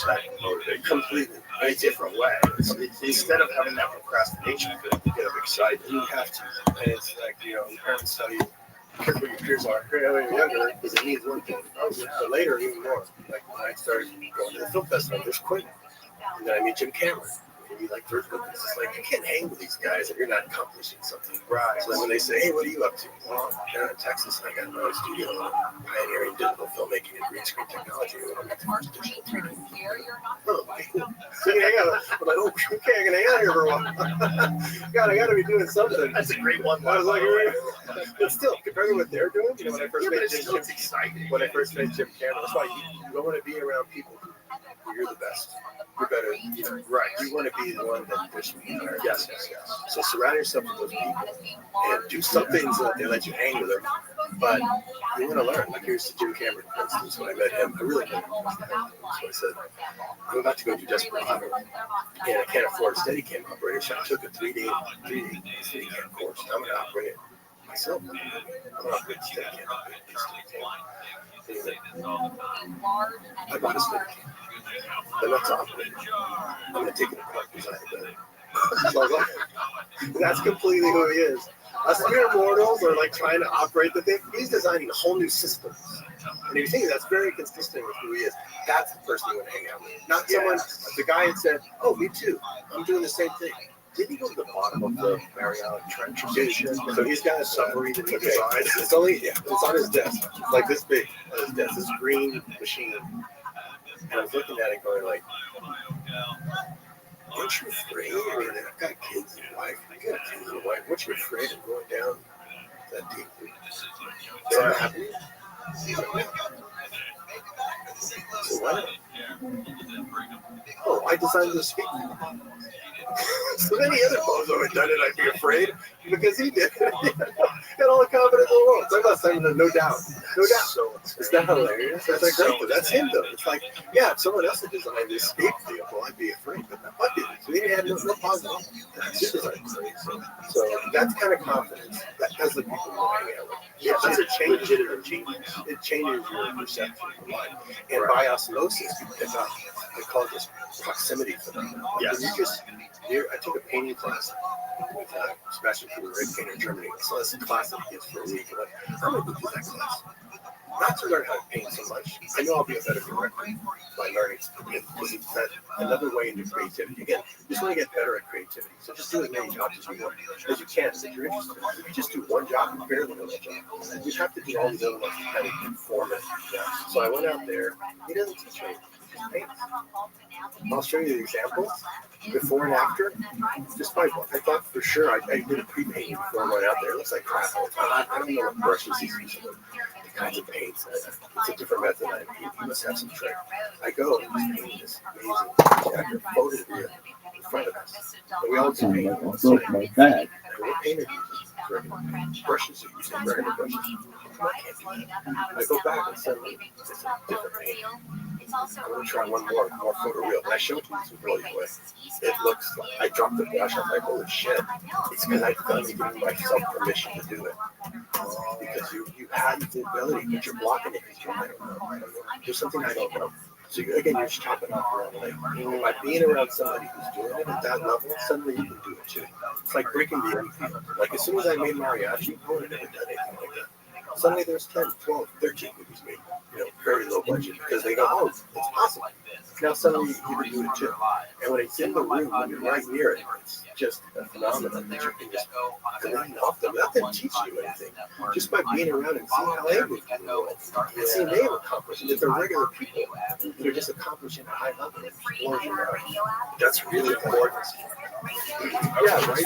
that motivated completely in a different way. It's instead of having that procrastination, you get excited. You have to, and it's like parents tell you. Careful your peers are when you're younger because it means one thing. But later, even more. Like when I started going to the film festival, there's Quinn. And then I meet Jim Cameron. And you like third movies. It's like you can't hang with these guys if you're not accomplishing something. Right. So then when they say, hey, what are you up to? Well, I'm down in Texas and I got my own studio pioneering digital filmmaking and green screen technology. I'm like, oh, okay. So you can hang out. I'm like, oh, okay, I can hang out here for a while. God, I got to be doing something. That's a great one. I was like, but still, compared to what they're doing, when I first met Jim, it's exciting. When I first met Jim Cameron, that's why you don't want to be around people who you're the best. You're better. Right. You want to be the one that pushes you. Yes. So surround yourself with those people and do some things that they let you hang with them. But you want to learn. Like here's Jim Cameron, for instance. When I met him, I really didn't. So I said, I'm about to go do Desperado. And I can't afford a Steadicam operator, so I took a 3-day Steadicam course. I'm going to operate it myself. I'm not good Steadicam operator. I bought a Steadicam. But not to operate. I'm going to take it apart because I better. That's completely who he is. Us mere mortals are like trying to operate the thing. He's designing a whole new system. And if you think that's very consistent with who he is, that's the person you want to hang out with. Not someone, the guy had said, oh, me too. I'm doing the same thing. Didn't he go to the bottom of the Mariana Trench? So he's got a submarine that he designed. It's on his desk. It's like this big on his desk, this green machine. And I was looking at it going like, aren't you afraid? I mean, I've got kids and a wife. I got a kid and a wife. Aren't you afraid of going down that deep? Is that happening? So what? Oh, I designed the speaker. So any other bozo had done it, I'd be afraid because he did. Had all the confidence in the world. Talk about saying no doubt. So is that hilarious? That's like great. That's him though. It's like, yeah, if someone else had designed the escape vehicle, I'd be afraid, but not did. So he had no positive. So that's kind of confidence. That's the people you want to hang out with. Yeah, that's a change. It changes your perception of life. And by osmosis, you pick up. I call this proximity phenomenon. Yes. I took a painting class with Sebastian Kuhn, a painter in Germany. So that's a class that he gives for a week. I'm going to go do that class. Not to learn how to paint so much. I know I'll be a better director by learning because it's another way into creativity. Again, you just want to get better at creativity. So just do as many jobs as you want, as you can, if you're interested. If you just do one job, you barely know that job. You have to do all these other ones to kind of inform it. So I went out there. He doesn't teach me. I'll show you the example before and after. Just by I thought for sure I did a pre-painting before I went out there. It looks like crap all the time. I don't know what brushes he's using, the kinds of paints. It's a different method. He must have some trick. I go and he's painting this amazing jacket, photograph in front of us. And we all do paint. And we're painted using brushes, using regular brushes. I go back and suddenly it's a different paint. I'm going to try one more photoreal. And I showed you this really quick. It looks like I dropped the brush. I was like, holy shit. It's because I've finally given myself permission to do it. Because you have the ability, but you're blocking it because I don't know. There's something I don't know. So again, you're just chopping off your own leg. By being around somebody who's doing it at that level, suddenly you can do it too. It's like breaking the infield. Like as soon as I made mariachi, I would have never done anything like that. Suddenly there's 10, 12, 13 movies made, very low budget because they go, oh, it's possible. Now suddenly you can do it too. And when it's in the room, when you're right near it, it's just a phenomenon that you can just glean off them. Not them teach you anything. Just by being around and seeing how they move in the world. And seeing they accomplish. And if they're regular people that are just accomplishing at a high level, that's really important. Yeah, right.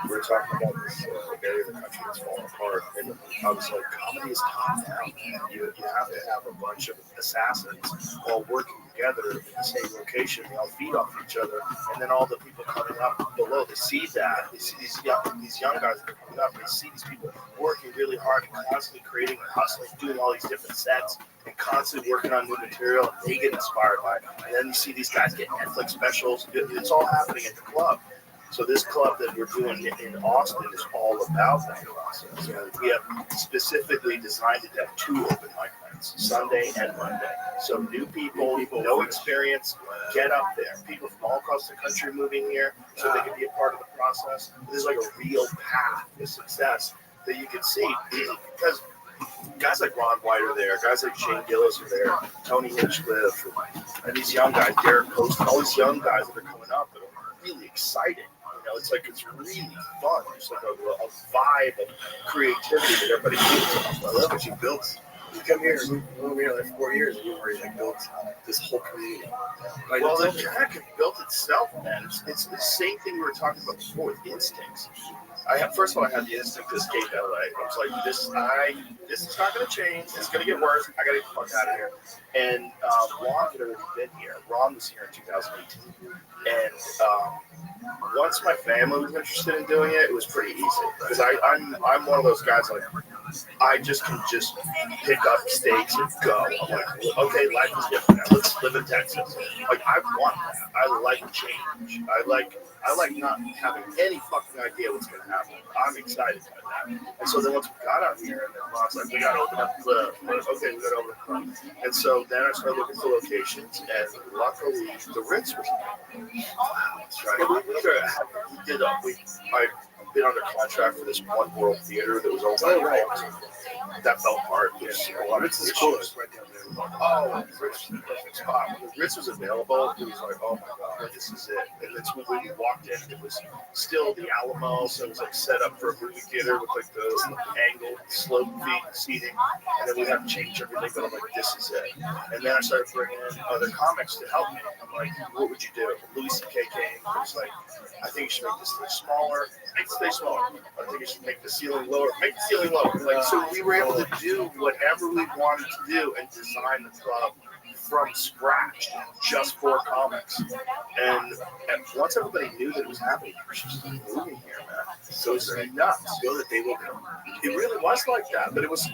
We're talking about this area of the country that's falling apart, and I was like, comedy is top down. You have to have a bunch of assassins all working together in the same location. They all feed off each other, and then all the people coming up below, they see that. They see these young guys that are coming up, and they see these people working really hard and constantly creating and hustling, doing all these different sets, and constantly working on new material, and they get inspired by it. And then you see these guys get Netflix specials. It's all happening at the club. So this club that we're doing in Austin is all about that process. So we have specifically designed it to have 2 open mic nights. nights, Sunday and Monday. So new people, no experience, get up there. People from all across the country moving here so they can be a part of the process. There's like a real path to success that you can see because guys like Ron White are there, guys like Shane Gillis are there, Tony Hinchcliffe, and these young guys, Derek Coast, all these young guys that are coming up that are really exciting. It's like it's really fun. It's like a vibe of creativity that everybody feels. I love what you built. You come here, we were here like 4 years, and you already like built this whole community. Well, the track built itself, man. It's the same thing we were talking about before with instincts. First of all, I had the instinct to escape LA. I was like, this is not going to change. It's going to get worse. I got to get the fuck out of here. And Ron had already been here. Ron was here in 2018. And once my family was interested in doing it, it was pretty easy. Because I'm one of those guys, like, I just can pick up stakes and go. I'm like, okay, life is different now. Let's live in Texas. Like, I want that. I like change. I like not having any fucking idea what's going to happen. I'm excited about that. And so then once we got out here, and then Ron's like, we got to open up the club. Okay, we got to open up the club. And so then I started looking for locations, and luckily the Ritz was there. Wow, that's right. I've been under contract for this One World Theater that was open. Oh, right. That fell apart. Ritz is cool. It's right down there. Oh, Ritz was the perfect spot. When the Ritz was available, it was like, oh my God, this is it. And that's when we walked in. It was still the Alamo, so it was like set up for a movie theater with like the angled slope seating. And then we had to change everything, but I'm like, this is it. And then I started bringing in other comics to help me. I'm like, what would you do? Louis C.K. came. It was like, I think you should make this thing smaller. Make it stay smaller. I think you should make the ceiling lower. Make the ceiling lower. Like, so we were able to do whatever we wanted to do and design the club from scratch just for comics. And once everybody knew that it was happening, it was just moving here, man. So it's nuts. Feel that they will come. It really was like that, but it was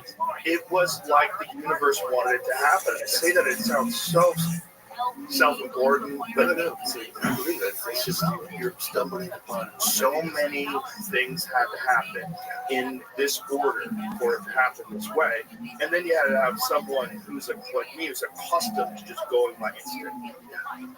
like the universe wanted it to happen. I say that it sounds so self-important, but it's just you're stumbling upon so many things had to happen in this order for it to happen this way, and then you had to have someone who's like me, who's accustomed to just going by instinct.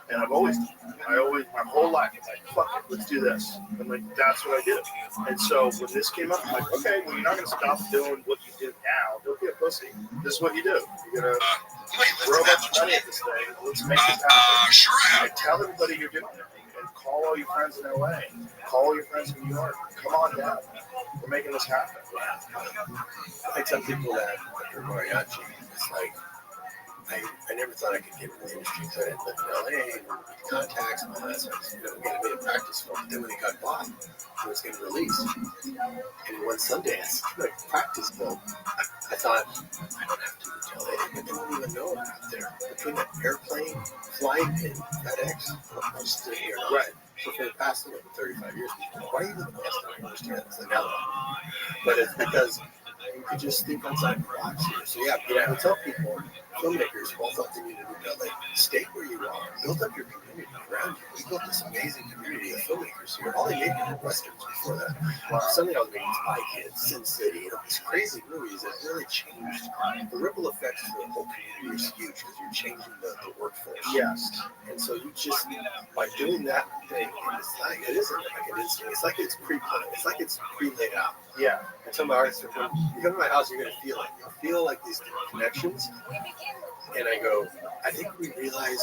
And my whole life, I'm like, fuck it, let's do this. I'm like, that's what I do. And so when this came up, I'm like, okay, well, you're not going to stop doing what you do now. Don't be a pussy. This is what you do. You're going to throw a bunch of money at this thing. Let's make this happen. And tell everybody you're doing it. And call all your friends in LA. Call all your friends in New York. Come on down. We're making this happen. Like some people that are mariachi, it's like, I never thought I could get in the industry because I didn't live in LA and contacts and all that stuff. We had a bit of practice for it. Then when it got bought, it was getting released. And one Sundance, like practice film, I thought, I don't have to go to LA, but they don't even know I'm out there. Between that airplane, flight, and FedEx, I'm still here. Right. For the past 35 years, why are you the best? I don't understand. It's like, no. But it's because you could just think outside the box here. So yeah, I tell people, filmmakers who all thought they needed to move to LA, stay where you are, build up your community around you. We built this amazing community of filmmakers here. All they made were westerns before that. Suddenly I was making Spy Kids, Sin City, these crazy movies that really changed. The ripple effects for the whole community is huge because you're changing the workforce. Yes. And so you just, by doing that thing, it isn't like an instinct. It's like it's pre-planned. It's like it's pre-laid out. Yeah. And some artists, when you come to my house, you're going to feel it. You'll feel like these connections. And I go, I think we realize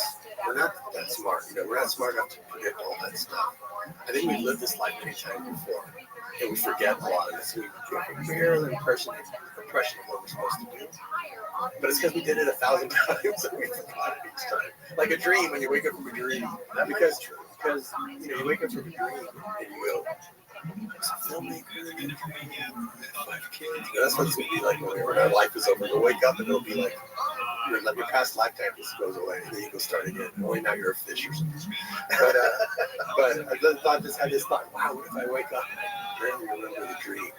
we're not that smart. We're not smart enough to predict all that stuff. I think we've lived this life many times before. And we forget a lot of this. We have a barely impression of what we're supposed to do. But it's because we did it 1,000 times and we forgot it each time. Like a dream when you wake up from a dream. Because you wake up from a dream and you go, as a filmmaker, and you have 5 kids. That's what it's going to be like when our life is over. You'll wake up and it'll be like your past lifetime just goes away, and then you go start again. Only now you're a fish or something. But I just thought, wow, what if I wake up and I barely remember the dream?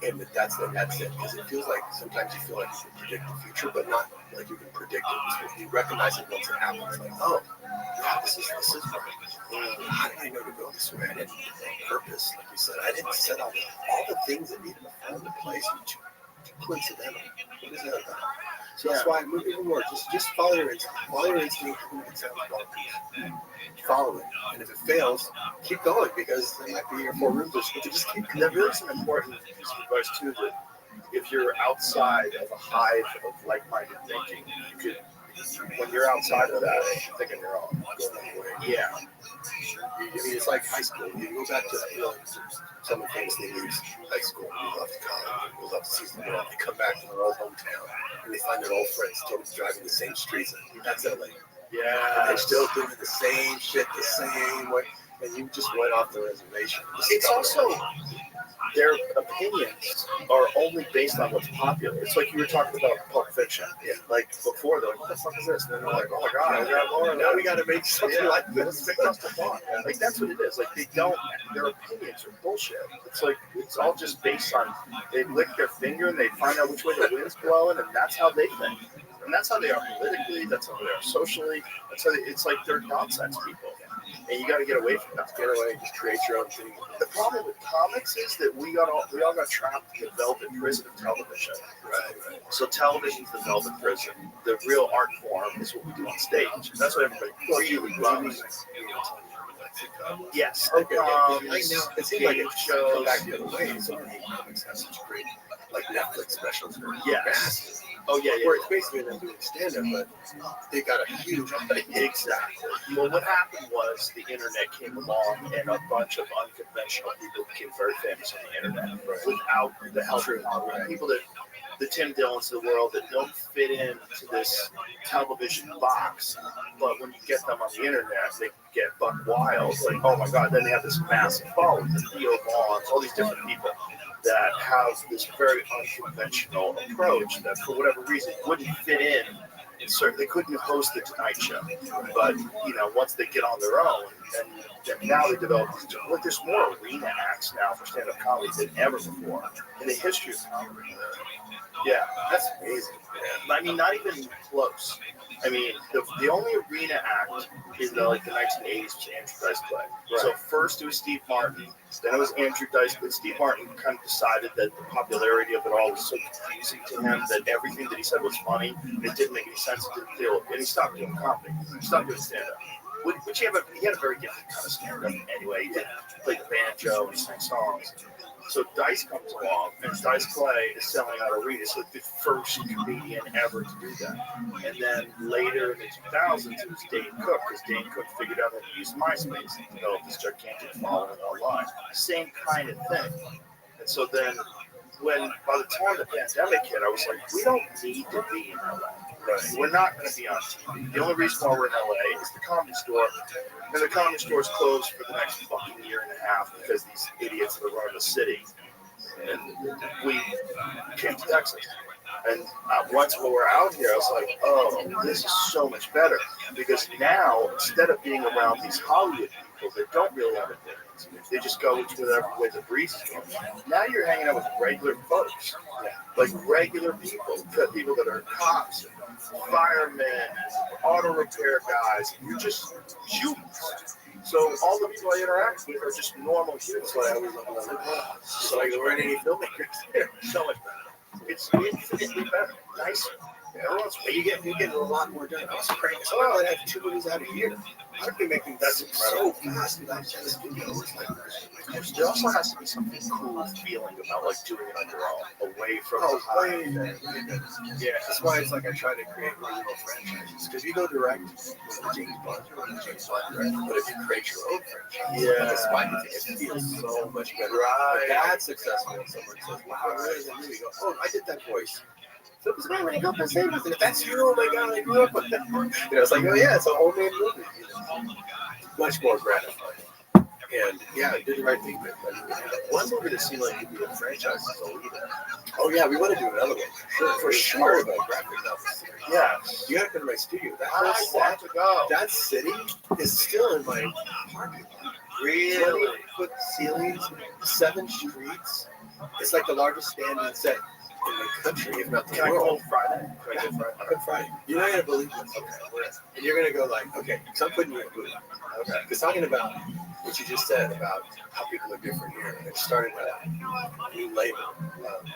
And that's it. Because it feels like sometimes you feel like you can predict the future, but not like you can predict it. So you recognize it once it happens. Like, oh, yeah, this is right. How did I know to go this way? I didn't have purpose, like you said. I didn't set out all the things that needed to fall into place. Too coincidental. What is that about? So that's why I move even more. Just follow your instinct. Follow your instinct. It sounds bonkers. Follow it. And if it fails, keep going because there might be your 4 rooms or something. Just keep And there really is an important piece of advice too that if you're outside of a hive of like-minded thinking, you could, when you're outside of that, you think on your own. Yeah. I mean, it's like high school. You go back to someone famously leaves high school, moves off to college, moves off to season world. They come back to their old hometown and they find their old friends still driving the same streets. That's LA. Yeah. And they're still doing the same shit the same way. And you just went off the reservation. It's also their opinions are only based on what's popular. It's like you were talking about Pulp Fiction. Yeah. Like before, they're like, what the fuck is this? And then they're like, oh my god, I got more. Now we got to make something like Let's this. make us the fun. Like that's what it is. Like they don't. Their opinions are bullshit. It's like it's all just based on they lick their finger and they find out which way the wind's blowing, and that's how they think. And that's how they are politically. That's how they are socially. That's how it's like they're nonsense people. And you got to get away from that. Get away, just create your own thing. The problem with comics is that we all got trapped in the velvet prison of television. Right. So television's the velvet prison. The real art form is what we do on stage. That's what everybody really loves. Yes. Okay. Right now, it seems like TV it's shows. come back the other way. So many comics have such great, like Netflix specials. Yes. Oh yeah. Where it's basically them doing stand-up, but they got a huge audience. Exactly. Well, what happened was the internet came along, and a bunch of unconventional people became very famous on the internet without the help of people that the Tim Dillons of the world that don't fit into this television box. But when you get them on the internet, they get buck wild. Like, oh my God, then they have this massive following, the Theo Vaughns, all these different people that have this very unconventional approach that for whatever reason wouldn't fit in. They couldn't host the Tonight Show, but once they get on their own, and now they develop. Like there's more arena acts now for stand-up comedy than ever before in the history of comedy. Yeah, that's amazing. I mean, not even close. I mean, the only arena act in the 1980s was Andrew Dice Clay. Right. So first it was Steve Martin, then it was Andrew Dice Clay. Steve Martin kind of decided that the popularity of it all was so confusing to him that everything that he said was funny, and it didn't make any sense, it didn't feel, and he stopped doing comedy. He stopped doing stand-up. Which he had a very gifted kind of stand-up anyway. He did play the banjo and he sang songs. So Dice comes along, and Dice Clay is selling out arenas. So the first comedian ever to do that. And then later in the 2000s, it was Dane Cook, because Dane Cook figured out how to use MySpace and develop this gigantic following online. Same kind of thing. And so then, by the time the pandemic hit, I was like, we don't need to be in LA. Right. We're not going to be on TV. The only reason why we're in LA is the Comedy Store. And the Comedy Store is closed for the next fucking year and a half because these idiots that are running the city. And we came to Texas. And once we were out here, I was like, oh, this is so much better. Because now, instead of being around these Hollywood people that don't really have opinions, they just go with whatever way the breeze is going. Now you're hanging out with regular folks. Like regular people that are cops, firemen, auto repair guys. You're just humans. So all the people I interact with are just normal humans. So I always so like there weren't any filmmakers there. So much better. It's infinitely better, nicer. You get a lot more done. I was crazy. So I have 2 movies out a year. I've been making that so fast. And I just there also has to be something cool feeling about doing it on your own, away from Yeah, that's why it's like I try to create original franchises. Because you go direct with James Bond, but if you create your own franchise, it's fine. It feels so much better. Right. That's successful when someone says, "Wow, really?" You go, "Oh, I did that voice." So it's when you go to say nothing. If that's you, oh my God, I grew up with that. It's like, oh yeah, it's a homemade movie. Much more gratifying. And yeah, I did the right thing. One movie that seemed like it could be a franchise is Alita. Oh yeah, we want to do another one. For sure. About graphic novels. Yeah. You have to come to my studio. I want to go. That city is still in my parking lot. Really? 20-foot ceilings, 7 streets. It's like the largest standing set. in the country, if not the Can I world. go Friday? Can I go Friday? Good Friday. You're not gonna believe this. Okay. And you're gonna go like, okay, so I'm putting you in a movie. Okay. Because talking about what you just said about how people are different here, it started a new label.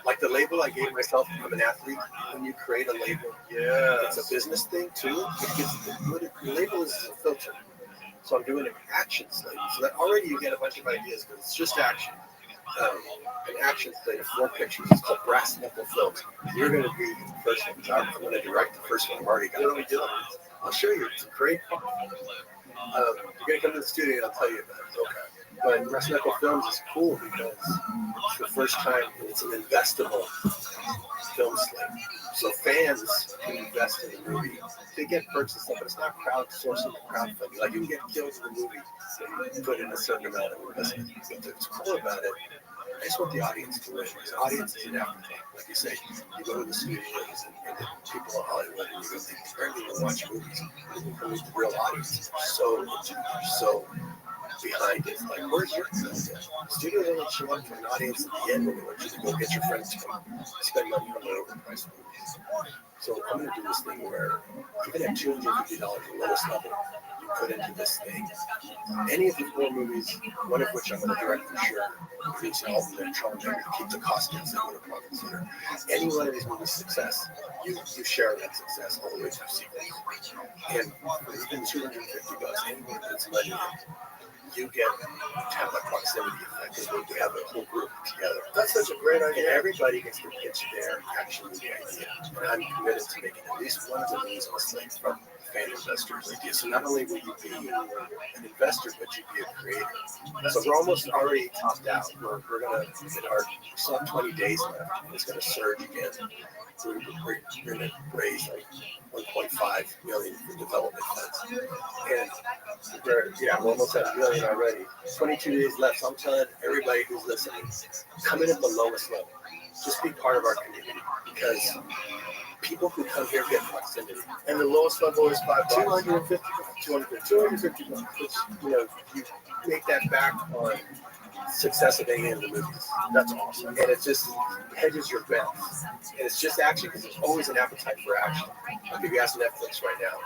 Like the label I gave myself, I'm an athlete. When you create a label, it's a business thing too. The label is a filter. So I'm doing an action slate. So that already you get a bunch of ideas because it's just action. An action slate of 4 pictures. It's called Brass Knuckle Films. You're going to be the first one. I'm going to direct the first one. I've already got it. What are we doing? I'll show you. It's a great part. You're going to come to the studio and I'll tell you about it. Okay. But Brass Knuckle Films is cool because it's the first time it's an investable film slate. So fans can invest in the movie. They get perks and stuff, but it's not crowdsourcing or crowdfunding. Like you can get killed in the movie if you put in a certain amount of investment. What's cool about it, I just want the audience to win. Because the audience is an afterthought. Like you say, you go to the studios and the people in Hollywood and you go, they barely even watch movies. You come meet the real audience. So behind it. Like, where's your content? Studios only show up for an audience at the end when they want you to go get your friends to come spend money on their overpriced movies. So I'm going to do this thing where even at $250, the lowest level, you put into this thing. Any of the 4 movies, one of which I'm going to direct for sure, includes an album that trying to keep the costumes that go to profit center. Any one of these movies' success, you share that success all the way through sequels. And for even $250, anyone puts money in, you get have that proximity effect because we have a whole group together. That's such a great idea. And everybody gets to pitch their action movie idea. And I'm committed to making at least one of the movies on the slate from fan investors' idea. So not only will you be an investor, but you'd be a creator. So we're almost already topped out. We're going to, still have 20 days left. And it's going to surge again. So we're going to raise like 1.5 million for development funds. And we're almost at $1 million already. 22 days left. So I'm telling everybody who's listening, come in at the lowest level. Just be part of our community because people who come here get proximity. And the lowest level is $250. $250. Which, you make that back on success of any of the movies. That's awesome. And it just hedges your bets. And it's just action because there's always an appetite for action. Like if you ask Netflix right now,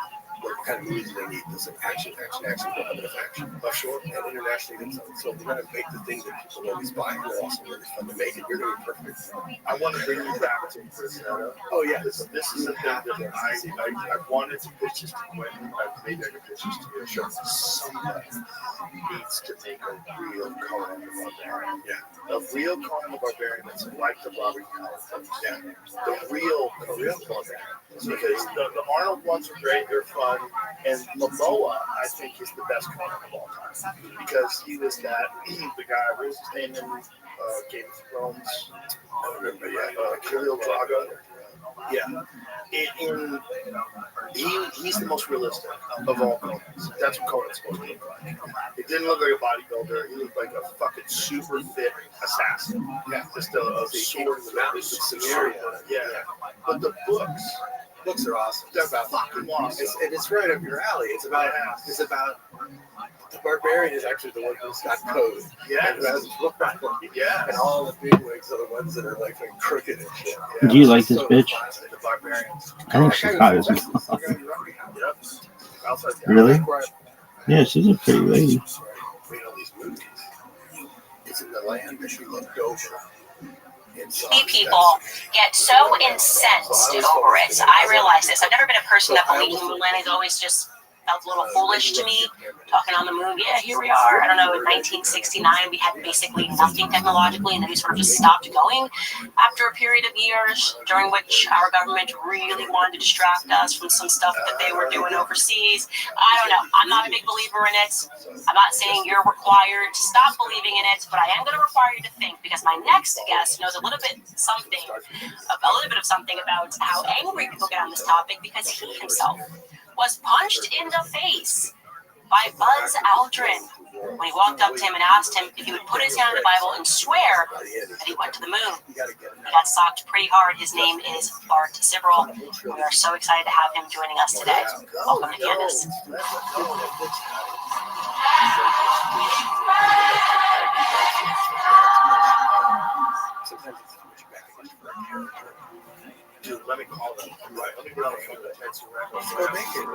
what kind of movies do they need? There's like action, don't have enough action. Offshore and internationally. So we're going to make the things that people always buy. We're also really fun to make it. You're going to be perfect. I want to bring you back to Fresno. Oh, yeah. This is the thing that I wanted to pitch this to when I've made other pitches to you. Sure. Somebody needs to make a real Conan the Barbarian. Yeah. A real Conan the Barbarian that's like the Robert Collins films. Yeah. The real Barbarian. Because the Arnold ones are great, they're fun, and Momoa, I think, is the best Conan of all time. Because he was the guy, what was his name in Game of Thrones? I don't remember, Kirill Drago. Yeah. He's the most realistic of all Conans. That's what Conan's supposed to look like. He didn't look like a bodybuilder. He looked like a fucking super fit assassin. Yeah. Just a sword in the mountains of Samaria. Yeah. But the books are awesome. They're about fucking awesome. It's right up your alley. It's about the barbarian is actually the one who's got code. Yeah. And all the big wigs are the ones that are like crooked and shit. Yeah. Do you like this bitch? The barbarians. I think she's hot as well. Really? Yeah, she's a pretty lady. It's in the land that you looked over. People get so incensed over it. I realize this. I've never been a person that believes in Moon. It's always just felt a little foolish to me. Talking on the moon, yeah, here we are. I don't know, in 1969, we had basically nothing technologically, and then we sort of just stopped going after a period of years during which our government really wanted to distract us from some stuff that they were doing overseas. I don't know. I'm not a big believer in it. I'm not saying you're required to stop believing in it, but I am going to require you to think, because my next guest knows a little bit of something about how angry people get on this topic, because he himself was punched in the face by Buzz Aldrin when he walked up to him and asked him if he would put his hand on the Bible and swear that he went to the moon. He got socked pretty hard. His name is Bart Sibrel. We are so excited to have him joining us today. Welcome to Candace. Dude, let me call them. Right, let me call them.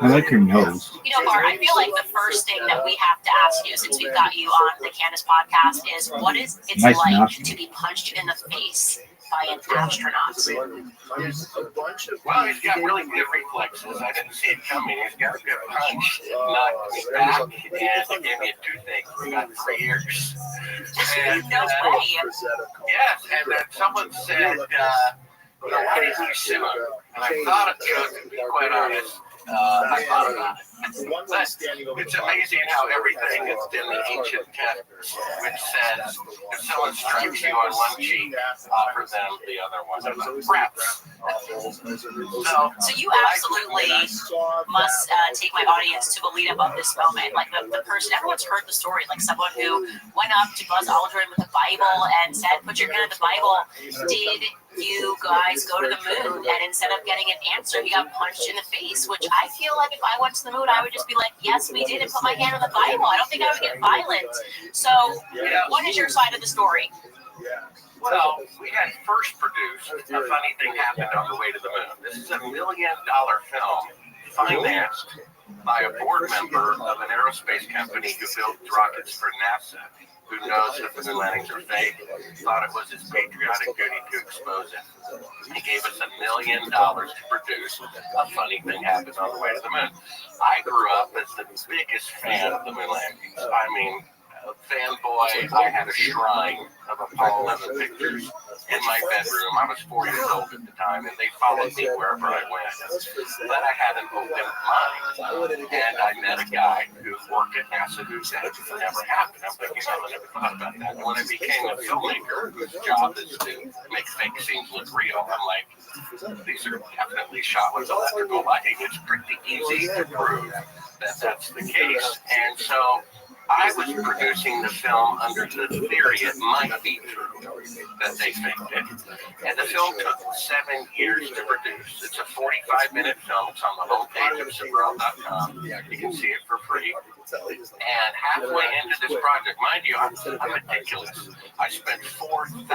I like her nose. You know, Bart, I feel like the first thing that we have to ask you, since we've got you on the Candace podcast, is what is it Nice like nostril. to be punched in the face by an astronaut? There's a bunch of. Well, he's got really good reflexes. I didn't see it coming. He's got a good punch. Knocked me back, and he gave me a toothache for about 3 years. And, No way. yes, and then someone said, why didn't you sue him? And I thought it could, to be quite honest. I thought about it. But it's amazing how everything is in the ancient text, which says if someone strikes you on one cheek, offer them the other one. Reps. So you absolutely must take my audience to the lead up of this moment. Like the person, everyone's heard the story, like someone who went up to Buzz Aldrin with the Bible and said, put your hand in the Bible. Did you guys go to the moon? And instead of getting an answer, he got punched in the face, which I feel like if I went to the moon, I would just be like, yes, we did, and put my hand on the Bible. I don't think I would get violent. So what is your side of the story? Well, we had first produced A Funny Thing Happened on the Way to the Moon. This is $1 million film financed by a board member of an aerospace company who built rockets for NASA, who knows that the moon landings are fake, thought it was his patriotic duty to expose it. He gave us $1 million to produce A Funny Thing Happened on the Way to the Moon. I grew up as the biggest fan of the moon landings. I mean, a fanboy. I had a shrine of Apollo 11 pictures in my bedroom. I was 4 years old at the time, and they followed me wherever I went. But I had an open mind, and I met a guy who worked at NASA who said it never happened. I'm thinking, I never thought about that. And when I became a filmmaker whose job is to make fake scenes look real, I'm like, these are definitely shot with electrical lighting. It's pretty easy to prove that that's the case. And so I was producing the film under the theory it might be true that they faked it. And the film took 7 years to produce. It's a 45-minute film. It's on the homepage of Sabrel.com. You can see it for free. And halfway into this project, mind you, I'm meticulous. I spent 4,000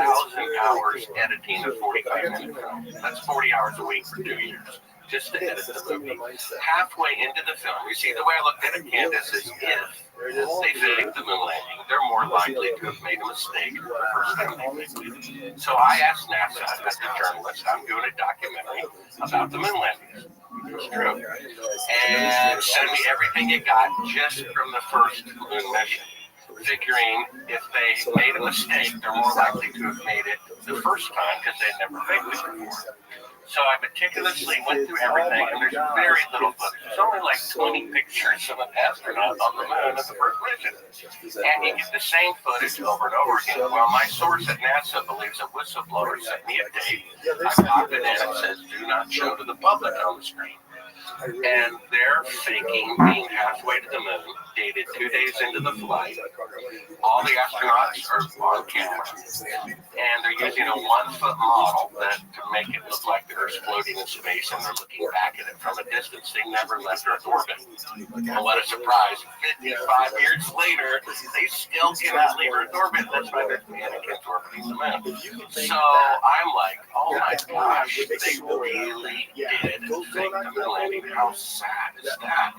hours editing a 45-minute film. That's 40 hours a week for 2 years. Just to edit the movie. Halfway into the film, you see, the way I looked at it, Candace, is if they faked the moon landing, they're more likely to have made a mistake the first time they did it. So I asked NASA, as a journalist, I'm doing a documentary about the moon landings. It's true. And send me everything you got just from the first moon mission. Figuring if they made a mistake, they're more likely to have made it the first time because they'd never faked it before. So I meticulously went through everything, and there's very little footage. There's only like 20 pictures of an astronaut on the moon at the first mission. And you get the same footage over and over again. Well, my source at NASA believes a whistleblower sent me a tape. I popped it in and says, do not show to the public on the screen. And they're faking being halfway to the moon, dated 2 days into the flight. All the astronauts are on camera, and they're using a 1-foot model to make it look like the Earth's floating in space, and they're looking back at it from a distance. They never left Earth orbit. And what a surprise, 55 years later, they still cannot leave Earth orbit. That's why there's mannequins orbiting the moon. So I'm like, oh my gosh, they really did fake the moon landing. How sad is that?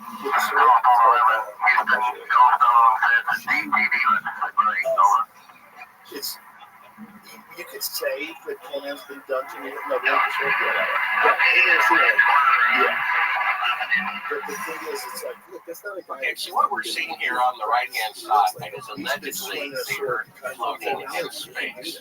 It's, you could say that Conan's been done to me. No, they just won't do that. Yeah. But the thing is, it's like, look, that's not a guy. Okay, so what we're seeing here on the right-hand side is allegedly the Earth floating in space.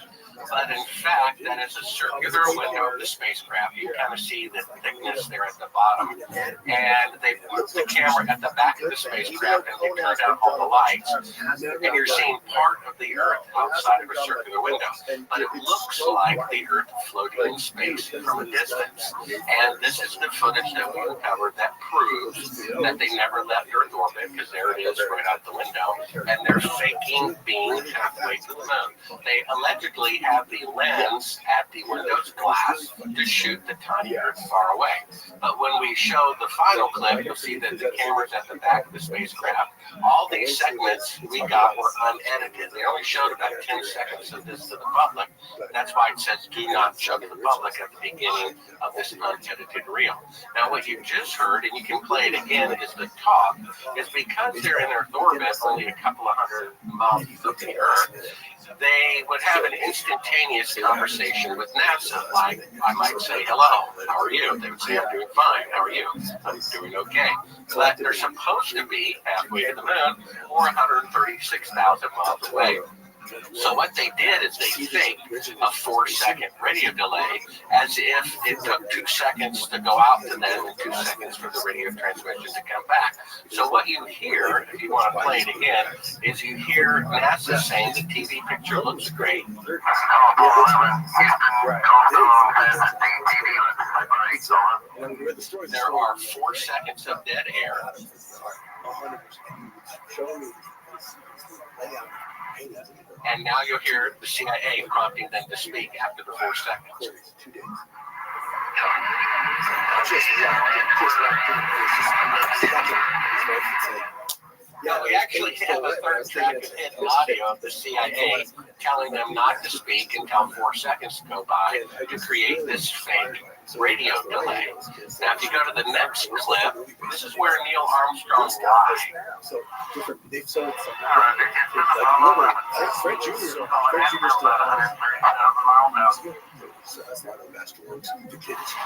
But in fact, that is a circular window of the spacecraft. You kind of see the thickness there at the bottom. And they put the camera at the back of the spacecraft and they turned out all the lights. And you're seeing part of the Earth outside of a circular window. But it looks like the Earth floating in space from a distance. And this is the footage that we uncovered that proves that they never left Earth orbit, because there it is right out the window. And they're faking being halfway to the moon. They allegedly have the lens at the window's glass to shoot the tiny Earth far away. But when we show the final clip, you'll see see that the cameras at the back of the spacecraft, all these segments we got were unedited. They only showed about 10 seconds of this to the public. That's why it says do not show to the public at the beginning of this unedited reel. Now what you just heard, and you can play it again, is the talk, is because they're in Earth orbit, only a couple of hundred miles from the Earth, they would have an instantaneous conversation with NASA. Like, I might say, hello, how are you? They would say, I'm doing fine, how are you? I'm doing okay. But they're supposed to be halfway to the moon or 136,000 miles away. So what they did is they faked a 4-second radio delay as if it took 2 seconds to go out to them and 2 seconds for the radio transmission to come back. So what you hear, if you want to play it again, is you hear NASA saying the TV picture looks great. There are 4 seconds of dead air. And now you'll hear the CIA prompting them to speak after the 4 seconds. Yeah, we actually have a third track of hidden audio of the CIA telling them not to speak until 4 seconds go by to create this fake radio delay. Now, if you go to the next clip, this is where Neil Armstrong lied. So different. They've sold some. Fred Jr. still. So that's not a masterworks.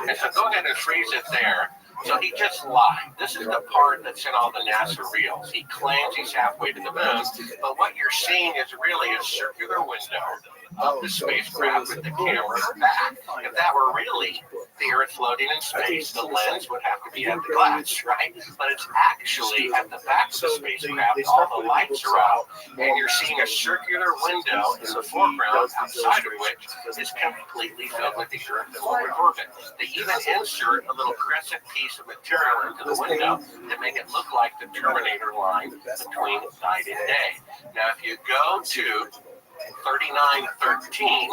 And so go ahead and freeze it there. So he just lied. This is the part that's in all the NASA reels. He claims he's halfway to the moon, but what you're seeing is really a circular window of the spacecraft with the camera back. If that were really the Earth floating in space, the lens would have to be at the glass, right? But it's actually at the back of the spacecraft, all the lights are out, and you're seeing a circular window in the foreground, outside of which is completely filled with the Earth in low orbit. They even insert a little crescent piece of material into the window to make it look like the Terminator line between night and day. Now, if you go to 3913,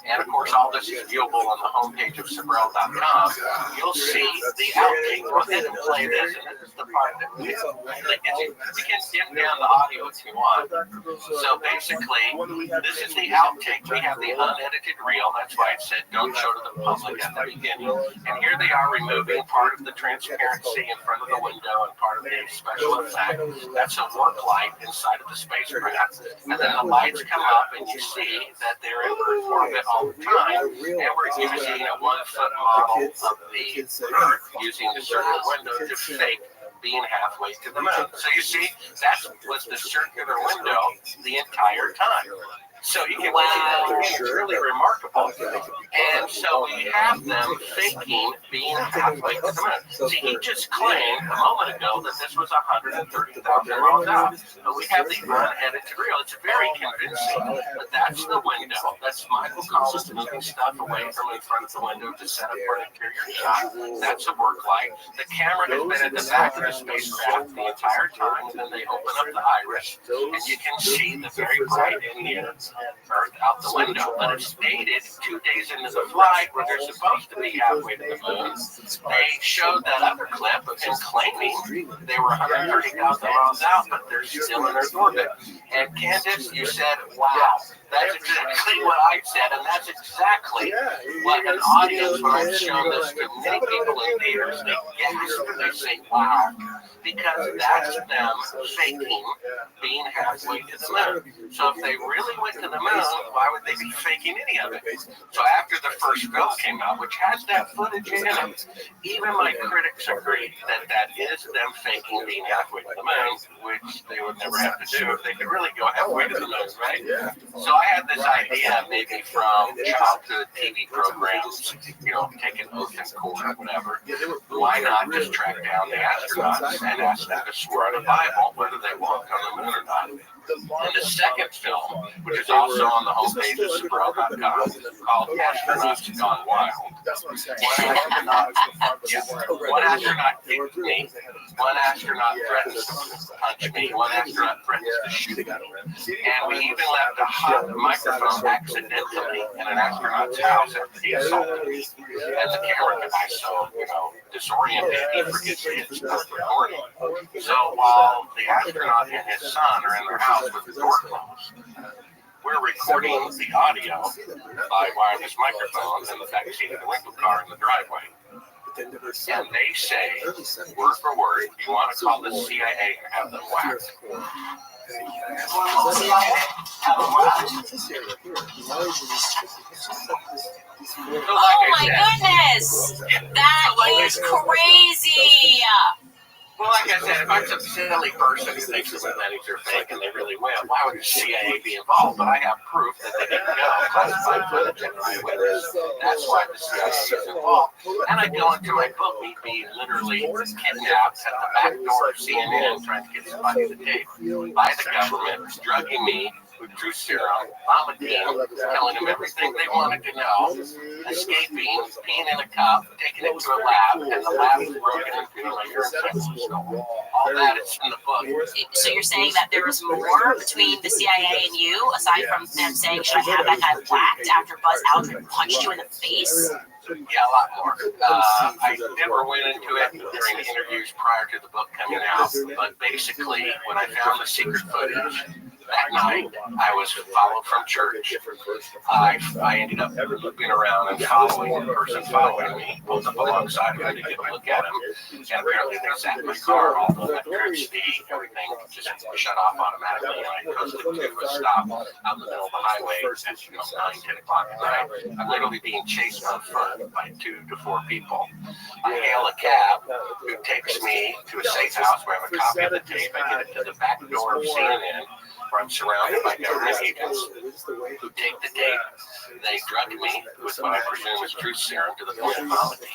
and of course all this is viewable on the homepage of Sabrel.com, you'll see the outtake. Go ahead and play this, and this is the part that we you can dim down the audio if you want. So basically, this is the outtake. We have the unedited reel. That's why it said don't show to the public at the beginning. And here they are removing part of the transparency in front of the window and part of the special effect. That's a work light inside of the spacecraft. And then the lights come up, and you see that they're in Earth orbit all the time, and we're using a 1-foot model of the Earth using the circular window to fake being halfway to the moon. So you see, that was the circular window the entire time. So you can see it's really remarkable. And so we have them faking being halfway to the moon. See, he just claimed a moment ago that this was 130,000 miles out. But we have the unedited reel. It's very convincing. But that's the window. That's Michael Collins moving stuff away from in front of the window to set up for an interior shot. That's a work light. The camera has been at the back of the spacecraft the entire time, and then they open up the iris, and you can see the very bright in the Earth out the window. But it's dated 2 days into the flight where they're supposed to be halfway to the moon. They showed that other clip of him claiming they were 130,000 miles out, but they're still in Earth orbit. And Candace, you said, wow, that's exactly what I said, and that's exactly what an audience, when I've shown this to many people in theaters, they gasp and they say, wow, because that's them faking being halfway to the moon. So if they really went to the moon, why would they be faking any of it? So after the first film came out, which has that footage in it, even my critics agreed that that is them faking being halfway to the moon, which they would never have to do if they could really go halfway to the moon, right? So I had this idea, maybe from childhood TV programs, taking oath in court or whatever. Why not just track down the astronauts and ask them to swear on the Bible whether they walked on the moon or not? And the second film, which is also on the homepage of Sabrel.com, called Astronauts Gone Wild, That's what I'm saying. One astronaut kicked me. One astronaut threatens to punch me. One astronaut threatens to shoot me. And we even left a hot microphone accidentally in an astronaut's house after he assaulted me. And the camera guy, so, disoriented, he forgets that it's not recording. So while the astronaut and his son are in their house with the door closed, we're recording the audio by wireless microphones in the backseat of the rental car in the driveway. And they say, word for word, you want to call the CIA and have them whacked. Oh my goodness! That is crazy! Well, like I said, if I'm some silly person who thinks that things are fake and they really will, why would the CIA be involved? But I have proof that they didn't go classified footage and eyewitness. That's why the CIA is involved. And I go into my book, me being literally kidnapped at the back door of CNN, trying to get somebody to tape by the government, drugging me with truth serum, vomiting, telling them everything they wanted to know, escaping, peeing in a cup, taking it to a lab, and the lab is broken into my urine sample. So all that is in the book. So you're saying that there was more between the CIA and you, aside from them saying, should I have that guy whacked after Buzz Aldrin punched you in the face? Yeah, a lot more. I never went into it during the interviews prior to the book coming out, but basically, when I found the secret footage, that night, I was followed from church. I ended up looping around and following the person following me, pulled up alongside him to get a look at him, and apparently they sat in my car, although at church, everything just shut off automatically, and I coasted to a stop out in the middle of the highway at 9, 10 o'clock at night. I'm literally being chased on foot by 2 to 4 people. I hail a cab who takes me to a safe house where I have a copy of the tape. I get it to the back door of CNN, where I'm surrounded by government agents who take the tape. They drug me with what I presume is truth serum to the point of vomiting.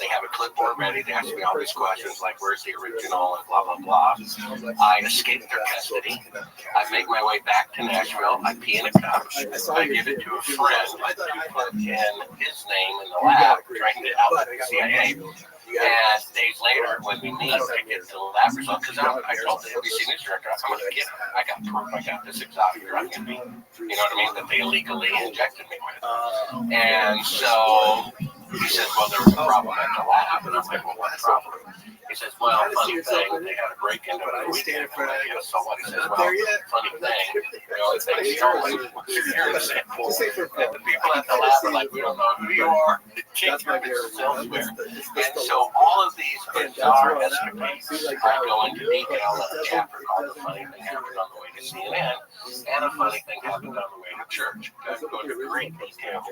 They have a clipboard ready. They ask me all these questions like, where's the original and blah, blah, blah. I escape their custody. I make my way back to Nashville. I pee in a cup. I give it to a friend who put in his name in the lab, trying to outlet the CIA. And days later, when we meet, I get the lab result, because I told the NBC News director, I'm going to get it. I got proof I got this exotic drug in me. You know what I mean? That they illegally injected me with. And so he says, well, there was a problem at the lab. And I'm like, well, what problem? He says, well, funny thing, they had a break-in over the weekend. So what? He says, well, funny thing, the only thing stolen was your urine sample. And the people at the lab are like, we don't know who you are. Check your business elsewhere. And so all of these bizarre escapades, I go into detail in a chapter called The Funny Thing Happened on the Way to CNN, and a funny thing happened on the way to church. I go into great detail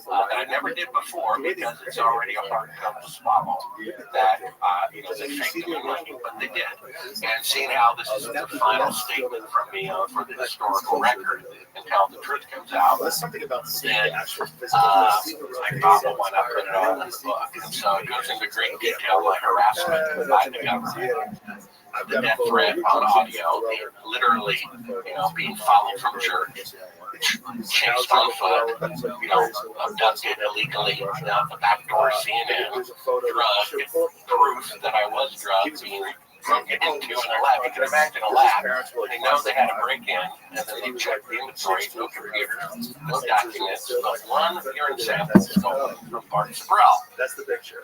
that I never did before, because it's already a hard pill to swallow that, they faked me money, but they did. And seeing how this is the final statement from me for the historical record until the truth comes out, then I thought, well, why not put it all in the book? And so it goes into great detail, my harassment by the government, the death threat on audio, literally, being followed from church, chased on foot, abducted illegally out the back door of CNN, drugged, proof that I was drugged, being broken into in a lab. You can imagine a lab. They know they had a break-in, and then they check the inventory, no computers, no documents, but one urine sample stolen from Bart Sabrell. That's the picture.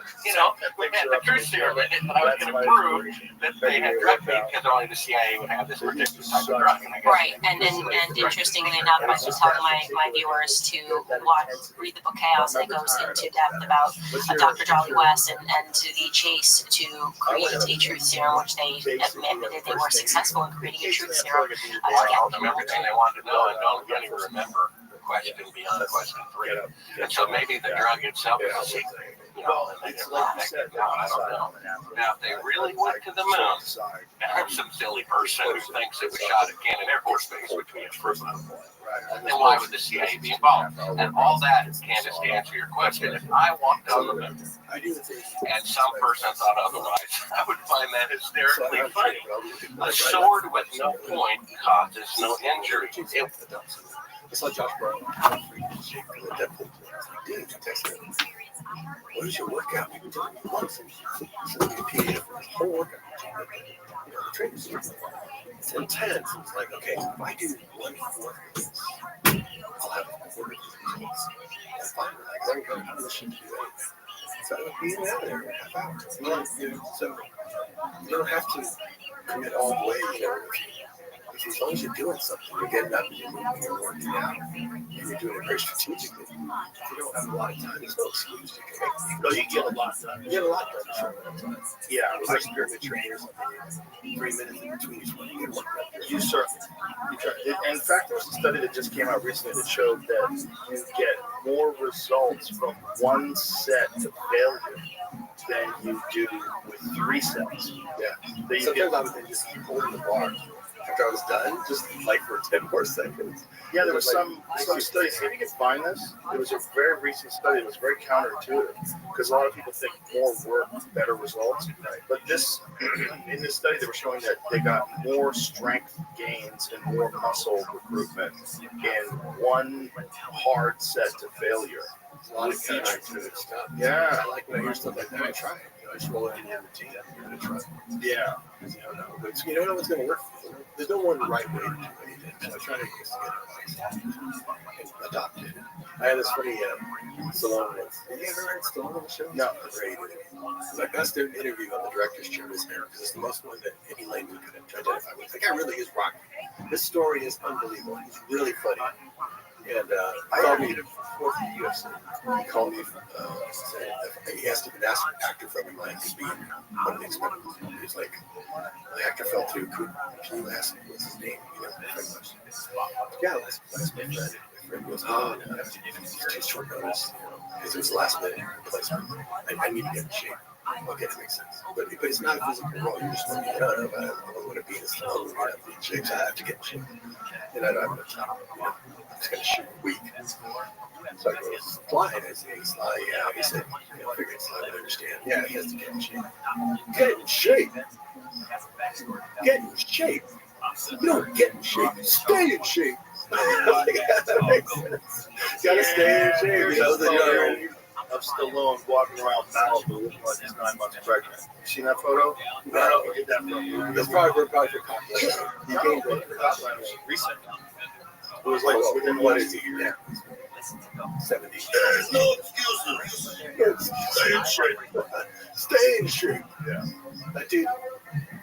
We had the truth serum in it, but I was going to prove that they had drugged me because only the CIA would have this particular type of drug. Right, and interestingly enough, I was telling my viewers to read the book Chaos, and it goes into depth about Dr. Jolly West and to the chase to create a truth serum, which they admitted they were successful in creating a truth serum. I told them everything they wanted to know, and don't even remember the question beyond question 3. And so maybe the drug itself is a secret. And they didn't protect it. Now, I don't know. Now, if they really went to the moon, and I'm some silly person who thinks it was shot at Cannon Air Force Base, which we have proof of, then why would the CIA be involved? And all that, Candace, to answer your question, if I walked on the moon and some person thought otherwise, I would find that hysterically funny. A sword with no point causes no injury. I saw Josh Brolin. dude, I texted him, what is your workout? You tell me once and PDF for his whole workout. You know, the trainer's it's intense. It's like, okay, if I do 1/4 of this, I'll have 1/4 of these results. That's fine. Like, I'm how does shit do that? So I'll be out there in a half hour. So you don't have to commit all the way, you know. As long as you're doing something, you're getting up and you're moving, you're working out, and you're doing it very strategically. If you don't have a lot of time, there's no excuse. No, you get a lot done. You get a lot done in a short amount of time. Yeah, It's like pyramid training or something. 3 minutes in between each one, you get one. you certainly. In fact, there was a study that just came out recently that showed that you get more results from one set to failure than you do with 3 sets. Yeah. That you Sometimes get, I would just keep holding the bar after I was done, just like for 10 more seconds. yeah, there was some study. See if you can find this. It was a very recent study. It was very counterintuitive because a lot of people think more work, better results. Right. But this, in this study, they were showing that they got more strength gains and more muscle recruitment in one hard set to failure. There's a lot of counterintuitive stuff. Yeah. I like when I hear stuff like that, I try it. You know, I just roll it in the routine. I'm going to try it. Yeah. Because you don't know. But you don't know what's going to work for you. There's no one right way to do anything. So I try to get advice and adopt it. I had this funny Stallone once. Did you ever read Stallone on the show? No. Great. My best interview on the director's chair was there because it's the most one that any layman could identify with. The guy really is Rocky. This story is unbelievable. He's really funny. And I called me before the UFC. He called me. He asked if an actor from him like could be one of the experiments. He was like, the actor fell through. Can you ask him what's his name? You know, pretty much. Yeah, that's my friend. My friend goes, oh, no, that's too short notice. Because it was last minute replacement. I need to get in shape. Okay, that makes sense. But it's not a physical role. You're just looking at it. I want to be in this level. I have to be in shape, so I have to get in shape. And I don't have enough time. You know, I'm just going to shoot a week. So I go, Slide. I say, Slide, yeah. He said, I figured Slide would understand. Yeah, he has to get in shape. Get in shape. Get in shape. You don't get in shape. Stay in shape. That makes sense. You gotta stay in shape. You know, of Stallone walking around Malibu looking like he's 9 months pregnant. You seen that photo? No, get that from. That's probably for Copland. He gained weight for Copland was recent. It was like within what is he? Yeah. 70. There's no excuses. Stay in shape. Stay in shape. Yeah. That dude,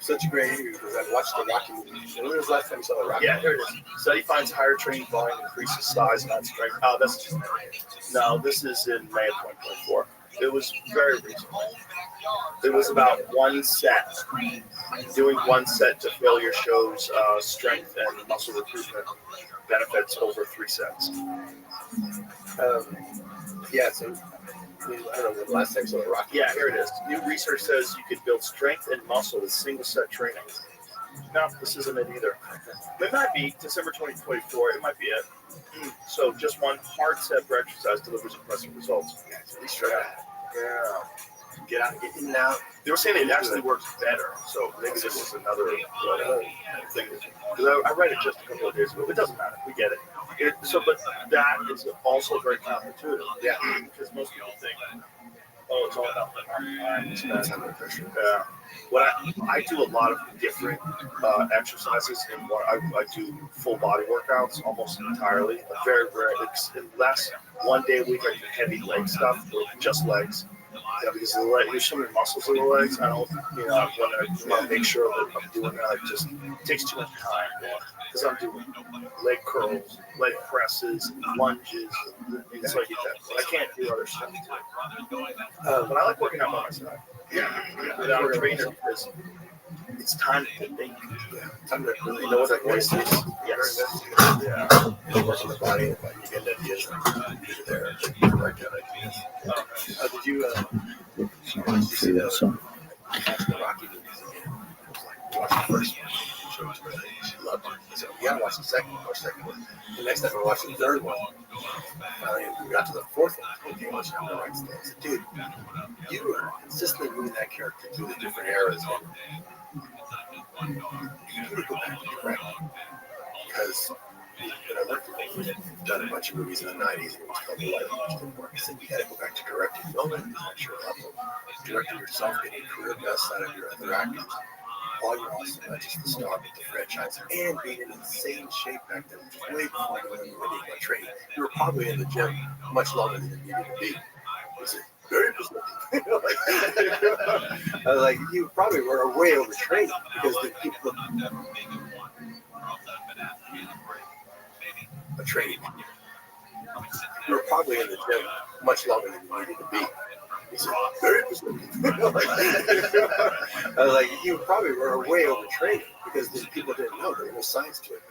such a great interview because I watched the Rocky movie. When was the last time you saw the Rocky? Yeah, here it is. Study finds higher training volume increases size, not strength. Oh, this is in May of 2024. It was very recent. It was about one set. Doing one set to failure shows strength and muscle recruitment benefits over 3 sets. Yeah, so I don't know when the last time you saw the Rocky. Yeah, here it is. New research says you could build strength and muscle with single set training. No, this isn't it either. It might be December 2024. It might be it. So just one hard set for exercise delivers impressive results. Yeah, it's really straight out. Yeah. Get out, get in and out. They were saying it actually works better. So maybe this is another thing. Because I read it just a couple of days ago. It doesn't matter. We get it. But that is also very counterintuitive. Yeah. Because most people think, oh, it's all about That's under pressure. Yeah. What I do a lot of different exercises, and I do full body workouts almost entirely. Very rare, unless one day a week I do heavy leg stuff, or just legs. Yeah, because there's so many muscles in the legs. I don't, when I want to make sure that I'm doing that, it just takes too much time. Because I'm doing leg curls, leg presses, lunges, things like that. I can't do other stuff. But I like working out by myself. Without a trainer because it's time to think. Yeah. Time to really know what that voice is. Yes. Yeah. You work on the body, you get ideas you're there. You write down ideas. Did you see that song? The Rocky movies again. Watch the first one. She loved it. So you gotta watch the second one. The next time I watched the third one. Finally, we got to the fourth one. Okay, watch the right stuff. I said, dude, you are consistently moving that character through the different eras. You need to go back and correct. Because when I worked with you, you've done it much bunch of movies in the 90s, and it was called The Light of Didn't work. I said, you got to go back to directing. No, man, you're not your level. Directing yourself, getting career best out of your other actors. While you're also not just the star, but the franchise, and being in insane shape back then, way before you were doing my training. You were probably in the gym much longer than you needed to be. Was it very I was like, you probably were way overtrained because the people a training. You were probably in the gym much longer than you needed to be. He said, very I was like, you probably were way overtrained because the people didn't know there was no science to it.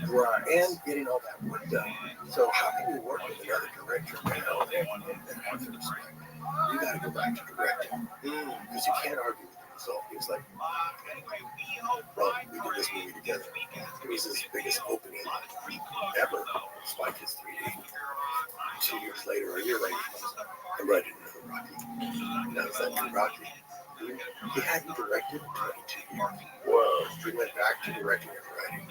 Right. And getting all that work done. So how can you work with another director now and have the respect? You got to go back to directing because you can't argue with the result. He was like, well, we did this movie together. It was his biggest opening ever. Spike is 3D. 2 years later, or a year later, I'm writing another Rocky. And that was that new Rocky. He hadn't directed in 22 years. Whoa. He went back to directing and writing.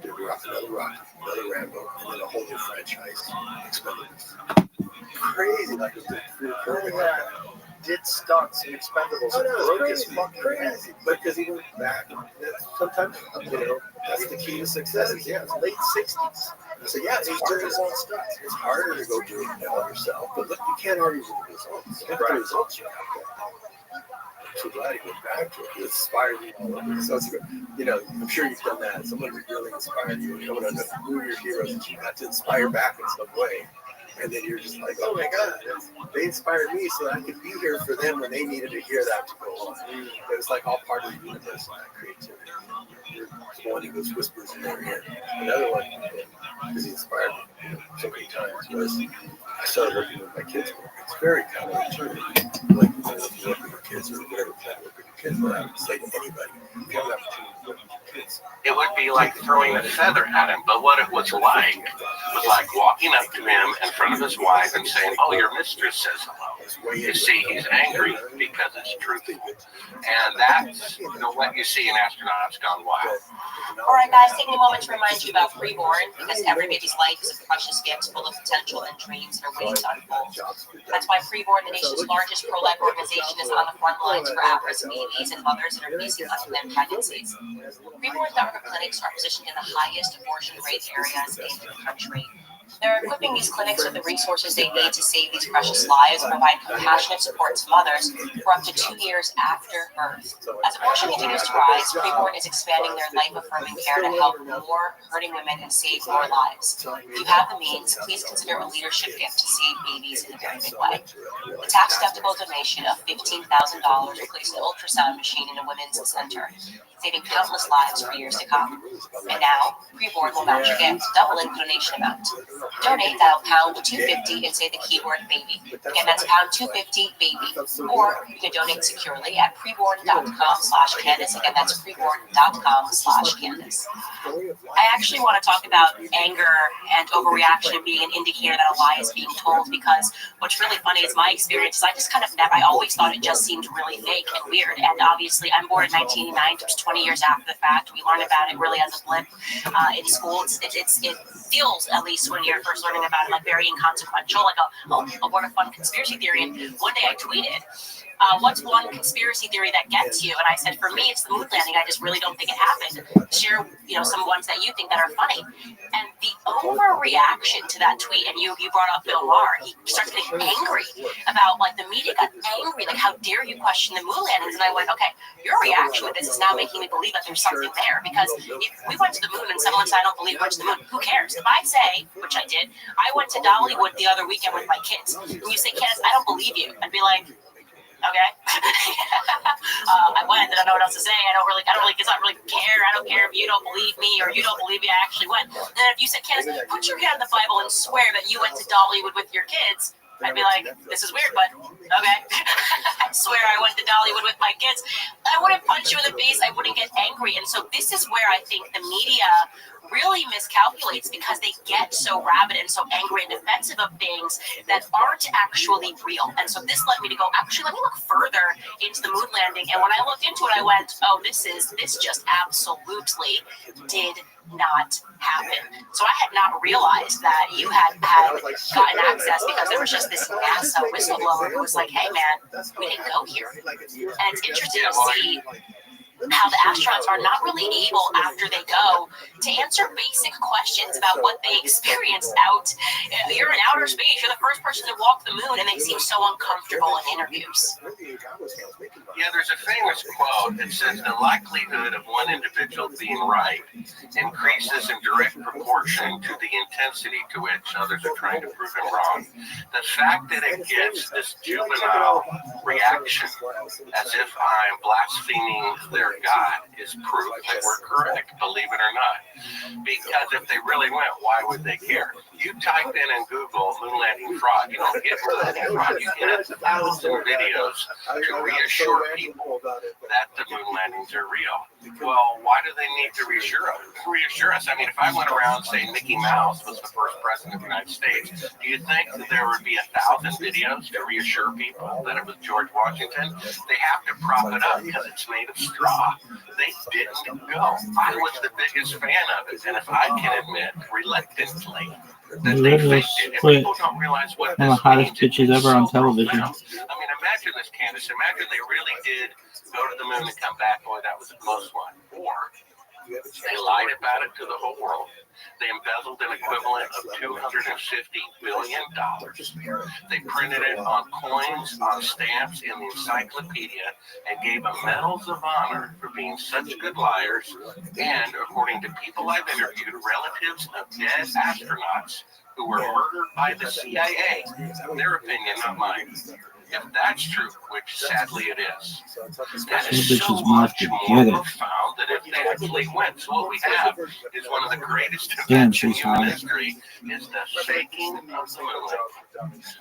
Did another Rocky, another Rambo, and then a whole new franchise. Expendables. Crazy, like it was perfect. Did stunts in Expendables and broke his fucking crazy. But because he went back, sometimes, that's the key to success. Yeah, it's late 60s. So yeah, he's doing his own stuff. It's harder to go do it all yourself, but look, you can't argue with the results. If the results you have to. I'm so glad he went back to it. It inspired me all over. So it's, I'm sure you've done that. Someone really inspired you. You know, who are your heroes that you had to inspire back in some way. And then you're just like, oh my God, they inspired me so that I could be here for them when they needed to hear that to go on. It was like all part of the universe, that creativity. You're one of those whispers in their ear. Another one, because he inspired me so many times, was I started working with my kids more. It's very counterintuitive. Like, if you work with your kids or whatever kind of work with your kids, but I would say to anybody, if you have an opportunity to work with your kids, it would be like throwing a feather at him. But what it was like walking up to him in front of his wife and saying, "Oh, your mistress says hello." You see, he's angry because it's truthful. And that's what you see in Astronauts Gone Wild. All right, guys, taking a moment to remind you about Preborn, because every baby's life is a precious gift full of potential and dreams that are waiting to unfold. That's why Preborn, the nation's largest pro-life organization, is on the front lines for at-risk babies and mothers that are facing unplanned pregnancies. Preborn's network of clinics are positioned in the highest abortion rate areas in the country. They're equipping these clinics with the resources they need to save these precious lives and provide compassionate support to mothers for up to 2 years after birth. As abortion continues to rise, Preborn is expanding their life-affirming care to help more hurting women and save more lives. If you have the means, please consider a leadership gift to save babies in a very big way. A tax-deductible donation of $15,000 will place an ultrasound machine in a women's center, saving countless lives for years to come. And now, Preborn will match your gift, doubling the donation amount. Donate, dial pound 250 and say the keyword baby. Again, that's pound 250 baby. Or you can donate securely at preborn.com/Candace. Again, that's preborn.com/Candace. I actually want to talk about anger and overreaction being an indicator that a lie is being told, because what's really funny is my experience is I always thought it just seemed really fake and weird. And obviously, I'm born in 1989, it was 20 years after the fact. We learned about it really as a blip in school. It feels, at least when you're first learning about it, like very inconsequential, like what a fun conspiracy theory. And one day I tweeted, what's one conspiracy theory that gets you? And I said, for me, it's the moon landing. I just really don't think it happened. Share, some ones that you think that are funny. And the overreaction to that tweet, and you brought up Bill Maher, he started getting angry about, the media got angry, how dare you question the moon landings? And I went, okay, your reaction with this is now making me believe that there's something there. Because if we went to the moon and someone said, I don't believe we went to the moon, who cares? If I say, which I did, I went to Dollywood the other weekend with my kids, and you say, Candace, I don't believe you, I'd be like, okay. I went. I don't know what else to say. I don't really care. I don't care if you don't believe me or you don't believe me. I actually went. And then if you said, Candace, put your hand on the Bible and swear that you went to Dollywood with your kids, I'd be like, this is weird, but okay. I swear I went to Dollywood with my kids. I wouldn't punch you in the face. I wouldn't get angry. And so this is where I think the media really miscalculates, because they get so rabid and so angry and defensive of things that aren't actually real. And so this led me to go, actually, let me look further into the moon landing. And when I looked into it, I went, oh, this just absolutely did not happen. So I had not realized that you had gotten access because there was just this NASA whistleblower who was like, hey man, we didn't go here. And it's interesting to see how the astronauts are not really able, after they go, to answer basic questions about what they experienced out. You're in outer space, you're the first person to walk the moon, and they seem so uncomfortable in interviews. Yeah, there's a famous quote that says the likelihood of one individual being right increases in direct proportion to the intensity to which others are trying to prove him wrong. The fact that it gets this juvenile reaction, as if I'm blaspheming their God, is proof that we're correct, believe it or not. Because if they really went, why would they care? You type in Google moon landing fraud, you don't get moon landing fraud, you get 1,000 videos to reassure people that the moon landings are real. Well, why do they need to reassure us? I mean, if I went around saying Mickey Mouse was the first president of the United States, do you think that there would be 1,000 videos to reassure people that it was George Washington? They have to prop it up because it's made of straw. They didn't go. I was the biggest fan of it, and if I can admit, reluctantly, that they faked it. If people don't realize what this one of the hottest means, bitches ever on television. I mean, imagine this, Candace. Imagine they really did go to the moon and come back. Boy, that was a close one. Or they lied about it to the whole world. They embezzled an equivalent of $250 billion. They printed it on coins, on stamps, in the encyclopedia, and gave them medals of honor for being such good liars. And according to people I've interviewed, relatives of dead astronauts who were murdered by the CIA, their opinion, not mine. If that's true, which sadly it is, that is so much more profound than if they actually went. So what we have is one of the greatest inventions in human history, is the faking of the moon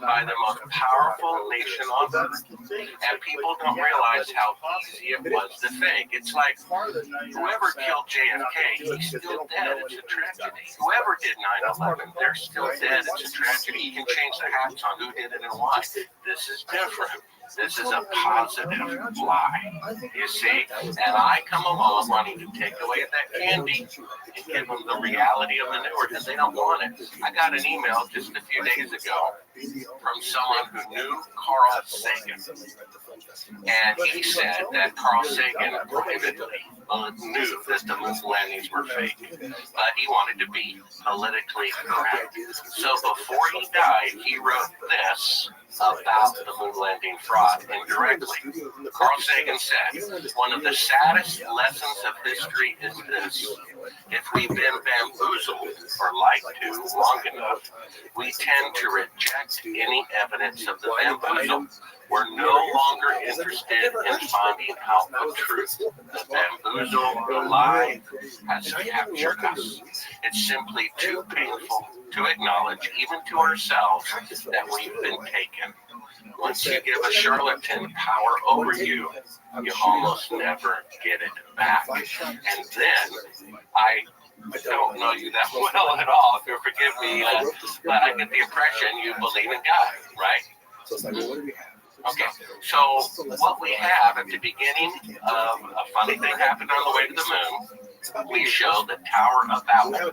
by the most powerful nation on earth. And people don't realize how easy it was to fake. It's like whoever killed JFK, he's still dead. It's a tragedy. Whoever did 9/11, they're still dead. It's a tragedy. You can change the hats on who did it and why. This is different. This is a positive lie, you see? And I come along wanting to take away that candy and give them the reality of the newer, and they don't want it. I got an email just a few days ago from someone who knew Carl Sagan. And he said that Carl Sagan privately knew that the moon landings were fake, but he wanted to be politically correct. So before he died, he wrote this about the moon landing fraud indirectly. Carl Sagan said, one of the saddest lessons of history is this: if we've been bamboozled or lied to long enough, we tend to reject any evidence of the bamboozle. We're no longer interested in finding out the truth. The bamboozle, the lie, has captured us. It's simply too painful to acknowledge, even to ourselves, that we've been taken. Once you give a charlatan power over you, you almost never get it back. And then I don't know you that well at all, if you'll forgive me, but I get the impression you believe in God, right? So it's like, well, what do we have? Okay, so what we have at the beginning of a funny thing happened on the way to the moon, we show the Tower of Babel,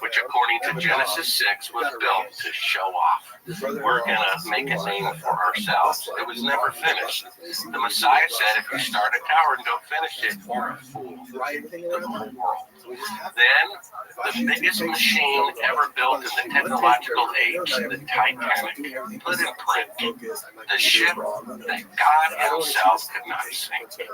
which according to Genesis 6 was built to show off. We're going to make a name for ourselves. It was never finished. The Messiah said, if you start a tower and don't finish it, you're a fool. The whole world. Then, the biggest machine ever built in the technological age, the Titanic, put in print the ship that God himself could not sink.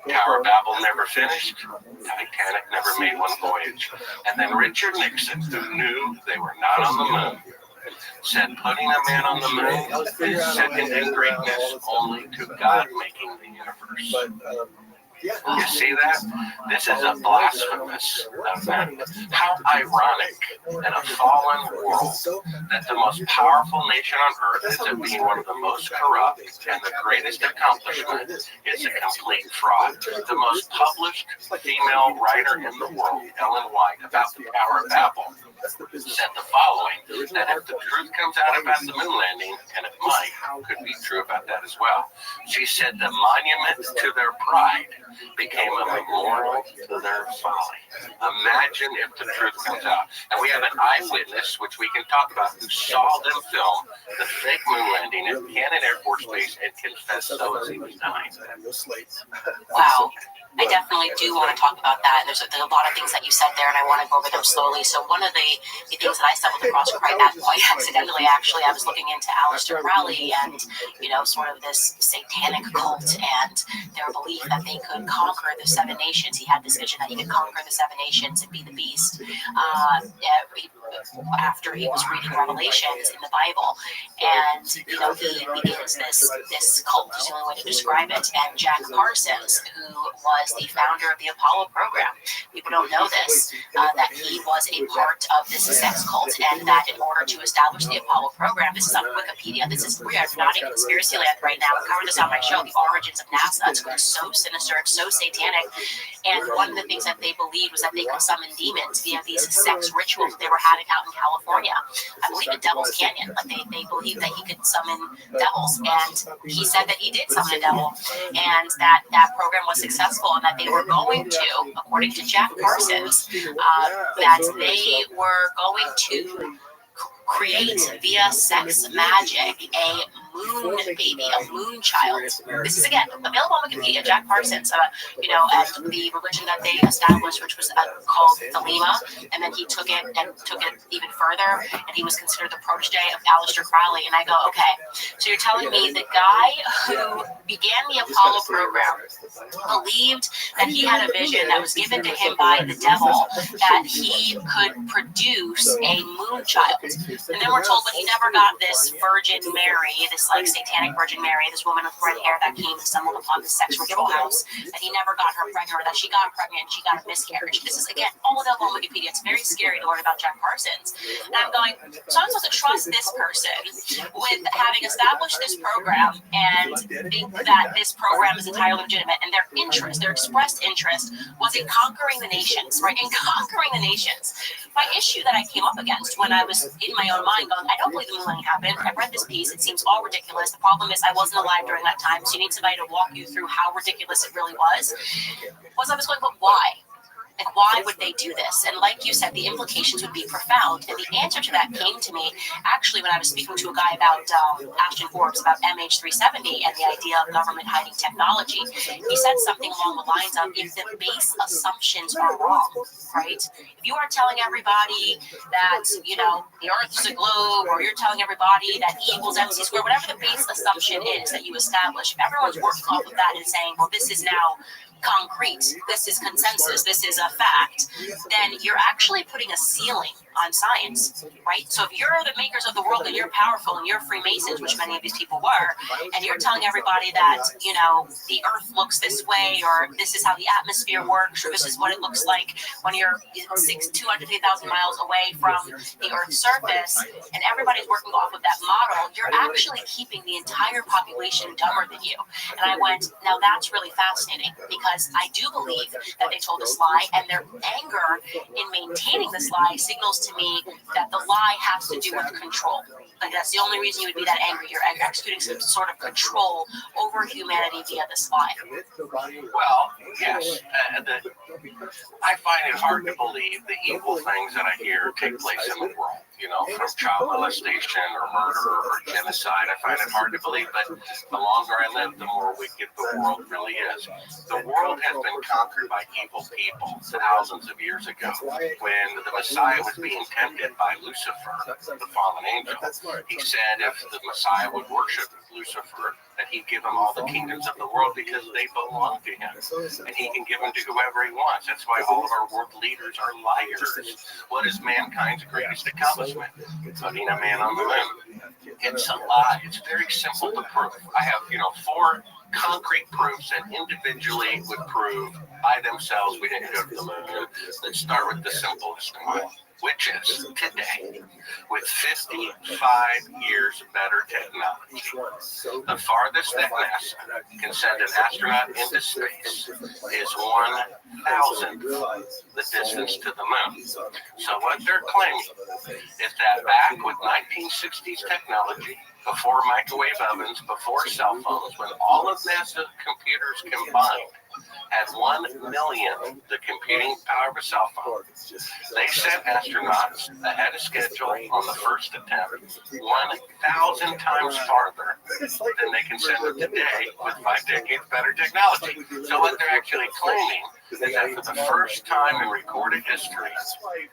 Tower of Babel never finished. Titanic never made one voyage. And then Richard Nixon, who knew they were not on the moon, said putting a man on the moon is second in greatness only to God making the universe. You see that? This is a blasphemous event. How ironic in a fallen world that the most powerful nation on earth ends up being one of the most corrupt, and the greatest accomplishment is a complete fraud. The most published female writer in the world, Ellen White, about the Tower of Babel, said the following, that if the truth comes out about the moon landing, and it might, could be true about that as well. She said the monument to their pride became a memorial to their folly. Imagine if the truth comes out. And we have an eyewitness, which we can talk about, who saw them film the fake moon landing at Cannon Air Force Base and confessed so as he was dying. Wow. I definitely do want to talk about that. There's a lot of things that you said there, and I want to go over them slowly. So one of the things that I stumbled across right at point accidentally, actually, I was looking into Aleister Crowley and, sort of this satanic cult and their belief that they could conquer the 7 nations. He had this vision that he could conquer the 7 nations and be the beast after he was reading Revelations in the Bible. And, he begins this cult, is the only way to describe it. And Jack Parsons, who was the founder of the Apollo program. People don't know this, that he was a part of this sex cult, and that in order to establish the Apollo program, this is on Wikipedia, we are not a conspiracy land right now. I covered this on my show, the origins of NASA. It's so sinister, it's so satanic. And one of the things that they believed was that they could summon demons via these sex rituals they were having out in California. I believe in Devil's Canyon. Like they believed that he could summon devils, and he said that he did summon a devil, and that program was successful, and that they were going to, according to Jack Parsons, that they were going to create via sex magic a moon baby, a moon child. This is again available on Wikipedia. Jack Parsons, and the religion that they established, which was called Thelema, and then he took it even further, and he was considered the protege of Aleister Crowley. And I go, okay, so you're telling me the guy who began the Apollo program believed that he had a vision that was given to him by the devil that he could produce a moon child, and then we're told, but he never got this Virgin Mary, this like satanic Virgin Mary, this woman with red hair that came and stumbled upon the sex ritual house, and he never got her pregnant, or that she got pregnant, she got a miscarriage. This is again all available on Wikipedia. It's very scary to learn about Jack Parsons. And I'm going, so I'm supposed to trust this person with having established this program and think that this program is entirely legitimate, and their interest, their expressed interest, was in conquering the nations, right? In conquering the nations. My issue that I came up against when I was in my own mind going, I don't believe the moon landing happened. I've read this piece. It seems all ridiculous. The problem is I wasn't alive during that time, so you need somebody to walk you through how ridiculous it really was. I was going, but why? Like, why would they do this? And like you said, the implications would be profound. And the answer to that came to me actually when I was speaking to a guy about Ashton Forbes, about MH370 and the idea of government hiding technology. He said something along the lines of, if the base assumptions are wrong, right? If you are telling everybody that, the Earth's a globe, or you're telling everybody that E equals MC squared, whatever the base assumption is that you establish, if everyone's working off of that and saying, well, this is now concrete, this is consensus, this is a fact, then you're actually putting a ceiling on science, right? So if you're the makers of the world and you're powerful and you're Freemasons, which many of these people were, and you're telling everybody that, the Earth looks this way, or this is how the atmosphere works, or this is what it looks like when you're 250,000 miles away from the Earth's surface, and everybody's working off of that model, you're actually keeping the entire population dumber than you. And I went, now that's really fascinating, because I do believe that they told this lie, and their anger in maintaining this lie signals to me that the lie has to do with control. Like, that's the only reason you would be that angry. You're executing some sort of control over humanity via this lie. Well, yes. I find it hard to believe the evil things that I hear take place in the world. From child molestation or murder or genocide. I find it hard to believe, but the longer I live, the more wicked the world really is. The world has been conquered by evil people thousands of years ago. When the Messiah was being tempted by Lucifer, the fallen angel, he said if the Messiah would worship Lucifer, that he'd give him all the kingdoms of the world because they belong to him. And he can give them to whoever he wants. That's why all of our world leaders are liars. What is mankind's greatest accomplishment? Putting a man on the moon. It's a lie. It's very simple to prove. I have, 4 concrete proofs that individually would prove by themselves we didn't go to the moon. Let's start with the simplest one, which is today, with 55 years better technology, the farthest that NASA can send an astronaut into space is 1,000th the distance to the moon. So what they're claiming is that back with 1960s technology, before microwave ovens, before cell phones, when all of NASA's computers combined had 1,000,000 the computing power of a cell phone, they sent astronauts ahead of schedule on the first attempt 1,000 times farther than they can send it today with 5 decades better technology. So what they're actually claiming is that for the first time in recorded history,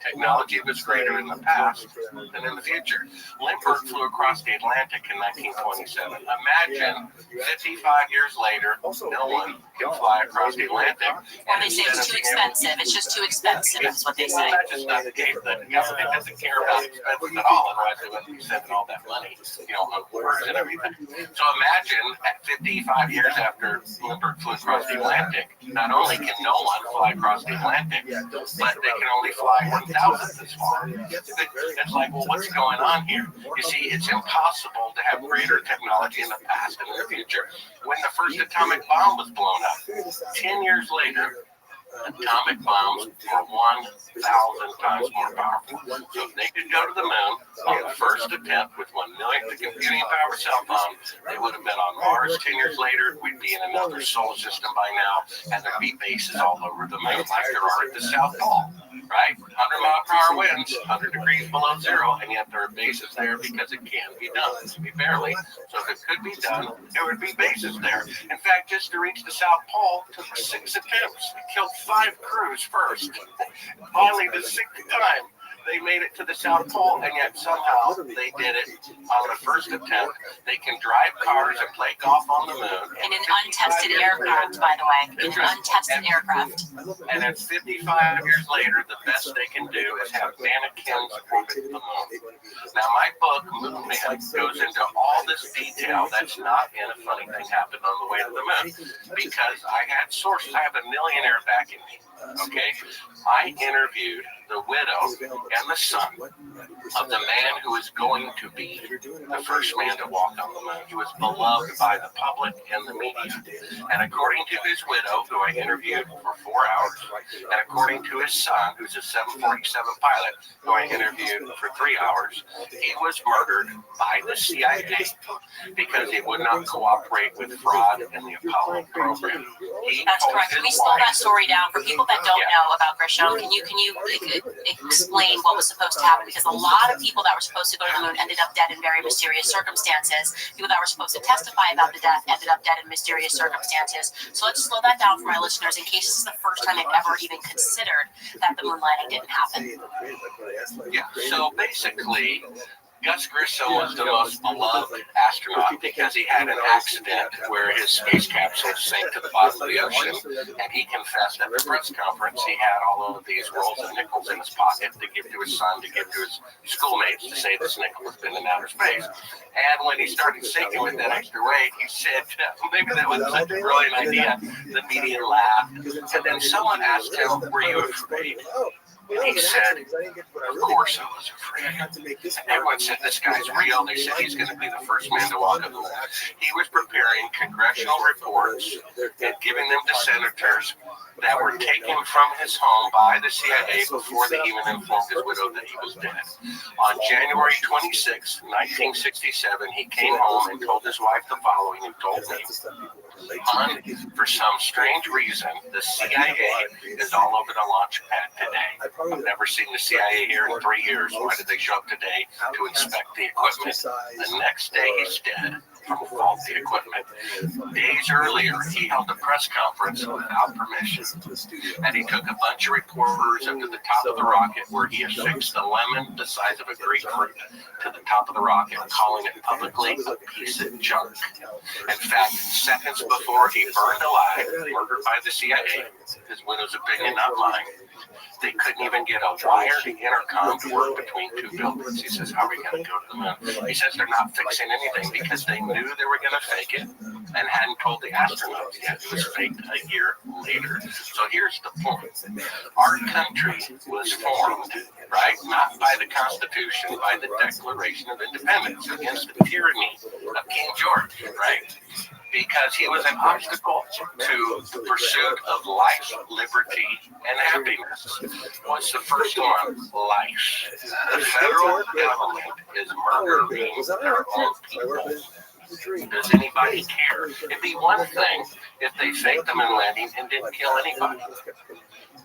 technology was greater in the past than in the future. Lindbergh flew across the Atlantic in 1927. Imagine 55 years later, no one can fly across the Atlantic. Or they say it's too expensive. It's just too expensive. That's what they say. That's just not the case. The government doesn't care about expenses at all, otherwise they wouldn't be spending all that money, on wars and everything. So imagine at 55 years after Lindbergh flew across the Atlantic, not only can no one fly across the Atlantic, but they can only fly 1,000th as far. It's like, well, what's going on here? You see, it's impossible to have greater technology in the past and in the future. When the first atomic bomb was blown up, 10 years later, atomic bombs were 1,000 times more powerful. So if they could go to the moon on the first attempt with 1,000,000 the computing power cell phone, they would have been on Mars. 10 years later, we'd be in another solar system by now, and there'd be bases all over the moon, like there are at the South Pole, right? 100-mile-per-hour winds, 100 degrees below zero, and yet there are bases there because it can be done. It can be barely. So if it could be done, there would be bases there. In fact, just to reach the South Pole took 6 attempts. It killed 5 crews first. Finally, the 6th time, they made it to the South Pole, and yet somehow they did it on the first attempt. They can drive cars and play golf on the moon. In an untested aircraft, by the way. In an untested aircraft. And then 55 years later, the best they can do is have mannequins orbit the moon. Now, my book, Moon Man, goes into all this detail that's not in A Funny Thing Happened on the Way to the Moon, because I had sources. I have a millionaire backing me. Okay, I interviewed the widow and the son of the man who is going to be the first man to walk on the moon. He was beloved by the public and the media. And according to his widow, who I interviewed for 4 hours, and according to his son, who's a 747 pilot, who I interviewed for 3 hours, he was murdered by the CIA because he would not cooperate with fraud in the Apollo program. That's correct. Can we slow that story down for people that don't know about Grisham? Can you explain what was supposed to happen? Because a lot of people that were supposed to go to the moon ended up dead in very mysterious circumstances. People that were supposed to testify about the death ended up dead in mysterious circumstances. So let's slow that down for my listeners in case this is the first time they've ever even considered that the moon landing didn't happen. Yeah. So basically, Gus Grissom was the most beloved astronaut because he had an accident where his space capsule sank to the bottom of the ocean, and he confessed at the press conference he had all of these rolls of nickels in his pocket to give to his son, to give to his schoolmates, to say this nickel has been in outer space. And when he started sinking with that extra weight, he said, maybe that was such a brilliant idea. The media laughed. And then someone asked him, were you afraid? And he said, of course I was afraid. And everyone said, this guy's real. They said he's going to be the first man to walk on the moon. He was preparing congressional reports and giving them to senators that were taken from his home by the CIA before they even informed his widow that he was dead. On January 26, 1967, he came home and told his wife the following, and told me, for some strange reason, the CIA is all over the launch pad today. I've never seen the CIA here in 3 years. Why did they show up today to inspect the equipment? The next day, he's dead from faulty equipment. Days earlier, he held a press conference without permission, and he took a bunch of reporters up to the top of the rocket where he affixed a lemon the size of a grapefruit to the top of the rocket, calling it publicly a piece of junk. In fact, seconds before he burned alive, murdered by the CIA, his widow's opinion, not mine, they couldn't even get a wired intercom to work between 2 buildings. He says, how are we going to go to the moon? He says they're not fixing anything because they knew they were going to fake it and hadn't told the astronauts yet. It was faked a year later. So here's the point. Our country was formed, right, not by the Constitution, by the Declaration of Independence against the tyranny of King George, right? because he was an obstacle to the pursuit of life, liberty, and happiness. What's the first one? Life. The federal government is murdering their own people. Does anybody care? It'd be one thing if they faked the moon landing and didn't kill anybody.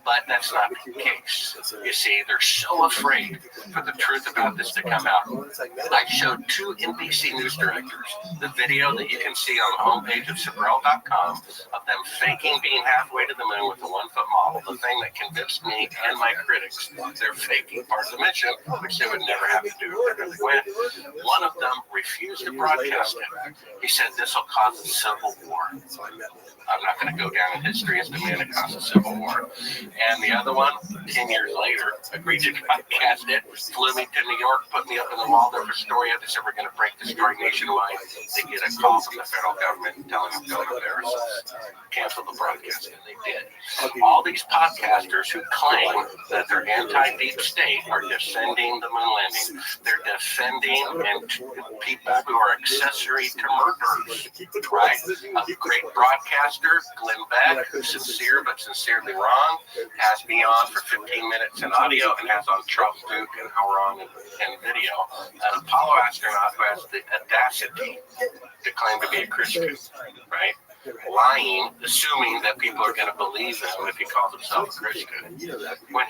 But that's not the case. You see, they're so afraid for the truth about this to come out. I showed 2 NBC News directors the video that you can see on the homepage of Sabrel.com of them faking being halfway to the moon with a 1-foot model, the thing that convinced me and my critics they're faking part of the mission, which they would never have to do if they really went. One of them refused to broadcast it. He said this will cause a civil war. I'm not going to go down in history as the man that caused a civil war. And the other one, 10 years later, agreed to broadcast it, flew me to New York, put me up in the wall there for a story. I just said, we're going to break the story nationwide. They get a call from the federal government telling them to go to there. Cancel the broadcast, and they did. All these podcasters who claim that they're anti-deep state are defending the moon landing. They're defending and people who are accessory to murderers, right? A great broadcaster, Glenn Beck, who's sincere but sincerely wrong, has me on for 15 minutes in audio and has on Charles Duke an hour on in video. An Apollo astronaut who has the audacity to claim to be a Christian, right? Lying, assuming that people are going to believe him if he calls himself a Christian. When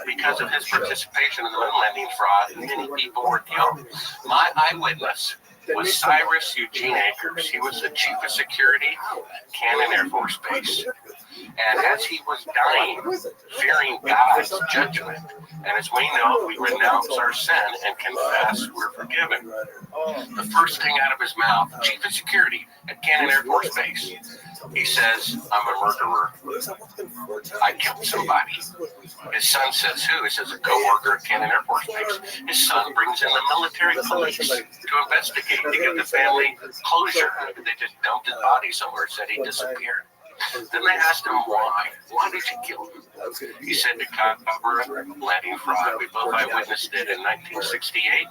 because of his participation in the moon landing fraud, many people were killed. My eyewitness was Cyrus Eugene Akers. He was the chief of security at Cannon Air Force Base. And as he was dying, fearing God's judgment, and as we know, we renounce our sin and confess we're forgiven. The first thing out of his mouth, chief of security at Cannon Air Force Base, he says, I'm a murderer. I killed somebody. His son says who? He says a co-worker at Cannon Air Force Base. His son brings in the military police to investigate, to give the family closure. They just dumped his body somewhere, said he disappeared. Then they asked him why. Why did you kill him? He said to cover landing fraud. We both eyewitnessed it in 1968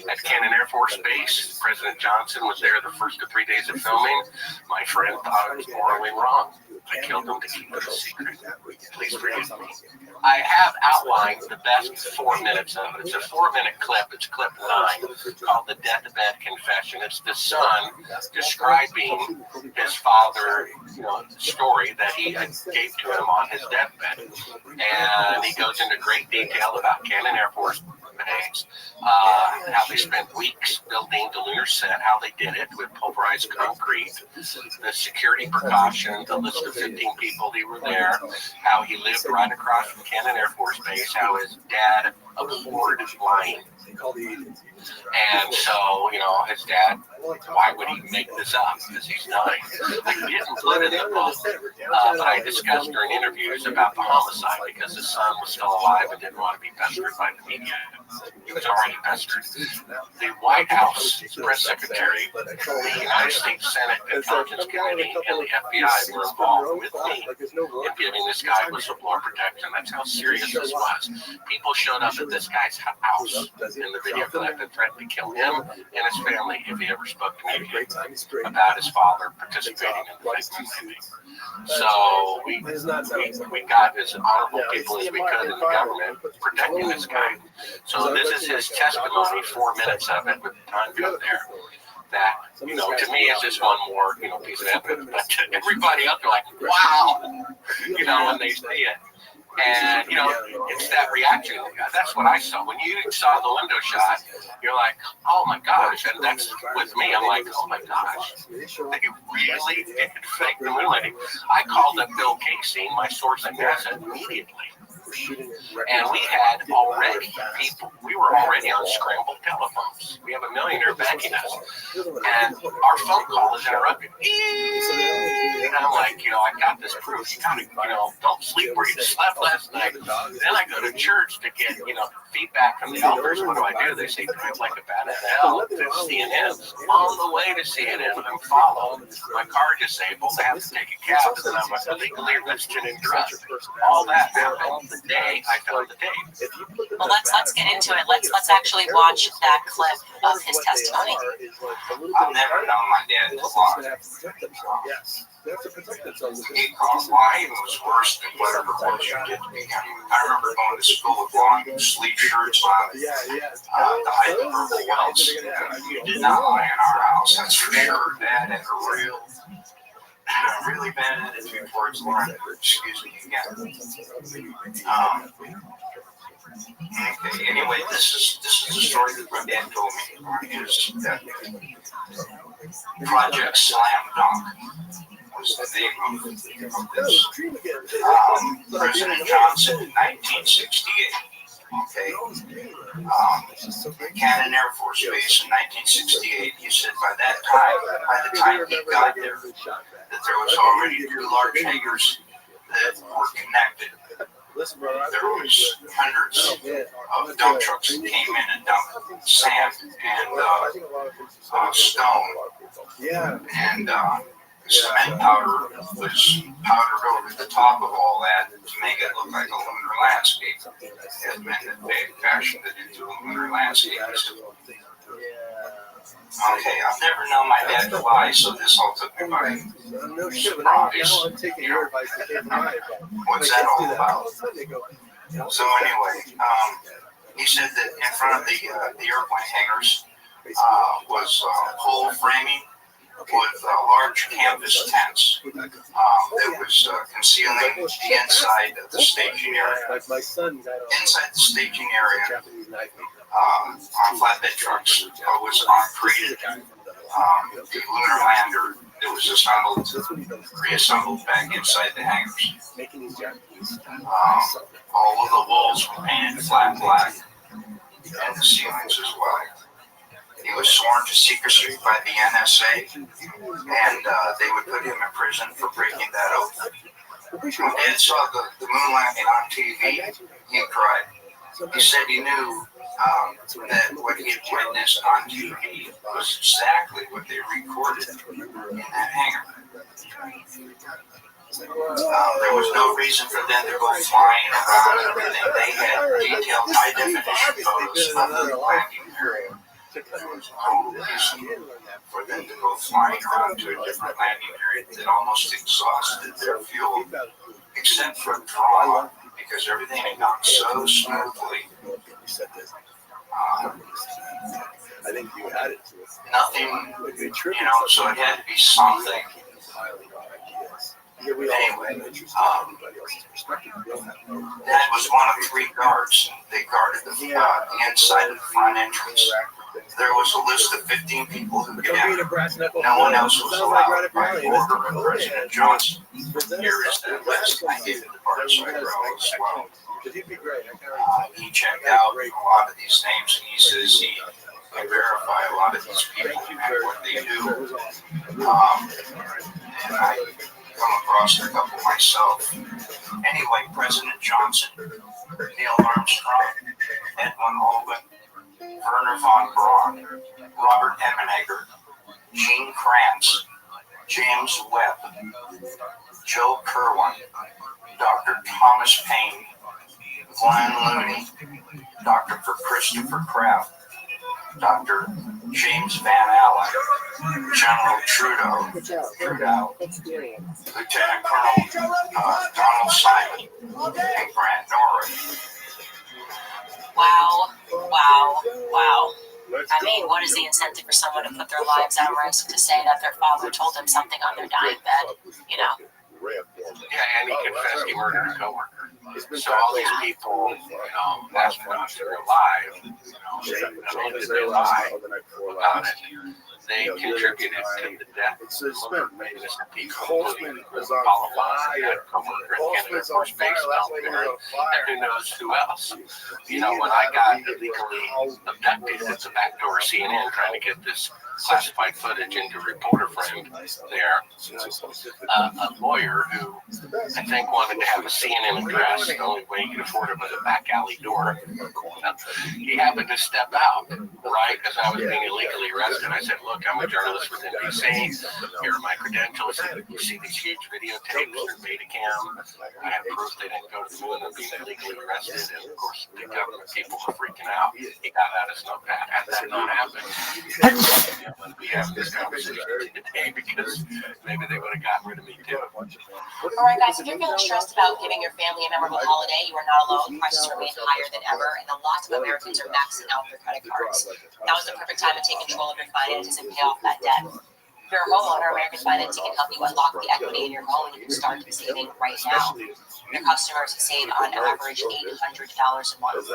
at Cannon Air Force Base. President Johnson was there the first 3 days of filming. My friend thought it was morally wrong. I killed him to keep it a secret. Please forgive me. I have outlined the best 4 minutes of it. It's a 4-minute clip. It's clip 9 called The Deathbed Confession. It's the son describing his father, story that he gave to him on his deathbed. And he goes into great detail about Cannon Air Force Base, how they spent weeks building the lunar set, how they did it with pulverized concrete, the security precautions, the list of 15 people who were there, how he lived right across from Cannon Air Force Base, how his dad abhorred lying. And so, his dad, why would he make this up? Because he's dying. I didn't put in the book, but I discussed during interviews about the homicide because his son was still alive and didn't want to be pestered by the media. He was already pestered. The White House press secretary, the United States Senate Intelligence Committee, and the FBI were involved with me in giving this guy whistleblower protection. That's how serious this was. People showed up at this guy's house in the video clip and threatened to kill him and his family if he ever spoke to me about his father participating in the fake movie. So we got as honorable people as we could in the government protecting this guy. So this is his testimony, 4 minutes of it with the time go there. That, to me, it's just one more, piece of evidence. But to everybody else, they're like, wow, when they see it. And, it's that reaction. That's what I saw. When you saw the window shot, you're like, oh my gosh. And that's with me. I'm like, oh my gosh. They really did fake the moon landing. I called up Bill Casey, my source at NASA, immediately. And we had already people, we were already on scrambled telephones. We have a millionaire backing us. And our phone call is interrupted. And I'm like, I got this proof. You gotta, don't sleep where you slept last night. Then I go to church to get, feedback from the elders. What do? They say drive like a bat out of hell to CNN. On the way to CNN, I'm followed. My car disabled. I have to take a cab, and then I'm illegally registered in drugs. All that happened the day I found the tape. Well, let's get into it. Let's actually watch that clip of his testimony. I've never known my dad to lie. Yes. They have to protect themselves. He called lying was worse than whatever words you did to me. I remember going to school with long sleeve shirts on, Yeah. to hide the verbal welts. You did not lie in our house, that's for sure. Dad had a really bad attitude towards Lauren. Excuse me again. Okay, anyway, this is the story that my dad told me on his Project Slam Dunk. Was the name of this. President Johnson in 1968. Okay. Cannon Air Force Base in 1968. He said by the time he got there, that there was already 2 large hangars that were connected. There was hundreds of dump trucks that came in and dumped sand and stone. And cement powder was powdered over the top of all that to make it look like a lunar landscape. It meant that they fashioned it into a lunar landscape. Okay, I've never known my dad to lie, so this all took me by surprise. What's that all about? So anyway, he said that in front of the airplane hangars was pole framing with large canvas tents that was concealing the inside of the staging area. Inside the staging area, on flatbed trucks, was operated the lunar lander that was reassembled back inside the hangars. All of the walls were painted flat black, and the ceilings as well. He was sworn to secrecy by the NSA, and they would put him in prison for breaking that oath. When Dad saw the moon landing on TV, he cried. He said he knew that what he had witnessed on TV was exactly what they recorded in that hangar. There was no reason for them to go flying around and everything. They had detailed high-definition photos of the landing area. There was no reason for them to go flying around to a different landing area that almost exhausted their fuel, except for drama, because everything had gone so smoothly. I think you added to it. Nothing, so it had to be something. Anyway, that was one of 3 guards. They guarded the inside of the front entrance. There was a list of 15 people who could enter. No one else was allowed by order of President Johnson. Here is that list. I gave it to Bart Cyro as well. He checked out a lot of these names, and he says he can verify a lot of these people and what they do. And I come across a couple myself. Anyway, President Johnson, Neil Armstrong, Edwin Albin, Werner von Braun, Robert Emenegger, Gene Kranz, James Webb, Joe Kerwin, Dr. Thomas Paine, Glenn Looney, Dr. Christopher Kraft, Dr. James Van Allen, General Trudeau, Lieutenant Colonel Donald Simon, and Grant Norrie. Wow. I mean, what is the incentive for someone to put their lives at risk to say that their father told them something on their dying bed, Yeah, and he confessed he murdered a coworker. So all these people, astronauts that are alive, they lie about it. they contributed to the death It's of been famous people, Holtzman including is on Apollo 1 fire. and co-worker and Kennedy, of Holtzman's on course, fire. Space That's why he's Mountain, on fire. and who knows who else. You know, when I got illegally abducted at the back door of CNN trying to get this classified footage into reporter friend there, a lawyer who I think wanted to have a CNN address. The only way he could afford it was a back alley door. He happened to step out right as I was being illegally arrested. I said, look, I'm a journalist with NBC. Here are my credentials. You see these huge videotapes or Betacam. I have proof they didn't go to the moon and being illegally arrested. And of course, the government people were freaking out. He got out his notepad. Had that not happened, when we have this conversation today, because maybe they would have gotten rid of me too. All right, guys, if you're feeling stressed about giving your family a memorable holiday, you are not alone. Prices remain higher than ever, and lots of Americans are maxing out their credit cards. Now is the perfect time to take control of your finances and pay off that debt. If you're a homeowner, American Financing can help you unlock the equity in your home, and you can start saving right now. Your customers save on average $800 a month.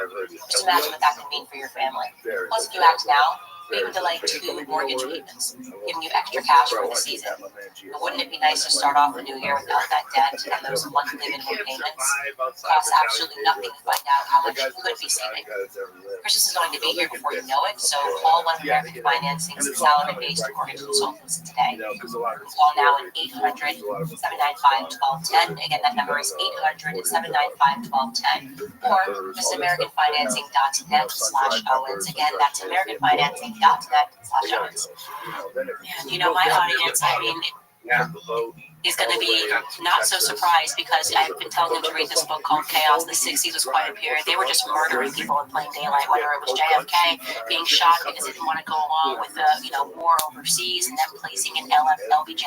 Just imagine what that can mean for your family. Plus, if you act now, we even delay 2 mortgage payments, giving you extra cash for the season. But wouldn't it be nice to start off the new year without that debt and those monthly minimum payments? It costs absolutely nothing to find out how much you could be saving. Christmas is going to be here before you know it, so call one of American Financing's salary-based mortgage consultants today. Call now at 800-795-1210. Again, that number is 800-795-1210. Or visit AmericanFinancing.net/Owens. Again, that's AmericanFinancing.net/Owens. And you know, my audience, I mean, is going to be not so surprised, because I've been telling them to read this book called Chaos. The 60s was quite a period. They were just murdering people in plain daylight, whether it was JFK being shot because he didn't want to go along with the war overseas, and then placing in LBJ,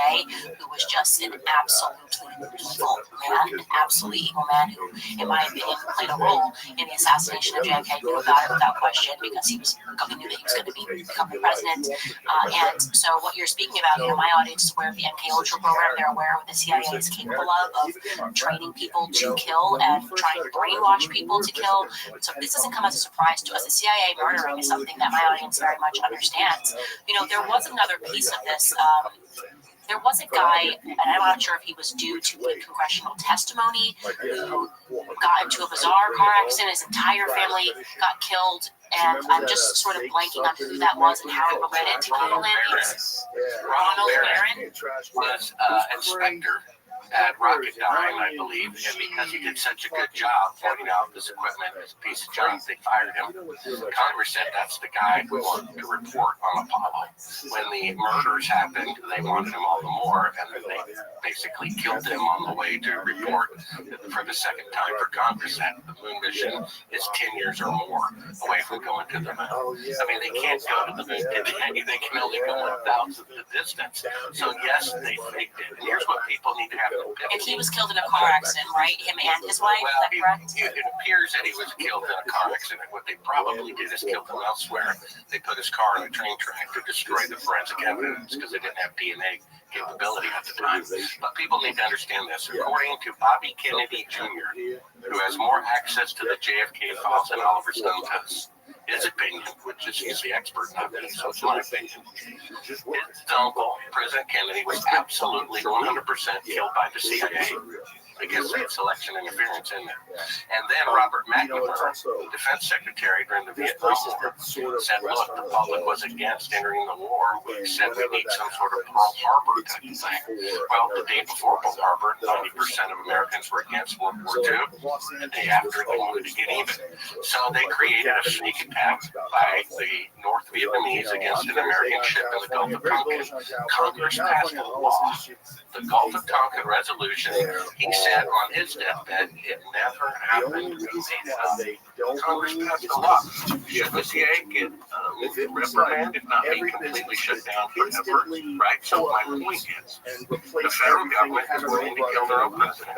who was just an absolutely evil man, an absolutely evil man who, in my opinion, played a role in the assassination of JFK. Knew about it without question, because he knew that he was going to become the president. And so what you're speaking about, my audience is aware of the MK Ultra program. They're aware of what the CIA is capable of training people to kill and trying to brainwash people to kill. So this doesn't come as a surprise to us. The CIA murdering is something that my audience very much understands. There was another piece of this. There was a guy, and I'm not sure if he was due to a congressional testimony, who got into a bizarre car accident. His entire family got killed, and I'm just sort of blanking on who that was and how it related to Ronald Barron Was inspector at Rocketdyne, I believe, and because he did such a good job pointing out this equipment as a piece of junk, they fired him. Congress said that's the guy who wanted to report on Apollo. When the murders happened, they wanted him all the more, and then they basically killed him on the way to report for the second time for Congress that the moon mission is 10 years or more away from going to the moon. I mean, they can't go to the moon today. They can only go 1,000th the distance. So yes, they faked it. And here's what people need to have. And he was killed in a car accident, right? Him and his wife, Well, is that correct? it appears that he was killed in a car accident. What they probably did is killed him elsewhere. They put his car on a train track to destroy the forensic evidence because they didn't have DNA capability at the time. But people need to understand this. According to Bobby Kennedy Jr., who has more access to the JFK files than Oliver Stone does, his opinion, which is he's the expert, not me, so it's my opinion. His uncle, President Kennedy, was absolutely 100% killed by the CIA because they had selection interference in there. And then Robert McNamara, defense secretary during the Vietnam War, said, look, the public was against entering the war. We said we need some sort of Pearl Harbor type of thing. Well, the day before Pearl Harbor, 90% of Americans were against World War II. The day after, they wanted to get even. So they created a sneak attack by the North Vietnamese against an American ship in the Gulf of Tonkin. Congress passed a law, the Gulf of Tonkin Resolution. He said on his deathbed, it never happened. Congress passed a law. Should the CIA get reprimanded, not be completely shut down forever? Right? So my point is, the federal government is willing to kill their own president.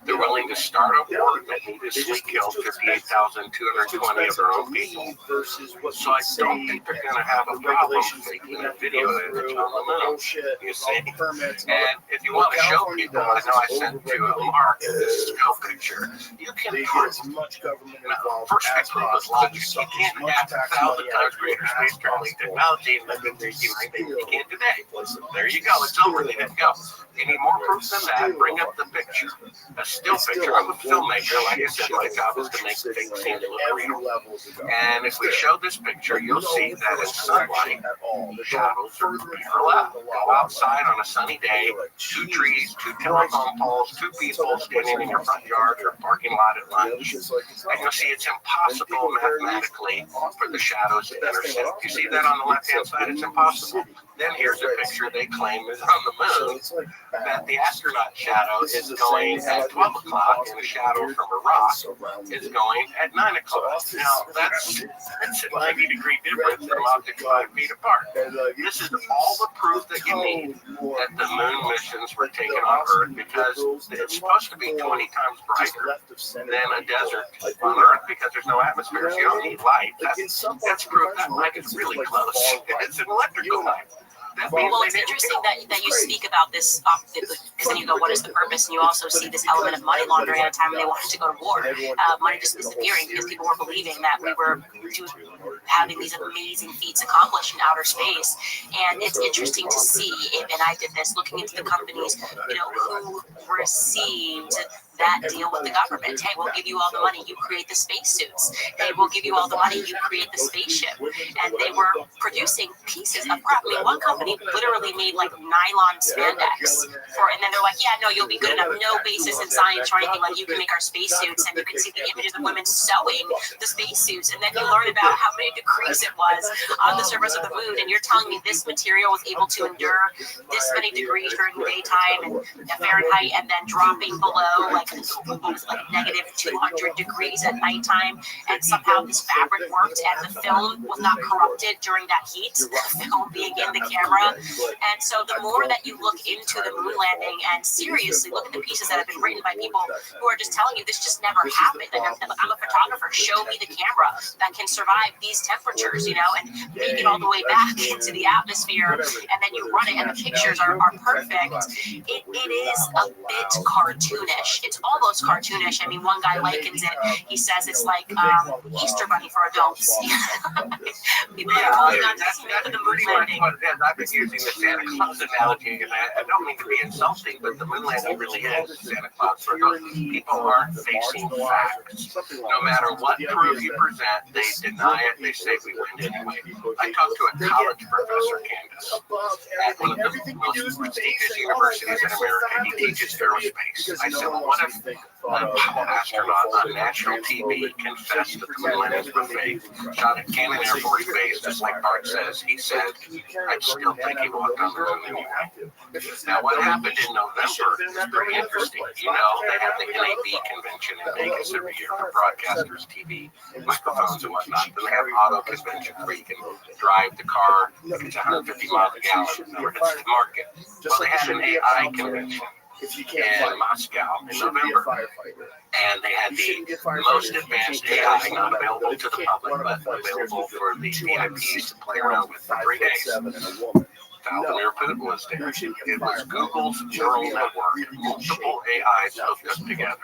They're willing to start a war that needlessly killed 58,220 of their own people. So I don't think they're going to have a problem making a video image on the moon. You see? And if you want to show people, I know I sent mark the scope picture, you can prove. as much government Now, involved first as thing was possible. logic. You can't have 1,000 times greater space traveling technology and then you can't today. There you go. It's over. They didn't go. You need more proof than that. Bring up the picture. A still picture. I'm a filmmaker. Like I said, my job is to make fake scenes look real. And if we show this picture, you'll see that in sunlight, shadows are allowed. Go outside on a sunny day, 2 trees, 2 telephone poles, 2 people standing in your front yard or parking lot at lunch. And you'll see it's impossible mathematically for the shadows to intersect. You see that on the left-hand side? It's impossible. Then here's a picture they claim is on the moon, that the astronaut shadow is going at 12 o'clock and a shadow from a rock is going at 9 o'clock. Now, that's a 90-degree difference from objects 5 feet apart. This is all the proof that you need that the moon missions were taken on Earth, because it's supposed to be 20 times brighter than a desert on Earth because there's no atmosphere, so you don't need light. That's proof that light is really close. It's an electrical light. Well, it's interesting that you speak about this, because then you go, what is the purpose? And you also see this element of money laundering at a time when they wanted to go to war. Money just disappearing because people were believing that we were having these amazing feats accomplished in outer space. And it's interesting to see, and I did this, looking into the companies, who received that deal with the government. Hey, we'll give you all the money, you create the spacesuits. Hey, we'll give you all the money, you create the spaceship. And they were producing pieces of crap. I mean, one company literally made like nylon spandex and then they're like, yeah, no, you'll be good enough. No basis in science or anything. Like, you can make our spacesuits, and you can see the images of women sewing the spacesuits. And then you learn about how many degrees it was on the surface of the moon. And you're telling me this material was able to endure this many degrees during the daytime and Fahrenheit, and then dropping below like negative 200 degrees at nighttime, and somehow this fabric worked and the film was not corrupted during that heat, the film being in the camera. And so the more that you look into the moon landing and seriously look at the pieces that have been written by people who are just telling you this just never happened. Like, I'm a photographer, show me the camera that can survive these temperatures, and make it all the way back into the atmosphere, and then you run it and the pictures are perfect. It is a bit cartoonish. It's almost cartoonish. I mean, one guy likens it. He says it's like Easter Bunny for adults. People are holding on to the moon landing. I've been using the Santa Claus analogy, and I don't mean to be insulting, but the moon landing really is Santa Claus for adults. People aren't facing facts. No matter what proof you present, they deny it. They say we win anyway. I talked to a college professor, Candace, at one of the most prestigious universities in America. He teaches aerospace. I said, well, what if an astronaut on national TV confessed that the moon landings were fake, shot at Cannon Air Force Base, just like Bart says? He said, I'd still think he walked on the moon anyway. Now, what happened in November is pretty interesting. They have the NAB convention in Vegas every year for broadcasters, TV, microphones, and whatnot. Then they have auto conventions where you can drive the car, it's 150 miles a gallon, never hits the market. Well, they had an AI convention in Moscow in November, and they had the most advanced AI, not available to the public, but available for the VIPs to play around with for 3 days. Vladimir Putin was there. It was Google's neural network, multiple AIs hooked up together.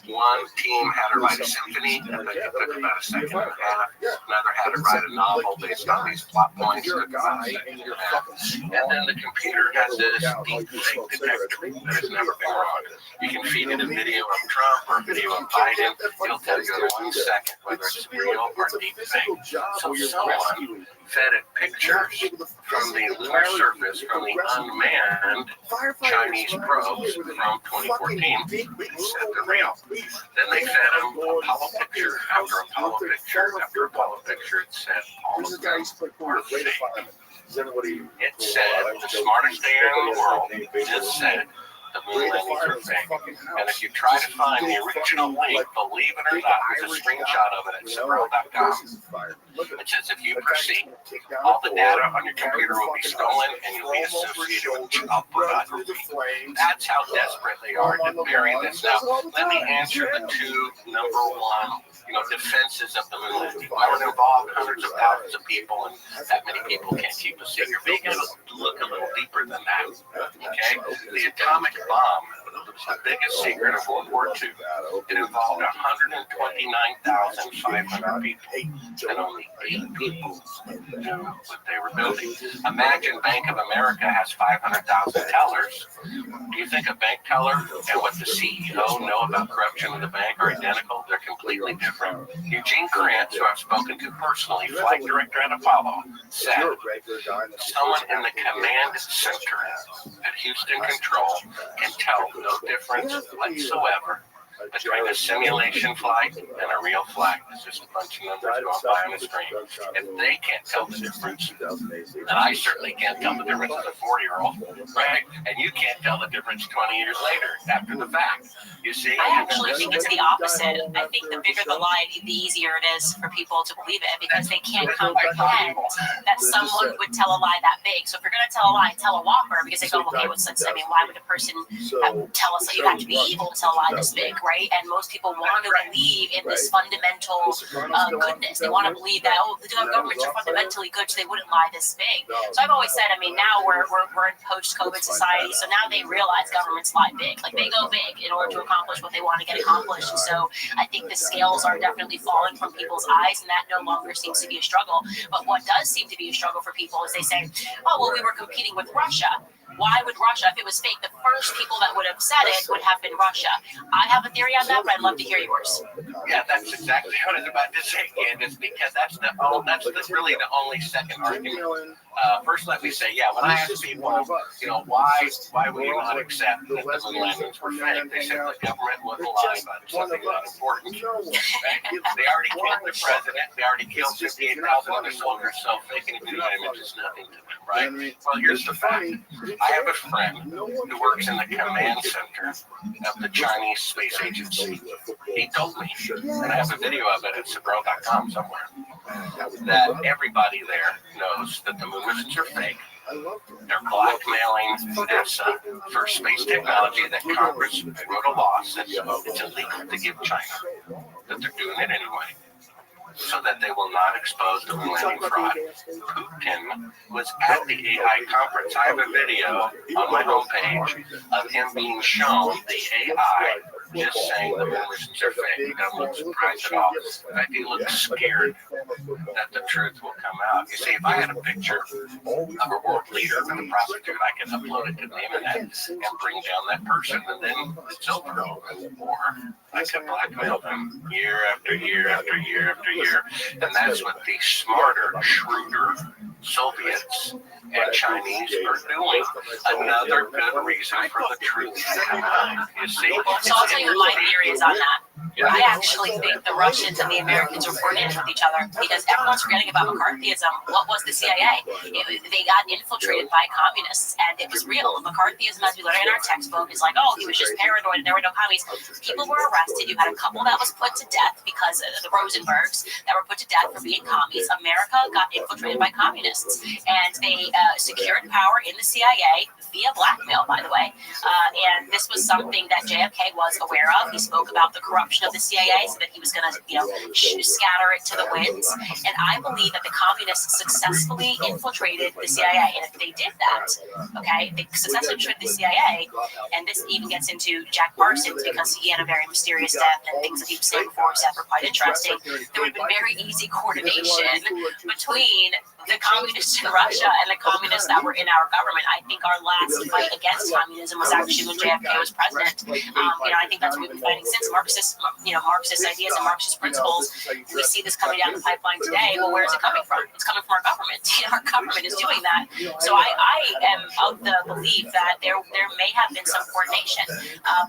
One team had to write a symphony, and then it took about a second and a half. Another had to write a novel based on these plot points, took about a second and a half. And then the computer has this deep fake detector that has never been wrong. You can feed it a video of Trump or a video of Biden. It'll tell you in 1 second whether it's real or deep fake. So someone fed it pictures from the lunar surface from the unmanned Chinese probes from 2014 and said they're real. Then they fed them Apollo picture after Apollo picture after Apollo picture. It said all of them were fake. It said the smartest AI in the world just said the moon landings are fake. And if you try to find the original link, believe it or not, there's a screenshot of it at Sorrel.com. It says if you proceed, all the data on your computer will be stolen and you'll be associated with child pornography. That's how desperate they are to bury this. Now, let me answer the two number one defenses of the moon landing. Why would involve hundreds of thousands of people, and that many people can't keep a secret? But you got to look a little deeper than that. Okay, the atomic bomb the biggest secret of World War II. It involved 129,500 people, and only 8 people knew what they were building. Imagine Bank of America has 500,000 tellers. Do you think a bank teller and what the CEO know about corruption in the bank are identical? They're completely different. Eugene Krantz, who I've spoken to personally, flight director at Apollo, said someone in the command center at Houston Control can tell no difference whatsoever between a simulation flight and a real flight. It's just a bunch of numbers going by on the screen. If they can't tell the difference, then I certainly can't tell the difference as a 4-year-old, right? And you can't tell the difference 20 years later after the fact. You see? I actually think it's the opposite. I think the bigger the lie, the easier it is for people to believe it because they can't comprehend that someone would tell a lie that big. So if you're going to tell a lie, tell a whopper because they go, okay, what's sense? I mean, why would a person tell us that you have to be evil to tell a lie this big, right? And most people want to believe in this fundamental goodness. They want to believe that, oh, the governments are fundamentally good, so they wouldn't lie this big. So I've always said, I mean, now we're in post-COVID society, so now they realize governments lie big. Like, they go big in order to accomplish what they want to get accomplished. And so I think the scales are definitely falling from people's eyes, and that no longer seems to be a struggle. But what does seem to be a struggle for people is they say, oh, well, we were competing with Russia. Why would Russia, if it was fake, the first people that would have said it would have been Russia? I have a theory on that, but I'd love to hear yours. Yeah, that's exactly what I was about to say, Candace, because that's really the only second argument. First, let me say, yeah, when I ask people, why would you not accept that the moon landings were fake? They said the government wouldn't lie about something not important. Right? They already killed the president. They already killed 58,000 other soldiers, so faking a new image is nothing to them, right? Well, here's the fact. I have a friend who works in the command center of the Chinese Space Agency. He told me, and I have a video of it at Sabril.com somewhere, that everybody there knows that the moon missions are fake. They're blackmailing NASA for space technology that Congress wrote a law said it's illegal to give China, that they're doing it anyway, so that they will not expose the moon landing fraud. Putin was at the AI conference. I have a video on my homepage of him being shown the AI just saying the moon missions are fake. He doesn't look surprised at all. In fact, he looks scared that the truth will come out. You see, if I had a picture of a world leader and a prostitute, I could upload it to the internet and bring down that person, and then it's over. Or I could blackmail them year after year after year after year. And that's what the smarter, shrewder Soviets and Chinese are doing. Another good reason for the truth to come out. You see? So I'll tell you what my theory is on that. I actually think the Russians and the Americans were coordinated with each other because everyone's forgetting about McCarthyism. What was the CIA? They got infiltrated by communists, and it was real. McCarthyism, as we learned in our textbook, is like, oh, he was just paranoid and there were no commies. People were arrested. You had a couple that was put to death because of the Rosenbergs that were put to death for being commies. America got infiltrated by communists, and they secured power in the CIA via blackmail, by the way. And this was something that JFK was aware of. He spoke about the corruption of the CIA so that he was going to, scatter it to the winds. And I believe that the communists successfully infiltrated the CIA. And if they did that, they successfully infiltrated the CIA, and this even gets into Jack Parsons because he had a very mysterious death and things that he was saying before his death were quite interesting. There would have been very easy coordination between the communists in Russia and the communists that were in our government. I think our last fight against communism was actually when JFK was president. I think that's what we've been fighting since. Marxist ideas and Marxist principles. We see this coming down the pipeline today. Well, where is it coming from? It's coming from our government. Our government is doing that. So I am of the belief that there may have been some coordination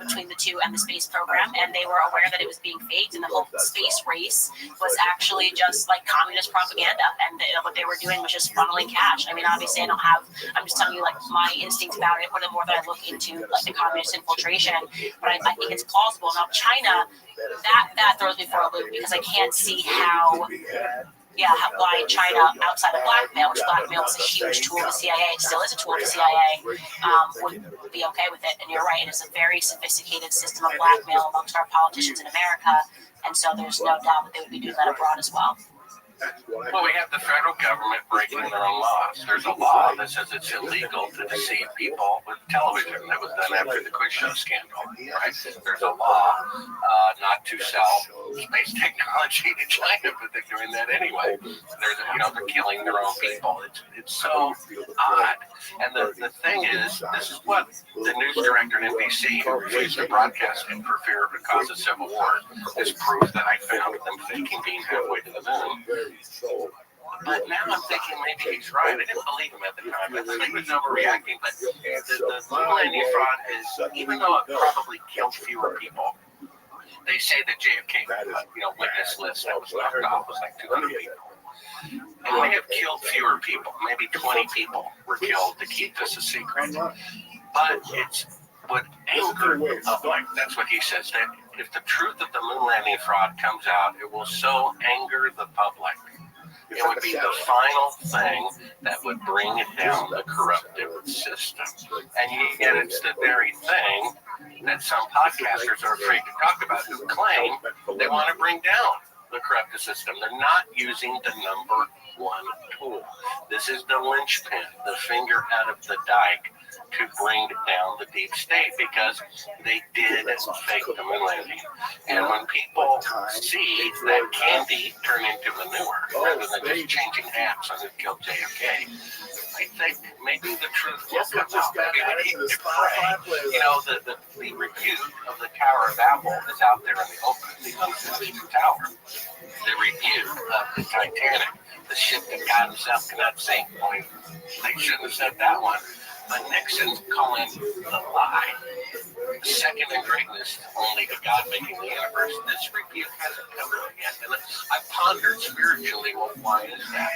between the two and the space program, and they were aware that it was being faked, and the whole space race was actually just like communist propaganda, and what they were doing was just funneling cash. I mean, obviously, I'm just telling you like my instinct about it, but the more that I look into like the communist infiltration, but I think it's plausible. Now, China, that throws me for a loop because I can't see why China, outside of blackmail, which blackmail is a huge tool of the CIA, it still is a tool of the CIA, would be okay with it. And you're right, it is a very sophisticated system of blackmail amongst our politicians in America, and so there's no doubt that they would be doing that abroad as well. Well, we have the federal government breaking their own laws. There's a law that says it's illegal to deceive people with television. That was done after the quiz show scandal, right? There's a law not to sell space technology to China, but they're doing that anyway. They're killing their own people. It's so odd. And the thing is, this is what the news director at NBC, who refused to broadcast it for fear of a cause of civil war, is proof that I found them faking being halfway to the moon. But now I'm thinking maybe he's right. I didn't believe him at the time. I think he was overreacting. But the moon landing fraud is, even though it probably killed fewer people, they say the JFK witness list that was knocked off was like 200 people. It may have killed fewer people. Maybe 20 people were killed to keep this a secret. But it's what angered the public. That's what he says. That if the truth of the moon landing fraud comes out, it will so anger the public. It would be the final thing that would bring down the corruptive system. And yet it's the very thing that some podcasters are afraid to talk about, who claim they want to bring down the corruptive system. They're not using the number one tool. This is the linchpin, the finger out of the dike to bring down the deep state, because they did fake the moon landing. And when people see that candy turn into manure rather than just changing apps on who killed JFK, I think maybe the truth will come out. Maybe we need to pray. The review of the Tower of Babel is out there in the open, the unfinished tower. The review of the Titanic, the ship that God himself cannot sink. They shouldn't have said that one. But Nixon's calling the lie second in greatness only to God making the universe. This review hasn't covered it yet. And I pondered spiritually, well, why is that?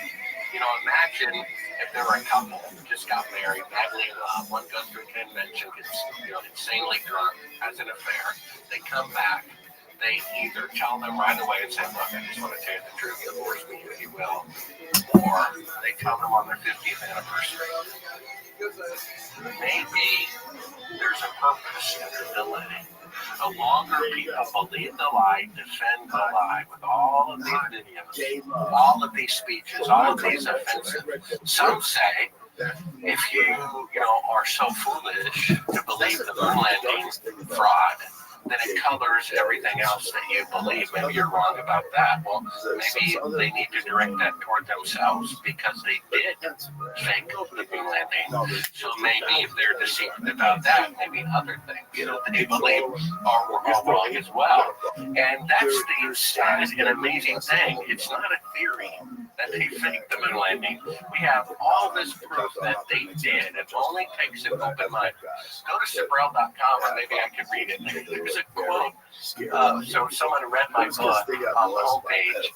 Imagine if there were a couple who just got married, madly in love. One goes to a convention, gets insanely drunk, has an affair. They come back. They either tell them right away and say, look, I just want to tell you the truth, divorce me if you will. Or they tell them on their 50th anniversary. Maybe there's a purpose in their delay. The longer people believe the lie, defend the lie with all of these videos, all of these speeches, all of these offensive. Some say, if you are so foolish to believe the moon landing fraud, then it colors everything else that you believe. Maybe you're wrong about that. Well, maybe they need to direct that toward themselves, because they did fake the moon landing. So maybe if they're deceived about that, maybe other things that they believe are wrong as well. And that's the sad and amazing thing. It's not a theory that they faked the moon landing. We have all this proof that they did. It only takes an open mind. Go to Sabrel.com, or maybe I could read it. There's a quote. So someone read my book on the homepage,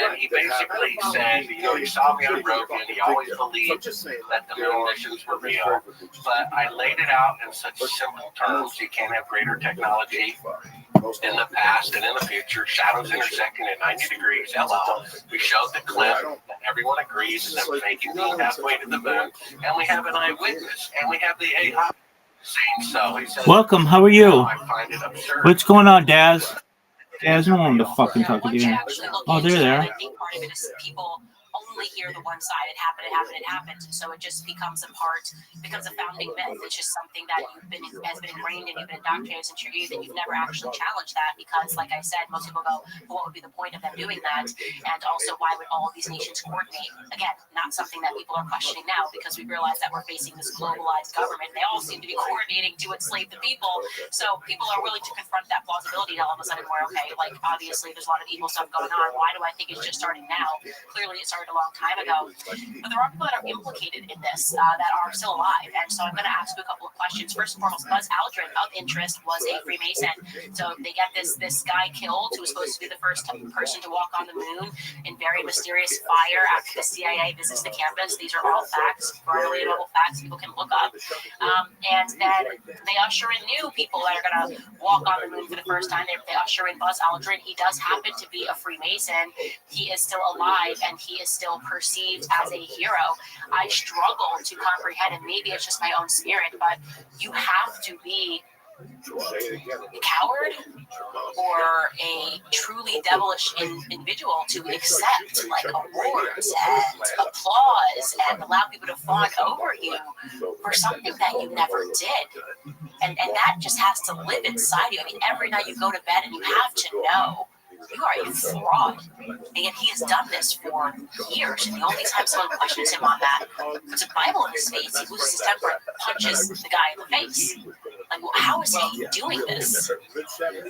and he basically said, he saw me on Rogan. He always believed that the moon missions were real, but I laid it out in such simple terms. You can't have greater technology in the past and in the future. Shadows intersecting at 90 degrees. LL. We showed the clip that everyone agrees is them faking being halfway to the moon, and we have an eyewitness, and we have the AI. So he says, welcome, how are you? I find it absurd. What's going on, Daz? Daz, no one to fucking talk to you. Oh, they're there. I think part of it is people only hear the one side. It happened. So it just becomes a founding myth. It's just something that has been ingrained and you've been indoctrinated since you're youth, and you've never actually challenged that, because, like I said, most people go, well, what would be the point of them doing that? And also, why would all of these nations coordinate? Again, not something that people are questioning now, because we realize that we're facing this globalized government. They all seem to be coordinating to enslave the people. So people are willing to confront that plausibility, and all of a sudden we're okay. Like, obviously, there's a lot of evil stuff going on. Why do I think it's just starting now? Clearly, it started a long time ago. But there are people that are implicated in this that are still alive. And so I'm going to ask you a couple of questions. First and foremost, Buzz Aldrin, of interest, was a Freemason. So they get this guy killed who was supposed to be the first person to walk on the moon in very mysterious fire after the CIA visits the campus. These are all facts, relatable facts people can look up. And then they usher in new people that are going to walk on the moon for the first time. They usher in Buzz Aldrin. He does happen to be a Freemason. He is still alive, and he is still perceived as a hero. I struggle to comprehend, and maybe it's just my own spirit, but you have to be a coward or a truly devilish individual to accept like awards and applause and allow people to fawn over you for something that you never did. And that just has to live inside you. I mean, every night you go to bed and you have to know you are a fraud. And yet he has done this for years. And the only time someone questions him on that puts a Bible in his face. He loses his temper and punches the guy in the face. Like, well, how is he doing this?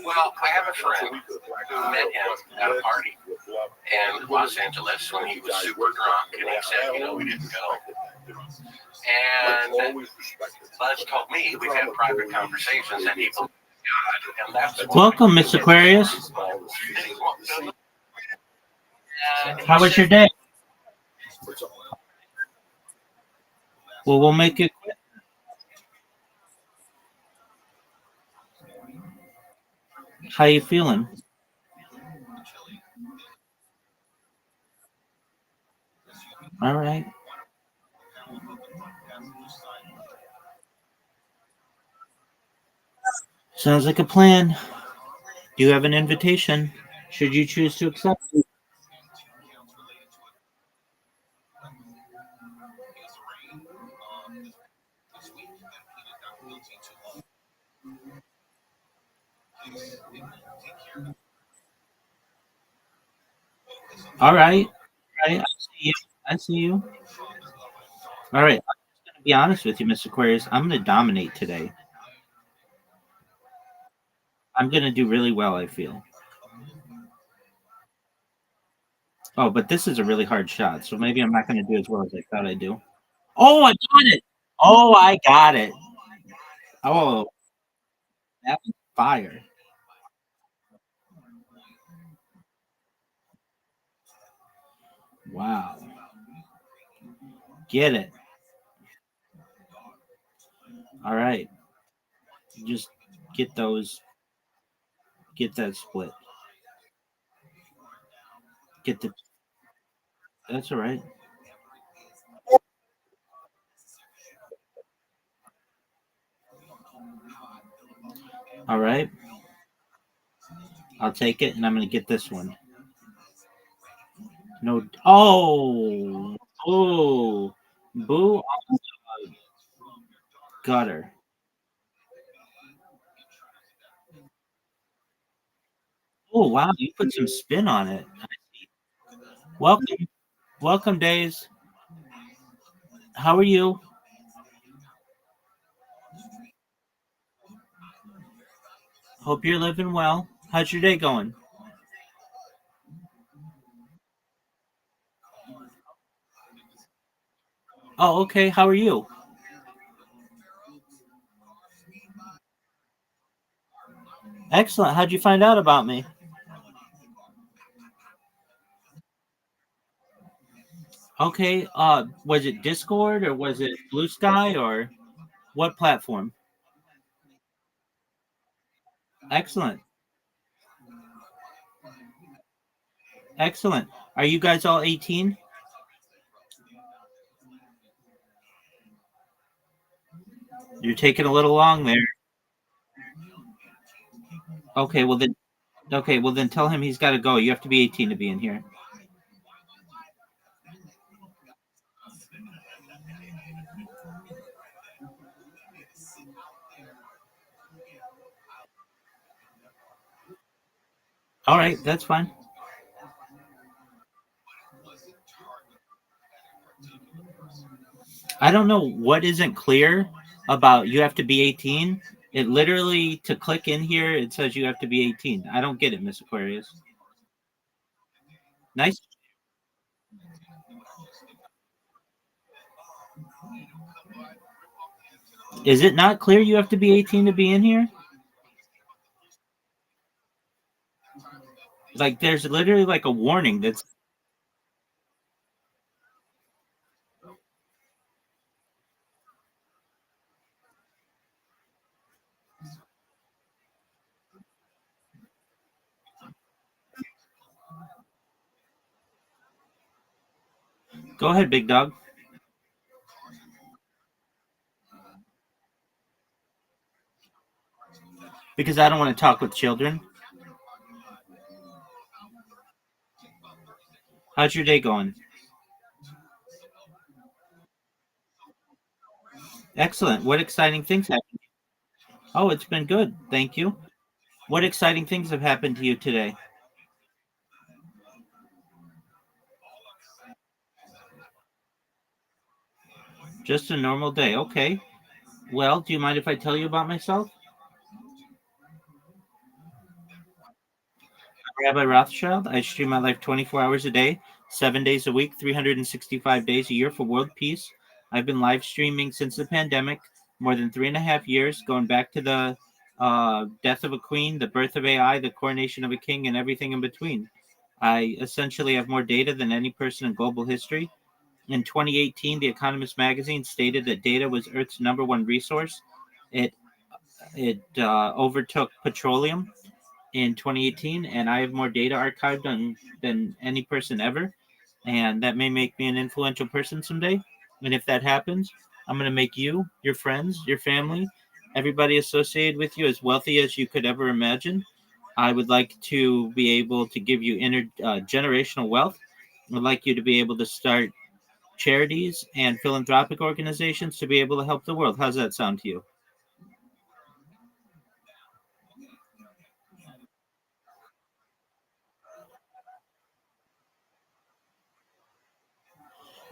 Well, I have a friend who met him at a party in Los Angeles when he was super drunk, and he said, we didn't go. And Buzz told me we've had private conversations, and he believes God, and that's Welcome, Miss Aquarius. How was your day? Well, we'll make it quick. How you feeling? All right. Sounds like a plan. Do you have an invitation? Should you choose to accept it? All right. All right. I see you. I see you. All right. I'm just going to be honest with you, Miss Aquarius. I'm going to dominate today. I'm going to do really well, I feel. Oh, but this is a really hard shot, so maybe I'm not going to do as well as I thought I'd do. Oh, I got it. Oh, I got it. Oh, that was fire. Wow. Get it. All right. Just get those. Get that split. Get the. That's all right. All right. I'll take it, and I'm going to get this one. No. Oh. Oh. Boo. On the gutter. Oh, wow. You put some spin on it. Welcome. Welcome, Days. How are you? Hope you're living well. How's your day going? Oh, okay. How are you? Excellent. How'd you find out about me? Okay. Was it Discord or was it Blue Sky or what platform? Excellent. Excellent. Are you guys all 18? You're taking a little long there. Okay, well then tell him he's got to go. You have to be 18 to be in here. All right, that's fine. I don't know what isn't clear about you have to be 18. It literally to click in here it says you have to be 18. I don't get it, Miss Aquarius. Nice. Is it not clear you have to be 18 to be in here? Like there's literally like a warning that's go ahead, big dog. because I don't want to talk with children. How's your day going? Excellent. What exciting things happened? Oh, it's been good. Thank you. What exciting things have happened to you today? Just a normal day. Okay. Well, do you mind if I tell you about myself? Rabbi Rothschild. I stream my life 24 hours a day, 7 days a week, 365 days a year for world peace. I've been live streaming since the pandemic, more than 3.5 years, going back to the death of a queen, the birth of AI, the coronation of a king, and everything in between. I essentially have more data than any person in global history. In 2018, The Economist magazine stated that data was Earth's number one resource. It overtook petroleum in 2018, and I have more data archived than any person ever. And that may make me an influential person someday. And if that happens, I'm going to make you, your friends, your family, everybody associated with you as wealthy as you could ever imagine. I would like to be able to give you generational wealth. I would like you to be able to start charities and philanthropic organizations to be able to help the world. How's that sound to you?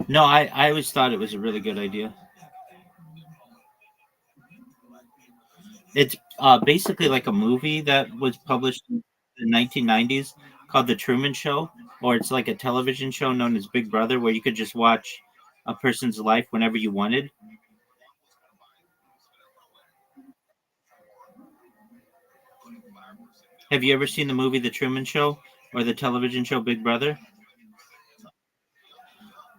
No, I always thought it was a really good idea. It's basically like a movie that was published in the 1990s called The Truman Show, or it's like a television show known as Big Brother, where you could just watch a person's life whenever you wanted. Have you ever seen the movie The Truman Show or the television show Big Brother?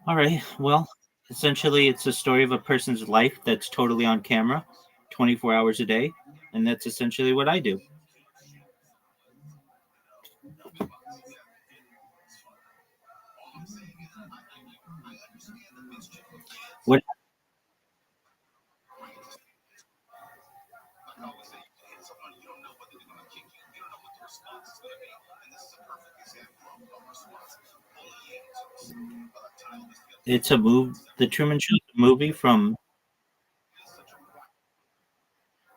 All right. Well, essentially, it's a story of a person's life that's totally on camera, 24 hours a day, and that's essentially what I do. What It's a move. The Truman Show is a movie from.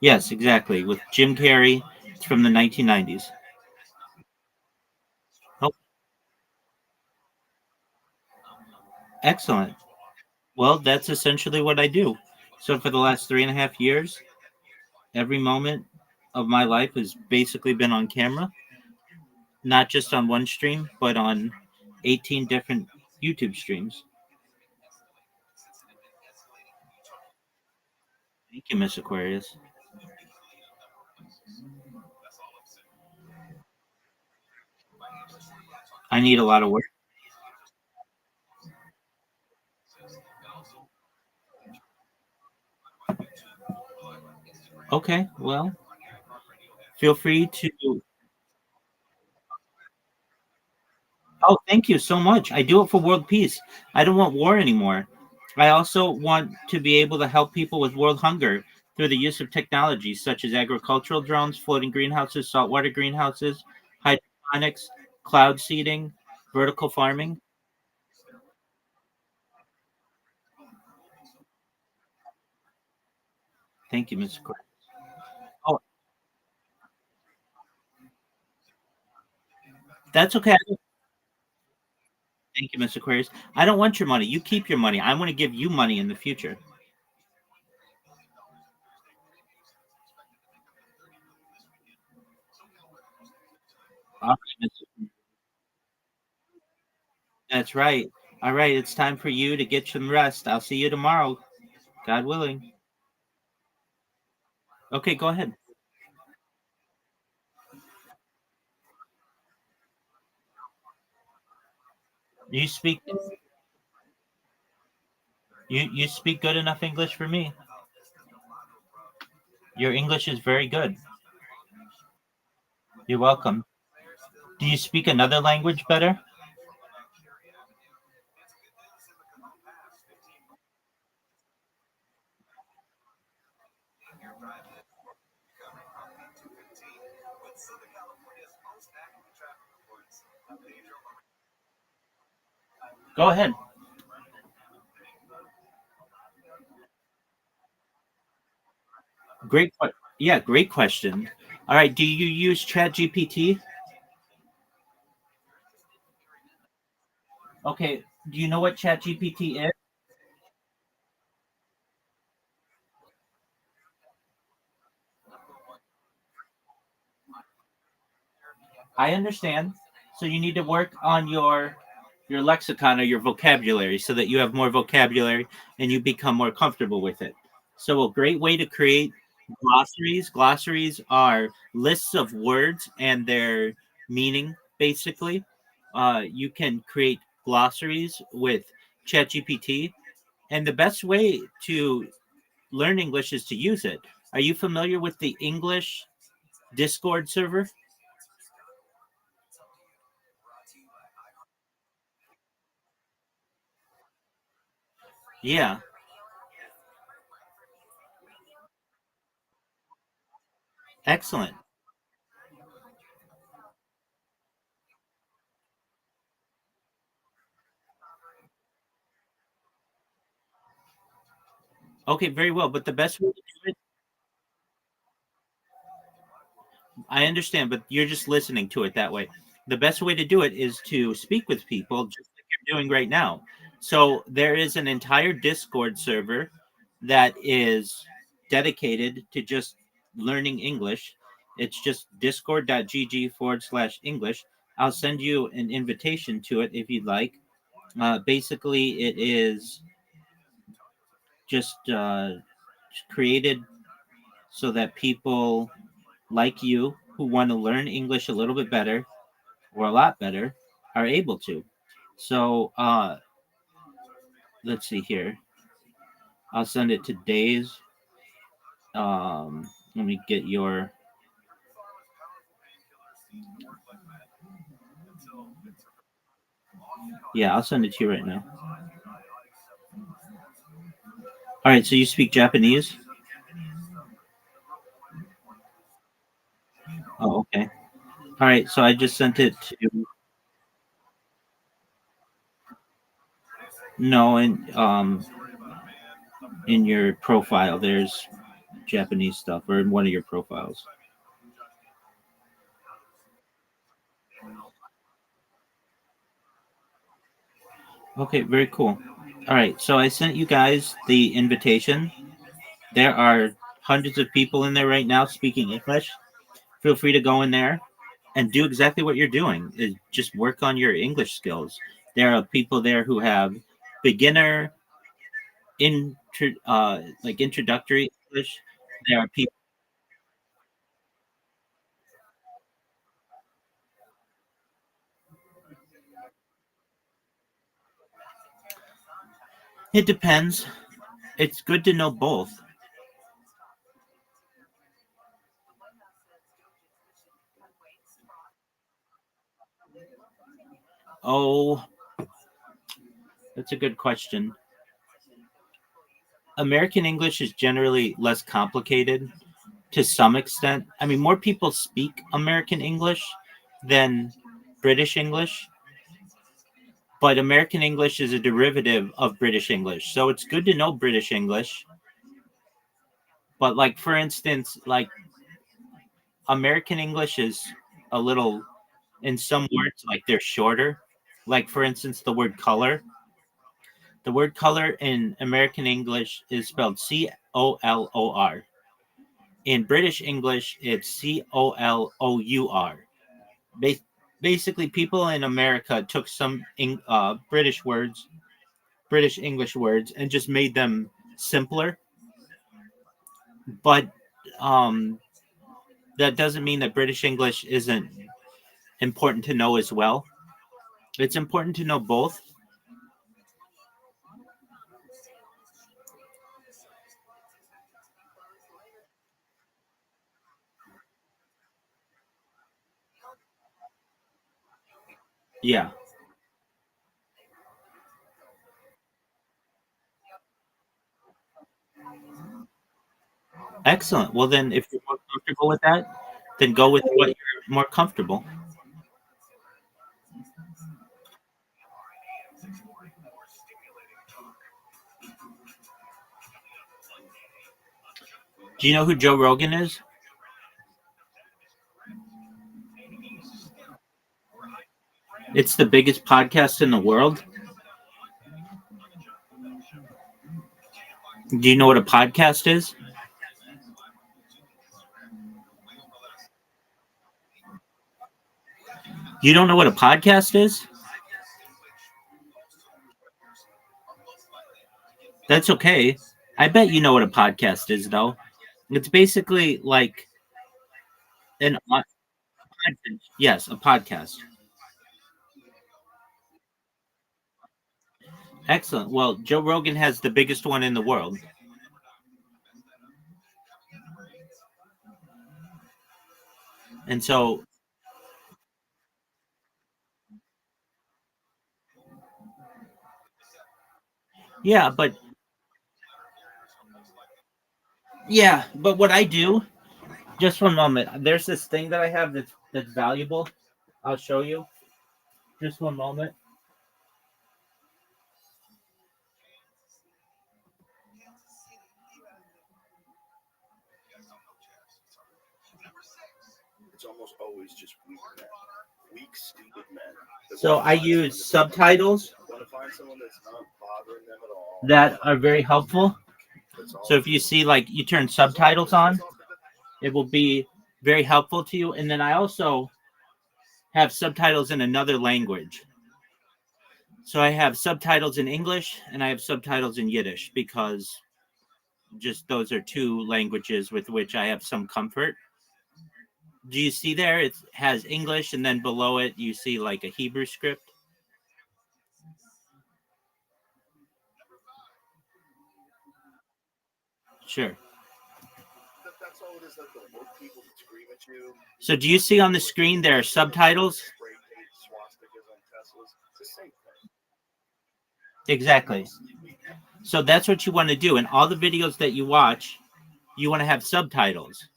Yes, exactly, with Jim Carrey. It's from the 1990s. Oh, excellent. Well, that's essentially what I do. So for the last 3.5 years, every moment of my life has basically been on camera, not just on one stream, but on 18 different YouTube streams. Thank you, Miss Aquarius. I need a lot of work. Okay, well, feel free to. Oh, thank you so much. I do it for world peace. I don't want war anymore. I also want to be able to help people with world hunger through the use of technologies such as agricultural drones, floating greenhouses, saltwater greenhouses, hydroponics, cloud seeding, vertical farming. Thank you, Mr. Cor- Oh, that's okay. Thank you, Mr. Aquarius. I don't want your money. You keep your money. I want to give you money in the future. All right, Mr. That's right. All right, it's time for you to get some rest. I'll see you tomorrow, God willing. Okay, go ahead. You speak you speak good enough English for me. Your English is very good. You're welcome. Do you speak another language better? Go ahead. Yeah, great question. All right, do you use ChatGPT? Okay, do you know what ChatGPT is? I understand. So you need to work on your lexicon or your vocabulary so that you have more vocabulary and you become more comfortable with it. So a great way to create glossaries are lists of words and their meaning basically. You can create glossaries with ChatGPT, and the best way to learn English is to use it. Are you familiar with the English Discord server? Yeah, excellent. Okay, very well. But the best way to do it, I understand, but you're just listening to it that way. The best way to do it is to speak with people just like you're doing right now. So there is an entire Discord server that is dedicated to just learning English. It's just discord.gg/English. I'll send you an invitation to it if you'd like. Basically, it is just created so that people like you who want to learn English a little bit better or a lot better are able to. So let's see here. I'll send it to Days. Let me get your. Yeah, I'll send it to you right now. All right, so you speak Japanese? Oh, okay. All right, so I just sent it to no, and in your profile, there's Japanese stuff, or in one of your profiles. Okay, very cool. All right, so I sent you guys the invitation. There are hundreds of people in there right now speaking English. Feel free to go in there and do exactly what you're doing. Is just work on your English skills. There are people there who have beginner like introductory English. There are people. It depends. It's good to know both. Oh, that's a good question. American English is generally less complicated to some extent. I mean, more people speak American English than British English, but American English is a derivative of British English. So it's good to know British English. But like for instance, like American English is a little in some words like they're shorter. Like for instance, the word color. The word color in American English is spelled COLOR. In British English, it's COLOUR. Ba- Basically, people in America took some British English words, and just made them simpler. But um, that doesn't mean that British English isn't important to know as well. It's important to know both. Yeah, excellent. Well, then, if you're more comfortable with that, then go with what you're more comfortable. Do you know who Joe Rogan is? It's the biggest podcast in the world. Do you know what a podcast is? You don't know what a podcast is? That's okay. I bet you know what a podcast is, though. It's basically like an yes, a podcast. Excellent. Well, Joe Rogan has the biggest one in the world. And so, yeah, but what I do, just one moment. There's this thing that I have that's valuable. I'll show you. Just one moment. It's almost always just weak men. Weak, stupid men. So I use subtitles Want to find someone that's not bothering them at all. that are very helpful. So if you see, like, you turn subtitles on, it will be very helpful to you. And then I also have subtitles in another language. So I have subtitles in English and I have subtitles in Yiddish because just those are two languages with which I have some comfort. Do you see there? It has English and then below it you see like a Hebrew script. Sure. That's all it is. Like the woke people that scream at you. So do you see on the screen there are subtitles? Spray paint swastikas on Teslas. It's the same thing. Exactly. So that's what you want to do. In all the videos that you watch, you want to have subtitles.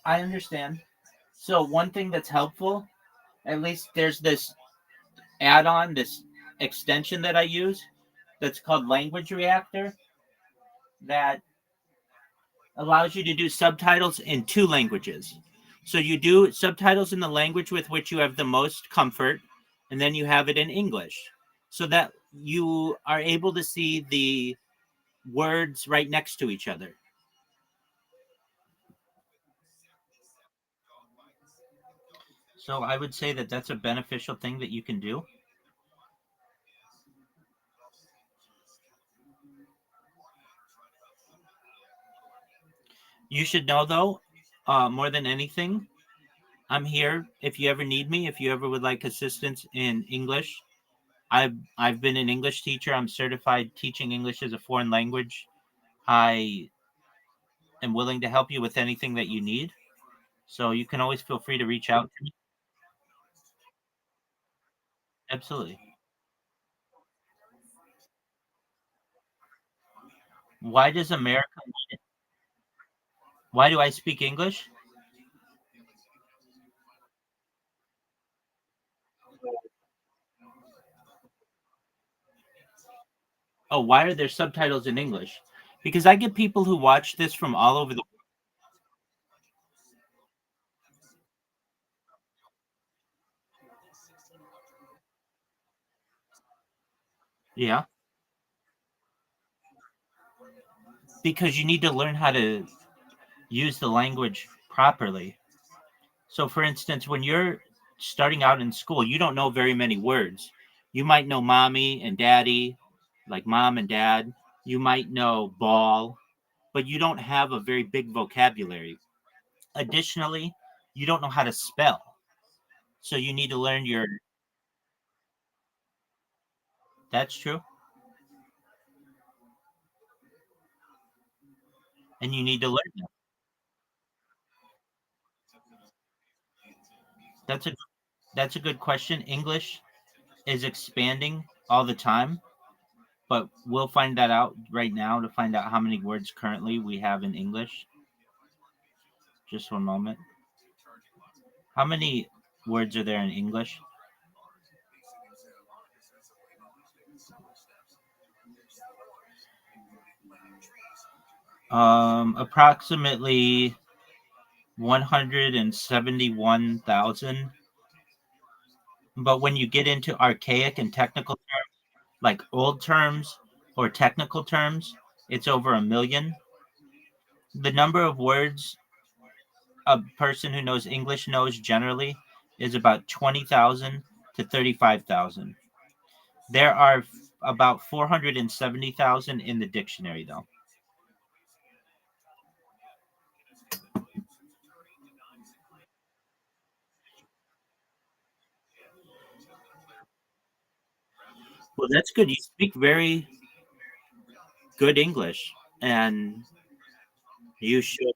I understand. So one thing that's helpful, at least there's this add-on, this extension that I use that's called Language Reactor that allows you to do subtitles in two languages. So you do subtitles in the language with which you have the most comfort, and then you have it in English so that you are able to see the words right next to each other. So I would say that that's a beneficial thing that you can do. You should know, though, more than anything, I'm here if you ever need me, if you ever would like assistance in English. I've been an English teacher. I'm certified teaching English as a foreign language. I am willing to help you with anything that you need. So you can always feel free to reach out to me. Absolutely. Why does America why do I speak English? Oh, why are there subtitles in English? Because I get people who watch this from all over the yeah, because you need to learn how to use the language properly. So, for instance, when you're starting out in school, you don't know very many words. You might know mommy and daddy, like mom and dad. You might know ball, but you don't have a very big vocabulary. Additionally, you don't know how to spell. So, you need to learn your. That's true. And you need to learn that. That's a. That's a good question. English is expanding all the time, but we'll find that out right now to find out how many words currently we have in English. Just one moment. How many words are there in English? Approximately 171,000. But when you get into archaic and technical terms, like old terms or technical terms, it's over a million. The number of words a person who knows English knows generally is about 20,000 to 35,000. There are about 470,000 in the dictionary, though. Well, that's good. You speak very good English, and you should.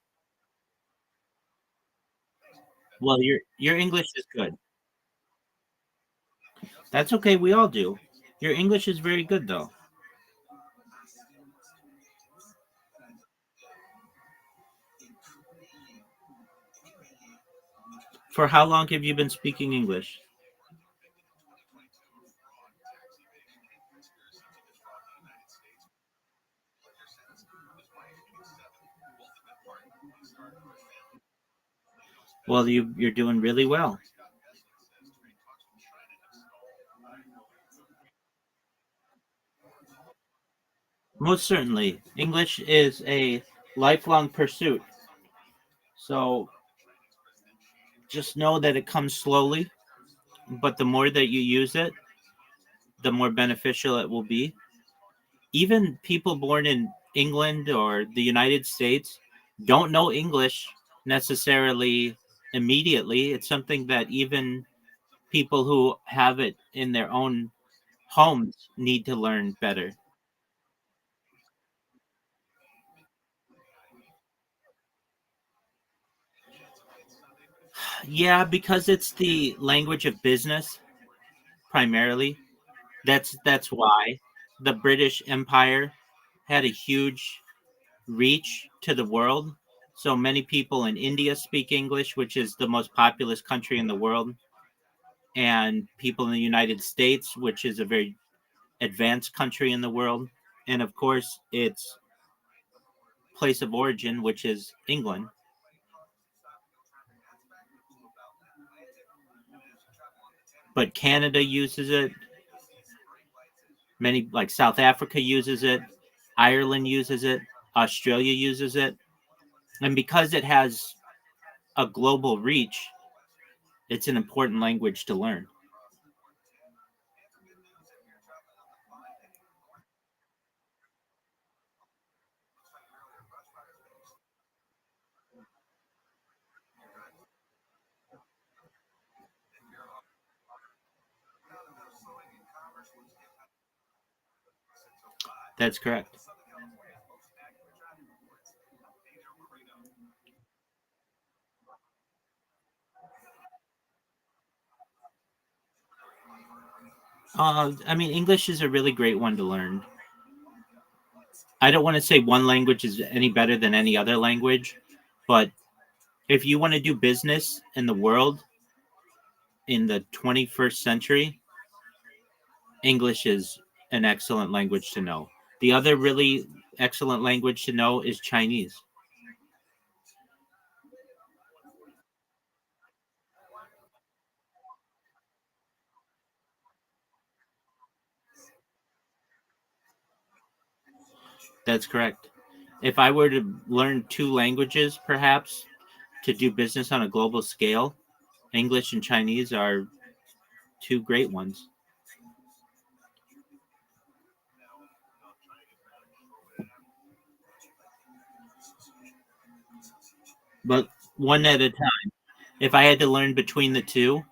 Well, your English is good. That's okay. We all do. Your English is very good, though. For how long have you been speaking English? Well, you're doing really well. Most certainly, English is a lifelong pursuit. So just know that it comes slowly, but the more that you use it, the more beneficial it will be. Even people born in England or the United States don't know English necessarily immediately. It's something that even people who have it in their own homes need to learn better. Yeah, because it's the language of business primarily. That's why the British Empire had a huge reach to the world. So many people in India speak English, which is the most populous country in the world, and people in the United States, which is a very advanced country in the world, and of course its place of origin, which is England. But Canada uses it. Many, like South Africa, uses it. Ireland uses it. Australia uses it. And because it has a global reach, it's an important language to learn. That's correct. I mean, English is a really great one to learn. I don't want to say one language is any better than any other language, but if you want to do business in the world in the 21st century, English is an excellent language to know. The other really excellent language to know is Chinese. That's correct. If I were to learn two languages, perhaps, to do business on a global scale, English and Chinese are two great ones. But one at a time. If I had to learn between the two,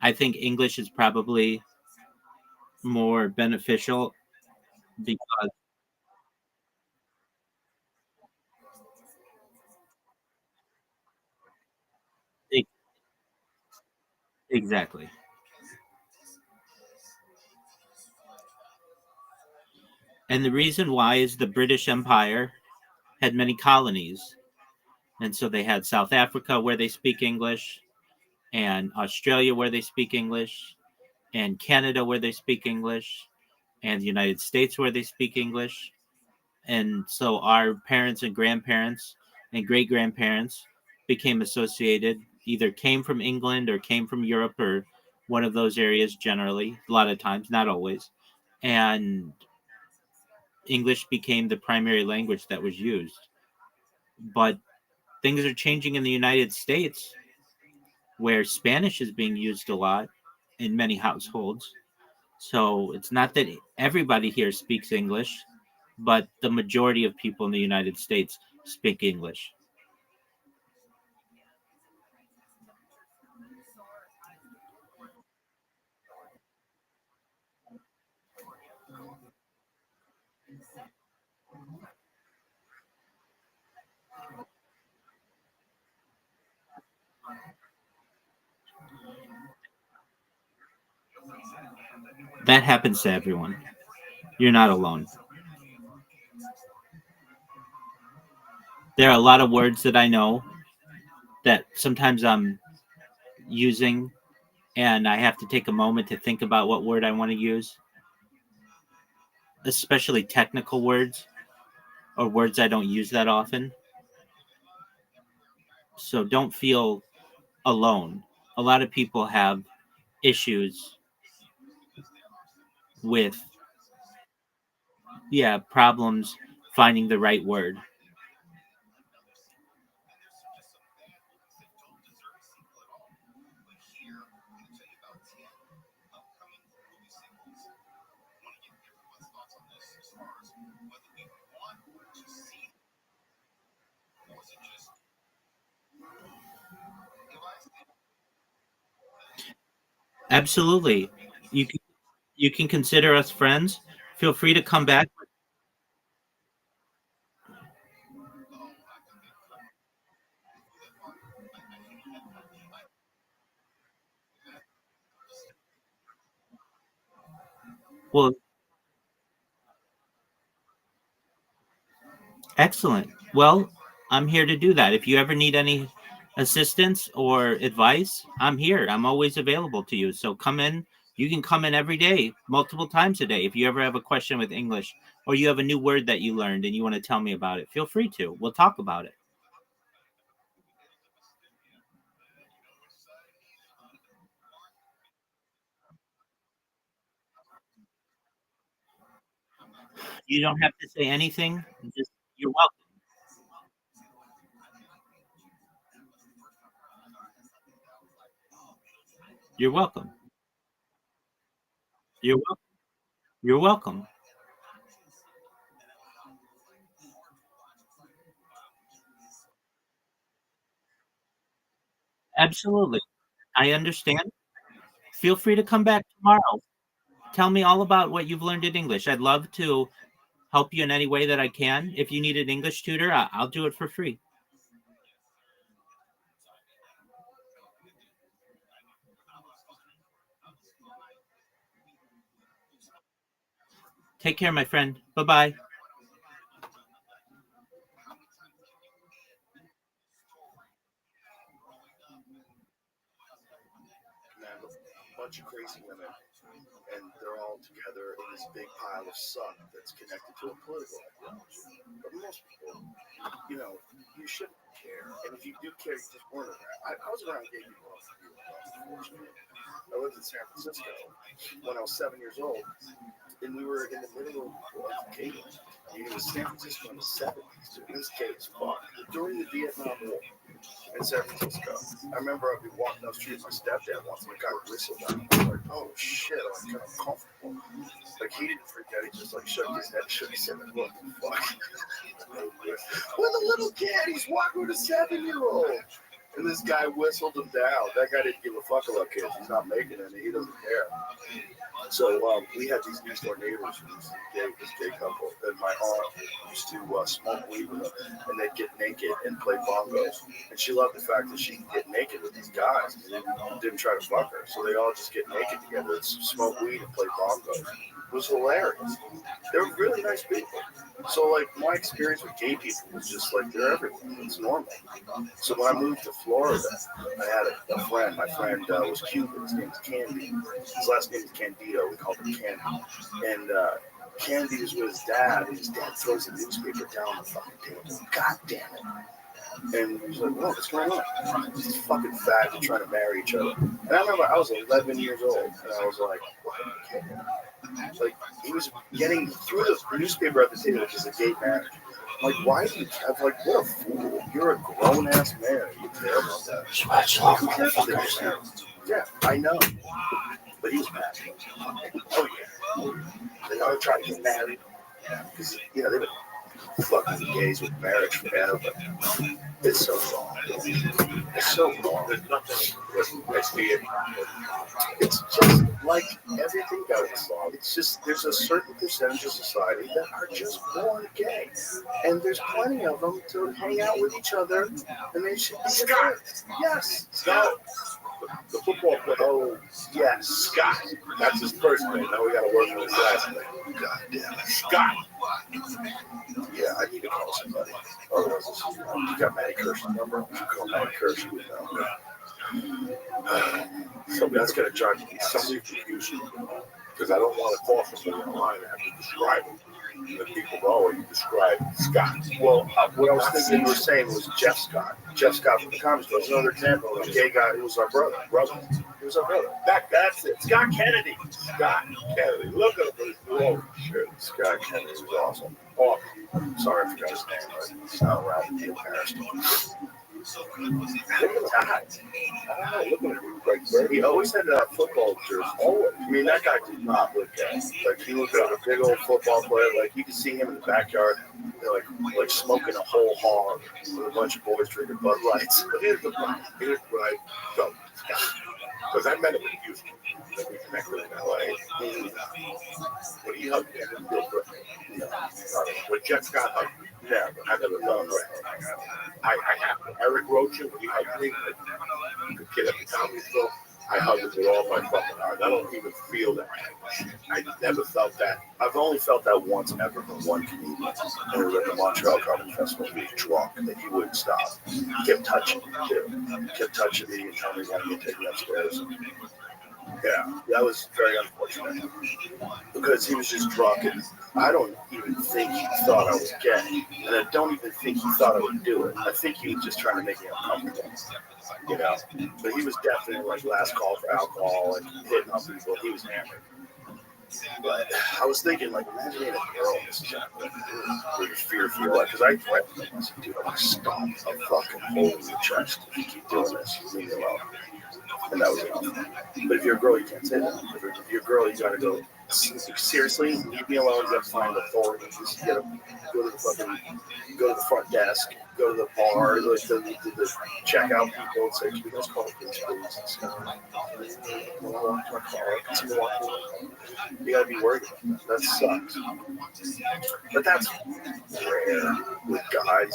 I think English is probably more beneficial because it, Exactly. And the reason why is the British Empire had many colonies. And so they had South Africa where they speak English, and Australia where they speak English, and Canada where they speak English, and the United States where they speak English. And so our parents and grandparents and great grandparents became associated, either came from England or came from Europe or one of those areas generally, a lot of times, not always. And English became the primary language that was used. But things are changing in the United States where Spanish is being used a lot in many households. So it's not that everybody here speaks English, but the majority of people in the United States speak English. That happens to everyone. You're not alone. There are a lot of words that I know that sometimes I'm using and I have to take a moment to think about what word I want to use, especially technical words or words I don't use that often. So don't feel alone. A lot of people have issues with, yeah, problems finding the right word. Absolutely. You can, you can consider us friends. Feel free to come back. Well, excellent. Well, I'm here to do that. If you ever need any assistance or advice, I'm here. I'm always available to you. So come in. You can come in every day, multiple times a day. If you ever have a question with English or you have a new word that you learned and you want to tell me about it, feel free to. We'll talk about it. You don't have to say anything. Just you're welcome. You're welcome. You're welcome. You're welcome. Absolutely. I understand. Feel free to come back tomorrow. Tell me all about what you've learned in English. I'd love to help you in any way that I can. If you need an English tutor, I'll do it for free. Take care, my friend. Bye bye. Man, a bunch of crazy women, and they're all together in this big pile of suck that's connected to a political ideology. But most people, you know, you shouldn't care. And if you do care, you just weren't around. I was around gay people. I lived in San Francisco when I was 7 years old, and we were in the middle of gay. It was San Francisco in the 70s. It was gay as fuck. During the Vietnam War in San Francisco. I remember I'd be walking down the street with my stepdad once, and the guy whistled at me. I was like, oh shit, I was kind of uncomfortable. Like, he didn't freak out, he just like shook his head, shook his head, and what the fuck? With a little kid, he's walking with a 7-year-old. And this guy whistled him down. That guy didn't give a fuck about kids. He's not making any. He doesn't care. So we had these next door neighbors, this gay couple, and my aunt used to smoke weed with them, and they'd get naked and play bongos. And she loved the fact that she could get naked with these guys. They didn't try to fuck her, so they all just get naked together and smoke weed and play bongos. It was hilarious. They were really nice people. So like my experience with gay people was just like they're everywhere. It's normal. So when I moved to Florida, I had a friend. My friend was Cuban. His name was Candy. His last name is Candido. We called him Candy. And Candy was with his dad, and his dad throws the newspaper down the fucking table. God damn it. And he's like, what's going on? These fucking fags are trying to marry each other. And I remember I was 11 years old, and I was like, what? Like, he was getting through the newspaper at the table, which is a gay marriage. Like, why do you have, like, what a fool. You're a grown-ass man. You care about that. Who cares about that? Yeah, I know. But he was mad. Oh, yeah. They all trying to get married. Yeah, because, you know, they've been fucking gays with marriage forever. It's so wrong. It's so wrong. There's nothing. I see it. It's just like everything goes wrong. It's just there's a certain percentage of society that are just born gay, and there's plenty of them to hang out with each other, and they should be Scott. Yes, Scott. The football player. Oh, yes, Scott. That's his first name. Now we got to work on his last name. God damn it, Scott. Yeah, I need to call somebody. Otherwise, you got Matty Kirsch's number? You call Matty Kirsch. So that's going to drive me something confusing because I don't want to call somebody online and have to describe him. And people go, oh, you describe Scott. Well, what I was thinking you were saying was Jeff Scott. Jeff Scott from the comics book. Another example of a gay guy who was our brother. He was our brother. That's it. Scott Kennedy. Scott Kennedy. Look at him. Oh, shit. Scott Kennedy was awesome. Oh, sorry, I forgot his name. He's not around to be embarrassed. Look at that. I don't know. Look at him. Like, he always had that football jersey. Always. I mean, that guy did not look gay. Like, he looked like a big old football player. Like, you could see him in the backyard, like smoking a whole hog with a bunch of boys drinking Bud Lights. But here's the problem. Here's what I felt. Because I met him in Houston. We connected in LA. When he hugged me, I didn't feel good. When Jeff Scott hugged me, yeah, I never felt right. I have to. Eric Rocha, when he hugged me, the kid at the comedy store, I hugged him with all my fucking heart. I don't even feel that. I never felt that. I've only felt that once ever from one comedian. And it was at the Montreal Comedy Festival. He was drunk and he wouldn't stop. He kept touching me too. He kept touching me and telling me he wanted to take me upstairs. Yeah, that was very unfortunate because he was just drunk, and I don't even think he thought I was gay, and I don't even think he thought I would do it. I think he was just trying to make me uncomfortable, you know. But he was definitely like last call for alcohol and hitting on people. He was hammered. But I was thinking, like, imagine being a girl in this job, really fear for your life. Because I threatened him. I said, dude, I'm going to stomp a fucking hole in your chest if you keep doing this. Leave me alone. And that was enough. But if you're a girl, you can't say that. If you're a girl, you got to go, seriously, leave me alone. You got to find authorities. You got to go to the front desk, go to the bar, like the checkout people and say, can you guys call the police, please? And stuff. You got to be worried about that. That sucks. But that's rare with guys.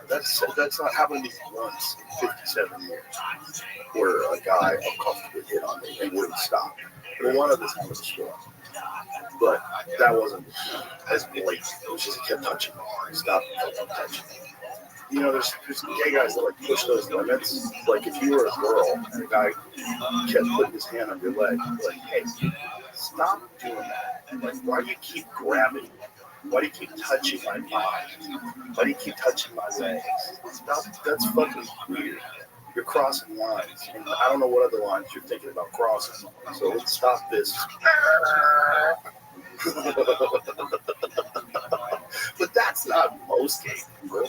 That's not happened to me once in 57 years, where a guy uncomfortably hit on me and wouldn't stop. Well, one of the time was a storm, but that wasn't as blatant. It was just he kept touching me. He stopped and kept touching me. You know, there's gay guys that like push those limits. Like if you were a girl and a guy kept putting his hand on your leg, like, hey, stop doing that. Like, why do you keep grabbing me? Why do you keep touching my body? Why do you keep touching my legs? Stop. That's fucking weird. You're crossing lines. And I don't know what other lines you're thinking about crossing. So let's stop this. But that's not most gay people.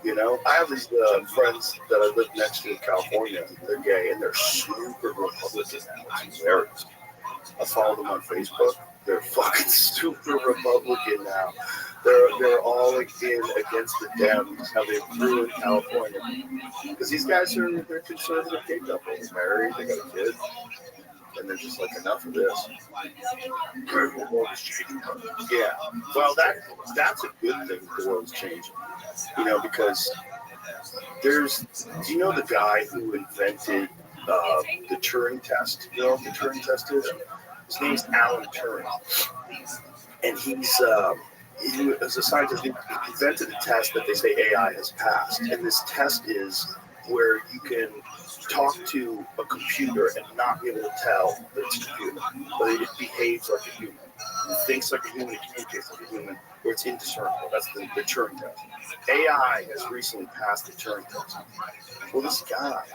You know, I have these friends that I live next to in California. They're gay and they're super Republican now. It's hilarious. I follow them on Facebook. They're fucking super Republican now. They're all like in against the Dems, how they ruined California. Because these guys they're conservative gay couples, married, they got a kid. and they're just like, enough of this. The world is changing. Yeah. Well, that's a good thing. The world's changing. You know, because do you know the guy who invented the Turing test? You know what the Turing test is? His name's Alan Turing, and he was a scientist who invented a test that they say AI has passed. And this test is where you can talk to a computer and not be able to tell that it's a computer, but it behaves like a human. It thinks like a human, it communicates like a human, where it's indiscernible. That's the Turing test. AI has recently passed the Turing test. Well, this guy,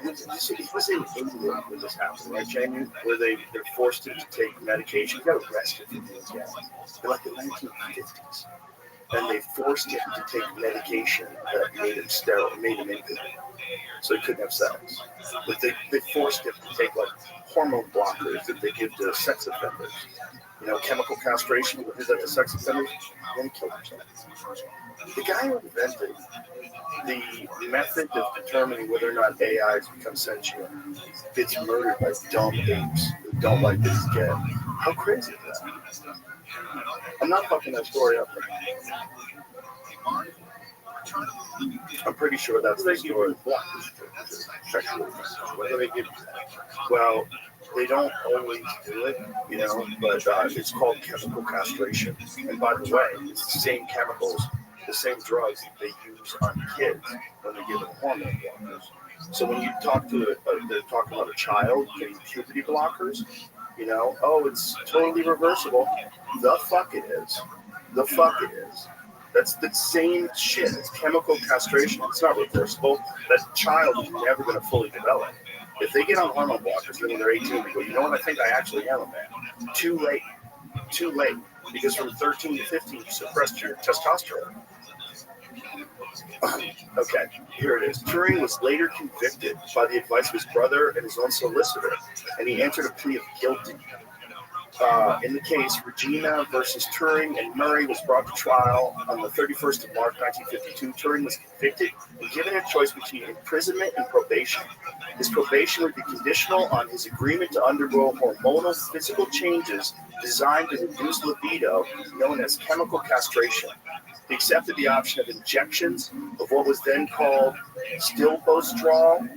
he was in England when this happened, right, Jamie? Where they're forced him to take medication. He got arrested for doing that in like the 1950s. And they forced him to take medication that made him sterile, made him impotent, so he couldn't have sex. But they forced him to take like hormone blockers that they give to sex offenders. You know, chemical castration, what is that to sex offenders? And then he killed himself. The guy who invented the method of determining whether or not AIs become sentient gets murdered by dumb apes who don't like that he's gay. How crazy is that? I'm not fucking that story up. I'm pretty sure that's the story. What do they give? Well, they don't always do it, you know, but it's called chemical castration. And by the way, it's the same chemicals, the same drugs that they use on kids when they give them hormone blockers. So when you talk to they're talking about a child getting puberty blockers, you know, oh, it's totally reversible. The fuck it is. The fuck it is. That's the same shit. It's chemical castration. It's not reversible. That child is never going to fully develop. If they get on hormone blockers when they're 18, they go, you know what, I think I actually am a man. Too late. Too late. Because from 13 to 15, you suppressed your testosterone. Okay, here it is. Turing was later convicted by the advice of his brother and his own solicitor, and he entered a plea of guilty. In the case, Regina versus Turing and Murray was brought to trial on the 31st of March, 1952. Turing was convicted and given a choice between imprisonment and probation. His probation would be conditional on his agreement to undergo hormonal physical changes designed to reduce libido, known as chemical castration. He accepted the option of injections of what was then called stilbostrol,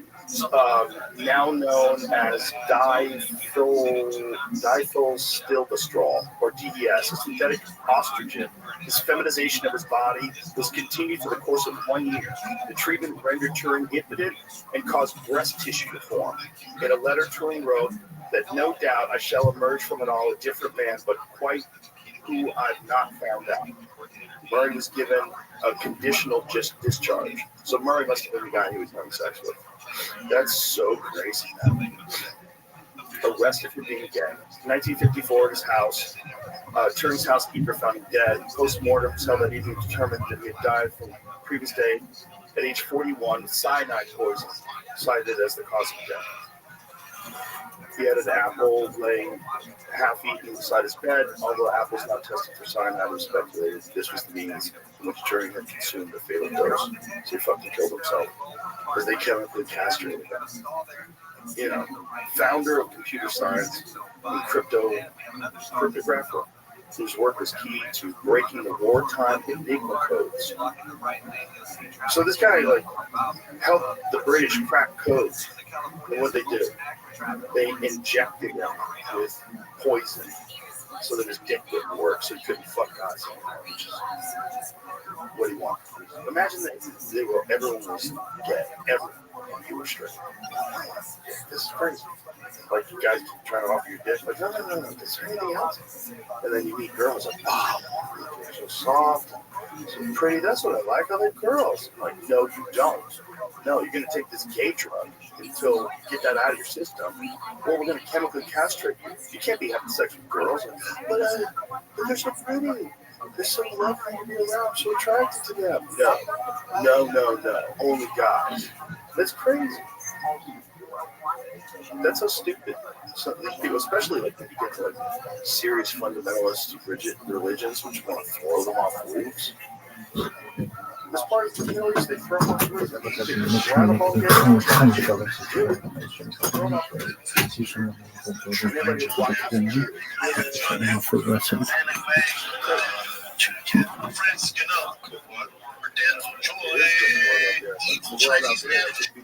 now known as dithylstilbestrol, or DES, a synthetic estrogen. This feminization of his body was continued for the course of 1 year. The treatment rendered Turing impotent and caused breast tissue to form. In a letter, Turing wrote that, no doubt I shall emerge from it all a different man, but quite who I've not found out. Murray was given a conditional discharge. So Murray must have been the guy he was having sex with. That's so crazy, man. Arrested for being gay. 1954 at his house. Turing's housekeeper found him dead. Post-mortem held that evening determined that he had died from the previous day at age 41 with cyanide poison, cited as the cause of death. He had an apple laying half-eaten beside his bed. Although apples not tested for cyanide was speculated this was the means in which Turing had consumed the fatal dose. So he fucking killed himself because they chemically castrated him. You know, founder of computer science and cryptographer, whose work was key to breaking the wartime Enigma codes. So this guy helped the British crack codes. And what they did, they injected him with poison so that his dick wouldn't work, so he couldn't fuck guys anymore. What do you want? Imagine that everyone was gay, everyone. You were straight. This is crazy. Like, you guys keep trying to offer your dick, like, no, is there anything else? And then you meet girls like, oh, they're so soft, so pretty, that's what I like, I like girls. I'm like, no, you don't. No, you're going to take this gay drug until you get that out of your system, or we're going to chemically castrate you. You can't be having sex with girls. But they're so pretty. They're so lovely to be around. I'm so attracted to them. No. Only guys. That's crazy. That's so stupid. So people, especially like when you get to like serious fundamentalist rigid religions, which want to throw them off roofs. this part of the village, they throw them away. They just round them all together. Throw them up there. Everybody is watching.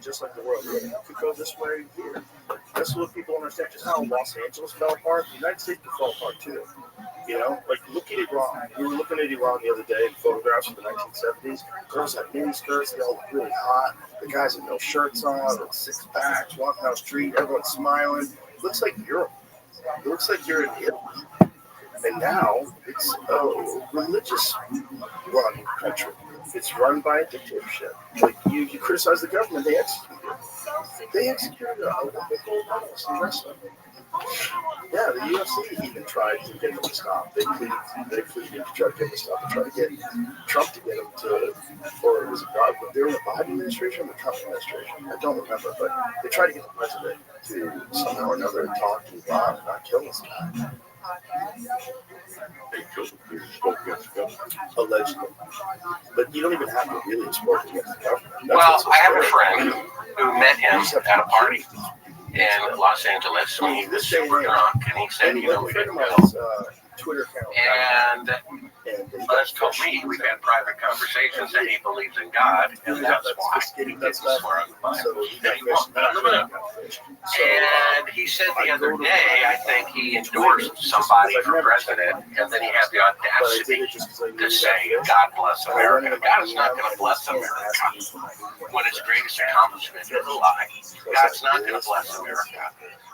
Just like the world. You could go this way here. That's what people understand. Just how Los Angeles fell apart. The United States fell apart too. You know, like look at Iran. We were looking at Iran the other day in photographs from the 1970s. Girls had mini skirts. They all look really hot. The guys had no shirts on, with six packs, walking down the street. Everyone's smiling. It looks like Europe. It looks like you're in Italy. And now it's a religious run country. It's run by a dictatorship. Like you criticize the government, they execute it. They executed a Olympic gold medalist in wrestling. Yeah, the UFC even tried to get them to stop. They pleaded to try to get them to stop. They tried to get Trump to get them to, or was it God? They were in the Biden administration or the Trump administration? I don't remember, but they tried to get the president to somehow or another talk to Bob and not kill this guy. Allegedly. But you don't even have to really export against the government. Well, I have a friend who met him at a party in Los Angeles when he was super drunk, and he said, you know, we didn't go. Twitter account. And Buzz told me we've had private conversations that he believes in God, and that's why he gets to swear on the Bible. And he said the other day, I think he endorsed somebody for president, and then he had the audacity to say, God bless America. God is not going to bless America when its greatest accomplishment is a lie. God's not going to bless America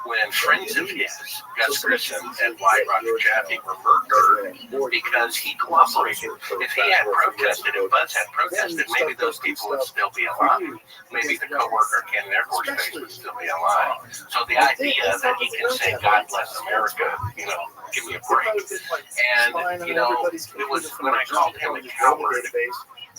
when friends of his, Gus Grissom and White Roger Jaffe, were murdered because he cooperated. If he had protested, if Buzz had protested, maybe those people would still be alive. Maybe the co-worker Cannon Air Force Base would still be alive. So the idea that he can say, God bless America, you know, give me a break. And, you know, it was when I called him a coward,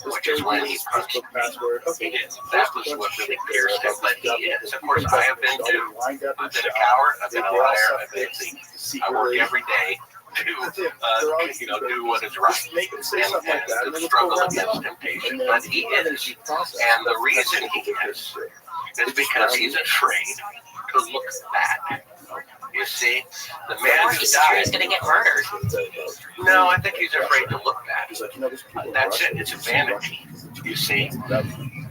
which is when he punched me. That was what really pierced him, but he is. Of course, I have been too. I've been a coward, I've been a liar, I've been a thief. I work every day to, you know, do what is right and struggle against temptation. But he is. And the reason he is because he's afraid to look back. You see, the man who died is going to get murdered. No, I think he's afraid to look back. That's it. It's a vanity. You see,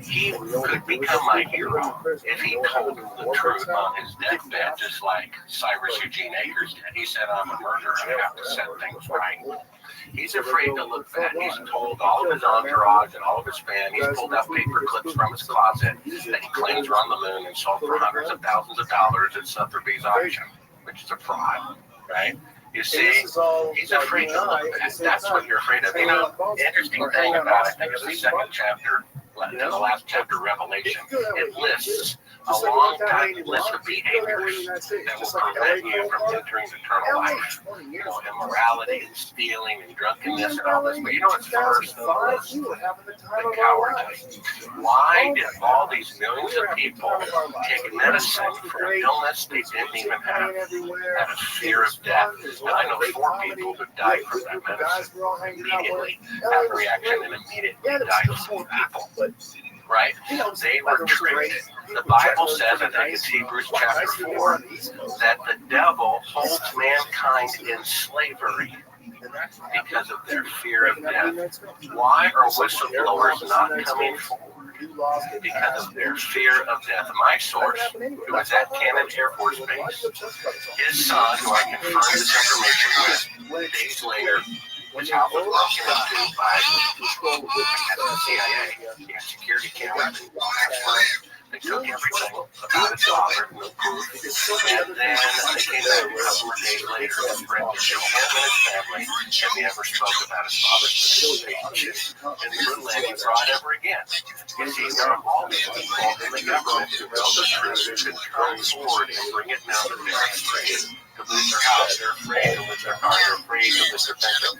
he could become my hero if he told the truth on his deathbed, just like Cyrus Eugene Akers did. He said, "I'm a murderer. I have to set things right." He's afraid to look back. He's told all of his entourage and all of his fans. He's pulled out paper clips from his closet that he claims are on the moon and sold for hundreds of thousands of dollars at Sotheby's auction, which is a fraud, right? You see, he's afraid to look back. That's what you're afraid of. You know, the interesting thing about it, I think it's the second chapter, the last chapter, Revelation. It lists a long time list of behaviors that will prevent you from entering eternal life. You know, immorality and stealing and drunkenness and all this. But you know what's first on the list? The cowardice. Why did all these millions of people take medicine for an illness they didn't even have? Had a fear of death. And I know 4 people who died from that medicine immediately, had a reaction and immediately died of people. Right? They were tricked. The Bible says, I think it's Hebrews chapter 4, that the devil holds mankind in slavery because of their fear of death. Why are whistleblowers not coming forward? Because of their fear of death. My source, who was at Cannon Air Force Base, his son, who I confirmed this information with days later, his house was broken into by the CIA. He had security cameras. They took everything about his father, no proof. And then they came back a couple of days later and threatened to kill him and his family if he ever spoke about his father's participation in the little fraud ever again. You see, there are all these people in the government who know the truth, who can come forward and bring it down to their street. To lose their house, they're afraid to lose their car, they're afraid to lose their pension.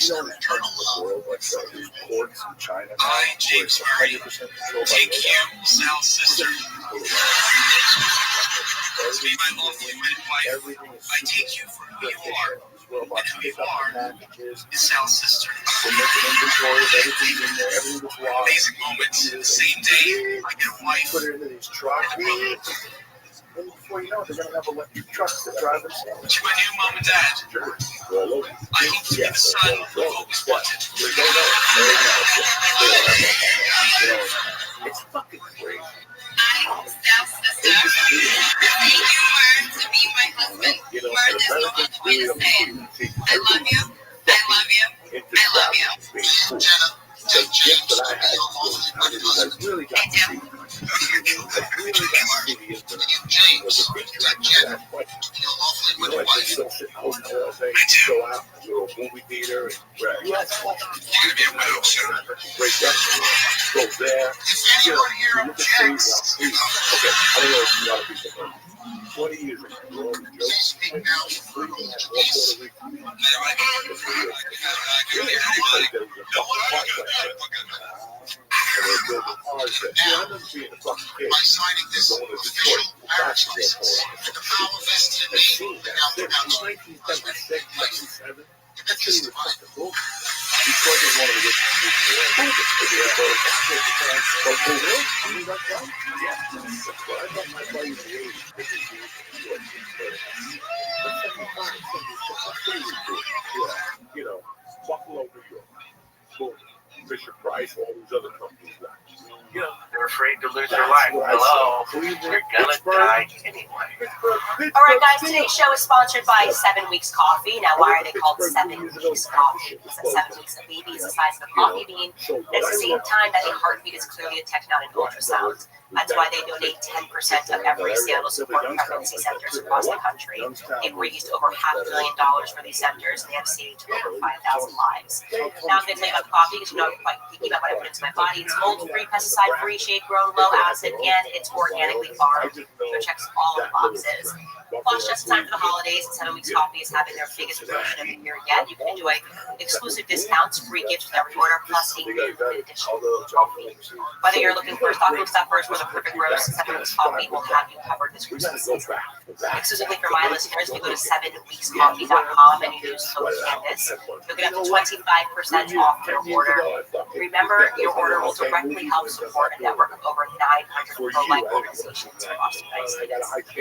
You know, in parts of the world, like these ports in China now, where it's 100% controlled by sister. Everything is I take you for who you are. robots pick up the packages. His cell sister. They make an inventory of everything in there, everything that's lost. Amazing moments. The same day, I get a wife. Put it into these trucks. And before you know it, they're going to have electric trucks that drive themselves. To my new mom and dad. Sure. Roll over. I hope to be the son who always wanted. It's fucking crazy. I'm step sister. Thank you, Mern, to be my husband. Mern, there's no other way to say it. I love you. I love you. I love you. Jenna, The gift that I had was I really got to see. I really got to see the internet. It was a big track that point. You know, I just still sit in hotels all day, go out to a movie theater, and you have fun. Great restaurants, go there. You know, you look at things like, okay, I don't know if you want to be something. 20 years ago, we're all jokes. And they're building cars that, I remember being a fucking kid. By signing this Going to official Detroit, marriage basketball license court, and the power vested in and me seeing that now shit pronounced in 1976, 77, that That's shit just was divine. fucking bullshit. Detroit is one of the richest cities in the world. But for real, you mean that's right? Yeah. That's what I thought my buddy was the 80s. This is the Detroit. But 75, 76, that's pretty good. Yeah. You know, Buffalo, New York. Boom. Fisher Price, all these other companies now. You know, They're afraid to lose their that's life. what I Hello. said. Cleveland, You're gonna Pittsburgh, die anyway. All right, guys, today's show is sponsored by 7 Weeks Coffee. Now, why are they called 7 Weeks Coffee? Because at 7 weeks, a baby is the size of a coffee bean. And at the same time, that a heartbeat is clearly detected on an ultrasound. That's why they donate 10% of every sale to support pregnancy centers across the country. They've raised over $500 million for these centers, and they have saved over 5,000 lives. Now I'm going to tell you about coffee, because you know I'm quite picky about what I put into my body. It's mold-free, pesticide-free, shade-grown, low acid, and it's organically farmed. So it checks all the boxes. Plus, just in time for the holidays, 7 Weeks Coffee is having their biggest promotion of the year yet. You can enjoy exclusive discounts, free gifts with every order, plus a limited edition coffee. Whether you're looking for stocking stuffers or the perfect roast, 7 Weeks Coffee will have you covered this Christmas season. Exclusively for my listeners, if you go to 7weekscoffee.com and you use code Candace, you'll get up to 25% off your order. Remember, your order will directly help support a network of over 900 pro-life organizations across the United States.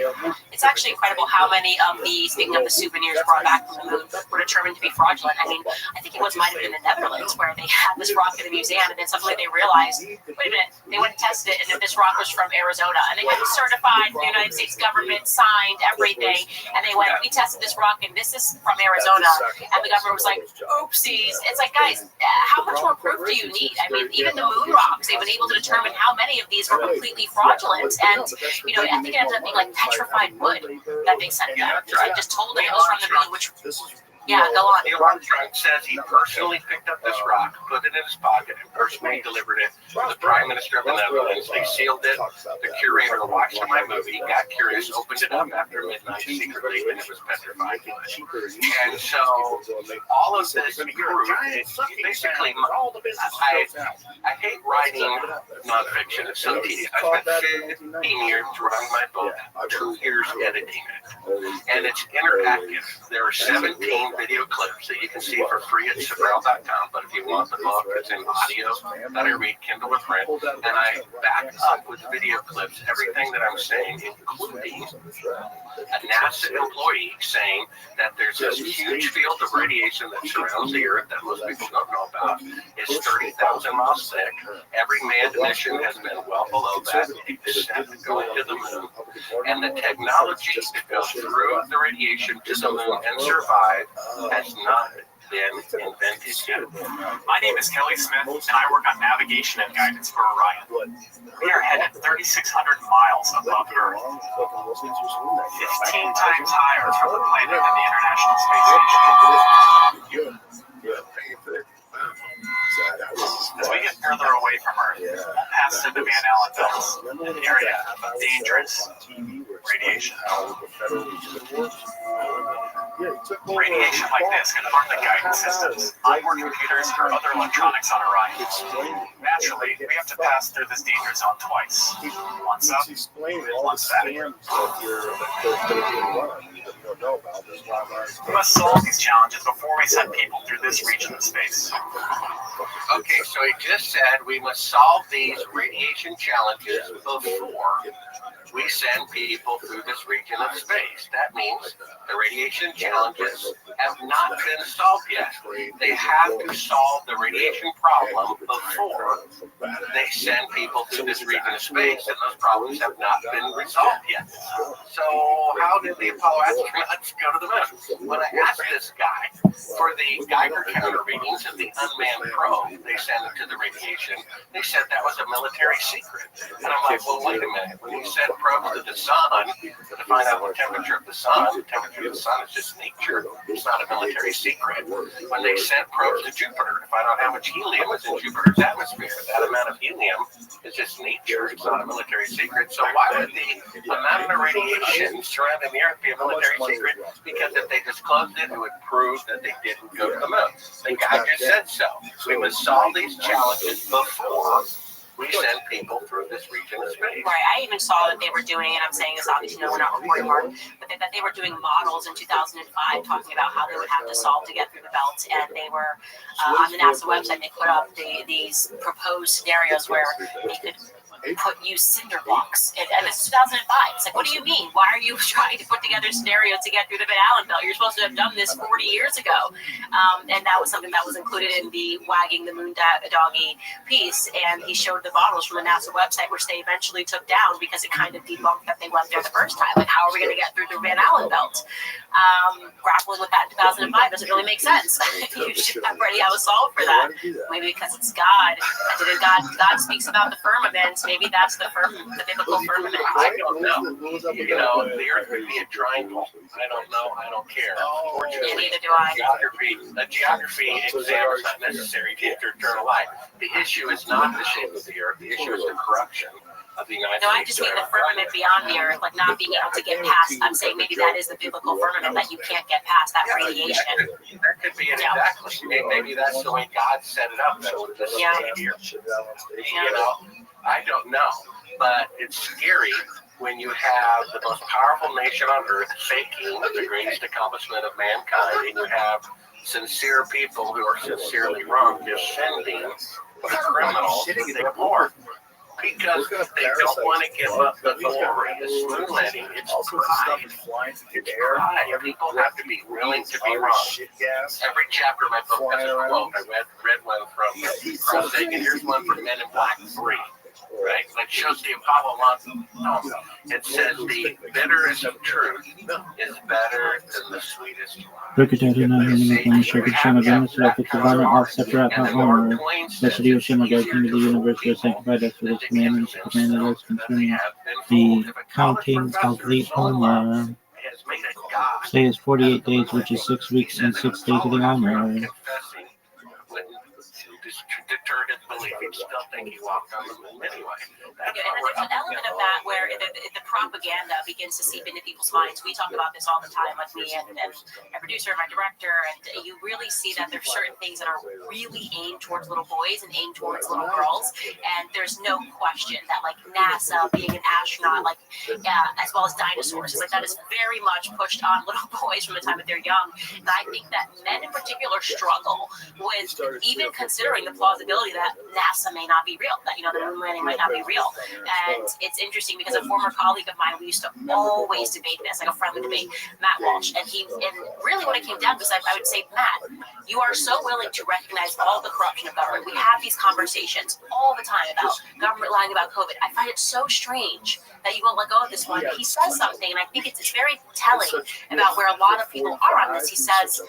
It's actually incredible how many of the, speaking of the souvenirs brought back from the moon, were determined to be fraudulent. I mean, I think it might have been the Netherlands where they had this rock in the museum, and then suddenly they realized, wait a minute, they went and tested it, and this rock was from Arizona, and they had it certified from the United States government, signed everything, and they went, we tested this rock, and this is from Arizona, and the government was like, oopsies. It's like, guys, how much more proof do you need? I mean, even the moon rocks, they've been able to determine how many of these were completely fraudulent, and, you know, I think it ended up being like petrified wood that they sent them. I just told them it was from the moon, which, yeah, go on. Neil Armstrong says he personally picked up this rock, put it in his pocket, and personally delivered it to the Prime Minister of the Netherlands. They sealed it. The curator watching my movie got curious, opened it up after midnight secretly, and it was petrified. And so all of this proof, it's basically, I hate writing nonfiction. It's so tedious. I spent 15 years writing my book, 2 years editing it, and it's interactive. There are 17 video clips that you can see for free at Sabrel.com, but if you want the book, it's in audio that I read, Kindle or print, and I back up with video clips everything that I'm saying, including a NASA employee saying that there's this huge field of radiation that surrounds the Earth that most people don't know about. It's 30,000 miles thick. Every manned mission has been well below that, except going to the moon. And the technology to go through the radiation to the moon and survive has not been invented yet. My name is Kelly Smith, and I work on navigation and guidance for Orion. We are headed 3,600 miles above Earth, 15 times higher from the planet than the International Space Station. As we get further away from Earth, we'll pass through the Van Allen belts, an area of dangerous radiation. Radiation like this can harm the guidance systems, onboard computers, or other electronics on Orion. Naturally, we have to pass through this danger zone twice. Once up, once back. We must solve these challenges before we send people through this region of space. Okay, so he just said we must solve these radiation challenges before we send people through this region of space. That means the radiation challenges have not been solved yet. They have to solve the radiation problem before they send people through this region of space, and those problems have not been resolved yet. So how did the Apollo astronauts go to the moon? When I asked this guy for the Geiger counter readings of the unmanned probe they sent to the radiation, they said that was a military secret. And I'm like, well, wait a minute. When you send probes to the sun to find out the temperature of the sun is just nature. It's not a military secret. When they sent probes to Jupiter to find out how much helium is in Jupiter's atmosphere, that amount of helium is just nature. It's not a military secret. So why would the amount of radiation surrounding the Earth be a military secret? Because if they disclosed it, it would prove that they didn't go to the moon. The guy just said so. We must solve these challenges before we send people through this region of space. Right. I even saw that they were doing, and I'm saying this obviously, no, we're not reporting hard, but that they were doing models in 2005 talking about how they would have to solve to get through the belt. And they were on the NASA website. They put up these proposed scenarios where they could use cinder blocks, and this is 2005. It's like, what do you mean? Why are you trying to put together scenarios to get through the Van Allen belt? You're supposed to have done this 40 years ago. And that was something that was included in the Wagging the Moon Doggy piece. And he showed the models from the NASA website, which they eventually took down because it kind of debunked that they went there the first time. Like, how are we going to get through the Van Allen belt? Grappling with that in 2005 doesn't really make sense. You should already have a solve for that. Maybe because it's God. God speaks about the firmament. Maybe that's the biblical firmament. I don't know. You know, the Earth could be a triangle. I don't know. I don't care. Yeah, neither do I. A geography exam is not necessary to enter eternal life. The issue is not the shape of the Earth. The issue is the corruption of the United States. No, I just mean the firmament beyond the Earth, like not being able to get past. I'm saying maybe that is the biblical firmament that you can't get past that radiation. That could be it exactly. Maybe that's the way God set it up. That would just stay here. You know, I don't know, but it's scary when you have the most powerful nation on earth faking the greatest accomplishment of mankind, and you have sincere people who are sincerely wrong defending the criminals they abhor. Because they don't want to give up the glory. This moon landing, it's pride. It's pride. People have to be willing to be wrong. Every chapter of my book has a quote. I read one from Carl Sagan. Here's one from Men in Black 3. Right? That shows the Apollo launch. It says the bitterest of truth is better than the sweetest wine. Bricketed in a meaning from the circuit son of Venus, like the commandment all separate out honor. Blessed you, Shema, God, King of the universe, who has sanctified us with his commandments, commanded us concerning the counting of the Omer. Say is 48 days, which is 6 weeks and 6 days of the Omer. Deterred his belief. He'd still think he walked on the moon anyway. And there's an element of that where the propaganda begins to seep into people's minds. We talk about this all the time, like me and my producer, my director, and you really see that there's certain things that are really aimed towards little boys and aimed towards little girls. And there's no question that, like, NASA being an astronaut, like, as well as dinosaurs, like that is very much pushed on little boys from the time that they're young. And I think that men in particular struggle with even considering the plausibility that NASA may not be real, that, you know, the moon landing might not be real. And it's interesting because a former colleague of mine, we used to always debate this, like a friendly debate, Matt Walsh, and really when it came down to this, I would say, Matt, you are so willing to recognize all the corruption of government. We have these conversations all the time about government lying about COVID. I find it so strange that you won't let go of this one. He says something, and I think it's very telling about where a lot of people are on this. He says,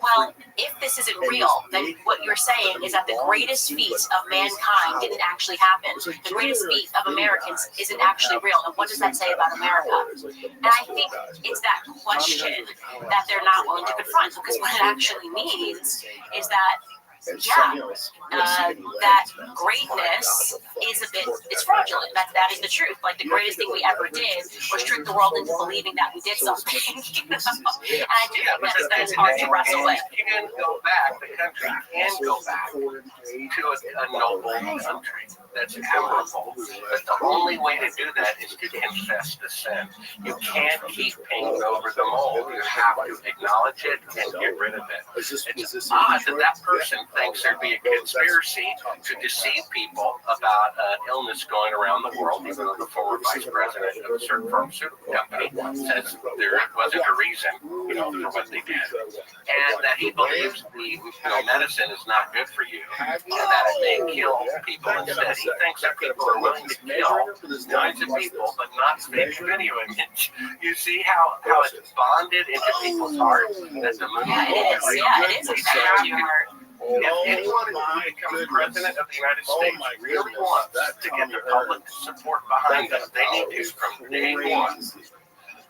well, if this isn't real, then what you're saying is that the greatest feat of mankind didn't actually happen. The greatest feat of Americans isn't actually real. And what does that say about America? And I think it's that question that they're not willing to confront, because what it actually means is that that greatness is it's fraudulent. That is the truth. Like, the greatest thing we ever did was trick the world into believing that we did something. You know? And I do think that is hard to wrestle with. The country can go back to a noble country. that's admirable. But the only way to do that is to confess the sin. You can't keep painting over the mold. You have to acknowledge it and get rid of it. It's odd that that person thinks there'd be a conspiracy to deceive people about an illness going around the world, even though the former vice president of a certain pharmaceutical company says there wasn't a reason, for what they did. And that he believes the medicine is not good for you, and that it may kill people instead. He thinks that people are willing to kill millions of people, but not fake video image. You see how it's bonded into people's hearts that the movie It is. It's very hard. if anyone who becomes president of the United States really wants to get the public support behind them, they need to, from day one,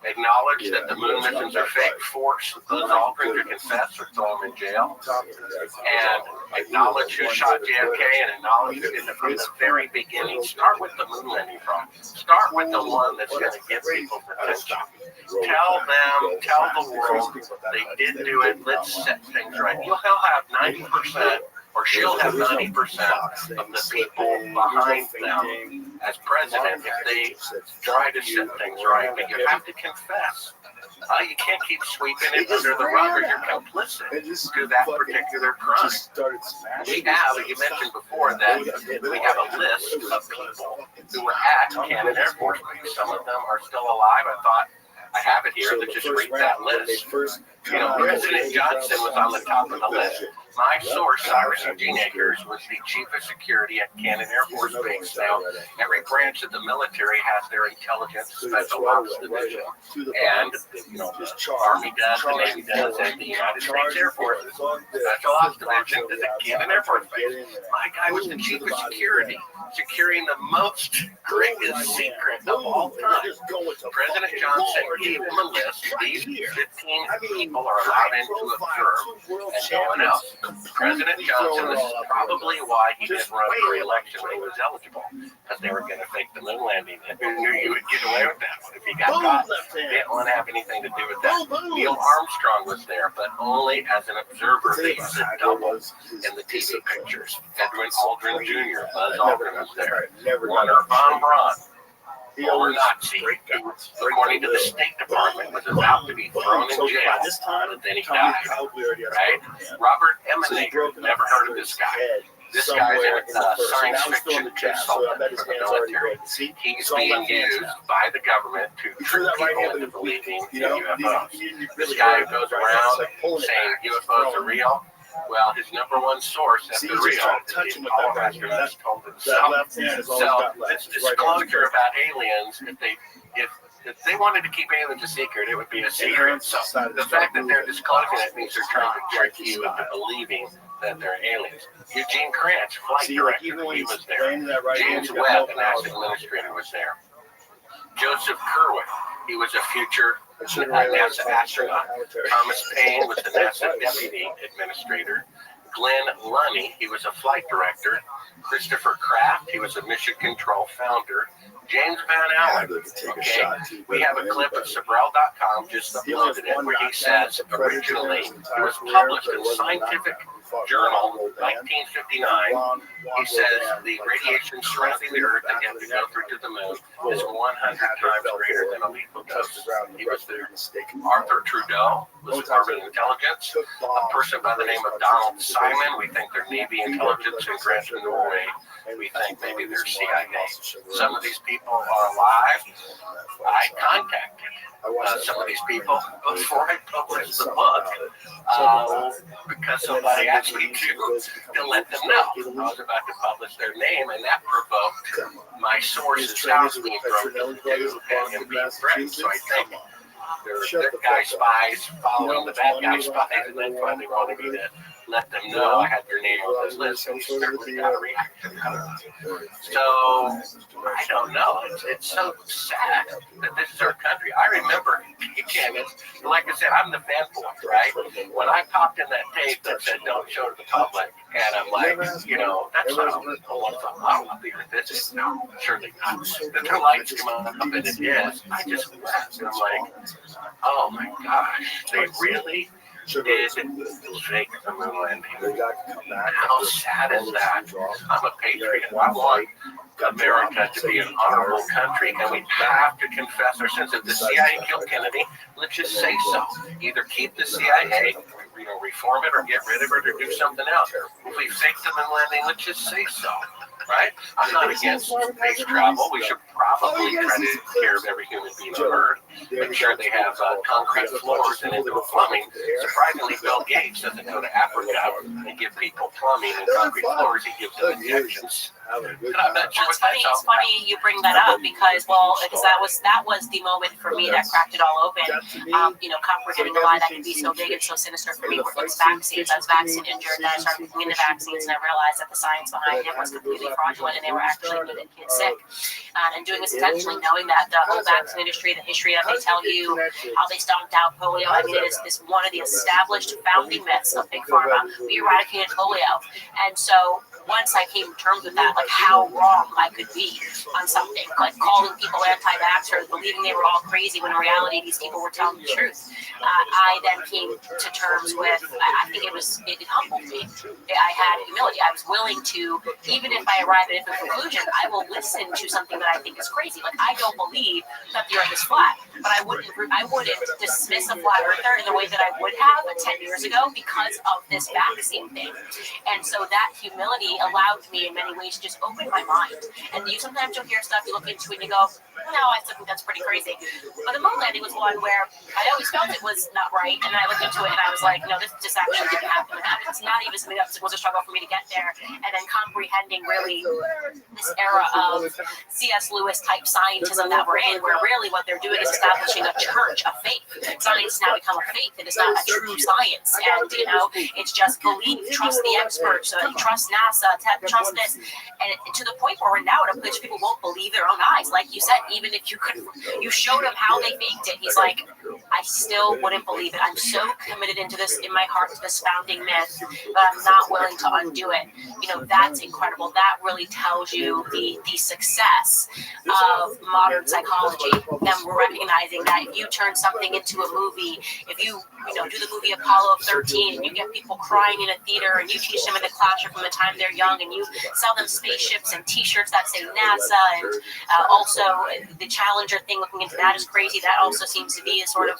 acknowledge that the moon missions are fake, force those Aldrin to confess or throw them in jail, and acknowledge who shot JFK and acknowledge it from the very beginning. Start with the moon landing project. Start with the one that's going to get people's attention. Tell the world they did do it. Let's set things right. He'll have 90%, or she'll have 90% of the people behind them as president if they try to set things right. But you have to confess. You can't keep sweeping it under the rug, or you're complicit to that particular crime. We have, you mentioned before, that we have a list of people who were at Cannon Air Force Base. Some of them are still alive. I thought I have it here. Let's just read that list. President Johnson was on the top of the list. My source, Cyrus Eugene Akers, was the chief of security at Cannon Air Force Base. Now, every branch of the military has their intelligence special ops division, and Army does, the Navy does, and the United States Air Force special ops division is at Cannon Air Force Base. My guy was the chief of security, securing the most greatest secret of all time. President Johnson gave him a list. These 15 people are allowed in to observe, and no one else. President Johnson, this is probably why he didn't run for re-election when he was eligible, because they were going to fake the moon landing, and who knew you would get away with that one if he got caught? They didn't want to have anything to do with that. Neil Armstrong was there, but only as an observer. They used a double in the TV pictures. Edwin Aldrin Jr., Buzz Aldrin was there. Wernher von Braun, former Nazi, according to the State Department, was about to be thrown in jail, but then he died. Right? Robert Emanator, never heard of this guy. This guy's a science fiction consultant for the military. He's being used by the government to trick people into believing in UFOs. This guy goes around saying UFOs are real. Well, his number one source at the real is the Apollo astronauts told himself. So this disclosure about aliens, if they wanted to keep aliens a secret, it would be a secret. So the fact that they're disclosing it means they're trying to trick you into believing that they're aliens. Eugene Kranz, flight director, he was there. James Webb, the NASA administrator, was there. Joseph Kerwin, he was a future NASA astronaut. Thomas Paine was the NASA deputy administrator. Glenn Lunny, he was a flight director. Christopher Kraft, he was a mission control founder. James Van Allen, okay, we have a clip of Sabrel.com, just uploaded it, where he says originally it was published in Scientific Journal, 1959. He says the radiation surrounding the Earth that you have to go through to the moon is 100 times greater than a lethal dose. He was there. Arthur Trudeau was Department of Intelligence. A person by the name of Donald Simon, we think they're Navy intelligence in Greta, Norway. We think maybe they're CIA. Some of these people are alive. I contacted some of these people before I published the book because somebody asked me to let them know I was about to publish their name, and that provoked my source's house being broken into and being threatened. So I think they're guy spies following the bad guy spies, and then finally wanted me to let them know I had their name on this list, and certainly got a reaction out of it. So, I don't know. It's so sad that this is our country. I remember, like I said, I'm the fan boy, right? When I popped in that tape that said, don't show to the public, and I'm like, that's not I don't want the earth. This is surely not. The lights come up, and it is. I just laughed, and I'm like, oh my gosh, they really did fake the moon landing. How sad is that? I'm a patriot. I want America to be an honorable country, and we have to confess our sins. If the CIA killed Kennedy, let's just say so. Either keep the CIA, reform it, or get rid of it, or do something else. If we faked the moon landing, let's just say so. Right? I'm not against space travel. We should probably try to take care of every human being on Earth. Make sure they have concrete floors and indoor plumbing. Surprisingly, Bill Gates doesn't go to Africa and give people plumbing and concrete floors. He gives them injections. And I'm not sure It's funny. It's funny you bring that up because that was the moment for me that cracked it all open. Comprehending why that can be so big and so sinister for me. It's vaccines. I was vaccine injured, and I started looking into vaccines, and I realized that the science behind it was completely fraudulent, and they were actually making kids sick. And doing this intentionally, knowing that the whole vaccine industry, the history of it, they tell you how they stomped out polio. I mean, it is this one of the established founding myths of Big Pharma. We eradicated polio, and so once I came to terms with that, like how wrong I could be on something, like calling people anti-vaxxers, believing they were all crazy when in reality these people were telling the truth. I then came to terms with, I think it humbled me. I had humility. I was willing to, even if I arrive at a different conclusion, I will listen to something that I think is crazy. Like I don't believe that the earth is flat, but I wouldn't dismiss a flat earther in the way that I would have 10 years ago because of this vaccine thing. And so that humility allowed me in many ways to just open my mind. And sometimes you'll hear stuff, you look into it and you go, no, I still think that's pretty crazy. But the moon landing was one where I always felt it was not right, and I looked into it and I was like, no, this just actually didn't happen. It's not even something that was a struggle for me to get there. And then comprehending really this era of C.S. Lewis type scientism that we're in, where really what they're doing is establishing a church, a faith. Science has now become a faith. It is not a true science. And, it's just believe, trust the experts, trust NASA, trust this. And to the point where we're now at a place where people won't believe their own eyes. Like you said, even if you showed him how they faked it, he's like, I still wouldn't believe it. I'm so committed into this, in my heart, to this founding myth, but I'm not willing to undo it. That's incredible. That really tells you the success of modern psychology. And we're recognizing that if you turn something into a movie, if you do the movie Apollo 13 and you get people crying in a theater and you teach them in the classroom from the time they're young and you sell them spaceships and t-shirts that say NASA and also the Challenger thing, looking into that is crazy. That also seems to be a sort of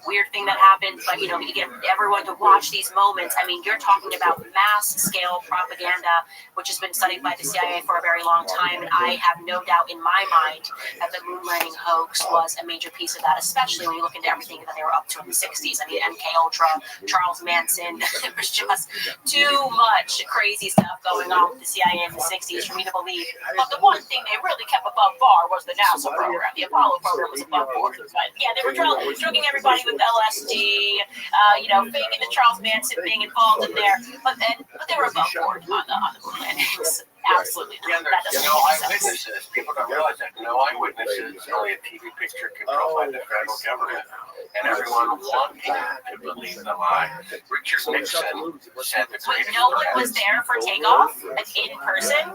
weird thing that happens, but you get everyone to watch these moments. I mean, you're talking about mass scale propaganda, which has been studied by the CIA for a very long time, and I have no doubt in my mind that the moon landing hoax was a major piece of that, especially when you look into everything that they were up to in the 60s. I mean, MK Ultra, Charles Manson, it was just too much crazy stuff going on with the CIA in the 60s for me to believe. But the one thing they really kept above bar was the NASA program. The Apollo program was above board. But yeah, they were drugging everybody with LSD, faking the Charles Manson thing involved in there, but they were above board on the moon landings. Absolutely. Yeah, there's no eyewitnesses. People don't realize that. No eyewitnesses, only a TV picture controlled by the federal government. And everyone wanting to believe the lie. Richard Nixon said the greatest. No one was there for takeoff, like in person.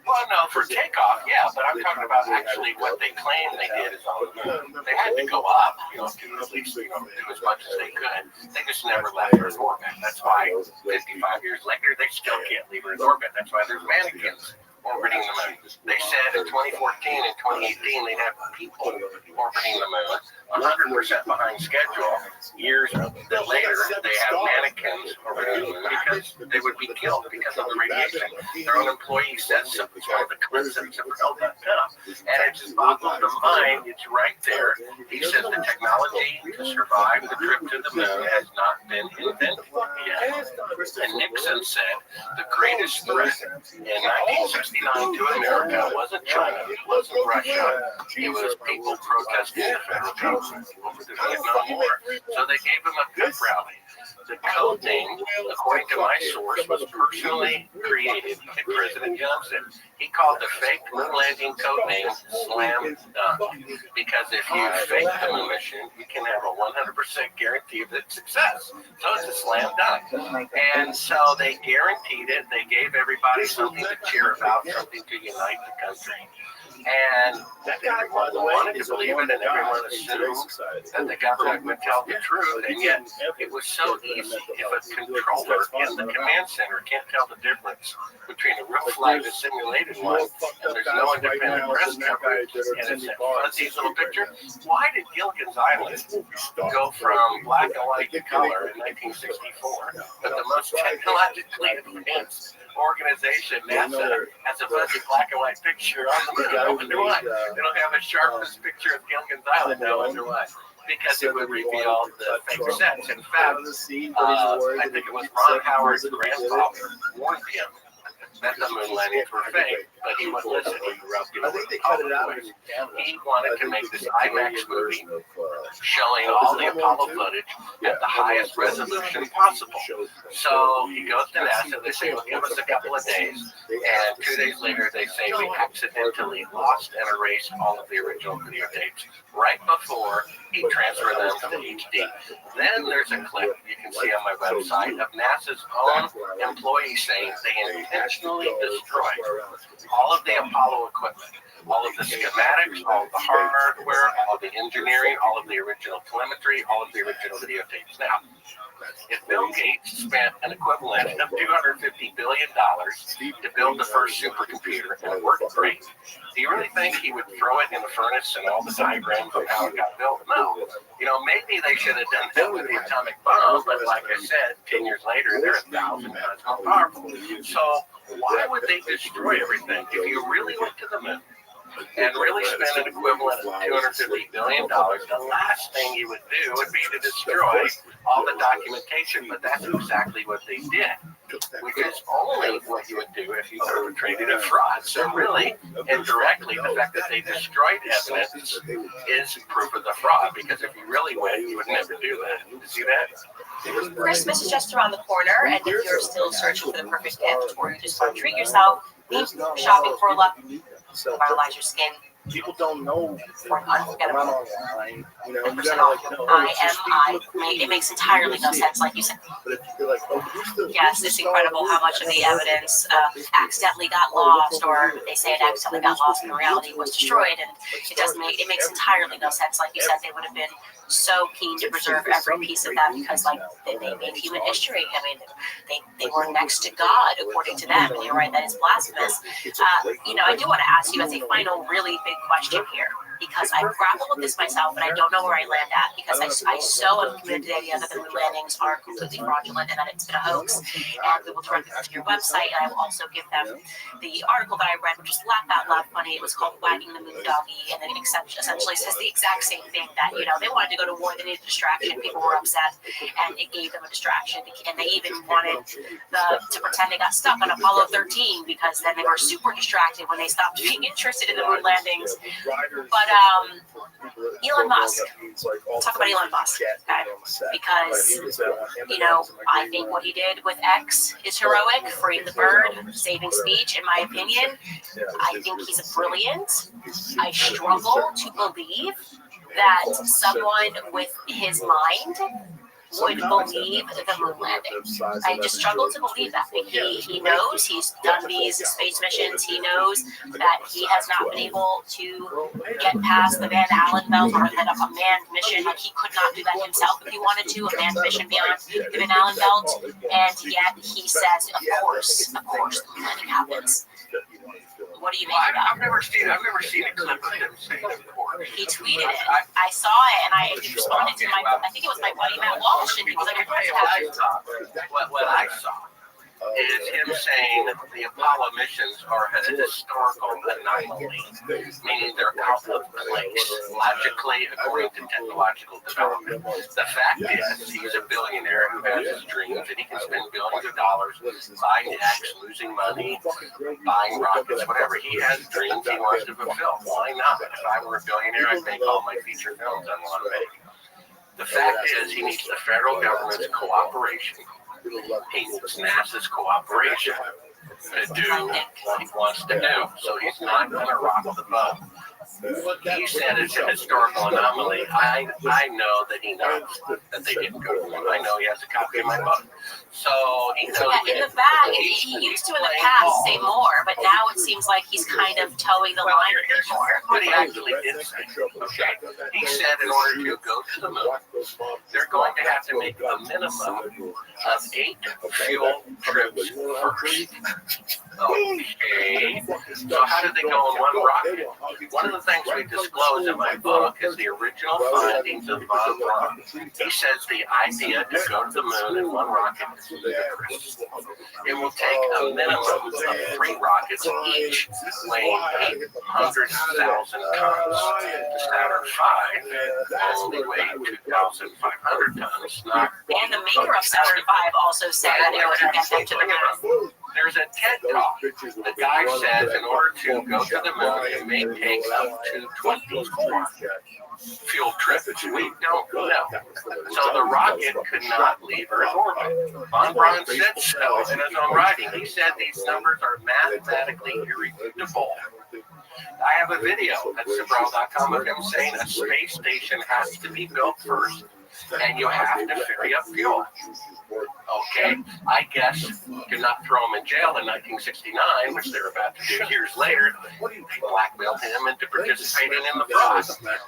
Well, no, for takeoff, yeah, but I'm talking about actually what they claim they did is on the moon. They had to go up, to at least, do as much as they could. They just never left Earth orbit. That's why 55 years later, they still can't leave Earth orbit. That's why there's mannequins orbiting the moon. They said in 2014 and 2018, they'd have people orbiting the moon, 100% behind schedule. Years later, they have mannequins orbiting the moon because they would be killed because of the radiation. Their own employee says so. It's one of the concepts of hell.com. And it just boggles the mind. It's right there. He says the technology to survive the trip to the moon has not been invented yet. And Nixon said the greatest threat in 1969 to America wasn't China, it wasn't Russia, it was people protesting the federal government over the Vietnam War. So they gave him a pep rally. The code name, according to my source, was personally created by President Johnson. He called the fake moon landing code name Slam Dunk. Because if you fake the moon mission, you can have a 100% guarantee of its success. So it's a slam dunk. And so they guaranteed it. They gave everybody something to cheer about, something to unite the country. And That guy, by the way, wanted to is believe it, and everyone assumed that the government would tell the truth, and yet it was so easy. If a controller in the command center can't tell the difference between a real flag, a simulated one, and there's no independent press coverage, and it's a fuzzy little picture, why did Gilligan's Island go from black and white to color in 1964? But the most technologically advanced organization, NASA, has a fuzzy black and white picture on the moon. I wonder why. They don't have a sharpest picture of Gilligan's Island. I wonder why. Because it would reveal the fake sets. In fact, I think it was Ron Howard's grandfather warned him that the moon landings were fake, but he wouldn't listen. He grew up I think they cut it out. He wanted to make this IMAX movie showing all the Apollo footage at the highest resolution possible. So he goes to NASA. They say, well, give us a couple of days. And 2 days later, they say we accidentally lost and erased all of the original videotapes right before he transferred them to HD. Then there's a clip you can see on my website of NASA's own employees saying they intentionally destroyed all of the Apollo equipment, all of the schematics, all of the hardware, all of the engineering, all of the original telemetry, all of the original videotapes. Now, if Bill Gates spent an equivalent of $250 billion to build the first supercomputer and it worked great, do you really think he would throw it in the furnace and all the diagrams of how it got built? No. You know, maybe they should have done that with the atomic bomb, but like I said, 10 years later, they're 1,000 times more powerful. So why would they destroy everything? If you really went to the moon and really spend an equivalent of $250 billion, the last thing you would do would be to destroy all the documentation. But that's exactly what they did, which is only what you would do if you perpetrated a fraud. So really, indirectly, the fact that they destroyed evidence is proof of the fraud, because if you really went, you would never do that. You see that? Christmas is just around the corner, and if you're still searching for the perfect gift or you just want to treat yourself, shopping for love, revitalize your skin, People don't know. or unforgettable. Online, you know, you Personal gotta like know. it makes entirely no sense, like you said. But if you're like, oh, who's the, Yes, it's incredible how much of the evidence accidentally got lost, or they say it accidentally got lost and in reality was destroyed, and it makes entirely no sense. Like you said, they would have been so keen to preserve every piece of that because, like, they made human history. I mean, they were next to God according to them, and you're right, that is blasphemous. I do want to ask you as a final, really big question here, because I grapple with this myself, and I don't know where I land at, because I so am committed to the idea that the moon landings are completely fraudulent and that it's been a hoax. And we will direct them to your website, and I will also give them the article that I read, which is laugh out loud funny. It was called Wagging the Moon Doggy, and then it essentially says the exact same thing, that, they wanted to go to war, they needed a distraction, people were upset, and it gave them a distraction. And they even wanted to pretend they got stuck on Apollo 13, because then they were super distracted when they stopped being interested in the moon landings. But Elon Musk, talk about Elon Musk, okay? Because, I think what he did with X is heroic, freeing the bird, saving speech, in my opinion. I think he's brilliant. I struggle to believe that someone with his mind would believe the moon landing. I just struggle to believe that. He knows, he's done these space missions, he knows that he has not been able to get past the Van Allen belt, or head up a manned mission. Like, he could not do that himself if he wanted to, a manned mission beyond the Van Allen belt, and yet he says, of course the moon landing happens. What do you make of that? I've never seen a clip of him saying it before. He tweeted it. I saw it, and I responded to I think it was my buddy Matt Walsh, and he was like, What I saw is him saying the Apollo missions are a historical anomaly, meaning they're out of place, logically, according to technological development. The fact is, he's a billionaire who has his dreams, and he can spend billions of dollars buying jets, losing money, buying rockets, whatever. He has dreams he wants to fulfill. Why not? If I were a billionaire, I'd make all my feature films I want to make. The fact is, he needs the federal government's cooperation. He needs NASA's cooperation to do what he wants to do. So he's not going to rock the boat. He said it's a historical anomaly. I know that he knows that they didn't go to the moon. I know he has a copy of my book. So he knows. Yeah, in the back, he used to in the past say more, but now it seems like he's kind of towing the line a bit more. What he actually did say. Okay. He said in order to go to the moon, they're going to have to make a minimum of 8 fuel trips first. Okay. So how did they go on one rocket? One of the things we disclose in my book is the original findings of Von Braun. He says the idea to go to the moon in one rocket is ludicrous. It will take a minimum of 3 rockets each, weighing 800,000 tons. The Saturn V only weighed 2,500 tons. Not And the maker of Saturn V also said that it would get them to the moon. There's a TED Talk. The guy says in order to go to the moon, it may take up to 24 fuel trips. We don't know. So the rocket could not leave Earth orbit. Von Braun said so in his own writing. He said these numbers are mathematically irrefutable. I have a video at Cabral.com of him saying a space station has to be built first, and you have to ferry up fuel. Okay, I guess you cannot throw him in jail in 1969, which they're about to do years later. They blackmailed him into participating in the fraud.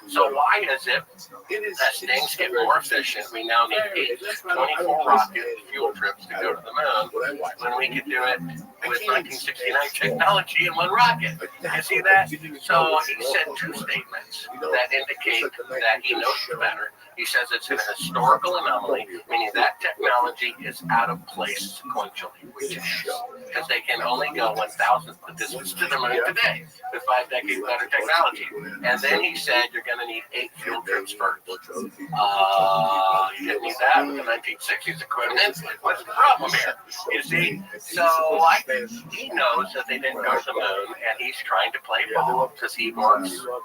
So why is it as things get more efficient, we now need 24 rocket fuel trips to go to the moon when we could do it with 1969 technology in one rocket? You see that? So he said 2 statements that indicate that he knows better. He says it's an historical anomaly, meaning that technology is out of place sequentially, which it is, because they can only go 1,000th the distance to the moon today with 5 decades better technology. And then he said you're going to need 8 fuel trips first. You didn't need that with the 1960s equipment. What's the problem here? You see? So he knows that they didn't go to the moon, and he's trying to play ball because he wants, to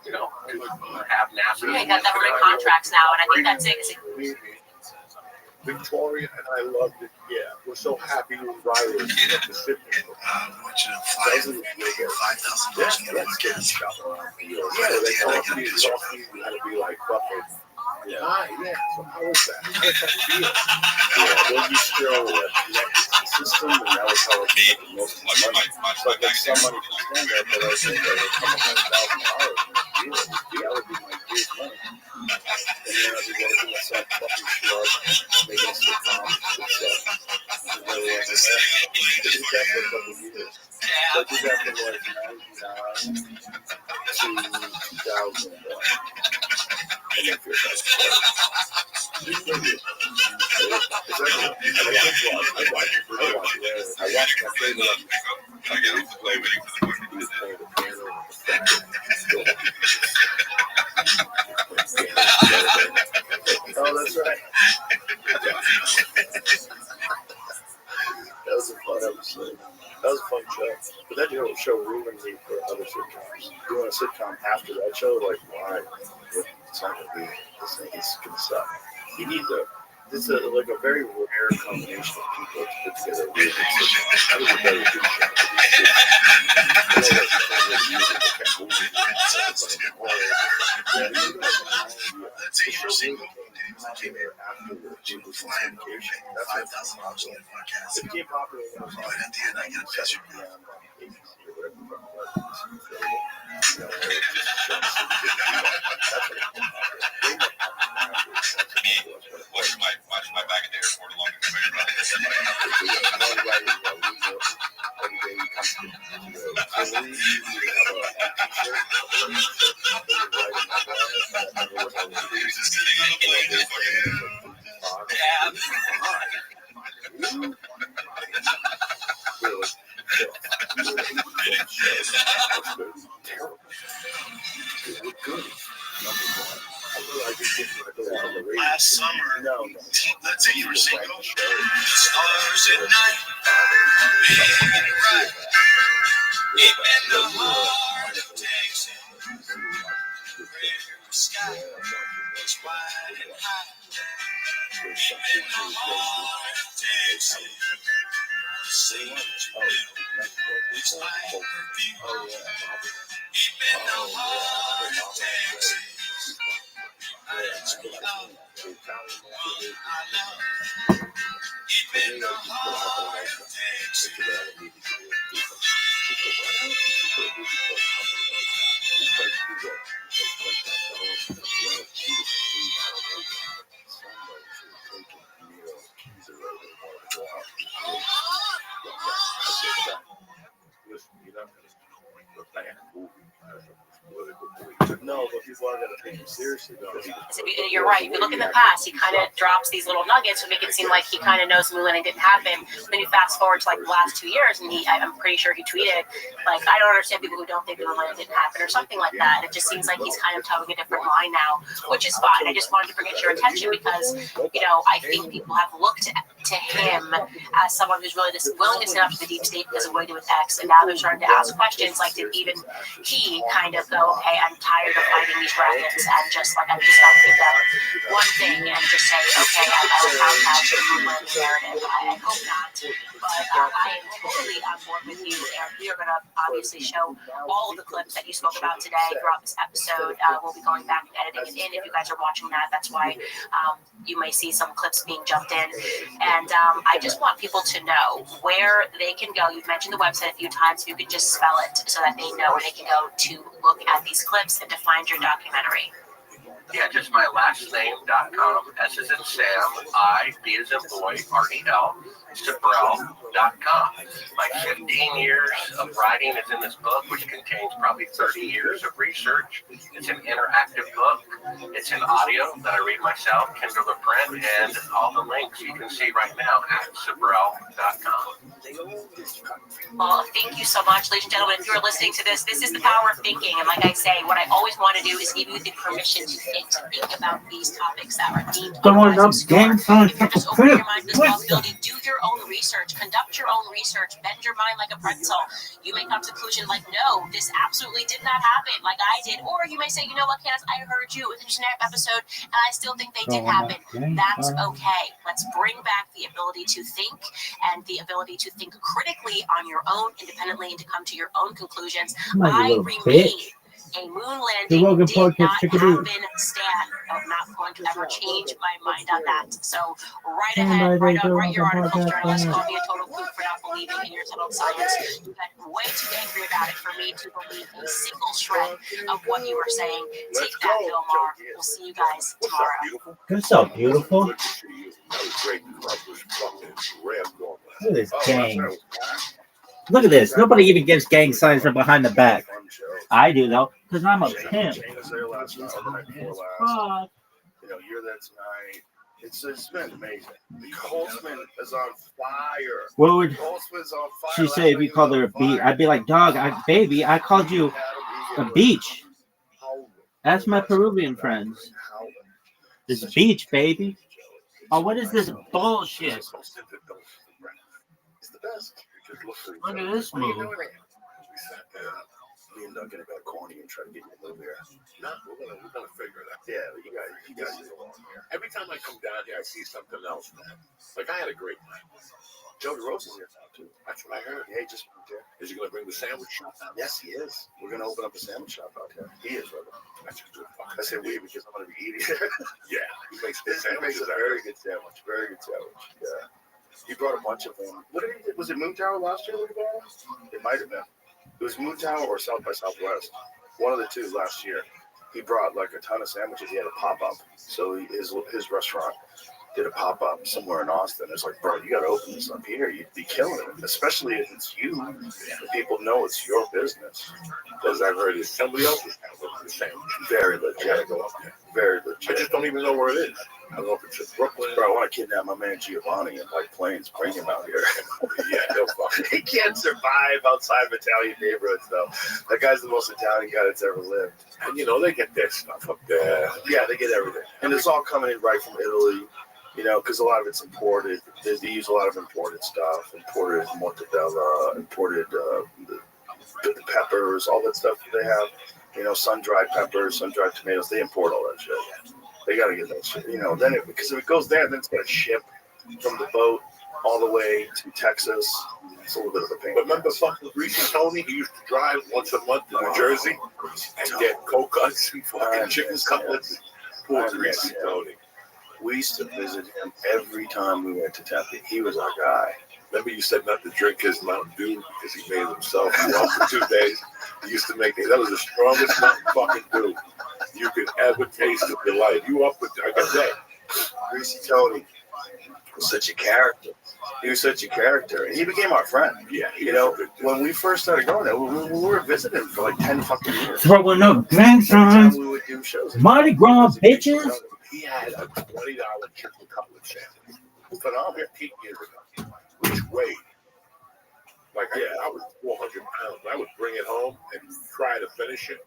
have NASA. They got government contracts now, and I think that's it. Victoria and I loved it. Yeah, we're so happy with Riley. I want you to fly $5,000 to get a podcast. Yeah, they told me you had to be like fucking. Yeah. So how was that? How did that feel? Yeah, then you still connected to the system, and that was how I could make the most of my money. But then somebody can stand there, but I think that a couple $100,000 a year, that would be my year's money. And then I'd be working with some fucking schlub, making a sitcom and stuff. And then I did that for a couple of years. So I did that from like 99 to 2001. And then feel like, I watched my favorite. I got to play waiting for the Oh, that's right. That was a fun episode. That was a fun show. But that didn't show room in me for other sitcoms. Doing a sitcom after that show, like, why? It's not going to be, this thing is going to suck. You need to, this is like a very rare combination of people to put together a really good sitcom. That was a very good show. Let's say you're single. After the people flying over, $5,000 to get a podcast. It became popular when I was But at the end, I get a picture. Watching my bag at the airport along with my brother. Last summer, let's say you were single. The stars at night, being bright, deep in the heart of Texas, where the sky is wide and high. Deep in the heart of Texas, sing just like her people. Deep in the heart of Texas. I love one I love. Deep in the heart of Texas. No, but people are gonna take him seriously though. You're right. If you look in the past, he kind of drops these little nuggets to make it seem like he kind of knows the moon landing didn't happen. Then you fast forward to like the last 2 years, and I'm pretty sure he tweeted like, "I don't understand people who don't think the moon landing didn't happen," or something like that. And it just seems like he's kind of towing a different line now, which is fine. I just wanted to bring it to your attention because I think people have looked to him as someone who's really just willing to stand up to the deep state because of what he did with X, and now they're starting to ask questions like, did even he kind of go, "Okay, I'm tired of fighting these dragons," and just like I'm just gonna give them one thing and just say, "Okay, I found out the moon landing narrative." I hope not, but I am totally on board with you, and we are gonna obviously show all of the clips that you spoke about today throughout this episode. We'll be going back and editing it in. If you guys are watching that, that's why you may see some clips being jumped in. And I just want people to know where they can go. You've mentioned the website a few times. If you could just spell it so that they know where they can go to look at these clips and to find your documentary. Yeah, just my last name.com. S as in Sam, I, B as in boy, R-E-L, Sabrel.com. My 15 years of writing is in this book, which contains probably 30 years of research. It's an interactive book. It's in audio that I read myself, Kindle or print, and all the links you can see right now at Sabrel.com. Well, thank you so much, ladies and gentlemen. If you're listening to this, this is the power of thinking. And like I say, what I always want to do is give you the permission to think about these topics that are deemed otherwise obscure. If you're just opening your mind to this possibility, do your own research, conduct your own research, bend your mind like a pretzel. You may come to the conclusion like, no, this absolutely did not happen like I did. Or you may say, you know what, Candace, I heard you in the generic episode, and I still think they did happen. That's okay. Let's bring back the ability to think and the ability to think critically on your own, independently, and to come to your own conclusions. I remain a moon landing did not happen stand. I'm not going to ever change my mind on that. So right ahead, right your articles, journalists call me a total kook for not believing in your settled science. You got way too angry about it for me to believe a single shred of what you were saying. Take that, Bill Maher. We'll see you guys tomorrow. You're so beautiful. Look at this gang. Look at this. Nobody even gives gang signs from behind the back. I do, though, because I'm a pimp. You're there tonight. It's been amazing. Holtzman is on fire. What would Holtzman's on fire. she say if you called her a beach? I'd be like, dog, baby, I called you a beach. Ask my Peruvian friends. This beach, baby. Oh, what is this bullshit? It's the best. Look at this movie. Me and Doug gonna go corny and try to get you to move here. No, we're gonna figure it out. Yeah, you guys belong here. Every time I come down here, I see something else, man. Like I had a great night. Joe DeRosa's here now too. That's what I heard. Yeah, he just moved here. Is he gonna bring the sandwich shop out? Yes, he is. We're gonna open up a sandwich shop out here. He is, brother. That's a good fuck. I said we because I'm gonna be eating. Yeah, he makes good sandwiches. He makes a very good sandwich. Very good sandwich. Yeah. He brought a bunch of them. What did he do? Was it Moon Tower last year? It might have been. It was Moon Tower or South by Southwest. One of the two last year. He brought like a ton of sandwiches. He had a pop-up. So his restaurant did a pop-up somewhere in Austin. It's like, bro, you got to open this up here. You'd be killing it. Especially if it's you. And people know it's your business. Because I've heard it's somebody else's sandwich. Very legit. Very legit. I just don't even know where it is. I don't know if it's in Brooklyn. Bro, I want to kidnap my man Giovanni and like planes, bring him out here. He can't survive outside of Italian neighborhoods, though. That guy's the most Italian guy that's ever lived. And they get their stuff up there. Yeah, they get everything. And it's all coming in right from Italy, because a lot of it's imported. They use a lot of imported stuff, imported mortadella, imported the peppers, all that stuff that they have. Sun-dried peppers, sun-dried tomatoes. They import all that shit. They got to get that shit. Because if it goes there, then it's got to ship from the boat all the way to Texas. It's a little bit of a pain. Remember fucking Greasy Tony? He used to drive once a month to New Jersey and get coke guns and fucking chicken cutlets. Poor Greasy Tony. We used to visit him every time we went to Tempe. He was our guy. Remember you said not to drink his Mountain Dew because he made it himself. He walked for 2 days. He used to make it. That was the strongest Mountain fucking Dew you could ever taste in your life. You up with, I can say, Greasy Tony was such a character. He was such a character. And he became our friend. Yeah, you know, when we first started going there, we were visiting him for like 10 fucking years. Throwing up Every time grandsons, we would do shows. Mardi Gras bitches. he had a $20 chicken cutlet sandwich. Phenomenal. 15 years ago. Which weighed. Like, I was 400 pounds. I would bring it home and try to finish it.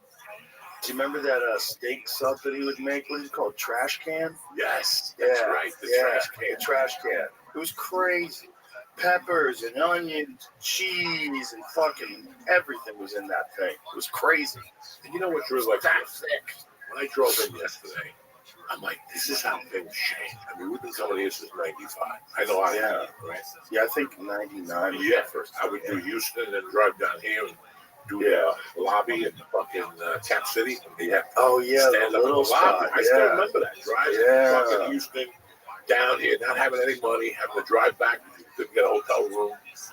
Do you remember that steak sub that he would make? What is it called? Trash can? Yes, that's right. The trash can. The trash can. It was crazy. Peppers and onions, cheese, and fucking everything was in that thing. It was crazy. And you know what's really like? That thick. When I drove in yesterday, I'm like, this is how things change. I mean, we've been coming here since 95. I know I have, right? Yeah, I think 99 was Yeah, that first. I would do Houston and then drive down here and do the lobby in fucking Cap City. Oh, yeah, stand the up little in the lobby. spot. I still remember that. Driving Yeah. fucking Houston down here, not having any money, having to drive back. Couldn't get a hotel room,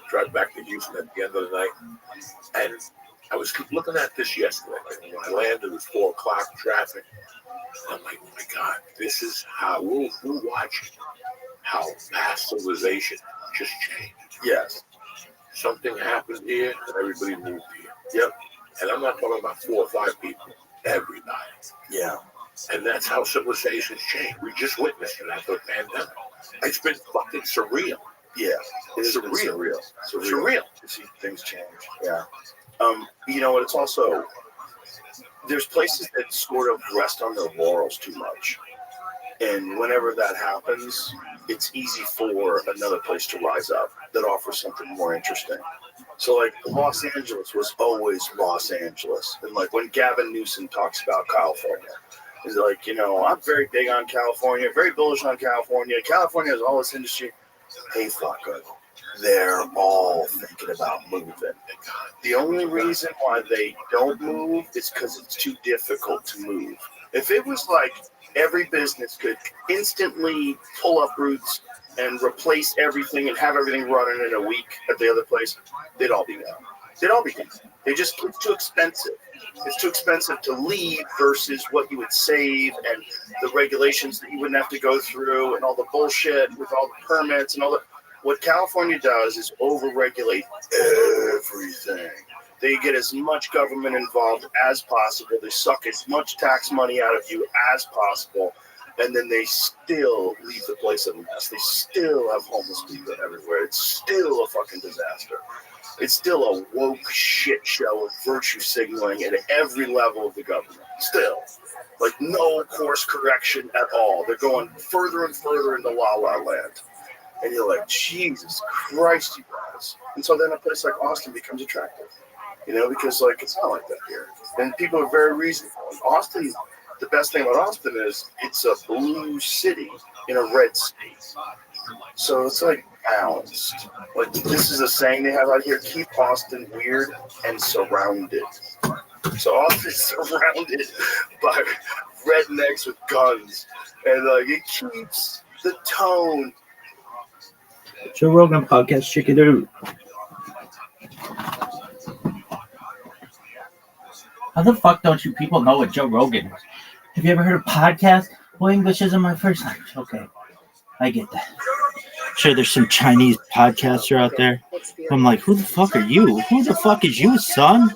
drive back to Houston at the end of the night. And I was looking at this yesterday. Like, when I landed, it was 4 o'clock, traffic. I'm like, oh my God, this is how we'll watch how mass civilization just changed. Yes. Something happened here and everybody moved here. Yep. And I'm not talking about 4 or 5 people, everybody. Yeah. And that's how civilizations change. We just witnessed it after the pandemic. It's been fucking surreal. Yeah. It's surreal. Surreal. To see things change. Yeah. You know what? It's also, there's places that sort of rest on their laurels too much. And whenever that happens, it's easy for another place to rise up that offers something more interesting. So, like, Los Angeles was always Los Angeles. And, like, when Gavin Newsom talks about California, he's like, you know, I'm very big on California, very bullish on California. California has all this industry. Hey, fucker, they're all thinking about moving. The only reason why they don't move is because it's too difficult to move. If it was like every business could instantly pull up roots and replace everything and have everything running in a week at the other place, they'd all be gone. They'd all be gone. It's too expensive. It's too expensive to leave versus what you would save and the regulations that you wouldn't have to go through and all the bullshit with all the permits and all that. What California does is overregulate everything. They get as much government involved as possible. They suck as much tax money out of you as possible. And then they still leave the place a mess. They still have homeless people everywhere. It's still a fucking disaster. It's still a woke shit show of virtue signaling at every level of the government. Still. Like, no course correction at all. They're going further and further into La La Land. And you're like, Jesus Christ, you guys. And so then a place like Austin becomes attractive. You know, because, like, it's not like that here. And people are very reasonable. Austin, the best thing about Austin is it's a blue city in a red state. So it's, like, balanced. Like, this is a saying they have out here, keep Austin weird and surrounded. So Austin's surrounded by rednecks with guns. And, like, it keeps the tone. Joe Rogan podcast, check it out. How the fuck don't you people know what Joe Rogan is? Have you ever heard of podcasts? Well, English isn't my first language. Okay, I get that. Sure, there's some Chinese podcaster out there. I'm like, who the fuck are you? Who the fuck is you, son?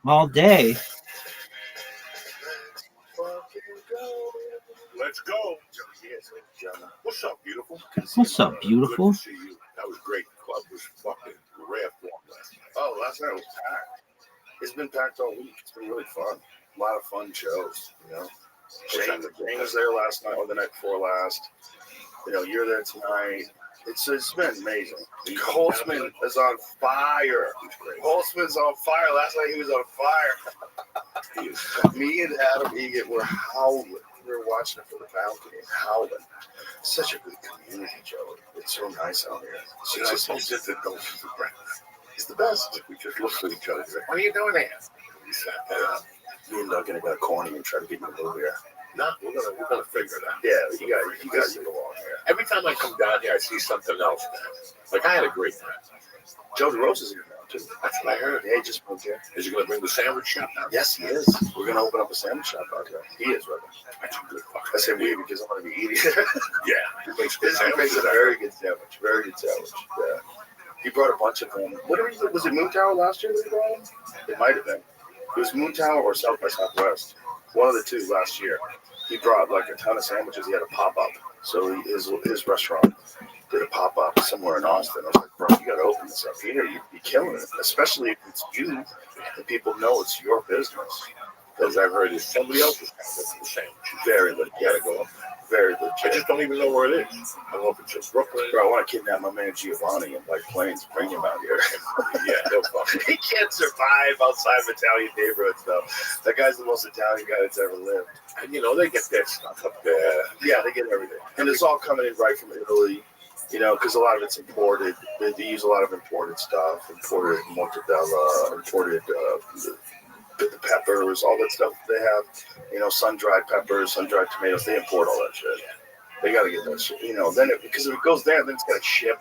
All day. Let's go. What's up, beautiful? What's up, beautiful? Good to see you. That was great. The club was fucking rare form last night. Oh, last night was packed. It's been packed all week. It's been really fun. A lot of fun shows, you know. Shane was there last night or the night before last. You know, you're there tonight. It's been amazing. Holtzman is on fire. Holtzman's on fire. Last night he was on fire. Me and Adam Egan were howling. we were watching it from the balcony and howling. Such a good community, Joe. It's so nice out here. So it's so different going for breakfast. It's the best. We just looked at each other and said, "What are you doing here?" We sat down. Me and Doug gonna go corny and try to get you to move here. No, we're gonna figure it out. Yeah, you guys can go on here. Every time I come down here, I see something else, man. Like I had a great time. Joe DeRosa is here now too. That's what I heard. Yeah, he just moved here. Is he gonna bring the sandwich shop down? Yes, he is. We're gonna open up a sandwich shop out here. He is, brother. That's a good fucking. I say we because I'm gonna be eating. Yeah, he makes good He makes a sandwiches. very good sandwich. Very good sandwich. Yeah. He brought a bunch of them. What was it Moon Tower last year that he brought them? It might have been. It was Moon Tower or South by Southwest. One of the two last year. He brought like a ton of sandwiches. He had a pop-up. So his restaurant did a pop-up somewhere in Austin. I was like, bro, you got to open this up here. You'd be killing it. Especially if it's you and people know it's your business. Because I've heard it's somebody else's sandwich. Very legit. You gotta go up. Very I legit. just don't even know where it is. I don't know if it's in Brooklyn. Bro, I want to kidnap my man Giovanni and like planes, bring him out here. Yeah, they'll fucking. He can't survive outside of Italian neighborhoods, though. That guy's the most Italian guy that's ever lived. And you know, they get their stuff up there. Yeah, they get everything. And it's all coming in right from Italy, you know, because a lot of it's imported. They use a lot of imported stuff, imported mortadella, imported the peppers, all that stuff they have. You know, sun-dried peppers, sun-dried tomatoes. They import all that shit. They got to get that shit. You know, then because if it goes there, then it's got to ship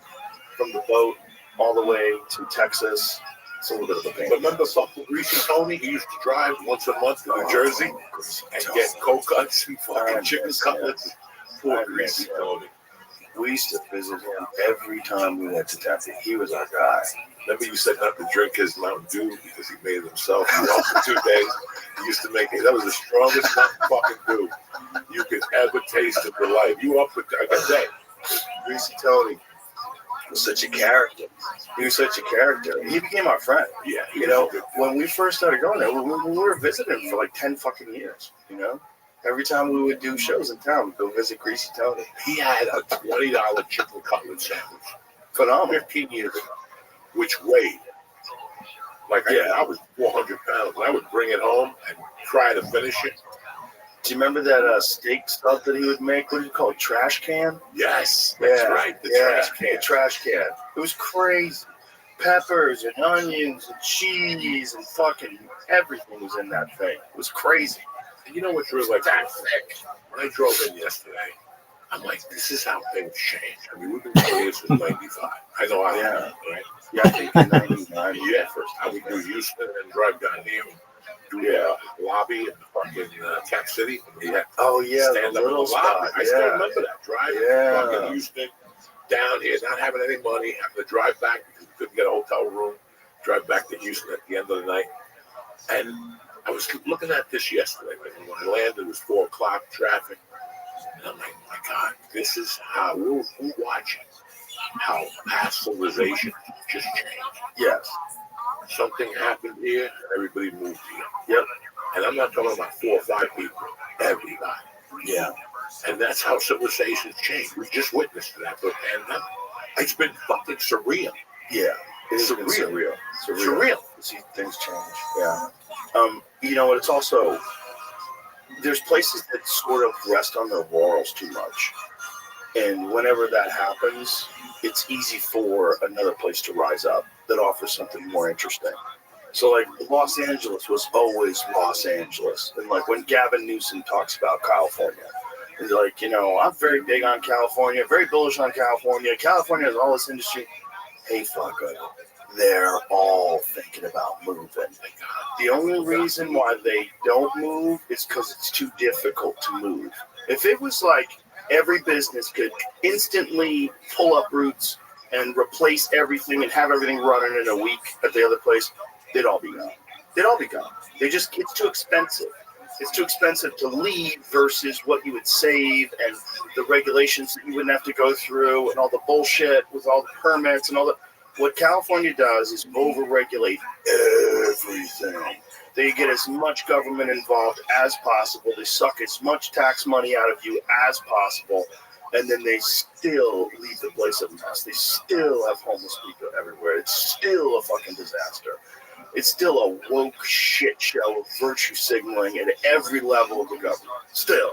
from the boat all the way to Texas. It's a little bit of a pain. But remember fucking Greasy Tony? He used to drive once a month to New Jersey and get coconuts and fucking chicken cutlets. Poor Greasy Tony. We used to visit him every time we went to Tempe. He was our guy. Remember you said not to drink his Mountain Dew because he made it himself. He walked for 2 days. He used to make it. That was the strongest Mountain fucking Dew you could ever taste in your life. You up with like a day. Greasy Tony was such a character. He was such a character. He became our friend. Yeah. You know, when we first started going there, we were visiting him for like 10 fucking years, you know? Every time we would do shows in town, we'd go visit Greasy Tony. He had a $20 chicken cutlet sandwich. Phenomenal. 15 years ago, which weighed like I was 400 pounds. I would bring it home and try to finish it. Do you remember that steak stuff that he would make? What do you call it? Trash can? Yes, that's right. The trash can. The trash can. It was crazy. Peppers and onions and cheese and fucking everything was in that thing. It was crazy. And you know what's really like that thick? When I drove in yesterday, I'm like, this is how things change. I mean, we've been doing this since 95. I know I have, right? Yeah, I think in 99. Yeah, first I would do Houston and drive down here, do the lobby in fucking Cat City. Yeah. Oh, yeah, Stand the up in little the lobby. spot. I still remember that. Drive fucking Houston down here, not having any money, having to drive back because we couldn't get a hotel room, drive back to Houston at the end of the night. And I was looking at this yesterday. Like, when I landed, it was 4 o'clock, traffic. And I'm like, my God, this is how we're watching how past civilization just changed. Yes. Something happened here, and everybody moved here. Yep. And I'm not talking about 4 or 5 people, everybody. Yeah. And that's how civilizations change. We just witnessed that for a pandemic. It's been fucking surreal. Yeah. It's surreal. Surreal. To see things change. Yeah. You know, it's also, there's places that sort of rest on their laurels too much. And whenever that happens, it's easy for another place to rise up that offers something more interesting. So, like, Los Angeles was always Los Angeles. And, like, when Gavin Newsom talks about California, he's like, you know, I'm very big on California, very bullish on California. California has all this industry. Hey, fucker, they're all thinking about moving. The only reason why they don't move is because it's too difficult to move. If it was like every business could instantly pull up roots and replace everything and have everything running in a week at the other place, they'd all be gone. They'd all be gone. It's too expensive. It's too expensive to leave versus what you would save and the regulations that you wouldn't have to go through and all the bullshit with all the permits and all that. What California does is over-regulate everything. They get as much government involved as possible. They suck as much tax money out of you as possible. And then they still leave the place a mess. They still have homeless people everywhere. It's still a fucking disaster. It's still a woke shit show of virtue signaling at every level of the government. Still.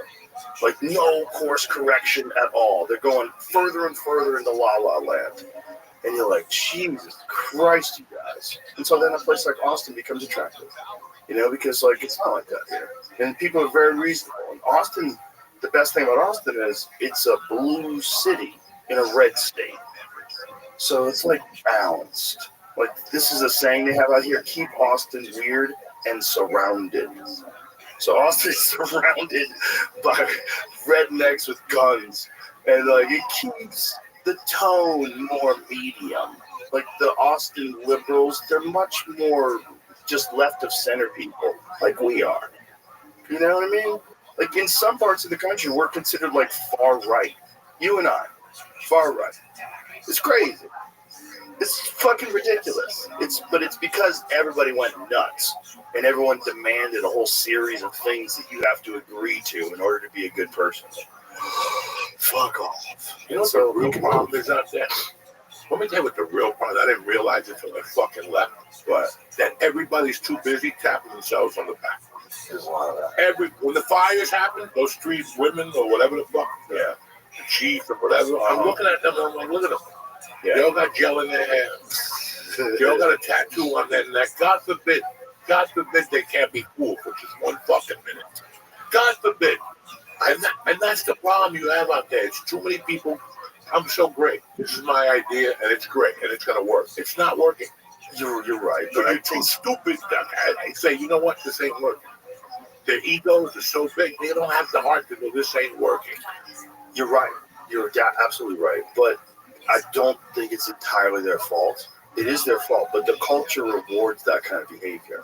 Like no course correction at all. They're going further and further into La La Land. And you're like, Jesus Christ, you guys. And so then a place like Austin becomes attractive. You know, because like it's not like that here. And people are very reasonable. And Austin, the best thing about Austin is it's a blue city in a red state. So it's like balanced. Like this is a saying they have out here, keep Austin weird and surrounded. So Austin is surrounded by rednecks with guns. And like it keeps the tone more medium. Like the Austin liberals, they're much more just left of center people, like we are. You know what I mean? Like in some parts of the country, we're considered like far right. You and I, far right. It's crazy. It's fucking ridiculous. But it's because everybody went nuts and everyone demanded a whole series of things that you have to agree to in order to be a good person. Fuck off. You know what the real problem is out there? Let me tell you what the real problem is. I didn't realize it until I fucking left. But that everybody's too busy tapping themselves on the back. There's a lot of that. When the fires happen, those street women or whatever the fuck, the chief or whatever, I'm looking at them and I'm like, look at them. Yeah. They all got gel in their hair. They all got a tattoo on their neck. God forbid they can't be fooled for just one fucking minute. God forbid. And that's the problem you have out there. It's too many people. I'm so great. This is my idea, and it's great, and it's going to work. It's not working. You're right. But you're too stupid. I say, you know what? This ain't working. Their egos are so big, they don't have the heart to go, this ain't working. You're right. You're absolutely right. But I don't think it's entirely their fault. It is their fault, but the culture rewards that kind of behavior.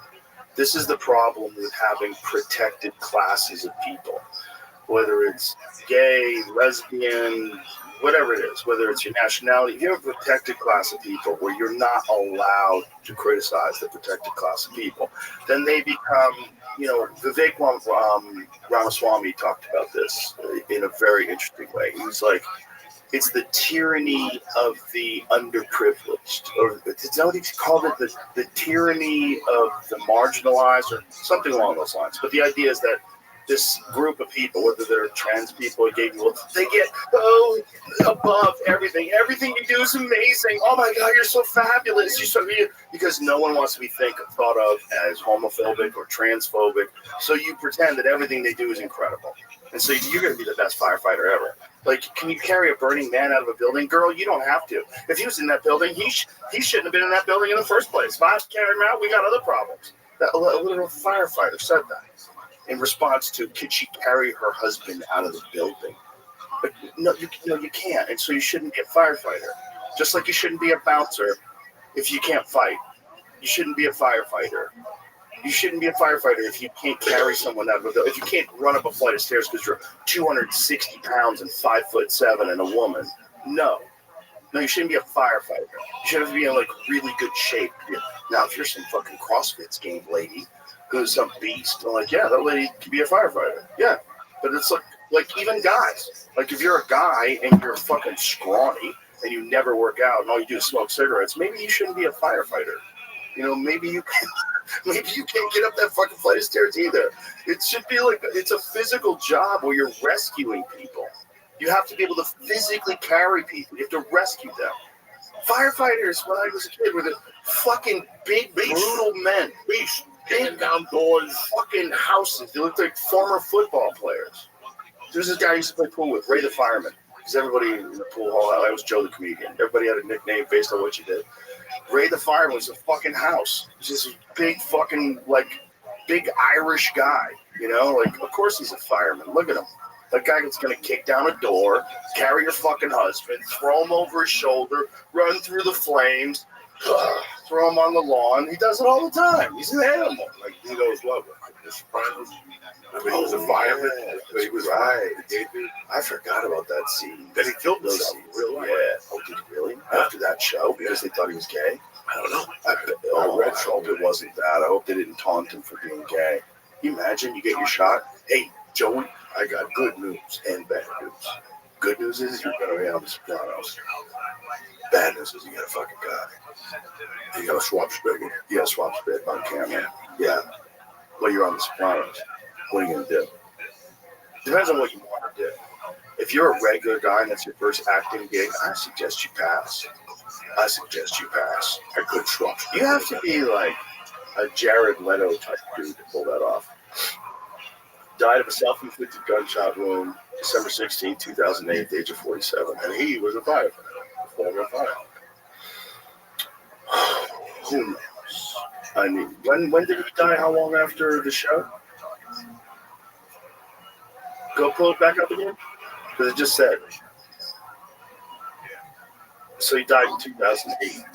This is the problem with having protected classes of people. Whether it's gay, lesbian, whatever it is, whether it's your nationality, if you have a protected class of people where you're not allowed to criticize the protected class of people, then they become, Vivek Ramaswamy talked about this in a very interesting way. He was like, it's the tyranny of the underprivileged, or it's what he called it, the tyranny of the marginalized, or something along those lines. But the idea is that this group of people, whether they're trans people or gay people, they get above everything. Everything you do is amazing. Oh my God, you're so fabulous. Because no one wants to be thought of as homophobic or transphobic. So you pretend that everything they do is incredible. And so you're going to be the best firefighter ever. Like, can you carry a burning man out of a building? Girl, you don't have to. If he was in that building, he shouldn't have been in that building in the first place. If I have to carry him out, we got other problems. That little firefighter said that in response to, could she carry her husband out of the building? But no, you can't. And so you shouldn't be a firefighter. Just like you shouldn't be a bouncer if you can't fight. You shouldn't be a firefighter. You shouldn't be a firefighter if you can't carry someone out of a building. If you can't run up a flight of stairs because you're 260 pounds and 5'7" and a woman. No, you shouldn't be a firefighter. You should be in like really good shape. Now, if you're some fucking CrossFit game lady who's some beast, I'm like, yeah, that lady can be a firefighter. Yeah, but it's like even guys. Like if you're a guy and you're fucking scrawny and you never work out and all you do is smoke cigarettes, maybe you shouldn't be a firefighter. Maybe you can't get up that fucking flight of stairs either. It should be like it's a physical job where you're rescuing people. You have to be able to physically carry people. You have to rescue them. Firefighters, when I was a kid, were the fucking big, brutal men. Beasts. Big down doors, fucking houses. They looked like former football players. There's this guy I used to play pool with, Ray the Fireman. Because everybody in the pool hall, I was Joe the Comedian. Everybody had a nickname based on what you did. Ray the Fireman was a fucking house. He's this big fucking, big Irish guy. Of course he's a fireman. Look at him. That guy that's going to kick down a door, carry your fucking husband, throw him over his shoulder, run through the flames, throw him on the lawn. He does it all the time. He's an animal. Like, he knows love. The Sopranos. He was a fireman. He was right. I forgot about that scene. Then he killed himself. Yeah. Oh, did he really? After that show? Because they thought he was gay? I don't know. I hope it wasn't that. I hope they didn't taunt him for being gay. Can you imagine you get your shot? Hey, Joey, I got good news and bad news. Good news is you're going to be on The Sopranos. Bad news is you got a fucking guy. You got a swap spit. You got a swap spit on camera. Yeah. Well, you're on The Sopranos. What are you going to do? Depends on what you want to do. If you're a regular guy and that's your first acting gig, I suggest you pass. I could trust. You have to be like a Jared Leto type dude to pull that off. Died of a self-inflicted gunshot wound, December 16, 2008, at the age of 47. And he was a firefighter, a former firefighter. Who knows? I mean, when did he die? How long after the show? Go pull it back up again? Because it just said. So he died in 2008.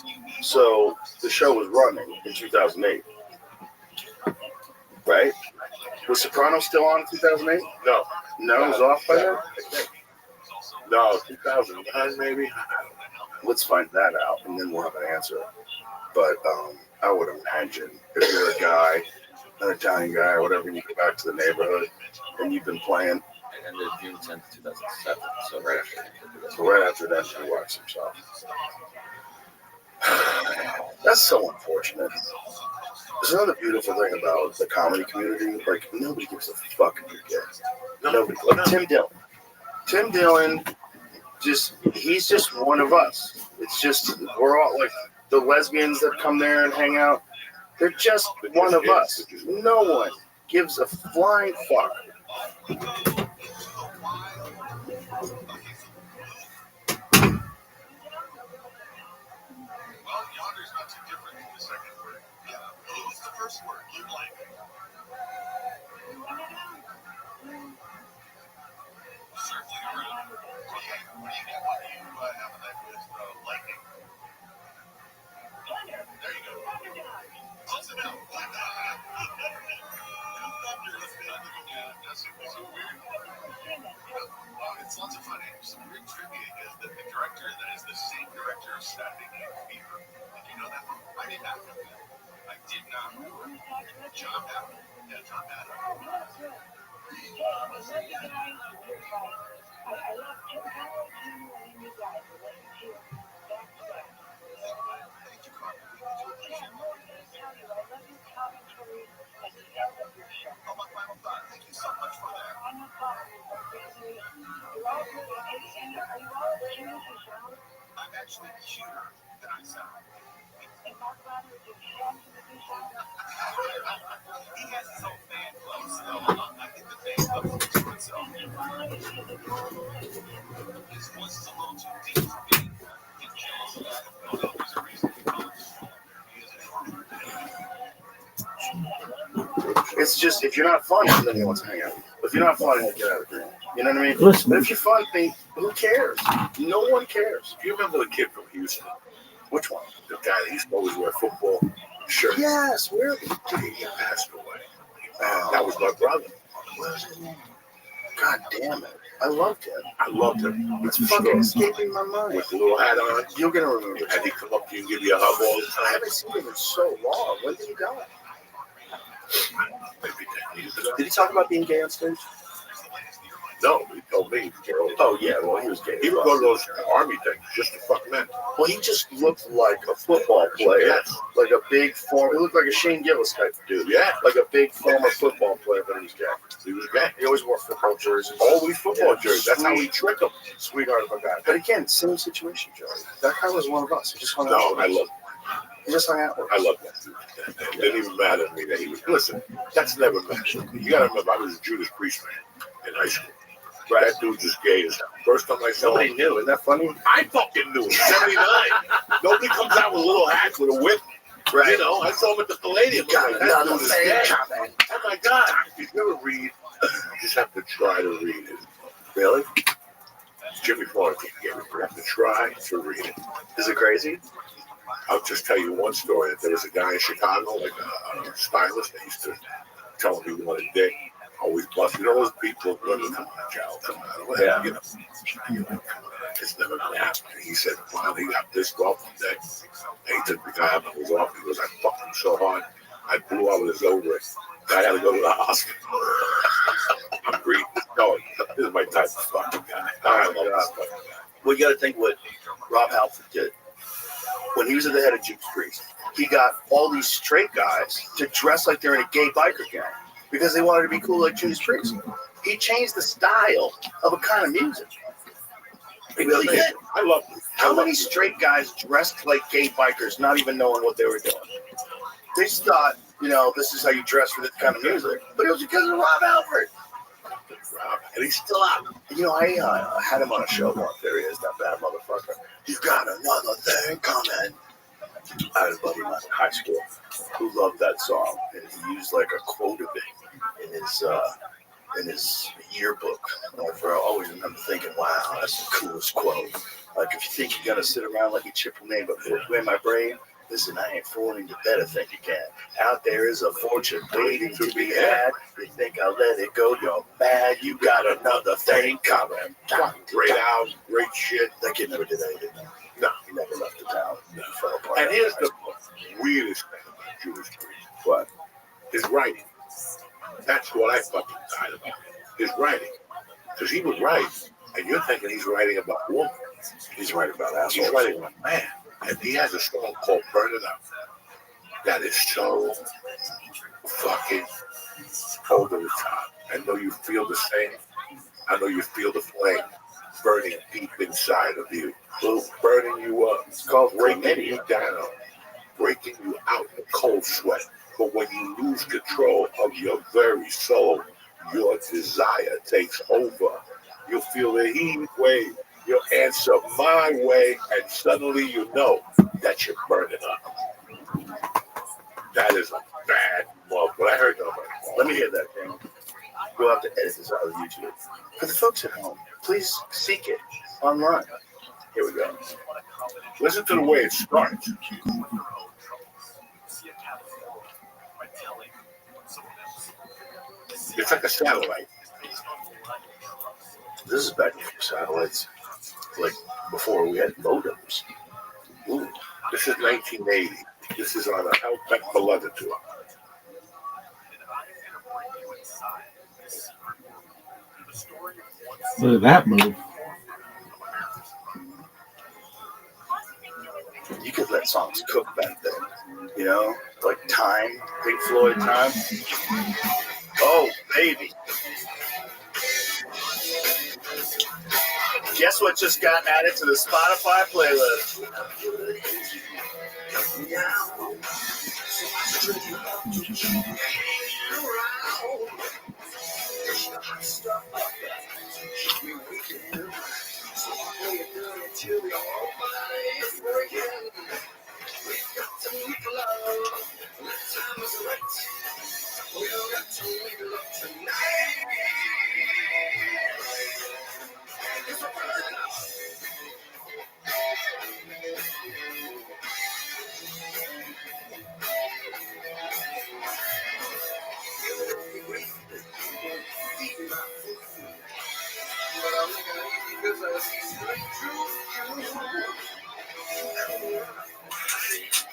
So the show was running in 2008. Right? Was Sopranos still on in 2008? No. No, it was off by then? No, 2009 maybe. Let's find that out, and then we'll have an answer. But I would imagine if you're a guy, an Italian guy or whatever, and you go back to the neighborhood, and you've been playing. And then June 10th, 2007. So right after. So right after that, he watched himself. That's so unfortunate. There's another beautiful thing about the comedy community. Like, nobody gives a fuck if you're gay. Nobody. Like Tim Dillon. Tim Dillon, he's just one of us. It's just, we're all like, the lesbians that come there and hang out, they're just one of us. No one gives a flying fuck. Well, yonder's not too different from the second word. Yeah. Who's the first word you like? Circling around. What do you get when you have a night with lightning? There you go. Close enough. It's lots of fun. Some weird trivia is that the director that is the same director of Saturday Night Fever. Did you know that? I did not know that. I did not know that. John Madden. Yeah, John Madden. Thank you, Carl. Oh, my final thought. Thank you so much for that. I'm actually cuter than I sound. He has his own fan club, so I think the fan club speaks for itself. His voice is a little too deep for me. Get jealous of that. No, there's a reason he talks. He is an introvert. It's just, if you're not funny, then you want to hang out. If you're not funny, get out of here. You know what I mean? Listen. But if you're funny, who cares? No one cares. Do you remember the kid from Houston? Which one? The guy that used to always wear football shirts? Yes, where? He passed away. That was my brother. What was his name? God damn it. I loved him. I loved him. It's fucking escaping my mind. With the little hat on. You're going to remember And he'd come up to you and give you a hug all the I time. haven't seen him in so long. When did he die? Maybe 10 years ago. Did he talk about being gay on stage? No, he told me. Oh, yeah, well, he was gay. He would go to those army things just to fuck men. Well, he just looked like a football player. Yes. Like a big former, he looked like a Shane Gillis type of dude. Yeah. Like a big former football player, but he was gay. He was gay. He always wore football jerseys. Always football Yeah. jerseys. That's how he tricked them. Sweetheart of a guy. But again, same situation, Joey. That guy was one of us. He just hung out. No, with I us. love He just hung out with us. I love that. It didn't even matter to me that he was. Listen, that's never mattered. You gotta remember, I was a Judas Priest fan in high school. Right. That dude just gay as hell. First time I saw Nobody him, knew. Isn't that funny? I fucking knew. 79. Nobody comes out with little hats with a whip. Right. You know, I saw him at the Palladium. Got Like, another that dude is thing gay. coming. Oh my God. If you ever read, you just have to try to read it. Really? Jimmy Fallon can't get it. You have to try to read it. Is it crazy? I'll just tell you one story. There was a guy in Chicago, like a stylist, that used to tell him he wanted dick. Always bust. You know those people, women come on, child, come on, whatever, you know. It's never gonna happen. He said, finally he got pissed off one day. And he took the guy up and was off. He goes, I fucked him so hard, I blew out his ovaries. I had to go to the hospital. I'm breathing. No, this is my type of fucking guy. I love this fucking guy. Well, you got to think what Rob Halford did. When he was at the head of Judas Priest, he got all these straight guys to dress like they're in a gay biker gang because they wanted to be cool like Judas Priest. He changed the style of a kind of music. He really did. I love it. How many straight guys dressed like gay bikers, not even knowing what they were doing? They just thought, this is how you dress for this kind of music. But it was because of Rob Alford. And he's still out. I had him on a show once. There he is, that bad motherfucker. He's got another thing coming. I had a buddy in high school who loved that song, and he used like a quote of it in his yearbook. And I always remember thinking, wow, that's the coolest quote. Like, if you think you're gonna sit around like a triple name, but in my brain, listen, I ain't fooling. You better think you can. Out there is a fortune waiting to be had. You think I'll let it go? You're mad. You got another thing coming. Great album, great shit. That kid never did anything. No, he never left the town. He fell apart. And here's the weirdest thing about Judas Priest. What? His writing. That's what I fucking died about. His writing. Because he would write, and you're thinking he's writing about woman. He's writing about assholes. He's writing about man. And he has a song called Burn It Up that is so fucking over the top. I know you feel the same. I know you feel the flame burning deep inside of you, burning you up. It's called breaking you down, breaking you out in cold sweat. But when you lose control of your very soul, your desire takes over. You'll feel the heat wave. You'll answer my way, and suddenly you know that you're burning up. That is a bad move. But I heard nobody. Let me hear that, Daniel. We'll have to edit this out of YouTube. For the folks at home, please seek it online. Here we go. Listen to the way it starts. It's like a satellite. This is back before satellites, like before we had modems. Ooh, this is 1980. This is on a Hellcat Beloved tour. Look at that move. You could let songs cook back then, like Time, Pink Floyd Time. Oh, baby. Guess what just got added to the Spotify playlist?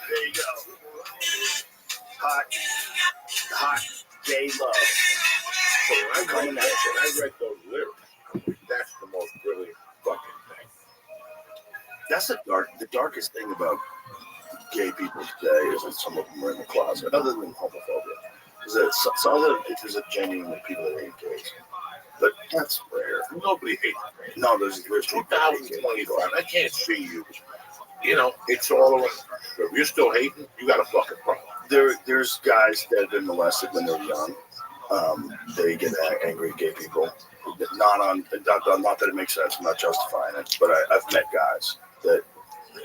There you go. Hot gay love. So when I read those lyrics, that's the most brilliant fucking thing. That's the darkest thing about gay people today is that some of them are in the closet, other than homophobia. Is that there's a genuine people that hate gays. But that's rare. Nobody hates me. No, there's 2025. I can't see you. It's all around. If you're still hating, you got a fucking problem. There's guys that have been molested when they're young. They get angry at gay people. Not that it makes sense. I'm not justifying it, but I've met guys that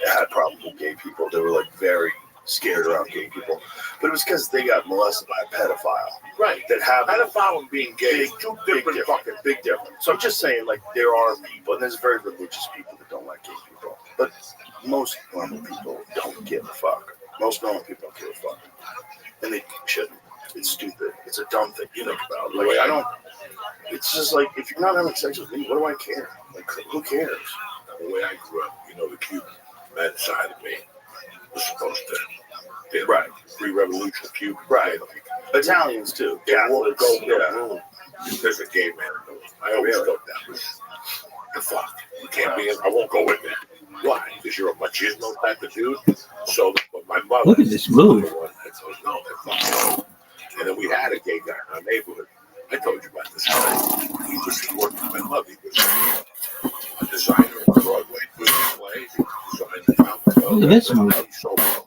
had problems with gay people. They were like very scared around gay people, but it was because they got molested by a pedophile. Right. That have pedophile and being gay. Big difference. So I'm just saying, like, there are people, and there's very religious people that don't like gay people, but most normal people don't give a fuck. Most normal people don't give a fuck, and they shouldn't. It's stupid. It's a dumb thing to think about. Like, it's just like, if you're not having sex with me, what do I care? Like, who cares? The way I grew up, the Cuban man side of me was supposed to be pre-revolution Cuban. Right. Italians too. They won't go to the room if there's a gay man in the room. I always thought that was the fuck. You can't be in. I won't go in there. Why? Because you're a machismo type of dude. So, but my mother. Look at this move. No, and then we had a gay guy in our neighborhood. I told you about this guy. he was working with my mother. He was a designer on Broadway, doing plays. He designed the fountain. Look at this movie. He sold them.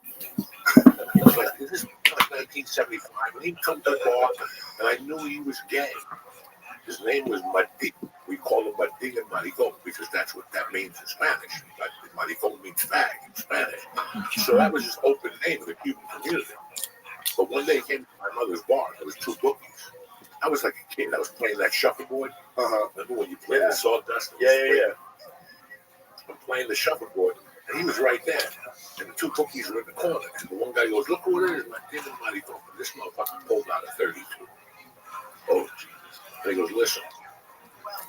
He was like, this is like 1975, and he'd come to the bar, and I knew he was gay. His name was Mati. We call him Mati and Maricon because that's what that means in Spanish. Maricon means fag in Spanish. So that was his open name in the Cuban community. But one day he came to my mother's bar. There was 2 bookies. I was like a kid. I was playing that shuffleboard. Remember when you played the sawdust? Yeah. I'm playing the shuffleboard, and he was right there. And the 2 bookies were in the corner. And the one guy goes, look who it is, Mati and Maricon. And this motherfucker pulled out a 32. Oh, Jesus. And he goes, listen,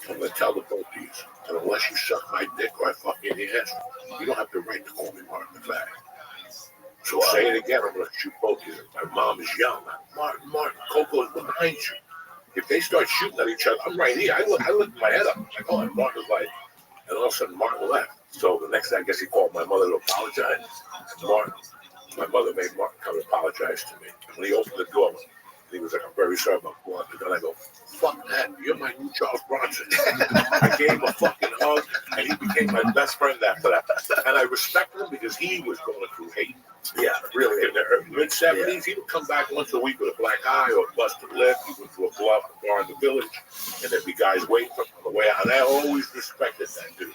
I'm going to tell the both of you, and unless you suck my dick or I fuck you in the ass, you don't have the right to call me Martin the Fag. So say it again, I'm going to shoot both of you. My mom is yelling, Martin, Coco's behind you. If they start shooting at each other, I'm right here. I lift my head up. I go, and Martin was like, and all of a sudden Martin left. So the next day, I guess he called my mother to apologize. And my mother made Martin come and apologize to me. And when he opened the door, he was like, I'm very sorry about going. And then I go, fuck that. You're my new Charles Bronson. I gave him a fucking hug, and he became my best friend after that. And I respected him because he was going through hate. Yeah, really. In the mid-70s, he would come back once a week with a black eye or a busted lip. He went to a bar in the village, and there'd be guys waiting for him on the way out. And I always respected that dude.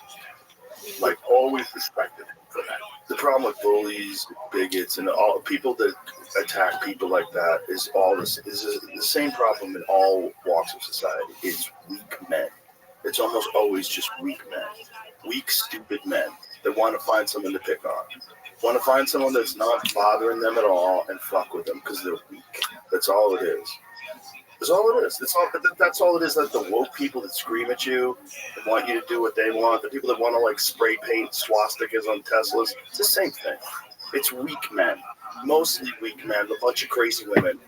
Like, always respected him for that. The problem with bullies, bigots, and all people that attack people like that is the same problem in all walks of society. It's weak men. It's almost always just weak men. Weak, stupid men that want to find someone to pick on. Want to find someone that's not bothering them at all and fuck with them because they're weak. That's all it is. That's all it is. That's all it is. Like the woke people that scream at you and want you to do what they want. The people that want to like spray paint swastikas on Teslas. It's the same thing. It's weak men. Mostly weak men. A bunch of crazy women.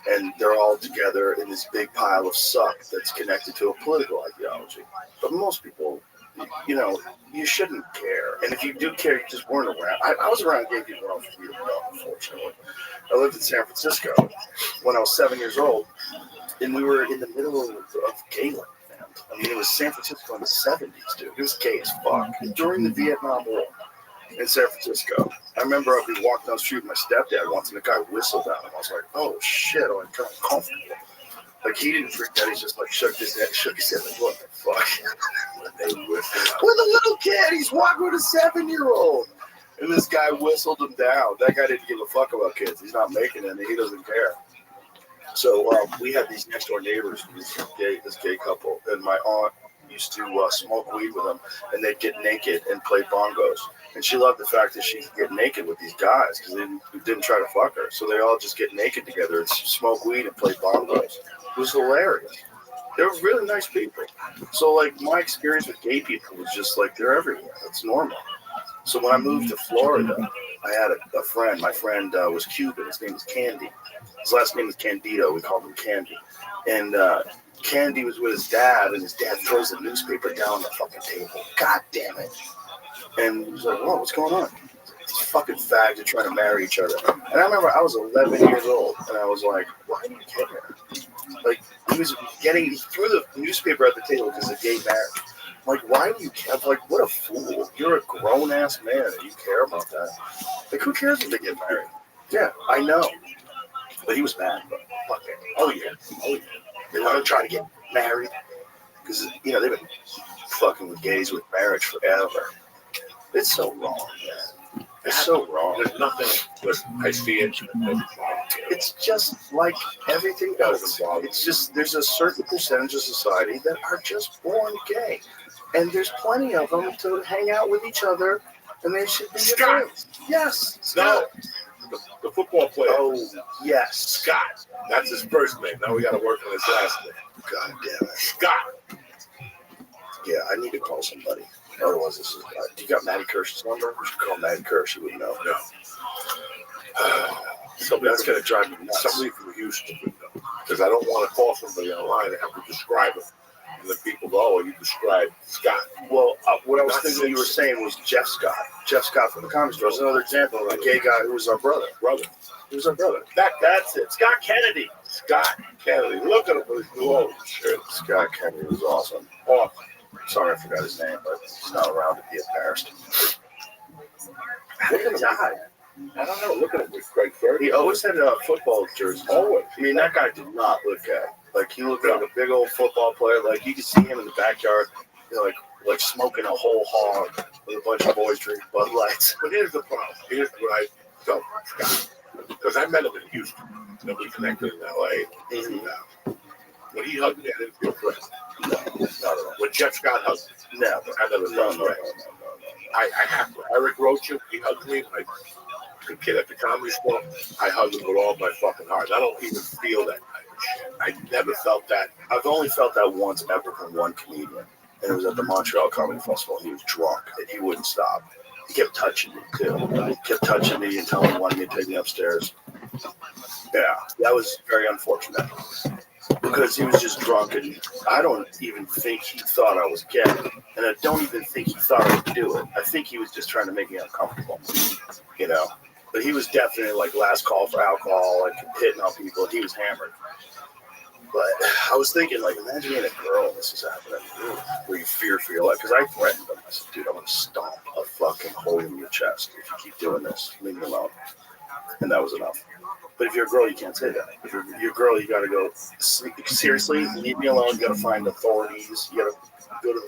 And they're all together in this big pile of suck that's connected to a political ideology. But most people, you know, you shouldn't care. And if you do care, you just weren't around. I was around gay people when I was really young, unfortunately. I lived in San Francisco when I was 7 years old, and we were in the middle of Gayland. I mean, it was San Francisco in the 70s, dude. It was gay as fuck. During the Vietnam War in San Francisco, I remember we walked down the street with my stepdad once, and the guy whistled at him. I was like, oh, shit, I'm kind of comfortable. Like, he didn't freak out. He just, like, shook his head, like, what the fuck? With a little kid. He's walking with a 7-year-old. And this guy whistled him down. That guy didn't give a fuck about kids. He's not making any. He doesn't care. So we had these next door neighbors, this gay couple, and my aunt used to smoke weed with them, and they'd get naked and play bongos. And she loved the fact that she could get naked with these guys because they didn't try to fuck her. So they all just get naked together and smoke weed and play bongos. It was hilarious. They were really nice people. So like my experience with gay people was just like they're everywhere. It's normal. So when I moved to Florida, I had a friend. My friend was Cuban. His name was Candy. His last name was Candido. We called him Candy. And Candy was with his dad, and his dad throws the newspaper down on the fucking table. God damn it. And he was like, whoa, what's going on? These fucking fags are trying to marry each other. And I remember I was 11 years old, and I was like, why do you care? Like, he threw the newspaper at the table because of gay marriage. I'm like, why do you care? I'm like, what a fool. You're a grown-ass man, and you care about that. Like, who cares if they get married? Yeah, I know. But he was mad. But fuck it. Oh, yeah. They want to try to get married because, you know, they've been fucking with gays with marriage forever. It's so wrong, man. It's so wrong. There's nothing. Listen, I see it. It's just like everything else. It's just there's a certain percentage of society that are just born gay, and there's plenty of them to hang out with each other, and they should be Scott. Yes, No, the football player. Oh, yes, Scott. That's his first name. Now we got to work on his last name. God damn it, Scott. Yeah, I need to call somebody. Otherwise, this is. You got Maddie Kirsch's number? We should call Maddie Kirsch. She would know. No. That's gonna drive me nuts. Somebody from Houston would know. Because I don't want to call somebody online and have to describe him. And then people go, oh, you describe Scott. Well, what I was thinking you were saying was Jeff Scott. Jeff Scott from the Comedy Store is another example of a gay guy who was our brother. Brother. He was our brother. That's it. Scott Kennedy. Scott Kennedy. Look at him with his new old shirt. Scott Kennedy was awesome. Awesome. Sorry, I forgot his name, but he's not around to be embarrassed. Look at him. Died. I don't know. Look at him with Craig Ferguson. He always had a football jersey. Always. I mean, that guy did not look good. Like, he looked like a big old football player. Like, you could see him in the backyard, you know, like smoking a whole hog with a bunch of boys drinking Bud Lights. But here's the problem. Here's what I felt from Scott. Because I met him in Houston. And we connected in L.A. Mm-hmm. When he hugged me, I didn't feel threatened. No, not at all. When Jeff Scott hugged me, Never. I never felt threatened. I have to. Eric Rocha, he hugged me. Like a kid at the comedy store, I hugged him with all my fucking heart. I don't even feel that. I never felt that. I've only felt that once ever from one comedian, and it was at the Montreal Comedy Festival. He was drunk, and he wouldn't stop. He kept touching me, too. He kept touching me and telling me he wanted me to take me upstairs. Yeah, that was very unfortunate. Because he was just drunk, and I don't even think he thought I was gay. And I don't even think he thought I would do it. I think he was just trying to make me uncomfortable, you know. But he was definitely like last call for alcohol, like hitting on people. He was hammered. But I was thinking, like, imagine being a girl and this is happening, where you fear for your life. Because I threatened him. I said, dude, I'm going to stomp a fucking hole in your chest if you keep doing this. Leave me alone. And that was enough. But if you're a girl, you can't say that. If you're a girl, you got to go, seriously, leave me alone. You got to find authorities. You got to go to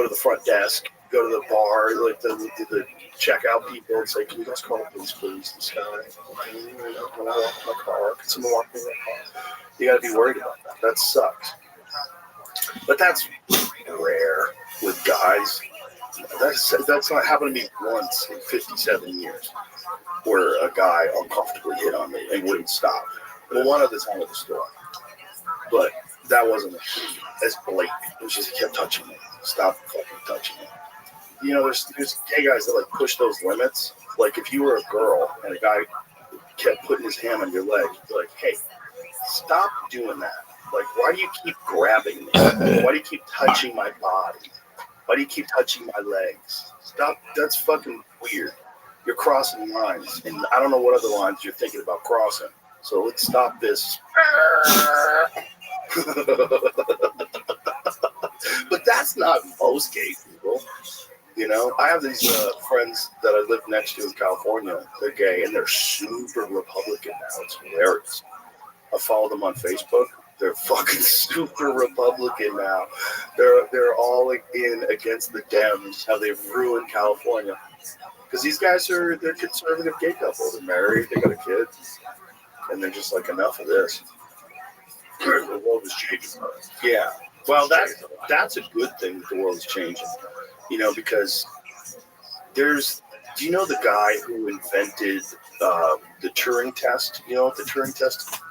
the front desk, go to the bar, like the checkout people and say, can you guys call the police, please? This guy, when I walk to my car, can someone walk me to my car? You got to be worried about that. That sucks. But that's rare with guys. That's not happened to me once in 57 years, where a guy uncomfortably hit on me and wouldn't stop. Well, one other time at the store, but that wasn't as blatant. It was just he kept touching me. Stop fucking touching me. You know, there's gay guys that like push those limits. Like if you were a girl and a guy kept putting his hand on your leg, you'd be like, hey, stop doing that. Like, why do you keep grabbing me? Why do you keep touching my body? Why do you keep touching my legs? Stop. That's fucking weird. You're crossing lines, and I don't know what other lines you're thinking about crossing. So let's stop this. But that's not most gay people. You know, I have these friends that I live next to in California. They're gay, and they're super Republican now. It's hilarious. I follow them on Facebook. They're fucking super Republican now. They're all in against the Dems, how they've ruined California. Because these guys they're conservative gay couple. They're married, they got a kid, and they're just like, enough of this. The world is changing. Yeah. Well, that's a good thing that the world is changing. You know, because do you know the guy who invented the Turing test? You know what the Turing test?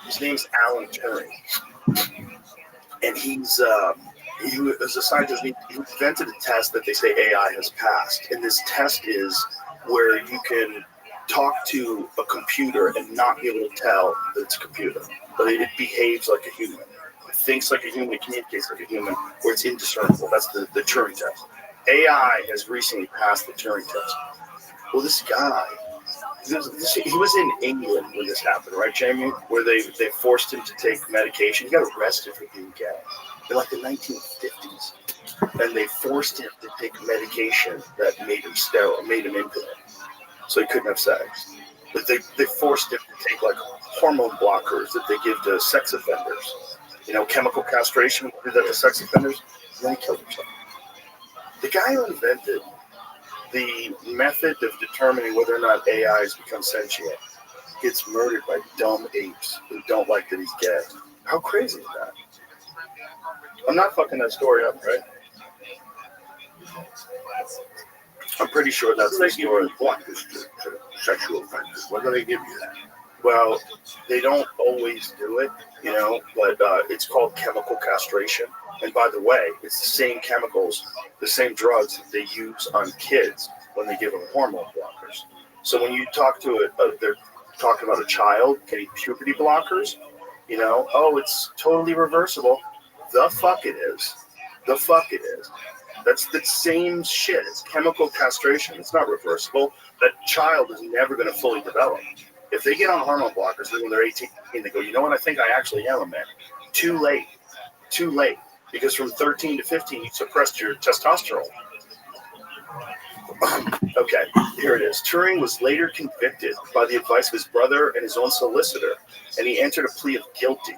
His name's Alan Turing, and he was a scientist. He invented a test that they say AI has passed, and this test is where you can talk to a computer and not be able to tell that it's a computer, but it behaves like a human. It thinks like a human, it communicates like a human, where it's indiscernible. That's the Turing test. AI has recently passed the Turing test. Well, this guy, he was in England when this happened, right, Jamie? Where they forced him to take medication. He got arrested for being gay in like the 1950s. And they forced him to take medication that made him sterile, made him impotent. So he couldn't have sex. But they forced him to take like hormone blockers that they give to sex offenders. You know, chemical castration, we do that to sex offenders. And then he killed himself. The guy who invented the method of determining whether or not AI has become sentient gets murdered by dumb apes who don't like that he's gay. How crazy is that? I'm not fucking that story up, right? I'm pretty sure that's the story. Sexual offenses. When do they give you that? Well, they don't always do it, you know, but it's called chemical castration. And by the way, it's the same chemicals, the same drugs that they use on kids when they give them hormone blockers. So when you talk to they're talking about a child getting puberty blockers, you know, oh, it's totally reversible. The fuck it is. The fuck it is. That's the same shit. It's chemical castration. It's not reversible. That child is never going to fully develop. If they get on hormone blockers, then when they're 18, they go, you know what, I think I actually am a man. Too late. Too late. Because from 13 to 15, you suppressed your testosterone. Okay, here it is. Turing was later convicted by the advice of his brother and his own solicitor, and he entered a plea of guilty.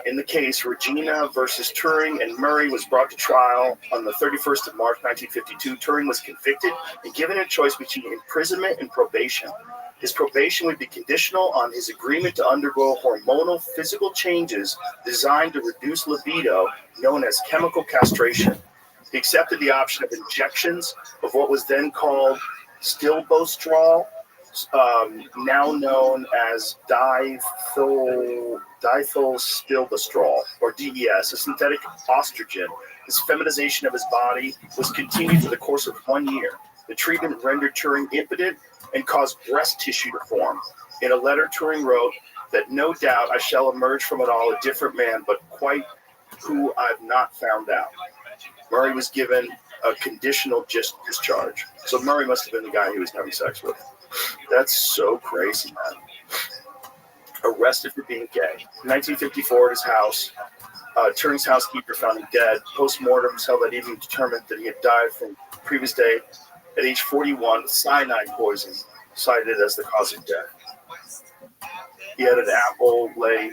In the case, Regina versus Turing and Murray was brought to trial on the 31st of March, 1952. Turing was convicted and given a choice between imprisonment and probation. His probation would be conditional on his agreement to undergo hormonal physical changes designed to reduce libido, known as chemical castration. He accepted the option of injections of what was then called stilbostrol, now known as dithylstilbestrol, or DES, a synthetic estrogen. This feminization of his body was continued for the course of 1 year. The treatment rendered Turing impotent and caused breast tissue to form. In a letter, Turing wrote that no doubt I shall emerge from it all a different man, but quite who I've not found out. Murray was given a conditional discharge. So Murray must have been the guy he was having sex with. That's so crazy, man. Arrested for being gay. In 1954 at his house, Turing's housekeeper found him dead. Post-mortems held that evening determined that he had died from the previous day at age 41 with cyanide poison, cited as the cause of death. He had an apple lay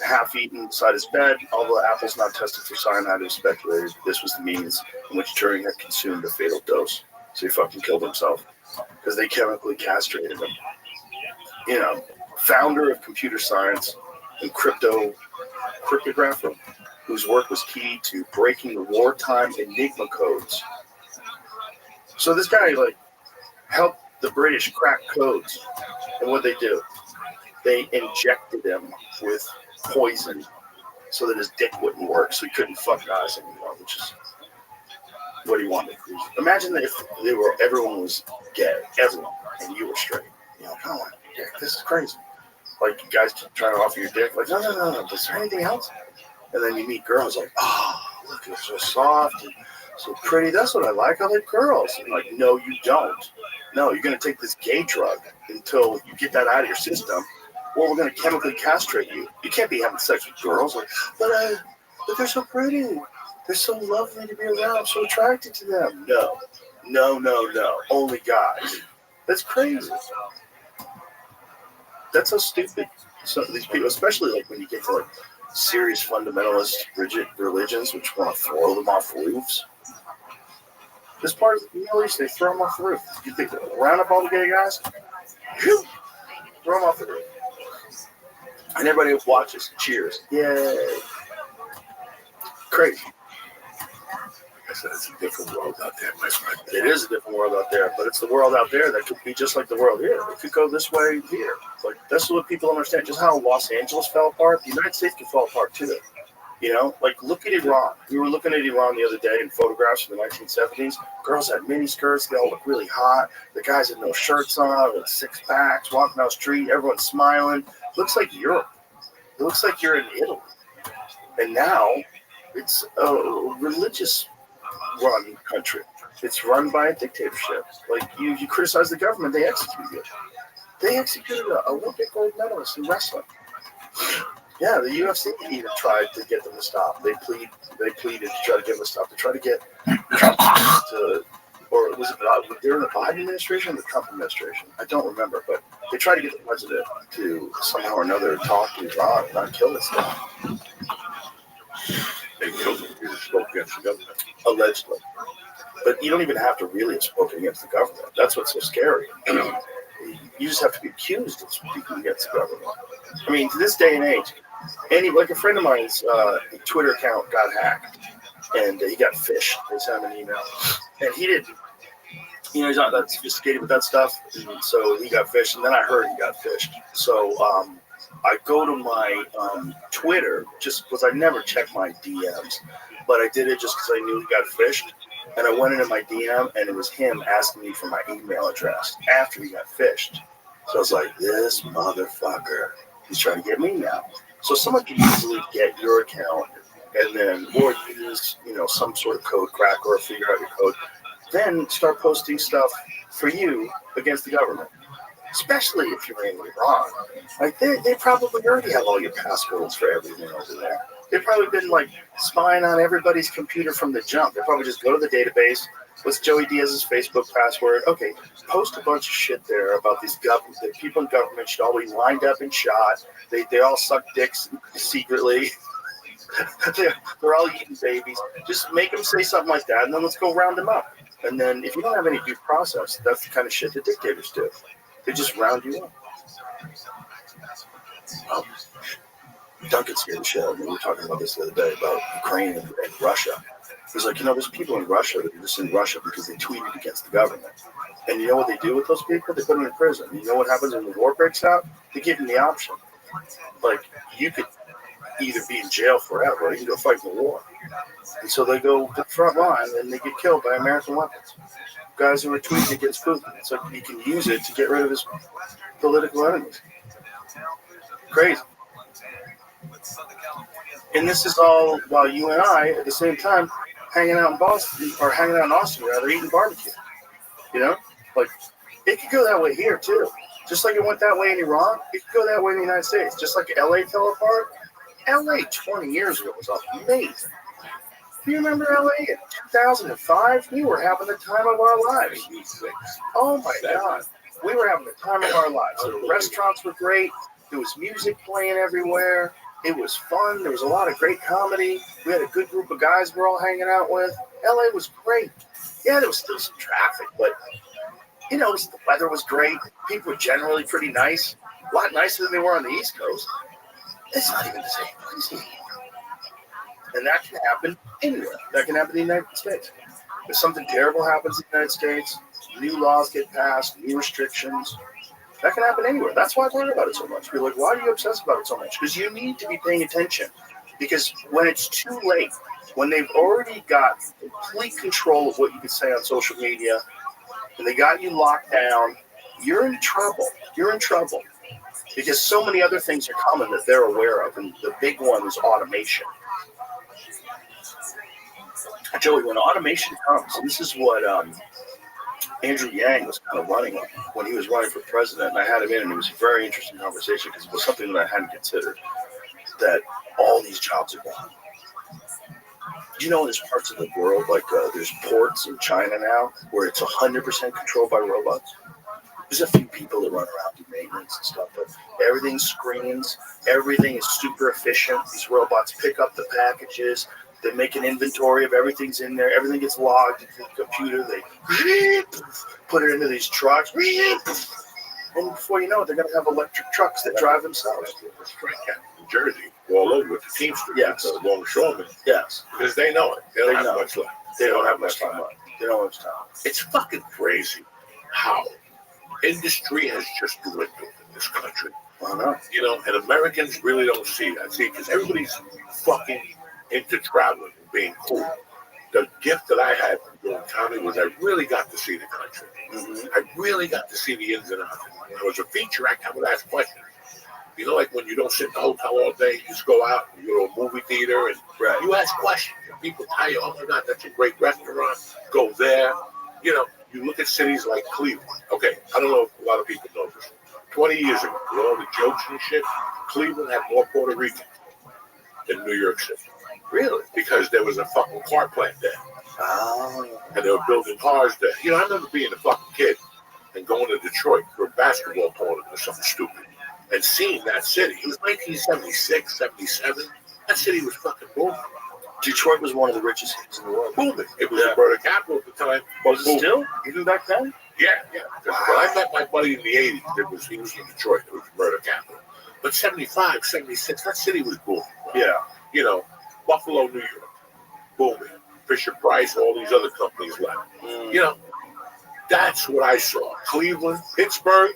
half-eaten beside his bed. Although the apples not tested for cyanide, it was speculated this was the means in which Turing had consumed a fatal dose. So he fucking killed himself because they chemically castrated him. You know, founder of computer science and cryptographer, whose work was key to breaking the wartime Enigma codes. So this guy, like, helped the British crack codes. And what they do? They injected him with poison so that his dick wouldn't work, so he couldn't fuck guys anymore, which is what he wanted. Imagine if everyone was gay, everyone, and you were straight. You know, come on, dick, this is crazy. Like, you guys keep trying to offer your dick, like, no, is there anything else? And then you meet girls like, oh, look, it's so soft and so pretty. That's what I like. I like girls. I'm like, no, you don't. No, you're going to take this gay drug until you get that out of your system, or we're going to chemically castrate you. You can't be having sex with girls. Like, but they're so pretty. They're so lovely to be around. I'm so attracted to them. No. Only guys. That's crazy. That's so stupid. Some of these people, especially like when you get to like serious fundamentalist rigid religions, which want to throw them off roofs. This part of the Middle East, they throw them off the roof. You think they round up all the gay guys? Whew, throw them off the roof. And everybody watches, cheers. Yay. Crazy. I said it's a different world out there, my friend. It is a different world out there, but it's the world out there that could be just like the world here. It could go this way here. Like, that's what people understand. Just how Los Angeles fell apart, the United States could fall apart too. You know, like look at Iran. We were looking at Iran the other day in photographs from the 1970s. Girls had mini skirts. They all look really hot. The guys had no shirts on, with six packs, walking down the street. Everyone's smiling. Looks like Europe. It looks like you're in Italy. And now it's a religious run country. It's run by a dictatorship. Like you criticize the government, they execute you. They executed an Olympic gold medalist in wrestling. Yeah, the UFC even tried to get them to stop. They pleaded to try to get them to stop. They tried to get Trump to, or was it during the Biden administration or the Trump administration? I don't remember, but they tried to get the president to somehow or another talk to Iran and not kill this guy. They killed him because he spoke against the government. Allegedly. But you don't even have to really have spoken against the government. That's what's so scary. You just have to be accused of speaking against the government. I mean, to this day and age, like a friend of mine's Twitter account got hacked, and he got phished. They sent him an email, and he didn't. You know, he's not that sophisticated with that stuff, and so he got phished. And then I heard he got phished. So I go to my Twitter just because I never check my DMs, but I did it just because I knew he got phished. And I went into my DM, and it was him asking me for my email address after he got phished. So I was like, this motherfucker, he's trying to get me now. So someone can easily get your account and then, or use, some sort of code crack or figure out your code, then start posting stuff for you against the government. Especially if you're in Iran. Like, they probably already have all your passcodes for everything over there. They've probably been, like, spying on everybody's computer from the jump. They probably just go to the database. What's Joey Diaz's Facebook password? Okay, post a bunch of shit there about these government. The people in government should all be lined up and shot. They all suck dicks secretly. They're all eating babies. Just make them say something like that, and then let's go round them up. And then if you don't have any due process, that's the kind of shit that dictators do. They just round you up. Duncan scared the shit out of me. We were talking about this the other day about Ukraine and Russia. He's like, there's people in Russia that are just in Russia because they tweeted against the government. And you know what they do with those people? They put them in prison. You know what happens when the war breaks out? They give them the option. Like, you could either be in jail forever or you can go fight in the war. And so they go to the front line and they get killed by American weapons. Guys who are tweeting against Putin. So he can use it to get rid of his political enemies. Crazy. And this is all while you and I, at the same time, hanging out in Boston, or hanging out in Austin, rather, eating barbecue. Like, it could go that way here, too. Just like it went that way in Iran, it could go that way in the United States. Just like LA fell apart. LA 20 years ago was amazing. Do you remember LA in 2005? We were having the time of our lives. Oh, my God. We were having the time of our lives. The restaurants were great. There was music playing everywhere. It was fun. There was a lot of great comedy. We had a good group of guys we're all hanging out with. LA was great. Yeah, there was still some traffic, but, the weather was great. People were generally pretty nice. A lot nicer than they were on the East Coast. It's not even the same place anymore. And that can happen anywhere. That can happen in the United States. If something terrible happens in the United States, new laws get passed, new restrictions, that can happen anywhere. That's why I worry about it so much. People are like, why do you obsess about it so much? Because you need to be paying attention. Because when it's too late, when they've already got complete control of what you can say on social media, and they got you locked down, you're in trouble. You're in trouble. Because so many other things are coming that they're aware of, and the big one is automation. Joey, when automation comes, this is what Andrew Yang was kind of running on when he was running for president, and I had him in, and it was a very interesting conversation because it was something that I hadn't considered, that all these jobs are gone. Do you know there's parts of the world, like there's ports in China now, where it's 100% controlled by robots? There's a few people that run around do maintenance and stuff, but everything's screens, everything is super efficient. These robots pick up the packages, they make an inventory of everything's in there, everything gets logged into the computer, they put it into these trucks, and before you know it, they're going to have electric trucks that drive themselves. In Jersey, all over with the Teamsters, yes, the longshoremen, yes, because they know it. They don't have much left. They don't have much time left. They don't have much time. It's fucking crazy how industry has just dwindled in this country. I know. You know, and Americans really don't see that. See, because everybody's fucking into traveling and being cool. The gift that I had from doing comedy was I really got to see the country. Mm-hmm. I really got to see the ins and outs. When I was a feature actor, I would ask questions. You know, like when you don't sit in the hotel all day, you just go out, you go to a movie theater, and you ask questions. And people tell you, oh my God, that's a great restaurant. Go there. You know, you look at cities like Cleveland. Okay, I don't know if a lot of people know this. 20 years ago, with all the jokes and shit, Cleveland had more Puerto Ricans than New York City. Really? Because there was a fucking car plant there. Oh. And they were building cars there. You know, I remember being a fucking kid and going to Detroit for a basketball tournament or something stupid and seeing that city. It was 1976, 77. That city was fucking booming. Detroit was one of the richest cities in the world. Booming. It was the murder capital at the time. Was it still? Even back then? Yeah. When I met my buddy in the 80s, he was in Detroit. It was the murder capital. But 75, 76, that city was booming. Yeah. You know, Buffalo, New York, booming. Fisher Price, all these other companies left. You know, that's what I saw. Cleveland, Pittsburgh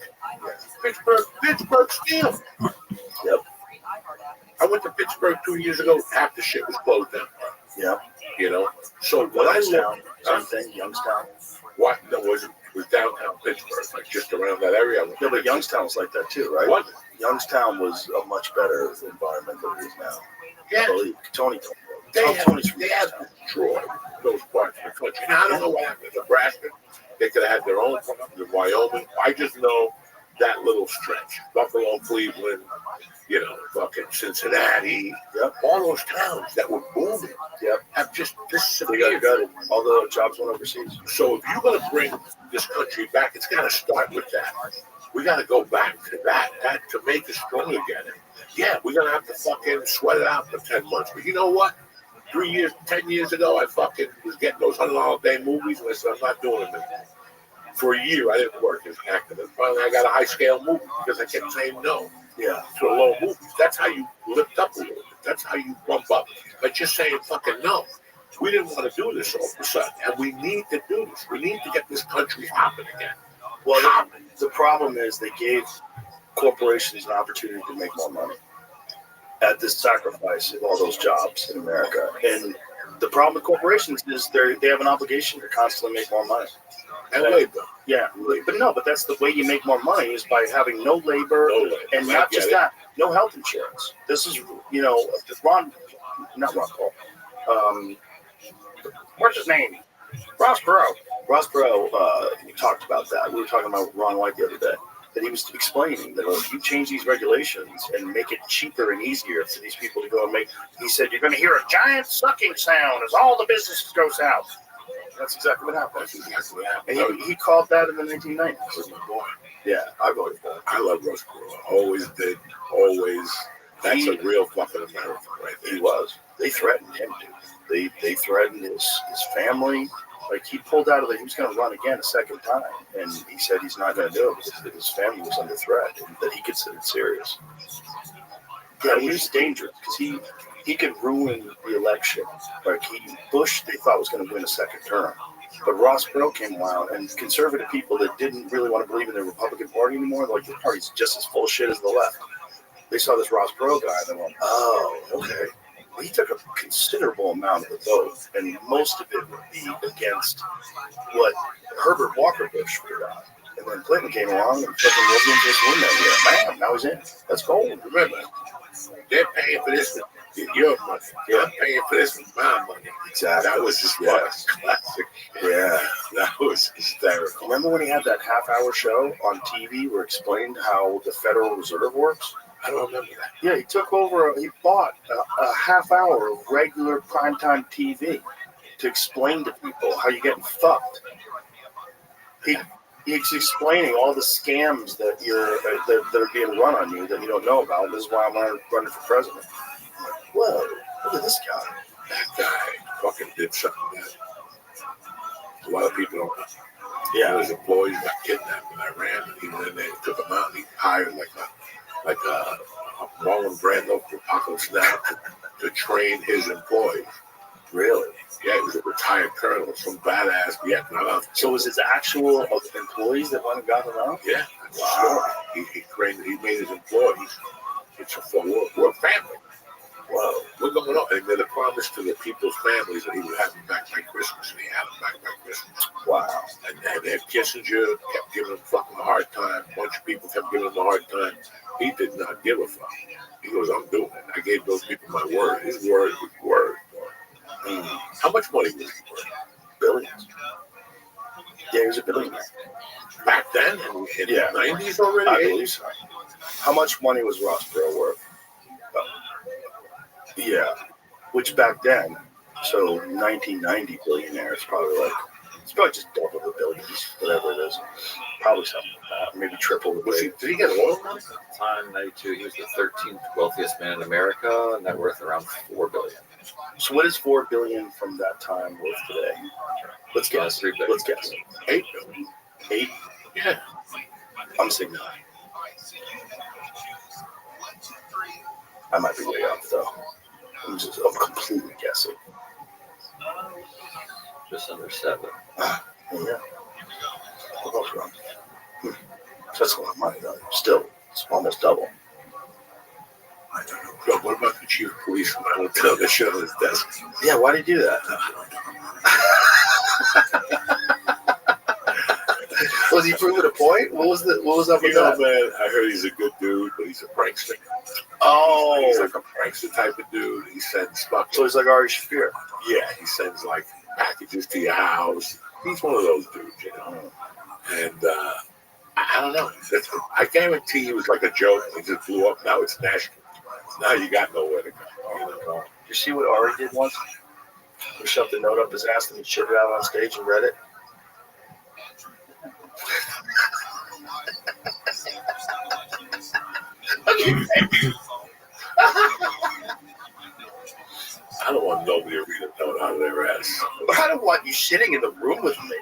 Steel. Yep. I went to Pittsburgh 2 years ago. Half the shit was closed down. Yep. You know, so when I looked, same thing, Youngstown. What? No, it was downtown Pittsburgh, like just around that area. Yeah, but Youngstown was like that too, right? What? Youngstown was a much better environment than it is now. Yeah. Tony They have destroyed those parts of the country. Now, I don't know what happened in Nebraska. They could have had their own problems in Wyoming. I just know that little stretch. Buffalo, Cleveland, you know, fucking Cincinnati. Yep. All those towns that were booming have just disappeared. All the jobs went overseas. So if you're going to bring this country back, it's got to start with that. We got to go back to that to make us strong again. Yeah, we're going to have to fucking sweat it out for 10 months. But you know what? 10 years ago, I fucking was getting those $100 a day movies, and I said, I'm not doing them anymore. For a year, I didn't work as an actor. And finally, I got a high-scale movie because I kept saying no to the low movies. That's how you lift up a little bit. That's how you bump up. By just saying fucking no. We didn't want to do this all of a sudden, and we need to do this. We need to get this country hopping again. Well, the problem is they gave corporations an opportunity to make more money at the sacrifice of all those jobs in America. And the problem with corporations is they have an obligation to constantly make more money. And labor. Yeah, but that's the way you make more money is by having no labor, and not just that, no health insurance. This is, you know, not Ron Paul. What's his name? Ross Perot. Ross Perot talked about that. We were talking about Ron White the other day. That he was explaining that if you change these regulations and make it cheaper and easier for these people to go and he said, you're going to hear a giant sucking sound as all the businesses go south. That's exactly what happened. And he called that in the 1990s. Yeah, I voted for him. I love Ross Perot. Always did. Always. That's a real fucking American right there. He was. They threatened him, dude. They threatened his family. Like, he pulled out of it. He was going to run again a second time. And he said he's not going to do it because his family was under threat and that he considered serious. Yeah, he was dangerous because he could ruin the election. Like, Bush, they thought was going to win a second term. But Ross Perot came around, and conservative people that didn't really want to believe in the Republican Party anymore, like, the party's just as full of shit as the left. They saw this Ross Perot guy, and they went, oh, okay. He took a considerable amount of the vote, and most of it would be against what Herbert Walker Bush would have. And then Clinton came along, and fucking William just won that year. Bam, now he's in. That's cold. Remember, they're paying for this Get your money. Yeah, I'm paying for this with my money. Exactly. That was just classic. Yeah. That was hysterical. Remember when he had that half-hour show on TV where he explained how the Federal Reserve works? I don't remember that. Yeah, he bought a half hour of regular primetime TV to explain to people how you're getting fucked. He's explaining all the scams that that are being run on you that you don't know about. This is why I'm running for president. I'm like, whoa, look at this guy. That guy fucking did something that a lot of people don't know. Yeah. His employees got kidnapped in Iran, and he went in there and took them out, and he hired like a Marlon Brando for Apocalypse Now to train his employees. Really? Yeah, he was a retired colonel, some badass Vietnam. So was his actual employees that went and got him out? Yeah, that's the story. He made his employees. It's we're a family. Wow, we're going on. And made a promise to the people's families that he would have them back by Christmas, and he had them back by Christmas. Wow. And then Kissinger kept giving him fucking a hard time. A bunch of people kept giving him a hard time. He did not give a fuck. He goes, I'm doing it. I gave those people my word. His word was word. How much money was he worth? Billions. Yeah, he was a billionaire. Back then? In the 90s already? I believe so. How much money was Ross Perot worth? Yeah, which back then, so 1990 billionaire is probably it's probably just double the billions, whatever it is. Probably something like that, maybe triple the billion. Did he get oil money? At the time, 92, he was the 13th wealthiest man in America, net worth around $4 billion. So what is $4 billion from that time worth today? Let's guess. $3 billion. Let's guess. $8 billion. 8? Yeah. I'm saying 9. I might be way off though. I'm completely guessing. Just under 7. Yeah. What else wrong? That's a lot of money though. Still, it's almost double. I don't know. Yo, what about the chief of police? I will tell that shit on his desk. Yeah, why did he do that? Was he proving a point? What was up with that? Man, I heard he's a good dude, but he's a prankster. Oh, He's like a prankster type of dude. He sends fucking. So he's like Ari Shaffir. Yeah, he sends like packages to your house. He's one of those dudes, you know. And I don't know. I guarantee he was like a joke. He just blew up. Now it's national. Now you got nowhere to go. You know? You see what Ari did once? He shoved a note up his ass and he shit it out on stage and read it. I don't want nobody to read a note out of their ass. I don't want you shitting in the room with me.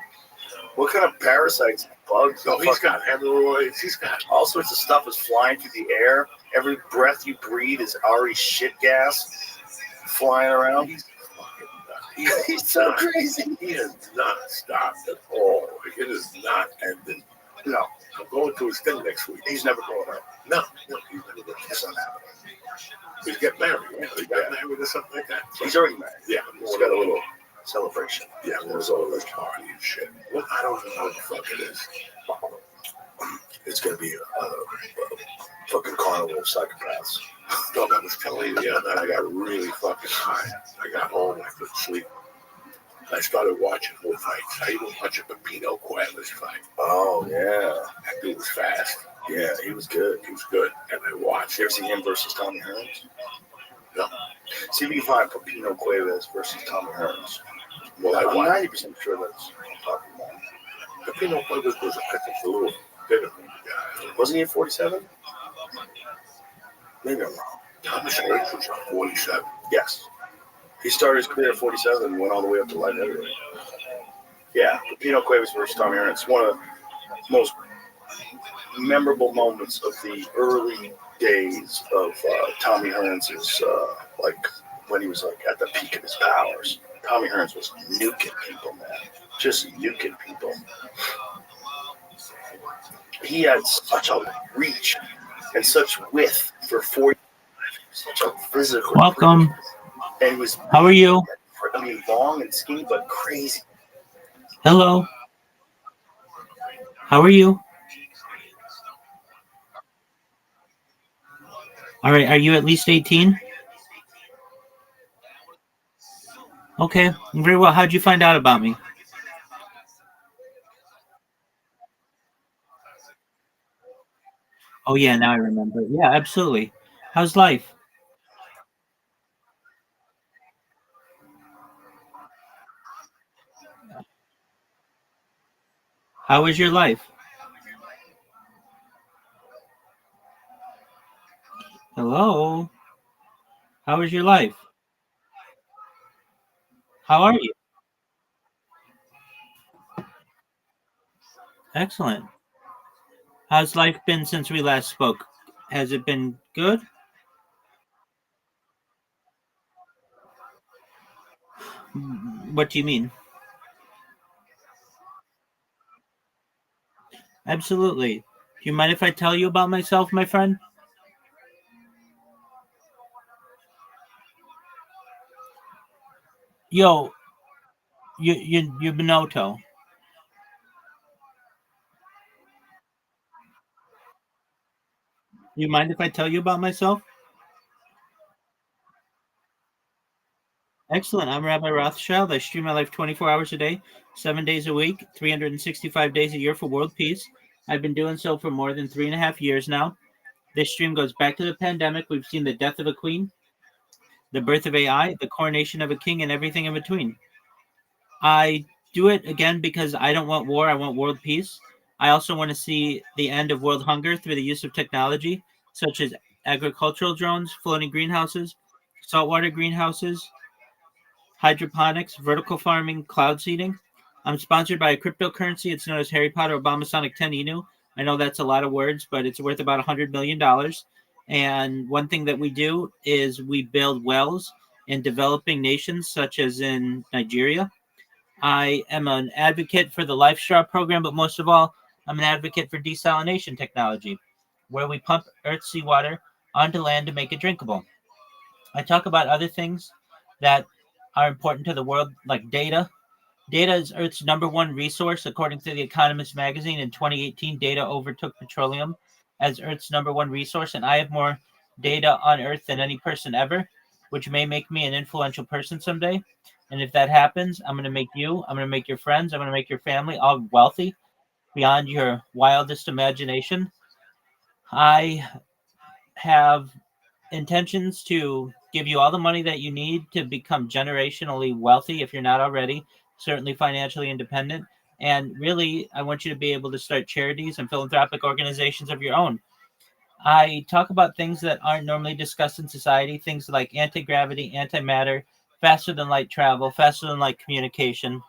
What kind of parasites, bugs? No, he's got hemorrhoids. He's got all sorts of stuff is flying through the air. Every breath you breathe is Ari shit gas flying around. He's so crazy. He has not stopped at all. It is not ending. No. I'm going to his thing next week. He's never growing up. No, he's never going to. It's not happening. He's getting married. Right? He got married or something like that. So he's already married. Yeah. He's got a little celebration. Yeah, one of those party and shit. Well, I don't know what the fuck it is. It's going to be a fucking carnival of psychopaths. Dog, I was telling you the other night, I got really fucking high. I got home and I couldn't sleep. I started watching whole fights. I even watched a Pepino Cuevas fight. Oh, yeah. That dude was fast. Yeah, he was good. He was good. And I watched. You ever see him versus Tommy Hearns? No. See if you can find Pepino Cuevas versus Tommy Hearns. Well, I'm I 90% sure that's what I'm talking about. Pepino Cuevas was, I think, a little bigger than the guy. Wasn't he at 47? Maybe I'm wrong. Thomas Hearns was 47. Yes. He started his career at 47 and went all the way up to light heavyweight. Yeah, Pepino Cuevas versus Tommy Hearns. One of the most memorable moments of the early days of Tommy Hearns' like when he was like at the peak of his powers. Tommy Hearns was nuking people, man. Just nuking people. He had such a reach and such width for 40. Such a physical. Welcome. Freak. And he was. How are you? I mean, long and skinny, but crazy. Hello. How are you? All right. Are you at least 18? Okay, very well. How'd you find out about me? Oh yeah, now I remember. Yeah, absolutely. How's life? How is your life? Hello. How is your life? How are you? Excellent. How's life been since we last spoke? Has it been good? What do you mean? Absolutely. Do you mind if I tell you about myself, my friend? Yo, you Benoto. You mind if I tell you about myself? Excellent. I'm Rabbi Rothschild. I stream my life 24 hours a day, 7 days a week, 365 days a year for world peace. I've been doing so for more than 3.5 years now. This stream goes back to the pandemic. We've seen the death of a queen, the birth of AI, the coronation of a king, and everything in between. I do it again because I don't want war. I want world peace. I also want to see the end of world hunger through the use of technology, such as agricultural drones, floating greenhouses, saltwater greenhouses, hydroponics, vertical farming, cloud seeding. I'm sponsored by a cryptocurrency. It's known as Harry Potter Obamasonic 10 Inu. I know that's a lot of words, but it's worth about $100 million. And one thing that we do is we build wells in developing nations, such as in Nigeria. I am an advocate for the Life Straw program, but most of all, I'm an advocate for desalination technology, where we pump Earth's seawater onto land to make it drinkable. I talk about other things that are important to the world, like data. Data is Earth's number one resource. According to The Economist magazine in 2018, data overtook petroleum as Earth's number one resource, and I have more data on Earth than any person ever, which may make me an influential person someday. And if that happens, I'm going to make you, I'm going to make your friends, I'm going to make your family all wealthy beyond your wildest imagination. I have intentions to give you all the money that you need to become generationally wealthy if you're not already, certainly financially independent. And really, I want you to be able to start charities and philanthropic organizations of your own. I talk about things that aren't normally discussed in society, things like anti gravity, antimatter, faster than light travel, faster than light communication,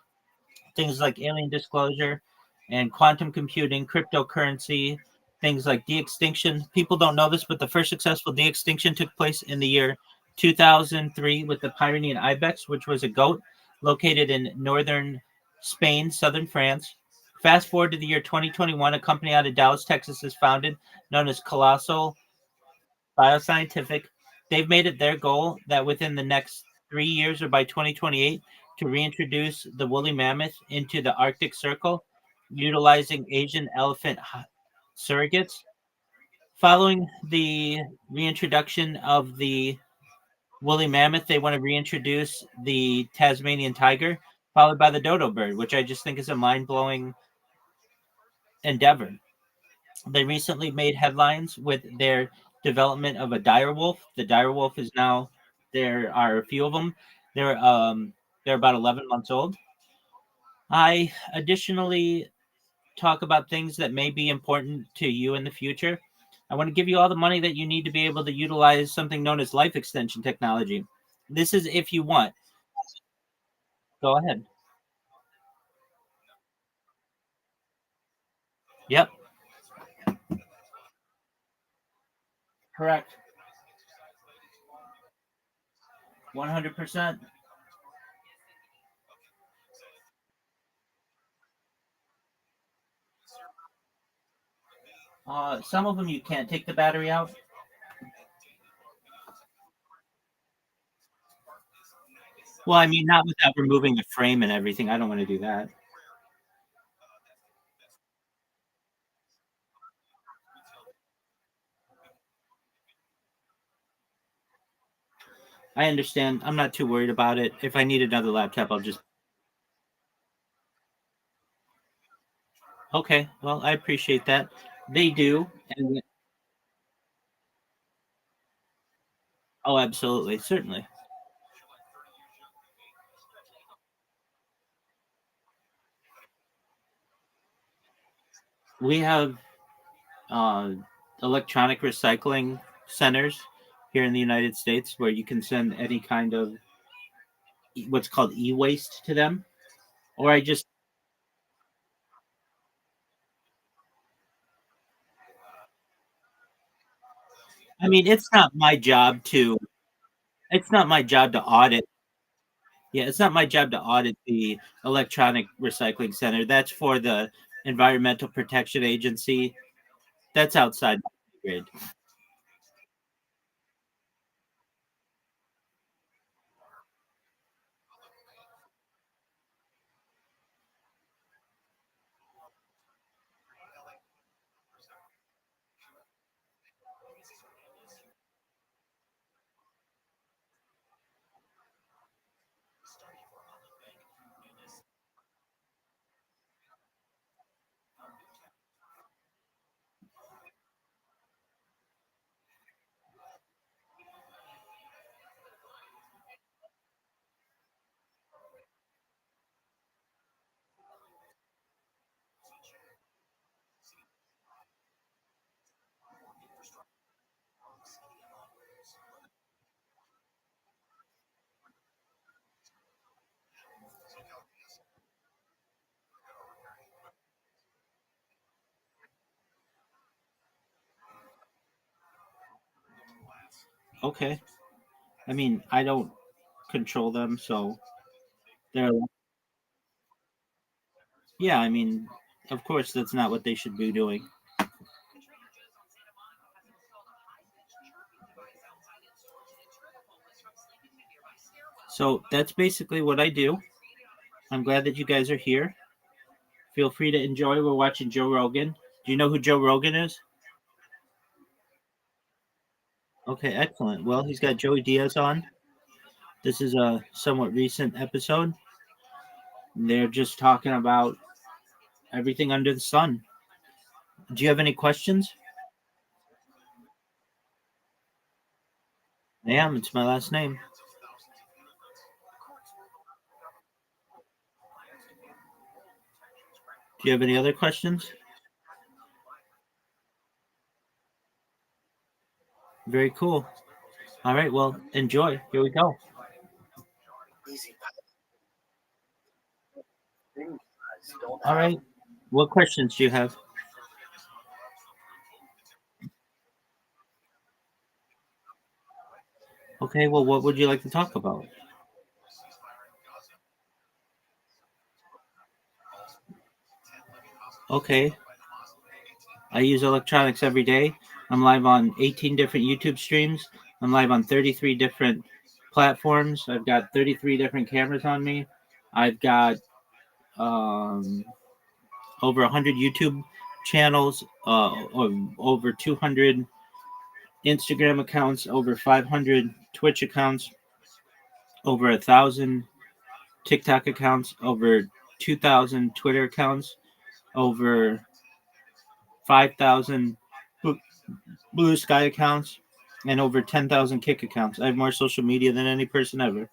things like alien disclosure and quantum computing, cryptocurrency, things like de-extinction. People don't know this, but the first successful de-extinction took place in the year 2003 with the Pyrenean ibex, which was a goat located in northern Spain, southern France. Fast forward to the year 2021, a company out of Dallas, Texas is founded, known as Colossal Bioscientific. They've made it their goal that within the next 3 years or by 2028 to reintroduce the woolly mammoth into the Arctic Circle, utilizing Asian elephant surrogates. Following the reintroduction of the woolly mammoth, they want to reintroduce the Tasmanian tiger, followed by the dodo bird, which I just think is a mind blowing endeavor. They recently made headlines with their development of a dire wolf. The dire wolf is now there are a few of them. They're about 11 months old. I additionally talk about things that may be important to you in the future. I want to give you all the money that you need to be able to utilize something known as life extension technology. This is if you want. Go ahead. Yep, correct. 100%. Some of them you can't take the battery out. Well, I mean, not without removing the frame and everything. I don't want to do that. I understand. I'm not too worried about it. If I need another laptop, I'll just. Okay. Well, I appreciate that. They do, and oh, absolutely, certainly. We have uh, electronic recycling centers here in the United States where you can send any kind of what's called e-waste to them. Or I just, I mean, it's not my job to. It's not my job to audit. Yeah, it's not my job to audit the electronic recycling center. That's for the Environmental Protection Agency. That's outside my grade. Okay. I mean, I don't control them, so they're. Yeah, I mean, of course, that's not what they should be doing. So that's basically what I do. I'm glad that you guys are here. Feel free to enjoy. We're watching Joe Rogan. Do you know who Joe Rogan is? Okay, excellent. Well, he's got Joey Diaz on. This is a somewhat recent episode. They're just talking about everything under the sun. Do you have any questions? Yeah, it's my last name. Do you have any other questions? Very cool. All right, well, enjoy. Here we go. Easy thing guys don't All have. right. What questions do you have? Okay, well, what would you like to talk about? Okay, I use electronics every day. I'm live on 18 different YouTube streams. I'm live on 33 different platforms. I've got 33 different cameras on me. I've got um, over 100 YouTube channels, over 200 Instagram accounts, over 500 Twitch accounts, over 1,000 TikTok accounts, over 2,000 Twitter accounts, over 5,000 Blue Sky accounts, and over 10,000 Kick accounts. I have more social media than any person ever.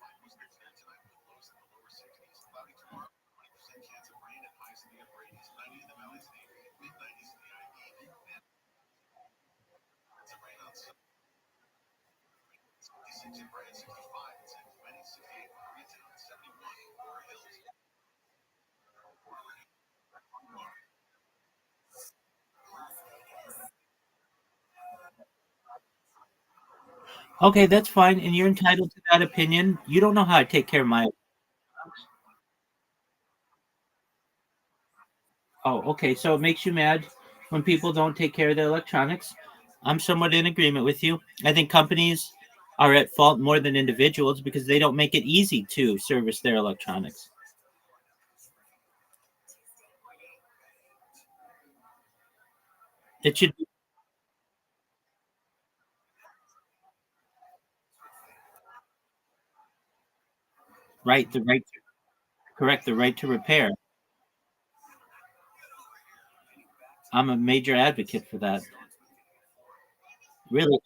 Okay, that's fine, and you're entitled to that opinion. You don't know how I take care of my. Oh, okay. So it makes you mad when people don't take care of their electronics. I'm somewhat in agreement with you. I think companies are at fault more than individuals because they don't make it easy to service their electronics. It should. Right, correct, the right to repair. I'm a major advocate for that. Really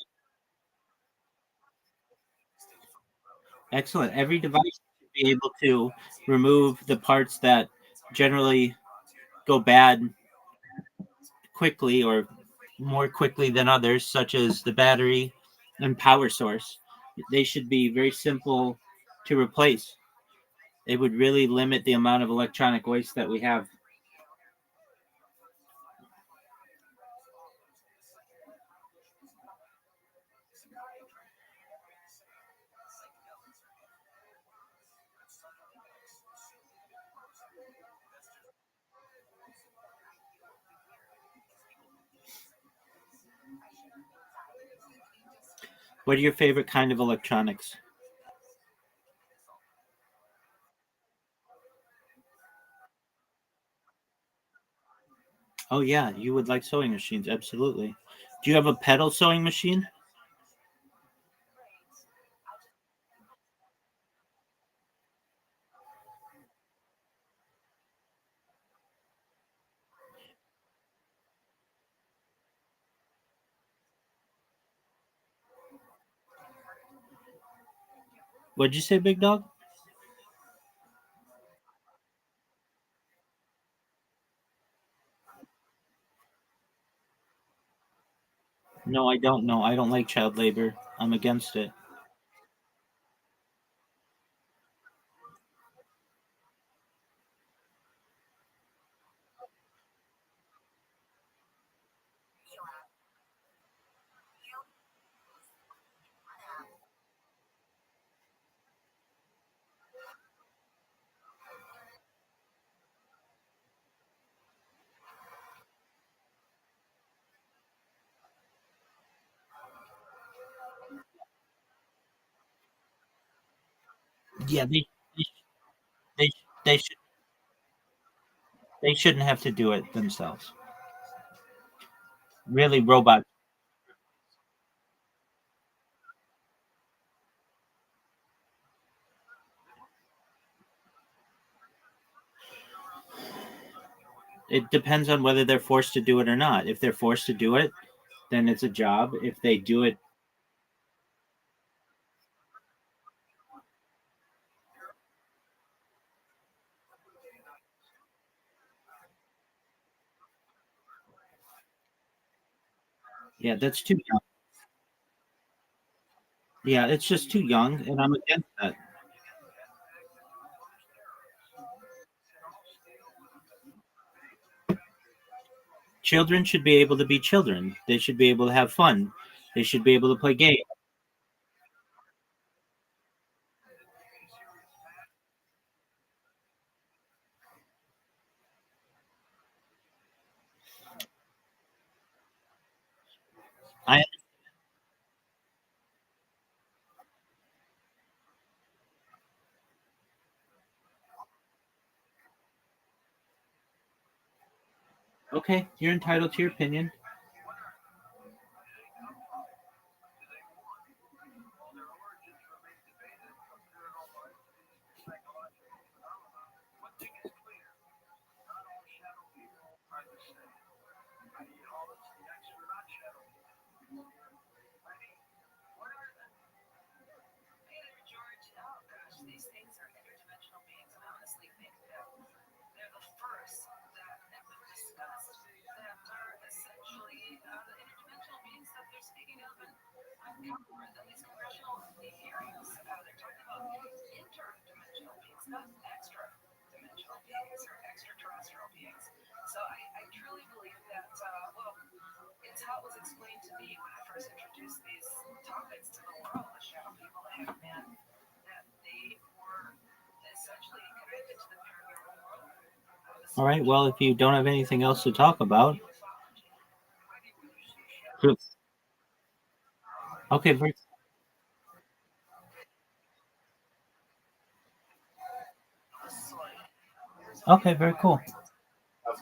excellent. Every device should be able to remove the parts that generally go bad quickly or more quickly than others, such as the battery and power source. They should be very simple to replace. It would really limit the amount of electronic waste that we have. What are your favorite kind of electronics? Oh yeah, you would like sewing machines, absolutely. Do you have a pedal sewing machine? What'd you say, big dog? No, I don't know. I don't like child labor. I'm against it. Yeah, they, they should they shouldn't have to do it themselves. Really, robot. It depends on whether they're forced to do it or not. If they're forced to do it, then it's a job. If they do it, yeah, that's too young. Yeah, it's just too young, and I'm against that. Children should be able to be children. They should be able to have fun. They should be able to play games. I Okay, you're entitled to your opinion. All right. Well, if you don't have anything else to talk about, okay, okay, very cool. Of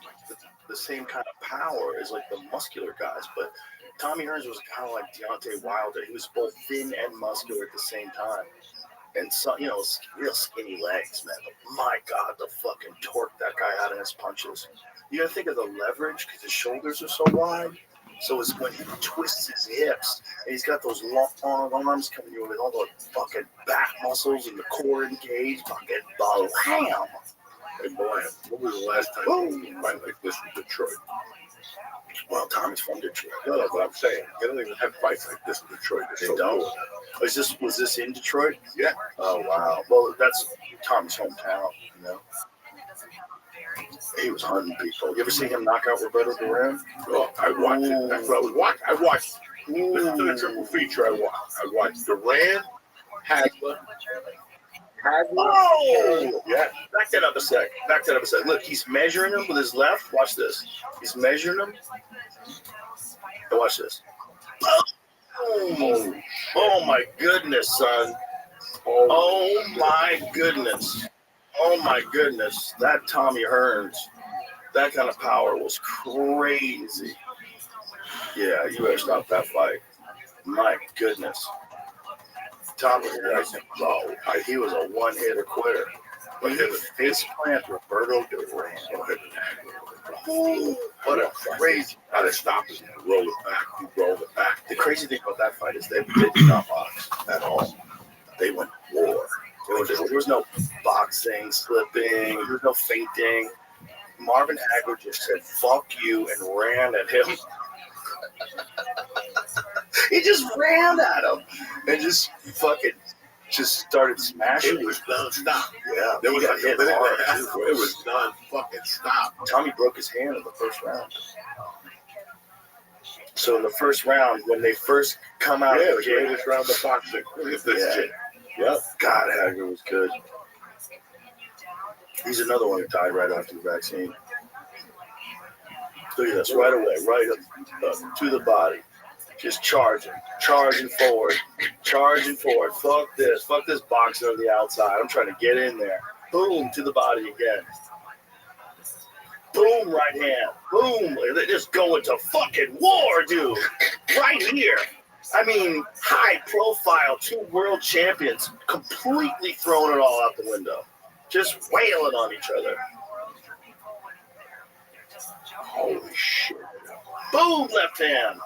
the same kind of power as like the muscular guys, but Tommy Hearns was kind of like Deontay Wilder. He was both thin and muscular at the same time. And so, you know, real skinny legs, man. But my God, the fucking torque that guy had in his punches. You gotta think of the leverage because his shoulders are so wide. So it's when he twists his hips and he's got those long arms coming in with all the fucking back muscles and the core engaged, fucking blam. Hey, boy, when was the last time you fight like this in Detroit? Well, Tommy's from Detroit. No, but I'm saying, they don't even have fights like this in Detroit. They So don't. cool. Was this in Detroit? Yeah. Oh wow. Well, that's Tommy's hometown. You know. He was hunting people. You ever see him knock out Roberto Duran? Oh, I watched it. That's what I was watching. I watched. Listen to the triple feature I watched. I watched Duran, Hagler. Oh! Yeah. Back that up a sec. Look, he's measuring him with his left. Watch this. He's measuring him. And watch this. Oh, oh my goodness, son. Oh my goodness. Oh my goodness. That Tommy Hearns, that kind of power was crazy. Yeah, you better stop that fight. My goodness. Tommy Hearns, he was a one-hitter quitter. But he face plant Roberto Duran. What a crazy. How to stop him and roll it back. He rolled it back. The crazy thing about that fight is they did not box at all. They went war. There was no boxing, slipping, there was no feinting. Marvin Hagler just said, fuck you, and ran at him. He just ran at him and just fucking just started smashing. It was non-stop. Yeah, There was he got like a hit minute hard, and a half too. where it was non-fucking-stop. Tommy broke his hand in the first round. So in the first round, when they first come out Yeah, of the the gym, greatest round of boxing. Look at this Yeah. shit. Yep. God, Hagler was good. He's another one who died right after the vaccine. Look at this, right away, right up to the body. Just charging forward. Fuck this boxing on the outside. I'm trying to get in there. Boom, to the body again. Boom, right hand. Boom. They're just going to fucking war, dude. Right here. I mean, high profile, 2 world champions, completely throwing it all out the window. Just wailing on each other. Holy shit. Boom, left hand.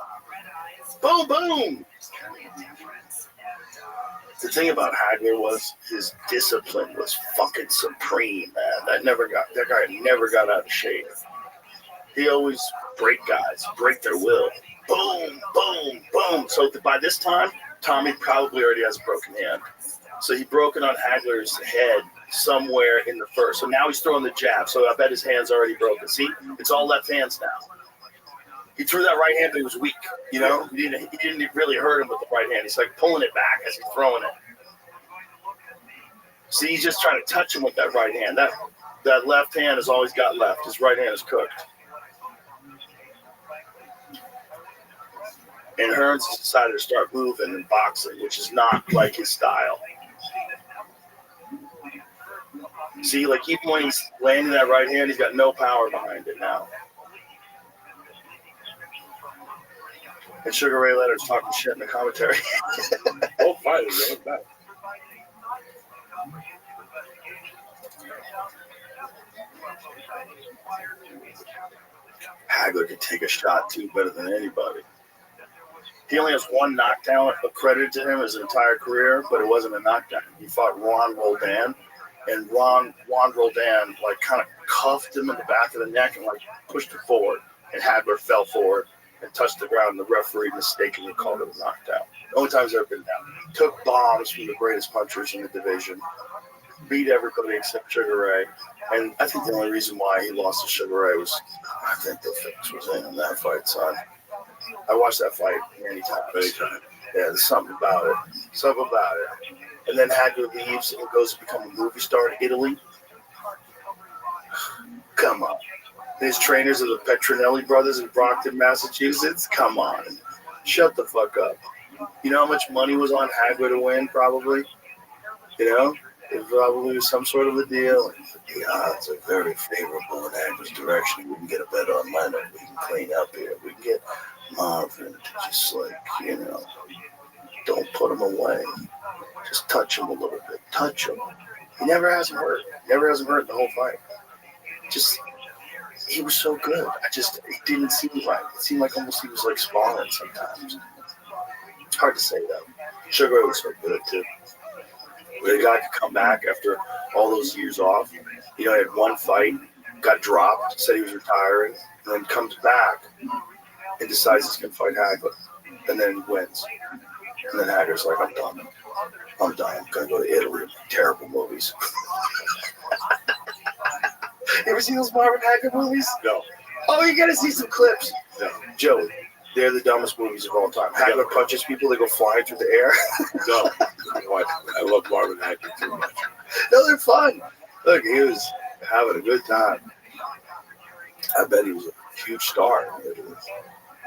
Boom, boom. The thing about Hagler was his discipline was fucking supreme, man. That guy never got out of shape. He always break their will. Boom, boom, boom. So by this time, Tommy probably already has a broken hand. So he broke it on Hagler's head somewhere in the first. So now he's throwing the jab. So I bet his hand's already broken. See, it's all left hands now. He threw that right hand, but he was weak. You know, he didn't really hurt him with the right hand. He's like pulling it back as he's throwing it. See, he's just trying to touch him with that right hand. That left hand is all he's got left. His right hand is cooked. And Hearns decided to start moving and boxing, which is not like his style. See, like even when he's landing that right hand, he's got no power behind it now. And Sugar Ray Leonard's talking shit in the commentary. Both fighters, they're back. Hagler can take a shot too better than anybody. He only has 1 knockdown accredited to him his entire career, but it wasn't a knockdown. He fought Ron Roldan, and Ron Roldan like kind of cuffed him in the back of the neck and like pushed him forward, and Hagler fell forward and touched the ground, and the referee mistakenly called it a knockdown. The only time he's ever been down. Took bombs from the greatest punchers in the division, beat everybody except Sugar Ray. And I think the only reason why he lost to Sugar Ray was, I think the fix was in that fight, son. I watched that fight many times. Yeah, there's something about it. And then Hagler leaves and goes to become a movie star in Italy. Come on. His trainers are the Petronelli brothers in Brockton, Massachusetts. Come on. Shut the fuck up. You know how much money was on Hagler to win, probably? You know? It probably was some sort of a deal. The odds are very favorable in Hagler's direction. We can get a bet on Leonard. We can clean up here. We can get Marvin to just like, you know, don't put him away. Just touch him a little bit. Touch him. He never has him hurt. Never has him hurt the whole fight. Just, he was so good. It didn't seem right. It seemed like almost he was like sparring sometimes. It's hard to say though. Sugar Ray was so good too. The guy could come back after all those years off. He had one fight, got dropped, said he was retiring, and then comes back and decides he's going to fight Hagler. And then he wins. And then Hagler's like, I'm done. I'm going to go to Italy. Terrible movies. You ever seen those Marvin Hagler movies? No. Oh, you got to see some clips. No. Joey, they're the dumbest movies of all time. Hagler punches people, they go flying through the air. No. I love Marvin Hagler too much. No, they're fun. Look, he was having a good time. I bet he was a huge star.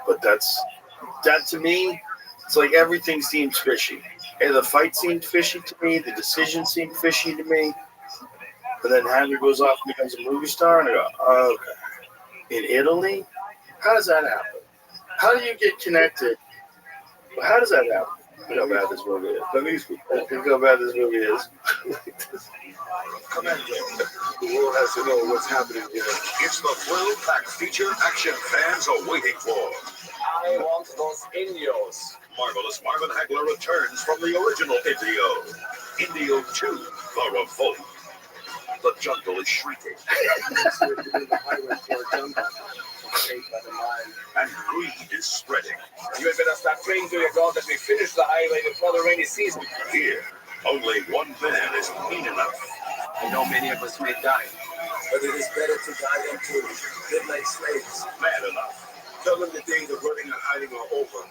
But that to me, it's like everything seems fishy. And the fight seemed fishy to me. The decision seemed fishy to me. But then Hagler goes off and becomes a movie star. And I go, oh, okay. In Italy? How does that happen? How do you get connected? How does that happen? Look how bad this movie is. Look how bad this movie is. Come in. The world has to know what's happening here. It's the thrill-packed feature action fans are waiting for. I want those Indios. Marvelous Marvin Hagler returns from the original Indio. Indio 2, The Revolt. The jungle is shrieking. And greed is spreading. You had better start praying to your God that we finish the highway before the rainy season. Here, only one man is mean enough. I know many of us may die, but it is better to die than to live like slaves. Man enough. Tell them the days of running and hiding are over.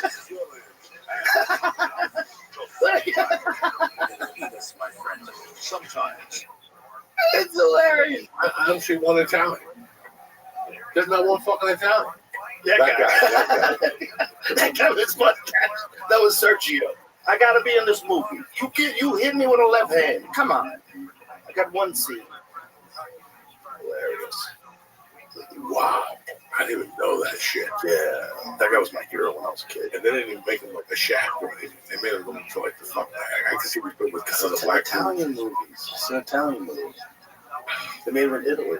This is your land. Eat us, my friend. Sometimes. It's hilarious. I don't see one Italian. There's not one fucking Italian. That guy. That guy was mustache. That was Sergio. I gotta be in this movie. You hit me with a left hand. Come on. I got one scene. Hilarious. Wow. I didn't even know that shit. Yeah. That guy was my hero when I was a kid. And they didn't even make him like a shack or anything. They made him look like the fuck. I could see what he with kind of the black Italian movies. It's an Italian movie. They made them in Italy.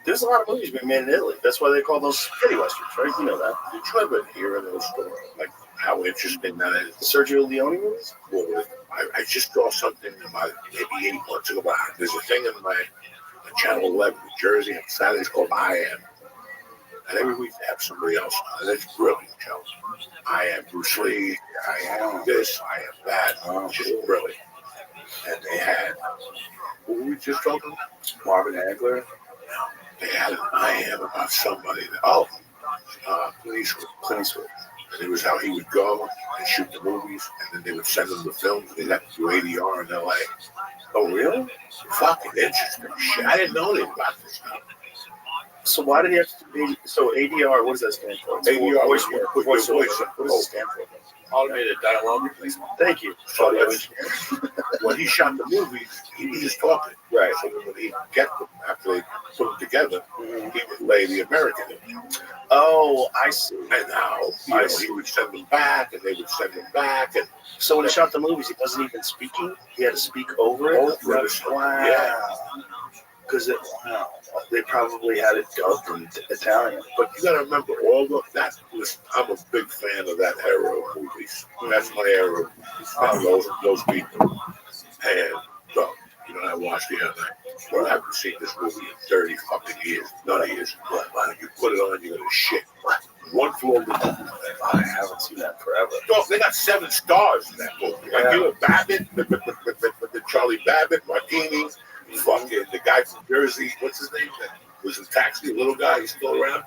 There's a lot of movies being made in Italy. That's why they call those spaghetti westerns, right? You know that. Did you ever hear of those stories? Like how interesting that is? The Sergio Leone movies? Well, I just saw something about maybe 8 months ago. There's a thing in my Channel 11, New Jersey, on Saturdays called I Am. And every week they have somebody else on. And it's brilliant, Joe. I am Bruce Lee. I am this. I am that. It's just brilliant. And they had, what were we just talking about? Marvin Hagler. They had an I Am about somebody. Clint Eastwood. And it was how he would go and shoot the movies, and then they would send him the films, and they'd have to do ADR in LA. Oh, really? Fucking interesting shit. I didn't know anything about this stuff. So why did he have to do ADR? What does that stand for? ADR voice was work. What does it stand for? Automated dialogue replacement. Thank you. So when he shot the movies, he was just talking. Right. So when he get them, after they put them together, he would lay the American in. Oh, I see. And now he would send them back, and they would send him back. And so when he shot the movies, he wasn't even speaking. He had to speak over it. Wow. Yeah. Because they probably had it dubbed in Italian. But you got to remember, all of that was. I'm a big fan of that era of movies. That's my era. Those people. And I watched the other night. Well, I haven't seen this movie in 30 fucking years. None of years. But you put it on, you're gonna shit. One floor of the movie. I haven't seen that forever. So they got 7 stars in that movie. Like Babbitt, the Charlie Babbitt, Martini, fucking the guy from Jersey. What's his name? That was in Taxi, the little guy. He's still around.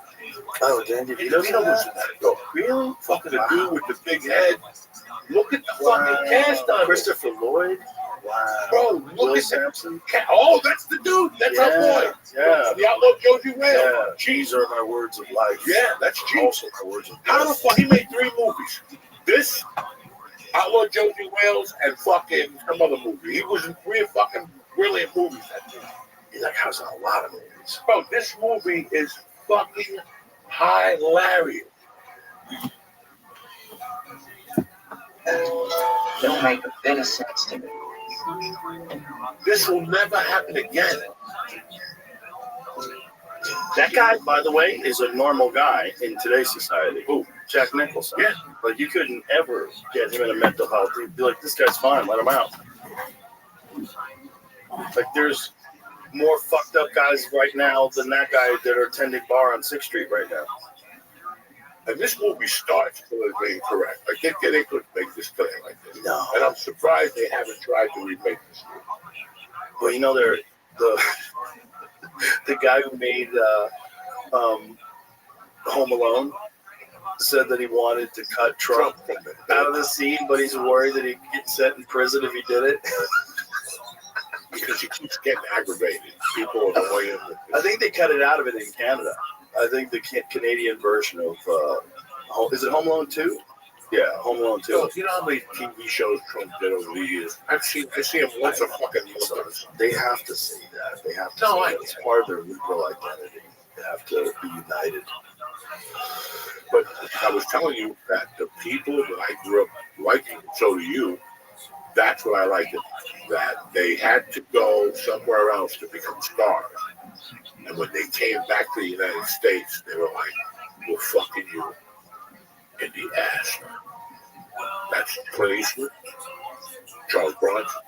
Oh, Dan DeVito was in that. Dog. Really? Fucking the dude with the big head. Look at the fucking cast on it. Christopher Lloyd. Wow. Bro, look Will at Sampson. Oh, that's the dude. That's our boy. Yeah. The outlaw Josie Whale. Yeah. These are my words of life. Yeah, that's G. Also my words of How the life. fuck he made 3 movies? This, Outlaw Josie Wales, and fucking some other movie. He was in 3 fucking brilliant movies. He's like, how's a lot of movies? Bro, this movie is fucking hilarious. Don't make a bit of sense to me. This will never happen again. That guy, by the way, is a normal guy in today's society. Who? Jack Nicholson. Yeah. Like, you couldn't ever get him in a mental health. You'd be like, this guy's fine, let him out. Like, there's more fucked up guys right now than that guy that are attending bar on 6th Street right now. And this movie starts politically incorrect. I think they could make this thing like this. No. And I'm surprised they haven't tried to remake this movie. Well, you know, the guy who made Home Alone said that he wanted to cut Trump out of the scene, but he's worried that he'd get sent in prison if he did it. Because he keeps getting aggravated. People annoy him. I think they cut it out of it in Canada. I think the Canadian version of is it Home Alone 2? Yeah, Home Alone 2. You know how many TV shows Trump did over the years? I see him once a fucking month. They have to see that. They have to. No, see that. It's part of their liberal identity. They have to be united. But I was telling you that the people that I grew up liking, so do you, that's what I liked it. That they had to go somewhere else to become stars. And when they came back to the United States, they were like, we're fucking you in the ass. That's Clint Eastwood, Charles Bronson,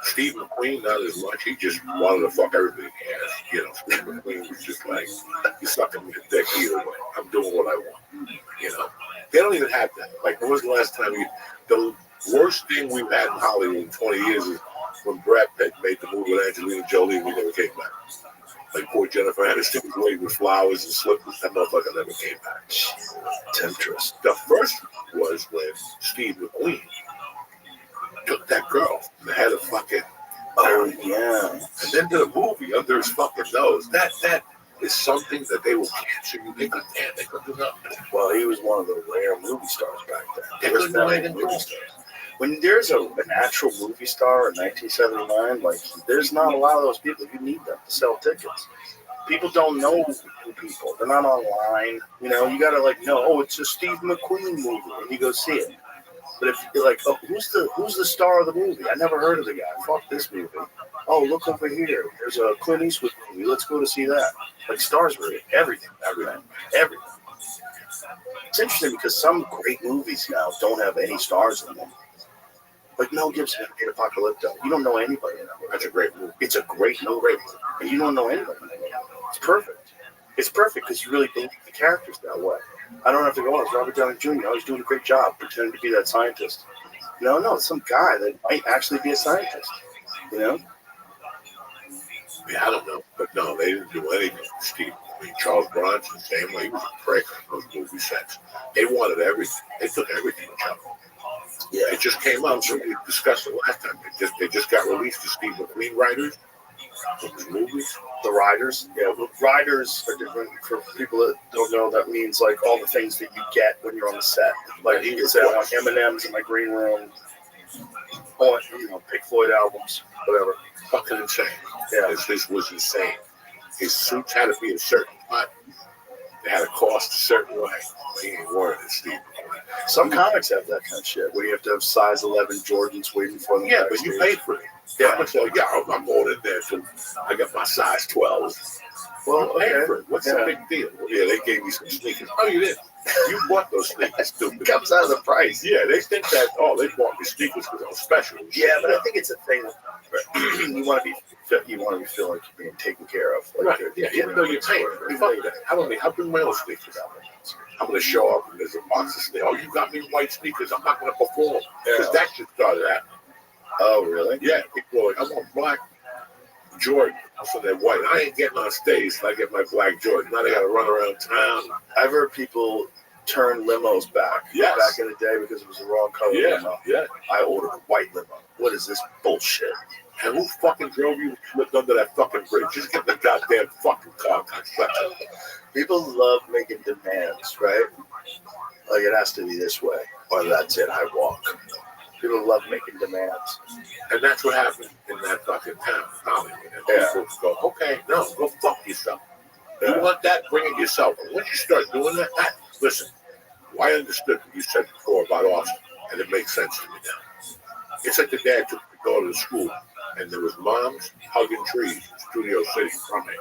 Steve McQueen, not as much. He just wanted to fuck everybody in the ass. You know, Steve McQueen was just like, you're sucking me a dick either way. I'm doing what I want. You know, they don't even have that. Like, when was the last time the worst thing we've had in Hollywood in 20 years is when Brad Pitt made the movie with Angelina Jolie and we never came back. Like poor Jennifer Aniston was waiting with flowers and slippers. That motherfucker never came back. Temptress. The first was when Steve McQueen took that girl from the head of fucking. Oh yeah. And then did a movie under his fucking nose. That is something that they will cancel you. They couldn't do nothing. Well, he was one of the rare movie stars back then. They couldn't do anything movie stars. When there's an actual movie star in 1979, like, there's not a lot of those people. You need them to sell tickets. People don't know people. They're not online. You know, you gotta know. Oh, it's a Steve McQueen movie, and you go see it. But if you're like, oh, who's the star of the movie? I never heard of the guy. Fuck this movie. Oh, look over here. There's a Clint Eastwood movie. Let's go to see that. Like, stars were everything. It's interesting because some great movies now don't have any stars in them. Like Mel Gibson made Apocalypto. You don't know anybody in that movie. That's a great movie. It's a great movie. And you don't know anybody in that movie. It's perfect. It's perfect because you really believe the characters that way. I don't have to go, it's Robert Downey Jr. He's doing a great job pretending to be that scientist. No, it's some guy that might actually be a scientist. You know? Yeah, I don't know. But no, they didn't do anything with Steve. I mean, Charles Bronson, same way, he was a prick on those movie sets. They wanted everything. They took everything from him. Yeah, it just came out. So we discussed it last time. They just got released. The Steve McQueen writers from his movies. The writers, yeah. The writers are different for people that don't know. That means like all the things that you get when you're on the set. Like you can say, I want M&Ms in my green room. I want, Pink Floyd albums, whatever. Fucking insane. Yeah, this was insane. His suits had to be a certain cut. They had to cost a certain way. He ain't wearing it, Steve. Some comics have that kind of shit where you have to have size 11 Jordans waiting for them. Yeah, but you paid for it. Yeah, I'm going in there too. I got my size 12. Well, okay. For it. What's the big deal? Yeah, they gave me some sneakers. Oh, you did? You bought those sneakers, stupid. It comes out of the price. Yeah, they think that, they bought me sneakers because I was special. Yeah, but I think it's a thing. You want to be fit. You want to feel like you're being taken care of. Like right. Yeah, even though you're paying for it. Fuck that. I'll bring my own sneakers out. I'm going to show up and there's a box of sneakers. Oh, you got me white sneakers. I'm not going to perform. Because that shit started happening. Oh, really? Yeah. People are like, I want black Jordan. So they're white. I ain't getting on stage till I get my black Jordan. Now they got to run around town. I've heard people turn limos back. Yes. Back in the day because it was the wrong color limo. Yeah. I ordered a white limo. What is this bullshit? And who fucking drove you flipped under that fucking bridge? Just get the goddamn fucking car. People love making demands, right? Like it has to be this way, or that's it. I walk. People love making demands, and that's what happened in that fucking town, Hollywood. And people go, okay, no, go fuck yourself. You want that? Bring it yourself. And once you start doing that, listen. I understood what you said before about Austin, and it sense to me now. It's like the dad took the daughter to school, and there was moms hugging trees in Studio City from it.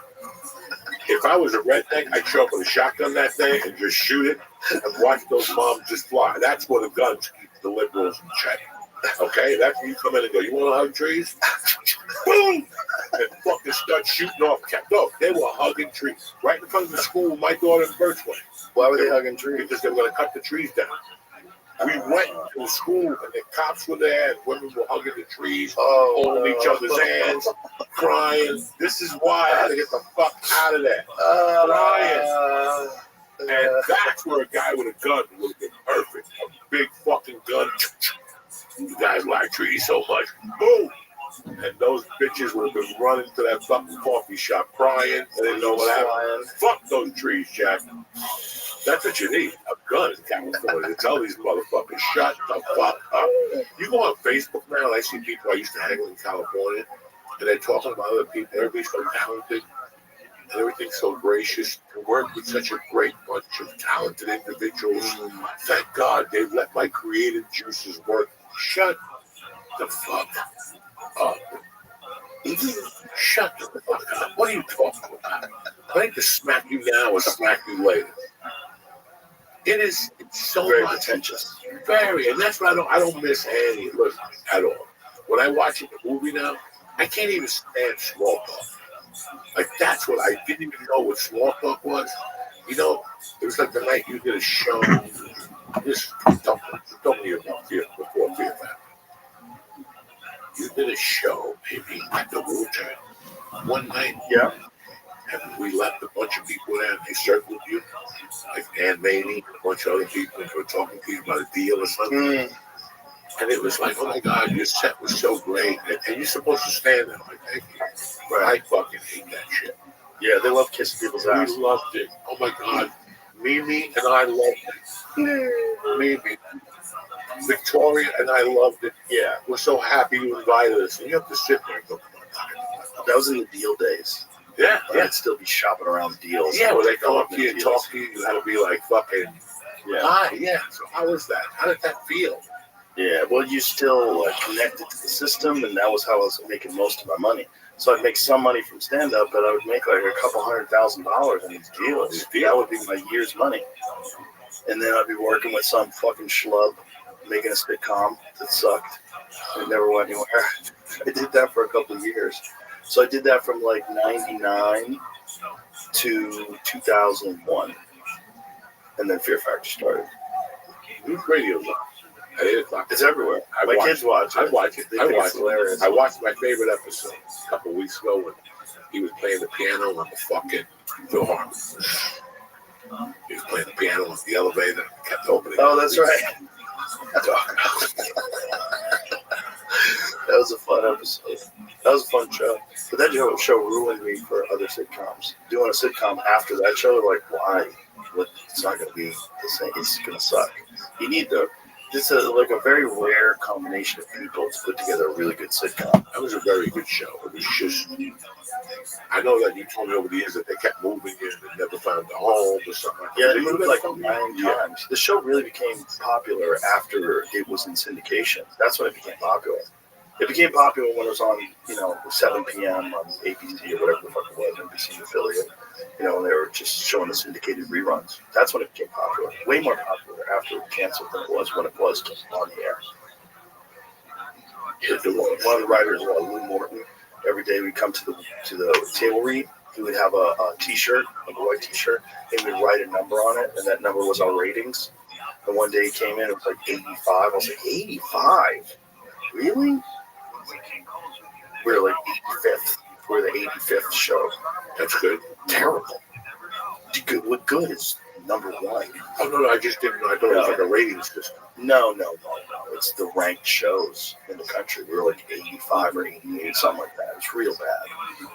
If I was a redneck, I'd show up with a shotgun that day and just shoot it and watch those moms just fly. That's where the guns keep the liberals in check. Okay, that's when you come in and go, you want to hug trees? Boom! And fucking start shooting off. No, they were hugging trees right in front of the school. My daughter in Birchway. Why were they hugging trees? Because they were going to cut the trees down. We went to the school and the cops were there and women were hugging the trees, holding each other's hands, crying. This is why I had to get the fuck out of there. Crying. And that's where a guy with a gun would have been perfect. A big fucking gun. You guys like trees so much. Boom! And those bitches would have been running to that fucking coffee shop crying. They didn't know what happened. Fuck those trees, Jack. That's what you need. A gun in California to tell these motherfuckers, shut the fuck up. You go on Facebook now, and I see people I used to hang with in California, and they're talking about other people. Everybody's so talented, and everything's so gracious. To work with such a great bunch of talented individuals. Thank God they let my creative juices work. Shut the fuck up. Shut the fuck up. What are you talking about? I need to smack you now or smack you later. It's so very much. pretentious. Very, and that's why I don't miss any of it at all. When I watch a movie now, I can't even stand small talk. Like that's what I didn't even know what small talk was. You know, it was like the night you did a show. Just don't me about fear before fear that. You did a show maybe at the Wu-Tang one night. Yeah. And we left a bunch of people there and they circled you. Like Ann Maney and a bunch of other people who were talking to you about a deal or something. And it was like, oh my God, your set was so great. And you're supposed to stand there like, thank you. But I fucking hate that shit. Yeah, they love kissing people's ass. We loved it. Oh my God. Mimi and I loved it. Mimi. Victoria and I loved it. Yeah. We're so happy you invited us. And you have to sit there and go, that was in the deal days. Yeah, yeah. I'd still be shopping around deals. Yeah, where they come up to you and talk to you, you had to be like fucking, hi, yeah. So how was that? How did that feel? Yeah, well, you still connected to the system, and that was how I was making most of my money. So I'd make some money from stand-up, but I would make like a couple $100,000 in these deals. That would be my year's money. And then I'd be working with some fucking schlub, making a sitcom that sucked. It never went anywhere. I did that for a couple of years. So I did that from like 99 to 2001. And then Fear Factor started. News radio's on at 8 o'clock. It's everywhere. My kids watch it. I watch it. I watch it. Hilarious. I watched my favorite episode a couple of weeks ago when he was playing the piano on the fucking Phil Hartman. He was playing the piano on the elevator. Kept opening. Oh, that's right. That was a fun episode. That was a fun show. But that show ruined me for other sitcoms. Doing a sitcom after that show, like, why? It's not going to be the same. It's going to suck. You need it's like a very rare combination of people to put together a really good sitcom. That was a very good show. It was just, I know that you told me over the years that they kept moving it and never found a home or something. Yeah, they moved like 9 times. The show really became popular after it was in syndication. That's when it became popular. It became popular when it was on, 7 p.m. on ABC or whatever the fuck it was, NBC affiliate. When they were just showing the syndicated reruns. That's when it became popular. Way more popular after it canceled than it was when it was on the air. One of the writers, Lou Morton, every day we'd come to the table read. He would have a T-shirt, like a white T-shirt, and we'd write a number on it, and that number was our ratings. And one day he came in, it was like 85. I was like, 85? Really? We were like 85th. We're the 85th show. That's good. Terrible. What good is number one? Oh, no, I just didn't know. I thought it was like a rating system. No. It's the ranked shows in the country. We were like 85 or 88, something like that. It's real bad.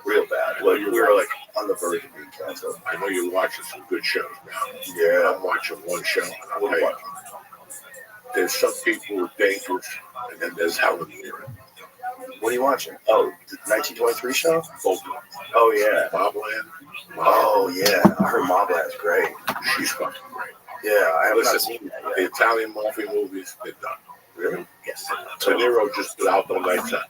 Real bad. Like, we were like on the verge of being canceled. I know you're watching some good shows now. Yeah. I'm watching one show. There's some people who are dangerous, and then there's Helen Mirren. What are you watching? Oh, the 1923 show? Both. Oh, yeah. Mobland. Oh, yeah. I heard Mobland's great. She's fucking great. Yeah, I haven't seen that yet. The Italian mafia movies, they're done. Really? Yes. De Niro just put out the Nights Out.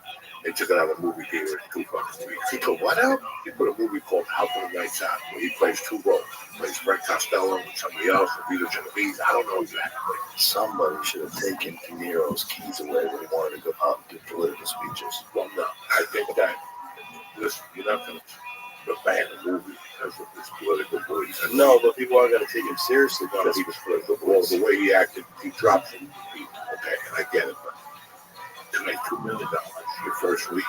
They took it out of a movie theater in 2 fucking weeks. He put what out? He put a movie called Out of the Nights Out, where he plays 2 roles. He plays Frank Costello and somebody else, or Vito Genovese. I don't know exactly. Somebody should have taken De Niro's keys away when he wanted to go out and do political speeches. Well, no. I think that, listen, you're not going to ban a movie because of his political beliefs. No, but people aren't going to take him seriously Because because he was political. Well, the way he acted, he dropped some people. Okay, and I get it. But to make $2 million your first week,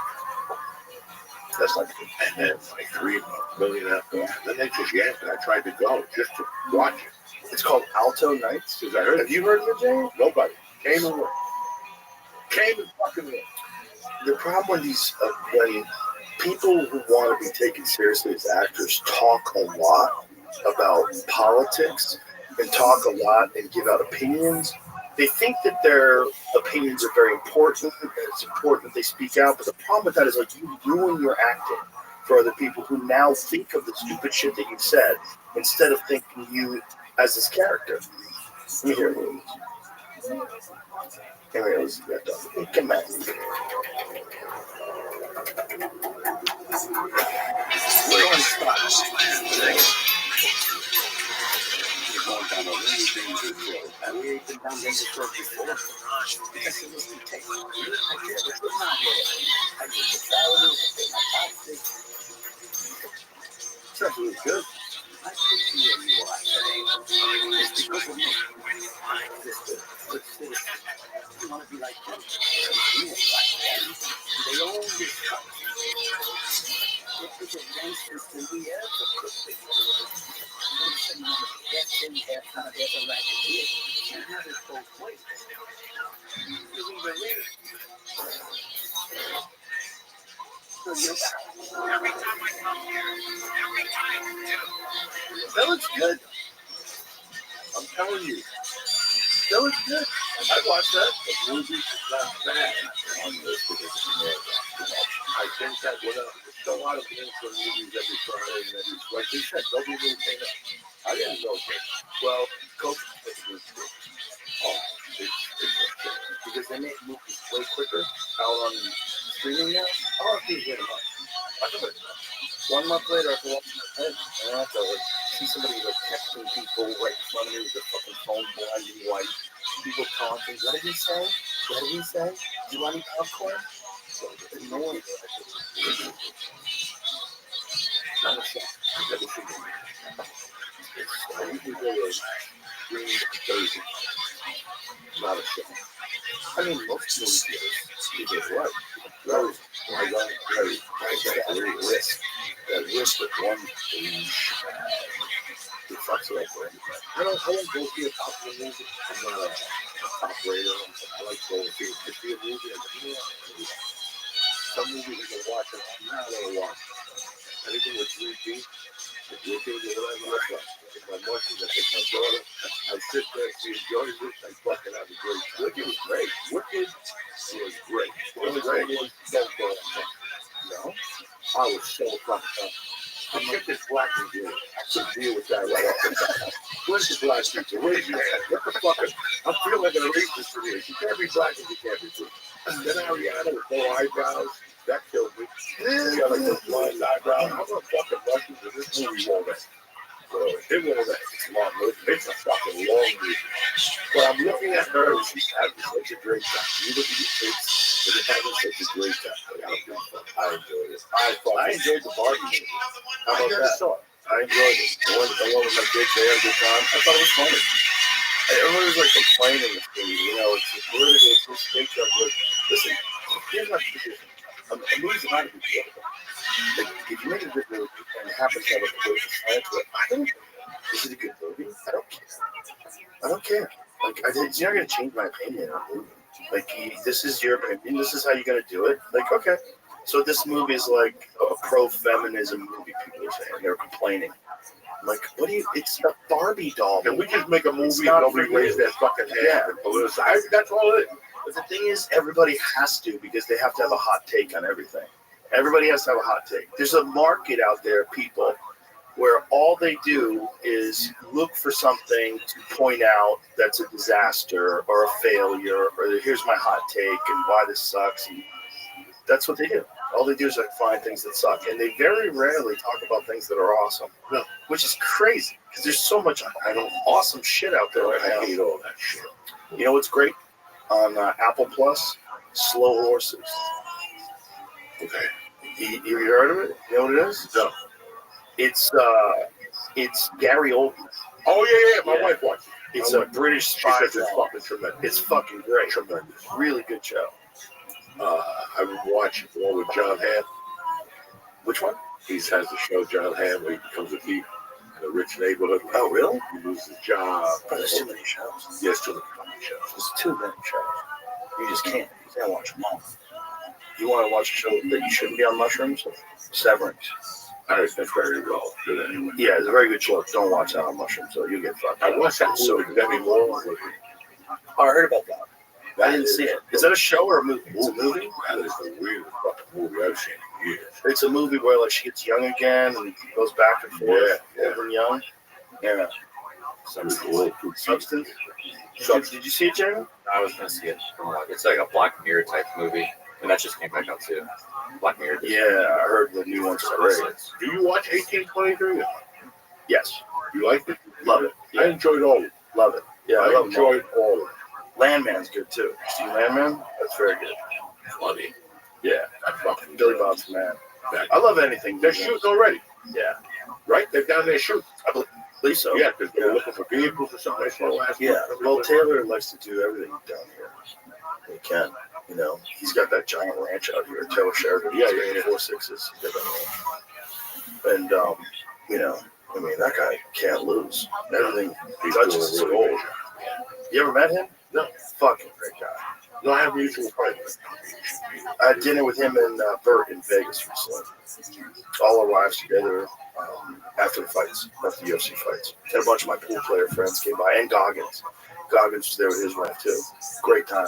that's like, and then like $3 million after that. And then they just yanked it. I tried to go just to watch it. it's called Alto Nights. Because I heard Have it. you heard of it, Jay? Nobody came and went. Came and fucking went. The problem with these, when people who want to be taken seriously as actors talk a lot about politics and talk a lot and give out opinions, they think that their opinions are very important and it's important that they speak out. But the problem with that is like you ruin your acting for other people who now think of the stupid shit that you said instead of thinking you as this character. Let me hear it. Anyway, let's get done. Come on. We're on spot. We're going down a really dangerous road. And we ain't been down dangerous road before. Because it was the tape. I can't put my head. I get the salary, I pay my taxes. Sounds really good. I put you where you are today. It's because of me. You want to be like them. You ain't like them. They own this country. This is a gangster than we ever could be. I'm saying one of the best things that kind of ever racketeer. You have it both ways. You can believe it. So you're Every time I come here, every time I do. That looks good. I'm telling you, That looks good. I'd watch that. the movie is not bad on this particular. I think that we're gonna there's a lot of gangster movies every Friday and every, like they said, nobody really came up. I didn't know that. Well, Coke It's because they make movies way quicker out on streaming now. I'll have to get them up. I can wait. 1 month later, I can watch my head. I don't have to like see somebody like texting people right in front of me with their fucking phone blind and white. People talking. What did he say? What did he say? Do you want any popcorn? So, no one. Not a shot. I never seen it. We can go to Green Thursday. Not a show. I mean, most movie theaters, you did what? Very, very risk. That risk with one It fucks it up for everybody. I don't go see a popular movie. I'm not a operator. I like going to see a movie. Some movies I can watch it. I'm not going to watch it. Anything with 3D, with Wicked or whatever, I take my mushrooms, I take my daughter. I sit there, she enjoys it. I fucking have a great time. Wicked was great. Wicked was great. The only thing was, don't go on. No? I was so fucking up. The chick is black and good. I couldn't deal with that right off the bat. Where's the black people? Raise your hand. What the fuck? I'm feeling like an racist for me. She can't be black and she can't be blue. Then Ariana with no eyebrows. That killed me. She got like those blind eyebrows. I'm gonna fucking rush into this movie won't end. So it won't end. It's a long movie. It's a fucking long movie. But I'm looking at her and she's having such a great time. You look at your kids. They're having such a great time. Like, I don't give a fuck. I enjoyed it. I enjoyed the Barbie movie. How about that? I enjoyed it. I went with my kids. They had a good time. I thought it was funny. Everyone was like complaining this thing, you know, it's political, it's this state of like, listen, here's my position. A movie's not a big deal. Like, if you make a good movie and it happens to have a political science to it, I don't care. Is it a good movie? I don't care. I don't care. Like, it's not going to change my opinion on a movie. Like, this is your opinion, this is how you're going to do it. Like, okay. So this movie is like a pro-feminism movie, people are saying. They're complaining. Like, what do you, it's a Barbie doll. Can we just make a movie and nobody raise their fucking hand and politicize? That's all it is. But the thing is, everybody has to because they have to have a hot take on everything. Everybody has to have a hot take. There's a market out there, people, where all they do is look for something to point out that's a disaster or a failure, or here's my hot take and why this sucks. And that's what they do. All they do is like find things that suck, and they very rarely talk about things that are awesome. No, which is crazy because there's so much awesome shit out there right now. I hate all that shit. You know what's great on Apple Plus? Slow Horses. Okay. You heard of it? You know what it is? No. It's Gary Oldman. Oh yeah. My wife watched it. It's a British spy. It's fucking tremendous. It's fucking great. Tremendous. Really good show. I've been watching the one with John Hamm. Which one? He has the show John Hamm where he becomes a thief in a rich neighborhood. Oh, really? He loses his job. Oh, there's too many shows. Yes, too many fucking shows. There's too many shows. You just can't. You can't watch them all. You want to watch a show that you shouldn't be on mushrooms? Severance. I heard that's very well. Good anyway. Yeah, it's a very good show. Don't watch that on mushrooms, so you get fucked. I watched that so movie Demi Moore. Oh, I heard about that. I didn't see it. Is that a show or a movie? It's a movie? That is the weirdest fucking movie I've seen in years. It's a movie where like she gets young again and goes back and forth, old and young. Yeah. Substance. Did you see it, Jeremy? I was gonna see it. It's like a Black Mirror type movie, and that just came back out too. Black Mirror. Yeah, I heard the new one's great. Do you watch 1823? Yes. You liked it? Love it. I enjoyed all of it. Love it. Yeah, I enjoyed all of it. Landman's good too. See Landman? That's very good. Funny. Yeah. I fucking Billy Bob's the man. I love anything. They're shooting already. Yeah. Right? They're down there shooting. I believe so. Yeah, because they were looking for vehicles or something. I saw last Yeah. month. Well, Taylor likes to do everything down here. He can. You know, he's got that giant ranch out here. Taylor Sheridan. Yeah. 4.6s. And, you know, I mean, that guy can't lose. Everything he touches is gold. You ever met him? No. Fucking great guy. No, I have mutual friends. I had dinner with him and Bert in Vegas recently. All our wives together after the fights, after the UFC fights. And a bunch of my pool player friends came by, and Goggins. Goggins was there with his wife too. Great time.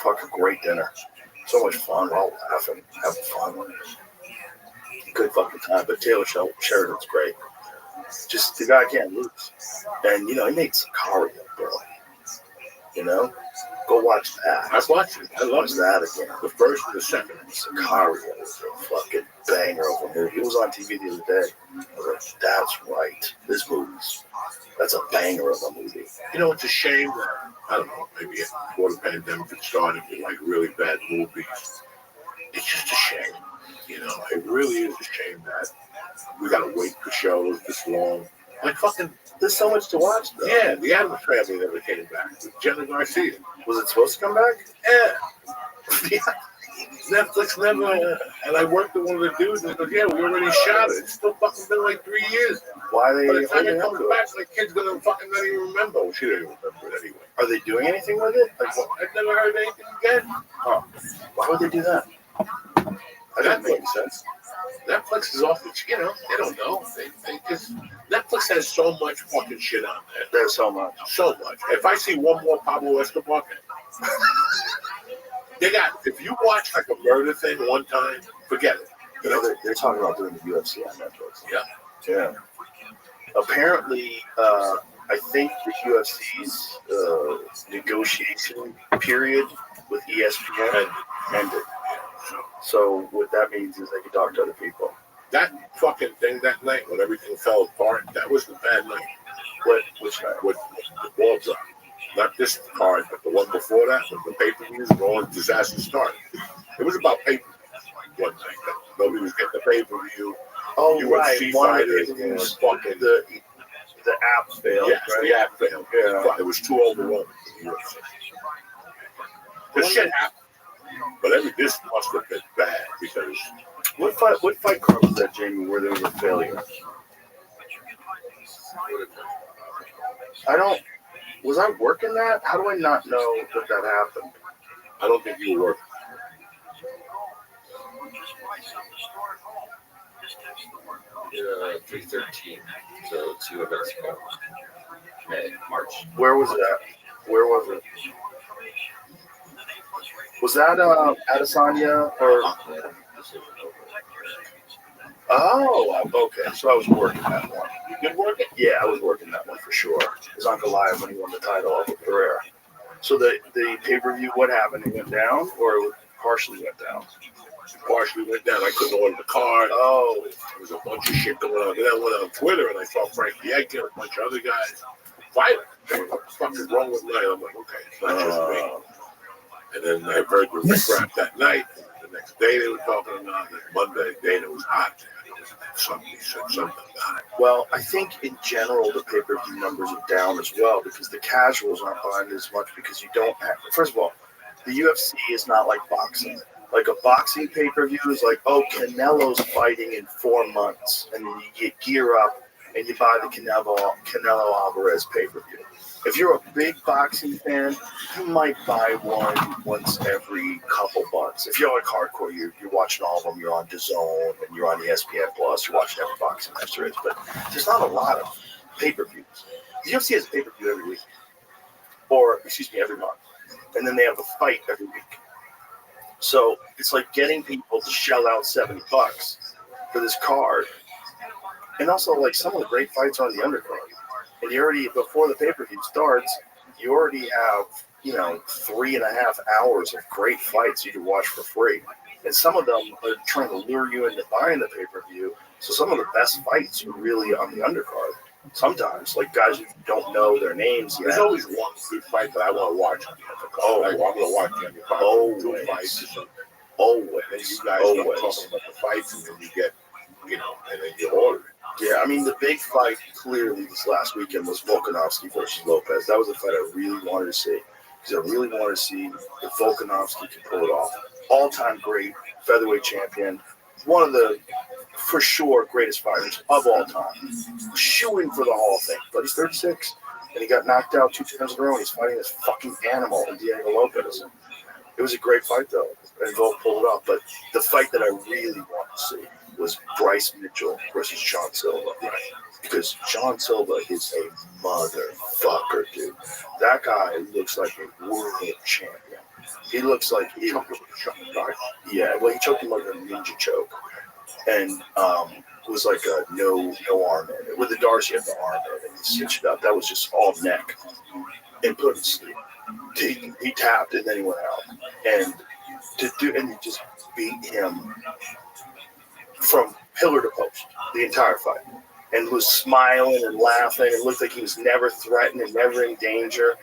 Fucking great dinner. So much fun. We're all laughing, having fun. Good fucking time. But Taylor Sheridan's great. Just the guy can't lose. And you know, he made Sicario, bro. You know? Go watch that. I've watched it. I love that again. The first and the second. Sicario was a fucking banger of a movie. It was on TV the other day. I was like, that's right. That's a banger of a movie. You know, it's a shame that, I don't know, maybe before the pandemic it started with like really bad movies. It's just a shame. You know, it really is a shame that we gotta wait for shows this long. Like fucking, there's so much to watch though. Yeah, the Addams Family never came back. With Jenna Garcia. Was it supposed to come back? Yeah. Netflix never, and I worked with one of the dudes and he goes, yeah, we already shot it. It's still fucking been like 3 years. Why are they? By the time it comes back, the kid's gonna fucking not even remember. Well, she didn't remember it anyway. Are they doing anything with it? Like, I've never heard anything again. Huh. Why would they do that? That doesn't make sense. Netflix is off the, you know, they don't know. They just, Netflix has so much fucking shit on there. There's so much. So much. If I see one more Pablo Escobar, they got, if you watch like a murder thing one time, forget it. You know, they're talking about doing the UFC on Netflix. Yeah. Yeah. Apparently, I think the UFC's negotiation period with ESPN ended. So what that means is they can talk to other people. That fucking thing that night when everything fell apart, that was the bad night. Which night? With the ball drop. Not this card, but the one before that, with the pay-per-views and all the disaster started. It was about pay-per-view one night. That nobody was getting the pay-per-view. Oh, UFC right. One of the fighters pay-per-views, fucking the app failed. Yes, right? the app failed. Yeah. It was too overwhelming for the UFC. The shit happened. But this must have been bad because What fight card was that, Jamie, where there was a failure? Was I working that? How do I not know that happened? I don't think you were working. 3/13. So 2 events ago. March. Where was that? Where was it? Was that Adesanya or? Oh, okay. So I was working that one. You did work it? Yeah, I was working that one for sure. It was on Goliath when he won the title off of Pereira. So the pay-per-view, what happened? It went down, or it partially went down? Partially went down. I couldn't order the card. Oh, There was a bunch of shit going on. Then I went on Twitter and I saw Frankie Edgar, a bunch of other guys fighting. What the fuck is wrong with me? I'm like, okay, it's not just me. And then I heard the Rick Rap that night. The next day they were talking about it. Monday, Dana was hot. Somebody said something about it. well, I think in general the pay-per-view numbers are down as well because the casuals aren't buying as much because you don't have. First of all, the UFC is not like boxing. Like a boxing pay-per-view is like, oh, Canelo's fighting in 4 months, and then you get gear up and you buy the Canelo Alvarez pay-per-view. If you're a big boxing fan, you might buy one once every couple months. If you're like hardcore, you're watching all of them. You're on DAZN and you're on ESPN Plus. You're watching every boxing match there is. But there's not a lot of pay-per-views. The UFC has a pay-per-view every week, or excuse me, every month, and then they have a fight every week. So it's like getting people to shell out $70 for this card, and also like some of the great fights are on the undercard. And you already, before the pay-per-view starts, you already have, 3.5 hours of great fights you can watch for free. And some of them are trying to lure you into buying the pay-per-view. So some of the best fights are really on the undercard. Sometimes, like guys who don't know their names yet. There's always one good fight that I want to watch. Oh, I'm going to watch the undercard. Always. 2 fights or something. Always. And you guys start talking about the fights, and then you get, and then you order it. Yeah, I mean, the big fight clearly this last weekend was Volkanovski versus Lopez. That was a fight I really wanted to see because I really wanted to see if Volkanovski could pull it off. All-time great featherweight champion, one of the, for sure, greatest fighters of all time. Shooing for the Hall of Fame, but he's 36, and he got knocked out 2 times in a row, and he's fighting this fucking animal in Diego Lopez. It was a great fight, though, and Volk pulled it off. But the fight that I really wanted to see was Bryce Mitchell versus John Silva. Because John Silva is a motherfucker, dude. That guy looks like a world champion. He looks like he choked him like a ninja choke. And was like a no arm in it. With the Darcy at the arm in it, and he cinched it up. That was just all neck. And put him to sleep. He tapped and then he went out. And he just beat him from pillar to post the entire fight, and was smiling and laughing. It looked like he was never threatened and never in danger,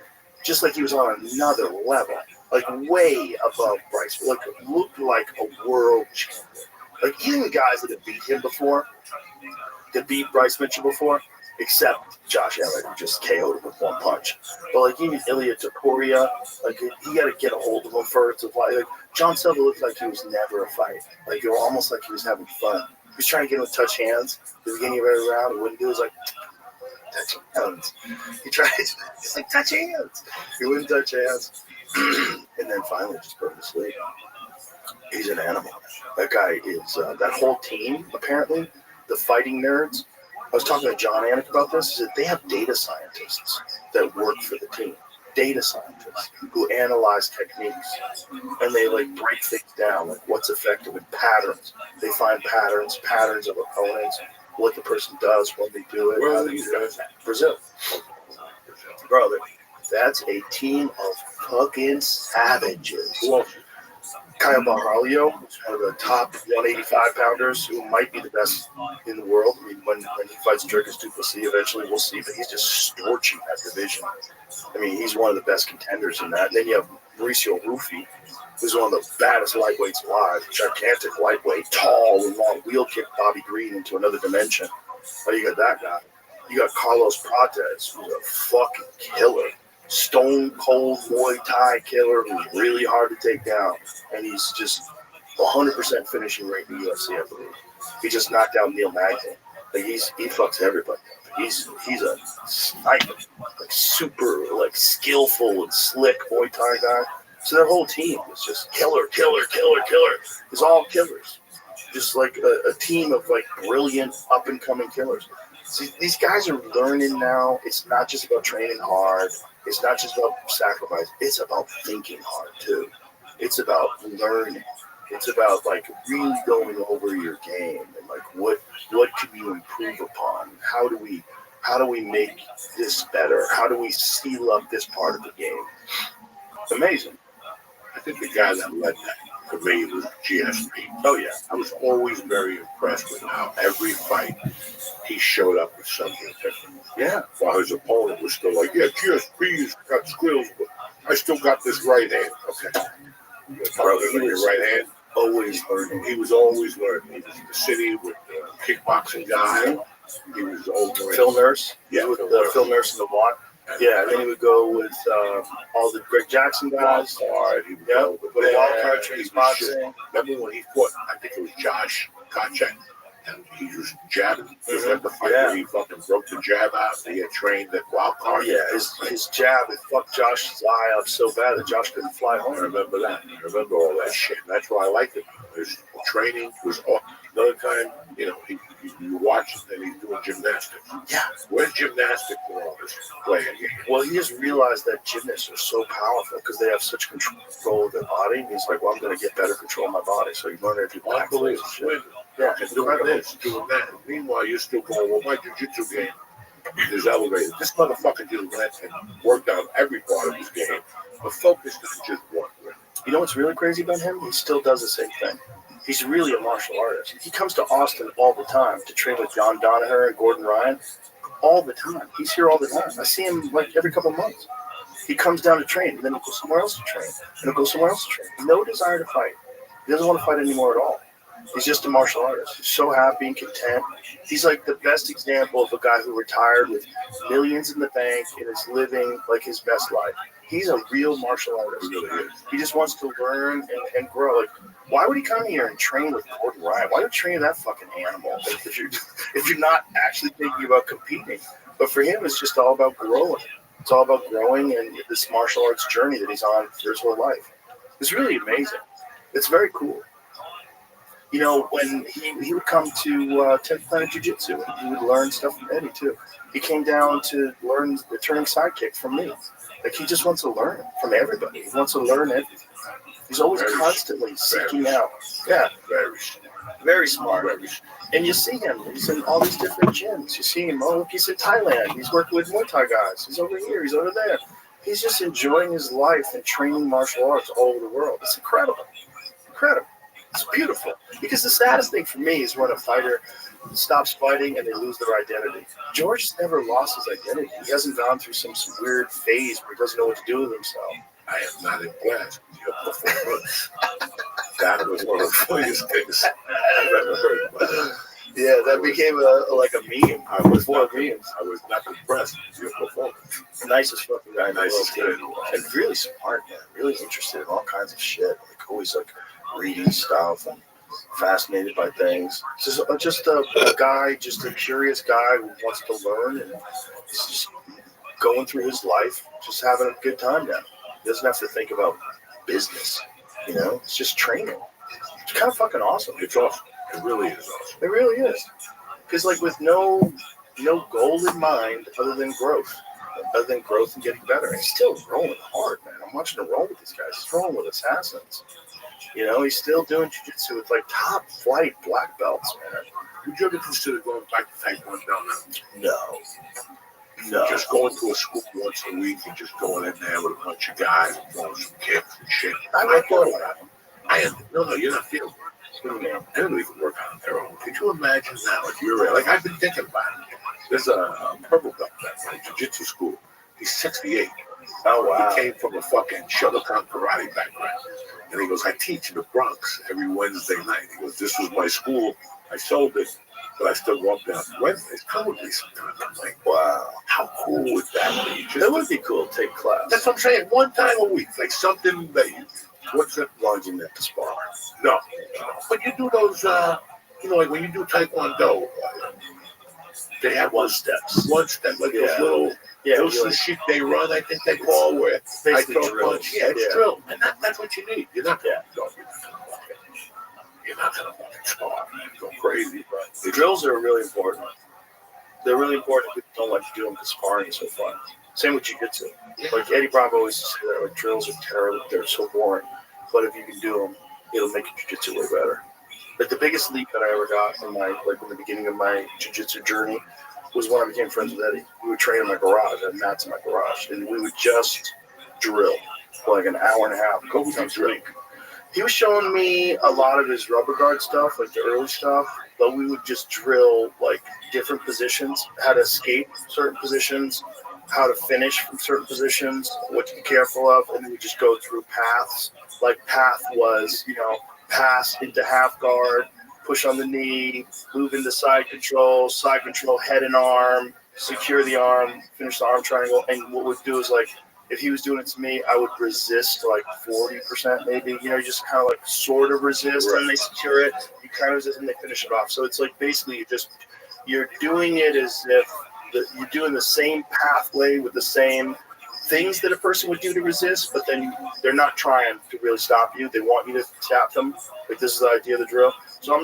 just like he was on another level, like way above Bryce. Like looked like a world champion. Like even the guys that have beat him before, that beat Bryce Mitchell before, except Josh Emmett, who just KO'd him with 1 punch. But like even Ilya Topuria, like he got to get a hold of him first. Like John Silva looked like he was never a fight. Like it was almost like he was having fun. He was trying to get him to touch hands at the beginning of every round. He wouldn't do it. It was like touch hands. He tried. It's like touch hands. He wouldn't touch hands, and then finally just put him to sleep. He's an animal. That guy is. That whole team apparently, the fighting nerds. I was talking to John Anik about this. Is that they have data scientists that work for the team. Data scientists who analyze techniques, and they like break things down, like what's effective in patterns. They find patterns of opponents, what the person does when they do it. Where are these guys? Brazil. Brother, that's a team of fucking savages. Kyle Barhalio, who's one of the top 185-pounders, who might be the best in the world. I mean, when he fights Dricus du Plessis, eventually we'll see, but he's just scorching that division. I mean, he's one of the best contenders in that. And then you have Mauricio Ruffi, who's one of the baddest lightweights alive, gigantic lightweight, tall and long, wheel kick Bobby Green into another dimension. Oh, you got that guy. You got Carlos Prates, who's a fucking killer. Stone cold Muay Thai killer who's really hard to take down, and he's just 100% finishing rate in the UFC, I believe. He just knocked out Neil Magny. Like he fucks everybody. He's a sniper, like super like skillful and slick Muay Thai guy. So their whole team is just killer. It's all killers, just like a team of like brilliant up and coming killers. See, these guys are learning now. It's not just about training hard. It's not just about sacrifice. It's about thinking hard too. It's about learning. It's about like really going over your game and like what What can you improve upon? How do we make this better? How do we seal up this part of the game? Amazing. I think the guy that led that for me was GSP. Oh yeah. I was always very impressed with how every fight he showed up with something different. Yeah. While his opponent was still like, yeah, GSP's got skills, but I still got this right hand. Okay. Bro, He he was was right hand. always learning. He was always learning. He was in the city with the kickboxing guy. He was over Phil Nurse. Yeah, with Phil the Nurse. Phil Nurse and the Watt. Yeah, and then he would go with all the Greg Jackson guys. Wild Card. He would Yeah, go with with the Wild that. Card He trains was shit. boxing. Remember when he fought, I think it was Josh Koscheck, and he was jabbing. Just like the fight Yeah. where he fucking broke the jab out. He had trained at Wild Oh Card. yeah, his jab, it fucked Josh's eye up so bad that Josh couldn't fly I home. remember that. I remember all that shit. And that's why I liked it. His training was awesome. Another time, you watch it and he's doing gymnastics. Yeah. Where's gymnastics in all this playing? Well, he just realized that gymnasts are so powerful because they have such control of their body. And he's like, well, I'm going to get better control of my body. So you learn to do backflips and shit. Yeah, And doing this, doing that. Meanwhile, you're still going, well, my jiu-jitsu game is elevated. This motherfucker just went and worked on every part of his game, but focused on just one. You know what's really crazy about him? He still does the same thing. He's really a martial artist. He comes to Austin all the time to train with John Donaher and Gordon Ryan. All the time. He's here all the time. I see him like every couple of months. He comes down to train, and then he'll go somewhere else to train, and he'll go somewhere else to train. No desire to fight. He doesn't want to fight anymore at all. He's just a martial artist. He's so happy and content. He's like the best example of a guy who retired with millions in the bank and is living like his best life. He's a real martial artist. He really is. He just wants to learn and grow. Like, why would he come here and train with Gordon Ryan? Why would you train that fucking animal if you're not actually thinking about competing? But for him, it's just all about growing. It's all about growing and this martial arts journey that he's on for his whole life. It's really amazing. It's very cool. You know, when he would come to 10th Planet Jiu-Jitsu, and he would learn stuff from Eddie, too. He came down to learn the turning sidekick from me. Like, he just wants to learn from everybody. He wants to learn everything. He's always constantly seeking out. Yeah. Very smart. And you see him. He's in all these different gyms. You see him. Oh, look, he's in Thailand. He's working with Muay Thai guys. He's over here. He's over there. He's just enjoying his life and training martial arts all over the world. It's incredible. Incredible. It's beautiful. Because the saddest thing for me is when a fighter stops fighting and they lose their identity. George has never lost his identity. He hasn't gone through some weird phase where he doesn't know what to do with himself. I am not impressed with your performance. That was one of the funniest things I've ever heard. Yeah, that became a meme. I was Four not memes. I was not impressed with your performance. Nicest fucking guy in the world, Nicest too. guy. And really smart, man. Really interested in all kinds of shit. Like always like reading stuff and fascinated by things. Just a guy, just a curious guy who wants to learn and he's just going through his life, just having a good time now. He doesn't have to think about business, you know? It's just training. It's kind of fucking awesome. It's awesome. It really is awesome. It really is. Because like with no goal in mind other than growth and getting better. And he's still rolling hard, man. I'm watching him roll with these guys. He's rolling with assassins. You know, he's still doing jiu-jitsu with like top flight black belts, man. Would you ever consider going back to Taekwondo now? No. Just going to a school once a week and just going in there with a bunch of guys and throwing some kicks and shit. I thought about it. No, you're not feeling it. Everybody can work on their own. Could you imagine now if you're like I've been thinking about it. There's a purple belt at my jiu-jitsu school. He's 68. Oh wow. He came from a fucking Shotokan karate background. And he goes, I teach in the Bronx every Wednesday night. He goes, this was my school. I sold it, but I still go up there on Wednesdays. Come with me sometimes. I'm like, wow, how cool would that be? That would be cool to take class. That's what I'm saying. One time a week, like something that what's that lodging at the spar? No. But you do those, like when you do Taekwondo, they have one step, like those little, those shit they run, I think they call where I throw a punch. Yeah, it's drill. And that's what you need. You're not going to fucking spar and go crazy. But the drills are really important. They're really important. People don't like to do them because sparring is so fun. Same with jiu-jitsu. Like Eddie Bravo always said that like, drills are terrible. They're so boring. But if you can do them, it'll make your jiu-jitsu way better. Like the biggest leap that I ever got in in the beginning of my jiu-jitsu journey was when I became friends with Eddie. We would train in my garage. I had mats in my garage, and we would just drill for like an hour and a half. What was he doing? He was showing me a lot of his rubber guard stuff, like the early stuff, but we would just drill like different positions, how to escape certain positions, how to finish from certain positions, what to be careful of, and then we just go through paths. Like path was, pass into half guard, push on the knee, move into side control, head and arm, secure the arm, finish the arm triangle. And what we'd do is like, if he was doing it to me, I would resist like 40% maybe, just kind of like sort of resist, and they secure it. You kind of resist and they finish it off. So it's like basically you're doing it as if you're doing the same pathway with the same things that a person would do to resist, but then they're not trying to really stop you. They want you to tap them. Like this is the idea of the drill. So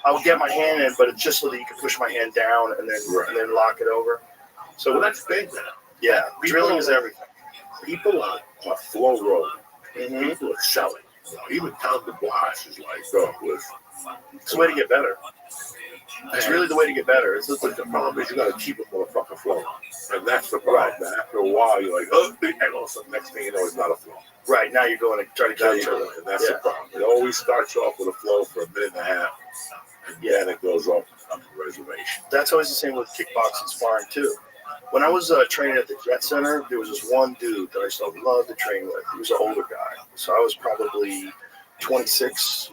I'll get my hand in, but it's just so that you can push my hand down and then lock it over. So that's big now. Yeah, drilling is everything. People are flow rolling. Mm-hmm. People are selling. Even Tom DeBlas is like, it's the way to get better. It's really the way to get better. But the problem is you got to keep a motherfucker flowing. And that's the problem. Right. After a while, you're like, and also the next thing you know, it's not a flow. Right, now you're going to try to get each other. And that's the problem. It always starts off with a flow for a minute and a half, and then it goes off on the reservation. That's always the same with kickboxing sparring, too. When I was training at the Jet Center, there was this one dude that I used to love to train with. He was an older guy. So I was probably 26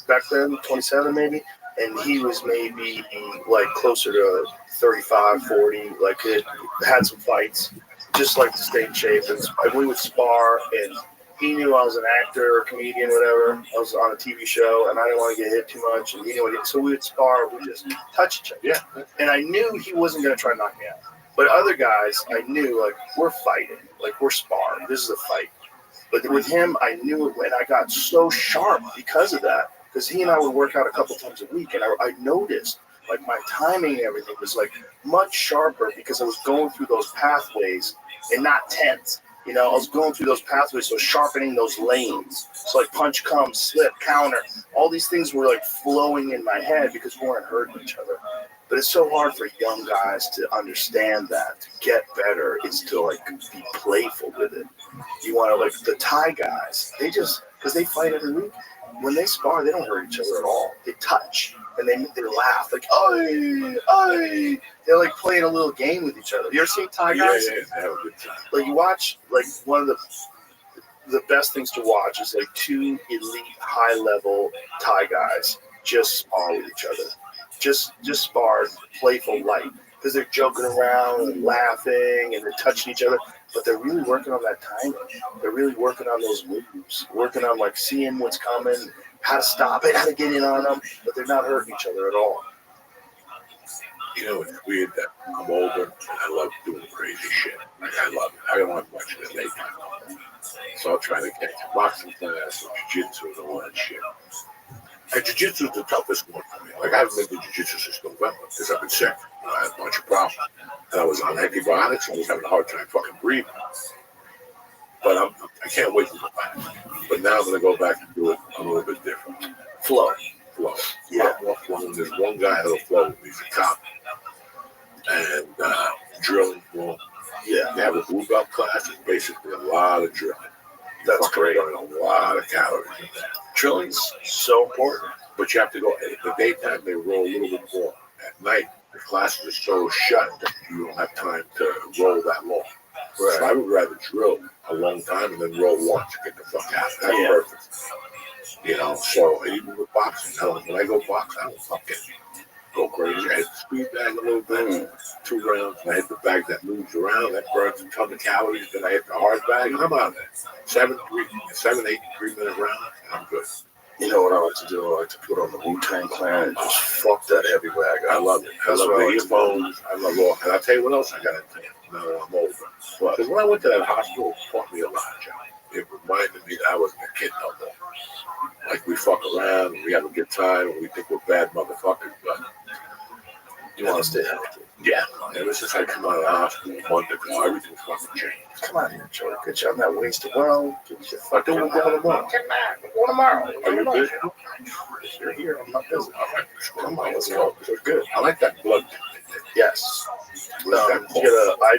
back then, 27 maybe. And he was maybe like closer to 35, 40, like had some fights, just like to stay in shape. And we would spar, and he knew I was an actor, comedian, whatever. I was on a TV show, and I didn't want to get hit too much. And he knew it. So we would spar, we just touch each other. Yeah. And I knew he wasn't going to try to knock me out. But other guys, I knew, like, we're fighting. Like, we're sparring. This is a fight. But with him, I knew it, and I got so sharp because of that. Because he and I would work out a couple times a week, and I noticed, like, my timing and everything was, like, much sharper because I was going through those pathways and not tense. I was going through those pathways, so sharpening those lanes. So, like, punch, come, slip, counter. All these things were, like, flowing in my head because we weren't hurting each other. But it's so hard for young guys to understand that. To get better is to, like, be playful with it. You want to, like, the Thai guys, they just, because they fight every week, when they spar, they don't hurt each other at all. They touch, and they laugh, like, oi, oi. They're, like, playing a little game with each other. You ever seen Thai guys? Yeah, they have a good time. Like, you watch, like, one of the best things to watch is, like, two elite, high-level Thai guys just spar with each other. Just spar, playful, light, because they're joking around and laughing and they're touching each other, but they're really working on that timing. They're really working on those moves, working on like seeing what's coming, how to stop it, how to get in on them, but they're not hurting each other at all. It's weird that I'm older and I love doing crazy shit. Like, I love it. I don't want much of the daytime. So I'll try to get to boxing class, jiu-jitsu, and all that shit. And jiu-jitsu is the toughest one for me. Like, I haven't been to jiu-jitsu since November because I've been sick. I had a bunch of problems. And I was on antibiotics. I was having a hard time fucking breathing. But I can't wait to go back. But now I'm going to go back and do it a little bit different. Flow. Yeah. More flow. There's one guy that'll flow with me. He's a cop. And drilling flow. Yeah. They have a blue belt class. It's basically a lot of drilling. That's great. A lot of calories in that. Drilling's so important. But you have to go, in the daytime, they roll a little bit more. At night, the classes are so shut that you don't have time to roll that long. Right. So I would rather drill a long time and then roll once to get the fuck out. That's perfect. So even with boxing, when I go box, I don't fucking go crazy. I hit the speed bag a little bit, 2 rounds, and I hit the bag that moves around, that burns a ton of calories, then I hit the hard bag, and I'm out there. 7, 8 3-minute rounds, and I'm good. You know what I like to do? I like to put on the Wu-Tang Clan and just fuck that heavy bag. I love it. I love the earphones. I love all. And I'll tell you what else I got to tell you now that I'm older. Because when I went to that hospital, it taught me a lot, John. It reminded me that I wasn't a kid no more. Like, we fuck around, and we have a good time, and we think we're bad motherfuckers, but you want to stay healthy. Yeah. Ever since I come out of the hospital, a month ago, everything's fucking changed. Come on here, Joey. Get you on that wasted well. Get your I think we're going tomorrow. Get back. We're going tomorrow. Are you busy? If you're here, I'm not busy. All right. Come on, let's go. It's good. I like that blood. Yes. Like Did that you get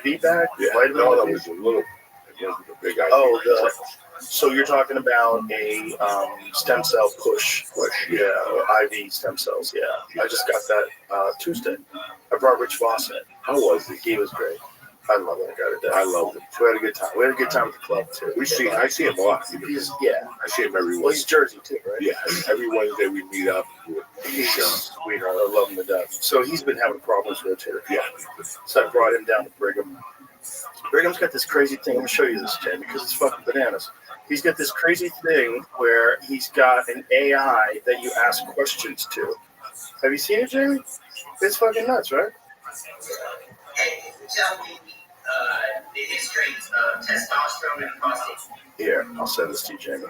an IV bag? Yeah, Vitamin no, that IV? was a little. It wasn't a big idea. Oh, so you're talking about a stem cell push. Yeah, IV stem cells. Yeah. I just got that Tuesday. I brought Rich Fawcett. How was it? He was great. I love that guy to death. I loved him. We had a good time. We had a good time at the club too. I see him a lot. He's I see him every well, week. he's Jersey too, right? Yeah, every Wednesday we meet up. He's a sweetheart. I love him to death. So he's been having problems with rotator. Yeah. So I brought him down to Brigham. Brigham's got this crazy thing. Let me show you this, Jen, because it's fucking bananas. He's got this crazy thing where he's got an AI that you ask questions to. Have you seen it, Jamie? It's fucking nuts, right? Hey, tell me the history of testosterone and prostate. Here, I'll send this to you, Jamie.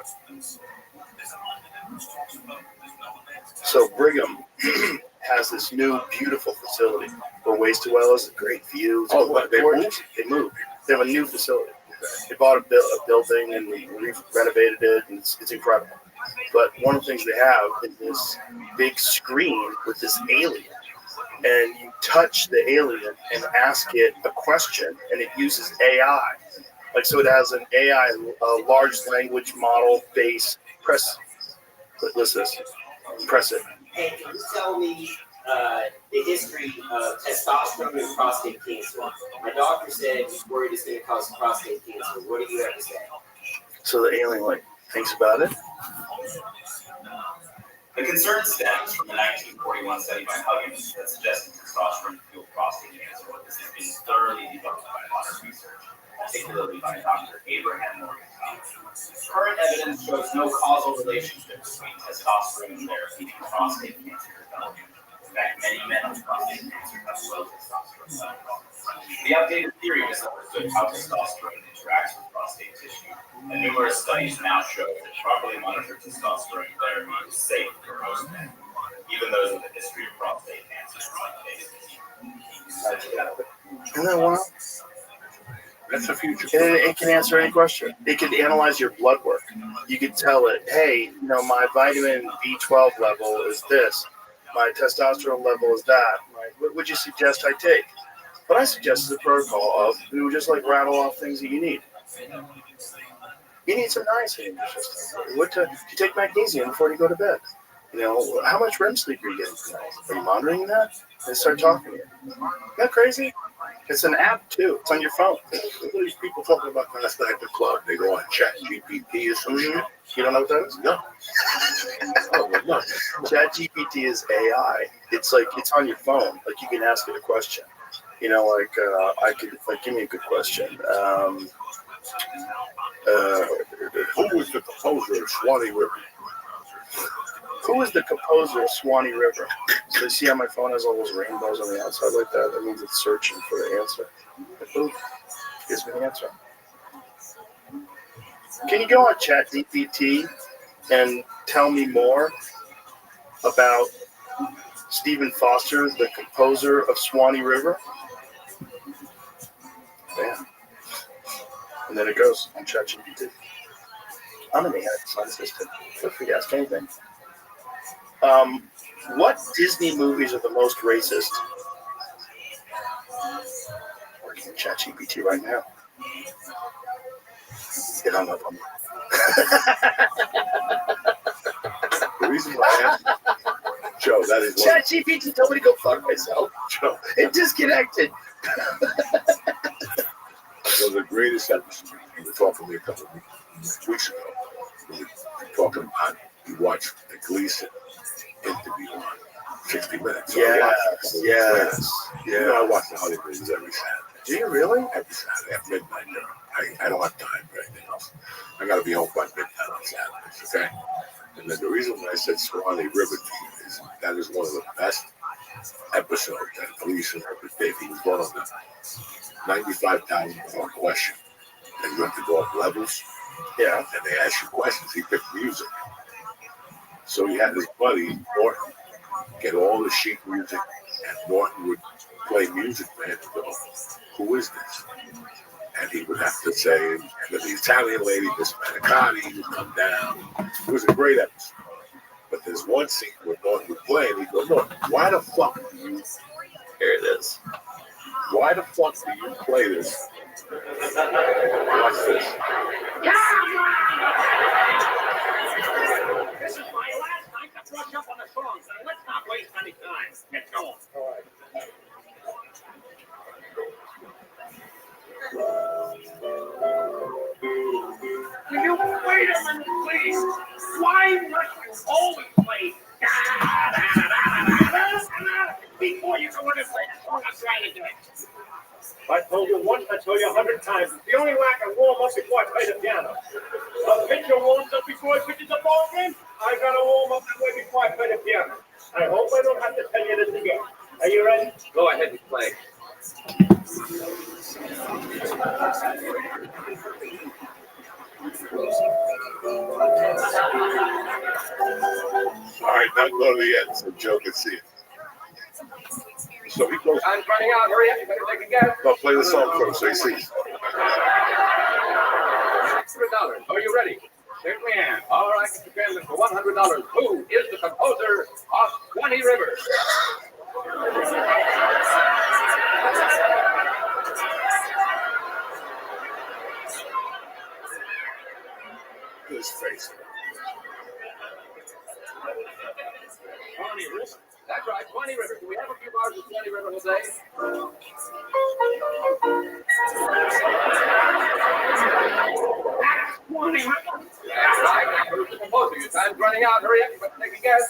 So Brigham has this new beautiful facility where Waste to Well is a great view. It's They gorgeous. They moved. They have a new facility. They bought a building and they renovated it, and it's incredible. But one of the things they have is this big screen with this alien. And you touch the alien and ask it a question, and it uses AI. Like, so it has an AI, a large language model base. Listen, press it. Hey, can you tell me the history of testosterone and prostate cancer? My doctor said he's worried it's going to cause prostate cancer. What do you have to say? So the alien thinks about it. The concern stems from the 1941 study by Huggins that suggested testosterone fueled prostate cancer. This has been thoroughly debunked by modern research, particularly by Dr. Abraham Morgan. Current evidence shows no causal relationship between testosterone therapy and prostate cancer development. In fact, many men with prostate cancer have low testosterone levels. The updated theory misunderstood how testosterone interacts with prostate tissue, and numerous studies now show that properly monitored testosterone therapy is safe for most men, even those with a history of prostate cancer. Isn't that wild? That's the future. And it can answer any question. It can analyze your blood work. You can tell it, hey, my vitamin B12 level is this. My testosterone level is that. What would you suggest I take? What I suggest is a protocol of you just rattle off things that you need. You need some niacin in your system. Do you take magnesium before you go to bed? How much REM sleep are you getting tonight? Are you monitoring that? And start talking to you. Isn't that crazy? It's an app too. It's on your phone. What are these people talking about last night at the club? They go on ChatGPT or some shit. You don't know what that is? No. Oh, well, no. ChatGPT is AI. It's it's on your phone. You can ask it a question. I could give me a good question. Who was the composer of Swanee River? Who is the composer of Swanee River? So you see how my phone has all those rainbows on the outside like that? That means it's searching for the answer. Boom. Gives me the answer. Can you go on ChatGPT and tell me more about Stephen Foster, the composer of Swanee River? Bam. And then it goes on ChatGPT. I'm an AI design assistant. Feel free to ask anything. What Disney movies are the most racist? Working with ChatGPT right now. Get hung up on me. The reason why I asked Joe, that is one. ChatGPT told me to go fuck myself. Joe, It disconnected. was the greatest episode. You were talking to me a couple of weeks ago. We were talking about, you watched the Gleason interview on 60 Minutes. So Yes. I watch the Hollywood every Saturday. Do you really? Every Saturday at midnight. I don't have time for anything else. I got to be home by midnight on Saturdays, okay? And then the reason why I said Swanee River to you is that is one of the best episodes that Gleason ever did. He was one of the $95,000 question. And you have to go up levels. Yeah. And they ask you questions. He picked music. So he had his buddy, Norton, get all the sheet music, and Norton would play music, man, and go, who is this? And he would have to say, and then the Italian lady, Miss Manicotti, would come down. It was a great episode. But there's one scene where Norton would play, and he'd go, Norton, why the fuck do you, here it is. Why the fuck do you play this? Watch this. This is my last time to brush up on the songs, and let's not waste any time. Get going. All right. Will you wait a minute, please? Why must you always play before you go in and play the song I'm trying to do? I told you once, I told you 100 times. It's the only way I can warm up before I play the piano. A pitcher warms up before he pitches a ball game. I gotta warm up that way before I play the piano. I hope I don't have to tell you this again. Are you ready? Go ahead and play. All right, now go to the end so Joe can see it. So he goes, I'm running out. Hurry up. You better take a guess. no, play the song first so he sees. $100. Are you ready? Certainly am. All right, Mr. Chairman, for $100, who is the composer of 20 Rivers? His face. 20 Rivers. That's right, 20 Rivers. Do we have a few bars of 20 Rivers, Jose? That's 20 Rivers. That's right. Now, who's the composer? Your time's running out. Hurry up. You better take a guess.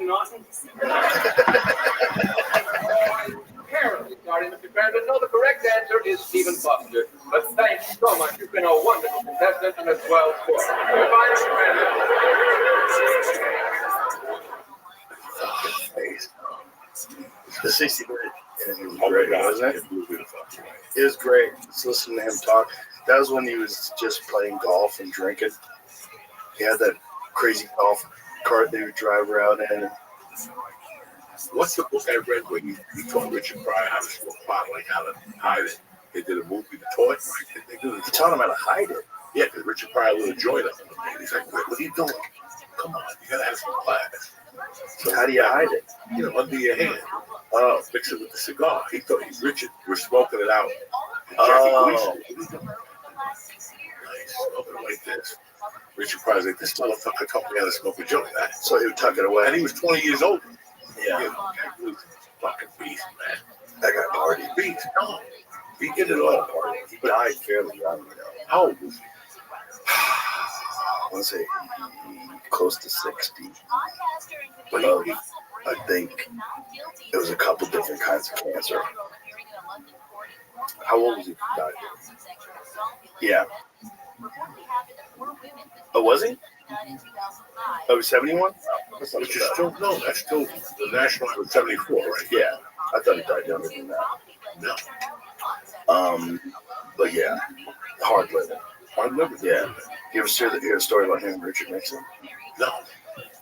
Norton. Terribly sorry, Mr. Brandon. No, the correct answer is Stephen Foster. But thanks so much. You've been a wonderful contestant and a swell sport. Goodbye, Mr. Brandon. The 60 minute interview was great, wasn't it? It was great. Just listening to him talk. That was when he was just playing golf and drinking. He had that crazy golf cart they would drive around in. What's the book I read where he taught Richard Pryor how to smoke pot, like how to hide it? They did a movie, The Toy. They He taught him how to hide it. Yeah, because Richard Pryor lit a joint up. He's like, what are you doing? Come on, you gotta have some class. So how do you hide it? You know, under your hand. Oh, mix it with the cigar. He thought Richard was smoking it out. And Jackie Gleason, nice, smoking it like this. Richard Pryor's like, this motherfucker taught me how to smoke a joint. So he would tuck it away. And he was 20 years old. Yeah. Fucking beast, man. That guy party. Beast, no. He did it all. He died fairly young, you know. How old was he? I want to say close to 60. But I think it was a couple different kinds of cancer. How old was he when he died? Yeah. Oh, was he? Oh, 71? Which is still, no, that's still the national anthem, 74, right? Yeah. I thought he died younger than that. No. But yeah, hard living. Hard living? Yeah. You ever hear the story about him and Richard Nixon? No.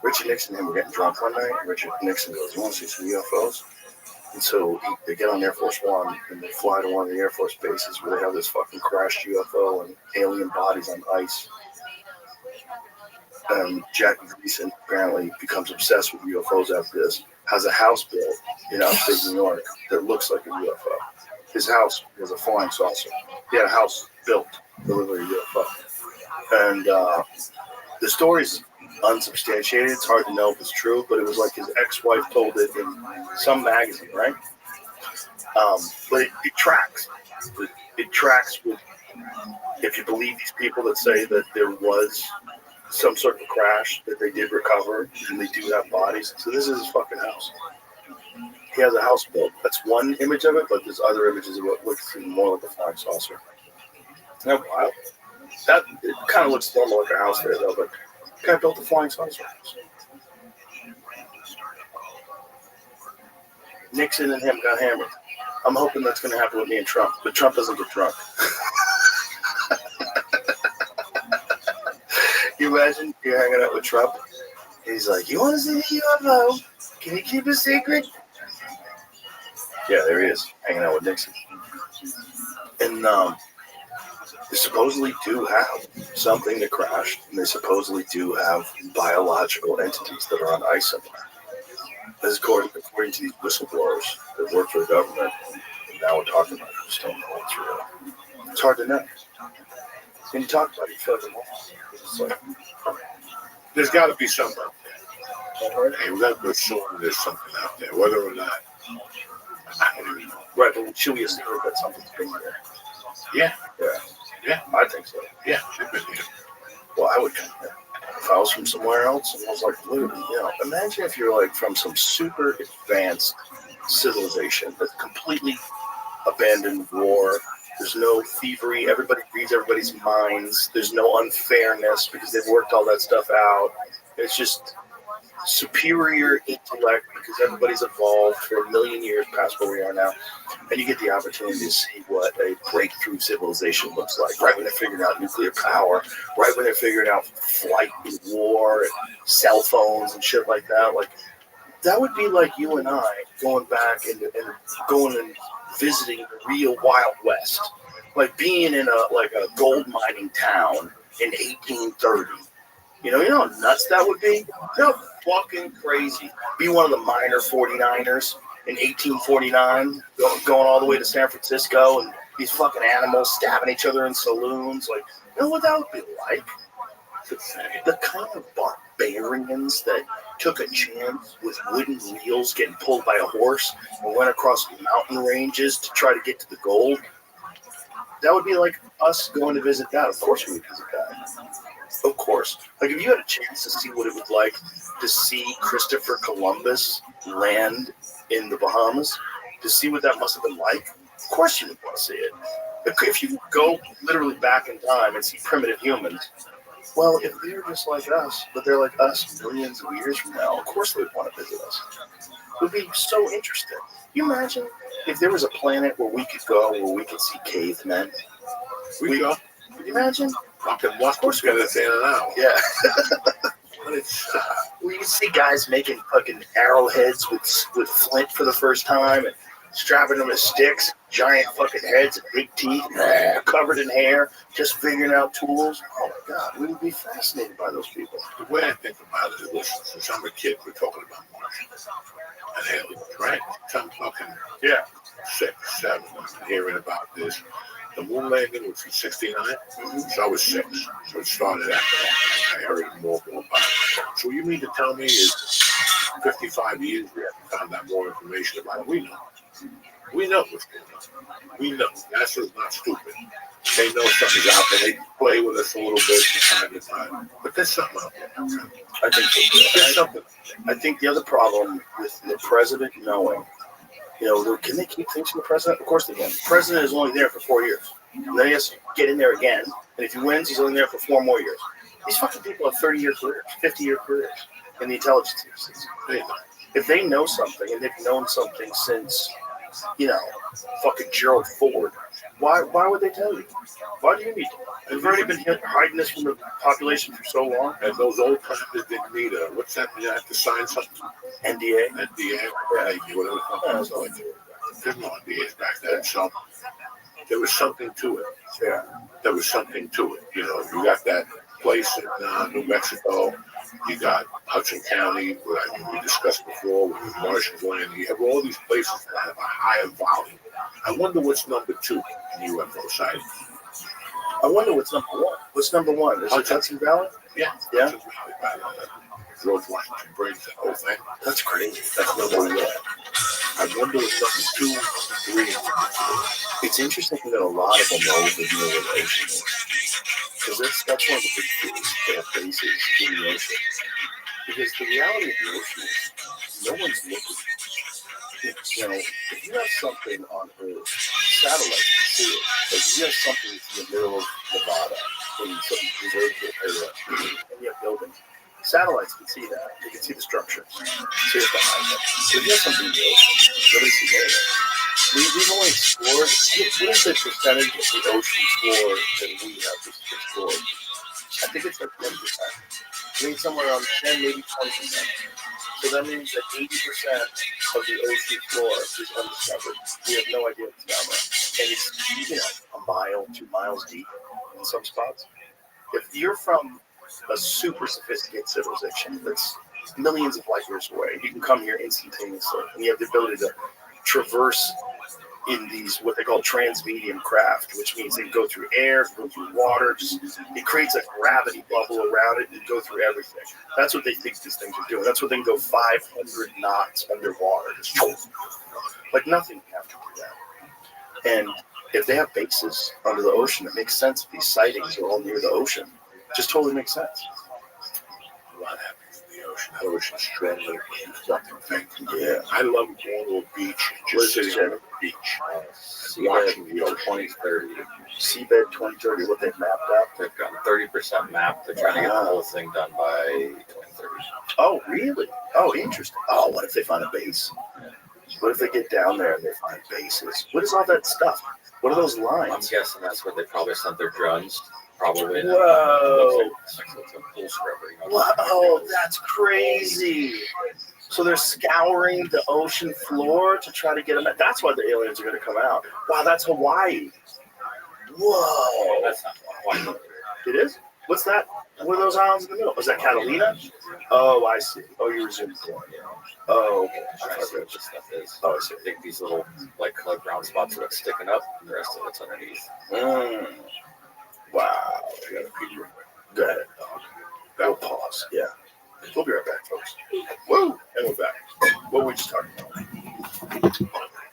Richard Nixon and him were getting drunk one night. Richard Nixon goes, you want to see some UFOs? And so they get on Air Force One and they fly to one of the Air Force bases where they have this fucking crashed UFO and alien bodies on ice. Jack Gleason apparently becomes obsessed with UFOs after this, has a house built in upstate New York that looks like a UFO. His house was a flying saucer. He had a house built to deliver a UFO. And the story's unsubstantiated. It's hard to know if it's true, but it was like his ex-wife told it in some magazine, right? But it tracks. It tracks with, if you believe these people that say that there was some sort of crash, that they did recover, and they do have bodies. So this is his fucking house. He has a house built. That's one image of it, but there's other images of what looks even more like a flying saucer. Isn't that wild? That, it kind of looks normal like a house there, though, but the guy built a flying saucer house. Nixon and him got hammered. I'm hoping that's going to happen with me and Trump, but Trump doesn't get drunk. you imagine you're hanging out with Trump? He's like, you want to see the UFO? Can you keep a secret? Yeah, there he is, hanging out with Nixon. And they supposedly do have something that crashed, and they supposedly do have biological entities that are on ice somewhere. This is according to these whistleblowers that work for the government, and now we're talking about it. I just don't know what's real. It's hard to know. When you talk about it, you feel like a loss. It's like, there's got to be something out there. Hey, we got to be sure there's something out there, whether or not. I don't even know. Right, but should we assume that something's been there? Yeah. Yeah, I think so. Yeah, they've been here. Well, I would come here. If I was from somewhere else, and I was like, literally, imagine if you're like from some super advanced civilization that's completely abandoned war. There's no thievery. Everybody reads everybody's minds. There's no unfairness because they've worked all that stuff out. It's just superior intellect because everybody's evolved for a million years past where we are now. And you get the opportunity to see what a breakthrough civilization looks like. Right when they're figuring out nuclear power, right when they're figuring out flight and war and cell phones and shit like that. Like, that would be like you and I going back and going and visiting the real Wild West. Like being in a gold mining town in 1830. You know how nuts that would be? Fucking crazy. Be one of the minor 49ers in 1849, going all the way to San Francisco, and these fucking animals stabbing each other in saloons. Like, you know what that would be like? The kind of barbarians that took a chance with wooden wheels getting pulled by a horse and went across mountain ranges to try to get to the gold. That would be like us going to visit that. Of course we would visit that. Of course. Like, if you had a chance to see what it was like to see Christopher Columbus land in the Bahamas, to see what that must have been like, of course you would want to see it. If you go literally back in time and see primitive humans, well, if they're just like us, but they're like us millions of years from now, of course they would want to visit us. It would be so interesting. Can you imagine if there was a planet where we could go, where we could see cavemen? We go. Could you imagine? Fucking walk together in and out. Yeah. We can see guys making fucking arrowheads with flint for the first time and strapping them as sticks, giant fucking heads and big teeth, covered in hair, just figuring out tools. Oh my God, we would be fascinated by those people. The way I think about it is, since I'm a kid, we're talking about Martians and aliens, right? So I'm talking, 6, 7, I'm hearing about this. The moon landing was in 69, so I was 6. So it started after that. I heard more about it. So what you mean to tell me is 55 years we haven't found out more information about it? We know. We know what's going on. We know. NASA's not stupid. They know something's out there. They play with us a little bit from time to time. But there's something out there. I think so. There's something. I think the other problem with the president knowing, can they keep things from the president? Of course they can. The president is only there for 4 years. And then he has to get in there again. And if he wins, he's only there for 4 more years. These fucking people have 30-year careers, 50-year careers in the intelligence agencies. If they know something, and they've known something since, fucking Gerald Ford, why would they tell you? Why do you need to? They've already been hiding this from the population for so long. And those old times that didn't need what's that? You have to sign something? NDA? NDA, whatever. There's no NDAs back then, so there was something to it. Yeah. There was something to it. You got that place in New Mexico. You got Hudson County, where we discussed before, with the Martians land. You have all these places that have a higher volume. I wonder what's number 2 in UFO sighting. I wonder what's number 1. What's number 1? Is it Hudson Valley? Yeah. Hudson Valley, George Washington Bridge, that whole thing. That's crazy. That's number 1. I wonder what's number 2, 3. It's interesting that a lot of them know the deal with the ocean. Because that's one of the big things they have bases in the ocean. Because the reality of the ocean is no one's looking. If you have something on Earth, satellites can see it. Like if you have something in the middle of Nevada, in some reserved area, and you have buildings, satellites can see that. They can see the structures, see it behind them. So if you have something in the ocean, nobody sees it. We've only explored, what is the percentage of the ocean floor that we have explored? I think it's like 10%. think somewhere around 10, maybe 20%. So that means that 80% of the ocean floor is undiscovered. We have no idea what's down there. And it's, you know, a mile, 2 miles deep in some spots. If you're from a super sophisticated civilization that's millions of light years away, you can come here instantaneously, and you have the ability to traverse in these what they call transmedium craft, which means they can go through air, go through water. It creates a gravity bubble around it and go through everything. That's what they think these things are doing. That's what they can go 500 knots underwater. Like nothing can have to do that. And if they have bases under the ocean, it makes sense. These sightings are all near the ocean. It just totally makes sense. A lot happens in the ocean. The ocean's strangling fucking thing. Yeah, I love going to a beach, just sitting on the beach, watching the ocean. 2030. Seabed 2030, what they've mapped out. They've got 30% mapped. They're trying to get the whole thing done by 2030. Oh, really? Oh, interesting. Oh, what if they find a base? What if they get down there and they find bases? What is all that stuff? What are those lines? I'm guessing that's where they probably sent their drones. Probably. Whoa. It's like a pool scrubber. You know? Whoa, that's crazy. So they're scouring the ocean floor to try to get them. That's why the aliens are going to come out. Wow, that's Hawaii. Whoa. That's not Hawaii. It is? What's that? What are those islands in the middle? Is that Catalina? Oh, I see. Oh, you're zooming in. Oh, okay. I'm trying to see what this stuff is. Oh, I see. I think these little like colored brown spots are what's sticking up, and the rest of it's underneath. Wow. I got a picture. Go ahead. We'll pause. Yeah. We'll be right back, folks. Woo! And we're back. What were we just talking about?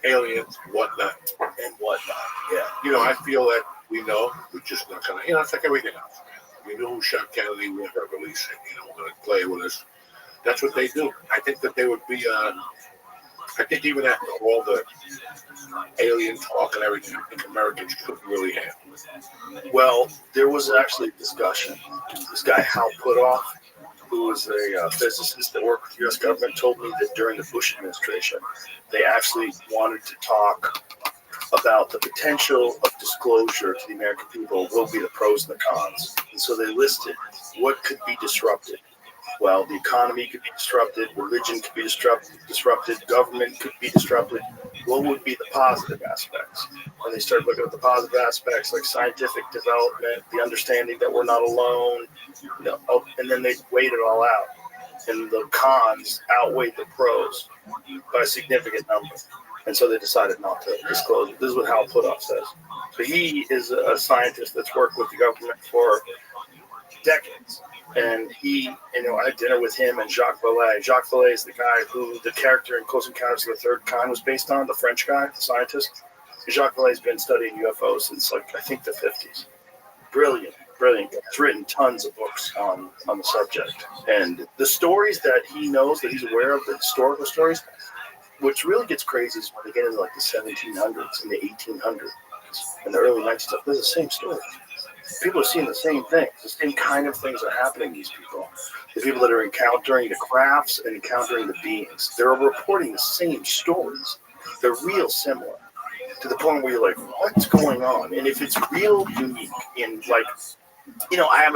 Aliens, whatnot. And whatnot. Yeah. You know, I feel that we know, we're just not gonna, you know, it's like everything else. We know who shot Kennedy, we're gonna release it, you know, we're gonna play with us. That's what they do. I think that they would be, I think even after all the alien talk and everything, I think Americans couldn't really handle it. Well, there was actually a discussion. This guy, Hal Puthoff, who was a physicist that worked with the U.S. government, told me that during the Bush administration, they actually wanted to talk about the potential of disclosure to the American people will be the pros and the cons. And so they listed what could be disrupted. Well, the economy could be disrupted, religion could be disrupted, government could be disrupted. What would be the positive aspects? And they started looking at the positive aspects like scientific development, the understanding that we're not alone, you know, and then they weighed it all out. And the cons outweighed the pros by a significant number. And so they decided not to disclose it. This is what Hal Puthoff says. So he is a scientist that's worked with the government for decades. And he, you know, I had dinner with him and Jacques Vallée. Jacques Vallée is the guy who the character in Close Encounters of the Third Kind was based on, the French guy, the scientist. Jacques Vallée's been studying UFOs since, like, I think the 50s. Brilliant, brilliant. He's written tons of books on the subject. And the stories that he knows, that he's aware of, the historical stories, which really gets crazy is when they get into, like, the 1700s and the 1800s and the early 1900s. They're the same stories. People are seeing the same things. The same kind of things are happening to these people. The people that are encountering the crafts and encountering the beings, they're reporting the same stories. They're real similar to the point where you're like, what's going on? And if it's real unique in, like, you know, I've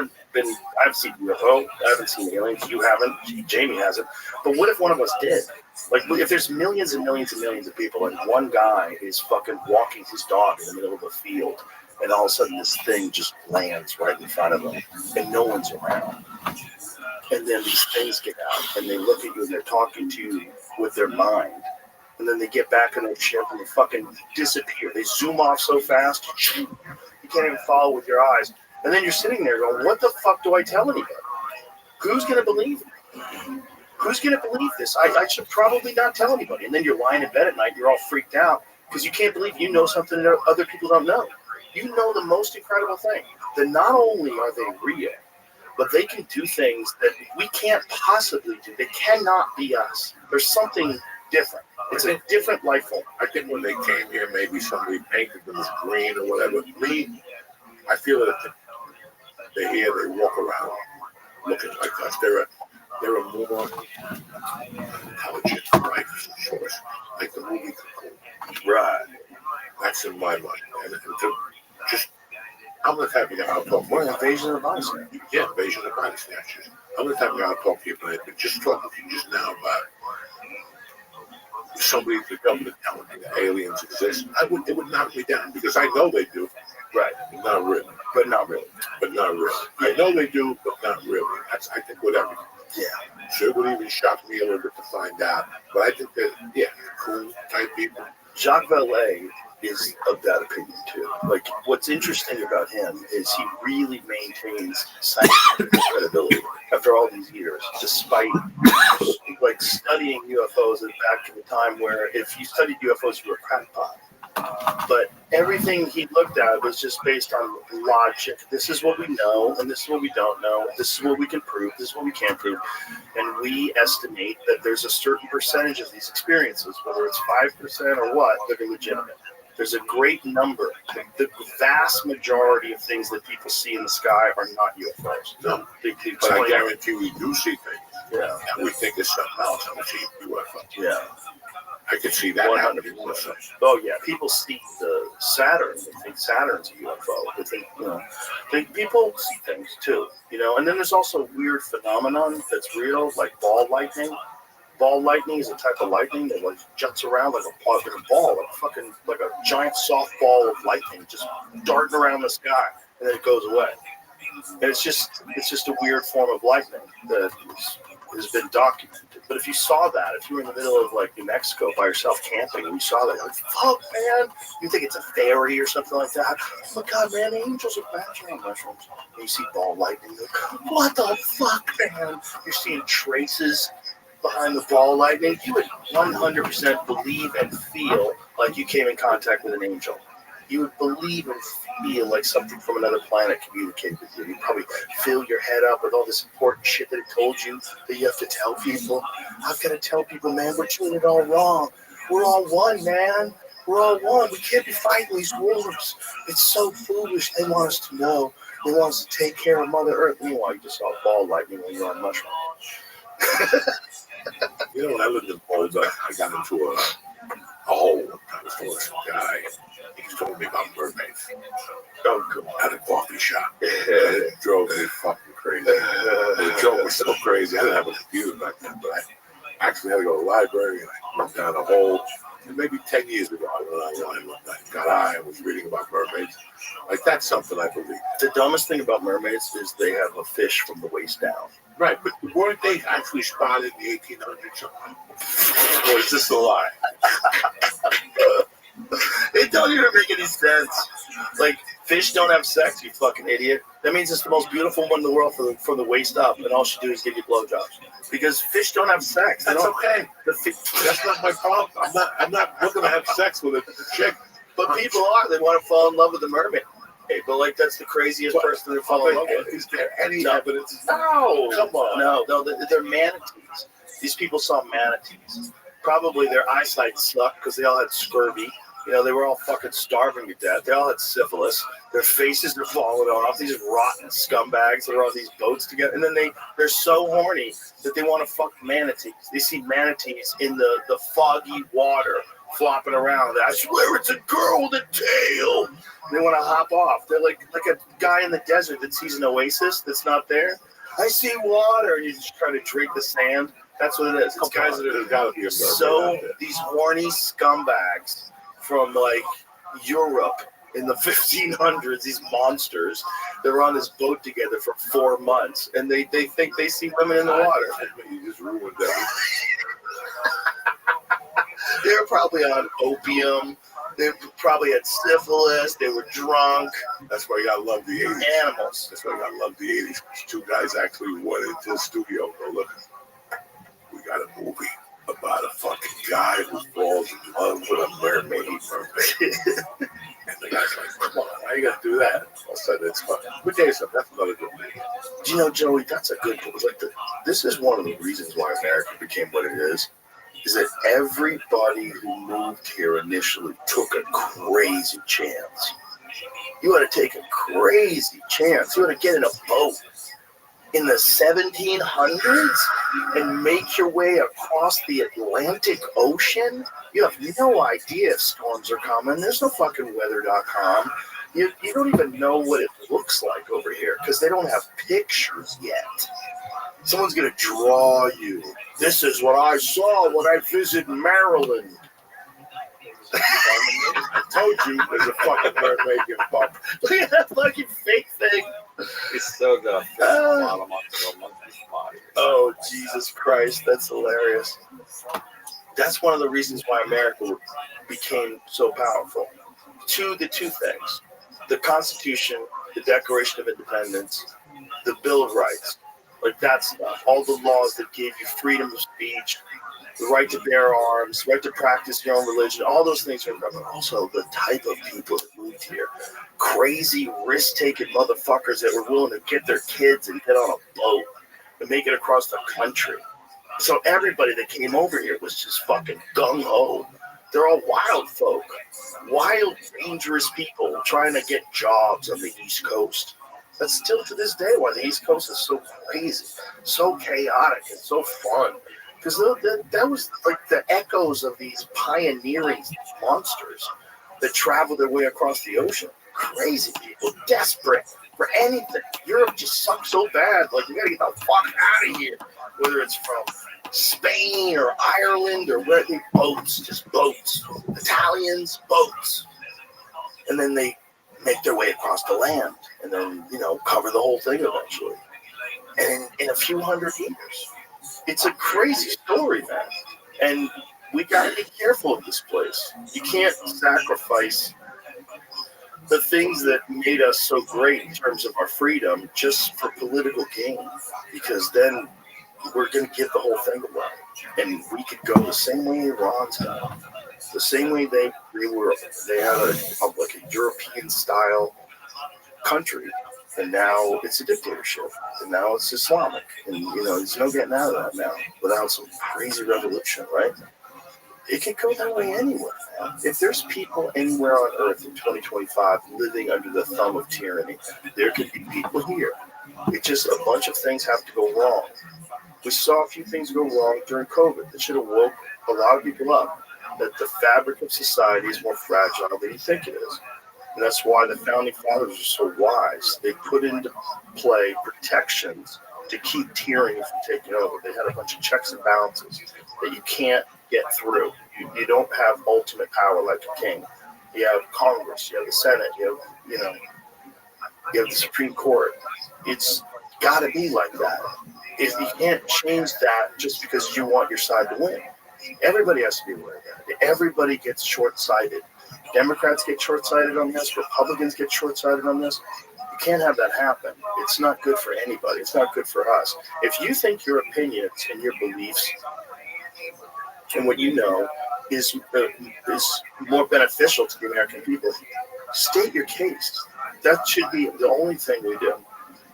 seen UFO, I haven't seen aliens, you haven't, Jamie hasn't. But what if one of us did? Like, if there's millions and millions and millions of people and one guy is fucking walking his dog in the middle of a field, and all of a sudden this thing just lands right in front of him, and no one's around. And then these things get out, and they look at you, and they're talking to you with their mind. And then they get back on their ship, and they fucking disappear. They zoom off so fast, you can't even follow with your eyes. And then you're sitting there going, what the fuck do I tell anybody? Who's going to believe it? Who's going to believe this? I should probably not tell anybody. And then you're lying in bed at night, you're all freaked out, because you can't believe you know something that other people don't know. You know the most incredible thing, that not only are they real, but they can do things that we can't possibly do. They cannot be us. There's something different. It's a different life form. I think when they came here, maybe somebody painted them as green or whatever. Me, I feel that they're here, they walk around looking like us. They're a more intelligent life source, like the movie Cocoon. Right. That's in my mind. And to just, I'm not happy that I'll talk. Well, they invasion of the body snatchers. Yeah, invasion of body snatchers. How many times I'll talk to you, but just talking to you just now about somebody at the government telling me that aliens exist, it would knock me down because I know they do. Right. Not really. But not really. But not really. I know they do, but not really. That's, I think, whatever. Yeah. So it would even shock me a little bit to find out. But I think that, yeah, cool type people. Jacques Vallée is of that opinion too. Like, what's interesting about him is he really maintains scientific credibility after all these years, despite like studying UFOs back in the time where if you studied UFOs, you were a crackpot. But everything he looked at was just based on logic. This is what we know, and this is what we don't know. This is what we can prove. This is what we can't prove. And we estimate that there's a certain percentage of these experiences, whether it's 5% or what, that are legitimate. There's a great number. The vast majority of things that people see in the sky are not UFOs. No, but I guarantee we do see things. Yeah. And we think it's something else, and we see UFOs. Yeah. I can see that happening also. Oh yeah, people see the Saturn. They think Saturn's a UFO. They think, people see things too, And then there's also a weird phenomenon that's real, like ball lightning. Ball lightning is a type of lightning that like juts around like a ball, like a giant soft ball of lightning, just darting around the sky, and then it goes away. And it's just a weird form of lightning that has been documented. But if you saw that, if you were in the middle of like New Mexico by yourself camping and you saw that, you're like, fuck, man, you think it's a fairy or something like that. Oh my God, man, angels are background mushrooms. And you see ball lightning, you're like, what the fuck, man? You're seeing traces behind the ball lightning. You would 100% believe and feel like you came in contact with an angel. You would believe and feel like something from another planet communicated with you. You'd probably fill your head up with all this important shit that it told you that you have to tell people. I've got to tell people, man, we're doing it all wrong. We're all one, man. We're all one. We can't be fighting these wars. It's so foolish. They want us to know. They want us to take care of Mother Earth. Meanwhile, you just saw ball lightning when you're on mushroom. When I lived in Boulder, I got into a hole. I was telling some guy. He told me about mermaids. At a coffee shop. It drove me fucking crazy. The joke was so crazy. I didn't have a computer back then, but I actually had to go to the library and I went down a hole. And maybe 10 years ago, I went online one night, got high, and was reading about mermaids. Like, that's something I believe. The dumbest thing about mermaids is they have a fish from the waist down. Right, but weren't they actually spotted in the 1800s something? Or is this a lie? It don't even make any sense. Like, fish don't have sex, you fucking idiot. That means it's the most beautiful one in the world from the waist up, and all she do is give you blowjobs. Because fish don't have sex. That's okay. That's not my problem. I'm not looking to have sex with a chick. But people are. They want to fall in love with a mermaid. Hey, but like that's the craziest person to fall in love with. Is there any evidence? No. Come on. No, they're manatees. These people saw manatees. Probably their eyesight sucked because they all had scurvy. They were all fucking starving to death. They all had syphilis. Their faces are falling off. These rotten scumbags that are on these boats together. And then they're so horny that they want to fuck manatees. They see manatees in the foggy water flopping around. I swear it's a girl with a tail. And they want to hop off. They're like a guy in the desert that sees an oasis that's not there. I see water. And you just try to drink the sand. That's what it is. It's guys that are these horny scumbags from like Europe in the 1500s, these monsters, they're on this boat together for 4 months, and they think they see women in the water. You just ruined everything. They're probably on opium. They probably had syphilis. They were drunk. That's why you gotta love the 80s. Animals. That's why you gotta love the 80s. Two guys actually went into the studio. Go, look, we got a movie about a fucking guy who falls in love with a mermaid. And the guy's like, come on, how you gonna do that? All of a sudden, it's fun. But that's another good movie. Do you know, Joey, that's a good point. Like this is one of the reasons why America became what it is that everybody who moved here initially took a crazy chance. You had to take a crazy chance. You had to get in a boat in the 1700s and make your way across the Atlantic Ocean. You have no idea if storms are coming. There's no fucking weather.com. You don't even know what it looks like over here because they don't have pictures yet. Someone's going to draw you. This is what I saw when I visited Maryland. I told you there's a fucking mermaid getting bumped. Look at that fucking fake thing. He's still got a bottom onto a monkey's body. Oh, Jesus Christ. That's hilarious. That's one of the reasons why America became so powerful. The two things. The Constitution, the Declaration of Independence, the Bill of Rights. Like that stuff. All the laws that gave you freedom of speech, the right to bear arms, right to practice your own religion, all those things are important. Also, the type of people that moved here. Crazy, risk-taking motherfuckers that were willing to get their kids and get on a boat and make it across the country. So everybody that came over here was just fucking gung-ho. They're all wild folk. Wild, dangerous people trying to get jobs on the East Coast. That's still to this day why the East Coast is so crazy, so chaotic, and so fun. Because that was like the echoes of these pioneering monsters that traveled their way across the ocean. Crazy people, desperate for anything. Europe just sucks so bad. Like, we gotta get the fuck out of here. Whether it's from Spain or Ireland or where they boats, just boats. Italians, boats. And then they make their way across the land and then, cover the whole thing eventually. And in a few hundred years. It's a crazy story, man. And we got to be careful of this place. You can't sacrifice the things that made us so great in terms of our freedom just for political gain, because then we're going to give the whole thing away. And we could go the same way Iran's gone, the same way they had a European style country. And now it's a dictatorship, and now it's Islamic, and there's no getting out of that now without some crazy revolution, right? It can go that way anywhere, man. If there's people anywhere on Earth in 2025 living under the thumb of tyranny, there could be people here. It just a bunch of things have to go wrong. We saw a few things go wrong during COVID that should have woke a lot of people up. That the fabric of society is more fragile than you think it is. And that's why the founding fathers are so wise. They put into play protections to keep tyranny from taking over. They had a bunch of checks and balances that you can't get through. You don't have ultimate power like a king. You have Congress, you have the Senate, you have the Supreme Court. It's got to be like that. You can't change that just because you want your side to win. Everybody has to be aware of that. Everybody gets short-sighted. Democrats get short-sighted on this. Republicans get short-sighted on this. You can't have that happen. It's not good for anybody. It's not good for us. If you think your opinions and your beliefs and what you know is more beneficial to the American people, state your case. That should be the only thing we do.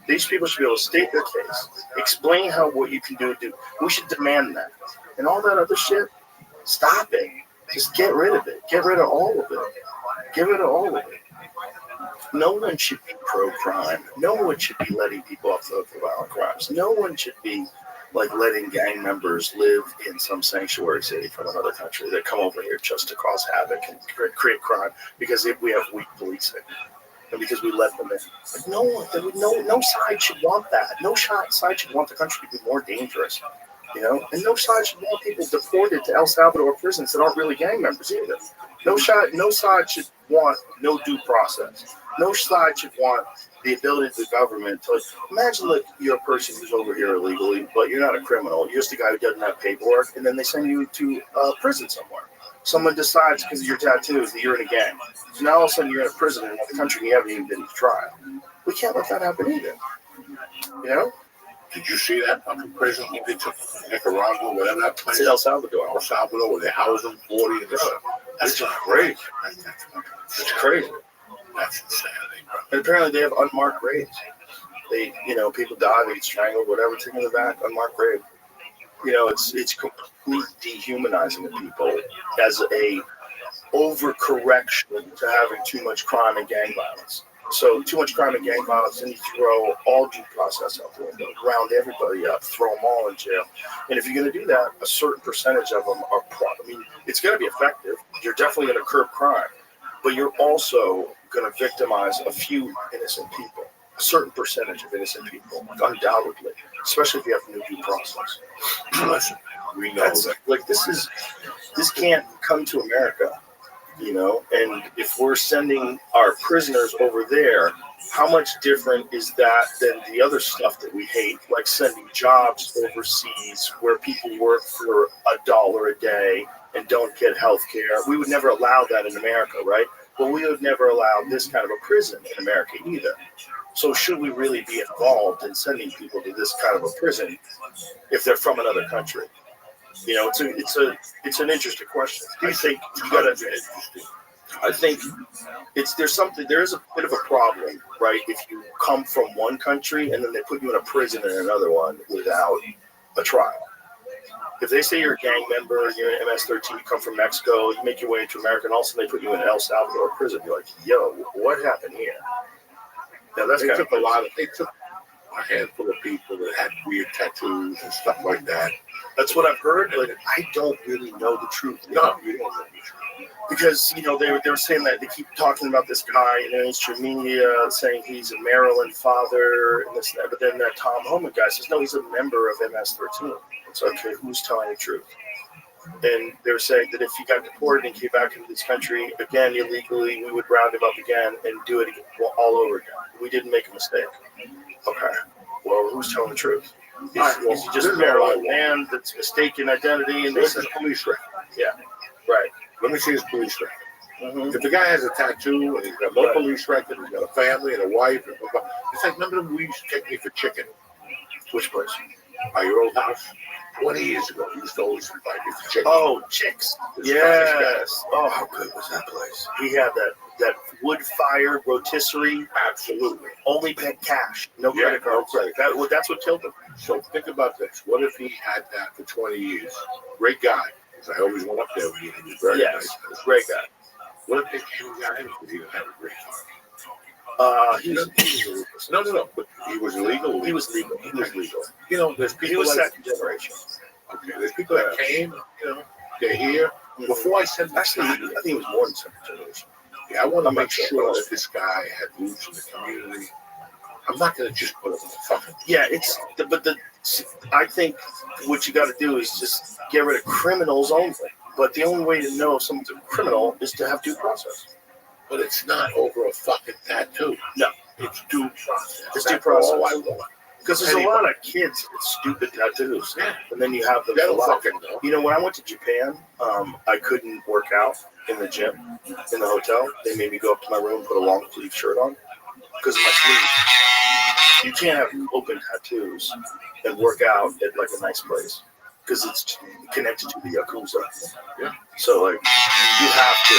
These people should be able to state their case, explain what you can do. We should demand that. And all that other shit, stop it. Just get rid of it. Get rid of all of it. Get rid of all of it. No one should be pro-crime. No one should be letting people off the hook for violent crimes. No one should be letting gang members live in some sanctuary city from another country that come over here just to cause havoc and create crime because we have weak policing and because we let them in. No side should want that. No side should want the country to be more dangerous. And no side should want people deported to El Salvador prisons that aren't really gang members either. No side should want no due process. No side should want the ability of the government to imagine you're a person who's over here illegally, but you're not a criminal. You're just a guy who doesn't have paperwork, and then they send you to prison somewhere. Someone decides because of your tattoos that you're in a gang. So now all of a sudden you're in a prison in another country and you haven't even been to trial. We can't let that happen either. Did you see that fucking prison they took Nicaragua, whatever that place? It's El Salvador. El Salvador, where they housed them 40 and That's just crazy. It's crazy. That's insanity, bro. And apparently they have unmarked graves. People die, they get strangled, whatever, taken in the back, unmarked grave. It's completely dehumanizing to people as a overcorrection to having too much crime and gang violence. So too much crime and gang violence, and you throw all due process out the window, round everybody up, throw them all in jail. And if you're going to do that, a certain percentage of them are it's going to be effective. You're definitely going to curb crime, but you're also going to victimize a few innocent people, a certain percentage of innocent people, undoubtedly, especially if you have no due process. Listen, we know that. Like this can't come to America, you know. And if we're sending our prisoners over there, how much different is that than the other stuff that we hate, like sending jobs overseas where people work for $1 a day and don't get health care? We would never allow that in America, right? But we would never allow this kind of a prison in America either. So should we really be involved in sending people to this kind of a prison if they're from another country? You know, it's an interesting question. I think you gotta. I think there is a bit of a problem, right? If you come from one country and then they put you in a prison in another one without a trial. If they say you're a gang member, you're an MS-13, you come from Mexico, you make your way into America, and all of a sudden they put you in El Salvador prison, you're like, yo, what happened here? Now that's They took a handful of people that had weird tattoos and stuff like that. That's what I've heard, but I don't really know the truth. No, you don't know the truth. Because, you know, they were saying that they keep talking about this guy in mainstream media, saying he's a Maryland father, and this and that. But then that Tom Homan guy says, no, he's a member of MS-13. It's okay, who's telling the truth? And they were saying that if he got deported and came back into this country again illegally, we would round him up again and do it again, all over again. We didn't make a mistake. Okay, well, who's telling the truth? Is he just a Maryland man that's mistaken identity? And this is police record. Yeah, right. Let me see his police record. If the guy has a tattoo and he's got no police record, he's got a family and a wife, and blah, blah. It's like, remember when we used to take me for chicken? Which place? By your old house? 20 years ago, we used to always invite me for chicken. Oh, Chicks. Yes. Oh, how good was that place? He had that wood-fired rotisserie. Absolutely. Only paid cash. No credit cards. No credit. That's what killed him. So think about this. What if he had that for 20 years? Great guy. Because I always went up there with him. He was very nice. Great guy. What if they came and got him because he didn't have a great car? He was No. But he was illegal. He was legal. You know, there's people. He was like, second generation. Okay, there's people that came. You know, they're here. Before I send them, Actually, I think it was more than second generation. Yeah, I want to make sure that this guy had roots in the community. I'm not going to just put him in the fucking. Yeah, I think what you got to do is just get rid of criminals only. But the only way to know if someone's a criminal is to have due process. But it's not over a fucking tattoo. No. It's due process. It's due process. All I want. Because there's a lot of kids with stupid tattoos. Yeah. And then you have them. You know, when I went to Japan, I couldn't work out in the gym, in the hotel. They made me go up to my room, put a long sleeve shirt on because of my sleeves. You can't have open tattoos and work out at like a nice place because it's connected to the Yakuza. Yeah. So like you have to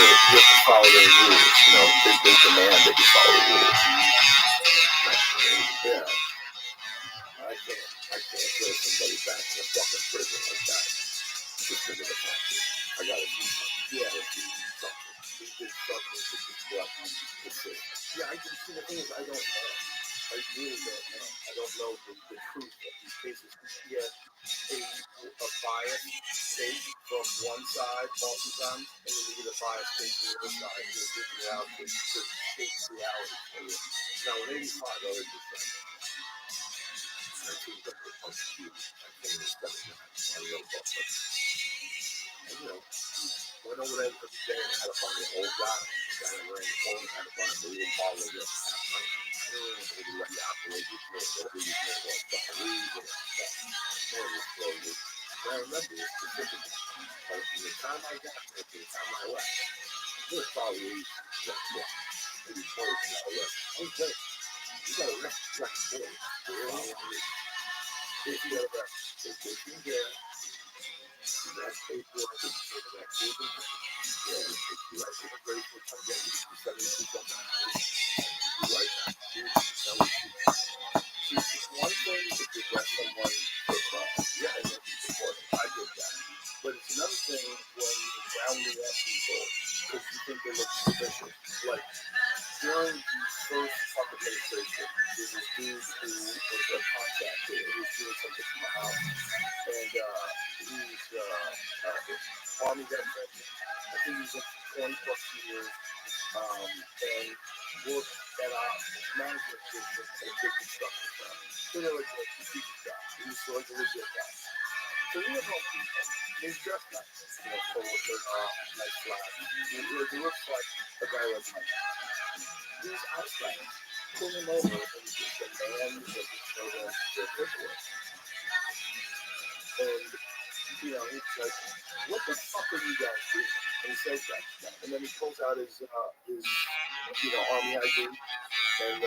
follow their rules. You know, they demand that you follow the rules. Yeah. I can't throw somebody back in a fucking prison like that. Just because of the tattoo. I gotta do something. Yeah. He did something to disrupt the system. Yeah, the thing is, I don't know. I really don't know. I don't know the truth of these cases. You get a biased take from one side oftentimes, and then you get a biased take from the other side. You're figuring out to shape reality for you. Now, in 85, I was just saying, I think that the punch you, I think it's better than a real buffer. And, you know, went over there for the day and had to find an old guy. The guy that ran the phone had to find a little ball of this half pint. And he let you operate your floor. Whatever you know, like fucking weed and stuff. More of this slowly. And I remember this specifically. Like, from the time I got there to the time I left, there was probably maybe 20 people I left. Okay. You got to rest for it. If you got to rest, so if you get that paperwork and you get that paper, yeah, if you like immigration, come get you. You send me to something. You write that. it's one thing if you arrest someone for fraud. Yeah, and it's important. I get that. But it's another thing when you're rounding up people because you think they look suspicious. Like, during the first Trump administration, there was this dude who was a contractor who was doing something from the house. And he was Army veteran. I think he was in 20 plus years. and worked at a management position at a big construction firm. So they were like a strategic guy. He was like a legit guy. So he was home people. He's dressed nice, polo shirt off, nice flat. He looks like a guy like Mike. These ice guys pull him over and just demand that he show them their paperwork. And it's like, what the fuck are you guys doing? And he says that, and then he pulls out his Army ID and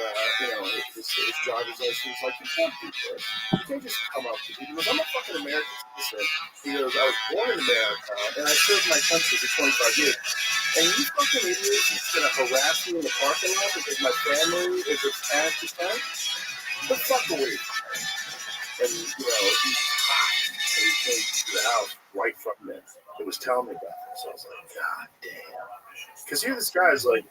his driver's license. Like, you can't do this. You can't just come up to me. He goes, I'm a fucking American citizen. He goes, I was born in America and I served my country for 25 years. And you fucking idiots is gonna harass me in the parking lot because my family is a Spanish descent? The fuck away from me. And he's hot. And he came to the house right from there. It was telling me about it. So I was like, God damn. Because here this guy is like,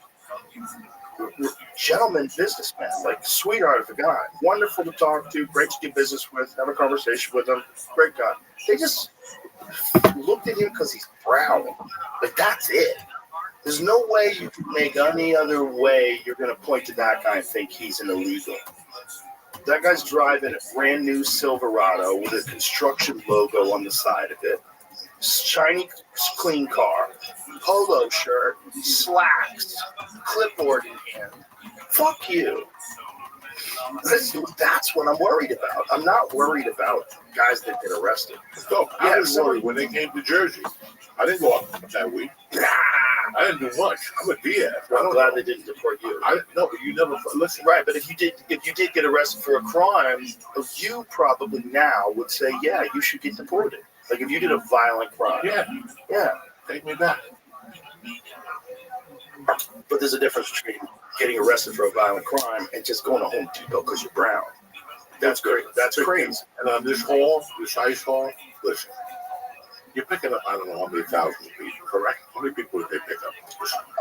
gentleman businessman, like sweetheart of a guy, wonderful to talk to, great to do business with, have a conversation with him, great guy. They just looked at him because he's brown. Like, that's it. There's no way you can make any other way you're going to point to that guy and think he's an illegal. That guy's driving a brand new Silverado with a construction logo on the side of it. Shiny, clean car, polo shirt, slacks, clipboard in hand. Fuck you. That's what I'm worried about. I'm not worried about guys that get arrested. So I was worried when they came to Jersey. I didn't go up that week. I didn't do much. I'm a Diaz. I'm glad they didn't deport you. No, but you never listen. Right, but if you did get arrested for a crime, you probably now would say, yeah, you should get deported. Like if you did a violent crime. Yeah. Take me back. But there's a difference between getting arrested for a violent crime and just going to Home Depot because you're brown. That's great. That's crazy. And on this ice hall, listen, you're picking up, I don't know how many thousands of people, correct? How many people did they pick up?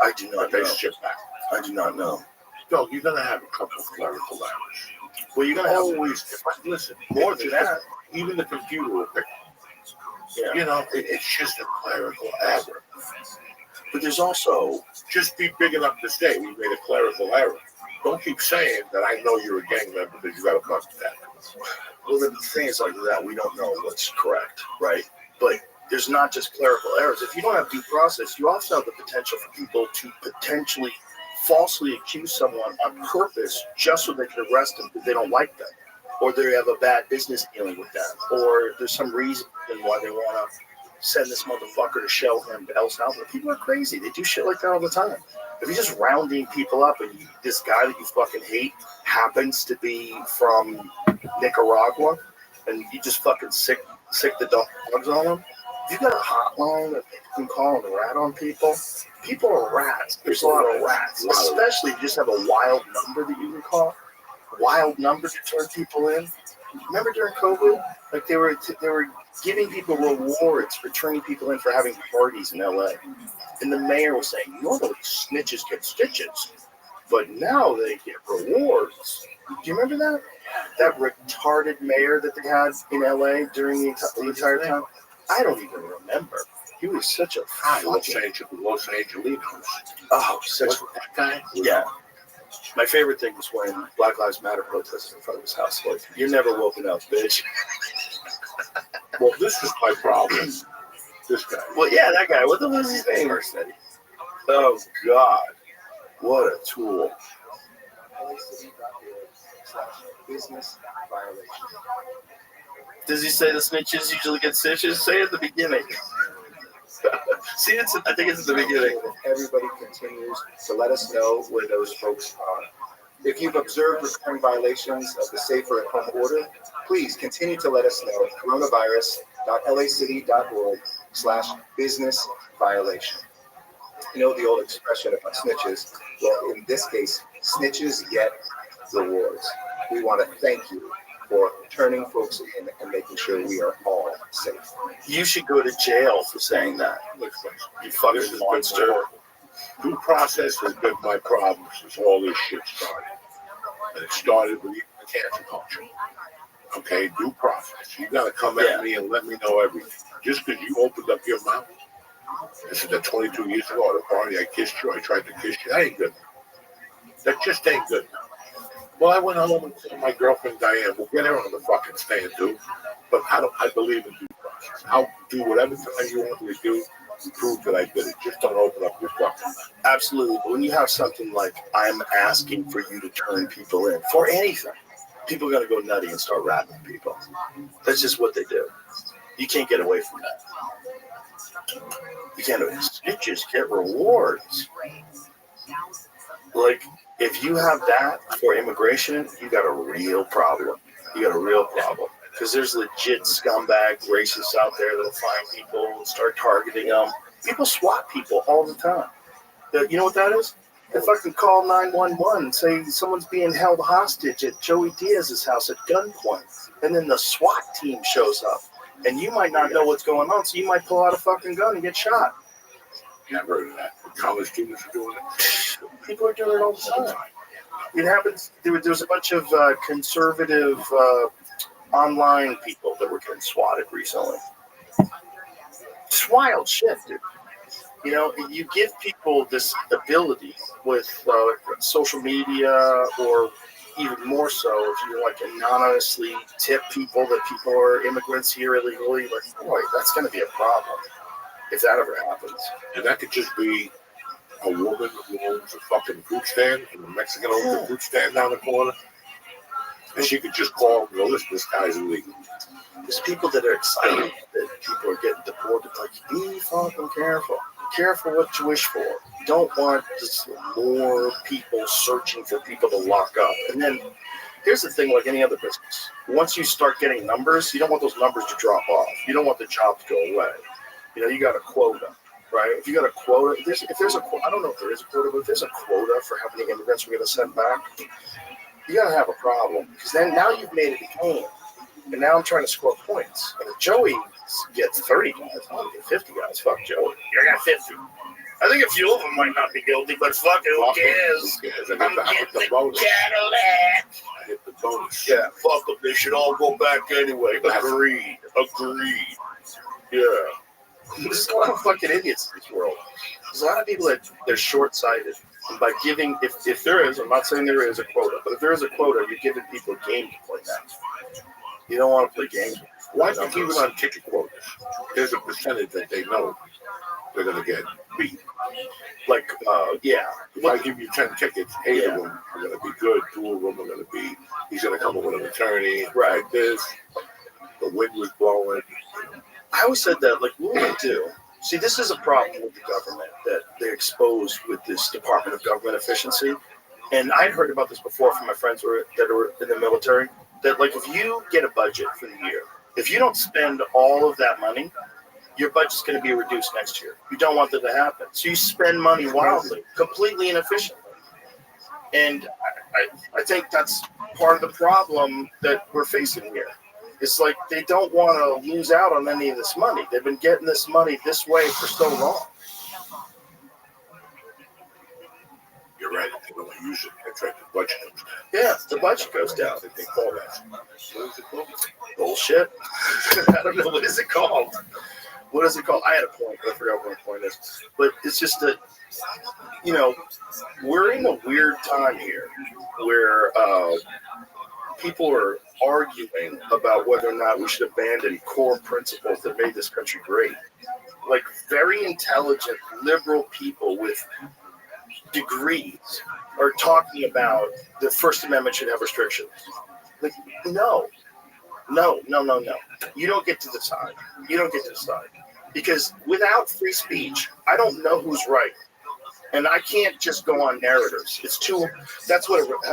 I do not know. Ship back. I do not know. No, you're going to have a couple of clerical errors. Well, you're going to always, listen, more than that. Even the computer will pick up. Yeah. It's just a clerical error. But there's also, just be big enough to say we made a clerical error. Don't keep saying that I know you're a gang member because you got a mustache. Well, the thing is like that, we don't know what's correct, right? But there's not just clerical errors. If you don't have due process, you also have the potential for people to potentially falsely accuse someone on purpose just so they can arrest them because they don't like them, or they have a bad business dealing with them, or there's some reason why they want to send this motherfucker to show him to El Salvador. People are crazy. They do shit like that all the time. If you're just rounding people up and this guy that you fucking hate happens to be from Nicaragua and you just fucking sick the dogs on him, if you got a hotline that you can call and rat on people, people are rats. There's a lot of rats, especially if you just have a wild number that you can call. Wild number to turn people in. Remember during COVID, like they were giving people rewards for turning people in for having parties in LA. And the mayor was saying, normally snitches get stitches, but now they get rewards. Do you remember that? That retarded mayor that they had in LA during the entire time? I don't even remember. He was such a Los Angelinos. Oh, such that guy? Yeah. My favorite thing was when Black Lives Matter protested in front of his house. Like, you're never woken up, bitch. Well, this is my problem. This guy. Well, yeah, that guy. What the was his name? Oh, God. What a tool. Business violation. Does he say the snitches usually get stitches? Say it at the beginning. See, I think it's at the beginning. Everybody continues to let us know where those folks are. If you've observed recurring violations of the Safer at Home order, please continue to let us know at coronavirus.lacity.org/business violation. You know the old expression about snitches? Well, in this case, snitches get rewards. We want to thank you for turning folks in and making sure we are all safe. You should go to jail for saying that. You fucking monster. Due process has been my problem since all this shit started. And it started with the cancel culture. Okay, due process. You gotta come at me and let me know everything. Just because you opened up your mouth, This is the 22 years ago at a party. I kissed you. I tried to kiss you. That ain't good. That just ain't good. Well, I went home and told my girlfriend Diane, we'll get her on the fucking stand, too. But I believe in due process. I'll do whatever you want me to do to prove that I did it. Just don't open up your fucking. Absolutely. But when you have something like, I'm asking for you to turn people in for anything, people are going to go nutty and start rapping people. That's just what they do. You can't get away from that. You can't. Snitches get rewards. Like, if you have that for immigration, you got a real problem. You got a real problem. Because there's legit scumbag racists out there that'll find people and start targeting them. People swat people all the time. You know what that is? They fucking call 911 and say someone's being held hostage at Joey Diaz's house at gunpoint. And then the SWAT team shows up. And you might not know what's going on, so you might pull out a fucking gun and get shot. Yeah, I've heard of that. College students are doing it. People are doing it all the time. It happens. There's a bunch of conservative online people that were getting swatted recently. It's wild shit, dude. You know, you give people this ability with social media, or even more so if you like anonymously tip people that people are immigrants here illegally. Like, boy, that's going to be a problem if that ever happens. And that could just be a woman who owns a fucking fruit stand, and the Mexican owns a fruit stand down the corner. And she could just call and go, listen, this guy's illegal. There's people that are excited that people are getting deported. Like, be fucking careful. Careful what you wish for. You don't want just more people searching for people to lock up. And then here's the thing, like any other business. Once you start getting numbers, you don't want those numbers to drop off. You don't want the job to go away. You know, you got a quota, right? If you got a quota, if there's a quota, I don't know if there is a quota, but if there's a quota for how many immigrants we're going to send back, you got to have a problem. Because then now you've made it a game. And now I'm trying to score points. And if Joey gets 30 guys, I'm going to get 50 guys. Fuck Joey. I got 50. I think a few of them might not be guilty, but fuck it, who cares? I'm getting the Cadillac. I hit the bonus. Yeah, fuck them. They should all go back anyway. Agreed. Yeah. There's a lot of fucking idiots in this world. There's a lot of people that they're short-sighted. And by giving, if there is, I'm not saying there is a quota, but if there is a quota, you're giving people a game to play now. You don't want to play games. Why do you keep it on ticket quotas? There's a percentage that they know they're going to get beat. Like, yeah. If I give you 10 tickets, 8 of them are going to be good, 2 of them are going to be, he's going to come up with an attorney, right? This, the wind was blowing. I always said that, like, what would they do? See, this is a problem with the government that they expose with this Department of Government Efficiency. And I'd heard about this before from my friends that are in the military. That, like, if you get a budget for the year, if you don't spend all of that money, your budget's going to be reduced next year. You don't want that to happen. So you spend money wildly, completely inefficiently. And I think that's part of the problem that we're facing here. It's like they don't want to lose out on any of this money. They've been getting this money this way for so long. You're right. They don't use it. That's right. The budget goes down. Yeah, the budget goes down. They call that. What is it called? Bullshit. I don't know. What is it called? What is it called? I had a point, but I forgot what my point is. But it's just that, you know, we're in a weird time here where people are arguing about whether or not we should abandon core principles that made this country great. Like, very intelligent, liberal people with degrees are talking about the First Amendment should have restrictions. Like, no. You don't get to decide. You don't get to decide. Because without free speech, I don't know who's right. And I can't just go on narratives. That's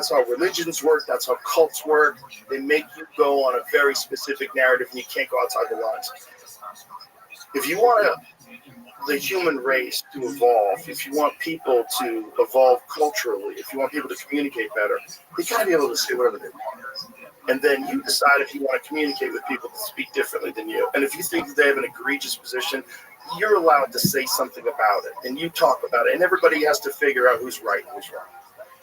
how religions work. That's how cults work. They make you go on a very specific narrative and you can't go outside the lines. If you want the human race to evolve, if you want people to evolve culturally, if you want people to communicate better, you got to be able to say whatever they want. And then you decide if you want to communicate with people that speak differently than you. And if you think that they have an egregious position, you're allowed to say something about it. And you talk about it. And everybody has to figure out who's right and who's wrong.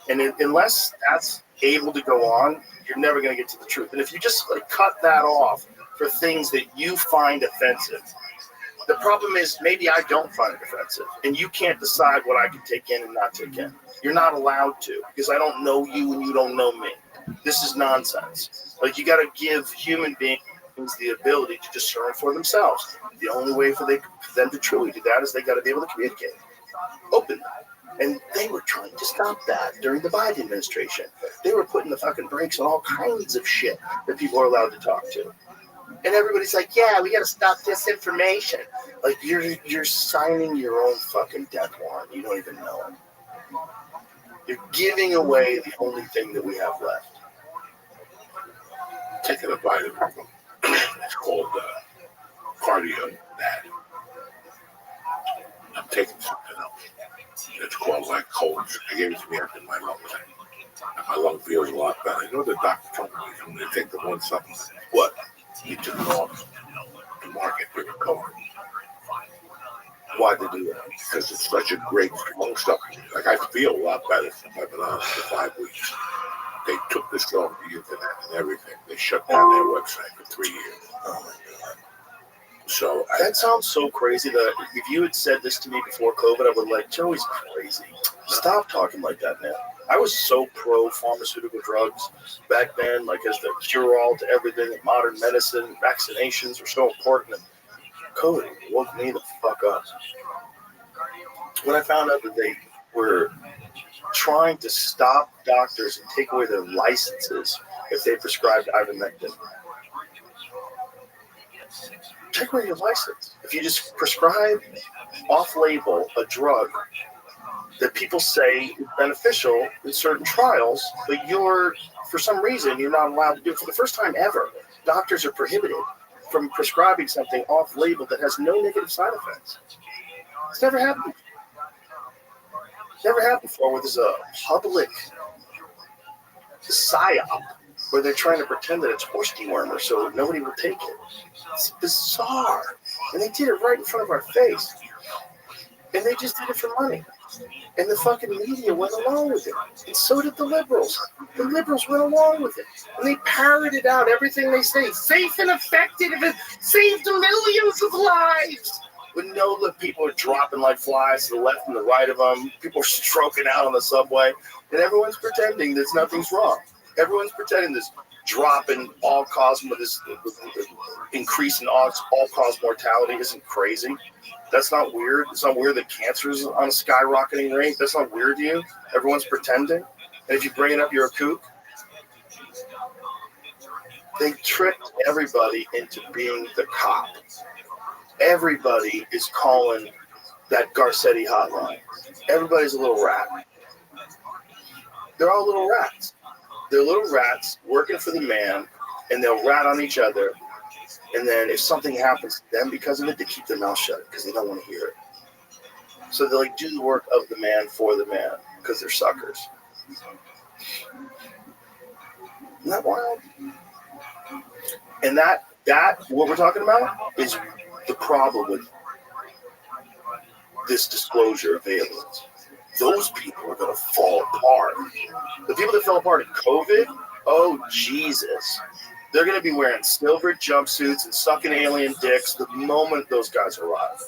And unless that's able to go on, you're never going to get to the truth. And if you just like cut that off for things that you find offensive, The problem is maybe I don't find it offensive, and you can't decide what I can take in and not take in. You're not allowed to, because I don't know you and you don't know me. This is nonsense. Like, you got to give human beings the ability to discern for themselves. The only way for them to truly do that is they got to be able to communicate openly. And they were trying to stop that during the Biden administration. They were putting the fucking brakes on all kinds of shit that people are allowed to talk to. And everybody's like, yeah, we got to stop disinformation. Like, you're signing your own fucking death warrant. You don't even know it. You're giving away the only thing that we have left. Taking a vitamin. It's called cardio bad. I'm taking something else. It's called like cold. They gave it to me after my lungs. My lung feels a lot better. You know the doctor told me I'm going to take the one supplement. What? He took it off the market with a cold. Why'd they do that? Because it's such a great lung supplement. Like, I feel a lot better since I've been on it for 5 weeks. They took this off the internet and everything. They shut down their website for 3 years. Oh my God. So that sounds so crazy that if you had said this to me before COVID, I would like, Joey's crazy. Stop talking like that, man. I was so pro pharmaceutical drugs back then, like as the cure-all to everything. Modern medicine, vaccinations were so important. And COVID woke me the fuck up. When I found out that they were trying to stop doctors and take away their licenses if they prescribed ivermectin. Take away your license. If you just prescribe off-label a drug that people say is beneficial in certain trials, but for some reason, you're not allowed to do it. For the first time ever, doctors are prohibited from prescribing something off-label that has no negative side effects. It's never happened. It's never happened before where there's a public psyop where they're trying to pretend that it's horse dewormer so nobody will take it. It's bizarre. And they did it right in front of our face. And they just did it for money. And the fucking media went along with it. And so did the liberals. The liberals went along with it. And they parroted out everything they say. Safe and effective and saved millions of lives. But no, look, people are dropping like flies to the left and the right of them. People are stroking out on the subway. And everyone's pretending that nothing's wrong. Everyone's pretending this drop in all-cause, this increase in all-cause mortality isn't crazy. That's not weird. It's not weird that cancer is on a skyrocketing rate. That's not weird to you. Everyone's pretending. And if you bring it up, you're a kook. They tricked everybody into being the cop. Everybody is calling that Garcetti hotline. Everybody's a little rat. They're all little rats. They're little rats working for the man, and they'll rat on each other. And then if something happens to them because of it, they keep their mouth shut because they don't want to hear it. So they like do the work of the man for the man because they're suckers. Isn't that wild? And that what we're talking about is the problem with this disclosure of aliens. Those people are going to fall apart. The people that fell apart in COVID, oh, Jesus. They're going to be wearing silver jumpsuits and sucking alien dicks the moment those guys arrive.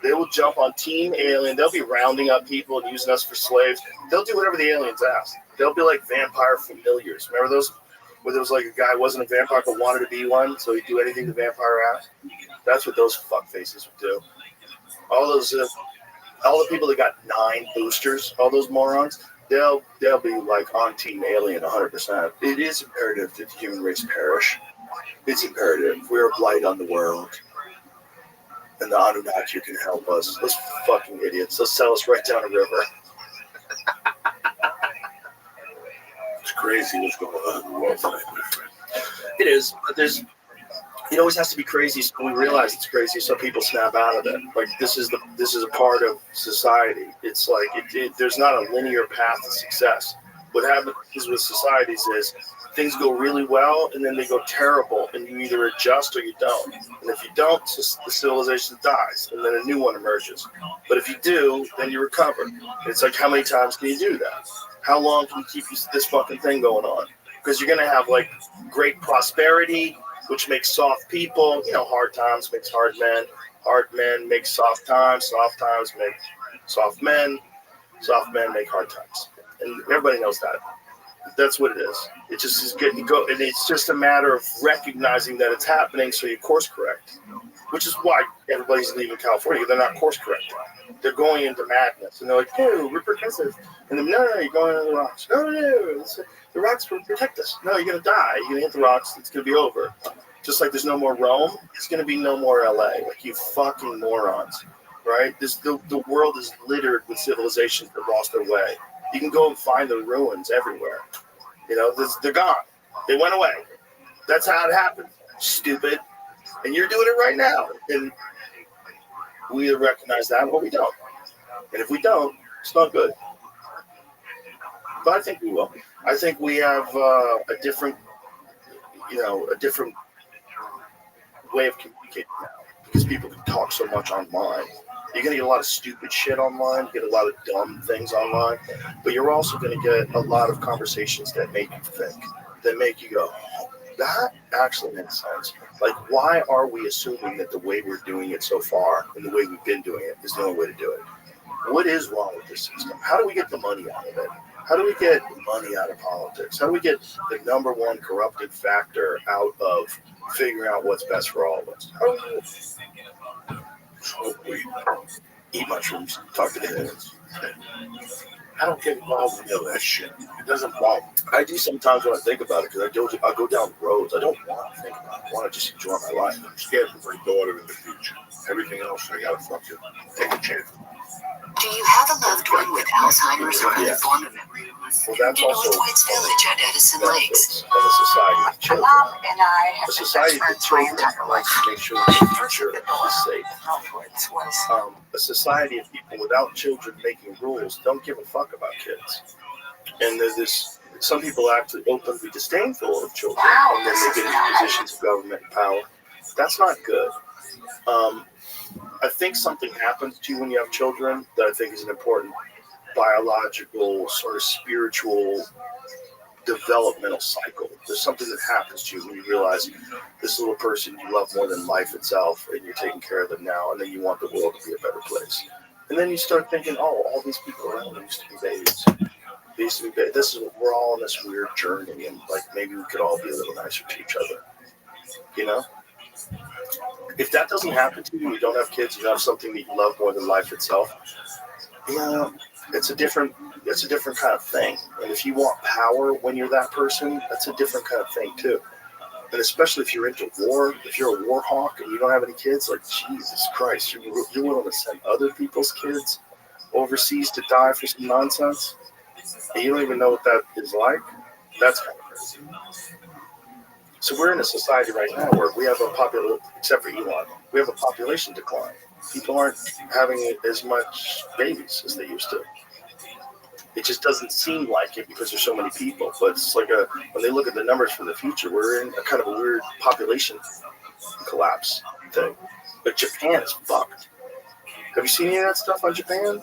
They will jump on Team Alien. They'll be rounding up people and using us for slaves. They'll do whatever the aliens ask. They'll be like vampire familiars. Remember those? Where there was like a guy who wasn't a vampire but wanted to be one, so he'd do anything the vampire asked? That's what those fuckfaces would do. All the people that got 9 boosters, all those morons, they'll be like on Team Alien 100%. It is imperative that the human race perish. It's imperative. We're a blight on the world. And the Anunnaki can help us. Those fucking idiots. They'll sell us right down a river. It's crazy what's going on in the world tonight, my friend. It is, but it always has to be crazy so we realize it's crazy so people snap out of it. Like this is a part of society. It's like there's not a linear path to success. What happens with societies is things go really well and then they go terrible and you either adjust or you don't. And if you don't, the civilization dies and then a new one emerges. But if you do, then you recover. It's like, how many times can you do that? How long can you keep this fucking thing going on? Because you're going to have like great prosperity, which makes soft people, hard times makes hard men. Hard men make soft times make soft men make hard times. And everybody knows that. That's what it is. It just is good. You go, and it's just a matter of recognizing that it's happening, so you course correct. Which is why everybody's leaving California. They're not course correct. They're going into madness, and they're like, "No, we're progressive." And then, no, you're going into the rocks. No, the rocks will protect us. No, you're gonna die. You're gonna hit the rocks. It's gonna be over. Just like there's no more Rome, it's gonna be no more LA. Like, you fucking morons, right? The world is littered with civilizations that lost their way. You can go and find the ruins everywhere. You know, they're gone. They went away. That's how it happened. Stupid. And you're doing it right now. And we either recognize that or we don't. And if we don't, it's not good. But I think we will. I think we have a different way of communicating now, because people can talk so much online. You're going to get a lot of stupid shit online, get a lot of dumb things online, but you're also going to get a lot of conversations that make you think, that make you go, that actually makes sense. Like, why are we assuming that the way we're doing it so far and the way we've been doing it is the only way to do it? What is wrong with this system? How do we get the money out of it? How do we get money out of politics? How do we get the number one corrupting factor out of figuring out what's best for all of us? How do we eat mushrooms, talk to the aliens? I don't get involved in all that shit. It doesn't bother me. I do sometimes when I think about it, because I go down roads. I don't want to think about it. I want to just enjoy my life. I'm scared for my daughter in the future. Everything else, I gotta fucking take a chance. Do you have a loved one with Alzheimer's or other form of memory loss? Well, that's In also Northwoods Village at Edison Lakes. Of a society of children. Mom and I have A society of children likes to make sure that the future is safe. A society of people without children making rules don't give a fuck about kids. And there's this. Some people actually openly disdainful of children, and then they get into positions of government and power. That's not good. I think something happens to you when you have children that I think is an important biological, sort of spiritual, developmental cycle. There's something that happens to you when you realize this little person you love more than life itself, and you're taking care of them now, and then you want the world to be a better place. And then you start thinking, oh, all these people around me used to be babies. They used to be babies. This is, we're all on this weird journey, and like maybe we could all be a little nicer to each other. You know? If that doesn't happen to you, you don't have kids, you have something that you love more than life itself, you know, it's a different kind of thing. And if you want power when you're that person, that's a different kind of thing too. And especially if you're into war, if you're a war hawk and you don't have any kids, like, Jesus Christ, you're willing to send other people's kids overseas to die for some nonsense, and you don't even know what that is like. That's kind of crazy. So we're in a society right now where we have except for Elon, we have a population decline. People aren't having as much babies as they used to. It just doesn't seem like it because there's so many people. But it's like when they look at the numbers for the future, we're in a kind of a weird population collapse thing. But Japan is fucked. Have you seen any of that stuff on Japan?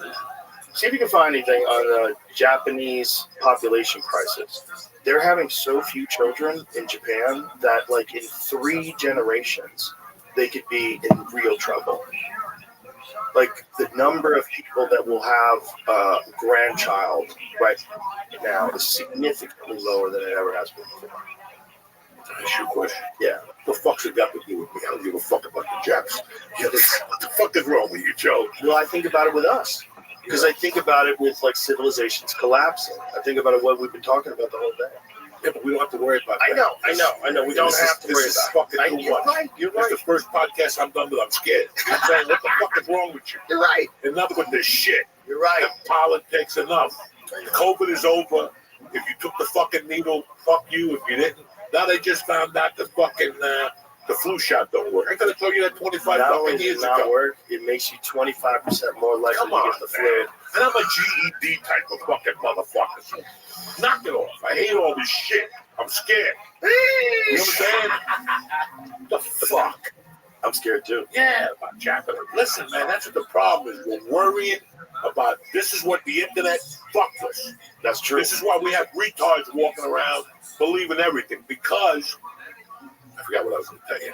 See if you can find anything on the Japanese population crisis. They're having so few children in Japan that, like, in 3 generations, they could be in real trouble. Like, the number of people that will have a grandchild right now is significantly lower than it ever has been before. That's your question. Yeah. What the fuck's it got to do with me? I don't give a fuck about the Japs. Yeah, what the fuck is wrong with you, Joe? Well, I think about it with us. Because I think about it with, like, civilizations collapsing. I think about it what we've been talking about the whole day. Yeah, but we don't have to worry about that. I know. We don't have to worry about it. You're right. It's the first podcast I'm done with. I'm scared. I'm saying, what the fuck is wrong with you? You're right. Enough with this shit. You're right. And politics, enough. COVID is over. If you took the fucking needle, fuck you. If you didn't, now they just found out the fucking the flu shot don't work. I gotta tell you that 25 not only fucking years does it not ago. work, it makes you 25% more likely to get the flu. And I'm a GED type of fucking motherfucker. Knock it off. I hate all this shit. I'm scared. You understand? The fuck? I'm scared too. Yeah, about Japan. Listen, man, that's what the problem is. We're worrying about this is what the internet fucked us. That's true. This is why we have retards walking around believing everything, because I forgot what I was going to tell you.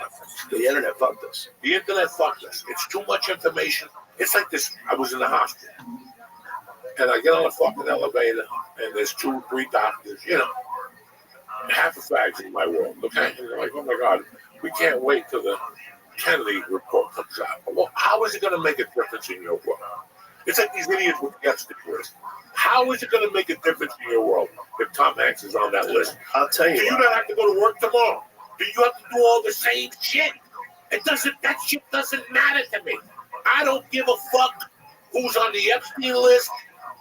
us. The internet fucked us. The internet fucked us. It's too much information. It's like this. I was in the hospital, and I get on the fucking elevator, and there's 2, 3 doctors, you know, half a fags in my world, okay? And they're like, oh my God, we can't wait till the Kennedy report comes out. Well, how is it going to make a difference in your world? It's like these idiots with the Epstein list. How is it going to make a difference in your world if Tom Hanks is on that list? I'll tell you. Do you not have to go to work tomorrow? Do you have to do all the same shit? That shit doesn't matter to me. I don't give a fuck who's on the Epstein list.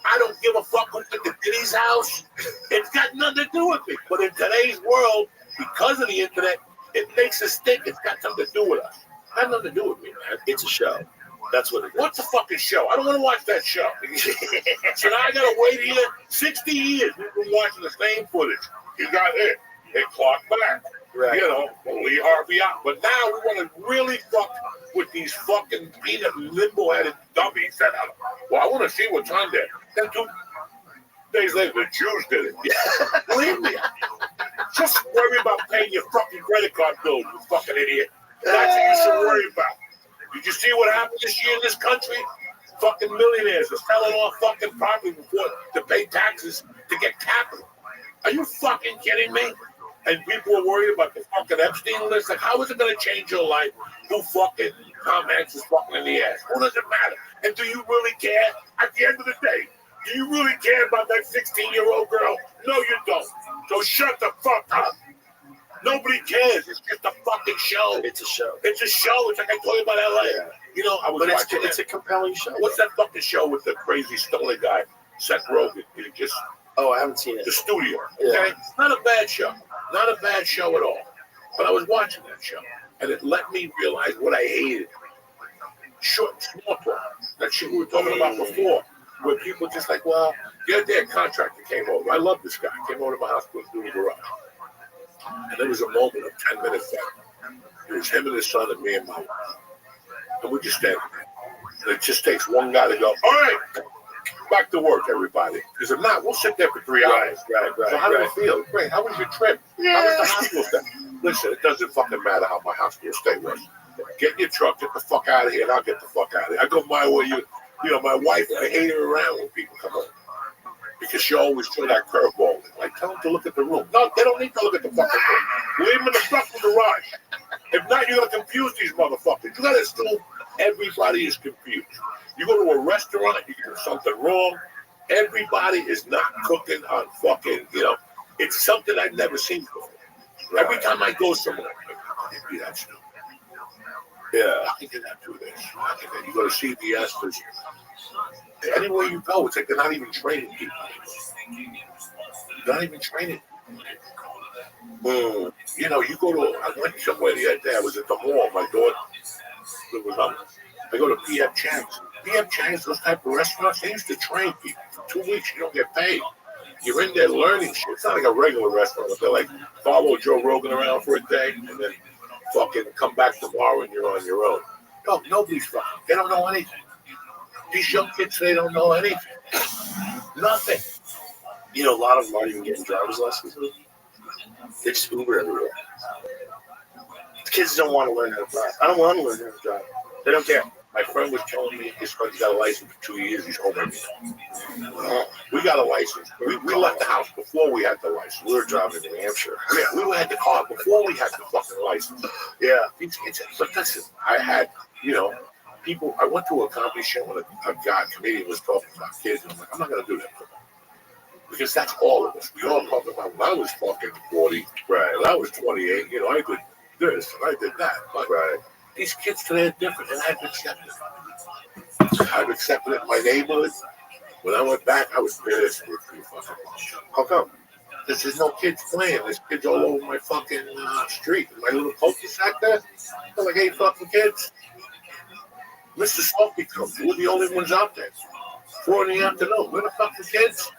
I don't give a fuck who's at the Diddy's house. It's got nothing to do with me. But in today's world, because of the internet, it makes us think it's got something to do with us. It has nothing to do with me, man. It's a show. That's what it is. What's a fucking show? I don't want to watch that show. So now I gotta wait here 60 years. We've been watching the same footage. You got it. They clocked back. Right. You know, Lee Harvey out. But now we want to really fuck with these fucking peanut limbo-headed dummies that are, well, I want to see what's on there. Then 2 days later, the Jews did it. Yeah. Believe me. Just worry about paying your fucking credit card bill, you fucking idiot. That's what you should worry about. Did you see what happened this year in this country? Fucking millionaires are selling off fucking property before to pay taxes to get capital. Are you fucking kidding me? And people are worried about the fucking Epstein list. Like, how is it going to change your life? Who fucking Tom Hanks is fucking in the ass? Who does it matter? And do you really care? At the end of the day, do you really care about that 16-year-old girl? No, you don't. So shut the fuck up. Nobody cares. It's just a fucking show. It's a show. It's a show. It's like I told you about LA. Yeah. You know, I was watching it's a compelling show. What's that fucking show with the crazy stoner guy, Seth Rogen? He just I haven't seen it. The Studio. Yeah. Okay? Not a bad show. Not a bad show at all. But I was watching that show, and it let me realize what I hated. Short, small talk. That shit we were talking about before, where people just like, well, the other day a contractor came over. I love this guy. Came over to my house to do the garage. And there was a moment of 10 minutes there. It was him and his son and me and my wife. And we just standing there. And it just takes one guy to go, all right, back to work, everybody. Because if not, we'll sit there for 3 hours. Right. So how do you feel? Great. How was your trip? How was the hospital stay? Listen, it doesn't fucking matter how my hospital stay was. Get in your truck, get the fuck out of here, and I'll get the fuck out of here. I go my way. You know, my wife, I hate her around when people come over. Because she always throw that curveball. Like, tell them to look at the room. No, they don't need to look at the fucking room. Leave them in the fucking garage. If not, you're going to confuse these motherfuckers. You got to assume everybody is confused. You go to a restaurant, you get something wrong. Everybody is not cooking on fucking, you know. It's something I've never seen before. Right. Every time I go somewhere, I'm like, how can they be that stupid? Yeah. How can they not do this? You go to CVS, there's anywhere you go, it's like they're not even training people. They're not even training. You know, you go to, I went somewhere the other day, I was at the mall, my daughter, I go to P.F. Chang's. P.F. Chang's, those type of restaurants, they used to train people. For 2 weeks, you don't get paid. You're in there learning shit. It's not like a regular restaurant. They're like, follow Joe Rogan around for a day, and then fucking come back tomorrow and you're on your own. No, nobody's fucking, they don't know anything. These young kids, they don't know anything. Nothing. You know, a lot of them aren't even getting driver's lessons. They just Uber everywhere. The kids don't want to learn how to drive. I don't want to learn how to drive. They don't care. My friend was telling me his friend's got a license for 2 years. He's home every day. We got a license. We left the house before we had the license. We were driving to New Hampshire. Yeah, we had the car before we had the fucking license. Yeah. But listen, I had, you know, people, I went to a comedy show and a comedian was talking about kids, and I'm like, I'm not going to do that for them. Because that's all of us. We all talk about when I was fucking 40, right? When I was 28, you know, I did this and I did that. But these kids today are different, and I've accepted it. I've accepted it in my neighborhood. When I went back, I was pissed. How come? Because there's no kids playing. There's kids all over my fucking street. My little cul-de-sac there, there's like 8 fucking kids. Mr. Smoky comes. We're the only ones out there. 4 in the afternoon. We're the fucking kids.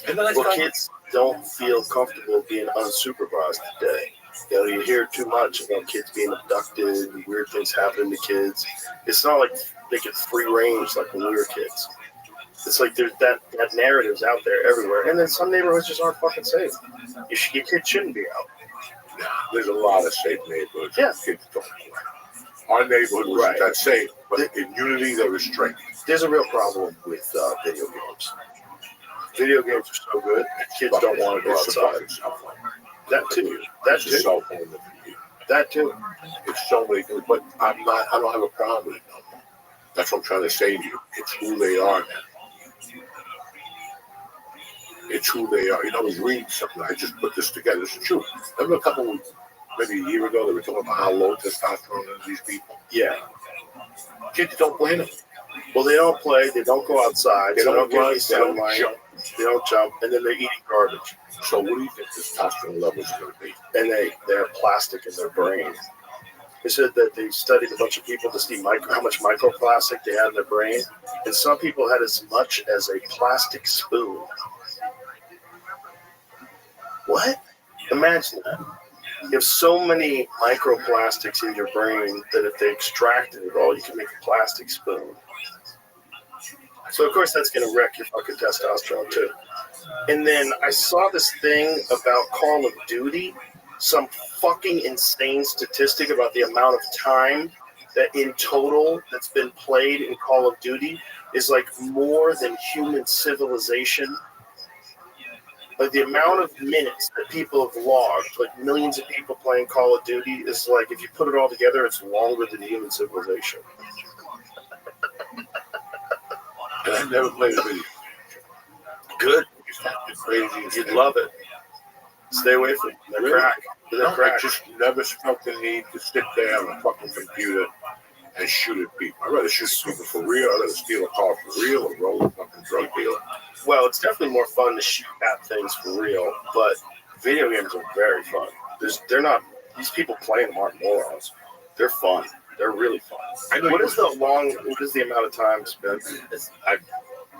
And then kids don't feel comfortable being unsupervised today. You know, you hear too much about kids being abducted and weird things happening to kids. It's not like they get free range like when we were kids. It's like there's that narrative's out there everywhere. And then some neighborhoods just aren't fucking safe. Your kids shouldn't be out. There's a lot of safe neighborhoods. Yeah. Kids don't play. Our neighborhood wasn't that safe, but in unity there was strength. There's a real problem with video games. Video games are so good, kids don't want to go outside. That too. That It's a too. cell phone. That too. It's so many things, but I don't have a problem with it. That's what I'm trying to say to you. It's who they are now. It's who they are. I was reading something. I just put this together. It's the truth. Remember maybe a year ago, they were talking about how low testosterone is these people. Yeah. Kids don't play them. Well, they don't play. They don't go outside. They don't get run. any They sunlight. don't jump. They don't jump, and then they're eating garbage. So what do you think testosterone levels are going to be? And they have plastic in their brain. They said that they studied a bunch of people to see how much microplastic they had in their brain, and some people had as much as a plastic spoon. What? Imagine that. You have so many microplastics in your brain that if they extracted it all, you can make a plastic spoon. So, of course, that's going to wreck your fucking testosterone, too. And then I saw this thing about Call of Duty, some fucking insane statistic about the amount of time that in total that's been played in Call of Duty is like more than human civilization. Like the amount of minutes that people have logged, like millions of people playing Call of Duty, is like, if you put it all together, it's longer than human civilization. And I've never played a video. Good. It's crazy. You'd love it. Stay away from them. They're Really? crack. They're I crack. just never felt the need to sit there on a fucking computer and shoot at people. I'd rather shoot people for real. I'd rather steal a car for real or roll a fucking drug dealer. Well, it's definitely more fun to shoot at things for real, but video games are very fun. These people playing them aren't morons. They're fun. They're really fun. What is the amount of time spent?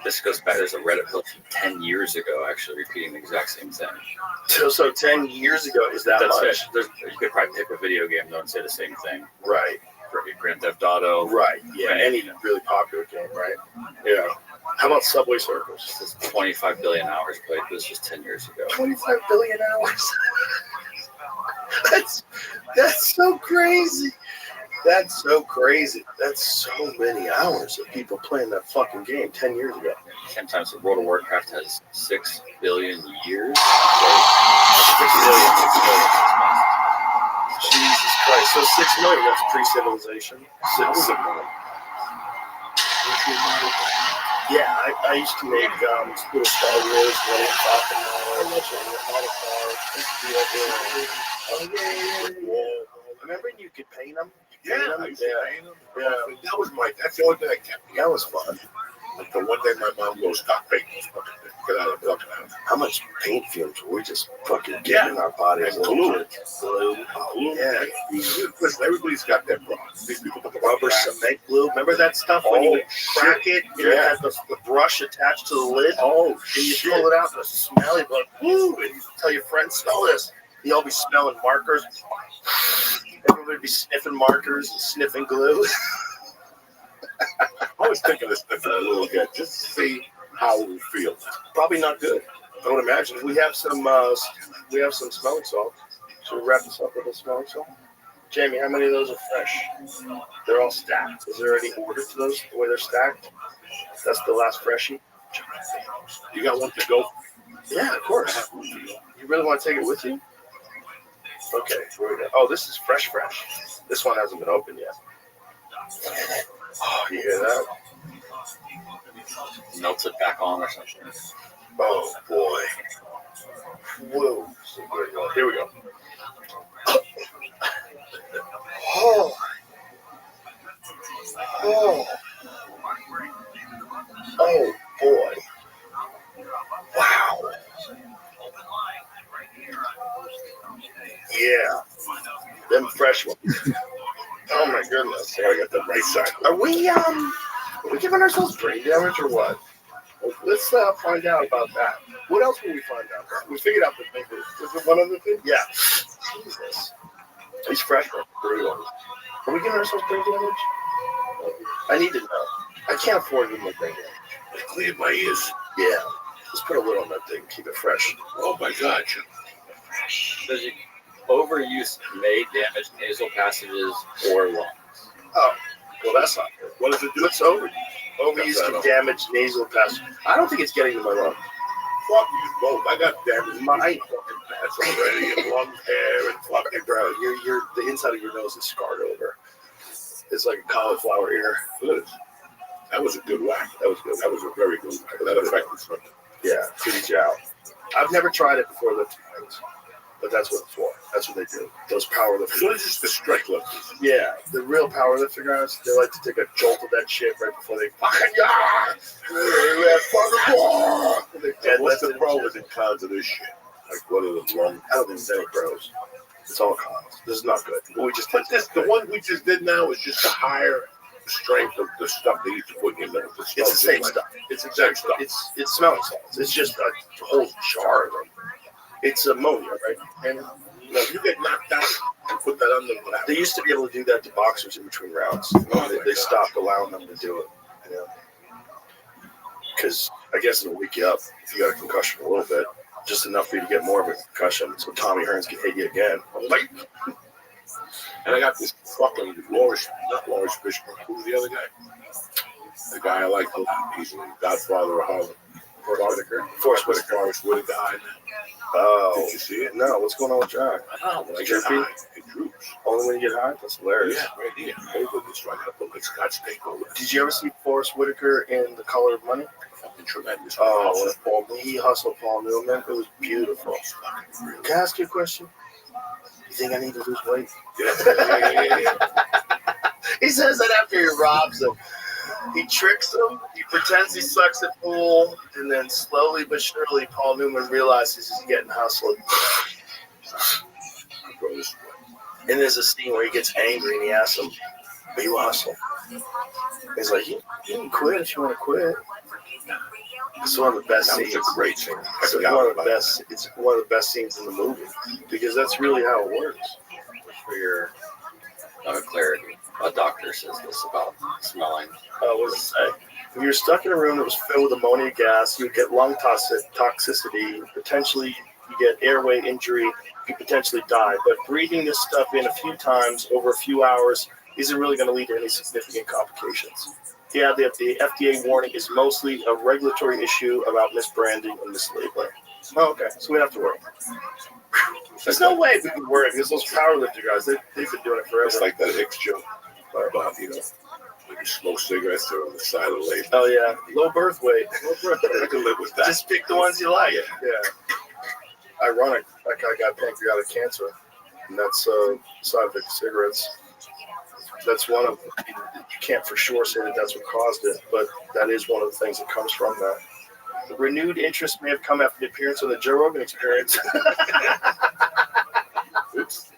This goes back. There's a Reddit post from 10 years ago, actually repeating the exact same thing. So 10 years ago is that That's much? it. You could probably pick a video game though and say the same thing. Right. Grand Theft Auto. Right. Yeah. Any really popular game, right? Yeah. How about Subway Surfers? This is 25 billion hours played. This was just 10 years ago. 25 billion hours. That's so crazy. That's so crazy. That's so many hours of people playing that fucking game 10 years ago. Sometimes World of Warcraft has 6 billion years. 6 billion. Jesus Christ. So 6 million, that's pre-civilization. 6 million. Yeah, I used to make little Star Wars running Falcon. Remember you could paint them? I used to paint them. That's the only thing I kept. That was fun. Like the one day my mom goes, stop painting this fucking thing. Get out of the fucking house. How much paint fumes were we just fucking getting in our bodies? And glue. Yeah. Listen, everybody's got their problems. These people put the Rubber cement glue. Remember that stuff when you would crack it? And it had the brush attached to the lid. Oh, and you pull it out and the smell, you'd be like, woo! And you tell your friends, smell this. You all be smelling markers. Everybody would be sniffing markers and sniffing glue. I was thinking of sniffing a little bit just to see how it would feel. Probably not good. I would imagine. We have some smelling salt. Should we wrap this up with a smelling salt? Jamie, how many of those are fresh? They're all stacked. Is there any order to those, the way they're stacked? That's the last freshie. You got one to go? Yeah, of course. You really want to take it with you? Okay, here we go. Oh, this is fresh. This one hasn't been opened yet. Oh, you hear that? Melts it back on or something. Oh, boy. Whoa. Here we go. Oh. Oh. Oh, boy. Wow. Yeah. Them fresh ones. Oh, my goodness. I got the right side. Are we giving ourselves brain damage or what? Let's find out about that. What else will we find out? We figured out the thing. Is there one other thing? Yeah. Jesus. These fresh ones. Brutal. Are we giving ourselves brain damage? I need to know. I can't afford to give my brain damage. I cleared my ears. Yeah. Let's put a lid on that thing. Keep it fresh. Oh, my God. overuse may damage nasal passages or lungs. Oh, well, that's not good. What does it do? What's overuse? Overuse can damage nasal passage. I don't think it's getting to my lungs. Fuck you both. I got damaged my fucking pads already and lung hair and fucking Bro, the inside of your nose is scarred over. It's like a cauliflower ear. Look at this. That was a good whack. That was good. That was a very good whack. That affected something. Yeah, pretty jowl. I've never tried it before lifting weights, but that's what it's for. That's what they do. Those power lifters. So it's just the strength lifters. Yeah, the real power lifter guys, they like to take a jolt of that shit right before they fucking What's the pros and cons of this shit? Like, what are the long? I don't think there's any pros. It's all cons. This is not good. But the one we just did now is just a higher strength of the stuff they used to put in there. It's the same stuff. It's exact stuff. It's smelling salts. It's just a whole jar of them. It's ammonia, right? And if you get knocked out, you put that under. They used to be able to do that to boxers in between rounds. They stopped allowing them to do it. You know, because I guess it'll wake you up if you got a concussion a little bit, just enough for you to get more of a concussion. So Tommy Hearns can hit you again. And I got this fucking not Lawrence Fishburne. Who's the other guy? The guy I like a lot. He's the Godfather of Harlem. Forrest Whitaker. Oh. Did you see it? No, what's going on with Jack? I don't know. When I get high, it droops. Only when you get high? That's hilarious. Yeah, right here. Maybe this right up like Scotch takeover. Did you ever see Forrest Whitaker in The Color of Money? Fucking tremendous. Oh, he hustled Paul Newman. It was beautiful. Can I ask you a question? You think I need to lose weight? Yeah. He says that after he robs him. He tricks him. He pretends he sucks at pool, and then slowly but surely, Paul Newman realizes he's getting hustled. And there's a scene where he gets angry and he asks him, "Are you hustle?" He's like, "You can quit if you want to quit." It's one of the best scenes. It's a great scene. It's one of the best scenes in the movie because that's really how it works. For your clarity, a doctor says this about smelling. What does it say? If you're stuck in a room that was filled with ammonia gas, you would get lung toxicity. Potentially, you get airway injury. You could potentially die. But breathing this stuff in a few times over a few hours isn't really going to lead to any significant complications. Yeah, the FDA warning is mostly a regulatory issue about misbranding and mislabeling. Oh, okay, so we don't have to worry. There's no way we can worry because those powerlifter guys, they've been doing it forever. It's like that Hicks joke about, when you smoke cigarettes, they're on the side of the label. Oh, yeah. Low birth weight. I can live with that. Just pick the ones you like. Yeah. Ironic. That guy got pancreatic cancer, and that's a side effect of cigarettes. That's one of them. You can't for sure say that that's what caused it, but that is one of the things that comes from that. The renewed interest may have come after the appearance of the Joe Rogan Experience. Oops.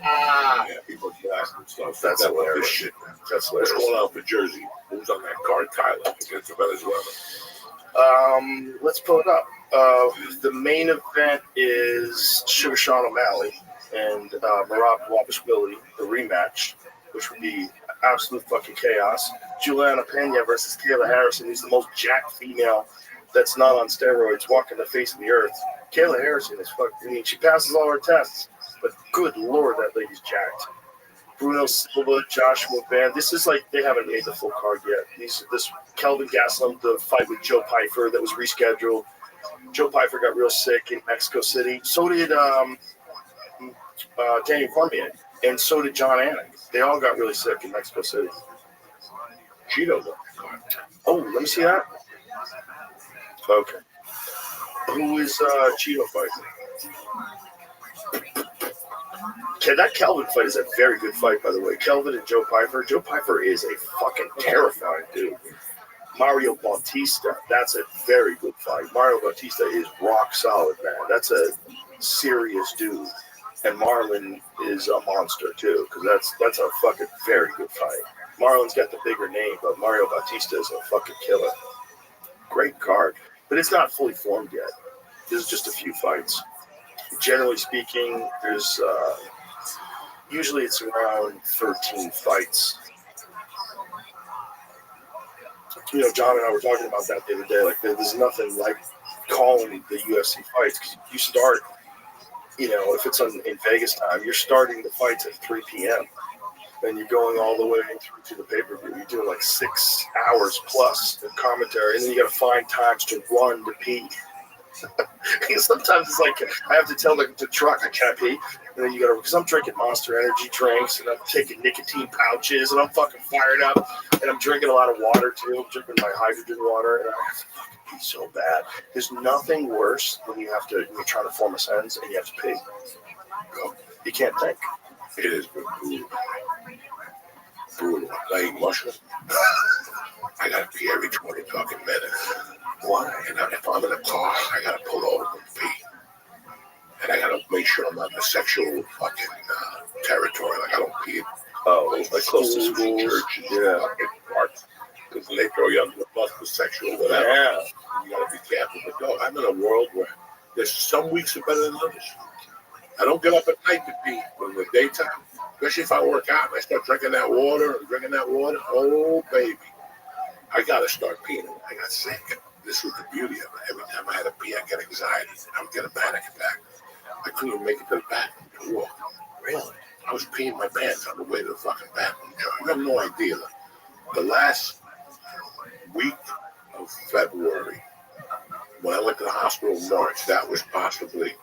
Yeah, people ask themselves. That's hilarious. This shit. That's What's hilarious. going on for Jersey? Who's on that card, Kyler, against Venezuela? Let's pull it up. The main event is Sugar Sean O'Malley and Marab Wabashvili, the rematch, which would be absolute fucking chaos. Juliana Pena versus Kayla Harrison, who's the most jacked female that's not on steroids walking the face of the earth. Kayla Harrison is fucking, she passes all her tests, but good lord, that lady's jacked. Bruno Silva, Joshua Van. This is like, they haven't made the full card yet. This Kelvin Gastelum, the fight with Joe Pyfer that was rescheduled. Joe Pyfer got real sick in Mexico City. So did Daniel Cormier, and so did John Anik. They all got really sick in Mexico City. Cheetos. Oh, let me see that. Okay. Who is Cheeto fighting? Okay, that Kelvin fight is a very good fight, by the way. Kelvin and Joe Pyfer. Joe Pyfer is a fucking terrifying dude. Mario Bautista, that's a very good fight. Mario Bautista is rock solid, man. That's a serious dude. And Marlon is a monster, too, because that's a fucking very good fight. Marlon's got the bigger name, but Mario Bautista is a fucking killer. Great card. But it's not fully formed yet. There's just a few fights. Generally speaking, there's usually it's around 13 fights. John and I were talking about that the other day. Like, there's nothing like calling the UFC fights because you start if it's in Vegas time, you're starting the fights at 3 p.m. and you're going all the way through to the pay-per-view. You're doing like 6 hours plus of commentary, and then you got to find times to run to pee. Because sometimes it's like I have to tell the truck I can't pee, and then you got to, because I'm drinking Monster Energy drinks and I'm taking nicotine pouches and I'm fucking fired up, and I'm drinking a lot of water too. I'm drinking my hydrogen water, and I have to fucking pee so bad. There's nothing worse when you're trying to form a sentence and you have to pee. You can't think. It is brutal. Brutal. I eat mushrooms. I gotta pee every 20 fucking minutes. Why? And if I'm in a car, I gotta pull over and pee. And I gotta make sure I'm not in the sexual fucking territory. Like I don't pee. Like close to schools. Churches, fucking parks. Because when they throw you under the bus for sexual whatever, you gotta be careful. But no, I'm in a world where there's some weeks are better than others. I don't get up at night to pee, but in the daytime, especially if I work out and I start drinking that water, oh baby, I gotta start peeing. I got sick. This was the beauty of it. Every time I had to pee, I get anxiety. I would get a panic attack. I couldn't even make it to the bathroom to walk. Really? I was peeing my pants on the way to the fucking bathroom. You have no idea. The last week of February, when I went to the hospital in March, that was possibly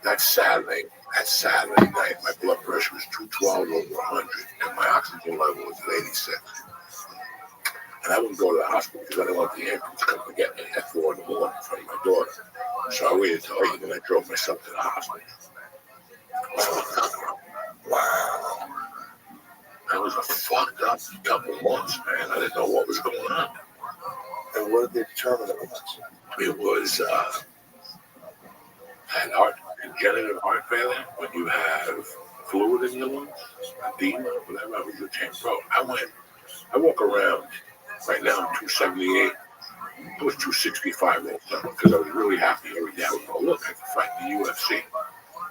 that Saturday night, my blood pressure was 212 over 100, and my oxygen level was at 86. And I wouldn't go to the hospital because I didn't want the ambulance to come and get me at 4 in the morning in front of my daughter. So I waited till 8 and I drove myself to the hospital. Wow. That was a fucked up couple months, man. I didn't know what was going on. And what did they determine it was? It was congenital heart failure, when you have fluid in your lungs, edema, whatever. I was retained. Bro, I walk around. Right now I'm 278. I was 265 all the time because I was really happy every day. I would go, look, I can fight in the UFC.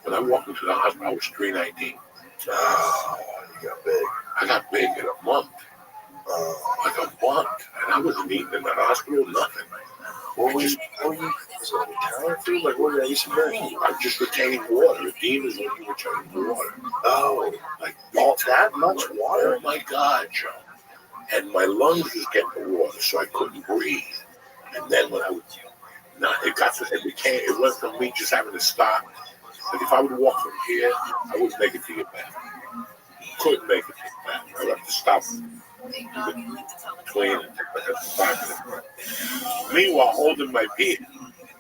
When I walked into the hospital, I was 319. Oh, you got big. I got big in a month. Like a month. And I wasn't eating in the hospital, nothing. What were you telling food? Like, what are you doing? I'm just retaining water. Edema is when you retain water. Oh, like all that much water? Oh my God, Joe. And my lungs was getting the water, so I couldn't breathe. And then when I would, it went from me just having to stop. Like if I would walk from here, I wouldn't make it to your bathroom. Couldn't make it to your bathroom. I would have to stop between and take like a 5 minute break. Meanwhile, holding my pee.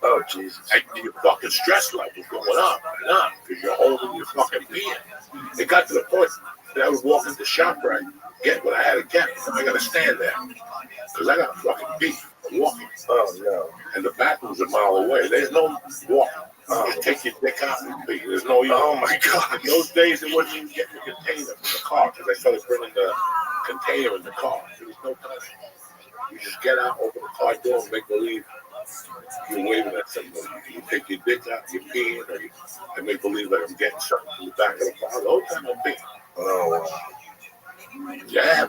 Oh, Jesus. Your fucking stress level going up and up because you're holding your fucking pee. It got to the point that I would walk into ShopRite, get what I had to get. I got to stand there because I got fucking pee. I'm walking. Oh, no. And the bathroom's a mile away. There's no walking. Just take your dick out and pee. There's no even. Oh, my God. Those days, it wasn't even getting the container from the car because I started bringing the container in the car. There was no time. You just get out, open the car door, and make believe you're waving at somebody. You take your dick out, you're peeing, or I make believe that I'm getting something from the back of the car. The whole time I'm peeing. Oh, yeah.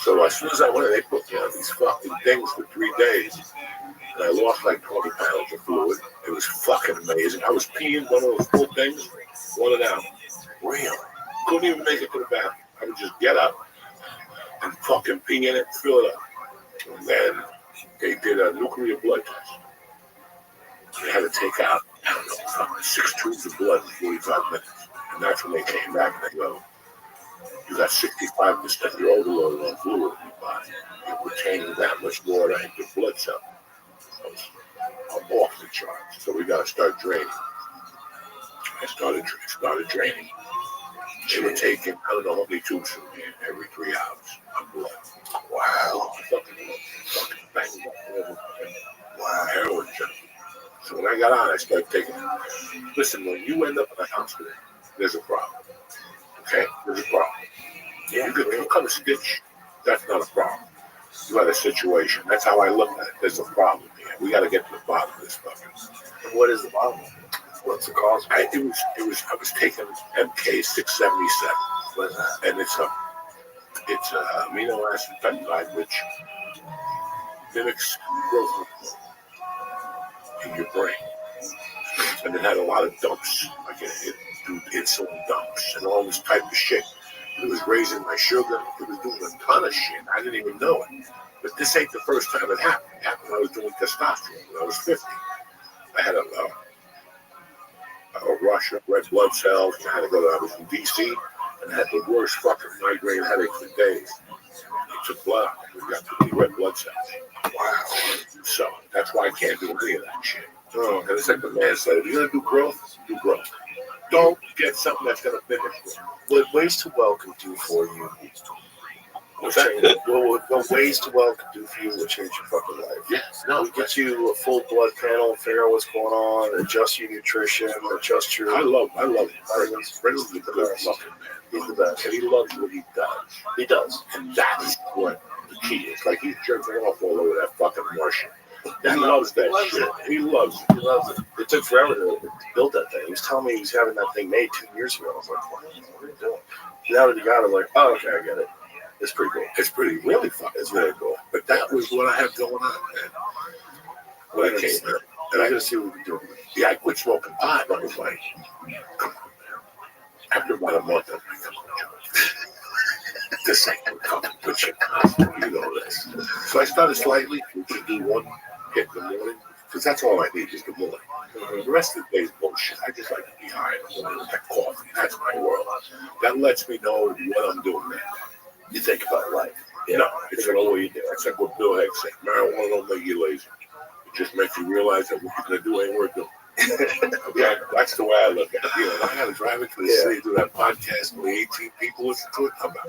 So as soon as I went, they put me on these fucking things for 3 days. And I lost like 20 pounds of fluid. It was fucking amazing. I was peeing one of those full things, one an hour. Really? Couldn't even make it to the bathroom. I would just get up and fucking pee in it, fill it up. And then they did a nuclear blood test. They had to take out, I don't know, fucking 6 tubes of blood in 45 minutes. And that's when they came back and they go, you got 65% of your overload on fluid in your body. You're retaining that much water in your blood cell. I'm off the charts, so we got to start draining. I started draining. They were taking, I don't know how many tubes from me every 3 hours of blood. Wow. Fucking banged up. Wow. Heroin junkie. So when I got on, I started taking it. Listen, when you end up in a hospital, there's a problem. Okay? There's a problem. Yeah. You come a stitch, that's not a problem. You got a situation. That's how I look at it. There's a problem here. We got to get to the bottom of this fucking. And what is the problem? What's the cause? I was taking MK677. What is that? And it's a amino acid peptide which mimics growth hormone in your brain. and it had a lot of dumps, like it do insulin dumps and all this type of shit. It was raising my sugar. It was doing a ton of shit. I didn't even know it. But this ain't the first time it happened. It happened when I was doing testosterone when I was 50. I had a rush of red blood cells, and I had to go to, I was in D.C., and I had the worst fucking migraine headache for days. They took blood out. We got too many red blood cells. Wow. So that's why I can't do any of that shit. And it's like the man said, if you're going to do growth, do growth. Don't get something that's going to finish. What Ways to Well can do for you? What's that? What Ways to Well can do for you will change your fucking life. Yes. No. We get you a full blood panel, figure out what's going on, adjust your nutrition, adjust your. I love it. Brendan's the best fucking man. He's the best. And he loves what he does. He does. And that's what the key is. Like he's jerking off all over that fucking Martian. He loves that shit. He loves it. He loves it. It took forever to build that thing. He was telling me he was having that thing made 2 years ago. I was like, what are you doing? Now that he got it, I'm like, oh, okay, I get it. It's pretty cool. It's pretty, really fun. It's really cool. But that was what I had going on, man. When I came here. And I gotta see what we can do. Yeah, I quit smoking pot. I was like, come on, man. After about a month, I was like, come on, John. This ain't gonna come and put you on. You know this. So I started slightly. We could do one hit in the morning. Because that's all I need is the morning. The rest of the day is bullshit. I just like to be high in the morning with that coffee. That's my world. That lets me know what I'm doing, man. You think about life. Yeah. No, it's like what you do. It's like what Bill Hicks said. Marijuana don't make you lazy. It just makes you realize that what you're gonna do ain't worth doing. Yeah, that's the way I look at it. You know, I gotta drive into the city, do that podcast, only 18 people listen to it. I'm not.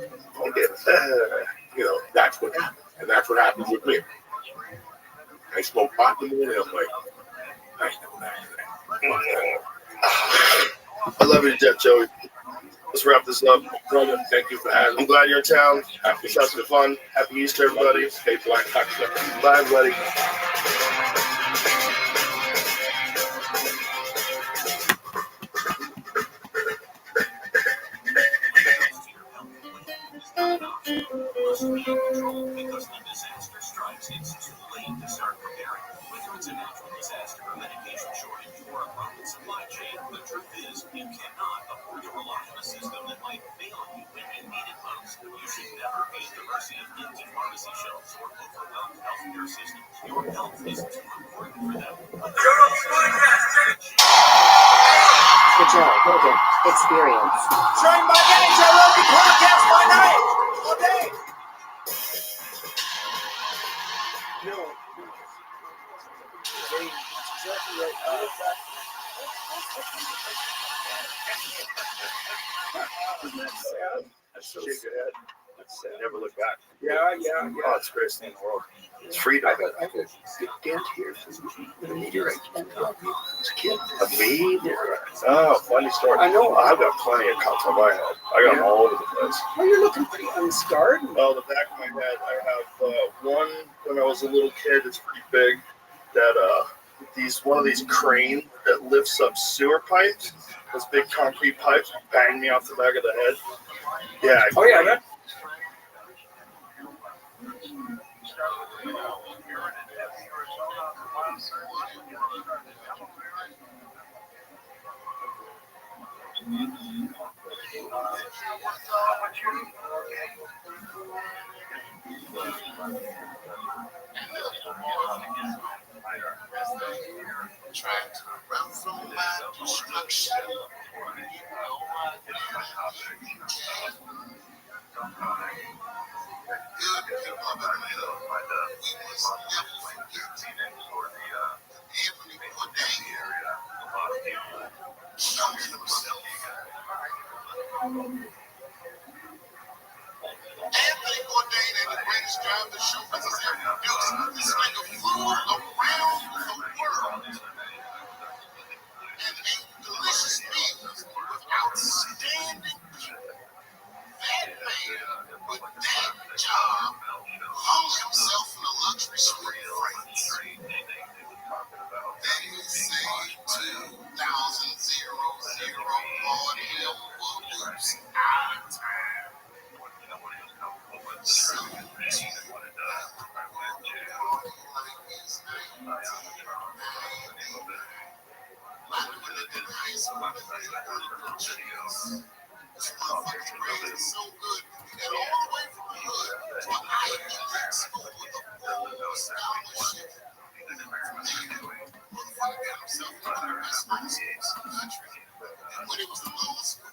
You know, that's what happens, and that's what happens with me. I smoke pot in the morning. I'm like, I ain't doing that. I love you to death, Joey. Let's wrap this up. Brother, thank you for having me. I'm glad you're in town. Happy It's lots of fun. Happy Easter, everybody. Stay black. Bye, everybody. Because when disaster strikes, it's too late to start preparing. Whether it's a natural disaster, a medication shortage, or a broken supply chain, the truth is you cannot afford to rely on a system that might fail you when you need it most. You should never be at the mercy of empty pharmacy shelves or overwhelmed healthcare systems. Your health is too important for them. The Joe Rogan Experience. Trained by day, Joe Rogan podcast by night. All day. No. That's exactly right. That's so sad. That's sad. Never look back. Yeah. Oh, it's the greatest thing in the world. It's freedom. I got dent here from the meteorite. As a kid. A meteorite. Oh, funny story. I know. I've got plenty of cuts on my head. I got them all over the place. Well, you're looking pretty unscarred. Oh, the back of my head. I have one when I was a little kid. It's pretty big. That one of these crane that lifts up sewer pipes. Those big concrete pipes banged me off the back of the head. Yeah. Oh yeah. That. Trying to run from my destruction. Good people of Atlanta, we must never forget Anthony Bourdain showed himself. Anthony Bourdain ain't the greatest driver the show business ever produced. This nigga flew around the world and ate delicious meals with outstanding people. That man, with that job, hung himself in a luxury suite in France. Then he saved 2,000 Lord him whoops out of time. So, tasted so good. And all the way from the hood to an Ivy League school with a full scholarship. Motherfucker got himself into the best school schools in the country. And when he was in law school,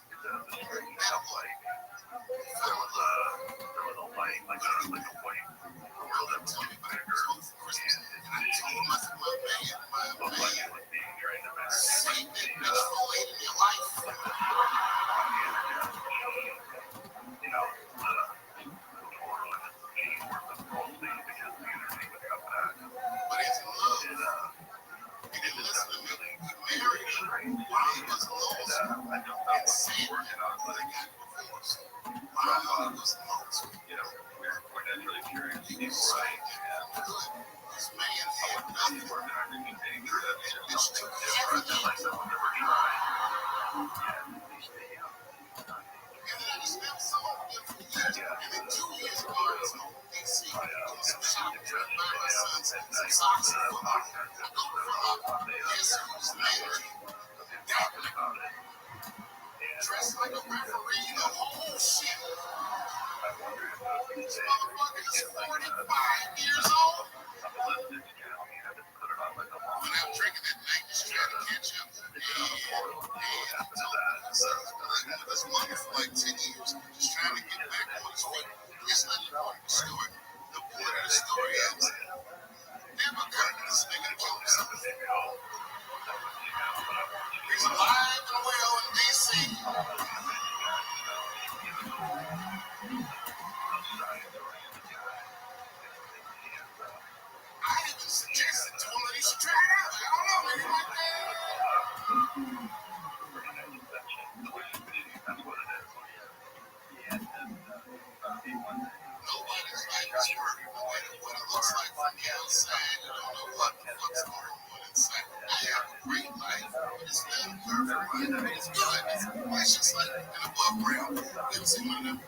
dressed like a referee, the whole shit. This motherfucker is 45 years old. When I'm drinking at night, just trying to catch up. This money for like 10 years, just trying to get back on his feet. Here's not the point of the story. The point of the story is never got this nigga to kill himself. He's alive and well in D.C. I even suggested to him that he should try it out. I don't know, maybe like nobody's life is perfect, but what it looks like from the outside, you don't know what the fuck's going on inside. I have a great life, but it's not perfect, right? It's good. It's just like an above ground. You ever seen one of them?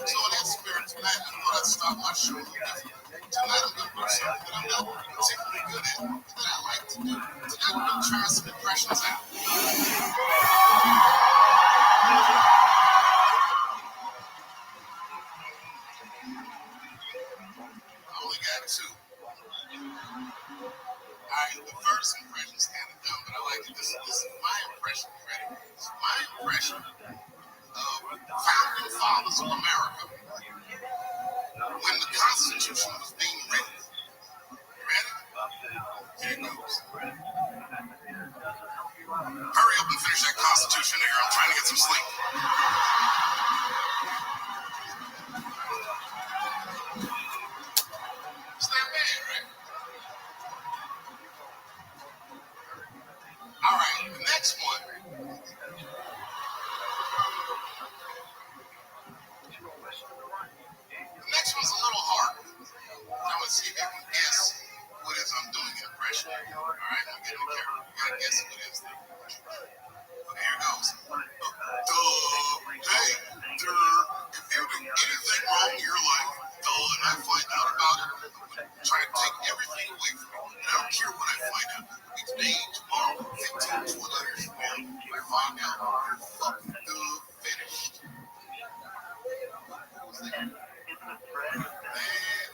So in that spirit tonight, I thought I'd start my show. Tonight I'm going to do something that I'm not particularly good at, but that I like to do. Tonight I'm going to try some impressions out. I only got two. Alright, the first impression is kind of dumb, but I like it. This is my impression. Ready? This is my impression of founding fathers of America when the Constitution was being written. Ready? Here it goes. Hurry up and finish that Constitution, nigga. I'm trying to get some sleep. It's not bad, right? All right, the next one. The next one's a little hard. I'm going to see if you can guess what it is I'm doing in impression. All right, I'm getting careful. You got to guess what it is. Okay, here it goes. Hey, if you do anything wrong in your life, and I find out about it, try to take everything away from you. And I don't care what I find out. It's today, tomorrow, 15, 20 years from now. If I find out, you're fucking finished.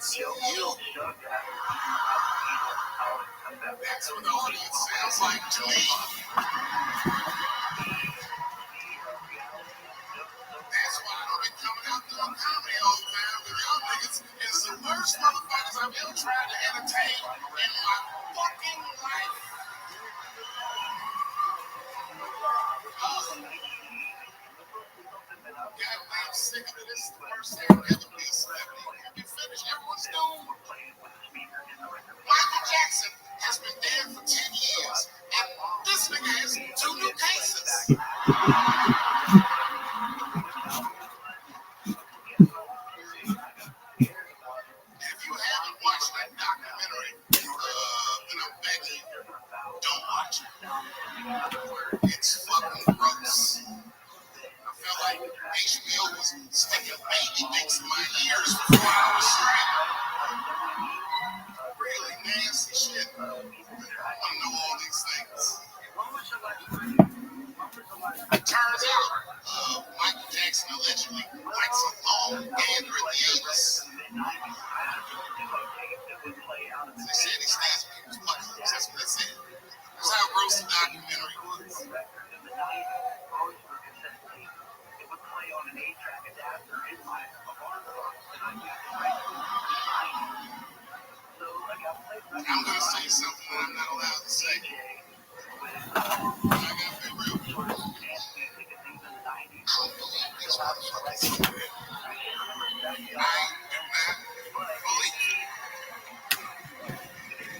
That's you. That's what the audience sounds like to me. That's why I don't be coming out doing comedy all the time. Because y'all niggas is the worst motherfuckers I've ever tried to entertain in my fucking life. God, I'm sick of it. This is the worst thing I'll ever be a celebrity. Can't be finished. Everyone's doing. Michael Jackson has been dead for 10 years, and this nigga has 2 new cases. If you haven't watched that documentary, then I'm begging you, don't watch it. It's fucking gross. I felt like HBO was sticking baby dicks in my ears for 4 hours straight. Really nasty shit. I know all these things. It turns out, Michael Jackson allegedly likes a long gander at the anus. They said he stabs people's buttholes. That's what they said. That's how gross the documentary was. I'm going to say something that I'm not allowed to say. I got to be real. These motherfuckers. I do not believe it.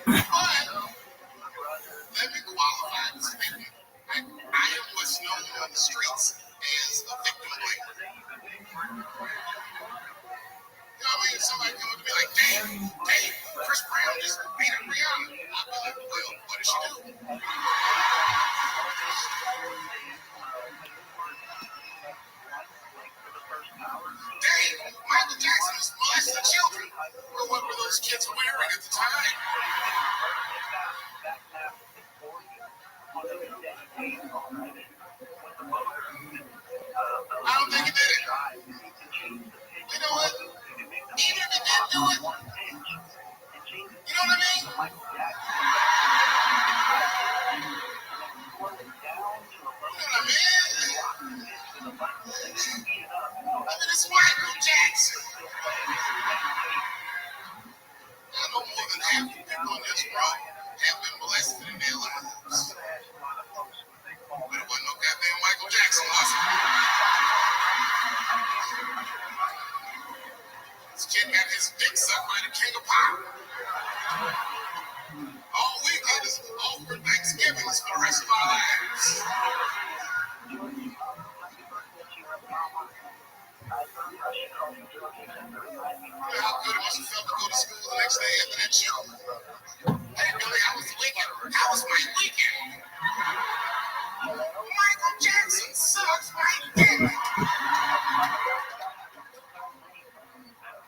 But let me qualify this statement. I am what's known on the streets as a victim blamer. You know what I mean? Somebody come up to me like, Dave, Chris Brown just beat up Rihanna. I'll be like, well, what did she do? Dave, Michael Jackson was molesting children. Well, what were those kids wearing at the time? I don't think he did it. You know what? Even if he did do it, you know what I mean? It's Michael Jackson. I know more than half the people on this road have been molested in their lives. But it wasn't no goddamn Michael Jackson, was it? This kid got his dick sucked by the king of pop. All we did is offer Thanksgivings for the rest of our lives. How good it must have felt to go to school the next day after that show. Hey, Billy, how was the weekend? How was my weekend? Michael Jackson sucks my dick.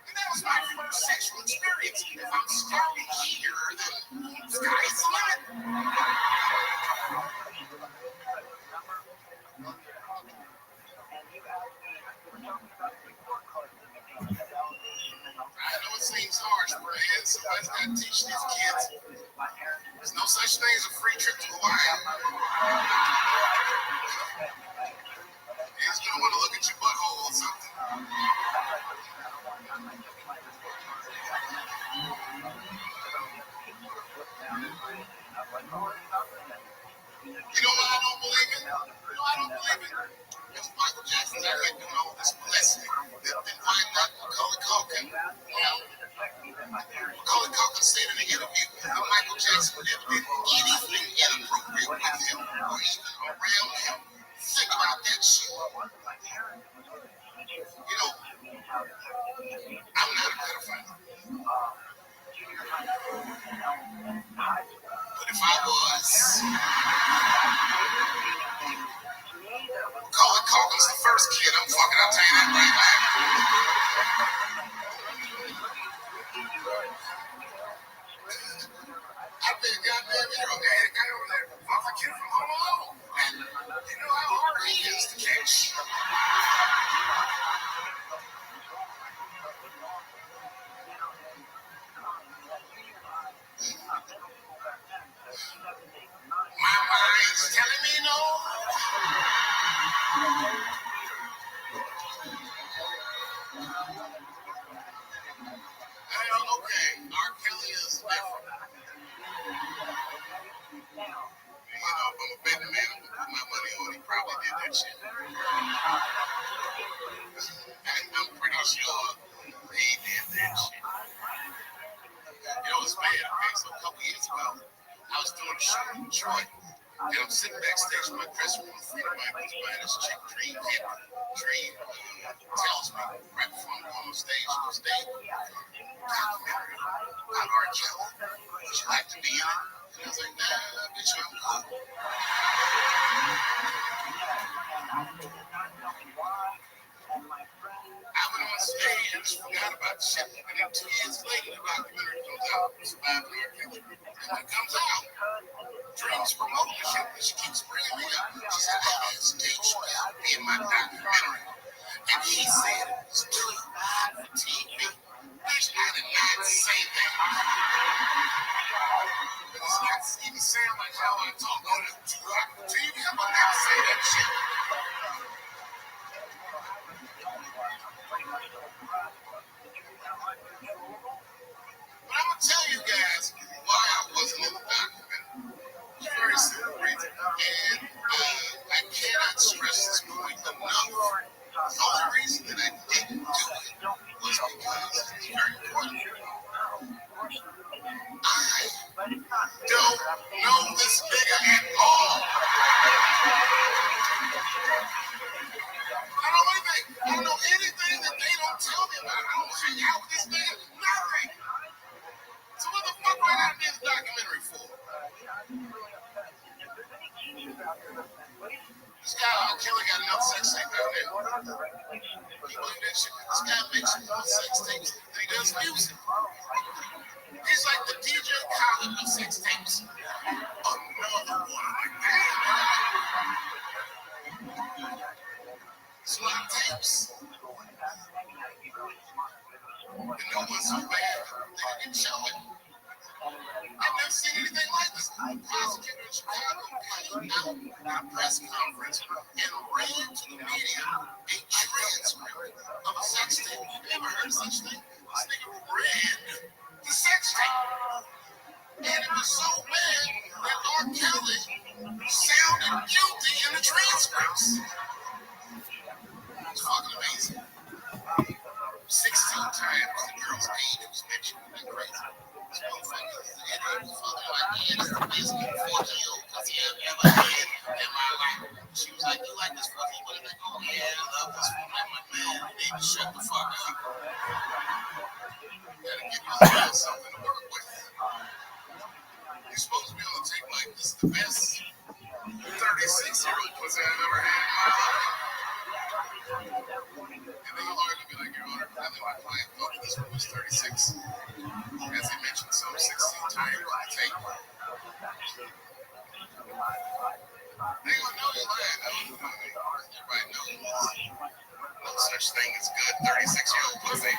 And that was my first sexual experience. If I'm starting here, then sky's the limit. I know it seems harsh, but man, somebody's got to teach these kids. There's no such thing as a free trip to Hawaii. He's going to want to look at your butthole or something. You know why I don't believe it? You know I don't believe it? Because Michael Jackson's out here doing all this blessing. They've been finding out Macaulay Culkin. Macaulay Culkin said in an interview that Michael Jackson never did anything inappropriate with him or even around him. Think about that shit. You know, I'm not a pedophile. But if I was, Macaulay Culkin's the first kid I'm fucking, I'll tell you that right now. I've been goddamn hero dad guy over there. Fuck a kid from Home Alone. And you know how hard he is to catch. My mind's telling me no. Okay, R. Kelly is different. You know, if I'm a betting man, I'm gonna put my money on. He probably did that shit. I'm pretty sure he did that shit. You know, it's bad. Okay, so a couple years ago, I was doing a show in Detroit, and I'm sitting backstage in my dressing room. A friend of mine was buying this chick, Dream Hit. Dream tells me right before I'm going on stage, she goes, Dave, documentary about R. Kelly. Would you like to be in it? And I was like, nah, bitch, I'm cool. just forgot about the shit. And then 2 years later, the documentary comes out, Surviving R. Kelly. And when it comes out, Dream's promoting the shit, and she keeps bringing me up. She said, I asked Dave Chappelle in my documentary, and he said it was too hard for TV. Bitch, I did not say that. But it's not even sound like how I talk on it. Too hard for TV. I'm gonna never say that shit. But I'm gonna tell you guys why I wasn't in the documentary. It's very simple reason. And I cannot stress this point enough. The only reason that I didn't do it was because it's very important. I don't know this nigga at all. I don't know anything. I don't know anything that they don't tell me about. I don't hang out with this nigga. Nothing. So what the fuck went I did the documentary for? This guy R. Kelly got another sex tape out there. He believe that shit. This guy makes sex tapes and he does music. He's like the DJ Khaled of sex tapes. Another one. Like, damn. It's a lot of tapes. And no one's so bad that I can show it. I've never seen anything like this. The prosecutor in Chicago came out at a press conference and ran to the media a transcript of a sex tape. You never heard of such thing? This nigga read the sex tape. And it was so bad that R. Kelly sounded guilty in the transcripts. It's fucking amazing. 16 times the girl's age was mentioned. Isn't that crazy? This motherfucker was fucking like, yeah, this is the best 40-year-old pussy I've ever had in my life. She was like, you like this pussy? But I'm like, oh yeah, I love this one. I'm like, man, you need to shut the fuck up. You gotta give yourself something to work with. You're supposed to be able to take like, this is the best 36-year-old pussy I've ever had in my life. And they all are gonna be like, Your Honor, I think my client thought this one was 36. As I mentioned, some 16 times on the tape. They gonna know you're lying, though. Everybody knows no such thing as good 36-year-old pussy.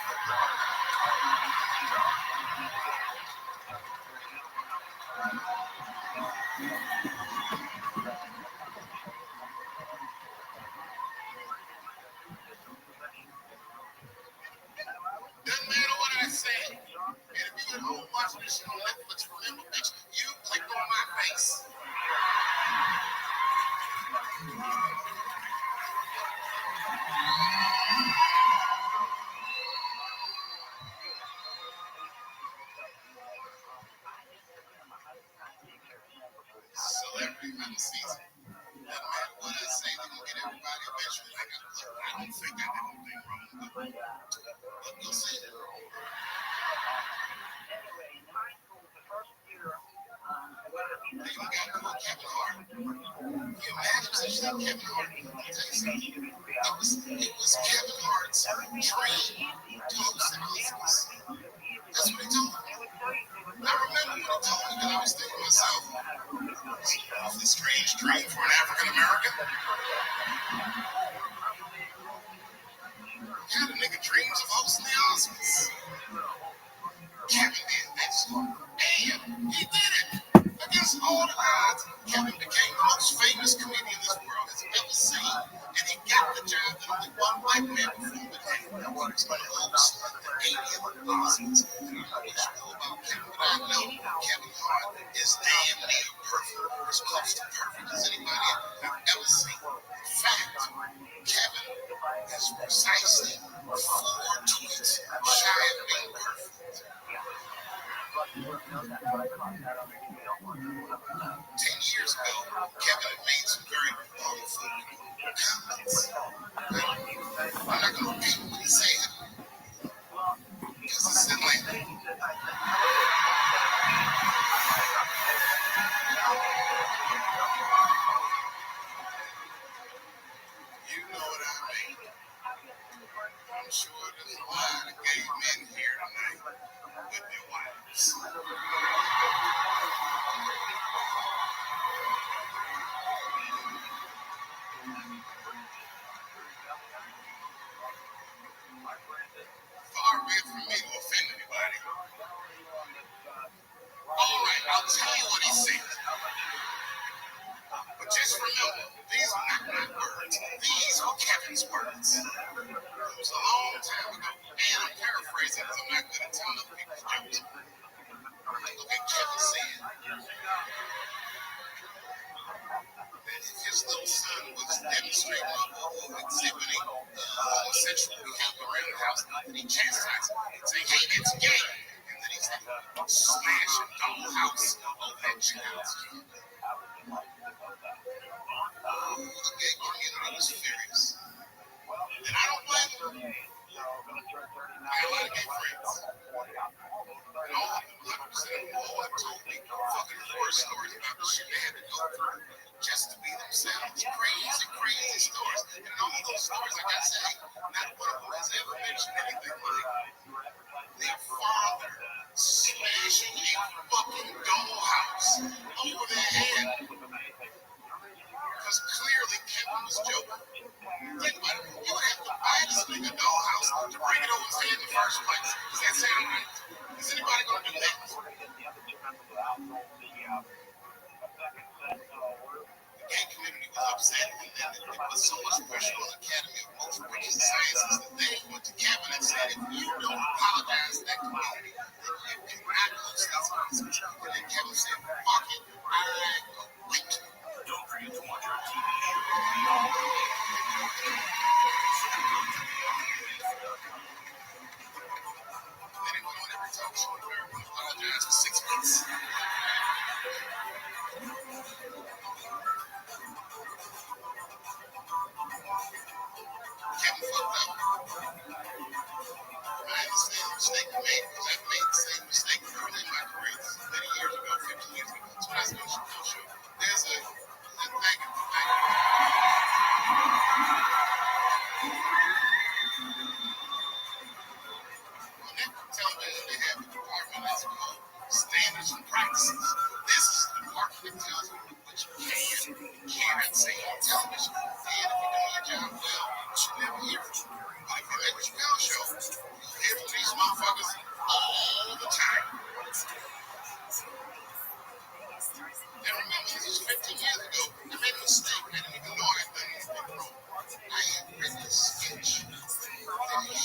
Doesn't matter what I say. And if you at home watching this shit on Netflix, remember, bitch, you clicked on my face. Celebrity metal season. Doesn't matter what I say, they're gonna get everybody eventually. Like, I don't think I did anything wrong, but we'll see. They even got cool Kevin Hart. Can you imagine such thing, Kevin Hart? I'll tell you something. It was Kevin Hart's dream to host an Oscars. That's what he told me. I remember when he told me that I was thinking to myself, it's an awfully strange dream for an African American. What kind of nigga dreams of hosting the Oscars? Kevin did that shit. And he did it. Against all the odds, Kevin became the most famous comedian this world has ever seen. And he got the job that only one white man performed with him. He was going to host the 80th Oscars. And I don't know what you know about Kevin, but I know Kevin Hart is damn near perfect, as close to perfect as anybody I've ever seen. In fact, Kevin is precisely 4 tweets shy of being perfect. 10 years ago, Kevin had made some very powerful comments. I'm not going to repeat what he said because it's Atlanta. You know what I mean. I'm sure sure there's a lot of gay men here tonight with their wives. Far be it from me to offend anybody. All right, I'll tell you what he said. But just remember, these are not my words. These are Kevin's words. It was a long time ago. And I'm paraphrasing because I'm not good at telling other people's jokes. Okay, Kevin said that if his little son was demonstrating or exhibiting homosexual behavior around the house, that he chastised him and say, hey, that's gay. And then he's like, smash a dollhouse over that child's head. Oh, the gay community was furious. And I don't blame them. I got a lot of gay friends. And all of them, 100% all have told me fucking horror stories about the shit they had to go through just to be themselves. Crazy, crazy stories. And all of those stories, like I said, not one of them has ever mentioned anything like their father smashing a fucking dollhouse over their head. Because clearly Kevin was joking. Think about it. You would have to buy this nigga a dollhouse to bring it over his head in the first place. Does that sound right? Is anybody going to do that? The gay community was upset, and then it was so much pressure on the Academy of Motion Picture Sciences that they went to Kevin and said, if you don't apologize to that community, then you cannot host these Oscars. And then Kevin said, fuck it, I quit. Don't forget to watch our TV Then he went on every talk show in America and apologized for 6 months. Kevin fucked up. I understand the mistake he made because I've made the same mistake early in my career, many years ago, 15 years ago. So when I was on the show, there's a thank you. On that television, they have a department that's called Standards and Practices. This is the department that tells you what you cannot say on television. And if you're doing your job well, you should never hear it. But if you're at the Chappelle show, you'll hear from these motherfuckers all the time. And remember, this was 15 years ago. I made a mistake. I didn't even know I had done anything wrong. I had written a sketch that had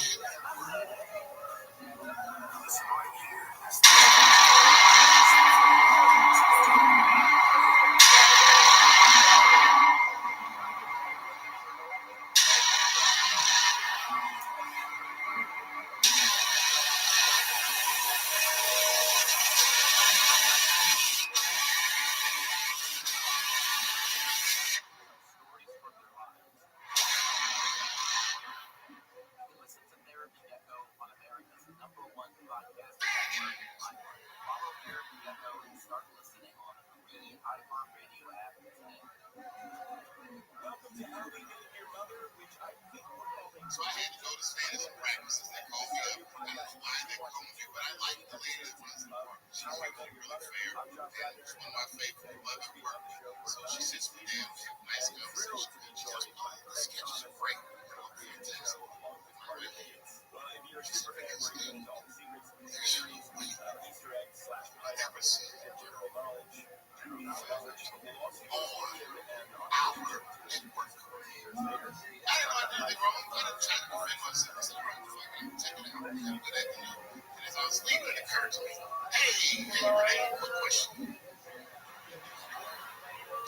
So I had to go to Standards and Practices. They called me up. I don't know why they called me, but I liked the lady that runs the department. She's really, really fair. And it's one of my favorite people I've ever worked with. So she sits me down, we have a nice conversation. And she tells me, oh, the sketches are great. Oh, fantastic. I'm really here. She said, because there's no way I ever seen that on our network. I didn't know I did anything wrong. I didn't try to defend myself. I said, I'm taking it out. I'm good at it. And as I was leaving, it occurred to me, hey, Renee, quick question.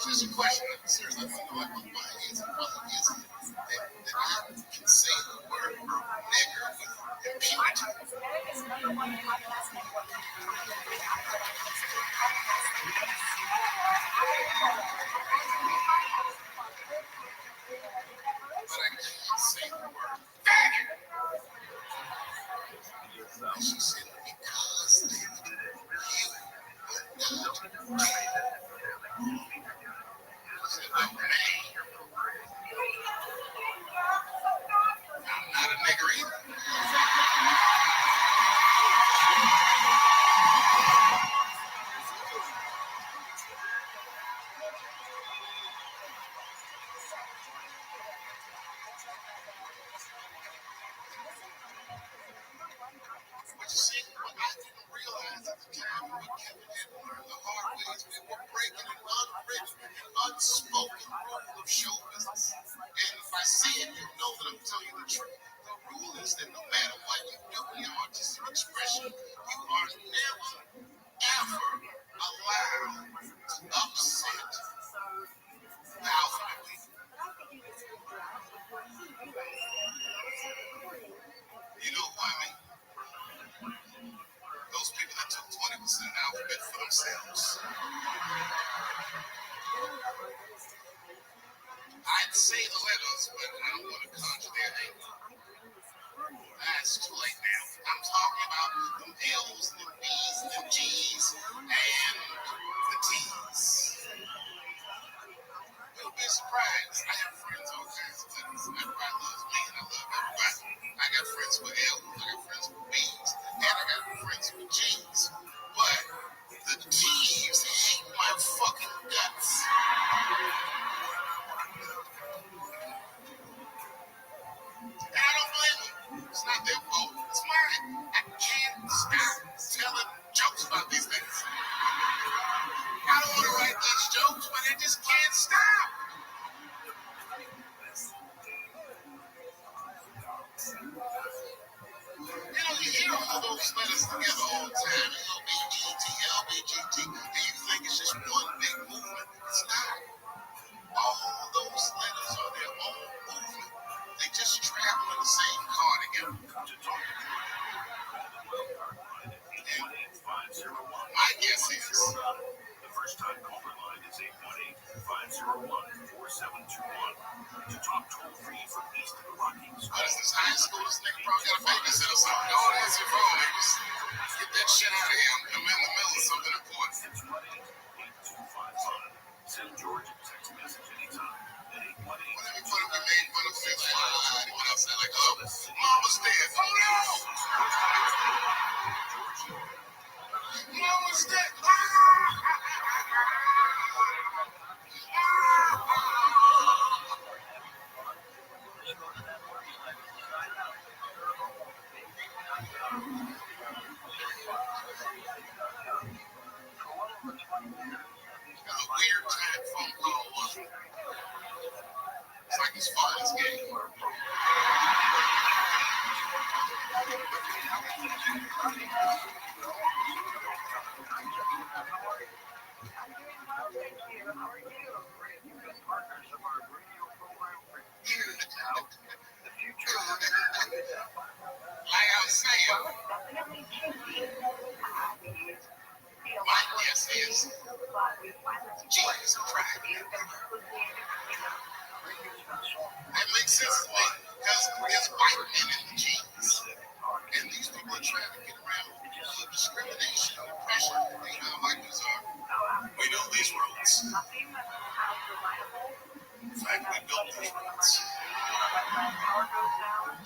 Just a question. Seriously, I want to know, why is it that I can say the word nigger with impunity? But I can't say the word faggot. And she said, because you are not. I said, oh, man. I'm not a nigger either. it's too late now. I'm talking about the L's, the B's, the G's, and the T's. You'll be surprised. I have friends all kinds of letters. Everybody loves me, and I love everybody. I got friends with L's, I got friends with B's, and I got friends with G's. But the T's hate my fucking guts. And I don't blame them. It's not their fault. It's mine. I can't stop telling jokes about these things. I don't want to write these jokes, but I just can't stop. You know, you hear all those letters together all the time. LBGT, LBGT. And you think it's just one big movement. It's not. All those letters are their own movement. They just travel in the same car together. My guess is The first time caller line is 818-501-4721 to talk toll-free from east of the Rockies. what is this high school? This nigga probably got a babysitter or something. Don't answer your phone, niggas. Get that shit out of here. I'm in the middle of something important. Send George a text message anytime at 818. Whatever put him, we made fun of him. When I said, like, oh, mama's dead. Oh, no! Mama's dead. A weird time phone call was it? It's like his father's game. Like I was saying, my guess is Jesus Christ. That makes sense to me because there's white men in the genes, and these people are trying to get around discrimination and oppression. You know how white people are. We know these roads. In fact, we built these roads.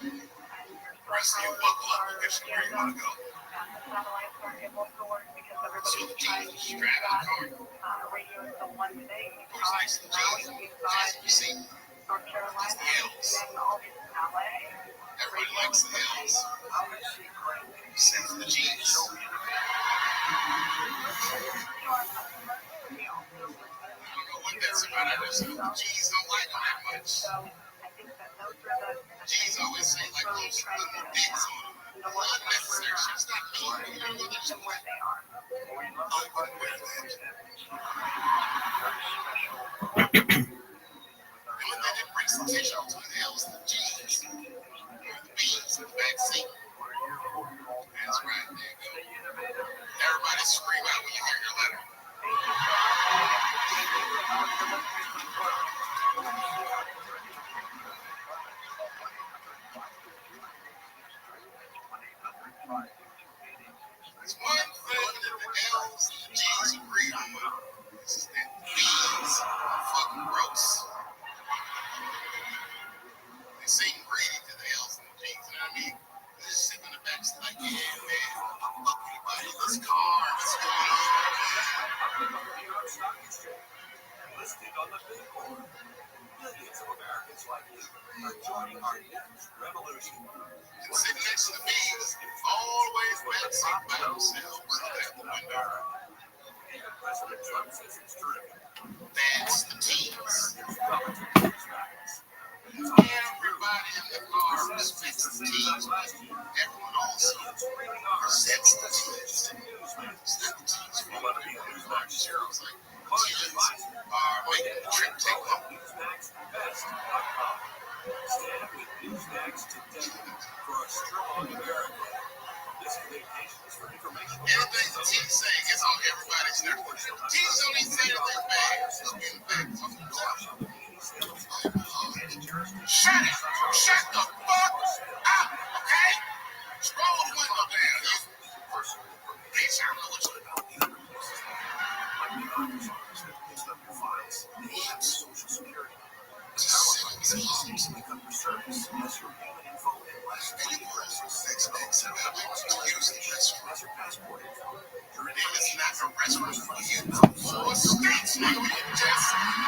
The rest of you buckle up and get you where you want to go. So the genes just drive out the car. Who's next to the genes? As you see, it's the L's. Everybody likes the L's. Except for the G's. I don't know what that's about. I just know the G's don't like them that much. G's always say like those little dicks on them. Unnecessary shit. It's not mean. You know what they're doing. I wouldn't wear that. The only thing that brings the tension between the L's and the G's are the B's in the back seat. That's right, there you go. Everybody scream out when you hear your letter. There's one thing that the L's and the G's agree on. This is that B's are fucking gross. They seem greedy to the L's and the G's, you know what I mean? They're just sitting in the back, like, yeah, man, fuck everybody, let's car, let's go on. Listed on the billboard. Millions of Americans like you are joining our next revolution. And sitting next to the B's, always backseat by themselves, at the window. President Trump says it's terrific. That's the T's. Everybody in the car respects the T's. Everyone also resents the T's. It's not the T's for a lot of people who's not zeros like T's are making the trip take longer. Stand with Newsmax today for a strong America. This communication is for information. Anything the T's say gets on everybody's nerves. T's don't even say anything bad. Just getting back to themselves. Shut it! Shut the fuck up, okay?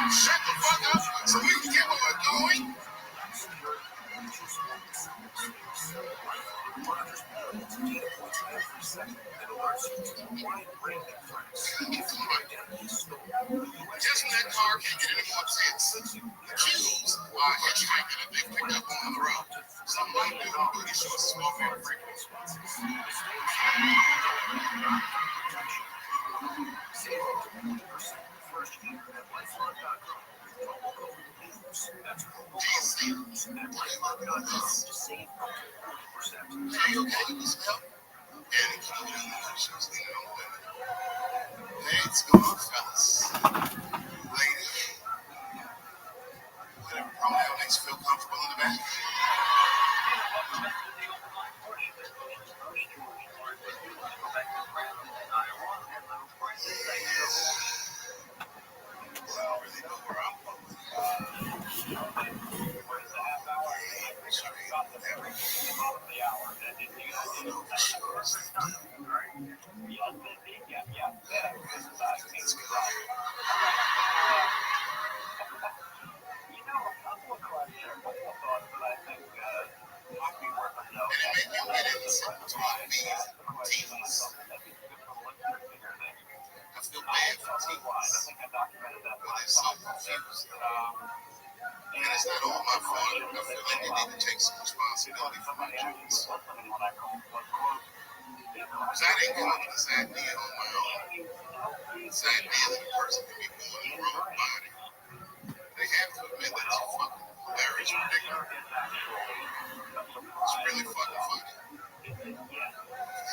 Shut the fuck up so we can get what we're going. Just when that car can't get any more tense, choose while hitchhiking a big pickup on the road. Some white dude on booty shorts smoking a freak. Let's go, fellas. Ladies, whatever pronoun makes you feel comfortable in the back. And it's not all my fault. I feel like they need to take some responsibility for my choice. Because I didn't come up with this idea on my own. This idea that a person can be born in a wrong body. They have to admit that it's fucking hilarious, ridiculous. It's really fucking funny. It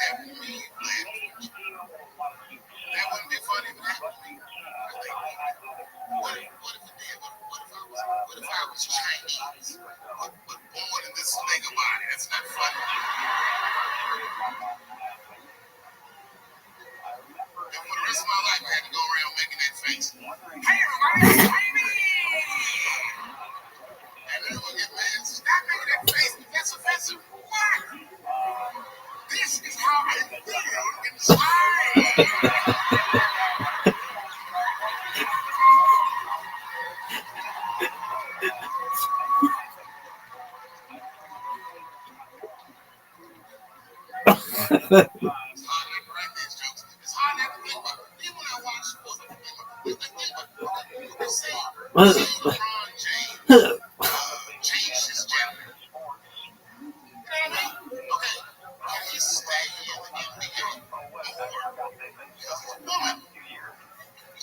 happened to me, that wouldn't be funny if it happened to me. What if it did? What if I was Chinese, but born in this mega body? That's not funny. And for the rest of my life, I had to go around making that face. Hey, everybody, that's Chinese! And everyone get mad. Stop making that face. That's offensive. What? This is how I feel inside.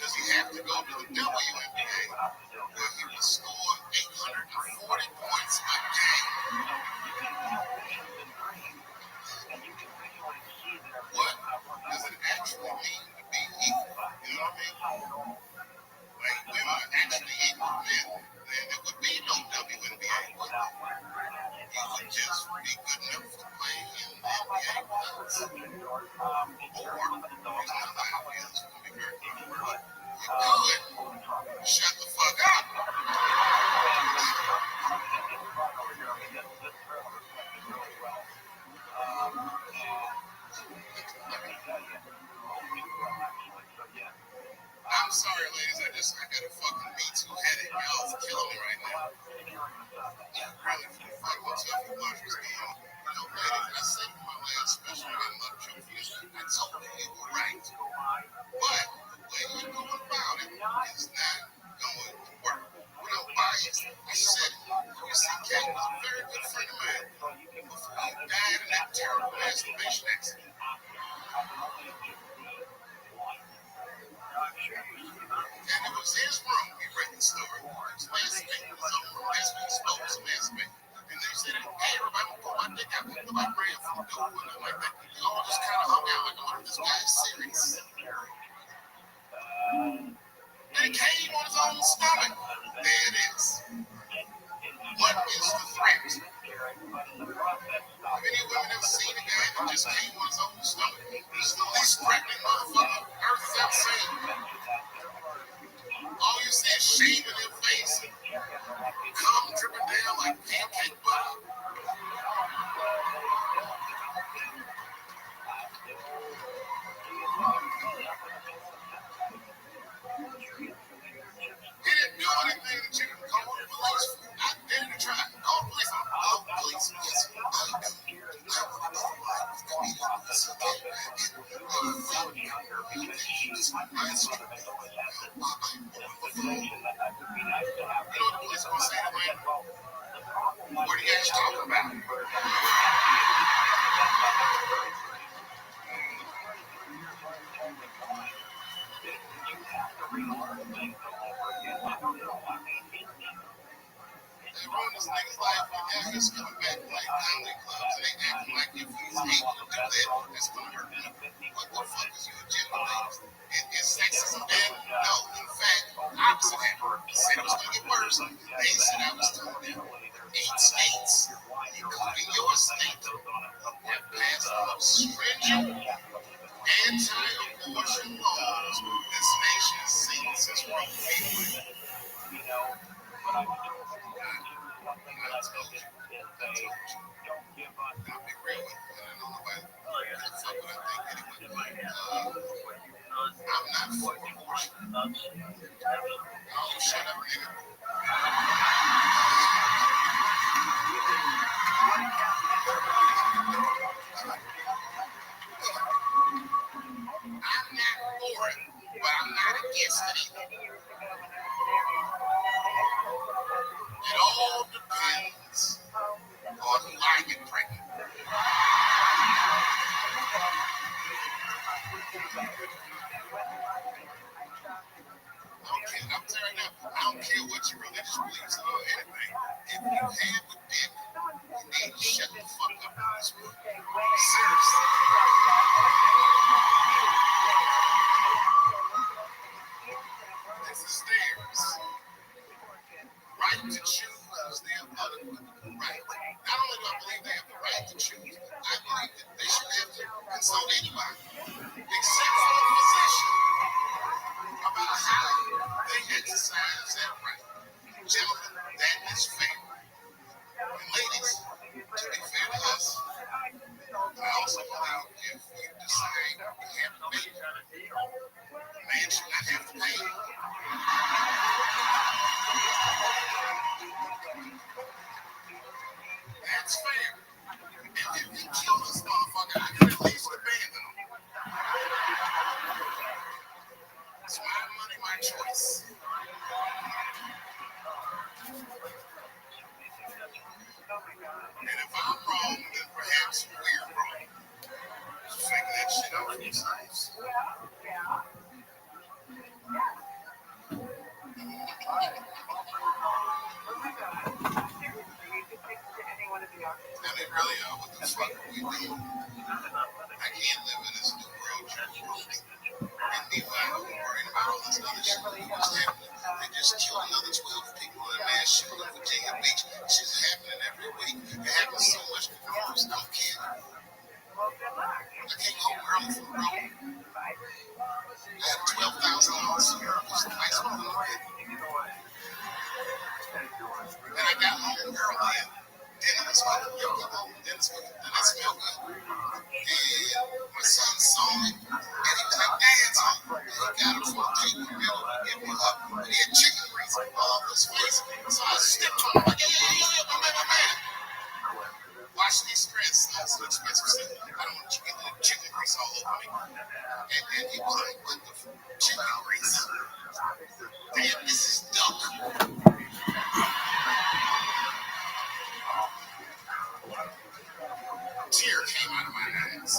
Does he have to go to the WNBA where he will score 840 points a game? What does it actually mean to be equal? You know what I mean? Like, women are actually equal men, then there would be no WNBA. He would just be good enough to play in the NBA. Or, there's another idea that's going to be very good. Good. Shut the fuck up. I'm sorry, ladies. I got a fucking Me Too headache. Y'all killing me right now. Really, fuck what's up with Marcus Beal. You know, ladies, I said in my last special, I love you. I told you you were right. But the way you're going about it is not going to work. Without bias, I said it. You see, Kate was a very good friend of mine before he died in that terrible masturbation accident. And it was his room, he read the story. His masturbating was on the room, that's when he spoke to masturbate. And they said, hey, everybody, I'm going to put my dick out. Nobody ran from the door and nothing like that. We all just kind of hung out like, oh, this guy is serious. And he came on his own stomach. There it is. What is the threat? Have any women ever seen a guy in the just came on his own stomach. He's the least threatening motherfucker. Earth is insane. All you see is shame in your face. Cum dripping down like pancake butter. He didn't do anything that you can call the police. I dare to try. Call the police. Call the police. Yes. I want to know why this comedian was so bad. You know what the police are going to say to me? What are you guys talking about? They ruined this nigga's life, and now he's coming back to like comedy clubs, and they acting like if he's able to do that, that's going to hurt him. What the fuck is your agenda, ladies? Is sexism dead? No, in fact, opposite happened. They said it was going to get worse. They said I was told them. 8 states, including your state, have passed the most stringent anti-abortion laws this nation has seen since Roe v. Wade. I'll be real with you. I don't know nobody fuck what I think anyway. I'm not for abortion. Oh, shut up, nigga. I'm not for it, but I'm not against it either. It all depends on who I get pregnant. Okay, I'm telling you, I don't care what your religious beliefs are or anything. If you have a dick, you need to shut the fuck up on this one. Seriously. This is theirs. Right to choose their political right. Not only do I believe they have the right to choose, I believe that they should have to consult anybody, except for the physician, about how they exercise that right. Gentlemen, that is fair. And ladies, to be fair to us, I also believe if you decide you have a baby, the man should not have to pay. That's fair. And if you kill this motherfucker, I can at least abandon him. It's my money, my choice. And if I'm wrong, then perhaps we're wrong. Figure that shit out for yourselves. I mean, really, what the fuck are we doing? I can't live in this new world you're ruling. And meanwhile, we're worrying about all this other shit that's happening. They just killed another 12 people in a mass shooting in Virginia Beach. Shit's happening every week. It happens so much. I just don't care. I came home early from Rome. I had $12,000 in Europe. It was the nice one. And I got home early. Dinner was fucking good. Dinner smelled good. And my son saw me, and he was like, "Dad's home." And he got him from the table, and we up. And he had chicken grease all over his face. So I stepped on him, like, yeah, my man. Watch these threads, it's so expensive. So I don't want you getting the chicken grease all over me. And he was like, "What the chicken grease? Dad, this is duck." Tear came out of my eyes.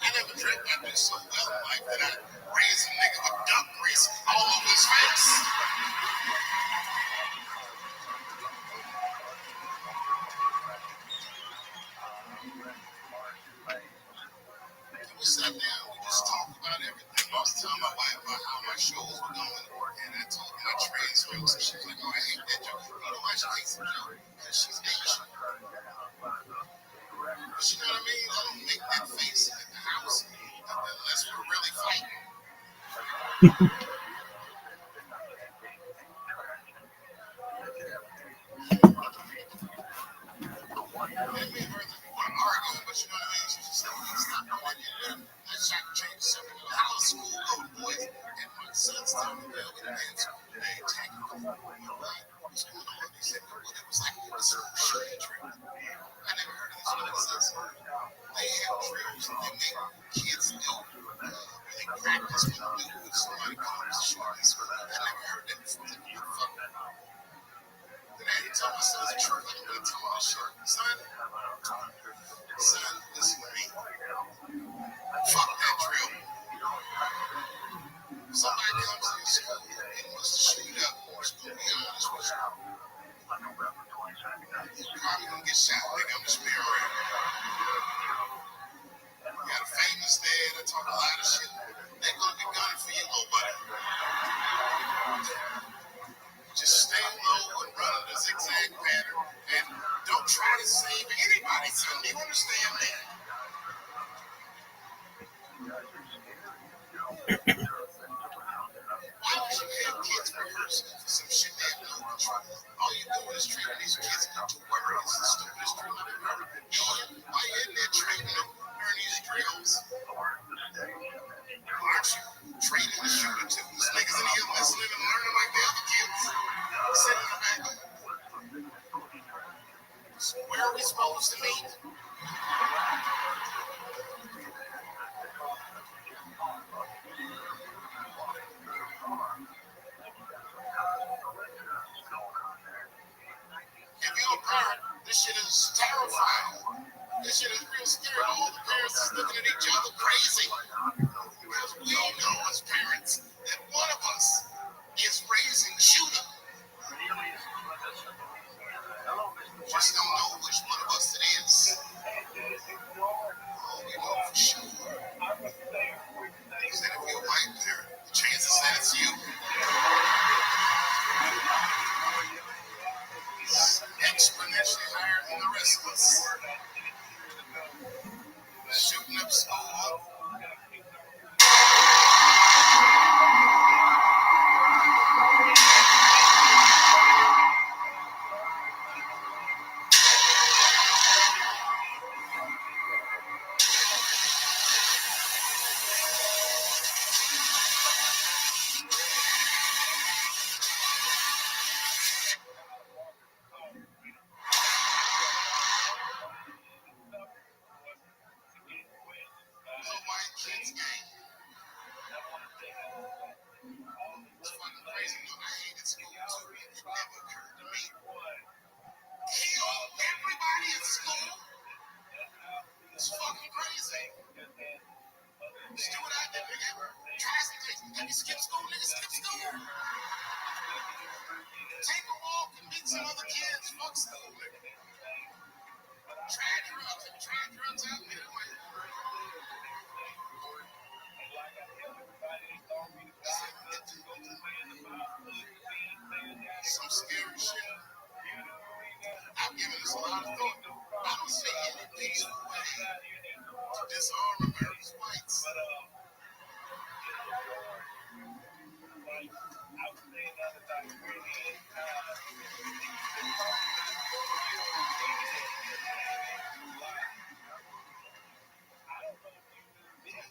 I never drank that bitch so well in life that I raised a nigga with duck grease all over his face. And we sat down, we just talked about everything. I was telling my wife about how my shows were going, and I told her my trans jokes, and she was like, "Oh, I hate that joke." You know why she hates the joke? Because she's Asian. you know what I mean? Don't make that face at the house unless we're really fighting. Arguing, but you know what I mean? She just said, it's not going in. I shot change something. How was school going, boys? And my son's telling me, well, we didn't have school today. Technically, right? What's going on? He said, well, it was like a shooting drill. I never heard of this. What is this? They have drills that they make kids do. They practice what to do when somebody comes to shoot this. I never heard that before. Then I had to tell my son the truth. I'm going to tell my son, listen to me. Fuck that drill. Somebody comes to your school and wants to shoot it up. I'm just going to be honest with you. You're probably going to get shot. Nigga, I'm just being real. You got a famous dad that talk a lot of shit. They're going to be gunning for you, little buddy. Just stay low and run in a zigzag pattern and don't try to save anybody. Son, you understand that? Why don't you have kids rehearse for some shit they have no control? All you're doing is training these kids to worry. It's the stupidest drill I've ever heard. And while you're in there training them, learn these drills, aren't you training the shooter too? These niggas in here listening and learning like the other kids. Sitting in the back. So where are we supposed to meet? If you're a parent, this shit is terrifying. This shit is real scary. All the parents is looking at each other crazy. Because we know as parents that one of us is raising the shooter. Just don't know which one of us it is. Oh, we know for sure. Because if you're a white parent, the chances that it's you is exponentially higher than the rest of us. Shooting up school. Little white kids game. It's fucking crazy. You know, I hated school too. It never occurred to me. Kill everybody at school. It's fucking crazy. Just do what I did, nigga. Try some things. Have you skipped school, nigga? Skip school. Take a walk and meet some other kids. Fuck school, nigga. Try drugs. Have you tried drugs out? Anyway. Some scary shit. I've given this a lot of thought. I don't see any peaceful way to disarm America's whites.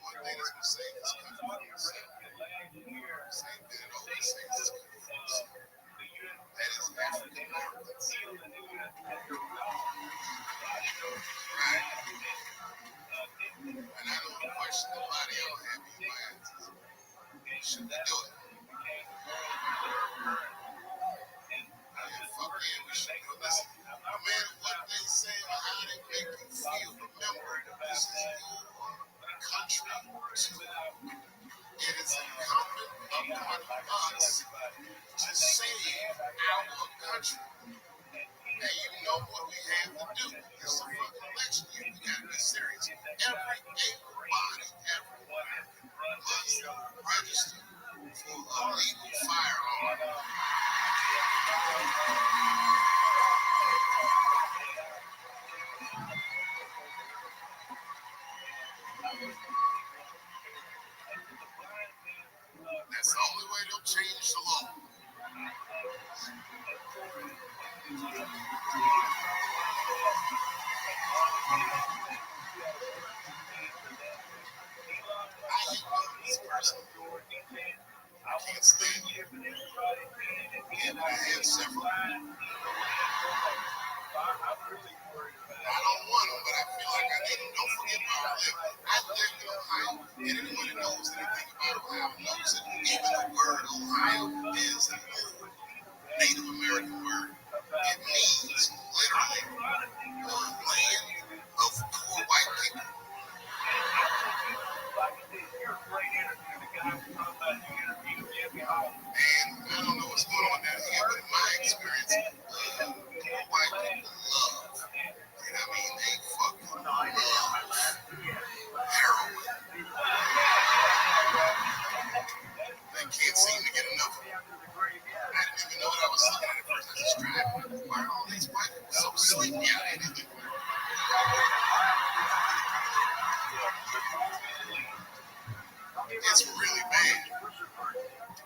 One thing that's going to save this country is same thing that always saves this country. That is African Americans. Right? And I know the question that a lot of y'all have in your minds is, should we do it? Fuck yeah, we should do it. Listen, no matter what they say or how they make you feel, remember, this is your country too. It is incumbent upon us to save our country. And you know what we have to do. It's a fucking election year. We gotta be serious. Everybody everywhere must register for a legal firearm. That's the only way they'll change the law. I hate this person. I can't stand it. And I had several. I don't want them, but I feel like I need them. Don't forget where I live. I live in Ohio, and anyone who knows anything about Ohio knows that even the word Ohio is an old Native American word. It means literally land of poor white people. And I don't know what's going on down here, but in my experience, poor white people love, and I mean they fucking love heroin. They can't seem to get enough of it. I didn't even know what I was looking at first. I just tried. Why are all these white people so sleepy out here? It's really bad.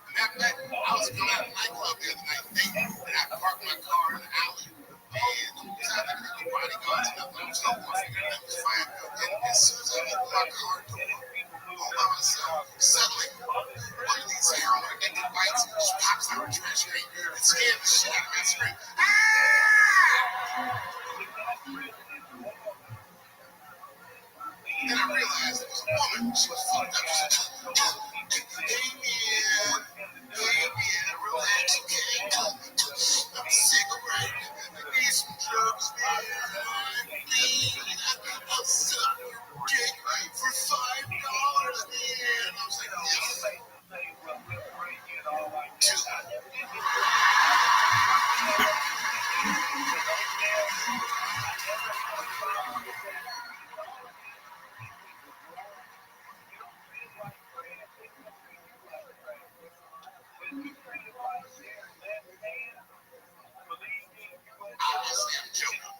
And that night, I was going out of the nightclub the other night, and I parked my car in the alley. And I didn't have any bodyguards and nothing. I was so confident that was fine. And as soon as I opened my car door, all by myself, suddenly, one of these heroin addicted whites just pops out of the trash can and scared the shit out of me. I screamed, ah! Then I realized it was a woman. She was fucked up. She said, hey, man, relax, okay? I'm sick, right? I need some drugs, man. I'll suck your dick for $5, man. I was like, yes. Obviously, I'm joking.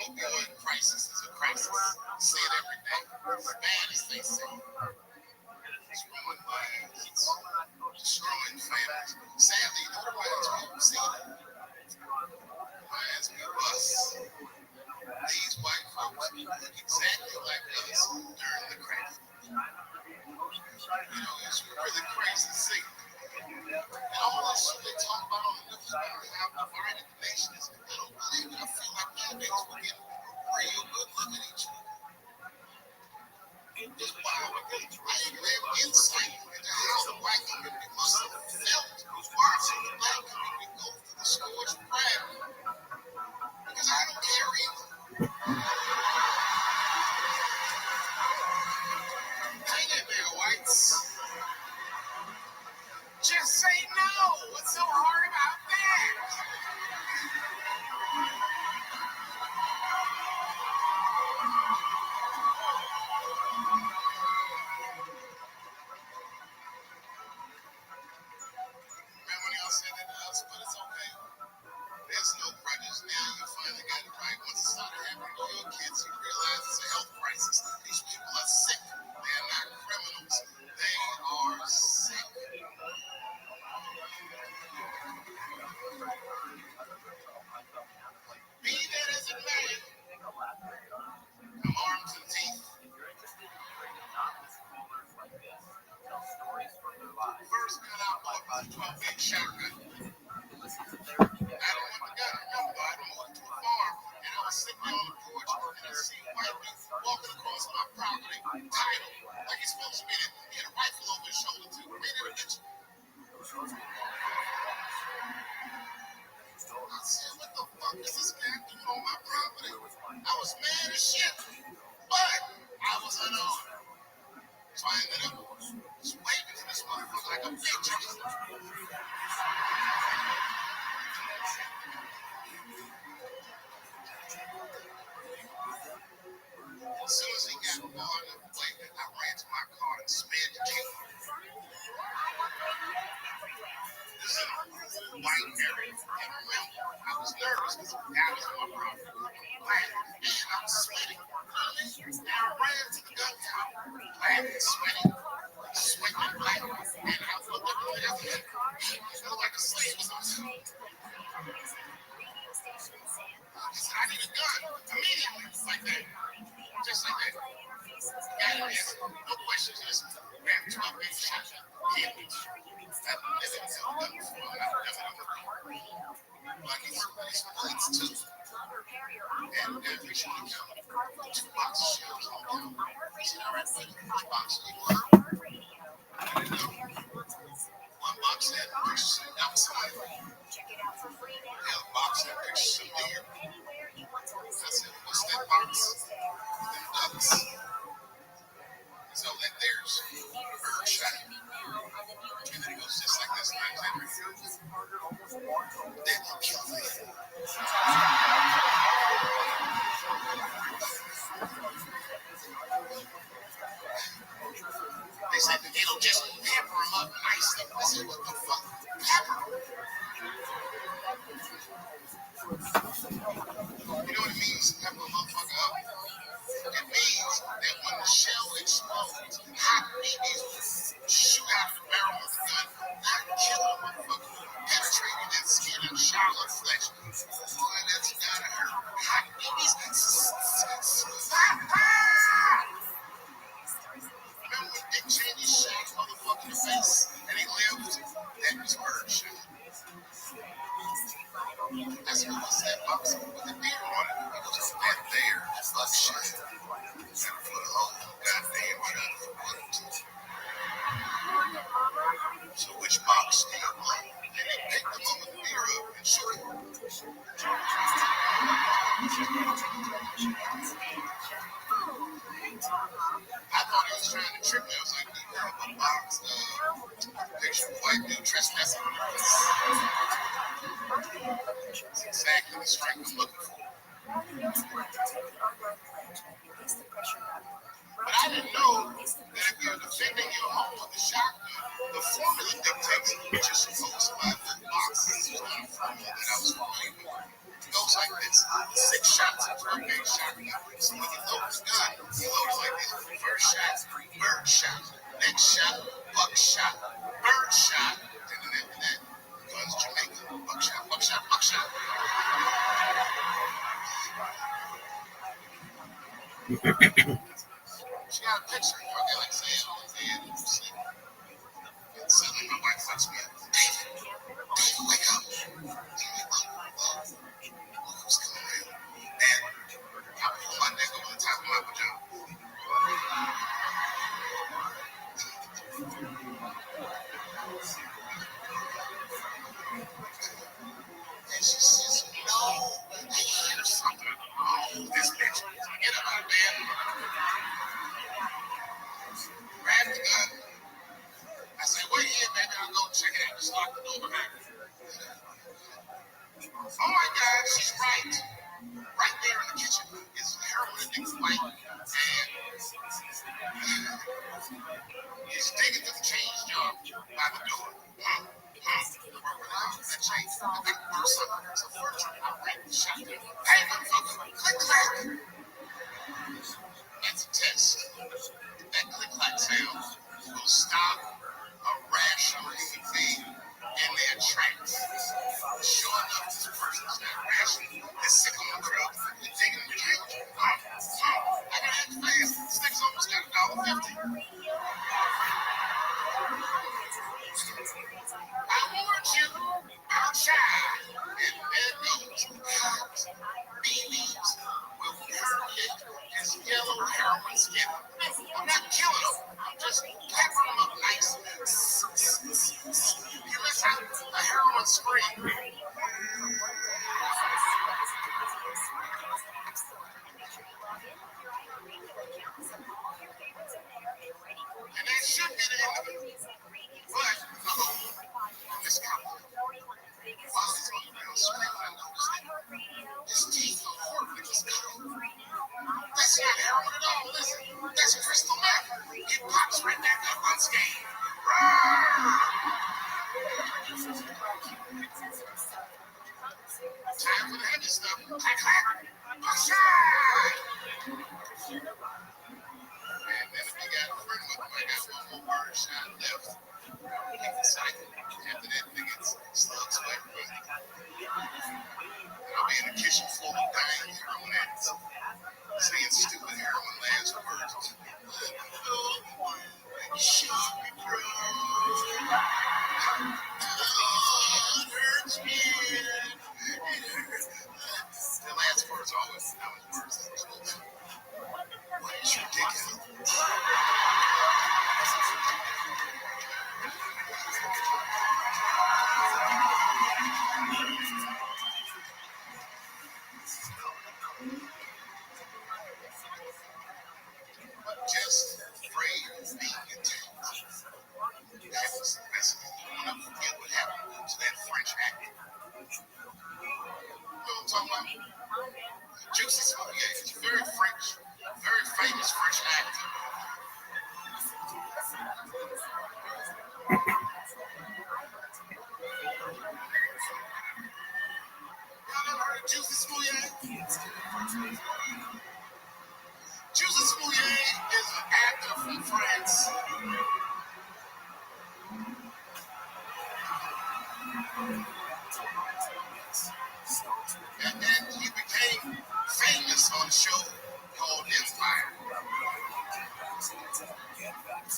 Opioid crisis is a crisis. Say it every day. As bad as they say. It's ruined lives. It's destroying families. Sadly, it reminds me of Cena. Reminds me of us. These white folks look exactly like us during the crack. You know, it's really crazy to see. And all that shit they talk about on the news about how divided the nation is, I don't believe it. I feel like nowadays we're getting a real good look at each other. It's wild. I ain't have insight into how the white community must have felt watching the black community go through the scorched ground. Because I don't care either. Hang in there, whites. Just say no. What's so hard about that? Remember when y'all said that to us, but it's okay. There's no grudges now. You finally got it right. Once it started happening to your kids, you realize it's a health crisis. These people are sick. They're not criminals. They are sick. Be that as it may, I'm armed to the teeth. First cut out by 12-gauge shotgun. I don't want the gun. Remember, I moved to a farm, and I was sitting on the porch, and I see white men walking across my property, title, like he's supposed to be there. He had a rifle over his shoulder, too. Ready to get you. I said, what the fuck is this guy doing on my property? I was mad as shit, but I was unarmed. So I ended up just waving to this motherfucker like a bitch. As soon as he got far enough away, I ran to my car and sped the kill. This is a white area. And remember, I was nervous because the guy was on my property. And I was sweating.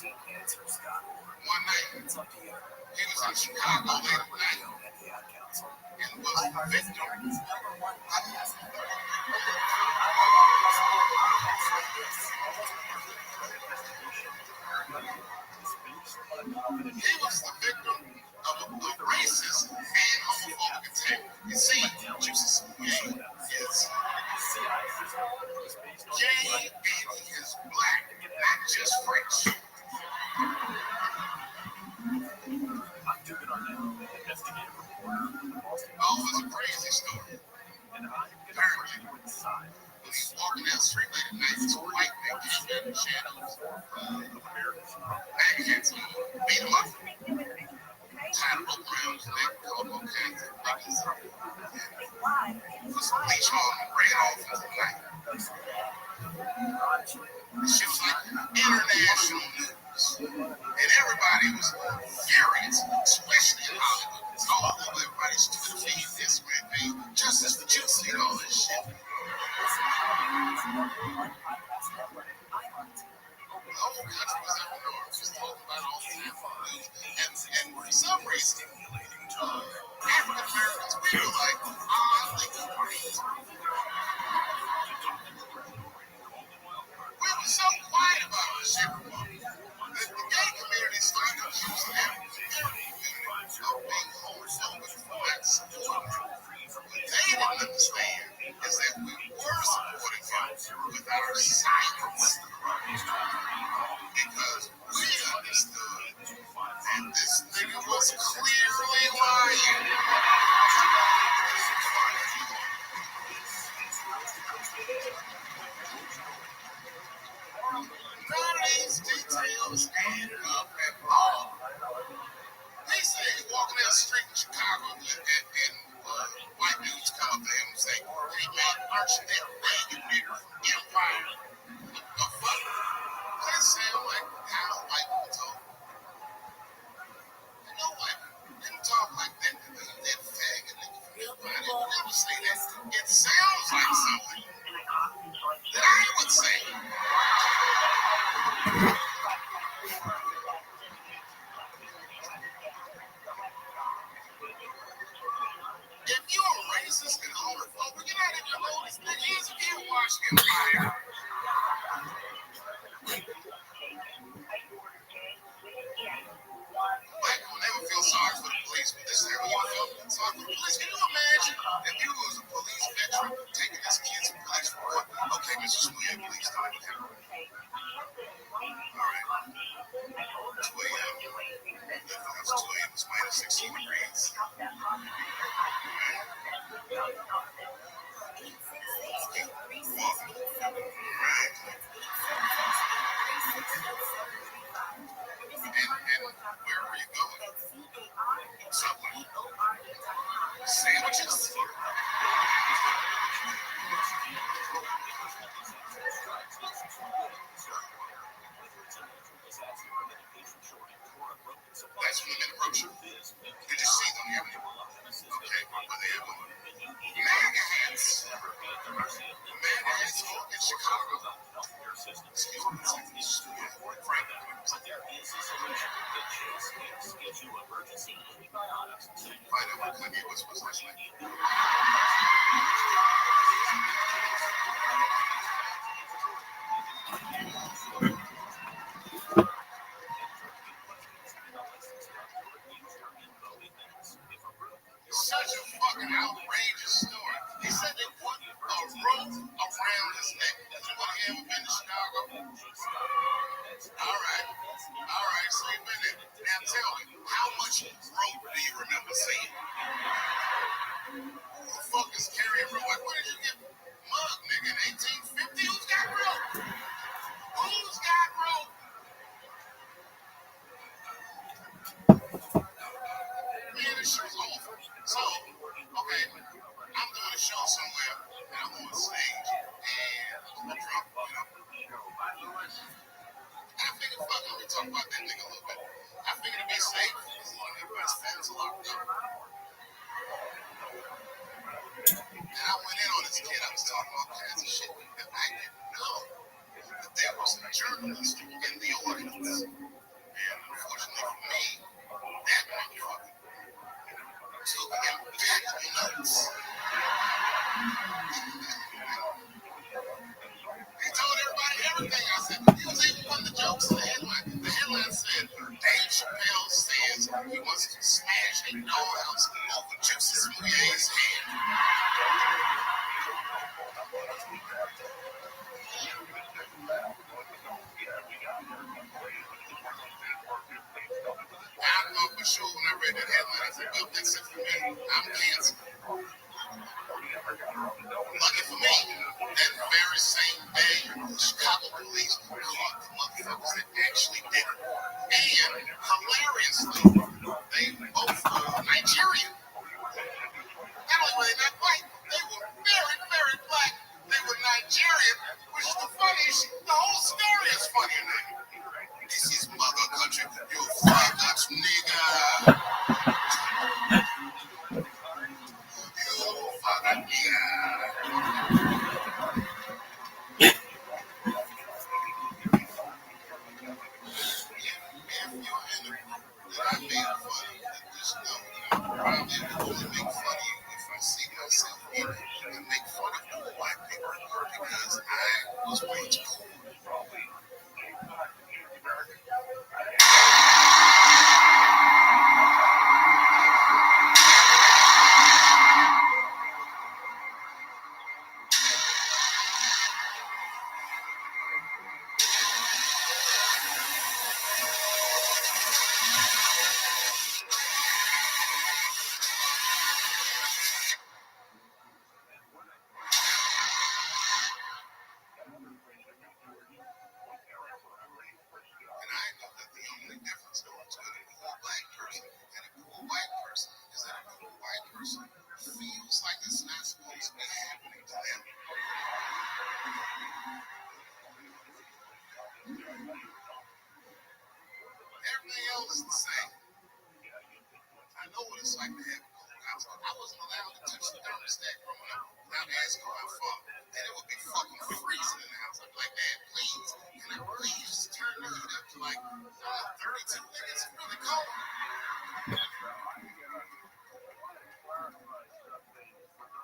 One night, he was in Chicago late at night and was a victim. He was the victim of a racist and homophobic attack. You see, Jesus, yes. Jay Beatty is black, not just French. Oh, it's a crazy story. Apparently, was walking down the street late at night, this white man came in the shadows. Magazines beat him up, tied a rope around his neck, called all kinds of niggas, put some bleach on and ran off into the night. She was like international news, and everybody was furious, especially in Hollywood. Oh, everybody's Twitter feed this way, man. Justice for Juicy and all this shit. The whole country was up in arms, just talking about all the time on the news. And for some reason, African Americans, we were like oddly quiet. We were so quiet about this shit. The gay community started to use that of being homophobic for that support. What they didn't understand is that we were supporting him with our silence. Because we understood that this nigga was clearly lying. None of these details added up at all. They say he's walking down the street in Chicago and white dudes come up to him and say, "Hey man, aren't you that Reagan nigga from Empire?" The fuck? That sound like how white people talk. No white people didn't talk like that. That faggot nigga from Empire. They would never say that. It sounds like something that I would say. If you're a racist and homophobic, you're not even know this nigga is if you watch Empire. Black people never feel sorry for the police, but this time you feel sorry for the police. Can you imagine if you was a police veteran taking this kid to police report? Okay, Mr. Sweet, please tell me what happened. All right. 2 a.m. It's 2 a.m. It's minus 16 degrees. And where are you going? Subway. Sandwiches. That's when the men approach you. Did you see them? Okay, where they at? MAGA hats. MAGA hats in Chicago. Excuse me, Frank. Find out what Kanye was last night. Such a fucking outrageous story. He said they put a rope around his neck. Anybody ever been to Chicago? All right, so you've been there. Now tell me, how much rope do you remember seeing? Who the fuck is carrying rope? Like, where did you get mug, nigga, in 1850? Who's got rope? Who's got rope? Man, this shit's awful. So, okay, I'm doing a show somewhere, and I'm on stage, and I'm drunk, And I figured, fuck, let me talk about that nigga a little bit. I figured to be safe, everybody's fans are locked up. And I went in on this kid, I was talking all kinds of shit, and I didn't know that there was a journalist in the audience. said, he was even putting the jokes in the headline. The headline said, Dave Chappelle says he wants to smash a dollhouse over Juicy Smouye's head. I thought for sure when I read that headline, I said, well, that's it for me. I'm canceled. Lucky for me, that very same day, Chicago police caught the motherfuckers that actually did it. And hilariously, they both were Nigerian. Not only were they not white, they were very, very black. They were Nigerian, which is the funniest. The whole story is funny now. This is mother country, you fuck nigga. You fuck nigga. Feels like it's not supposed to be happening to them. Everything else is the same. I know what it's like to have a cold house. I wasn't allowed to touch the thermostat growing up without asking my father. And it would be fucking freezing in the house. I'd be like, Dad, please, can I please just turn the heat up to like 32? It's really cold.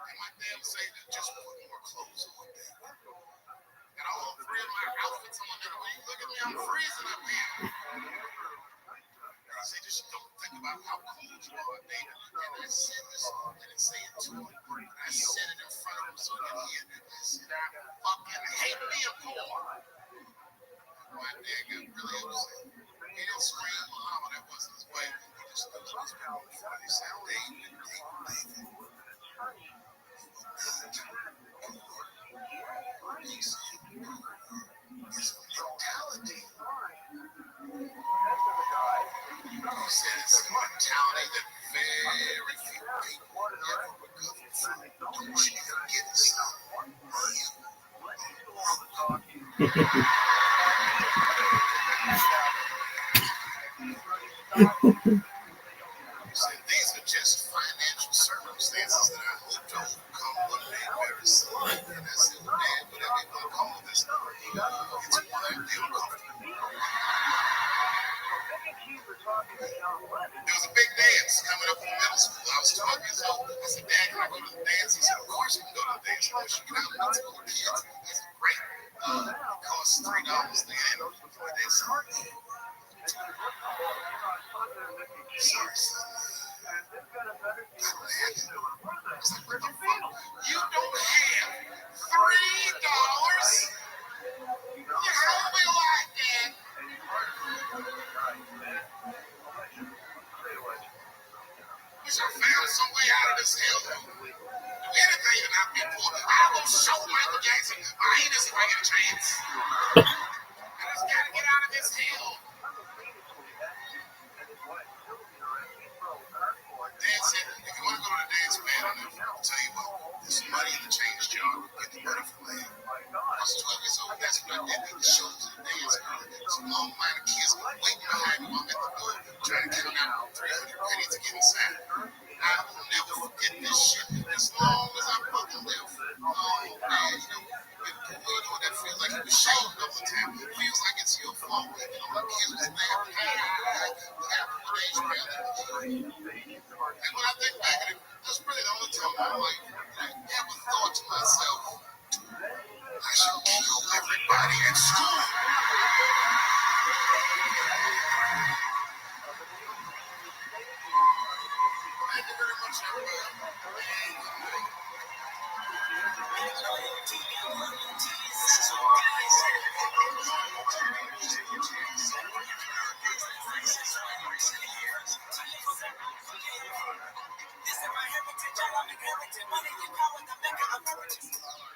And my dad would say, just put more clothes on, Dad. And all three of my outfits on there. When you look at me, I'm freezing up here. He said, just don't think about how cold you are, David. And I said this, I didn't say it to him, but I said it in front of him so he could hear. I said, I fucking hate being poor. My dad got really upset. He didn't scream, Mama, that wasn't his way. He just looked at his mom and he said, David. He said, it's mentality. He said it's a mentality that very few people ever recover from. Don't you forget it, son. He said these are just financial circumstances that I hope to overcome one day very soon. And I said, well, Dad, whatever you want to call this, it's one I feel comfortable. There was a big dance coming up in middle school. I was 12 years old. I said, Dad, can I go to the dance? He said, of course you can go to the dance. Of course you can go to the dance with the kids. I said, great. It costs $3 to get in for a dance. Sorry, son. You don't have $3? You held me like that. Wish I found some way out of this hell. Anything that I've been for. I will show Michael Jackson my anus if I get a chance. I just gotta get out of this hell. Dad said, if you want to go to the dance band, I'll tell you what, there's some money in the change jar. Get the money from there. I was 12 years old, that's what I did. The show to the dance girl. Some long line of kids waiting behind me. I'm at the door trying to count out 300 pennies to get inside. I will never forget this shit as long as I fucking live. Oh, man, you know what that feels like? You were shamed all the time. It feels like it's your fault. You know, my kids was there. We got a dance band. And when I think back at it, that's really the only time in my life that I ever thought to myself, should kill everybody in school. Thank you very much, This is my heritage, all I'm inheriting. Money and power, the mecca of emeritus.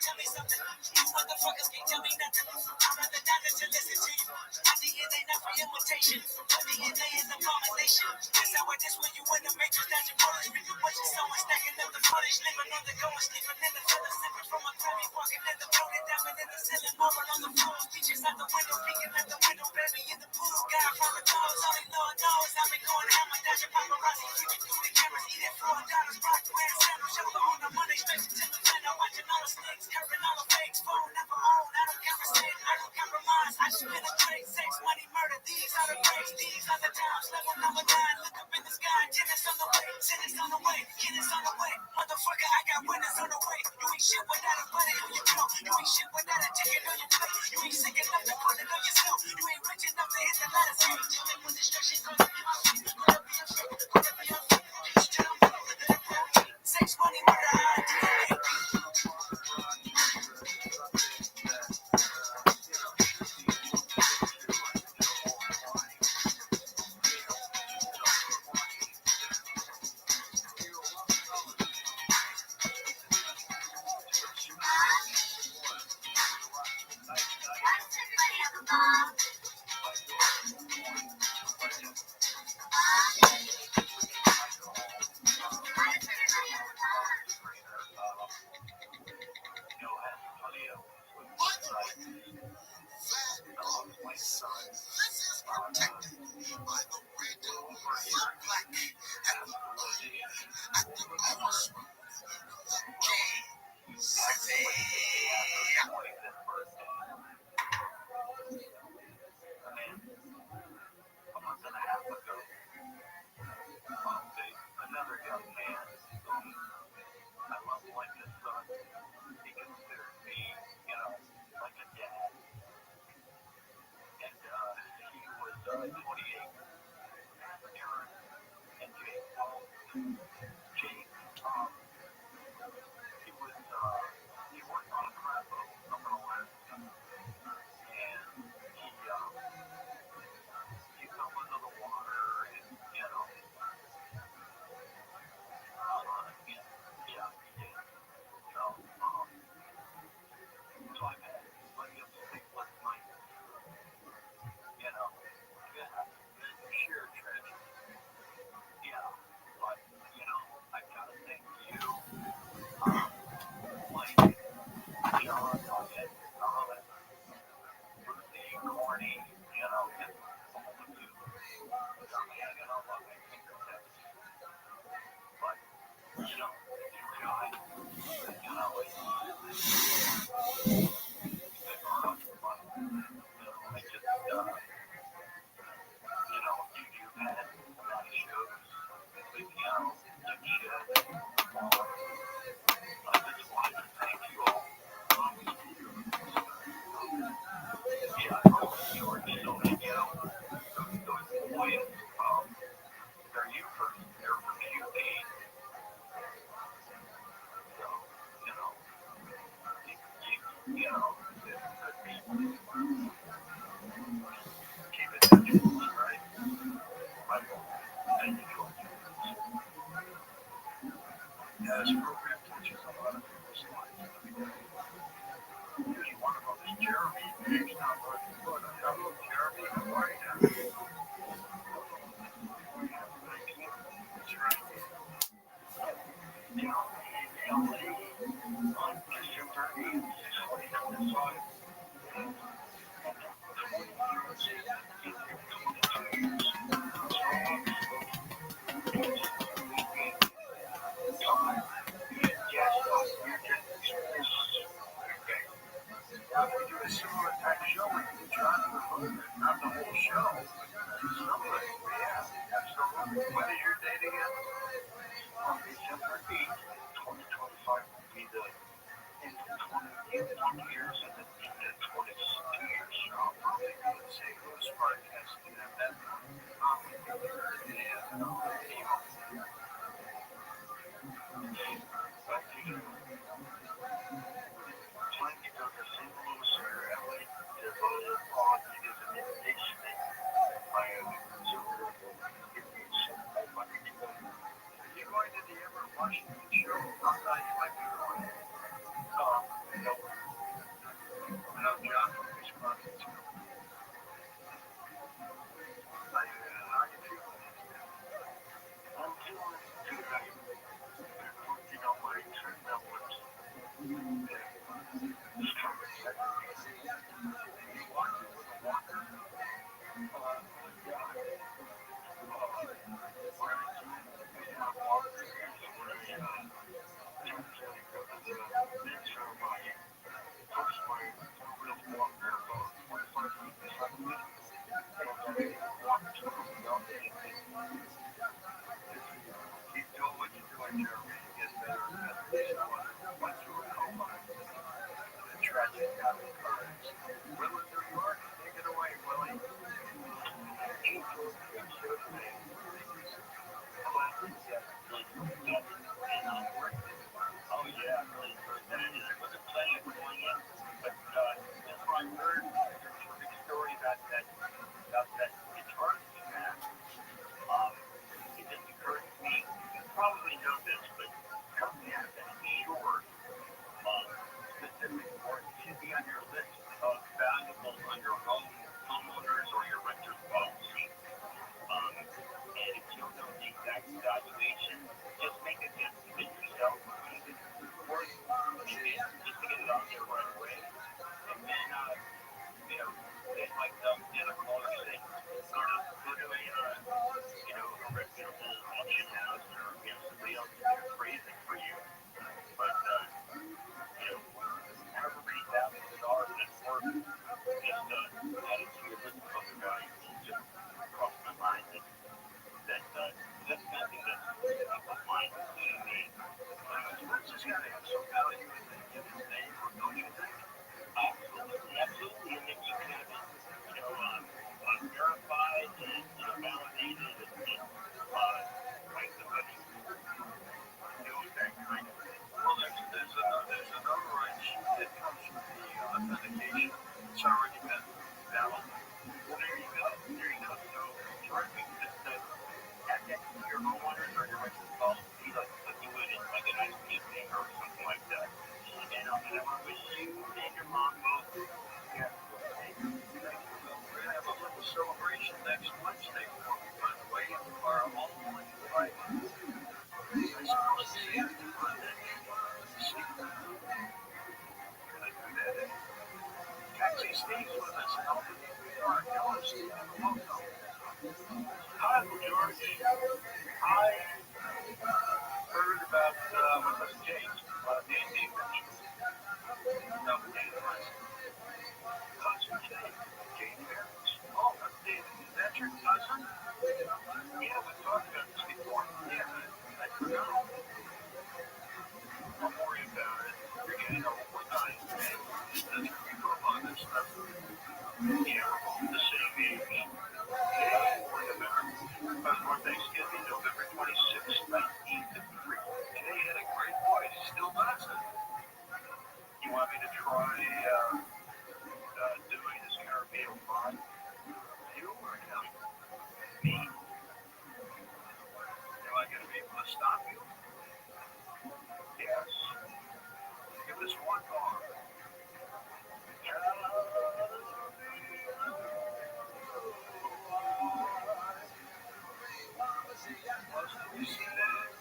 Tell me something, you motherfuckers can't tell me nothing. I'd rather die than to listen to you. My DNA not for imitation. My DNA is a combination. This how I just when you in the matrix, that you polish. Reaping what you sowing, stacking up the footage. Living on the go and sleeping in the villa. Sipping from a Grammy, walking in the building, diamond in the ceiling. Marble on the floor, speeches out the window, peeking out the window. Baby in the pool, God from the clothes. Only Lord knows I've been going hammer, dodging paparazzi, creeping through the cameras, eating $4, rock wearing sandals, shoulder on the money, stretching to the fan. I'm watching all the snakes, curving all the fakes. Phone never own, I don't conversate, I don't compromise. I just penetrate, sex, money, murder. These are the grades, these are the times. Level number 9, look up in the sky. Tennis on the way, tennis on the way, tennis on the way. Motherfucker, I got winners on the way. You ain't shit without a buddy on your flow. You ain't shit without a ticket on your plate. You ain't sick enough to put it on yourself. You ain't rich enough to hit the ladder. Tell me when destruction goes up in my feet. Put up your feet, put up your feet. Teach to them, sex, money, murder, DNA. Another young man whom I love like a son. He considered me, like a dad. And he was 28. Aaron and Jake. Jake, he worked on a crab boat up in Alaska. And he fell into the water and, yeah, he did. So I've had plenty of sleepless nights, sheer tragedy. Yeah, but, I gotta thank you, like, John, and Ruthie, Corny, and all of you. I'm hanging up on my fingertips. But, you guys, I just, you do that, that shows, but, you should. I just wanted to thank you all. Yeah, I hope you were still, those boys, they're you first, they're from QP. So, keep it natural, right? Michael, thank you. Yeah, this program touches a lot of people's lives every day. Here's one of them is Jeremy. He's not working for them. Hello, Jeremy. How are you? That's right. On December 8th, 2025. Yeah, we do a similar type show with the John the Hood, not the whole show. Yeah, absolutely. When is your date again? On December 8th, 2025 will be the 20 years in the your homeowners or your renters policy. And if you don't know the exact valuation, just make a guesstimate yourself what it's worth just to get it out there right away. And then, then like Dana Caller said, go to a reputable auction house or, somebody else to appraise it for you. But, however many thousands of dollars it's worth, just add it to your list of other values. Just crossed my mind that's something that's people's mind, including me. Sports has got to have some value in the given name, or don't you think? Absolutely, absolutely. And then you can have it, verified and validated and like somebody knows that kind of thing. Well, there's another right that comes with the authentication. It's already been validated. Well, there you go. So terrific that your homeowners or your renters policy, like you would in like an ice camping or something like that. And I want to wish you and your mom both. Yeah. Hey, thank you. We're gonna have a little celebration next Wednesday, by the way. Our home and like I suppose see you Monday. See, gonna do that. Taxi Steve's with us in Albany, New York. Hello, Steve. Welcome. Hi, George. I heard about my cousin James. Dave mentioned. No, Dave was cousin James. Jamie Harris. Oh, that's Dave. Is that your cousin? Yeah, we talked about this before. Yeah, I forgot. Don't worry about it. You're getting old. We're dying. That's creep up on this stuff. Yeah, we're both the same age. Yeah, worry about it. Our Thanksgiving, November 26th, 1953. Jay had a great voice. Still does it. You want me to try doing this Caribbean fun? You or him? Me? Am I going to be able to stop you? Yes. Give us one bar. You see that?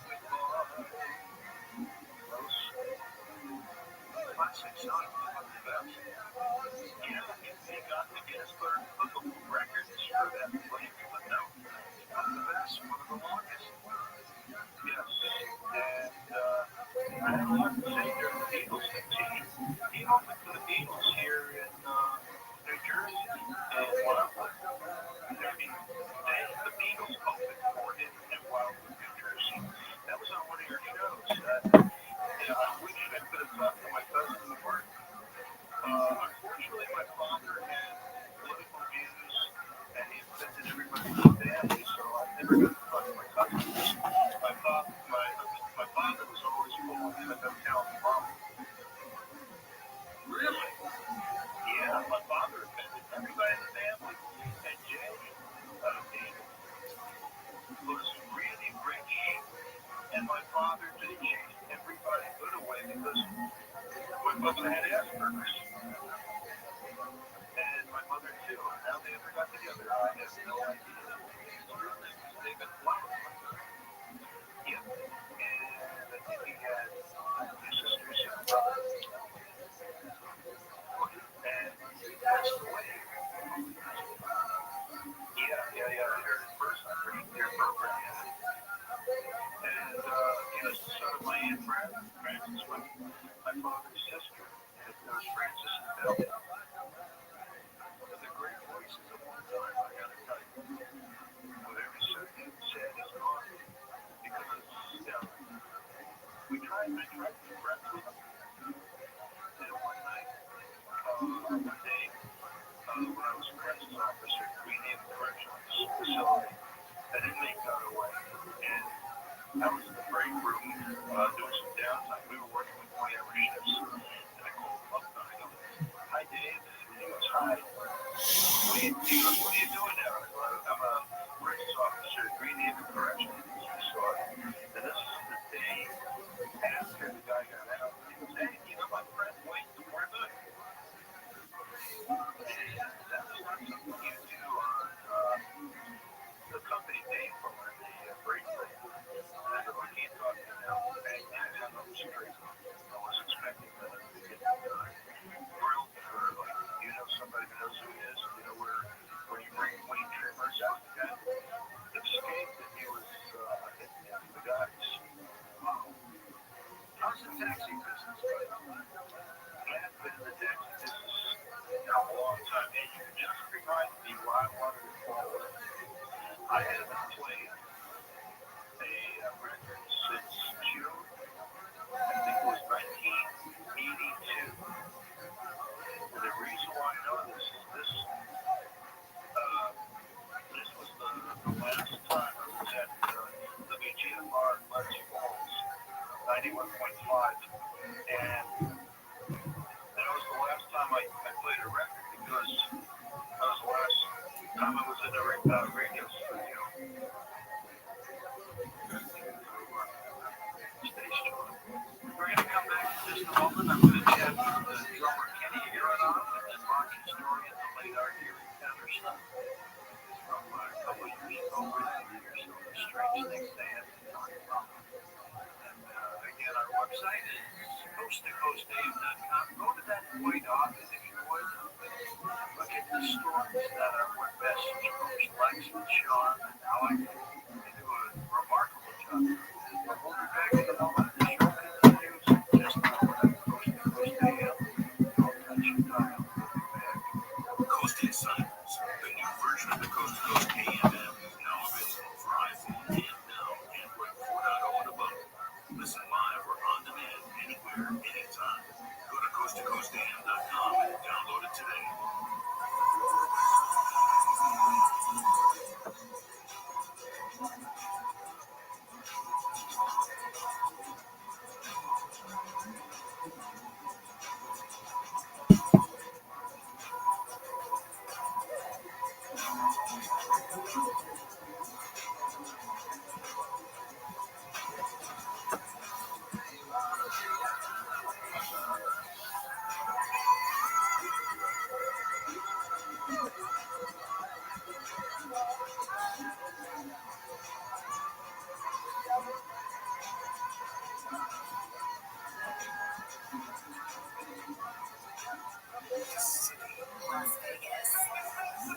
Classic son of the best. Yeah, they got the Gettysburg Book of Records for that play. But no, not the best, one of the longest. Yes, and I have a lot to say during the Beatles. He opened for the Beatles here in New Jersey, and Wildwood. The Beatles opened for him in Wildwood, New Jersey. That was on one of your shows. I wish I could have talked to my cousin more. Unfortunately, my father had political views, and he offended everybody in the family, so I never got to talk to my cousins. My father was always full of him about telling mom. Really? Yeah, my father offended everybody in the family, and Jay, David, was really rich, and my father just chased everybody good away because my mother had Asperger's. And my mother too. How they ever got together, I have no idea. His real name was David Flower. Yep. And I think he had two sisters and a brother. And he passed away. Yeah. I heard it first. I'm pretty clear program. And he was the son of my Aunt Frances, my father's sister. And it was Frances and Bill. The great voices of one time, I gotta tell you. Whatever said is gone. Because, I tried to rap with him. And one night, one day, when I was a crisis officer at Green Haven Correctional Facility, an inmate got away. And I was in the break room doing some downtime. We were working with 20-hour shifts. And I called him up and I go, "Hi, Dave." And he goes, "Hi. What are you doing now?" I go, "I'm a corrections officer at Green Haven Correctional Facility." And this is the day after the guy got out. He goes, "Hey, my friend, wait, we're good." And that Anybody who knows who he is, you know where you bring Wayne Trimmer, that guy escaped, and he was hitting the guys. I was in the taxi business, but I had been in the taxi business a long time, and you just reminded me why I wanted to follow it. I haven't played a record since June, I think it was 1982. And the reason why I know this is this was the last time I was at the WGFR in Lexington Falls, 91.5, and that was the last time I played a record because that was the last time I was in a radio studio. Station. We're going to come back in just a moment. I'm going to chat with the drummer Kenny Aronoff and then rock historian the late Artie Patterson from a couple of years ago. We're going to hear some of the strange things they had to talk about. And again, our website is coasttocoastdave.com. Go to that white office if you would. Look at the stories that our web messengers, Lex and Sean and Alex. They do a remarkable job. We'll be back in a moment. The show continues in just a moment. Coast to Coast AM. Don't touch your dial. We'll be back. Coast Insiders, the new version of the Coast to Coast AM app, now available for iPhone and now Android 4.0 and above. Listen live or on demand anywhere, anytime. Go to coasttocoastam.com and download it today. Las Vegas. The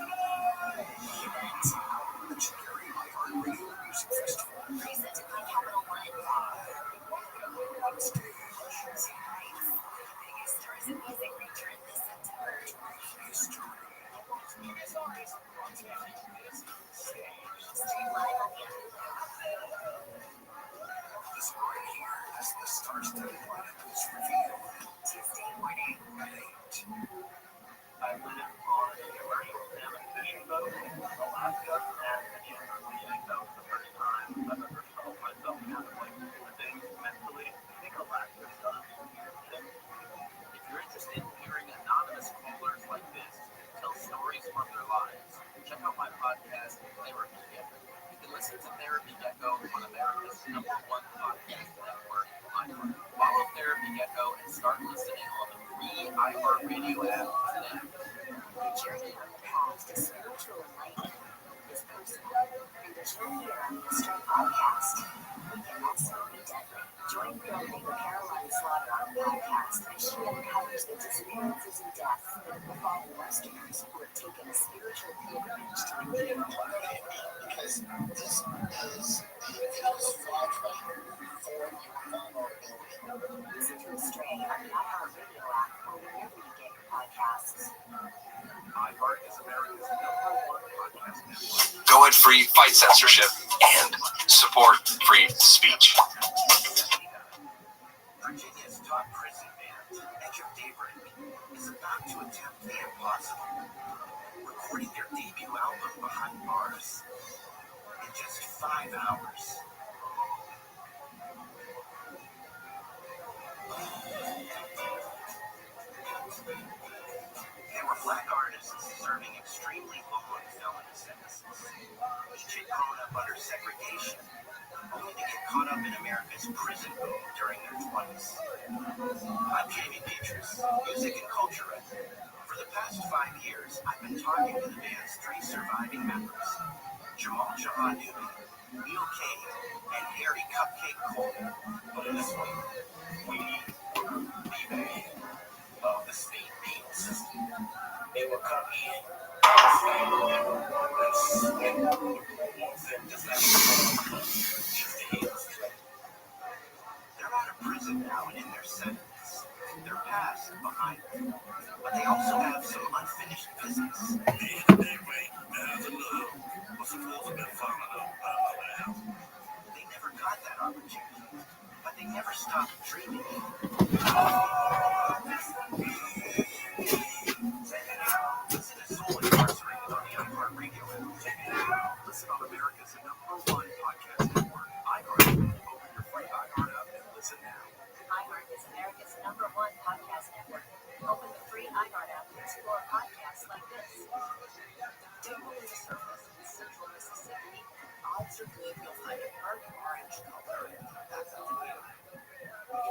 Legendary iHeartRadio Music Festival. Presented by Capital One. On stage. Vegas Stars of Music return this September. History. Stream live on the app. Listen right here as the star-studded lineup is revealed. Tuesday morning at 8. I live on a commercial salmon fishing boat in Alaska, and again, leaving that was the first time I've ever felt myself kind of like living mentally. I think Alaska does. If you're interested in hearing anonymous callers like this tell stories from their lives, check out my podcast, Therapy Gecko. You can listen to Therapy Gecko on America's #1 podcast network, iHeart. Follow Therapy Gecko and start listening on the free iHeartRadio app today. The journey on the path to spiritual enlightenment is personal, and there's no fear on the Restream podcast. We can also be deadly. Join filmmaker Caroline Slaughter on the podcast as she uncovers the disappearances and deaths that have befallen Westerners who have taken a spiritual pilgrimage to India. Because this is fraudulent for your vulnerability. Listen to Astray on the iHeartRadio app or wherever you get your podcasts. iHeart is America's #1 podcast network. Go at free, fight censorship, and support free speech. Virginia's top prison band, Edge of Daybreak, is about to attempt the impossible, recording their debut album behind bars in just 5 hours. They were black artists serving extremely long felony sentences, each had grown up under segregation, only to get caught up in America's prison boom during their 20s. I'm Jamie Petrus, music and culture editor. For the past 5 years, I've been talking to the band's 3 surviving members, Jamal Jahanubi, Neil Kane, and Harry Cupcake Coleman. But this week, we were the band of the state penal system. They will come in. They're out of prison now and in their 70s. Their past behind them. But they also have some unfinished business. They never got that opportunity, but they never stopped dreaming. Listen to Soul Incarcerated on the iHeartRadio app. Listen on America's #1 podcast network, iHeart. Open your free iHeart app and listen now. iHeart is America's #1 podcast network. Open the free iHeart app and explore podcasts like this. Double the surface in central Mississippi. Odds are good you'll find a burnt orange color back of the year.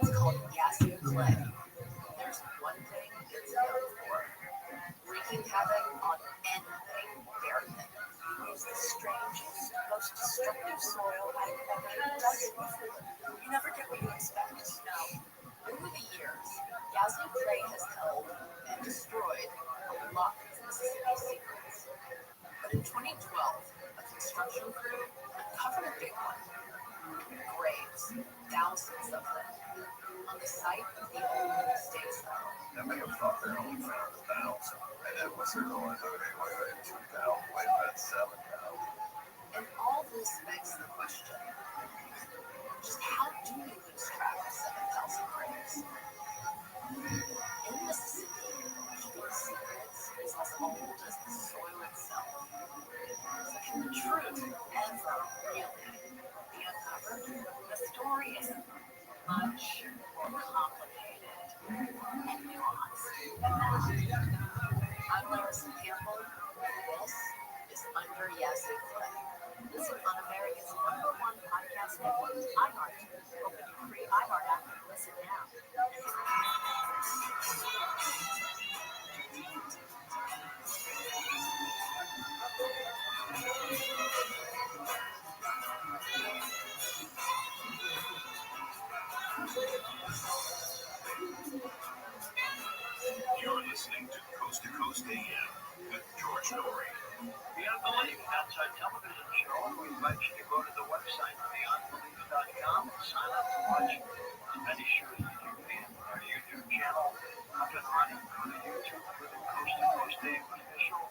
It's called gassy clay. There's one thing it's known for: wreaking havoc on anything barefoot. It's the strangest, most destructive soil I've ever dug in before. You never get what you expect. No. Over the years, gassy clay has held and destroyed a lot of Mississippi secrets. But in 2012, a construction crew uncovered a big one. Graves, thousands of them, on the site of the old state cell. They may have thought they only found 1,000, and that was their going, okay, wait, 2,000, wait, that's 7,000. And all this begs the question, just how do you lose track of 7,000 graves? In Mississippi, these secrets is as old as the soil itself. So can the truth ever really be uncovered? The story is much more complicated and nuanced than that. I'm Larissa Campbell, and this is Under Yazoo Clay. Listen on America's #1 podcast network, iHeart. Open your free iHeart app and listen now. You're listening to Coast AM with George Norrie. Beyond Belief Outside Television Show. We invite you to go to the website beyondbelief.com and sign up to watch many shows that you can. Our YouTube channel up and running. Go to YouTube for the Coast AM official.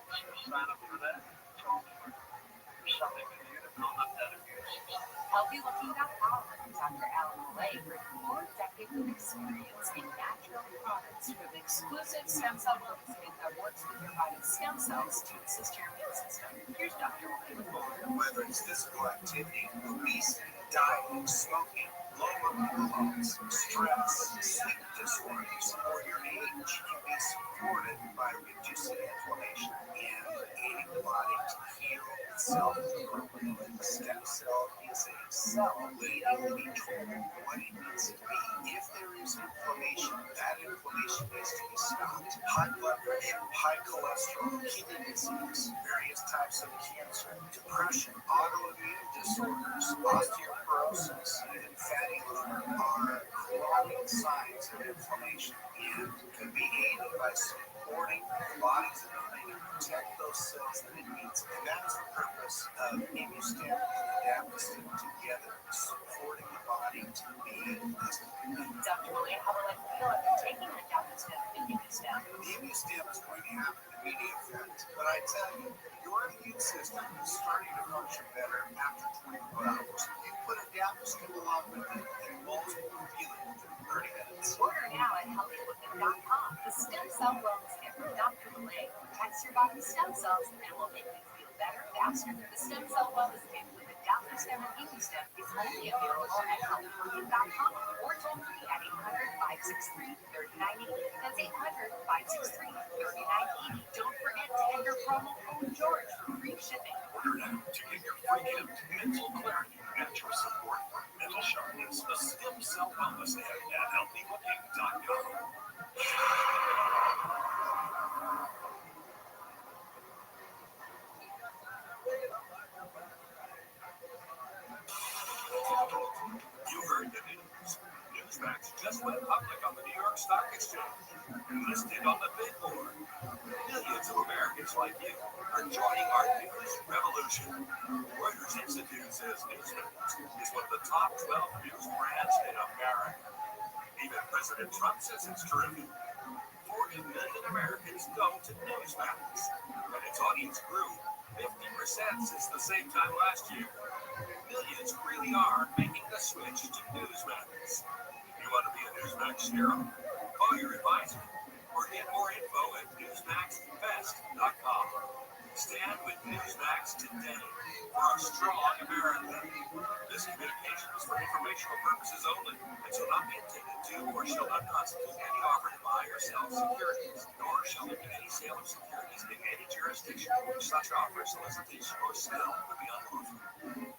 So sign up for that. So there's something for you to build up that immune system. HealthyLooking.com with Dr. Alan Lay brings 4 decades of experience in natural products with exclusive stem cell wellness kit that works with your body's stem cells to assist your immune system. Here's Dr. Lay with more. Whether it's physical activity, obesity, dieting, smoking, low hormones, stress, sleep disorders, or your age can be supported by reducing inflammation and aiding the body to heal itself appropriately. A stem cell is a cell waiting to be told what it needs to be. If there is inflammation, that inflammation needs to be stopped. High blood pressure, high cholesterol, kidney disease, various types of cancer, depression, autoimmune disorders, osteoporosis, and fatty liver are chronic signs of inflammation and can be aided by supporting the body's ability to protect those cells that it needs. And that is the purpose of Immustem and Adaptostem together, supporting the body to be best. Dr. Lay, how will I feel after taking an Adaptostem and Immustem? The Immustem is going to have an immediate effect, but I tell you, your immune system is starting to function better after 24 hours. You put Adaptostem along with it, and most will feel it within 30 minutes. Order now at HealthyLooking.com. The Stem Cell Wellness Kit from Dr. Lay protects your body's stem cells and will make you feel better faster. The Stem Cell Wellness Kit with Adaptostem and Immustem is only available at HealthyLooking.com or toll free at 800-563-3980. That's 800-563-3980. Don't forget to enter promo code George for free shipping. Order now to get your free gift, mental clarity, and your support for mental sharpness. The Stem Cell Wellness Kit at HealthyLooking.com. You heard the news. Newsmax just went public on the New York Stock Exchange. Listed on the big board. Americans like you are joining our news revolution. Reuters Institute says Newsmax is one of the top 12 news brands in America. Even President Trump says it's true. 40 million Americans go to Newsmax, and its audience grew 50% since the same time last year. Millions really are making the switch to Newsmax. You want to be a Newsmax hero? Call your advisor or get more info at newsmaxbest.com. Stand with Newsmax today for a strong America. This communication is for informational purposes only and shall not be intended to or shall not constitute any offer to buy or sell securities, nor shall there be any sale of securities in any jurisdiction in which such offer, solicitation, or sale would be unlawful.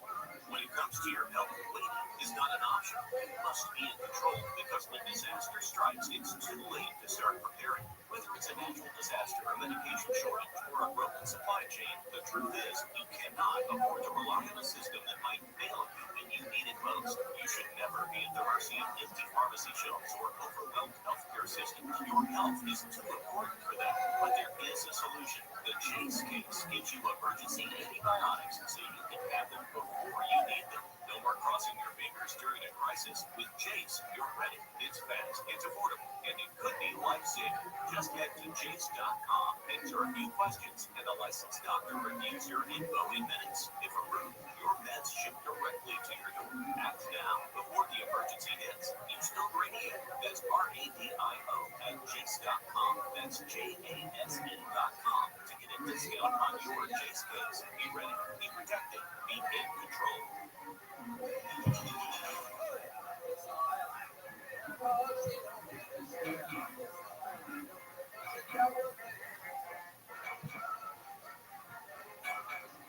When it comes to your health, waiting is not an option. You must be in control because when disaster strikes, it's too late to start preparing. Whether it's a natural disaster, a medication shortage, or a broken supply chain, the truth is you cannot afford to rely on a system that might fail you when you need it most. You should never be at the mercy of empty pharmacy shelves or overwhelmed healthcare systems. Your health is too important for that. But there is a solution. The Chase case gives you emergency antibiotics so you can have them before you need them. No more crossing your fingers during a crisis. With Chase, you're ready. It's fast, it's affordable, and it could be life-saving. Just head to chase.com, enter a few questions, and a licensed doctor reviews your info in minutes. If approved, your meds shipped directly to your door. Act now before the emergency hits. Use code RADIO. That's RADIO at chase.com. That's JASN.com to get a discount on your Chase case. Be ready, be protected, be in control.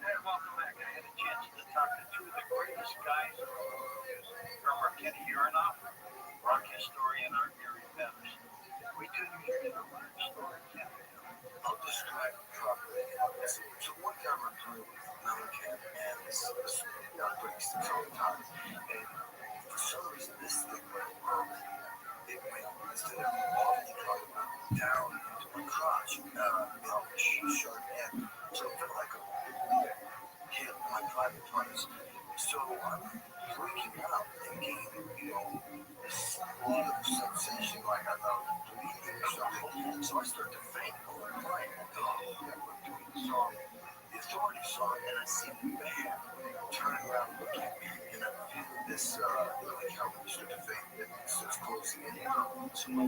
And welcome back. I had a chance to talk to two of the greatest guys in the world. Drummer Kenny Uranoff, rock historian Art Gary Peters. We took you into the rock story, Kenny. I'll describe the drummer. So one time I'm playing with Mellencamp, and this breaks things all the time. And for some reason, this thing went wrong. It went, instead of off the drum, it went down into my crotch, sharp end. So it felt like a hit my private parts. So I'm freaking out, thinking, this lot of sensation, like I thought I was bleeding or something. So I start to faint while I'm playing. I'm doing the song, the Authority song, and I see the band turning around, looking at me, and I'm feeling this, like how when you start to faint, it starts closing in. So my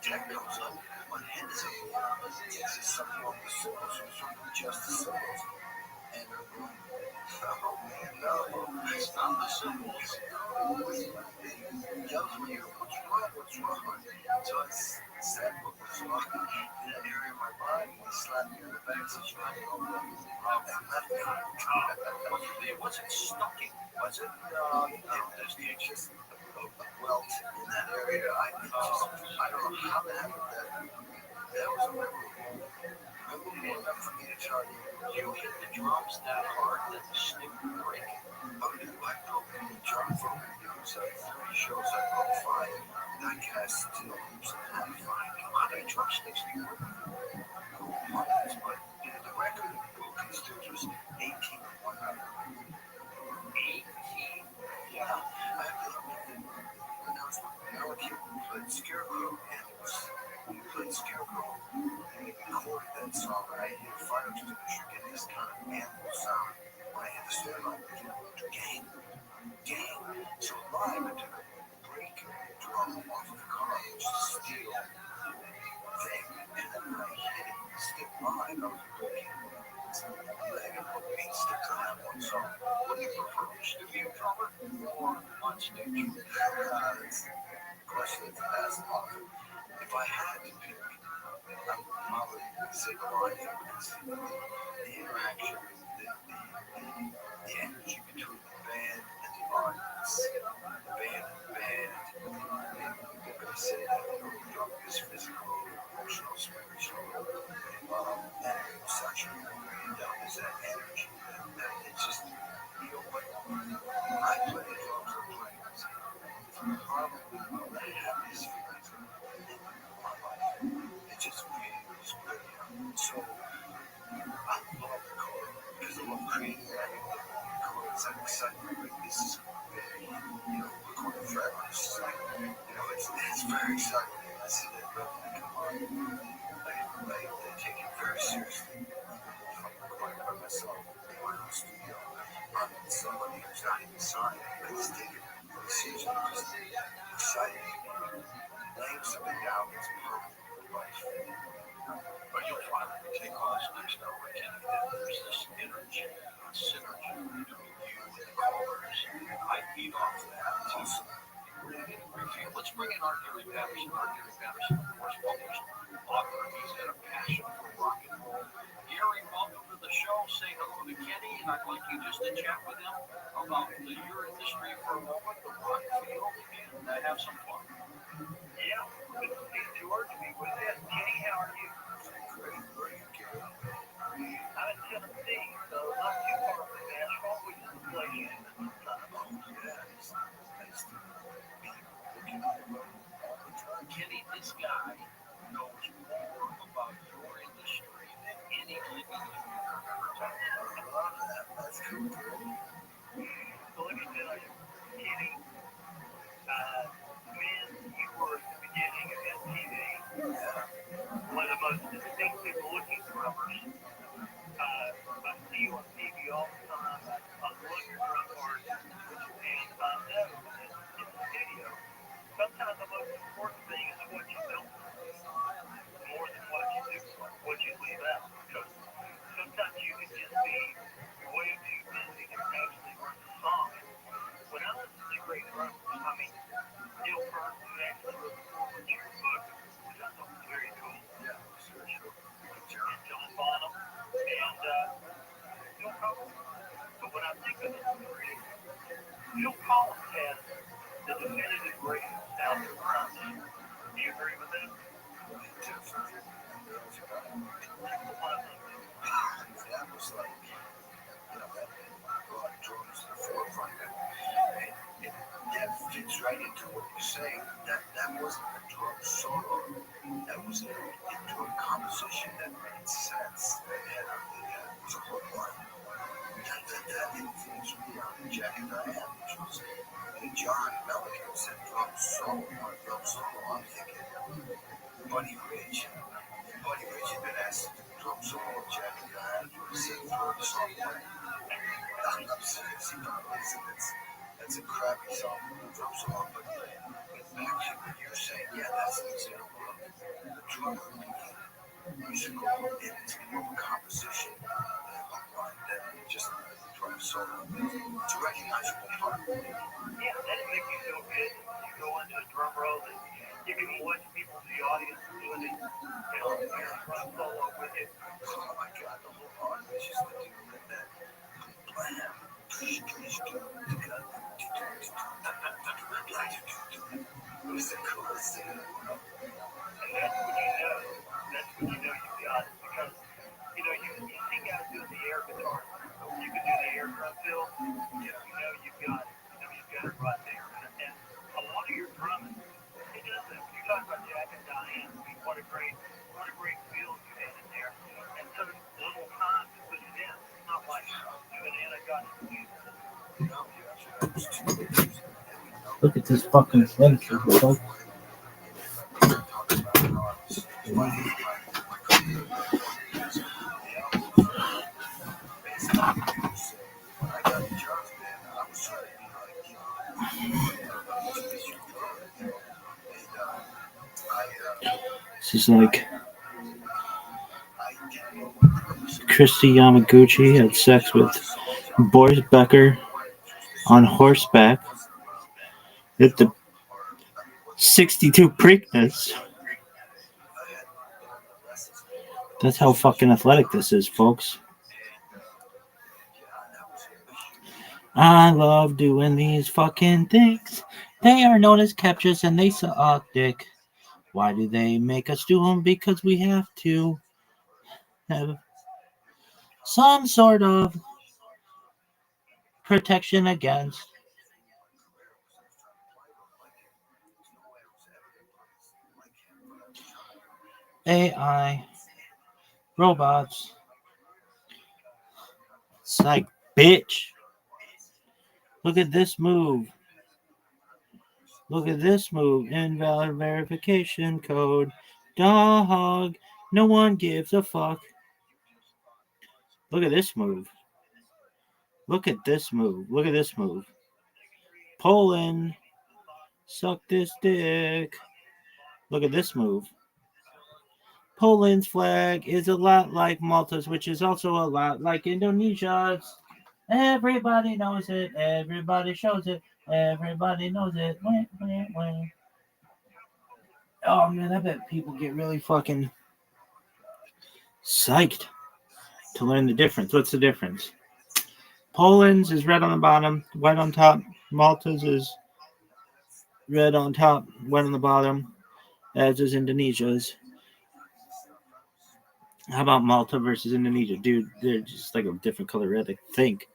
tech comes up, my head is up, it's just something on the cymbals, so I'm trying to adjust the cymbals. And I'm going, oh man, no, it's not the cymbals. He yells at me, what's wrong? So I said what was wrong in that area of my body. He slapped me on the back, said, you have no problem. And left me. It wasn't stalking, was it? No, there's just a welt in that area. I don't know how that happened. That was memorable enough for me to tell you. You hit the drums that hard that the stick would break. I broke the drum for so 30 shows, I broke 5. That guy still keeps it at 5. How many drumsticks do you work with? But the record of broken sticks was 18 to 100. 18? Yeah. I have to admit that when I was with Mellencamp, we played Scarecrow, and we played Scarecrow, and we recorded that song, and I hit a fire extinguisher, get this kind of animal sound. When I hit the snare line, gang. So live, I took a break drum off of the car, which is a steel thing, and then when I hit it, stick live, I was breaking leg and put 8 sticks on that one song. What do you prefer, studio drummer or on stage? That's a question that's asked often. If I had to pick, I would probably say live, because the interaction, the energy between the band and the audience, band, people can say that the drum is physical, emotional, spiritual, and sexual, and is that energy, that it's just, what, I play the drums or play music, it's probably one of the happiest feelings in my life. It just feels good. So, Sorry, I just take it. The season just exciting. Laying something down is perfect for life. But you'll find when you take on this next hour, Kenny, that there's this energy, synergy between you and the callers. I feed off of that. It's awesome. Let's bring in Art Gary Patterson. Art Gary Patterson, of course, published author. He's got a passion for rock and roll. Gary, welcome to the show. Say hello to Kenny, and I'd like you just to chat with him about your industry for a moment, the rock field, and have some fun. Yeah, good to see George. Be with you. Kenny, how are you? Great. Where are you, Gary? I'm in Tennessee, so not too far from Nashville, which is a place you should spend some time. Yes. Nice to be looking at it all the time. Kenny, this guy knows more about your industry than any living human ever touched. I love that. That's cool. So let me tell you, Kenny, when you were at the beginning of MTV, one of the most distinctive looking drummers. I see you on TV all the time. I love your drum part. And I know that in the studio, sometimes the most important thing is what you don't do, more than what you do, what you leave out. Because sometimes you can just be way too busy to actually run the song. When I listen to great drummers, I mean, Neil Peart, who actually wrote the forward to your book, which I thought was very cool. Yeah, sure. And John Bonham, and Phil Collins. But when I think of the three, Phil Collins has the definitive greatest sound of grunge. Do you agree with that? Definitely. That's the one of them. That was like, that brought drums to the forefront. And that fits right into what you're saying. That wasn't a drum solo. That was an into a composition that made sense. And it was a hook line. That influenced me on Jack and Diane, which was John Mellencamp said drum solo. I'm thinking Buddy Rich. Buddy Rich had been asked to do drum solo with Jack and Diane. He said throw the song away. I'm serious. That's a crappy song, drum solo. But back to what you're saying, yeah, that's an example of the drummer being musical and it's more of a composition than just drum solo. It's a recognizable part. Yeah, that'd make you feel good. You go into a drum roll and you can watch people in the audience doing it, drum solo with it. Oh my God, the whole audience just doing that. Blam. It was the coolest thing in the world. And that's when you know you've got it. Because, you see guys doing the air guitar. You can do the air drum fill. You've got it. You've got it right there. And a lot of your drumming, it does that. When you talk about Jack and Diane, I mean, what a great feel you had in there. And took little time to put it in. It's not like doing it, I got it. Look at this fucking furniture, folks. This is like Christy Yamaguchi had sex with Boris Becker on horseback at the 62 Preakness. That's how fucking athletic this is, folks. I love doing these fucking things. They are known as captures and they suck dick. Why do they make us do them? Because we have to have some sort of protection against AI, robots. It's like, bitch. Look at this move. Look at this move. Invalid verification code. Dog. No one gives a fuck. Look at this move. Look at this move. Look at this move. Poland, suck this dick. Look at this move. Poland's flag is a lot like Malta's, which is also a lot like Indonesia's. Everybody knows it. Everybody shows it. Everybody knows it. Oh man, I bet people get really fucking psyched to learn the difference. What's the difference? Poland's is red on the bottom, white on top. Malta's is red on top, white on the bottom, as is Indonesia's. How about Malta versus Indonesia? Dude, they're just like a different color red, I think.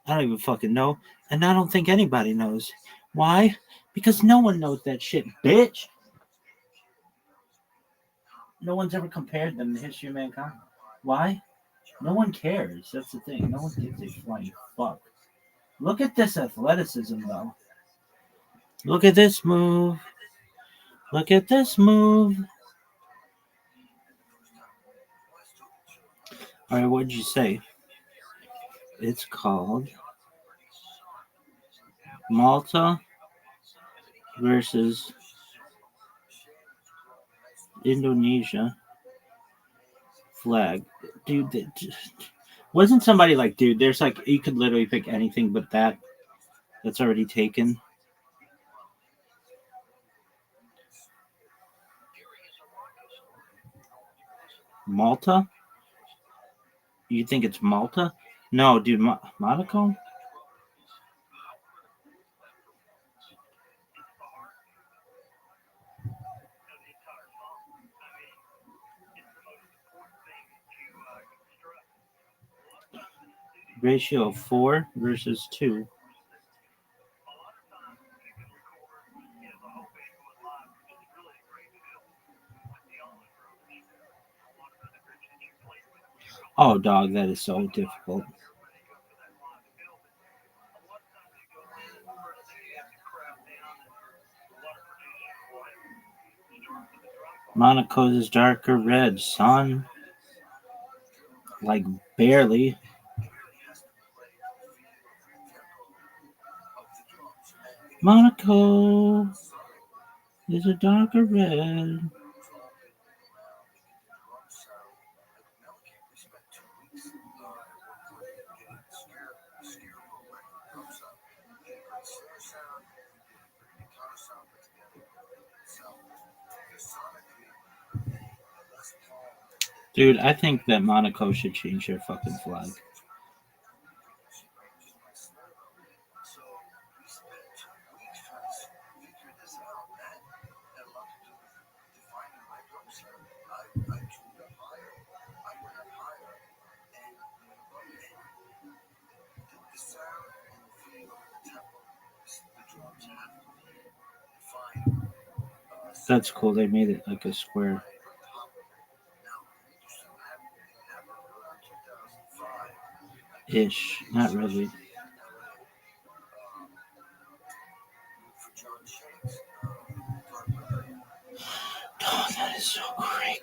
I don't even fucking know. And I don't think anybody knows. Why? Because no one knows that shit, bitch. No one's ever compared them in the history of mankind. Why? No one cares. That's the thing. No one gives a flying fuck. Look at this athleticism, though. Look at this move. Look at this move. All right, what did you say? It's called Malta versus Indonesia flag. Dude, wasn't somebody like, dude, there's like, you could literally pick anything but that. That's already taken. Malta? You think it's Malta? No, dude, Monaco? Ratio of 4 versus 2. Oh, dog, that is so difficult. Monaco's is darker red, son. Like, barely. Monaco is a darker red. Dude, I think that Monaco should change their fucking flag. That's cool. They made it like a square. Ish. Not really. Oh, that is so great.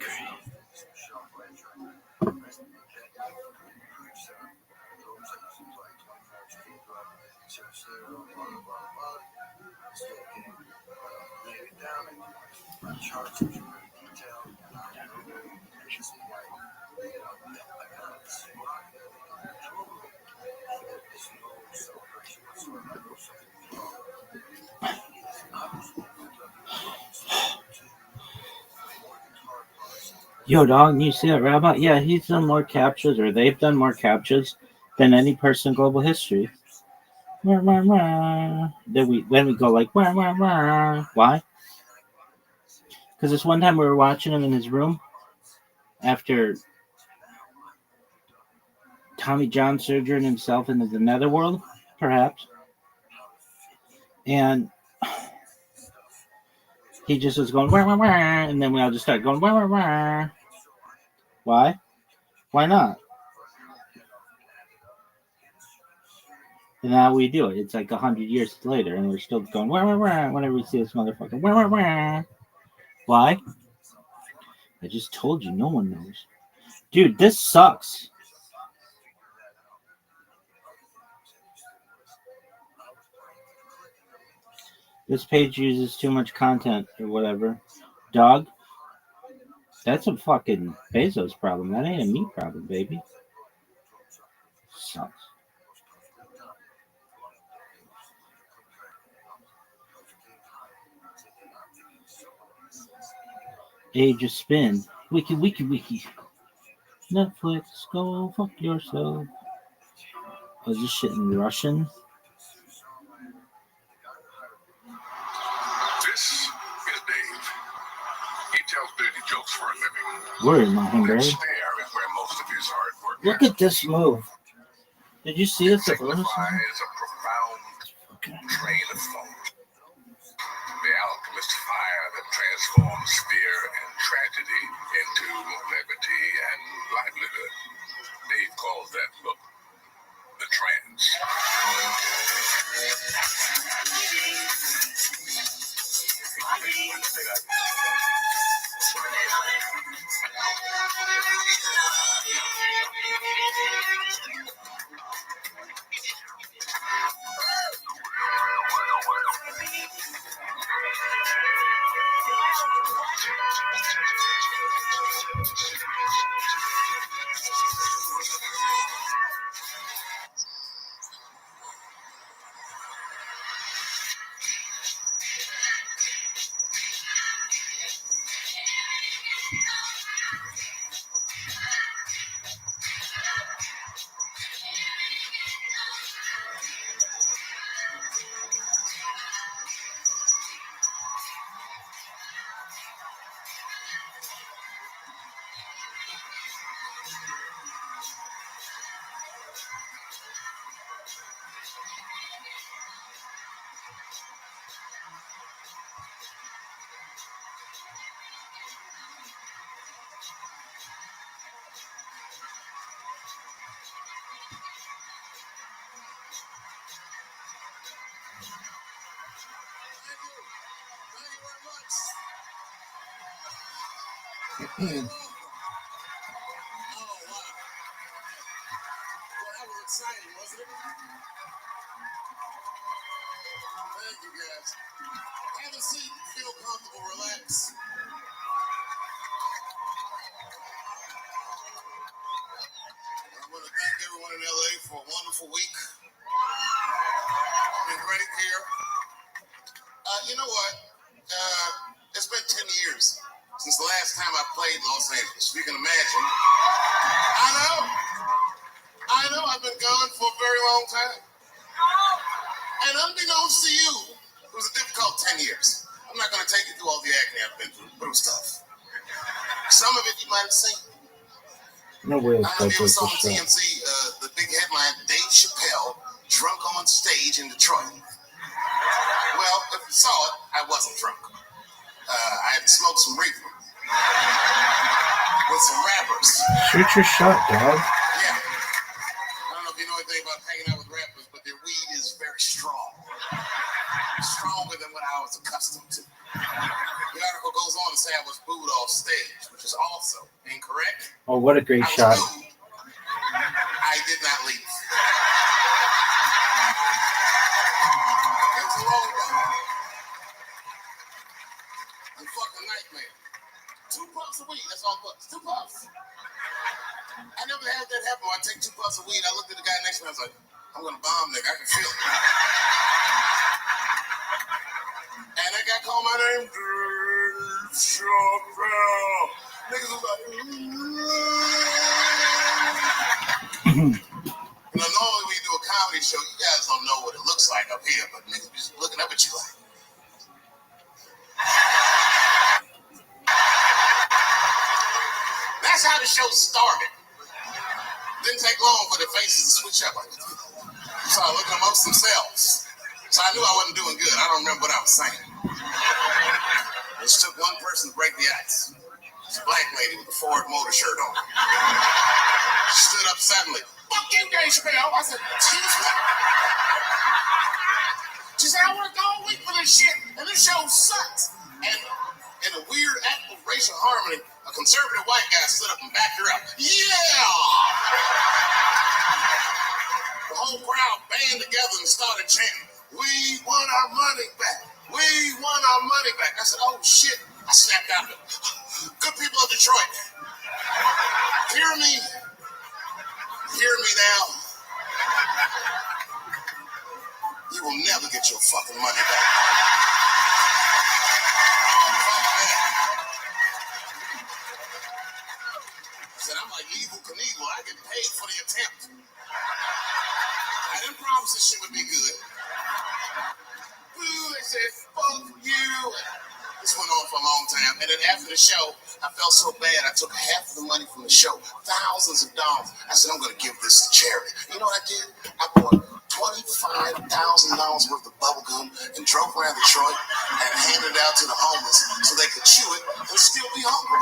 Yo, dog, you see that rabbi? Yeah, he's done more captures, or they've done more captures than any person in global history. Then we go like, why? Because this one time we were watching him in his room after Tommy John surgery himself into the netherworld, perhaps. And he just was going, and then we all just started going, Why? Why not? And now we do it. It's like 100 years later, and we're still going, whenever we see this motherfucker. Why? I just told you, no one knows. Dude, this sucks. This page uses too much content or whatever. Dog? That's a fucking Bezos problem. That ain't a me problem, baby. Sucks. Age of Spin. Wiki, wiki, wiki. Netflix, go fuck yourself. Oh, is this shit in Russian? This is Dave. He tells dirty jokes for a living. Word, Mockingbird. That stare is where most of his hard work Look at this move. Did you see this at Russian? signifies a profound train of thought. The alchemist fire that transforms fear and tragedy into levity and livelihood. Dave calls that book The Trance. Exciting, wasn't it? Thank you, guys. Have a seat, feel comfortable, relax. I want to thank everyone in LA for a wonderful week. Been great here. You know what? It's been 10 years since the last time I played Los Angeles. You can imagine. I know I've been gone for a very long time. And unbeknownst to you, it was a difficult 10 years. I'm not going to take you through all the agony I've been through, but it was tough. Some of it you might have seen. No way. I know you ever saw on TMZ the big headline, Dave Chappelle drunk on stage in Detroit. Well, if you saw it, I wasn't drunk. I had smoked some reefer with some rappers. Shoot your shot, dog. Yeah. I don't know if you know anything about hanging out with rappers, but their weed is very strong. Stronger than what I was accustomed to. The article goes on to say I was booed off stage, which is also incorrect. Oh, what a great shot. I did not leave. It was a long day. A fucking nightmare. 2 puffs of weed, that's all it was. 2 puffs. I never had that happen where I take 2 puffs of weed. I looked at the guy next to me, I was like, I'm gonna bomb nigga, I can feel it. And that guy called my name, Dave Chappelle. Niggas was like, You know, normally when you do a comedy show, you guys don't know what it looks like up here, but niggas be just looking up at you like. That's how the show started. Didn't take long for the faces to switch up. I started looking amongst themselves. So I knew I wasn't doing good. I don't remember what I was saying. It just took one person to break the ice. It's a black lady with a Ford Motor shirt on. She stood up suddenly. Fuck you, Dave Chappelle. I said, excuse me? She said, I worked all week for this shit, and this show sucks. And in a weird act of racial harmony, a conservative white guy stood up and backed her up. Yeah! The whole crowd banded together and started chanting, we want our money back. We We won our money back. I said, oh shit. I snapped out of it. Good people of Detroit, hear me. Hear me now. You will never get your fucking money back. I said, I'm like Evel Knievel. I get paid for the attempt. I didn't promise this shit would be good. Ooh, they said, fuck you. This went on for a long time. And then after the show, I felt so bad, I took half of the money from the show, thousands of dollars. I said, I'm going to give this to charity. You know what I did? I bought $25,000 worth of bubble gum and drove around Detroit and handed it out to the homeless so they could chew it and still be hungry.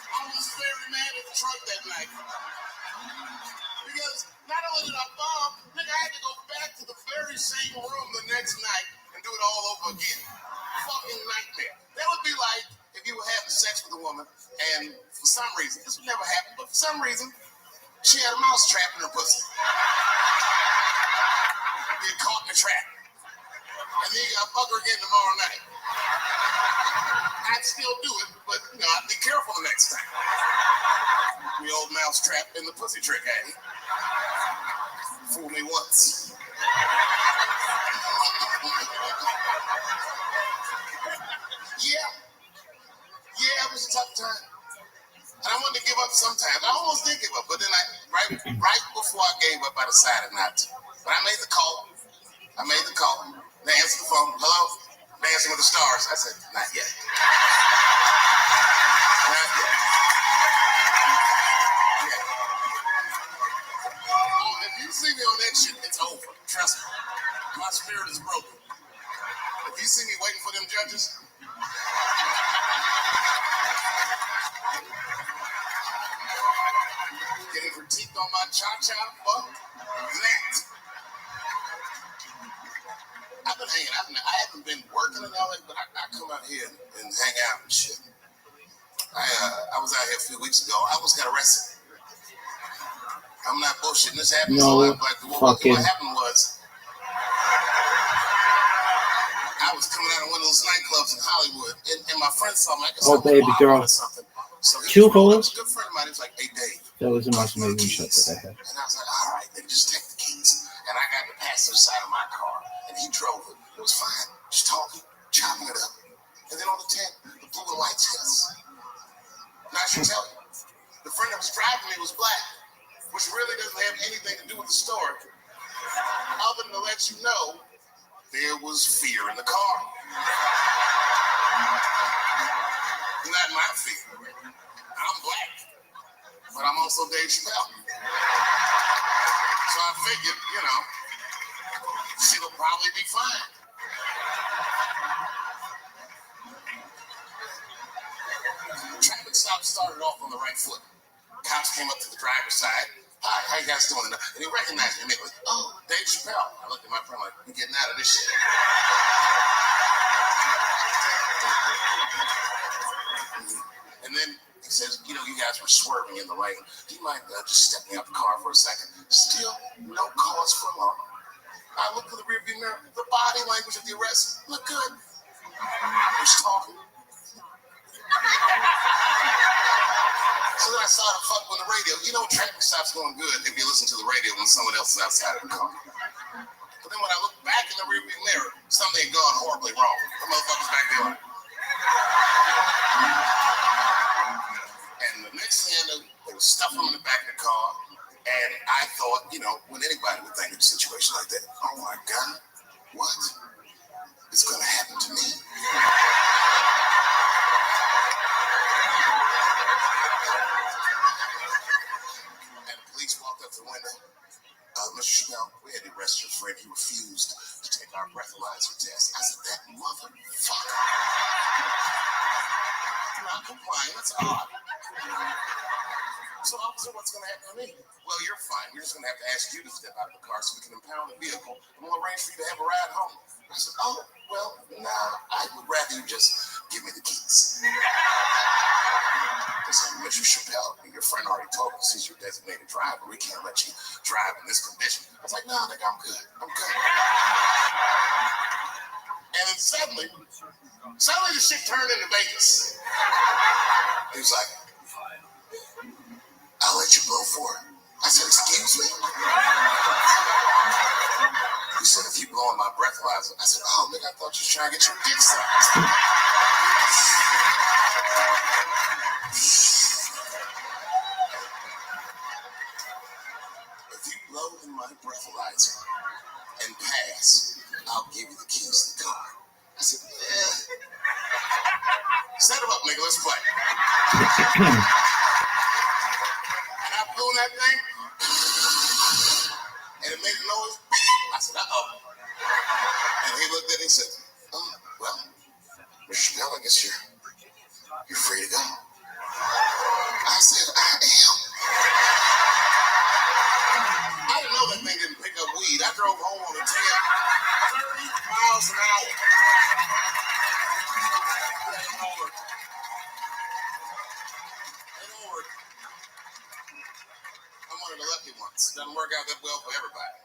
I was very mad at Detroit that night. Because not only did I bomb, nigga, I had to go back to the very same room the next night and do it all over again. Fucking nightmare. That would be like if you were having sex with a woman and for some reason, this would never happen, but for some reason, she had a mouse trap in her pussy. Get caught in the trap. And then you gotta fuck her again tomorrow night. I'd still do it, but you know, I'd be careful the next time. The old mouse trap in the pussy trick, eh? Fool me once. Yeah, it was a tough time. And I wanted to give up sometimes. I almost did give up, but then right before I gave up, I decided not to. But I made the call. They answered the phone. Hello? Dancing with the Stars. I said, not yet. Not yet. Oh, if you see me on that shit, it's over. Trust me. My spirit is broken. If you see me waiting for them judges, getting critiqued on my cha-cha, fuck that. I've been hanging out. I haven't been working in LA, but I come out here and hang out and shit. I was out here a few weeks ago. I almost got arrested. I'm not bullshitting. This happened. No what happened was I was coming out of one of those nightclubs in Hollywood, and my friend saw me. I guess Oh, baby girl. Or something. So Two holes? A good friend of mine. He was like, "Hey, Dave." That was the most amazing shot that I had. And I was like, all right, then just take the keys. And I got the passenger side of my car, and he drove it. It was fine. Just talking, chopping it up. And then on the 10, the blue and white hits. Now, I should tell you, the friend that was driving me was black, which really doesn't have anything to do with the story, other than to let you know there was fear in the car. Not my fear. I'm black, but I'm also Dave Chappelle. So I figured, you know, she'll probably be fine. Traffic stop started off on the right foot. Cops came up to the driver's side. Hi, how you guys doing? And he recognized me immediately. Oh, Dave Chappelle. I looked at my friend like, we're getting out of this shit. And then he says, you know, you guys were swerving in the lane. Do you mind just stepping out the car for a second? Still, no cause for alarm. I looked in the rearview mirror. The body language of the arrest looked good. Who's talking? So then I started fucking with the radio. You know, traffic stops going good if you listen to the radio when someone else is outside of the car. But then when I looked back in the rearview mirror, something had gone horribly wrong. The motherfuckers back there like. And the next thing I knew, there was stuff in the back of the car. And I thought, you know, when anybody would think of a situation like that, oh my God, what is going to happen to me? And the police walked up to the window. Mr. Chappelle, we had to arrest your friend. He refused to take our breathalyzer test. I said, that motherfucker. Not complying, that's odd. So, officer, what's going to happen to me? Well, you're fine. We're just going to have to ask you to step out of the car so we can impound the vehicle, and we'll arrange for you to have a ride home. I said, oh, well, nah, I would rather you just give me the keys. There's a Mr. Chappelle, your friend already told us he's your designated driver. We can't let you drive in this condition. I was like, no, nigga, I'm good. I'm good. And then suddenly the shit turned into Vegas. He was like, I'll let you blow for it. I said, excuse me? He said, if you blow on my breathalyzer. I said, oh, nigga, I thought you were trying to get your dick sucked. If you blow in my breathalyzer and pass, I'll give you the keys to the car. I said, set him up, nigga, let's play. And I blew that thing, and it made a noise. I said, uh-oh. And he looked at it and said, oh, well, Mr. Chappelle, I guess you're free to go. I said, I am. I didn't know that thing didn't pick up weed. I drove home on a 30 miles an hour. I'm one of the lucky ones. Doesn't work out that well for everybody.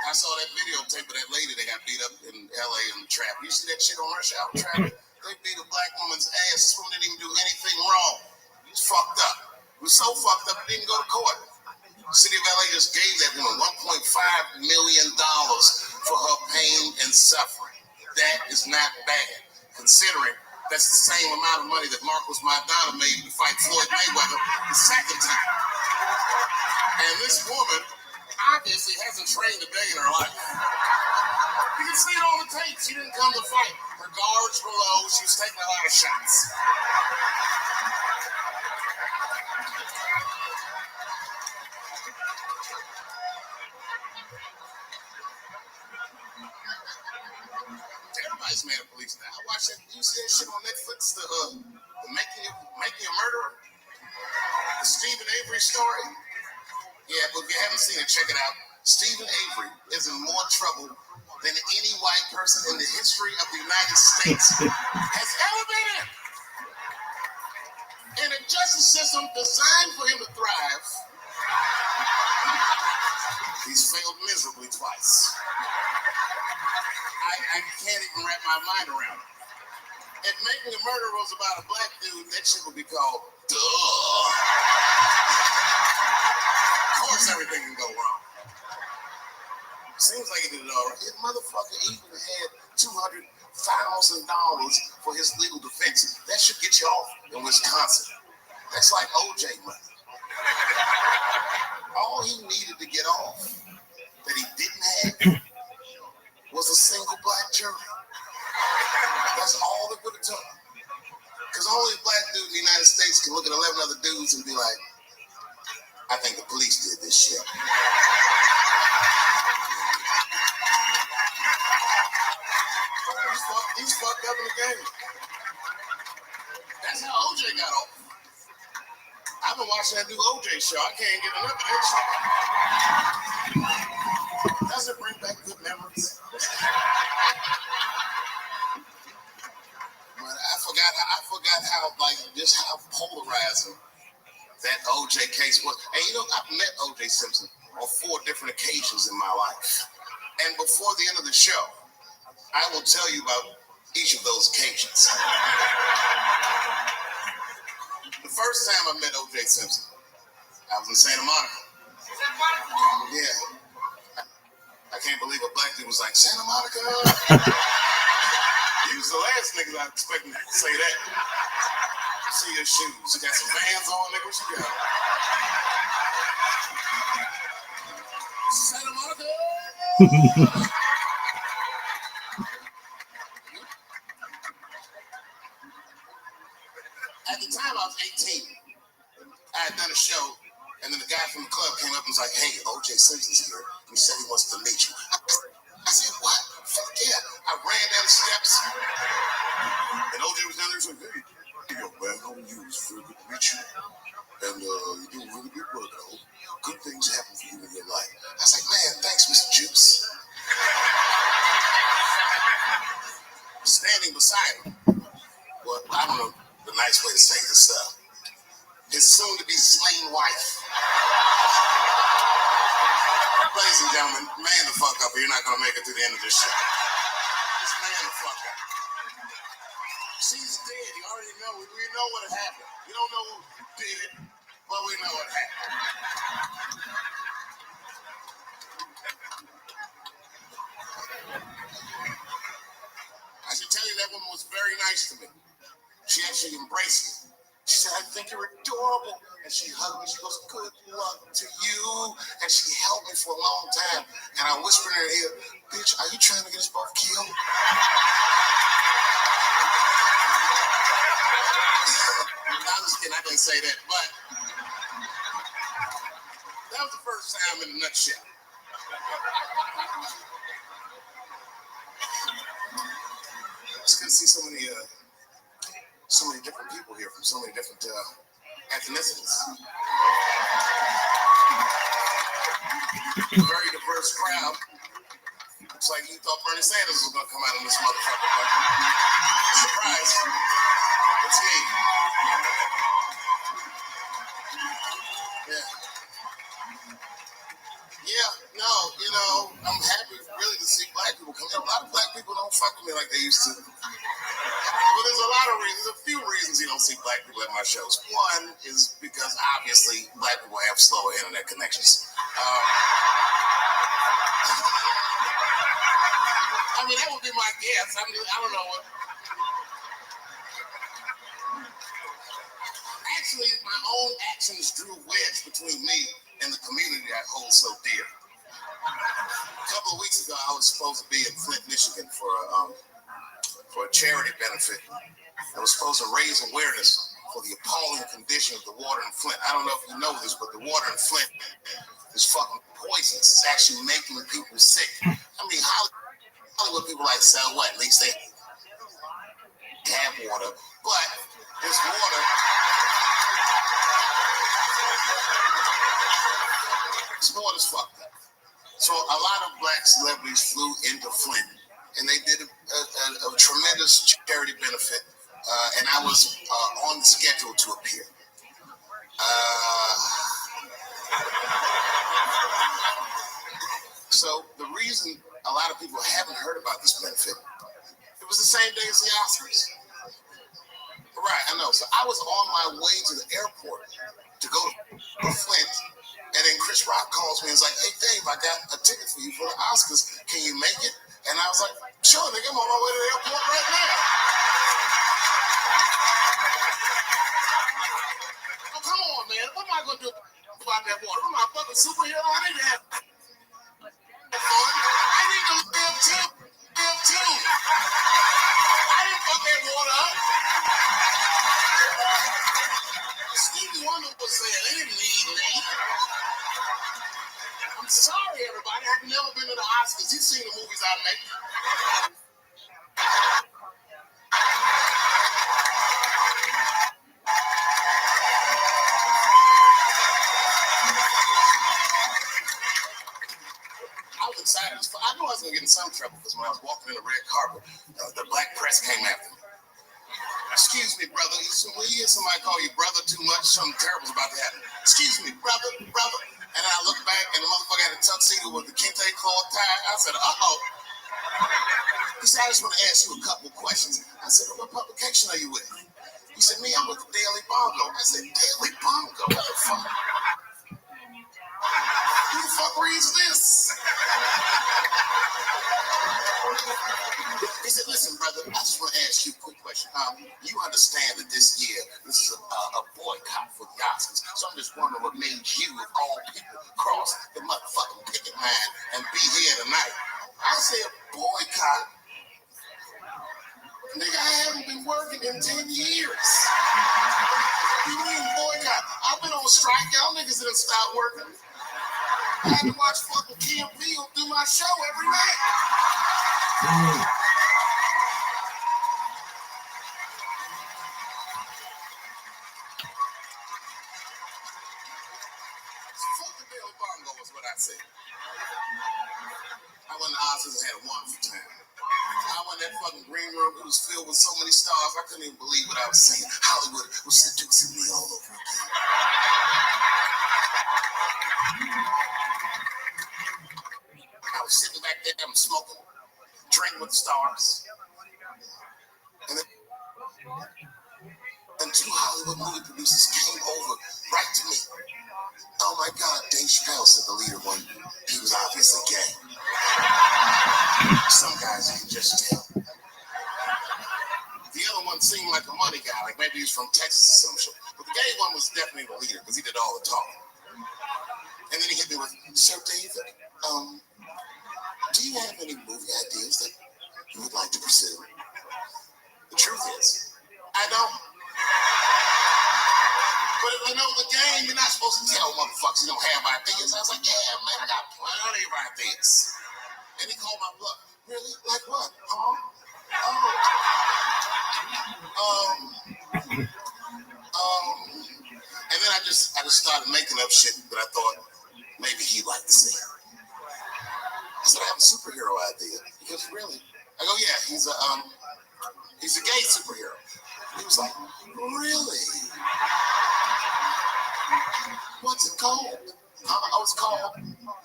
I saw that videotape of that lady that got beat up in LA in the trap. You see that shit on Rush Hour Trap? They beat a black woman's ass. This woman didn't even do anything wrong. It was fucked up. It was so fucked up it didn't go to court. The city of LA just gave that woman $1.5 million for her pain and suffering. That is not bad, considering that's the same amount of money that Marcos Maidana made to fight Floyd Mayweather the second time. And this woman obviously hasn't trained a day in her life. You can see it on the tape. She didn't come to fight. Her guards were low. She was taking a lot of shots. Everybody's mad at police now. I watched that. You see that shit on Netflix? The Making a Murderer? The Stephen Avery story? Yeah, but if you haven't seen it, check it out. Stephen Avery is in more trouble than any white person in the history of the United States has ever been in. In a justice system designed for him to thrive, he's failed miserably twice. I can't even wrap my mind around it. If Making a Murderer was about a black dude, that shit would be called Duh. Of course everything can go wrong. Seems like he did it all right. His motherfucker even had $200,000 for his legal defense. That should get you off in Wisconsin. That's like OJ money. All he needed to get off that he didn't have was a single black jury. That's all it would have took. Because only a black dude in the United States can look at 11 other dudes and be like, I think the police did this shit. He's fucked up in the game. That's how OJ got off. I've been watching that new OJ show. I can't get enough of that shit. Does it bring back good memories? But I forgot how like just how polarizing that OJ case was. And you know, I've met OJ Simpson on 4 different occasions in my life. And before the end of the show, I will tell you about each of those occasions. The first time I met O.J. Simpson, I was in Santa Monica. Yeah. I can't believe a black dude was like, Santa Monica? He was the last nigga I expected to say that. See your shoes. You got some Vans on, nigga? What you got? Santa Monica? At the time, I was 18. I had done a show, and then the guy from the club came up and was like, hey, O.J. Simpson's here. He said he wants to meet you. I said, what? Fuck yeah. I ran down the steps, and O.J. was down there. He was like, hey, yo, man, how are you? It's very good to meet you. And you're doing really good work. I hope good things happen for you in your life. I was like, man, thanks, Mr. Juice. Standing beside him, well, I don't know the nice way to say this stuff. his soon-to-be slain wife. Ladies and gentlemen, man the fuck up or you're not going to make it to the end of this shit. Just man the fuck up. She's dead. You already know. We know what happened. We don't know who did it, but we know what happened. I should tell you that woman was very nice to me. She actually embraced me. She said, I think you're adorable. And she hugged me. She goes, good luck to you. And she held me for a long time. And I whispered in her ear, bitch, are you trying to get us both killed? I was kidding. I didn't say that. But that was the first time in a nutshell. It's good to see so many different people here from so many different ethnicities. Very diverse crowd. Looks like you thought Bernie Sanders was going to come out in this motherfucker. But surprise. It's me. Yeah. Yeah, no, you know, I'm happy really to see black people come in. A lot of black people don't fuck with me like they used to. Well, there's a lot of reasons, a few reasons you don't see black people at my shows. One is because obviously black people have slower internet connections. I mean, that would be my guess. I don't know what. Actually, my own actions drew a wedge between me and the community I hold so dear. A couple of weeks ago, I was supposed to be in Flint, Michigan for a charity benefit. I was supposed to raise awareness for the appalling condition of the water in Flint. I don't know if you know this, but the water in Flint is fucking poisonous. It's actually making people sick. I mean, Hollywood people like, so what? At least they have water. But this water, this water's fucked up. So a lot of black celebrities flew into Flint, and they did a tremendous charity benefit, and I was on the schedule to appear. So the reason a lot of people haven't heard about this benefit, it was the same day as the Oscars. Right, I know. So I was on my way to the airport to go to Flint, and then Chris Rock calls me and is like, hey, Dave, I got a ticket for you for the Oscars. Can you make it? And I was like, sure, nigga, I'm on my way to the airport right now. Oh, come on, man. What am I going to do about that water? What am I, a fucking superhero? I need to have fun. I need to live too. I didn't fuck that water up. Stevie Wonder was there. They didn't need me. I'm sorry, everybody. I've never been to the Oscars. You've seen the movies I make. I was excited. I knew I was going to get in some trouble because when I was walking in the red carpet, the black press came after me. Excuse me, brother. When you hear somebody call you brother too much, something terrible's about to happen. Excuse me, brother. And then I look back, and the motherfucker had a tuxedo with the kente cloth tie. I said, uh-oh. He said, I just want to ask you a couple questions. I said, what publication are you with? He said, me, I'm with the Daily Bongo. I said, Daily Bongo? What the fuck? Who the fuck reads this? He said, listen, brother, I just want to ask you a quick question. You understand that this year, this is a boycott for the Oscars. So I'm just wondering what made you, of all people, cross the motherfucking picket line and be here tonight. I said, boycott? Nigga, I haven't been working in 10 years. You mean boycott? I've been on strike. Y'all niggas didn't stop working. I had to watch fucking Kim Field do my show every night. Fuck the Daily Bongo is what I said. I went to Oscars and had a wonderful time. I went in that fucking green room. It was filled with so many stars. I couldn't even believe what I was seeing. Hollywood was seducing me all over again. Hollywood movie producers came over right to me. Oh my God, Dave Chappelle said the leader one. He was obviously gay. Some guys you can just tell. The other one seemed like a money guy, like maybe he was from Texas or some shit. But the gay one was definitely the leader because he did all the talking. And then he hit me with, "Sir David, do you have any movie ideas that you would like to pursue?" The truth is, I don't. But if I know the game, you're not supposed to tell motherfuckers you don't have ideas. I was like, yeah, man, I got plenty of ideas. And he called my bluff. Really? Like what? Huh? And then I just started making up shit that I thought maybe he'd like to see. I said, I have a superhero idea. He goes, really? I go, yeah, he's a gay superhero. He was like, really? What's it called?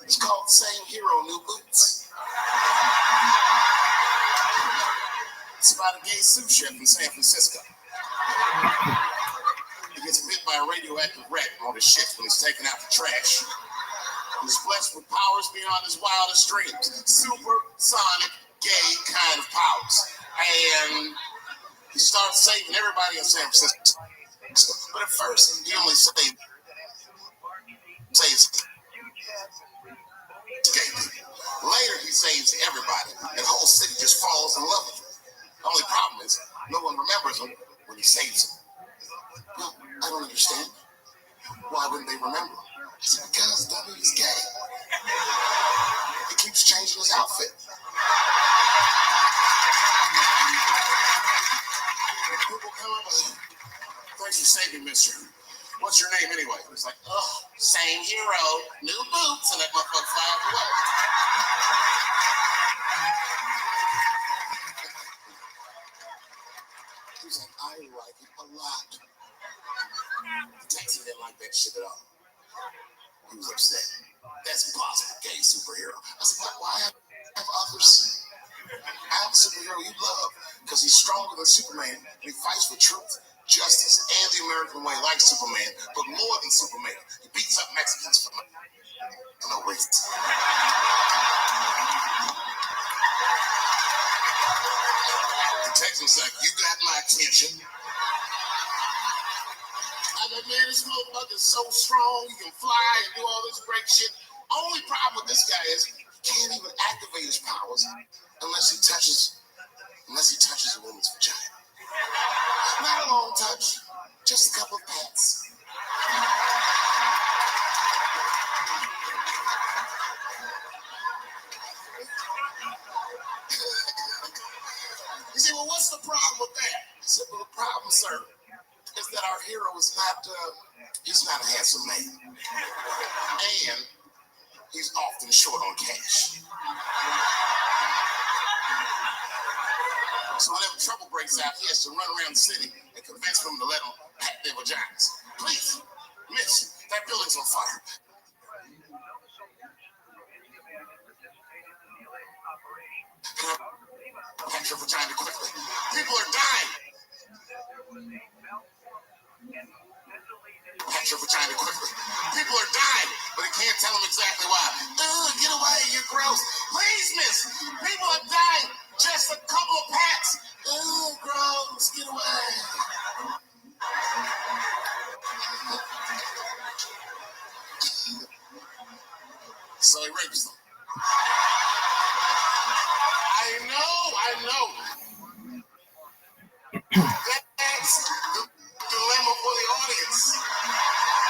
It's called Same Hero, New Boots. It's about a gay sous chef in San Francisco. He gets bit by a radioactive rat on his shift when he's taken out the trash. He's blessed with powers beyond his wildest dreams. Supersonic, gay kind of powers. And he starts saving everybody in San Francisco. But at first, he only saves gay people. Later, he saves everybody, and the whole city just falls in love with him. The only problem is, no one remembers him when he saves them. Well, I don't understand. Why wouldn't they remember him? I said, because W is gay. He keeps changing his outfit. People come up and thanks for saving, mister. What's your name anyway? He's like, oh, same hero, new boots, and that motherfucker flies away. He's like, I like it a lot. The Texan didn't like that shit at all. He was upset. That's impossible, gay superhero. I said, why have others? I have a superhero you love because he's stronger than Superman and he fights for truth, justice, and the American way like Superman, but more than Superman. He beats up Mexicans for no reason. The Texan's like, you got my attention. I'm like, man, this motherfucker's so strong, he can fly and do all this great shit. Only problem with this guy is he can't even activate his powers unless he touches a woman's vagina. Not a long touch, just a couple of pats. You say, well, what's the problem with that? I said, well, the problem, sir, is that our hero is he's not a handsome man. And he's often short on cash. So whenever trouble breaks out, he has to run around the city and convince them to let him pat their vaginas. Please, miss, that building's on fire. Pat your vagina quickly. People are dying. Pat your vagina quickly. People are dying, but he can't tell them exactly why. Get away, you're gross. Please, miss, people are dying. Just a couple of pats. Gross, get away. So he rapes them. I know. That's the dilemma for the audience.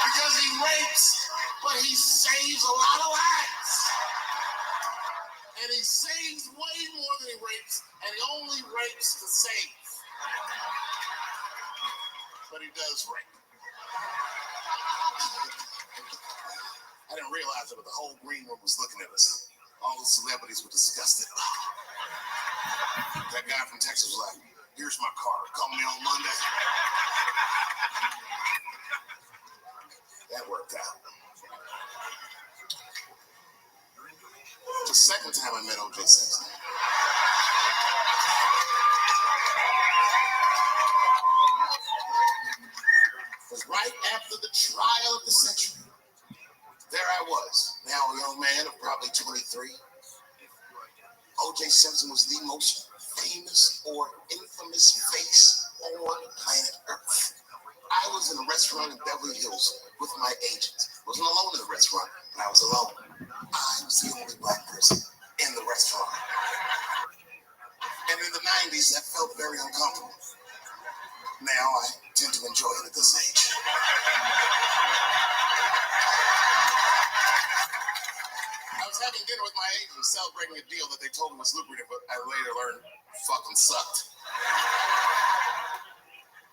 Because he rapes, but he saves a lot of lives. And he saves way more than he rapes, and he only rapes to save. But he does rape. I didn't realize it, but the whole green room was looking at us. All the celebrities were disgusted. That guy from Texas was like, here's my card. Call me on Monday. That worked out. The second time I met O.J. Simpson. trial of the century. There I was, now a young man of probably 23. O.J. Simpson was the most famous or infamous face on planet Earth. I was in a restaurant in Beverly Hills with my agent. I wasn't alone in the restaurant, but I was alone. I was the only black person in the restaurant. And in the 90s, that felt very uncomfortable. Now I tend to enjoy it at this age. I was having dinner with my agent celebrating a deal that they told me was lucrative, but I later learned fucking sucked.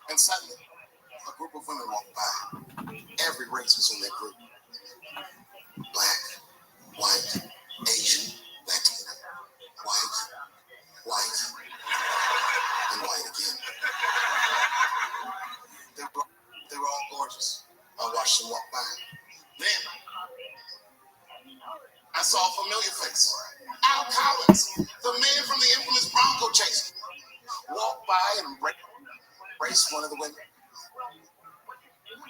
And suddenly, a group of women walked by. Every race was in that group. Black, white, Asian, Latina, white, and white again. They were all gorgeous. I watched them walk by. Then, I saw a familiar face. Al Collins, the man from the infamous Bronco chase, walked by and embraced one of the women.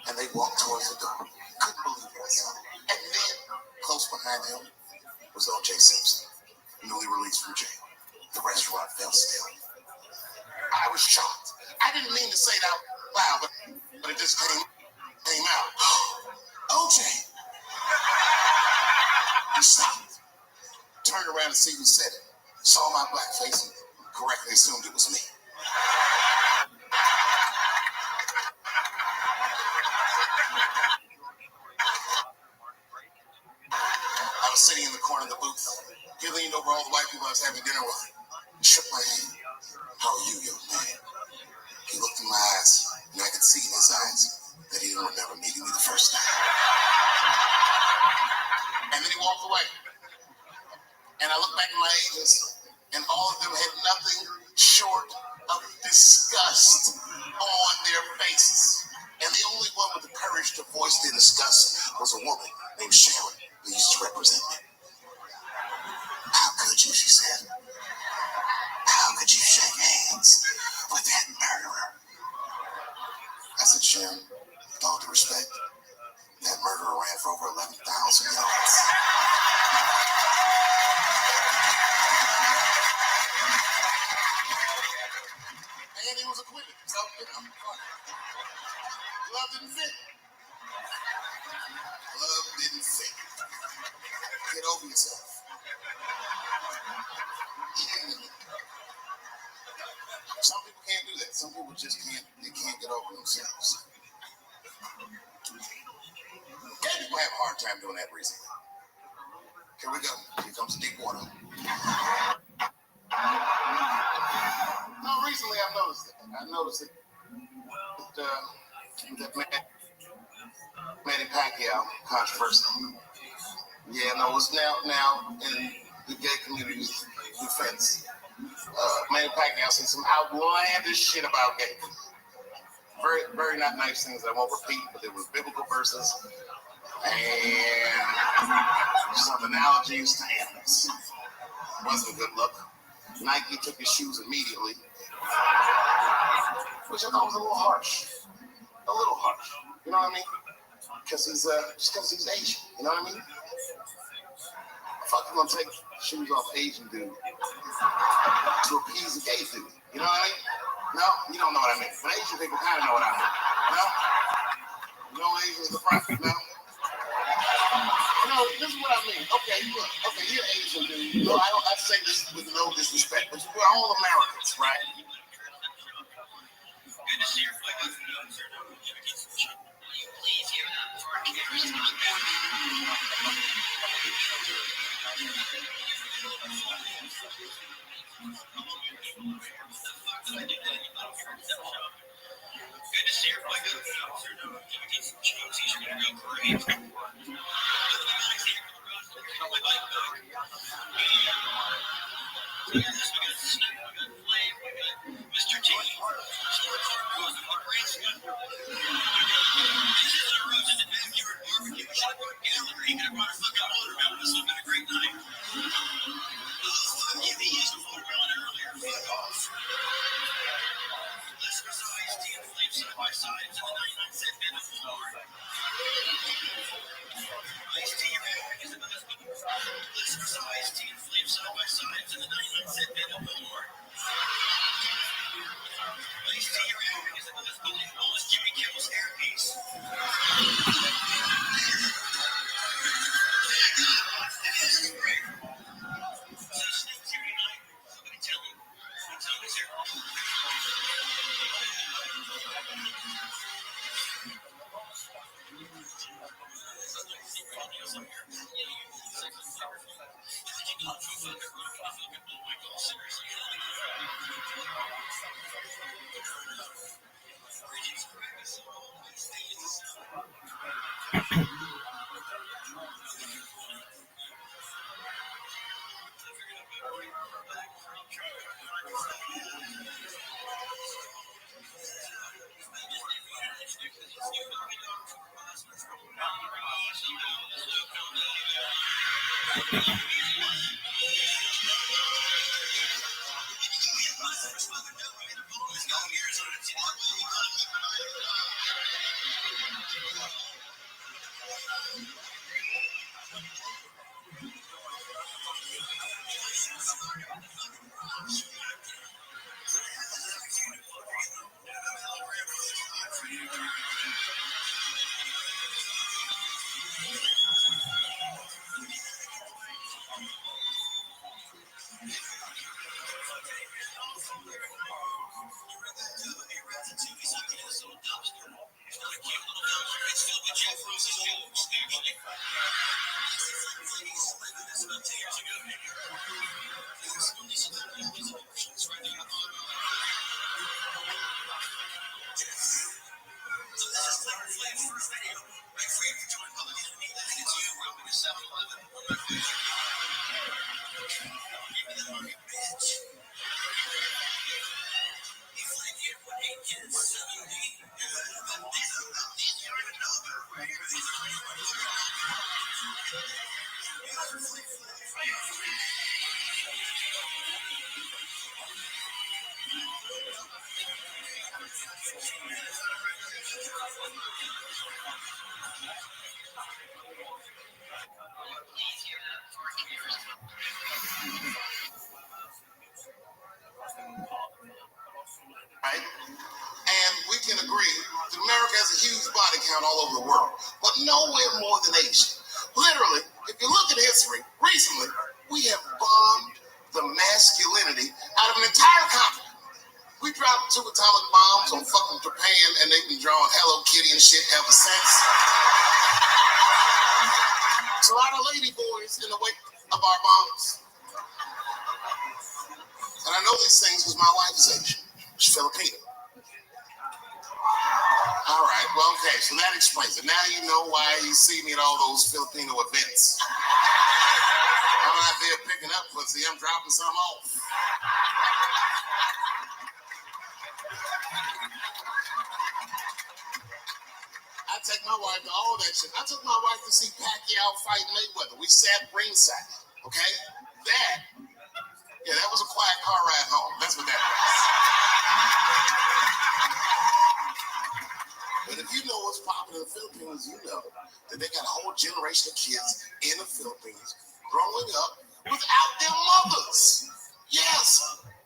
And they walked towards the door. Couldn't believe what I saw. And then, close behind him, was O.J. Simpson, newly released from jail. The restaurant fell still. I was shocked. I didn't mean to say it out loud, but it just came out. O.J. He stopped, turned around to see who said it, saw my black face, and correctly assumed it was me. I was sitting in the corner of the booth. He leaned over all the white people I was having dinner with, shook my hand. How are you, young man? He looked in my eyes, and I could see in his eyes that he didn't remember meeting me the first time. And then he walked away. And I looked back at my agents, and all of them had nothing short of disgust on their faces. And the only one with the courage to voice their disgust was a woman named Sharon, who used to represent me. How could you, she said. How could you shake hands with that murderer? I said, Sharon, with all due respect, that murderer ran for over 11,000 yards. And he was acquitted, so, love didn't fit. Love didn't fit. Get over yourself. Some people can't do that. Some people just can't get over themselves. Gay people have a hard time doing that recently. Here we go. Here comes the deep water. No, recently I've noticed it. That Manny Pacquiao controversy. Yeah, no, it's now in the gay community's defense. Manny Pacquiao said some outlandish shit about gay people. Very, very not nice things I won't repeat, but there was biblical verses and some analogies to animals. Wasn't a good look. Nike took his shoes immediately, which I thought was a little harsh. A little harsh. You know what I mean? Because he's Asian. You know what I mean? Fuck, you gonna take shoes off Asian dude to appease a gay dude? You know what I mean? No, you don't know what I mean. But Asian people kind of know what I mean. No? No Asians the front. No? No, this is what I mean. Okay, look. Okay, you're Asian dude. No, I say this with no disrespect, but we're all Americans, right? Good to see your flag. Please give it up for our cameras. Good to see your flag. Get some cheese. He's gonna go great. Mr. T. Right? And we can agree that America has a huge body count all over the world, but nowhere more than Asia. Literally, if you look at history, recently, we have bombed the masculinity out of an entire continent. We dropped 2 atomic bombs on fucking Japan, and they've been drawing Hello Kitty and shit ever since. There's a lot of lady boys in the wake of our bombs. And I know these things because my wife is Asian. She's Filipino. All right, well, okay, so that explains it. Now you know why you see me at all those Filipino events. I'm not there picking up pussy, I'm dropping some off. I take my wife to all that shit. I took my wife to see Pacquiao fight Mayweather. We sat ringside, okay? That was a quiet car ride home. That's what that was. But if you know what's popular in the Philippines, you know that they got a whole generation of kids in the Philippines growing up without their mothers. Yes,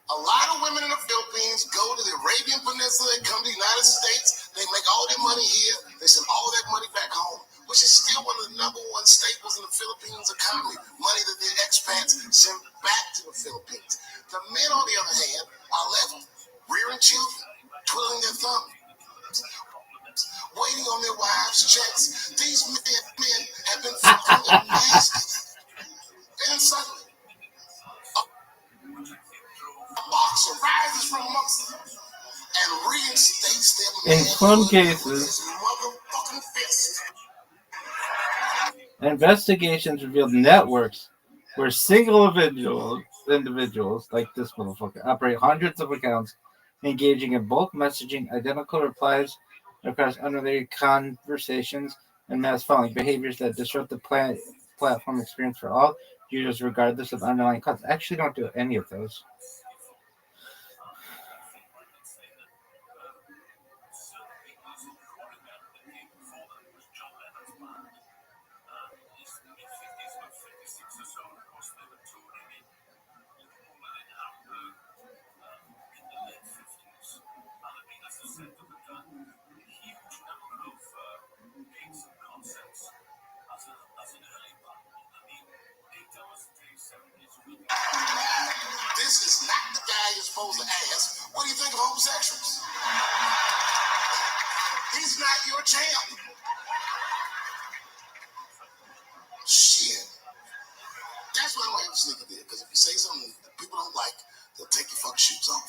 a lot of women in the Philippines go to the Arabian Peninsula, they come to the United States, they make all their money here, they send all that money back home, which is still one of the #1 staples in the Philippines economy, money that the expats send back to the Philippines. The men, on the other hand, are left rearing children, twiddling their thumbs, waiting on their wives' checks. These men have been fucking their masters. And suddenly, a boxer rises from amongst them and reinstates their In some manhood cases, with his motherfucking fist. investigations revealed networks where single individuals like this motherfucker operate hundreds of accounts, engaging in bulk messaging, identical replies across unrelated conversations, and mass following, behaviors that disrupt the platform experience for all users regardless of underlying cause. I actually don't do any of those. This is not the guy you're supposed to ask, what do you think of homosexuals? He's not your champ. Shit. That's why I don't have a sneaker deal, because if you say something that people don't like, they'll take your fuck shoes off.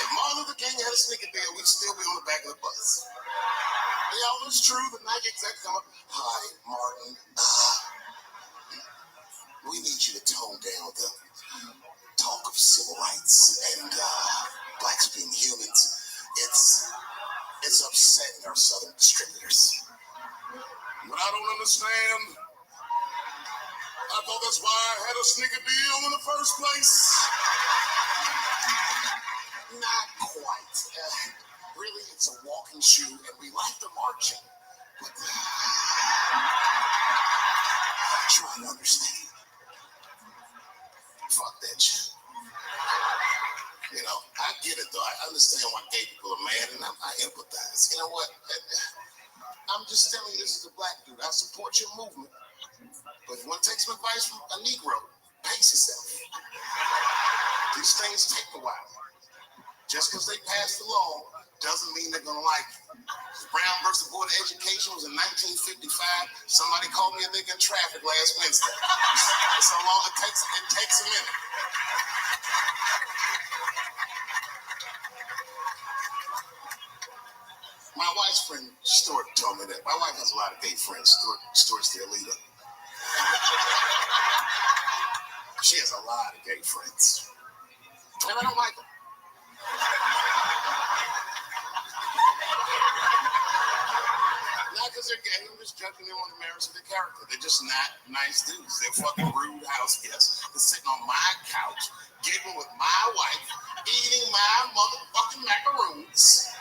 If Martin Luther King had a sneaker deal, we'd still be on the back of the bus. Yeah, it's true. The Nike exec come up. Hi, Martin. We need you to tone down the talk of civil rights and blacks being humans. It's upsetting our southern distributors. But I don't understand. I thought that's why I had a sneaker deal in the first place. Not quite. Really, it's a walking shoe, and we like the marching. But try to understand. Fuck that shit. You know, I get it though. I understand why gay people are mad, and I empathize. You know what? I'm just telling you, this is a black dude. I support your movement. But if one takes some advice from a Negro, pace yourself. These things take a while. Just because they passed the law doesn't mean they're going to like it. Brown versus Board of Education was in 1955. Somebody called me a nigga in traffic last Wednesday. That's how long it takes. It takes a minute. My wife's friend, Stuart, told me that. My wife has a lot of gay friends. Stuart's their leader. She has a lot of gay friends. And I don't like them. Not because they're gay, I'm just judging them on the merits of their character. They're just not nice dudes. They're fucking rude house guests. They're sitting on my couch, giggling with my wife, eating my motherfucking macaroons.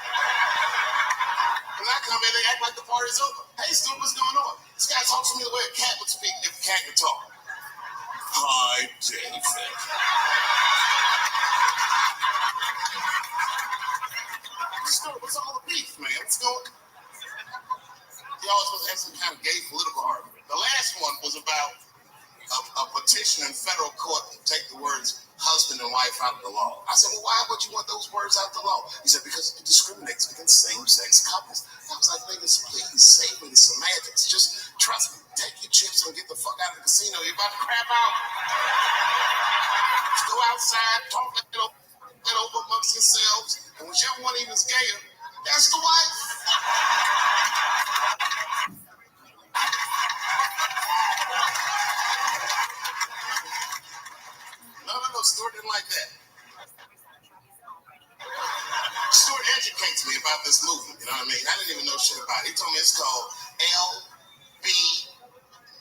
When I come in, they act like the party's over. Hey, Stuart, what's going on? This guy talks to me the way a cat would speak if a cat could talk. Hi, David. Stuart, what's all the beef, man? What's going on? He always supposed to have some kind of gay political argument. The last one was about a petition in federal court to take the words husband and wife out of the law. I said, well, why would you want those words out of the law? He said, because it discriminates against same-sex couples. I was like, niggas, please save me the semantics. Just trust me. Take your chips and get the fuck out of the casino. You're about to crap out. Just go outside, talk it over amongst yourselves, and whichever one even is gayer, that's the wife. No, Stuart didn't like that. Stuart educates me about this movement, you know what I mean? I didn't even know shit about it. He told me it's called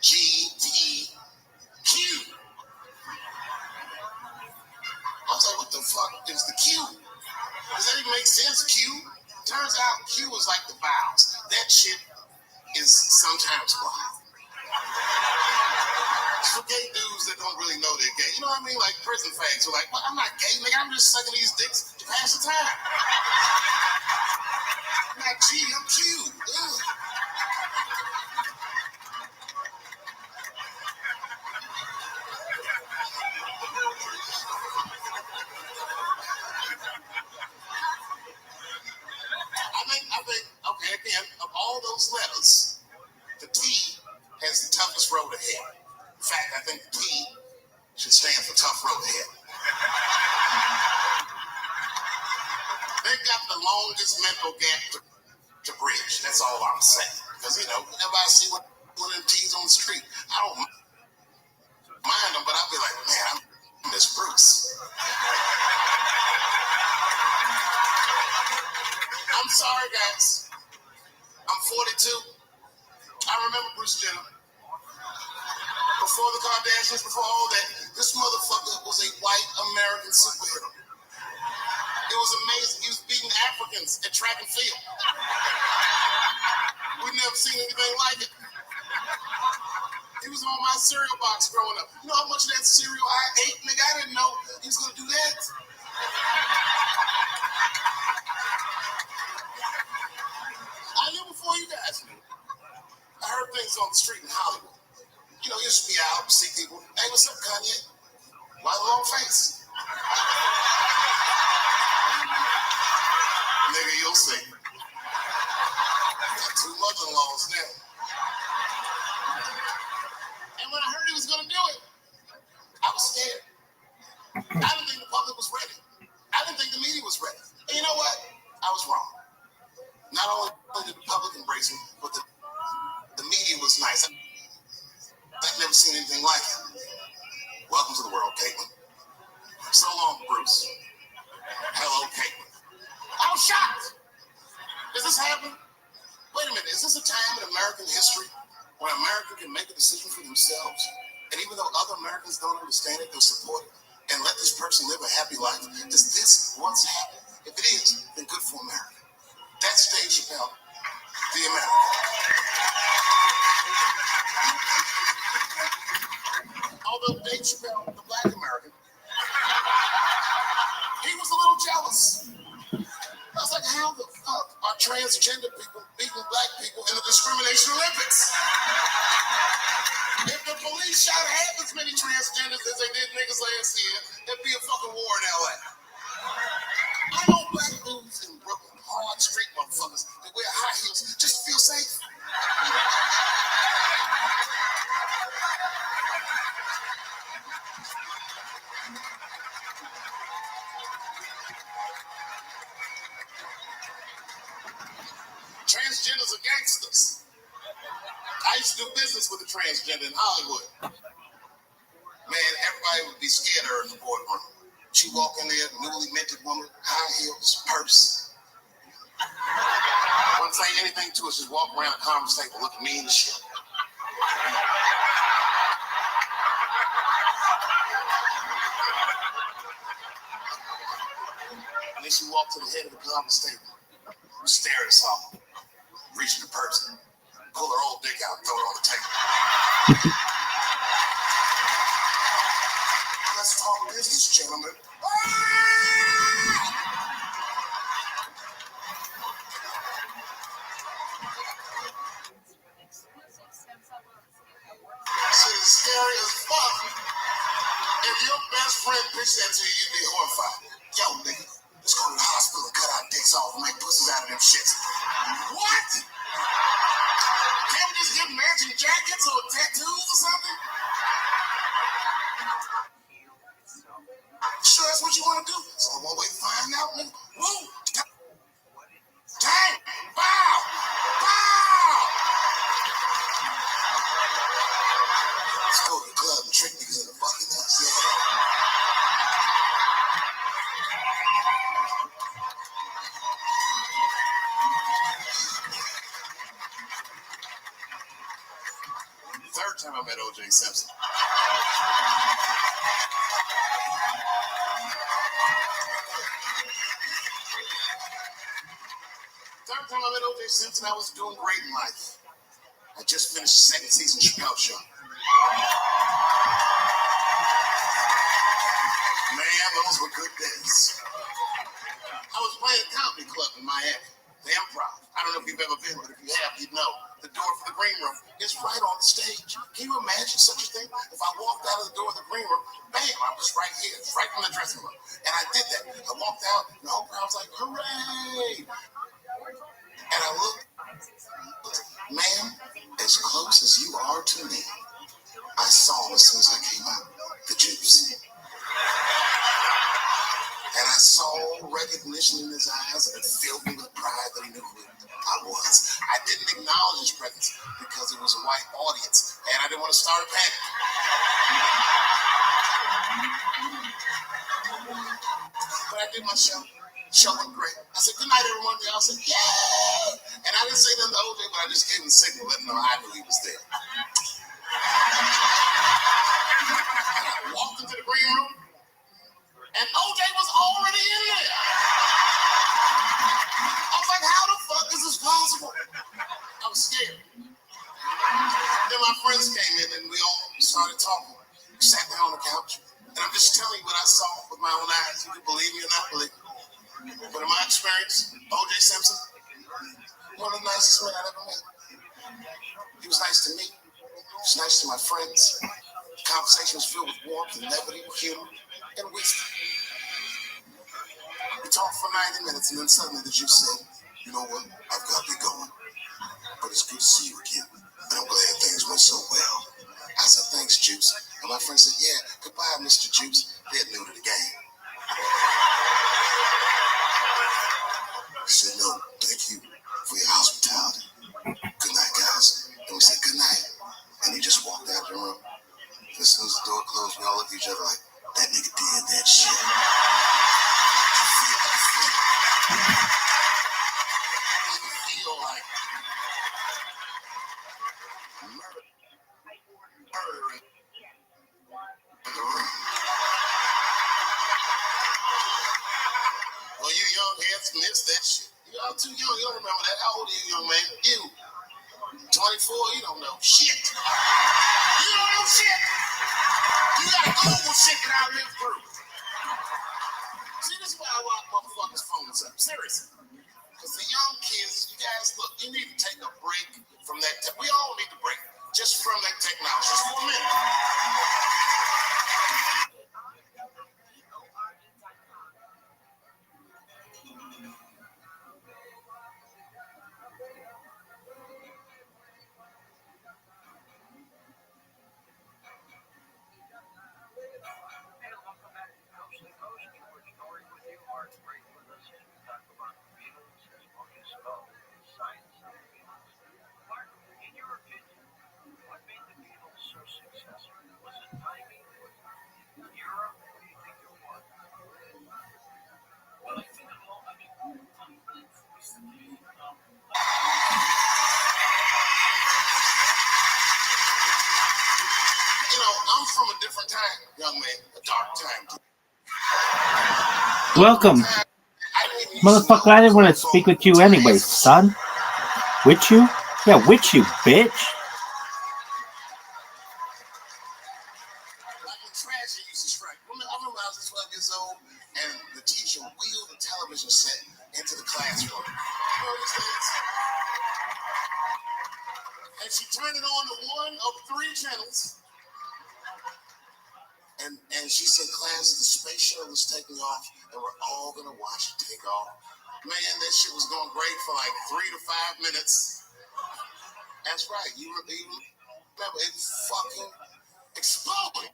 LBGTQ. I was like, what the fuck is the Q? Does that even make sense, Q? Turns out Q is like the vowels. That shit is sometimes blind. For gay dudes that don't really know they're gay, you know what I mean? Like prison fags who are like, well, I'm not gay, nigga. I'm just sucking these dicks to pass the time. I'm not G, I'm Q. Ugh. I think, okay, again, of all those letters, the T has the toughest road ahead. In fact, I think the T should stand for tough road ahead. They've got the longest mental gap to bridge. That's all I'm saying. Because, you know, whenever I see one of them T's on the street, I don't mind them, but I'll be like, man, I miss Bruce. I'm sorry, guys. I'm 42. I remember Bruce Jenner. Before the Kardashians, before all that, this motherfucker was a white American superhero. It was amazing. He was beating Africans at track and field. We've never seen anything like it. He was on my cereal box growing up. You know how much of that cereal I ate, nigga? I didn't know he was gonna do that. I knew before you guys knew. I heard things on the street in Hollywood. You know, you used to be out, see people. Hey, what's up, Kanye? Why the long face? Nigga, you'll see. Got 2 mother-in-laws now. And when I heard he was gonna do it, I was scared. I didn't think the public was ready. I didn't think the media was ready. And you know what? I was wrong. Not only did the public embrace never seen anything like it. Welcome to the world, Caitlin. So long, Bruce. Hello, Caitlin. I was shocked. Is this happening? Wait a minute, is this a time in American history where America can make a decision for themselves? And even though other Americans don't understand it, they'll support it and let this person live a happy life? Is this what's happening? If it is, then good for America. That's Dave Chappelle, the American. Although Dave Chappelle, the black American, he was a little jealous. I was like, how the fuck are transgender people beating black people in the discrimination Olympics? If the police shot half as many transgenders as they did niggas last year, there'd be a fucking war in LA. I know black dudes in Brooklyn, hard street motherfuckers, that wear high heels just to feel safe. Transgenders are gangsters. I used to do business with a transgender in Hollywood. Man, everybody would be scared of her in the boardroom. She walk in there, newly minted woman, high heels, purse. Wouldn't say anything to us, just walk around the conference table looking mean as shit. And then she walked to the head of the conference table, stare at us all, reach in the purse, pull her old dick out and throw it on the table. Let's talk business, gentlemen. Shit is scary as fuck. If your best friend pitched that to you, you'd be horrified. Yo, nigga, let's go to the hospital and cut our dicks off and make pussies out of them shits. What? Can't we just get matching jackets or tattoos or something? Sure, that's what you want to do? So one way to find out, nigga. Woo! Dang! Bow! Bow! Let's go to the club and trick niggas into fucking us, yeah. Third time I met O.J. Simpson. Third time I met O.J. Simpson, I was doing great in life. I just finished the second season of Chappelle Show. Man, those were good days. I was playing a comedy club in Miami, the Improv. I don't know if you've ever been, but if you have, you'd know. The door for the green room is right on the stage. Can you imagine such a thing? If I walked out of the door of the green room, bam, I was right here, right from the dressing room. And I did that. I walked out, and the whole crowd was like, hooray! And I looked, ma'am, as close as you are to me, I saw him as soon as I came out, the juice. And I saw recognition in his eyes, and it filled me with pride that he knew who I was. I didn't acknowledge his presence because it was a white audience, and I didn't want to start a panic. But I did my show. Show went great. I said, good night, everyone. They all said, yay! And I didn't say nothing to OJ, but I just gave him the signal, letting him know I knew he was there. And I walked into the green room, and OJ was already in there. I was like, how the fuck is this possible? I was scared. Then my friends came in, and we all started talking. We sat down on the couch, and I'm just telling you what I saw with my own eyes. You can believe me or not believe me. But in my experience, O.J. Simpson, one of the nicest men I've ever met. He was nice to me. He was nice to my friends. The conversation was filled with warmth and levity, humor, and wisdom. We talked for 90 minutes, and then suddenly the juice said, you know what? I've got to be going. But it's good to see you again. And I'm glad things went so well. I said, thanks, Juice. And my friend said, yeah, goodbye, Mr. Juice. They're new to the game. He said, no, thank you for your hospitality. Good night, guys. And we said, good night. And he just walked out the room. too young. You don't remember that. How old are you, young man? You. 24, you don't know shit. You don't know shit. You gotta Google shit that I lived through. See, this is why I lock motherfuckers' phones up. Seriously. Because the young kids, you guys, look, you need to take a break from that. We all need to break just from that technology. Just for a minute. You know, I'm from a different time, young man, a dark time. Welcome. Motherfucker, I didn't want to speak with you anyway, son. With you? Yeah, with you, bitch. Like when tragedy used to strike. I remember I was 12 years old, and the teacher wheeled the television set into the classroom. You know these things? And she turned it on to one of 3 channels. And she said, class, the space shuttle is taking off, and we're all gonna watch it take off. Man, that shit was going great for like 3 to 5 minutes. That's right. You remember it fucking exploded.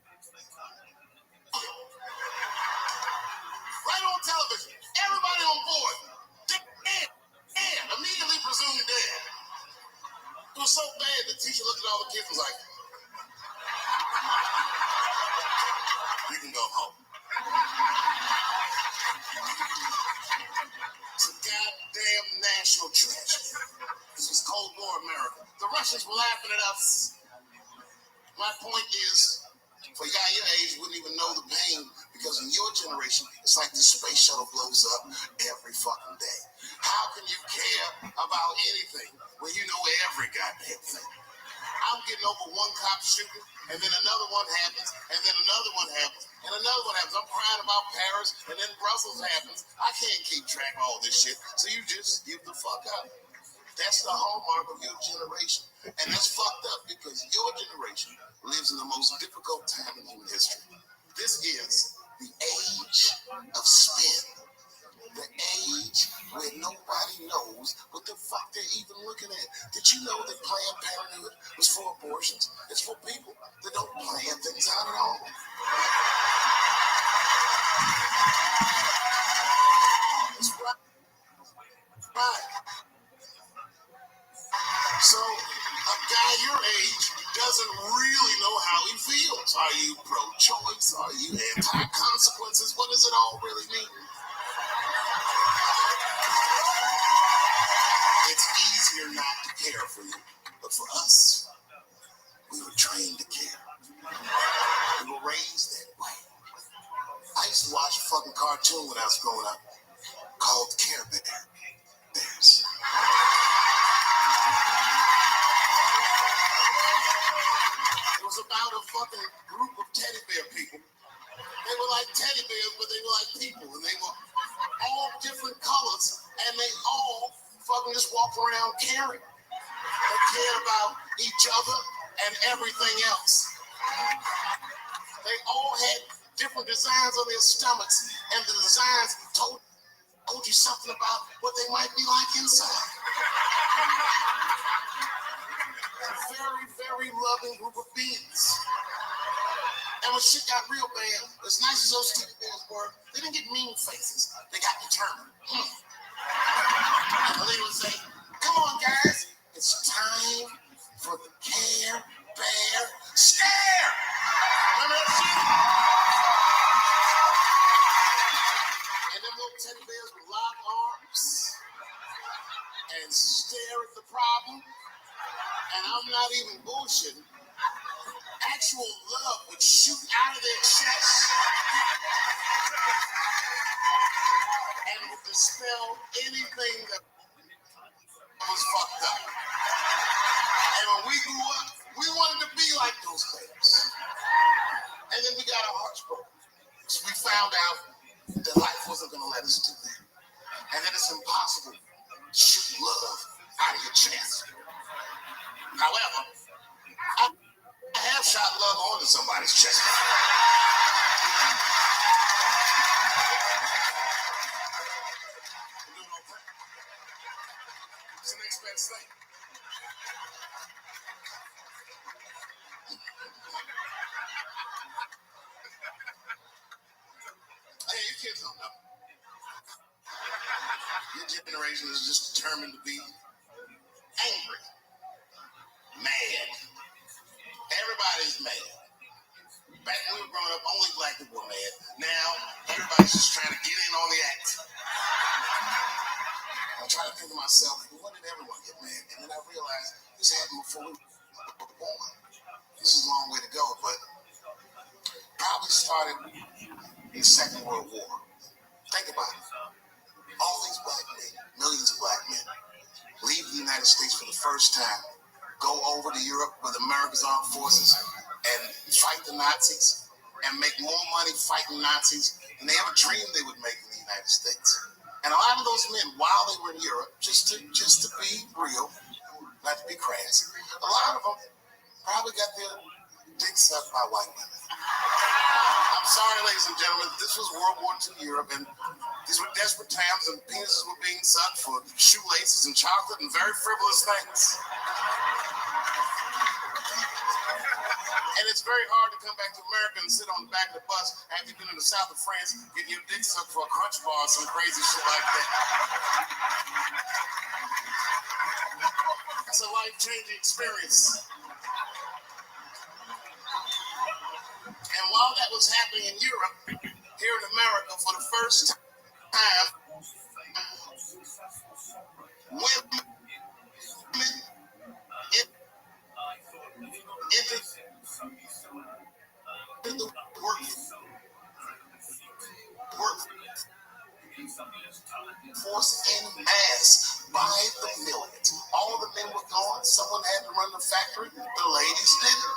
Right on television. Everybody on board. Dead. Immediately presumed dead. It was so bad the teacher looked at all the kids and was like, you can go home. It's a goddamn national tragedy. This was Cold War America. The Russians were laughing at us. My point is, for a guy your age, you wouldn't even know the pain because in your generation, it's like the space shuttle blows up every fucking day. How can you care about anything when you know every goddamn thing? I'm getting over one cop shooting, and then another one happens, and then another one happens, and another one happens. I'm crying about Paris, and then Brussels happens. I can't keep track of all this shit, so you just give the fuck up. That's the hallmark of your generation. And that's fucked up because your generation lives in the most difficult time in human history. This is the age of spin. The age where nobody knows what the fuck they're even looking at. Did you know that Planned Parenthood was for abortions? It's for people that don't plan things out at all. That's right. Right. So, a guy your age doesn't really know how he feels. Are you pro-choice? Are you anti-consequences? What does it all really mean? It's easier not to care for you. But for us, we were trained to care. We were raised that way. I used to watch a fucking cartoon when I was growing up called Care Bears. It was about a fucking group of teddy bear people. They were like teddy bears, but they were like people, and they were all different colors, and they all fucking just walked around caring. They cared about each other and everything else. They all had different designs on their stomachs, and the designs told you something about what they might be like inside. A very, very loving group of beings. And when shit got real bad, as nice as those teddy bears were, they didn't get mean faces. They got determined. And they would say, come on, guys, it's time for the Care Bear Stare. Remember that shit? And them little teddy bears would lock arms and stare at the problem. And I'm not even bullshitting. Actual love would shoot out of their chest and would dispel anything that fucked up. And when we grew up, we wanted to be like those things. And then we got our hearts broken. So we found out that life wasn't going to let us do that. And that it's impossible to shoot love out of your chest. However, I have shot love onto somebody's chest. It's an expense thing. Hey, you kids don't know. Your generation is just determined to be angry, mad. Everybody's mad. Back when we were growing up, only black people were mad. Now, everybody's just trying to get in on the act. I try to think to myself, well, when did everyone get mad? And then I realized this happened before we were born. This is a long way to go, but probably started in the Second World War. Think about it. All these black men, millions of black men, leave the United States for the first time, go over to Europe with America's armed forces and fight the Nazis and make more money fighting Nazis than they ever dreamed they would make in the United States. And a lot of those men, while they were in Europe, just to be real, not to be crass, a lot of them probably got their dicks sucked by white women. I'm sorry, ladies and gentlemen, this was World War II Europe, and these were desperate times, and penises were being sucked for shoelaces and chocolate and very frivolous things. And it's very hard to come back to America and sit on the back of the bus after you've been in the south of France, getting your dick sucked for a crunch bar or some crazy shit like that. It's a life-changing experience. And while that was happening in Europe, here in America, for the first time, women entered the workforce in mass by the millions. All the men were gone. Someone had to run the factory. The ladies did it.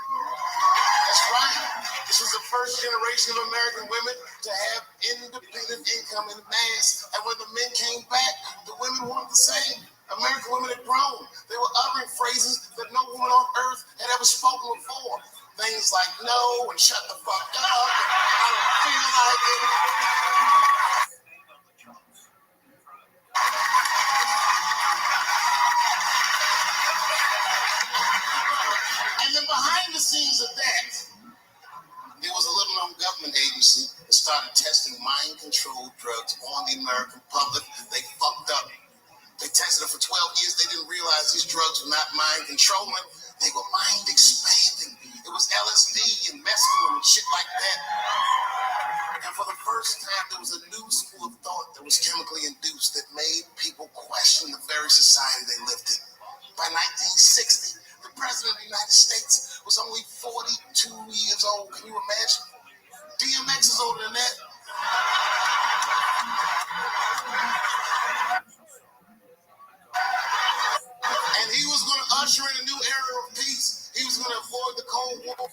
That's right. This was the first generation of American women to have independent income in mass. And when the men came back, the women weren't the same. American women had grown. They were uttering phrases that no woman on earth had ever spoken before. Things like no and shut the fuck up and I don't feel like it. And then behind the scenes of that, there was a little-known government agency that started testing mind-controlled drugs on the American public. They fucked up. They tested it for 12 years. They didn't realize these drugs were not mind-controlling. They were mind-expanding. It was LSD and mescaline and shit like that. And for the first time, there was a new school of thought that was chemically induced that made people question the very society they lived in. By 1960, the president of the United States was only 42 years old. Can you imagine? DMX is older than that. And he was going to usher in a new era of peace. He was going to avoid the Cold War.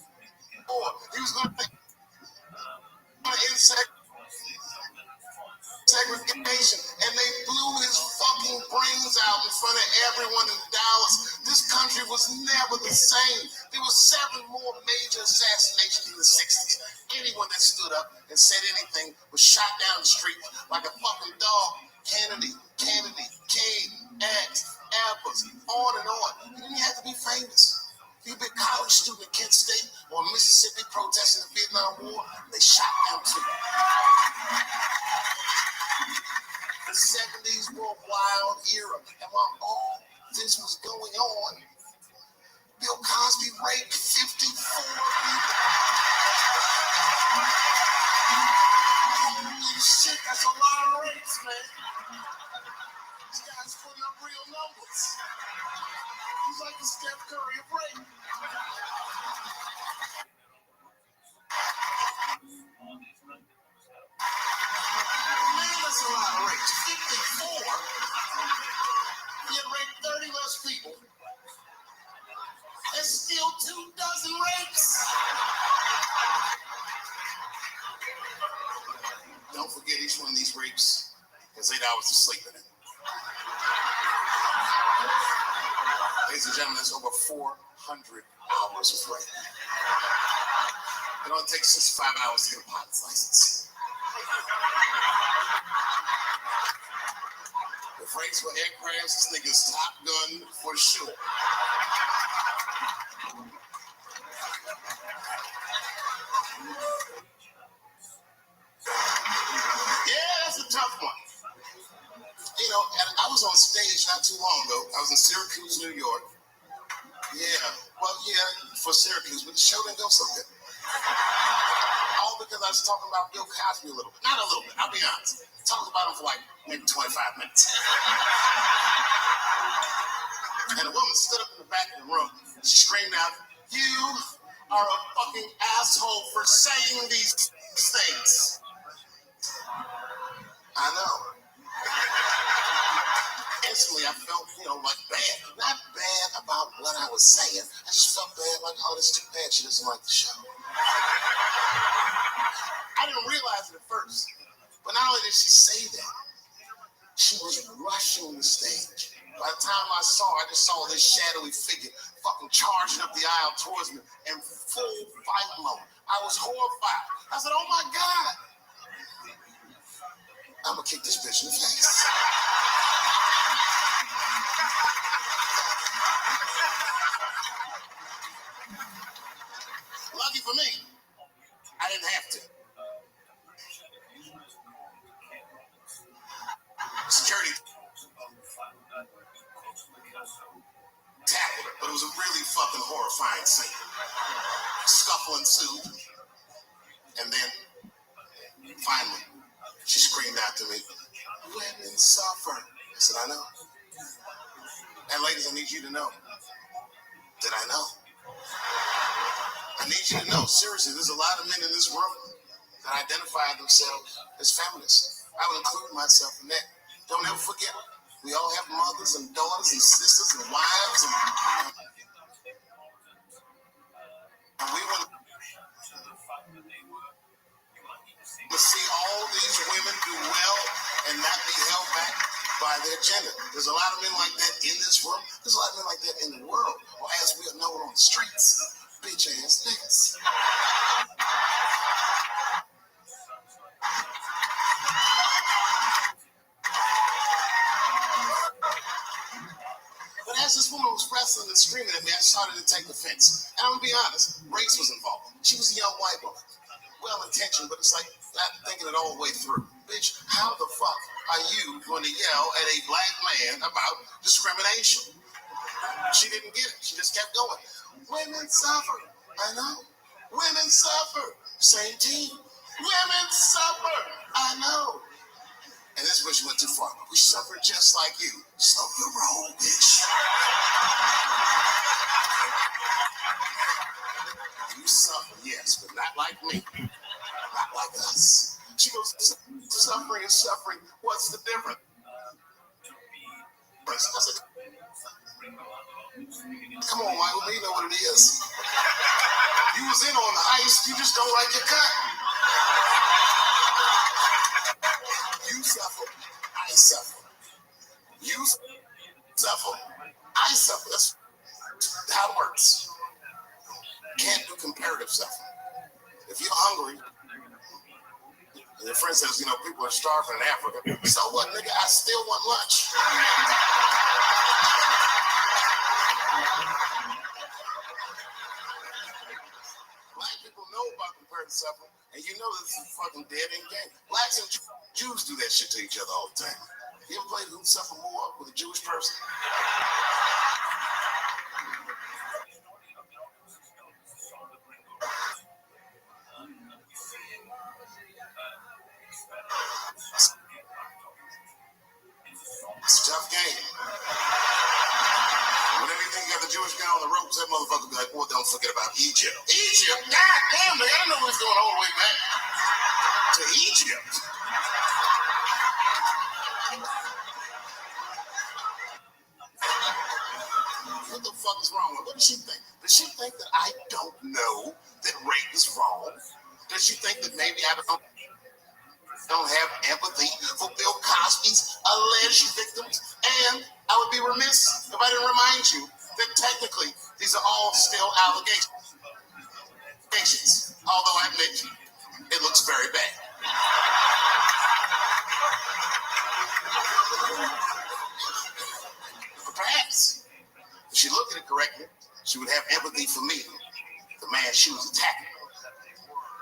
He was going to end segregation. And they blew his fucking brains out in front of everyone in Dallas. This country was never the same. There were 7 more major assassinations in the 60s. Anyone that stood up and said anything was shot down the street like a fucking dog. Kennedy, King, X, Apples, on and on. You didn't have to be famous. You could be a college student at Kent State or Mississippi protesting the Vietnam War. They shot them too. The 70s were a wild era. And while all this was going on, Bill Cosby raped 54 people. Holy shit, that's a lot of rapes, man. This guy's putting up real numbers. He's like the Steph Curry of rape. Man, that's a lot of rapes. 54. He had raped 30 less people. still 24 rapes. Don't forget each one of these rapes has 8 hours of sleep in it. Ladies and gentlemen, that's over 400 hours of rape. It only takes 65 hours to get a pilot's license. If rapes were aircrafts, this nigga's Top Gun for sure. Yeah, that's a tough one. You know, and I was on stage not too long ago. I was in Syracuse, New York. Yeah, well, yeah, for Syracuse, but the show didn't go so good. All because I was talking about Bill Cosby a little bit. Not a little bit, I'll be honest. Talked about him for like maybe 25 minutes. And a woman stood up in the back of the room. She screamed out, "You are a fucking asshole for saying these things." I know. Instantly, I felt, like bad. Not bad about what I was saying. I just felt bad, like, oh, this is too bad. She doesn't like the show. I didn't realize it at first. But not only did she say that, she was rushing the stage. By the time I just saw this shadowy figure fucking charging up the aisle towards me in full fight mode. I was horrified. I said, oh my God. I'm gonna kick this bitch in the face. Lucky for me, I didn't have to. Security tackled her, but it was a really fucking horrifying scene. Scuffle ensued, and then finally, she screamed out to me, "Women suffer." I said, I know. And ladies, I need you to know that I know. I need you to know, seriously, there's a lot of men in this room that identify themselves as feminists. I would include myself in that. Don't ever forget, we all have mothers and daughters and sisters and wives, and we want to see all these women do well and not be held back by their gender. There's a lot of men like that in this room. There's a lot of men like that in the world, or as we are known on the streets, bitch ass niggas. But as this woman was wrestling and screaming at me, I started to take offense. And I'm gonna be honest, race was involved. She was a young white woman. Well-intentioned, but it's like not thinking it all the way through. Bitch, how the fuck are you going to yell at a black man about discrimination? She didn't get it. She just kept going. Women suffer. I know. Women suffer. Same team. Women suffer. I know. And this bitch went too far. We suffer just like you. So you're wrong, bitch. You suffer, yes, but not like me. Not like us. She goes, suffering is suffering. What's the difference? I said, come on, Michael, you know what it is. You was in on the heist, you just don't like your cut. You suffer, I suffer. You suffer, I suffer. That's how it works. Can't do comparative suffering. If you're hungry, and your friend says, people are starving in Africa, so what, nigga? I still want lunch. Black people know about comparative suffering, and you know this is a fucking dead end game. Blacks and Jews do that shit to each other all the time. You ever played Who Suffer More with a Jewish person? It's a tough game. Whenever you think you got the Jewish guy on the ropes, that motherfucker be like, well, don't forget about Egypt. Egypt? God damn, man, I didn't know we was going all the way back to Egypt. What the fuck is wrong with her? What does she think? Does she think that I don't know that rape is wrong? Does she think that maybe I don't have empathy for Bill Cosby's alleged victims? And I would be remiss if I didn't remind you that technically these are all still allegations. Although I admit it looks very bad. But perhaps if she looked at it correctly, she would have empathy for me, the man she was attacking.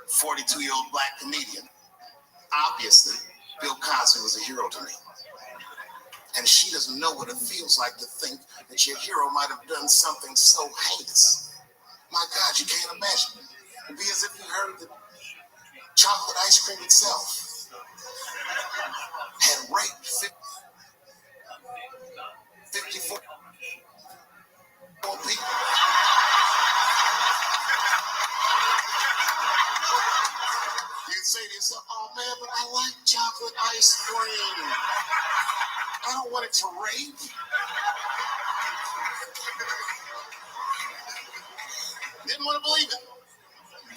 42-year-old black comedian. Obviously, Bill Cosby was a hero to me. And she doesn't know what it feels like to think that your hero might have done something so heinous. My God, you can't imagine. It'd be as if you heard that chocolate ice cream itself had raped 54 people. You'd say to yourself, oh man, but I like chocolate ice cream. I don't want it to rape. Didn't want to believe it.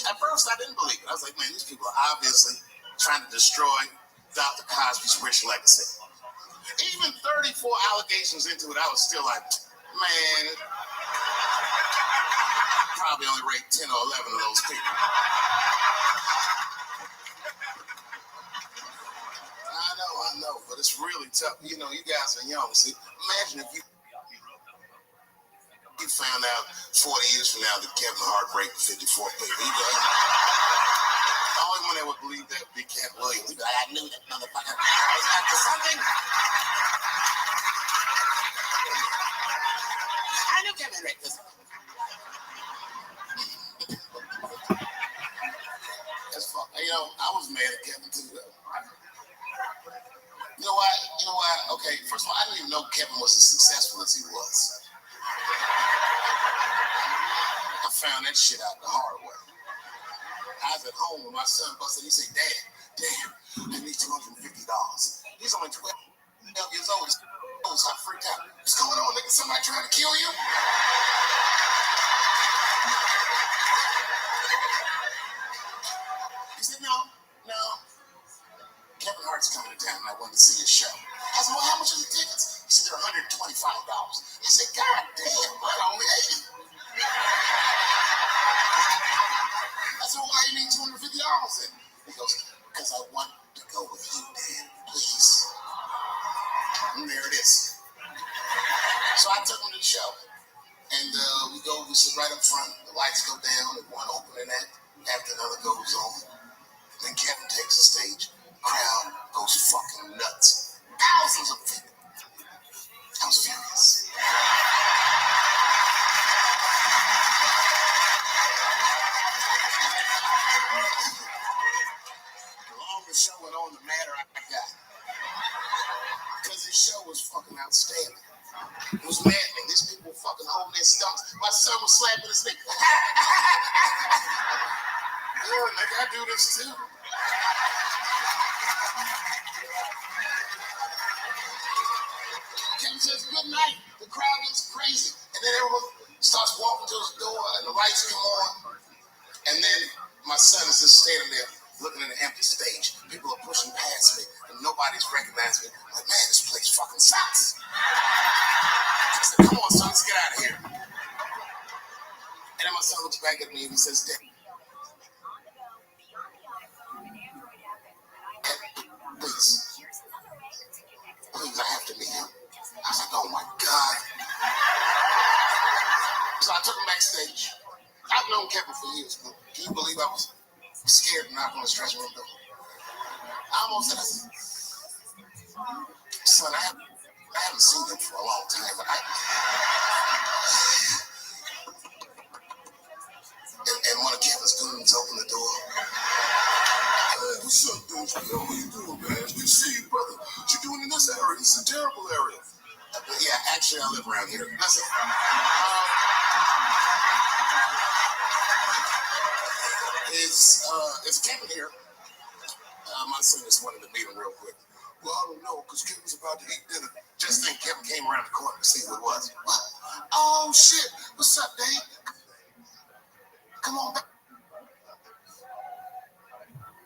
At first, I didn't believe it. I was like, man, these people are obviously trying to destroy Dr. Cosby's rich legacy. Even 34 allegations into it, I was still like, man, probably only raped 10 or 11 of those people. I know, but it's really tough. You know, you guys are young. See, imagine if you found out 40 years from now that Kevin Hart raped 54 people. The only one that would believe that would be Cat Williams. He'd be like, I knew that motherfucker was up to something. I knew Kevin raped this. That's fun. You know, I was mad at Kevin too, though. You know why? Okay, first of all, I didn't even know Kevin was as successful as he was. I found that shit out the hard way. I was at home when my son busted. He said, Dad, I need $250. He's only 12 years old. So I freaked out. What's going on, nigga? Somebody trying to kill you? He said, no. Kevin Hart's coming to town and I wanted to see his show. I said, well, how much are the tickets? He said, they're $125. I said, God damn, but only 80. I said, well, why do you need $250 then? He goes, because I want to go with you, Dad, please. And there it is. So I took him to the show. And we sit right up front. The lights go down, and one opening act after another goes on. Then Kevin takes the stage. Crowd goes fucking nuts. Thousands of people. I was furious. The longer the show went on, the madder I got. Because this show was fucking outstanding. It was maddening. These people were fucking holding their stomachs. My son was slapping his knee. Yeah, nigga, I do this too. Kevin says, good night. The crowd gets crazy. And then everyone starts walking to his door and the lights come on. And then my son is just standing there looking at an empty stage. People are pushing past me and nobody's recognizing me. I'm like, man, this place fucking sucks. I said, come on, son, let's get out of here. And then my son looks back at me and he says, Dad, please, I have to meet him. I was like, oh my God. So I took him backstage. I've known Kevin for years, but can you believe I was scared to knock on his dressing room door? I almost said, son, I haven't seen him for a long time, but and one of Kevin's goons opened the door. Hey, what's up, dude? What you doing, man? Good to see you, brother. What you doing in this area? This is a terrible area. Yeah, actually, I live around here. Listen. Is Kevin here? My son just wanted to meet him real quick. Well, I don't know, because Kevin's about to eat dinner. Just think Kevin came around the corner to see who it was. What? Oh, shit. What's up, Dave? Come on back.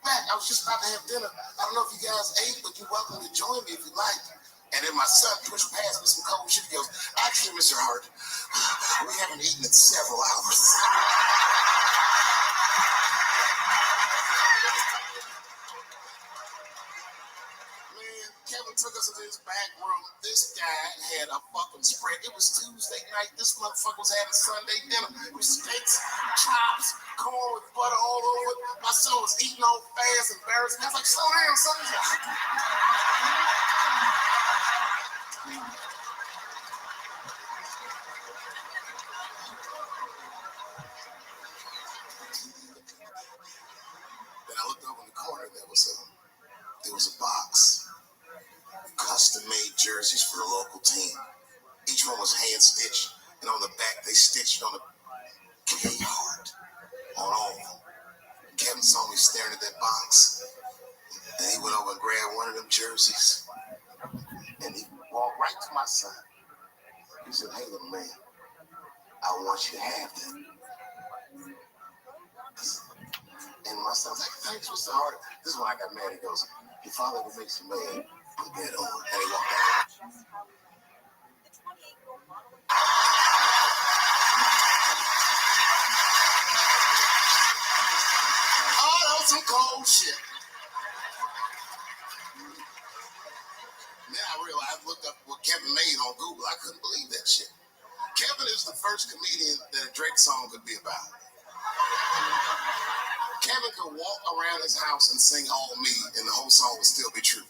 I was just about to have dinner. I don't know if you guys ate, but you're welcome to join me if you like. And then my son pushed past me some cold shit. He goes, actually, Mr. Hart, we haven't eaten in several hours. Man, Kevin took us into his back room. This guy had a fucking spread. It was Tuesday night. This motherfucker was having Sunday dinner. It was steaks, chops, corn with butter all over it. My son was eating all fast, embarrassed. I was like, slow down, son. Then I looked over in the corner. There was a box, custom-made jerseys for the local team. Each one was hand-stitched, and on the back they stitched on the K-Heart on all of them. Kevin saw me staring at that box, and he went over and grabbed one of them jerseys, and he walked right to my son. He said, hey, little man, I want you to have that. And my son's like, thanks, Mr. Hart. This is when I got mad. He goes, your father will make you mad. Put that on. And he walked out. Oh, that was some cold shit. Then I realized, I looked up what Kevin made on Google. I couldn't believe that shit. Kevin is the first comedian that a Drake song could be about. Kevin could walk around his house and sing All Me, and the whole song would still be true.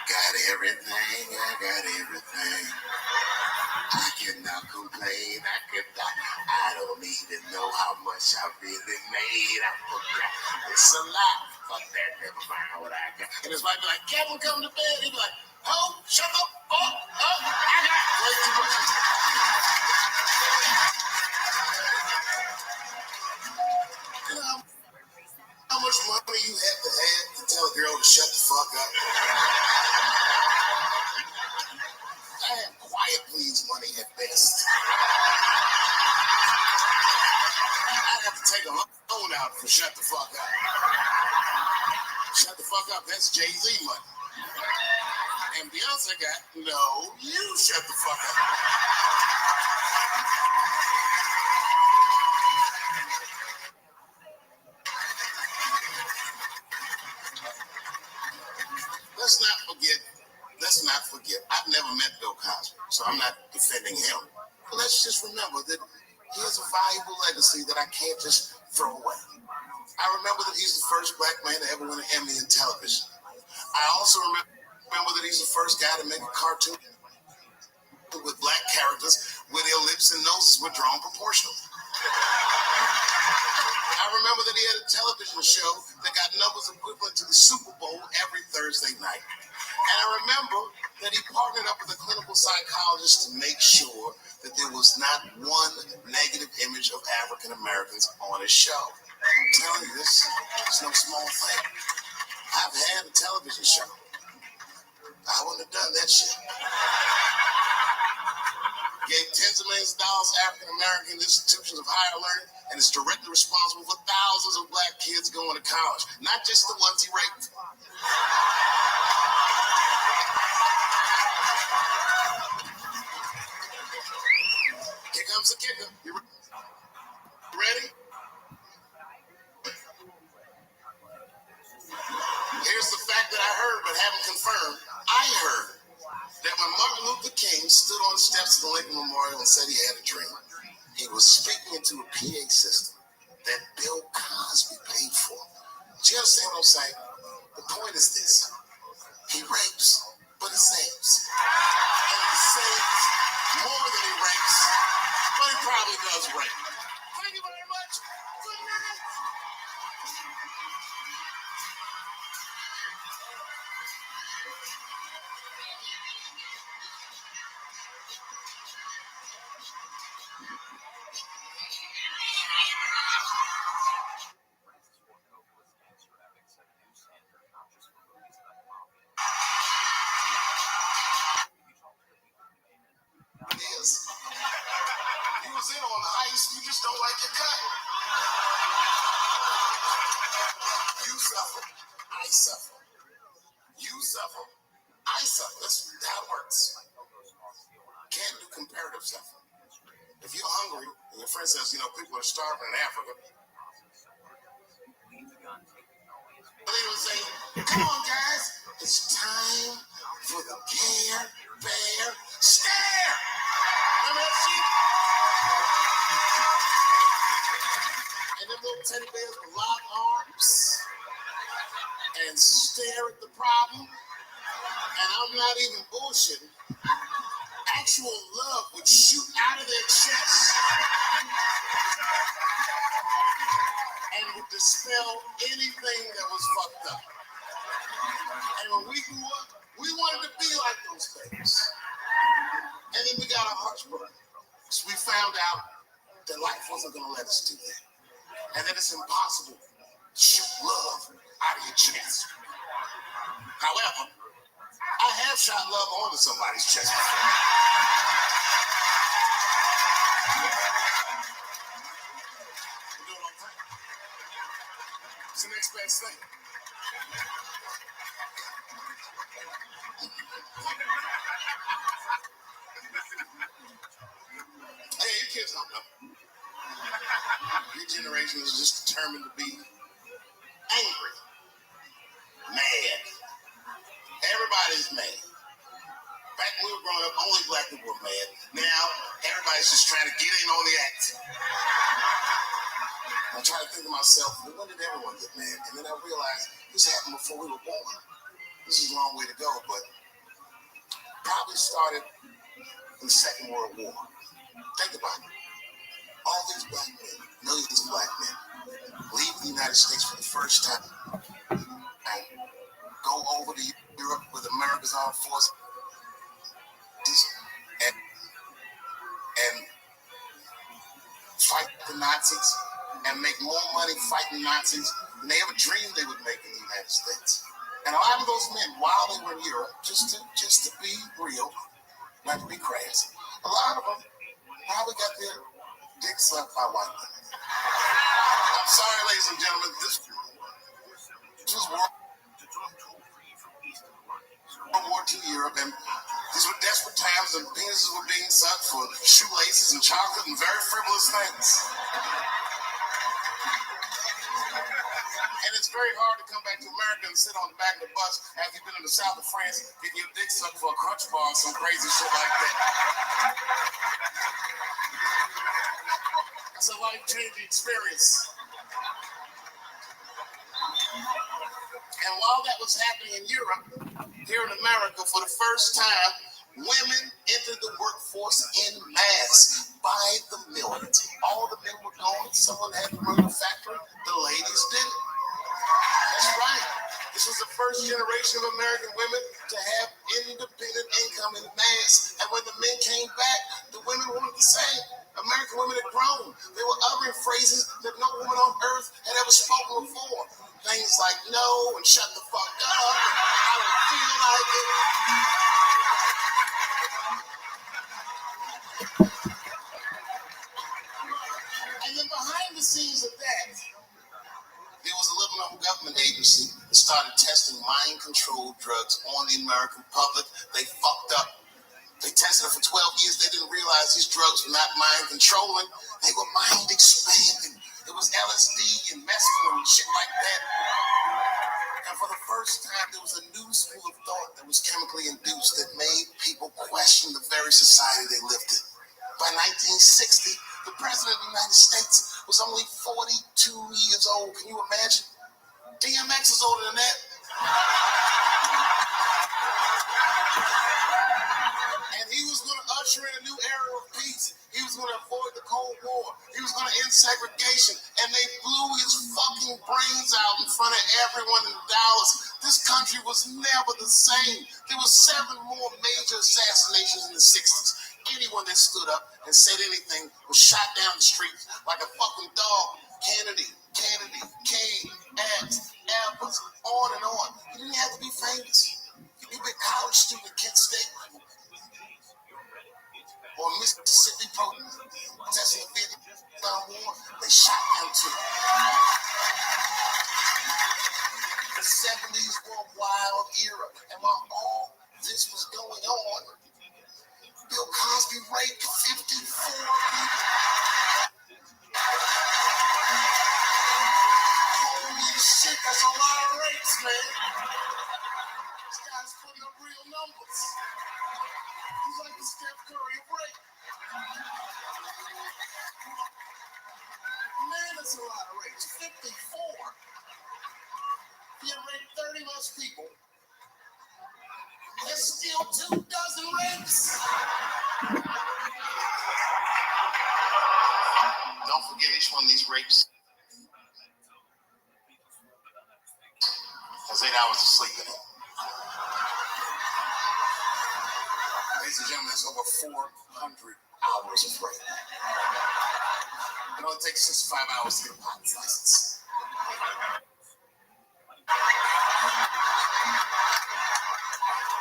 Got everything, I got everything. I cannot complain, I don't even know how much I really made. I forgot. It's a lot. Fuck that, never mind what I got. And his wife be like, Kevin, come to bed. He'd be like, oh, shut up. Oh, I got way too much. You know how much money you have to tell a girl to shut the fuck up? I have quiet please money at best. I'd have to take a loan out for shut the fuck up. Shut the fuck up, that's Jay-Z money. And Beyonce got, no, you shut the fuck up. Let's not forget, I've never met Bill Cosby, so I'm not defending him. But let's just remember that he has a valuable legacy that I can't just throw away. I remember that he's the first black man to ever win an Emmy in television. I also remember that he's the first guy to make a cartoon with black characters where their lips and noses were drawn proportionally. I remember that he had a television show that got numbers equivalent to the Super Bowl every Thursday night. And I remember that he partnered up with a clinical psychologist to make sure that there was not one negative image of African Americans on his show. I'm telling you, this is no small thing. I've had a television show. I wouldn't have done that shit. Gave tens of millions of dollars to African American institutions of higher learning, and is directly responsible for thousands of black kids going to college, not just the ones he raped. Here comes the kicker. You ready? Here's the fact that I heard but haven't confirmed. I heard that when Martin Luther King stood on the steps of the Lincoln Memorial and said he had a dream, he was speaking into a PA system that Bill Cosby paid for. Do you understand what I'm saying? The point is this. He rapes, but he saves. And he saves more than he rapes, but he probably does rape. Thank you very much. Good night. He was in on the heist. You just don't like your cut. suffer. You suffer. I suffer. That's how it works. Can't do comparative suffering. If you're hungry and your friend says, people are starving in Africa, they would say, come on, guys, it's time for the Care Bear Stare. Remember that shit? And them little teddy bears would lock arms and stare at the problem. And I'm not even bullshitting. Actual love would shoot out of their chest and would dispel anything that was fucked up. And when we grew up, we wanted to be like those things. And then we got our hearts broken. So we found out that life wasn't going to let us do that. And that it's impossible to shoot love out of your chest. However, I have shot love onto somebody's chest before. We do it all the time. It's the next best thing. Hey, you kids don't know. Your generation is just determined to be angry, mad. Everybody's mad. Back when we were growing up, only black people were mad. Now, everybody's just trying to get in on the act. I try to think to myself, well, when did everyone get mad? And then I realized this happened before we were born. This is a long way to go, but probably started in the Second World War. Think about it. All these black men, millions of black men, leave the United States for the first time and go over to Europe with America's armed forces and fight the Nazis and make more money fighting Nazis than they ever dreamed they would make in the United States. And a lot of those men, while they were in Europe, just to be real, not to be crazy, a lot of them probably got their dick sucked by white women. I'm sorry, ladies and gentlemen, this was World War II Europe, and these were desperate times, and penises were being sucked for shoelaces and chocolate and very frivolous things. And it's very hard to come back to America and sit on the back of the bus after you've been in the south of France, getting your dick sucked for a crunch bar and some crazy shit like that. It's a life-changing experience. And while that was happening in Europe, here in America, for the first time, women entered the workforce in mass by the millions. All the men were gone. Someone had to run the factory. The ladies did it. That's right. This was the first generation of American women to have independent income in mass. And when the men came back, the women wanted the same. American women had grown. They were uttering phrases that no woman on earth had ever spoken before. Things like no and shut the fuck up. And I don't feel like it. And then behind the scenes of that, there was a little known government agency that started testing mind-controlled drugs on the American public. They fucked up. They tested it for 12 years. They didn't realize these drugs were not mind-controlling. They were mind-expanding. It was LSD and mescaline and shit like that. And for the first time, there was a new school of thought that was chemically induced that made people question the very society they lived in. By 1960, the president of the United States was only 42 years old. Can you imagine? DMX is older than that. And he was going to usher in a new era of peace. He was going to avoid the Cold War. He was going to end segregation. And they blew his fucking brains out in front of everyone in Dallas. This country was never the same. There were 7 more major assassinations in the 60s. Anyone that stood up and said anything was shot down the streets like a fucking dog. Kennedy, King, X, Evans, on and on. You didn't have to be famous. You could be a college student at Kent State or Mississippi protesting the Vietnam War. They shot them too. The 70s were a wild era, and while all this was going on, Bill Cosby raped 54 people. Holy shit, that's a lot of rapes, man. This guy's putting up real numbers. He's like the Steph Curry of rape. Man, that's a lot of rapes. 54. He had raped 30 less people. There's still 2 dozen rapes. Don't forget each one of these rapes has 8 hours of sleep in it. Ladies and gentlemen, that's over 400 hours of rape. It only takes 65 hours to get a pilot's license.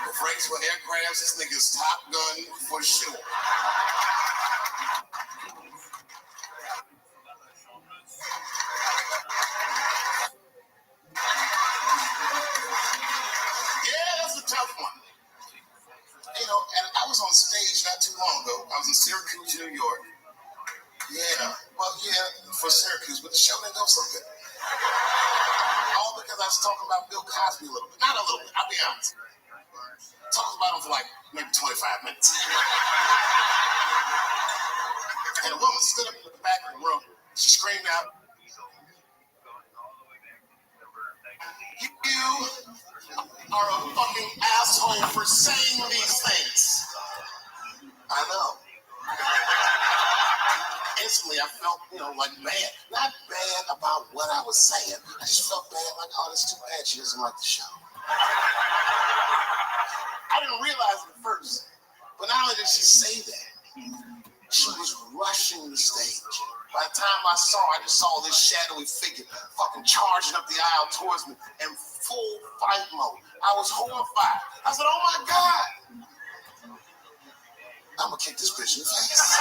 If rapes were aircrafts, this nigga's Top Gun for sure. Yeah, that's a tough one. You know, and I was on stage not too long ago. I was in Syracuse, New York. Yeah, well, yeah, for Syracuse, but the show didn't go so good. All because I was talking about Bill Cosby a little bit. Not a little bit, I'll be honest. Talked about him for like maybe 25 minutes. And a woman stood up in the back of the room. She screamed out, "You are a fucking asshole for saying these things." I know. Instantly, I felt, like bad. Not bad about what I was saying. I just felt bad, like, oh, that's too bad. She doesn't like the show. I didn't realize it at first. But not only did she say that, she was rushing the stage. By the time I just saw this shadowy figure fucking charging up the aisle towards me in full fight mode. I was horrified. I said, oh my God. I'm gonna kick this bitch in the face.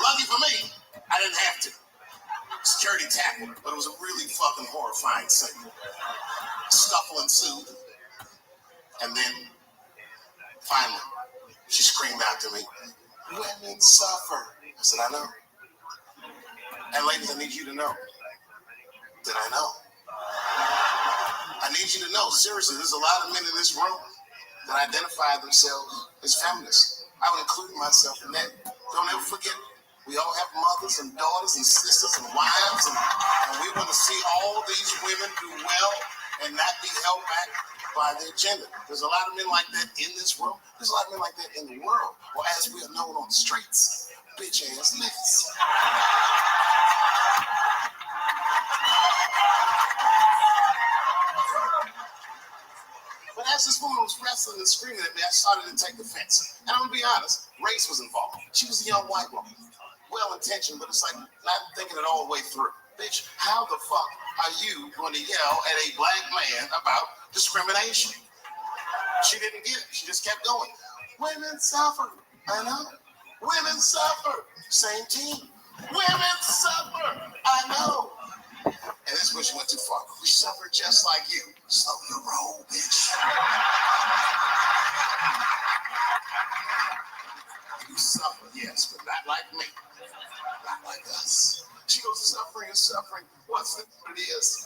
Lucky for me, I didn't have to. Security tackled her, but it was a really fucking horrifying scene. Scuffle ensued. And then, finally, she screamed out to me, "Women suffer." I said, I know. And ladies, I need you to know that I know. I need you to know, seriously, there's a lot of men in this room that identify themselves as feminists. I would include myself in that. Don't ever forget, we all have mothers and daughters and sisters and wives, and we want to see all these women do well and not be held back by the agenda. There's a lot of men like that in this room. There's a lot of men like that in the world, or as we are known on the streets, bitch-ass niggas. But as this woman was wrestling and screaming at me, I started to take offense. And I'm gonna be honest, race was involved. She was a young white woman. Well-intentioned, but it's like not thinking it all the way through. Bitch, how the fuck are you going to yell at a black man about discrimination? She didn't get it. She just kept going. Women suffer. I know. Women suffer. Same team. Women suffer. I know. And this where she went too far. We suffer just like you. Slow your roll, bitch. You suffer, yes, but not like me. Not like us. She goes, suffering is suffering. What's it? What it is?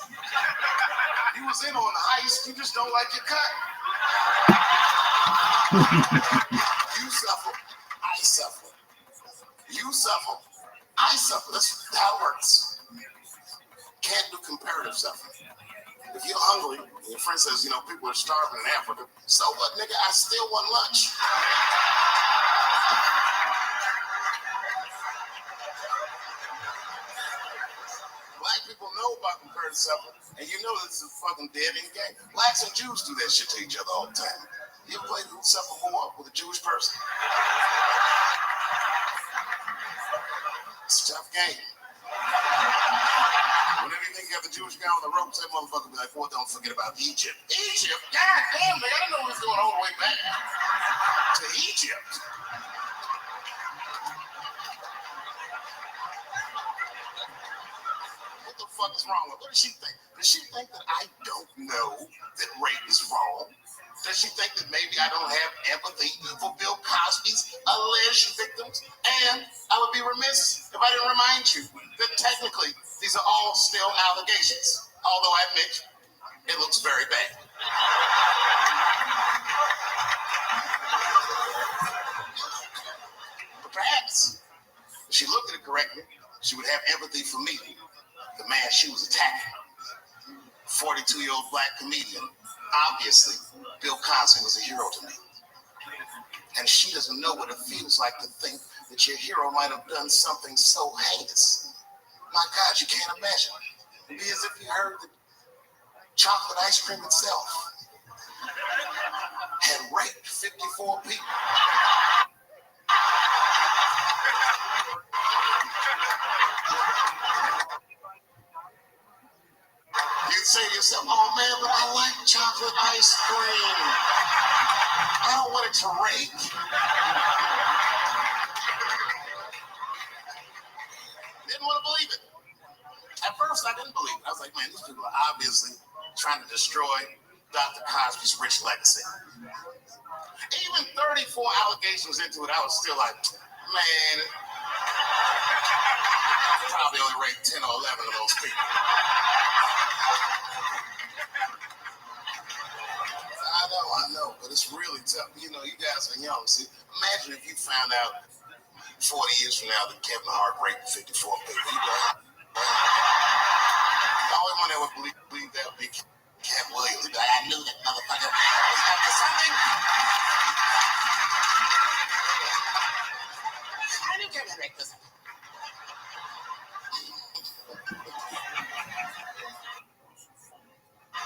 You was in on the heist. You just don't like your cut. You suffer. I suffer. You suffer. I suffer. That's how it works. Can't do comparative suffering. If you're hungry, and your friend says, people are starving in Africa, so what, nigga? I still want lunch. Black people know about comparative suffering, and you know this is a fucking dead-end game. Blacks and Jews do that shit to each other all the time. You ever play Who Suffer More with a Jewish person? It's a tough game. Whenever you think you got the Jewish guy on the ropes, that motherfucker be like, well, don't forget about Egypt. Egypt? God damn, man, I didn't know it was going all the way back to Egypt. What does she think? Does she think that I don't know that rape is wrong? Does she think that maybe I don't have empathy for Bill Cosby's alleged victims? And I would be remiss if I didn't remind you that technically these are all still allegations. Although I admit it looks very bad. But perhaps if she looked at it correctly, she would have empathy for me, the man she was attacking. 42-year-old black comedian. Obviously, Bill Cosby was a hero to me. And she doesn't know what it feels like to think that your hero might have done something so heinous. My God, you can't imagine. It'd be as if you heard that chocolate ice cream itself had raped 54 people. You'd say to yourself, oh man, but I like chocolate ice cream. I don't want it to rape. Didn't want to believe it. At first, I didn't believe it. I was like, man, these people are obviously trying to destroy Dr. Cosby's rich legacy. Even 34 allegations into it, I was still like, man, I probably only raped 10 or 11 of those people. I know, but it's really tough. You know, you guys are young. See, imagine if you found out 40 years from now that Kevin Hart raped 54 people. The only one that would believe that would be Cat Williams. He'd be like, I knew that motherfucker was up to something. I knew Kevin raped this.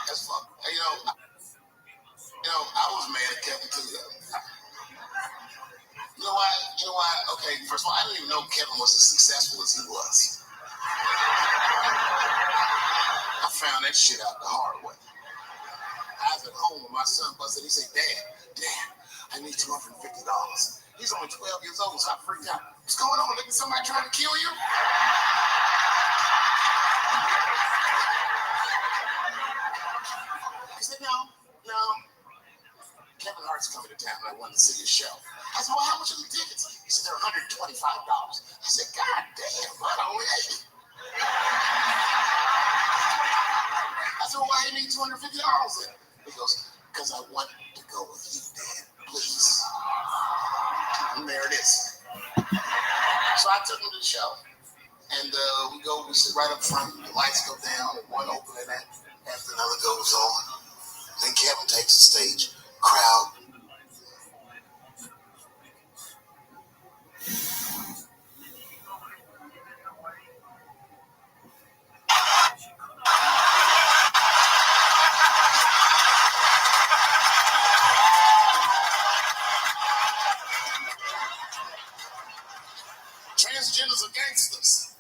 That's fun. You know, I was mad at Kevin too. You know why? Okay, first of all, I didn't even know Kevin was as successful as he was. I found that shit out the hard way. I was at home when my son busted. He said, Dad, I need $250. He's only 12 years old, so I freaked out. What's going on? Look at somebody trying to kill you? He said, no. Kevin Hart's coming to town and I wanted to see his show. I said, well, how much are the tickets? He said, they're $125. I said, God damn, I only $80. I said, well, why do you need $250 then? He goes, because I want to go with you, Dad. Please. And there it is. So I took him to the show. And we sit right up front. The lights go down, and one opening after another goes on. Then Kevin takes the stage. Crowd. Transgenders are gangsters.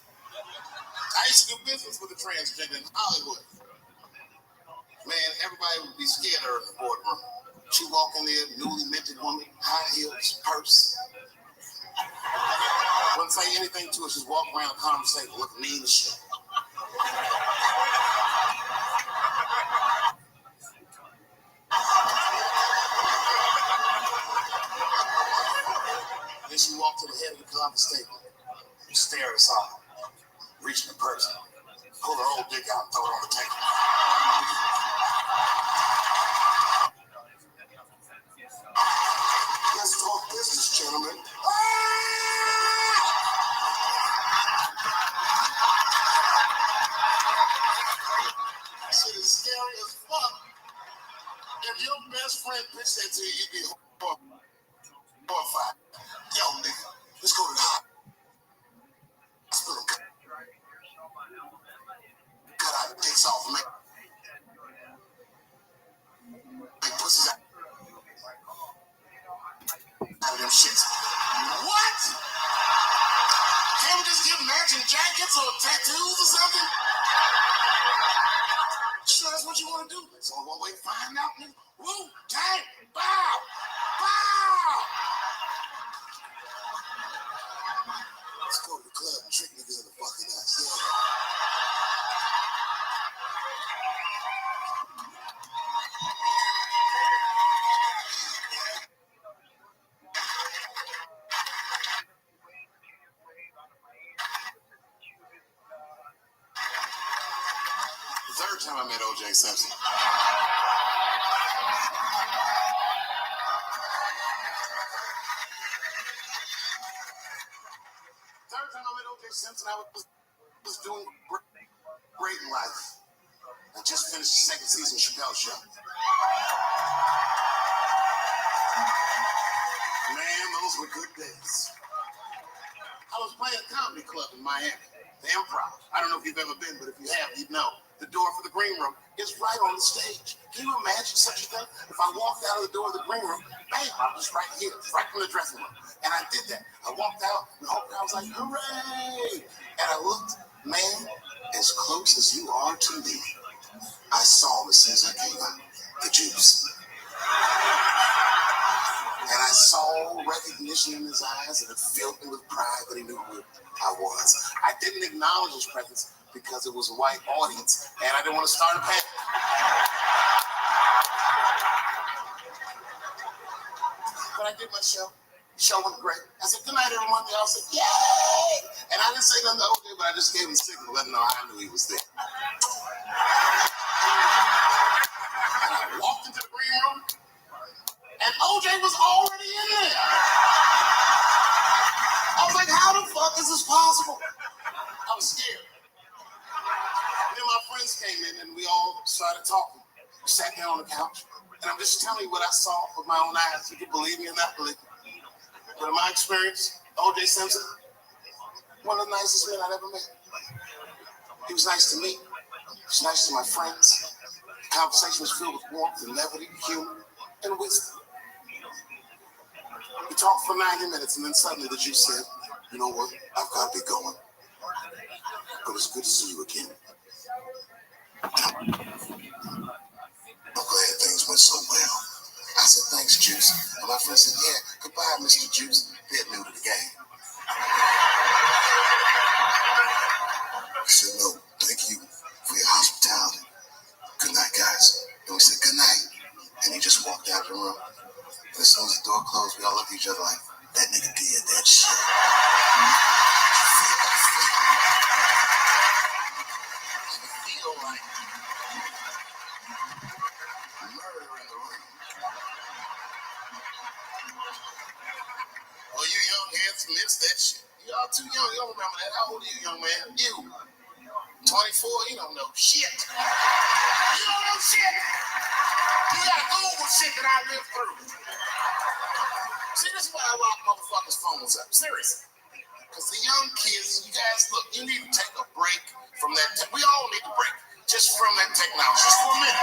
I used to do business with a transgender in Hollywood. Man, everybody would be scared of her in the boardroom. She walk in there, newly minted woman, high heels, purse. Wouldn't say anything to her, just walk around the conference table, look mean as shit. Then she walked to the head of the conference table, stare at us all, reach in the purse, pull her old dick out, and throw it on the table. Let's talk business, gentlemen. Shit is scary as fuck. If your best friend pitched that to you, you'd be horrified. Yo, nigga, let's go to the hospital. Cut our dicks off, man. Make pussies out of them shits. What? Can't we just give matching jackets or tattoos or something? Sure, that's what you want to do? So one way to find out, nigga. Woo, tang, bow, bow. Let's go to the club and trick niggas into fucking us. Yeah. O.J. Simpson. Third time I met O.J. Simpson, I was doing great in life. I just finished the second season of Chappelle's Show. Man, those were good days. I was playing a comedy club in Miami, the Improv. I don't know if you've ever been, but if you have, you'd know. The door for the green room is right on the stage. Can you imagine such a thing? If I walked out of the door of the green room, bam, I'm just right here, right from the dressing room. And I did that. I walked out, and the whole crowd was like, hooray! And I looked, man, as close as you are to me, I saw him as soon as I came out, the juice. And I saw recognition in his eyes, and it filled me with pride that he knew who I was. I didn't acknowledge his presence because it was a white audience, and I didn't want to start a panic. But I did my show. The show went great. I said, good night, everyone. They all said, yay! And I didn't say nothing to OJ, but I just gave him a signal, letting him know I knew he was there. And I walked into the green room, and OJ was already in there. I was like, how the fuck is this possible? I was scared. Then my friends came in and we all started talking. We sat down on the couch, and I'm just telling you what I saw with my own eyes. You can believe me or not believe me. But in my experience, O.J. Simpson, one of the nicest men I've ever met. He was nice to me. He was nice to my friends. The conversation was filled with warmth and levity, humor, and wisdom. We talked for 90 minutes, and then suddenly the Jew said, you know what? I've got to be going. But it's good to see you again. I'm glad things went so well. I said, thanks, Juice. And my friend said, yeah, goodbye, Mr. Juice. They're new to the game. I said, no, thank you for your hospitality. Good night, guys. And we said, good night. And he just walked out of the room. And as soon as the door closed, we all looked at each other like, that nigga did that shit. Feel like murder in the room. Oh, you young handsome, it's that shit. Y'all too young, you don't remember that. How old are you, young man? You. 24, you don't know shit. You don't know shit. You gotta Google shit that I lived through. See, this is why I lock motherfuckers' phones up. Seriously. Because the young kids, you guys, look, you need to take a break from that. We all need to break just from that technology, just for a minute.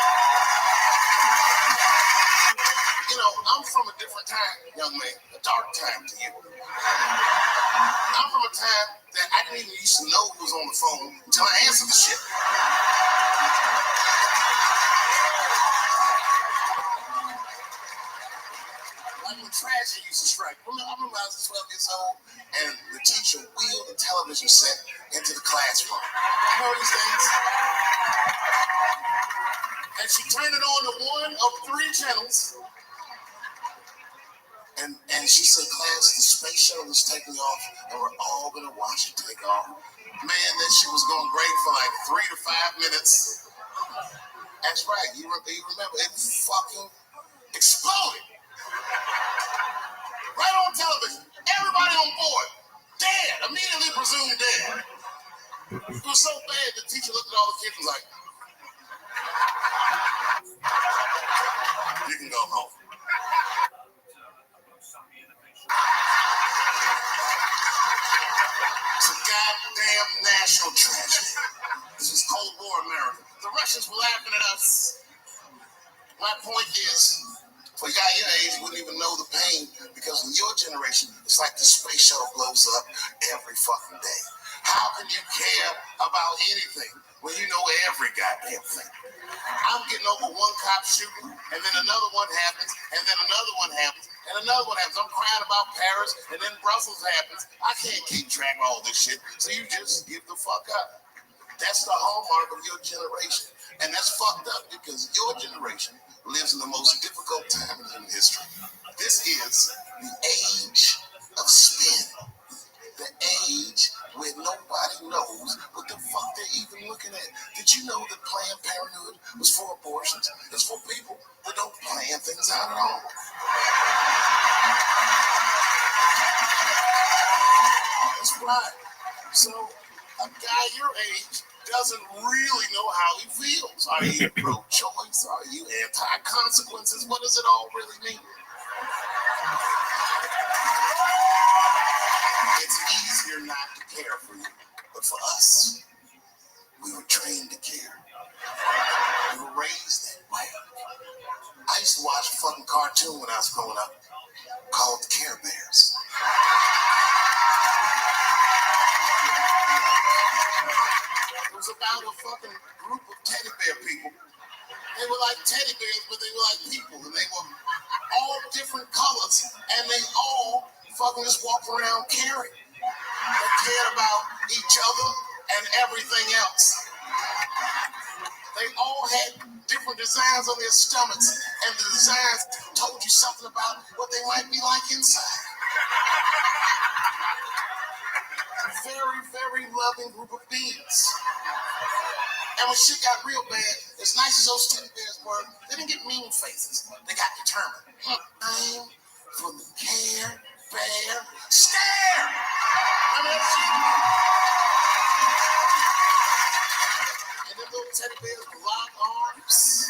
You know, I'm from a different time, young man, a dark time to you. I'm from a time that I didn't even used to know who was on the phone until I answered the shit. Like when tragedy used to strike. I remember I was 12 years old, and the teacher wheeled the television set into the classroom. You know these things? And she turned it on to one of 3 channels. And she said, class, the space shuttle is taking off, and we're all gonna watch it take off. Man, that shit was going great for like 3 to 5 minutes. That's right, you remember, it fucking exploded. Right on television. Everybody on board. Dead. Immediately presumed dead. It was so bad, the teacher looked at all the kids and was like, you can go home. It's a goddamn national tragedy. This is Cold War America. The Russians were laughing at us. My point is, for a guy your age, you wouldn't even know the pain because in your generation, it's like the space shuttle blows up every fucking day. How can you care about anything when you know every goddamn thing? I'm getting over one cop shooting, and then another one happens, and then another one happens, and another one happens. I'm crying about Paris, and then Brussels happens. I can't keep track of all this shit, so you just give the fuck up. That's the hallmark of your generation. And that's fucked up because your generation lives in the most difficult time in human history. This is the age of spin. The age where nobody knows what the fuck fuck they're even looking at? Did you know that Planned Parenthood was for abortions? It's for people that don't plan things out at all. That's right. So a guy your age doesn't really know how he feels. Are you pro-choice? Are you anti-consequences? What does it all really mean? It's easier not to care for you, but for us, we were trained to care. We were raised that way. I used to watch a fucking cartoon when I was growing up called the Care Bears. It was about a fucking group of teddy bear people. They were like teddy bears, but they were like people, and they were all different colors, and they all fucking just walk around caring. They cared about each other and everything else. They all had different designs on their stomachs, and the designs told you something about what they might be like inside. A very, very loving group of beings. And when shit got real bad, as nice as those teddy bears were, they didn't get mean faces. They got determined. Time for the Care Bear Stare! Remember that shit? And then little teddy bears would lock arms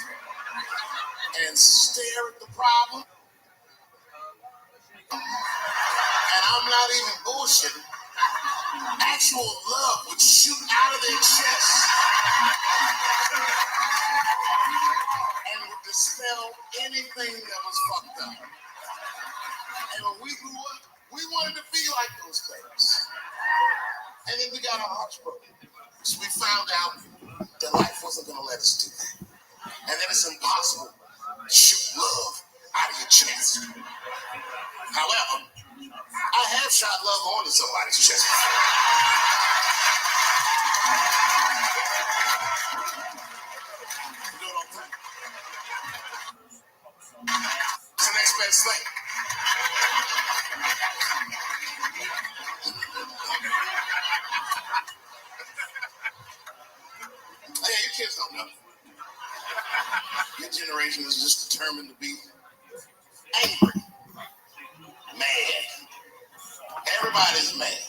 and stare at the problem. And I'm not even bullshitting. Actual love would shoot out of their chest and would dispel anything that was fucked up. And when we grew up, we wanted to be like those things. And then we got our hearts broken. So we found out that life wasn't going to let us do that. And that it's impossible to shoot love out of your chest. However, I have shot love onto somebody's chest. You know what I'm saying? It's the next best thing. Hey, you kids don't know. Your generation is just determined to be angry, mad. Everybody's mad.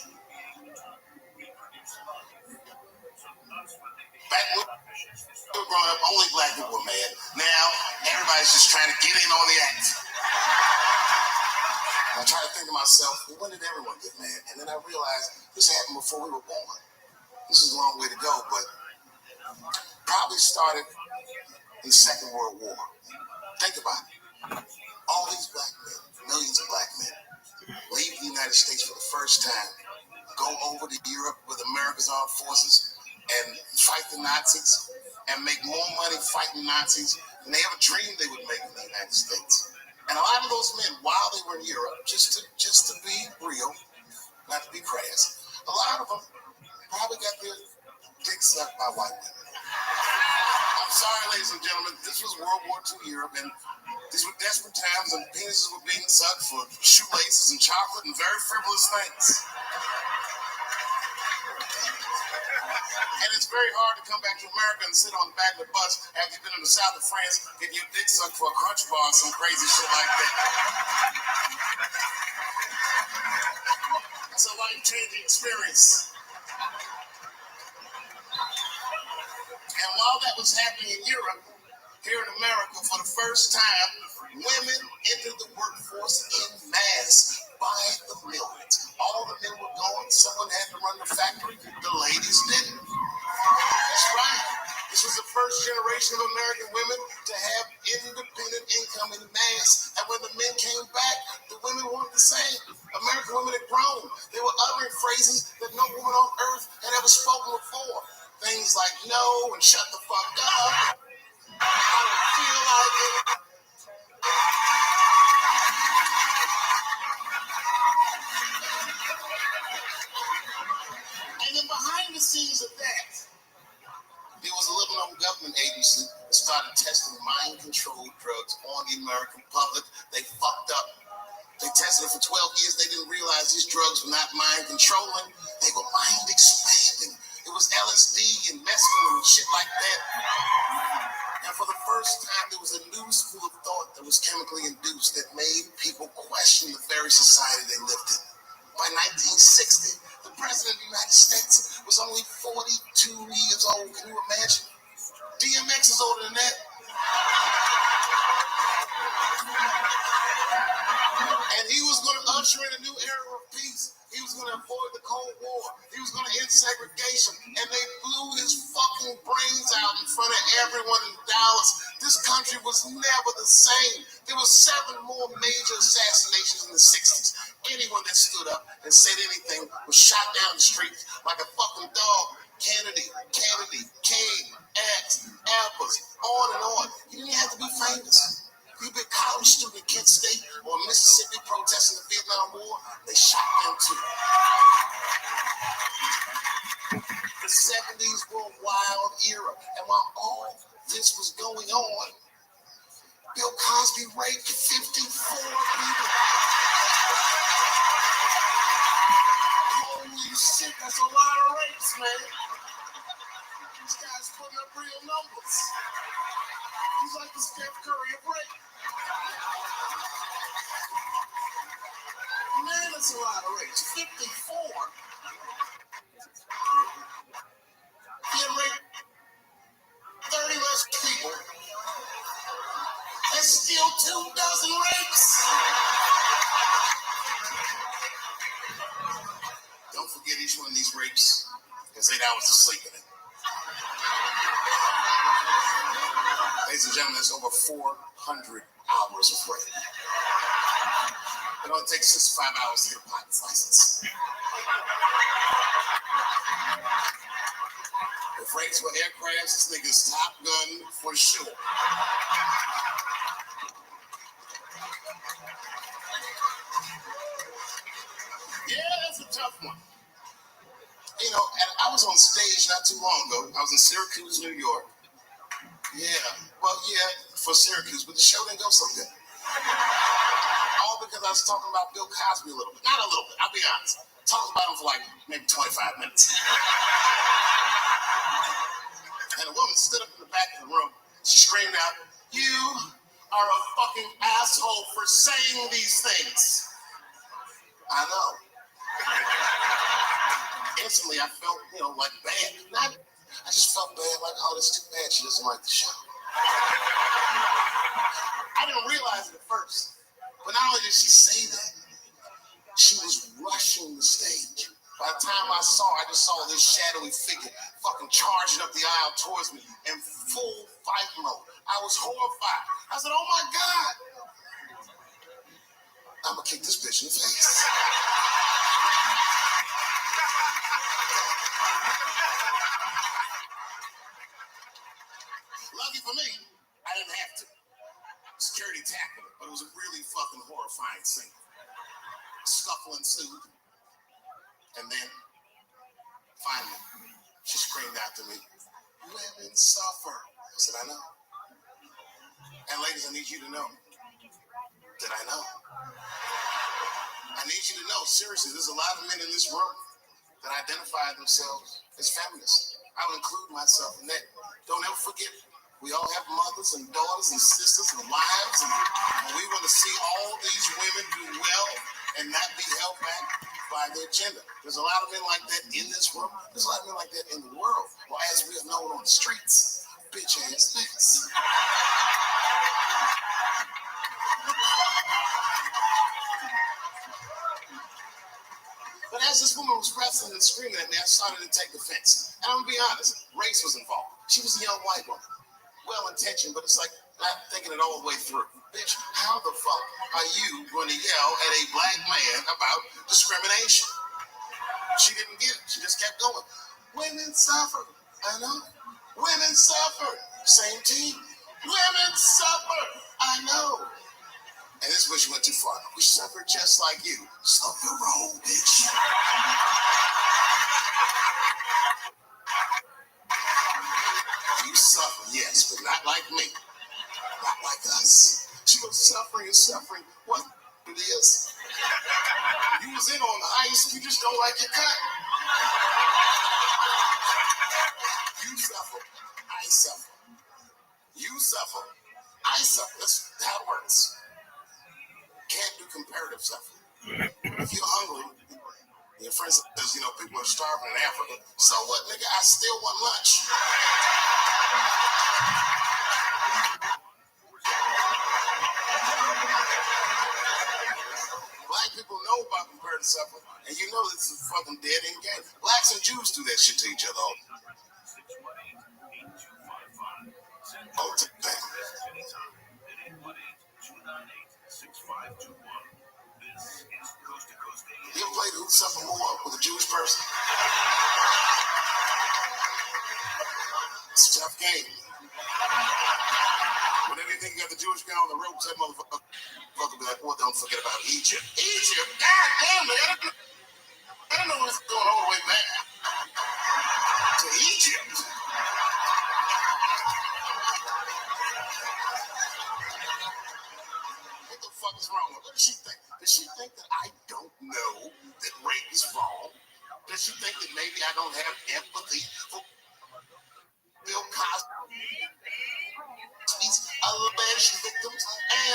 Back when we were growing up, only black people were mad. Now, everybody's just trying to get in on the act. I try to think to myself, well, when did everyone get mad? And then I realized this happened before we were born. This is a long way to go, but probably started in the Second World War. Think about it. All these black men, millions of black men, leave the United States for the first time, go over to Europe with America's armed forces and fight the Nazis and make more money fighting Nazis than they ever dreamed they would make in the United States. And a lot of those men, while they were in Europe, just to be real, not to be crass, a lot of them probably got their dick sucked by white women. I'm sorry, ladies and gentlemen, this was World War II Europe, and these were desperate times, and penises were being sucked for shoelaces and chocolate and very frivolous things. And it's very hard to come back to America and sit on the back of the bus after you've been in the south of France, getting your dick sucked for a Crunch Bar or some crazy shit like that. It's a life-changing experience. And while that was happening in Europe, here in America, for the first time, women entered the workforce in mass by the millions. All the men were gone. Someone had to run the factory. The ladies didn't. That's right. This was the first generation of American women to have independent income in mass. And when the men came back, the women weren't the same. American women had grown. They were uttering phrases that no woman on earth had ever spoken before. Things like no and shut the fuck up. I don't feel like it. And then behind the scenes of that, there was a little known government agency that started testing mind-controlled drugs on the American public. They fucked up. They tested it for 12 years. They didn't realize these drugs were not mind-controlling. They were mind-expanding. It It was LSD and mescaline and shit like that. And for the first time, there was a new school of thought that was chemically induced that made people question the very society they lived in. By 1960, the president of the United States was only 42 years old. Can you imagine? DMX is older than that. And he was going to usher in a new era of peace. He was going to avoid the Cold War. He was going to end segregation. And they blew his fucking brains out in front of everyone in Dallas. This country was never the same. There were 7 more major assassinations in the 60s. Anyone that stood up and said anything was shot down the street like a fucking dog. Kennedy, King, X, Apples, on and on. You didn't have to be famous. You be a college student at Kent State or Mississippi protesting the Vietnam War, they shot them too. The 70s were a wild era, and while all this was going on, Bill Cosby raped 54 people. Holy shit, that's a lot of rapes, man. This guy's putting up real numbers. He's like the Steph Curry of rape. Man, that's a lot of rapes. 54. He raped 30 less people. There's still 2 dozen rapes. Don't forget each one of these rapes has 8 hours of sleep in it. Ladies and gentlemen, that's over 400 hours of rape. It only takes 65 hours to get a pilot's license. If rapes were aircrafts, this nigga's Top Gun for sure. Yeah, that's a tough one. You know, and I was on stage not too long ago. I was in Syracuse, New York. Yeah, well, yeah, for Syracuse, but the show didn't go so good. All because I was talking about Bill Cosby a little bit. Not a little bit, I'll be honest. Talking about him for like maybe 25 minutes. And a woman stood up in the back of the room. She screamed out, "You are a fucking asshole for saying these things." I know. Instantly, I felt, like bad. I just felt bad, like, oh, this is too bad. She doesn't like the show. I didn't realize it at first. But not only did she say that, she was rushing the stage. By the time I just saw this shadowy figure fucking charging up the aisle towards me in full fight mode. I was horrified. I said, oh my God. I'm gonna kick this bitch in the face. Lucky for me, I didn't have to. Security tackled it, but it was a really fucking horrifying scene. Scuffle ensued. And then, finally, she screamed out to me, "Women suffer." I said, I know. And ladies, I need you to know that I know. I need you to know, seriously, there's a lot of men in this room that identify themselves as feminists. I will include myself in that. Don't ever forget, we all have mothers and daughters and sisters and wives, and we want to see all these women do well and not be held back by their gender. There's a lot of men like that in this room. There's a lot of men like that in the world. Well, as we are known on the streets, bitch-ass niggas. But as this woman was wrestling and screaming at me, I started to take offense. And I'm gonna be honest, race was involved. She was a young white woman. Well-intentioned, but it's like not thinking it all the way through. Bitch, how the fuck are you going to yell at a black man about discrimination? She didn't get it. She just kept going. Women suffer. I know. Women suffer. Same team. Women suffer. I know. And this is where she went too far. We suffer just like you. Slow your roll, bitch. You suffer, yes, but not like me. Not like us. She goes, suffering is suffering. What it is? You was in on the ice, you just don't like your cut. You suffer, I suffer. You suffer, I suffer. That's how it works. Can't do comparative suffering. If you're hungry, your friend says, you know, people are starving in Africa. So what, nigga? I still want lunch. Black people know about comparative suffering, and you know this is a fucking dead end game. Blacks and Jews do that shit to each other all the time. You ever played Who Suffer More with a Jewish person? It's a tough game. Whenever you think you got the Jewish guy on the ropes, that motherfucker be like, well, don't forget about Egypt. Egypt? God damn, man. I don't know what's going all the way back to Egypt. What the fuck is wrong? What does she think? Does she think that I don't know that rape is wrong? Does she think that maybe I don't have empathy for Bill Cosby's alleged victims?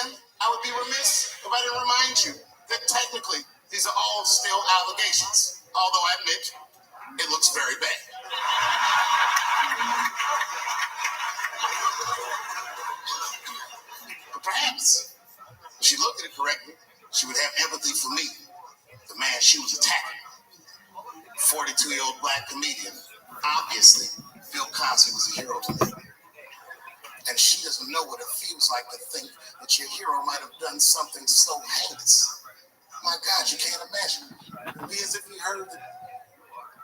And I would be remiss if I didn't remind you that technically these are all still allegations. Although I admit it looks very bad. But perhaps if she looked at it correctly, she would have empathy for me, the man she was attacking. 42-year-old black comedian. Obviously, Bill Cosby was a hero to me. And she doesn't know what it feels like to think that your hero might have done something so heinous. My God, you can't imagine. It would be as if you heard that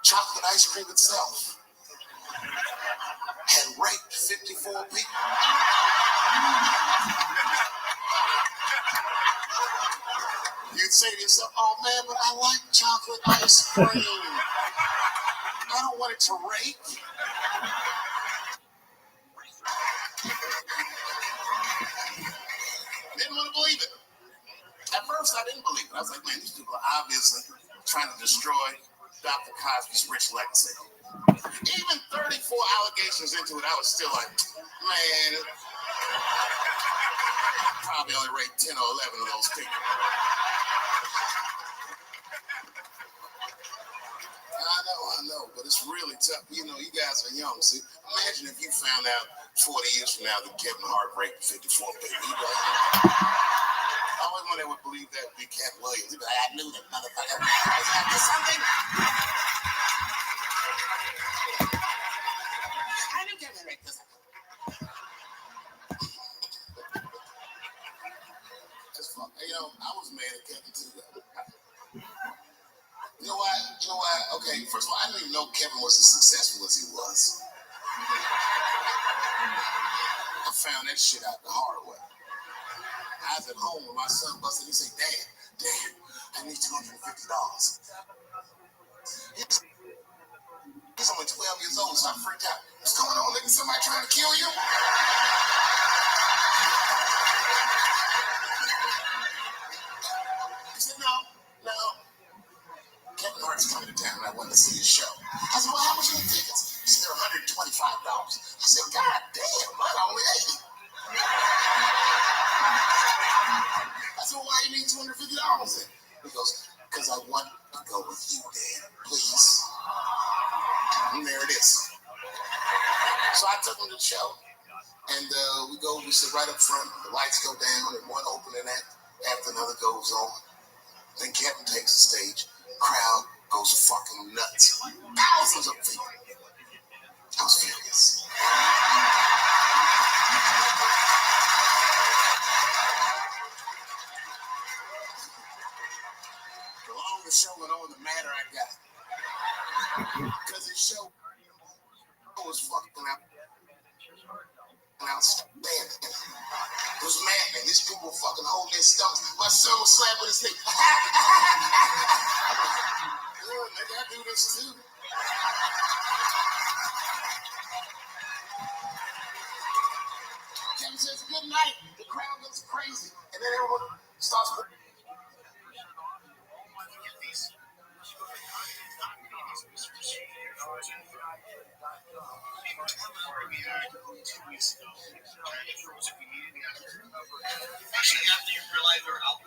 chocolate ice cream itself had raped 54 people. You'd say to yourself, oh man, but I like chocolate ice cream. I don't want it to rape. Didn't want to believe it. At first, I didn't believe it. I was like, man, these people are obviously trying to destroy Dr. Cosby's rich legacy. Even 34 allegations into it, I was still like, man, probably only raped 10 or 11 of those people. I know, but it's really tough. You know, you guys are young. See, imagine if you found out 40 years from now that Kevin Hart raped 54 people. The only one that would believe that would be Cat Williams. He'd be like, I knew that motherfucker was up to something. I knew Kevin raped this. Just fuck. You know, I was mad at Kevin too. You know why? Okay, first of all, I didn't even know Kevin was as successful as he was. I found that shit out the hard way. I was at home when my son busted. He said, Dad, I need $250. He's only 12 years old, so I freaked out. What's going on, nigga? Somebody trying to kill you? He said, no. Kevin Hart's coming to town and I wanted to see his show. I said, well, how much are the tickets? He said, they're $125. I said, God damn, mine only 80. I said, well, why do you need $250 then? He goes, because I want to go with you, Dad. Please. And there it is. So I took him to the show. And we sit right up front. The lights go down and one opening act after another goes on. Then Kevin takes the stage. Crowd goes fucking nuts. Thousands of people. I was furious. The longer the show went on, the madder I got. Because his show was fucking outstanding. It was maddening. These people were fucking holding their stomachs. My son was slapping his knee. Good, nigga, I do this too. Kevin says, good night. The crowd goes crazy. And then everyone starts. Actually, after you realize they're out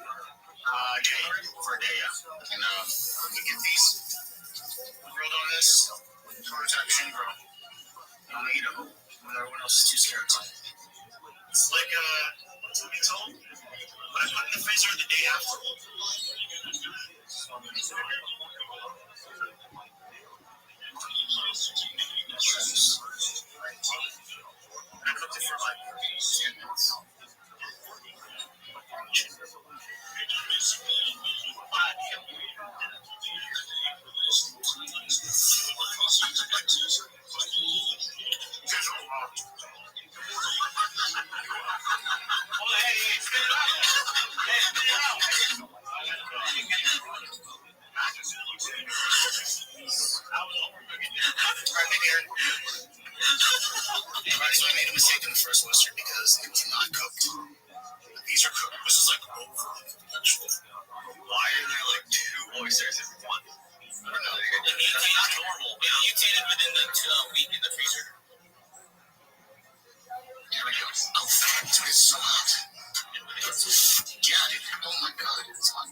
for a day, yeah. And we get these grilled on this prototype machine grill. I'm gonna eat them when everyone else is too scared to. It's like what we told, but I put in the freezer the day after. I cooked it for like 10 minutes. Alright, so I made a mistake in the first oyster because it was not cooked. These are cooked. This is like overcooked. Why are there like 2 oysters in one? I don't know. It's not normal. It mutated within the week in the freezer. Here we go. Oh, fuck, dude, it's so hot. Yeah, dude. Oh my god, it's hot.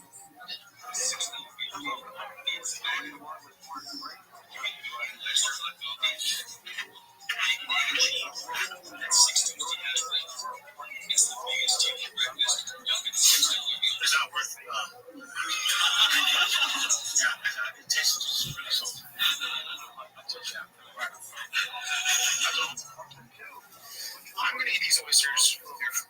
It's not worth it. Yeah, it tastes really salty. I'm gonna eat these oysters here for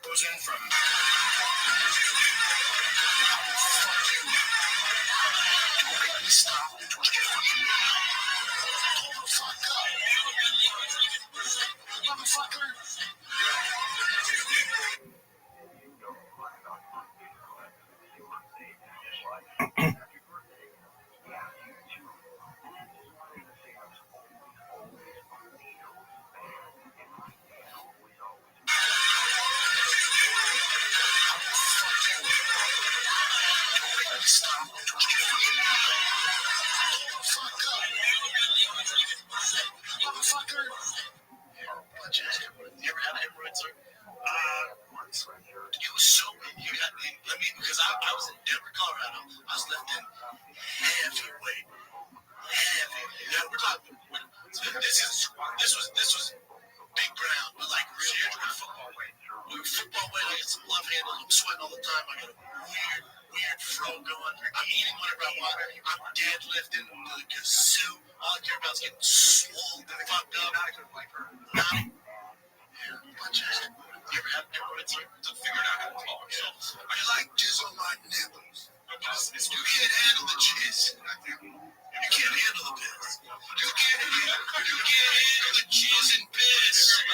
goes in from stop and twist your fucking motherfucker. Motherfucker. You ever had hemorrhoids? Once. It was so you got me. Let me because I was in Denver, Colorado. I was lifting heavyweight. Yeah, we're talking. This was big ground, but like real football weight. We were football weight. I got some love handle. I'm sweating all the time. I got a weird flow going. I'm eating whatever I want. I'm deadlifting the kazoo. All I care about is getting swole, fucked up. You ever had hemorrhoids to figure out how to talk? I like jizz on my nipples. You can't handle the jizz. You can't handle the piss. You can't handle the jizz and piss.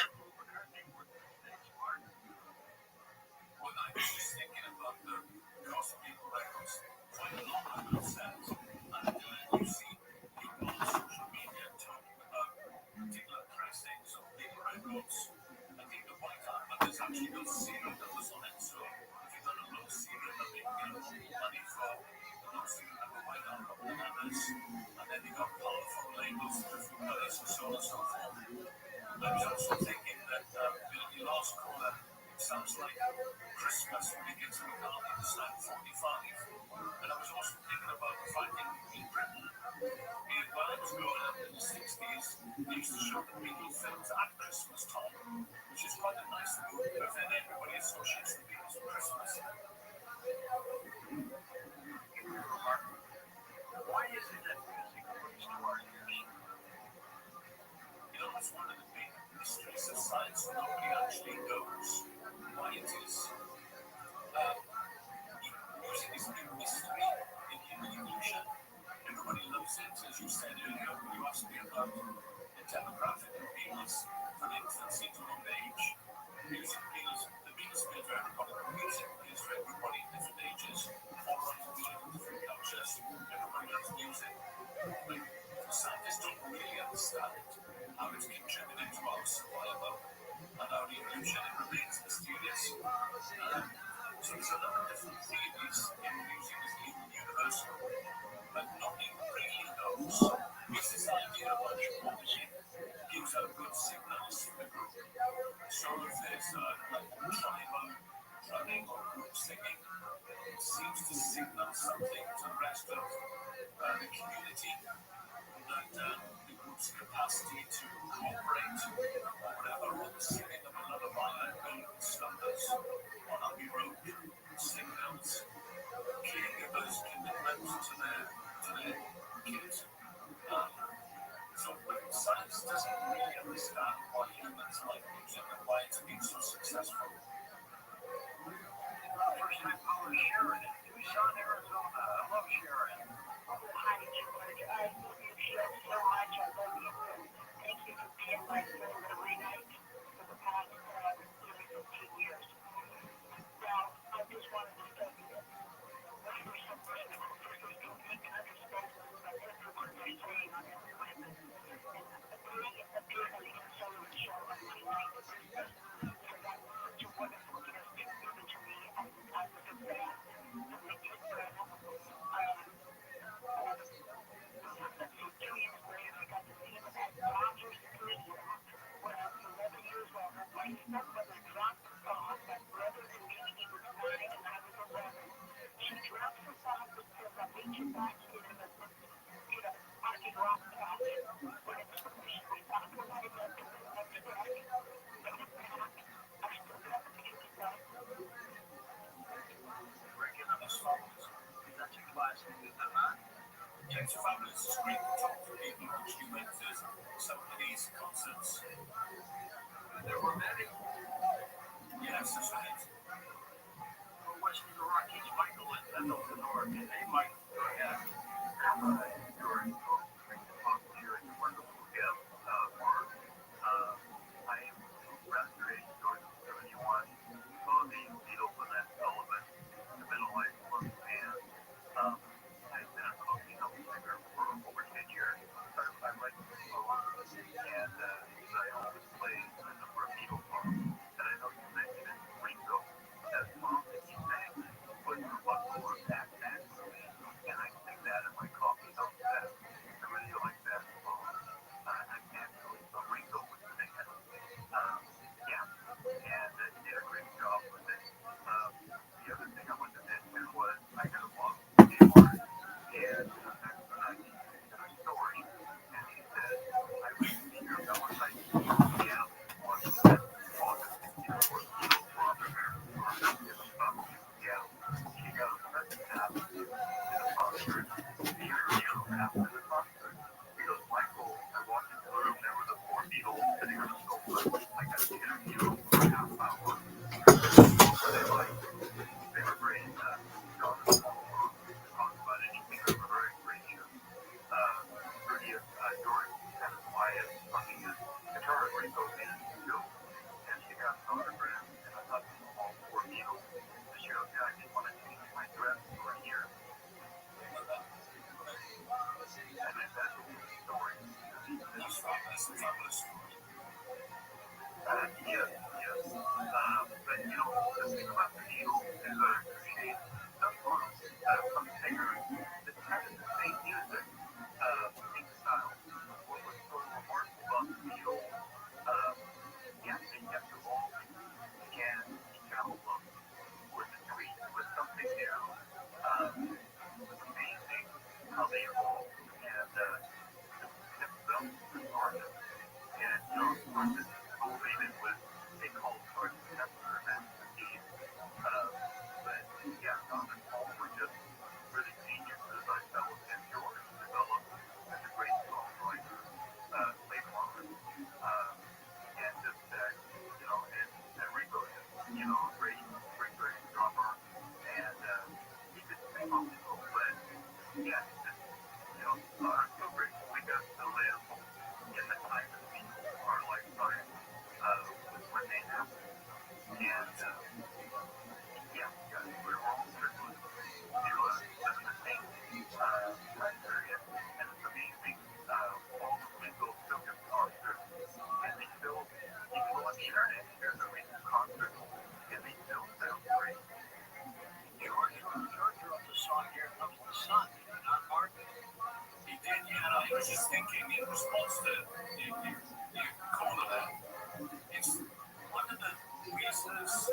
We because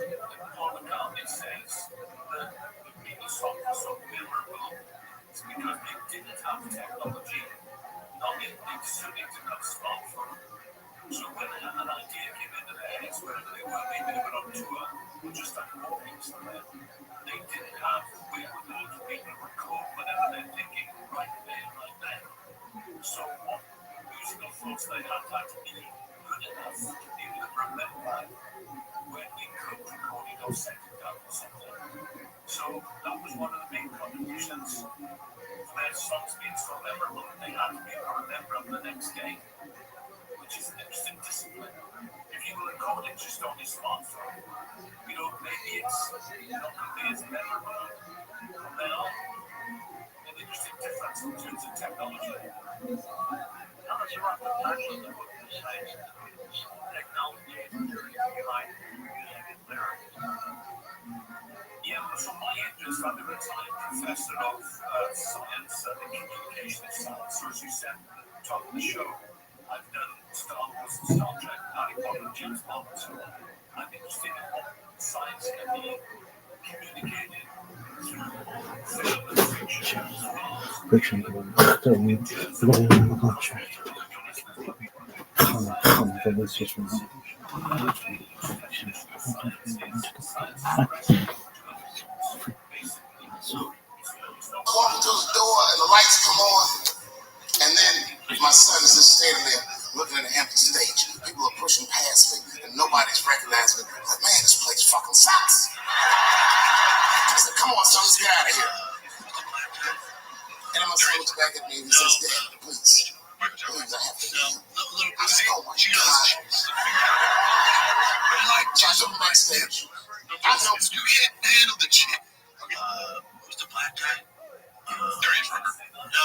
Paul McCartney says that the people song was so memorable is because they didn't have technology, not the suiting to have a smartphone. So when an idea came into their heads, whether they were maybe they were on tour or just at home somewhere, they didn't have the wherewithal to be able to record whatever they're thinking right there, right then. So what musical thoughts they had to be good enough to be able to remember when we could record it or set it down or something. So that was one of the main contributions for their songs being so memorable that they had to be able to remember them the next day, which is an interesting discipline. If you were recording just on your smartphone, maybe it's not going to be as memorable from then on. An interesting difference in terms of technology. Tell us about the title of the book besides technology behind music and lyrics. Yeah, so my interest, I'm a retired professor of science and communication science. So as you said at the top of the show, I've done Star Wars and Star Trek, Harry Potter, and James Bond, and so on. I'm interested in what science can be communicated through film and fiction as well as Fiction. Walking through the door and the lights come on, and then my son is just standing there looking at an empty stage. People are pushing past me, and nobody's recognizing me. I'm like, man, this place fucking sucks. I said, come on, son, let's get out of here. And my son looks back at me and he says, Dad, please, I have to leave. I said, oh my God. Just on backstage. I know you can't handle the chick. Who's the black guy? There he is, Rubber. No,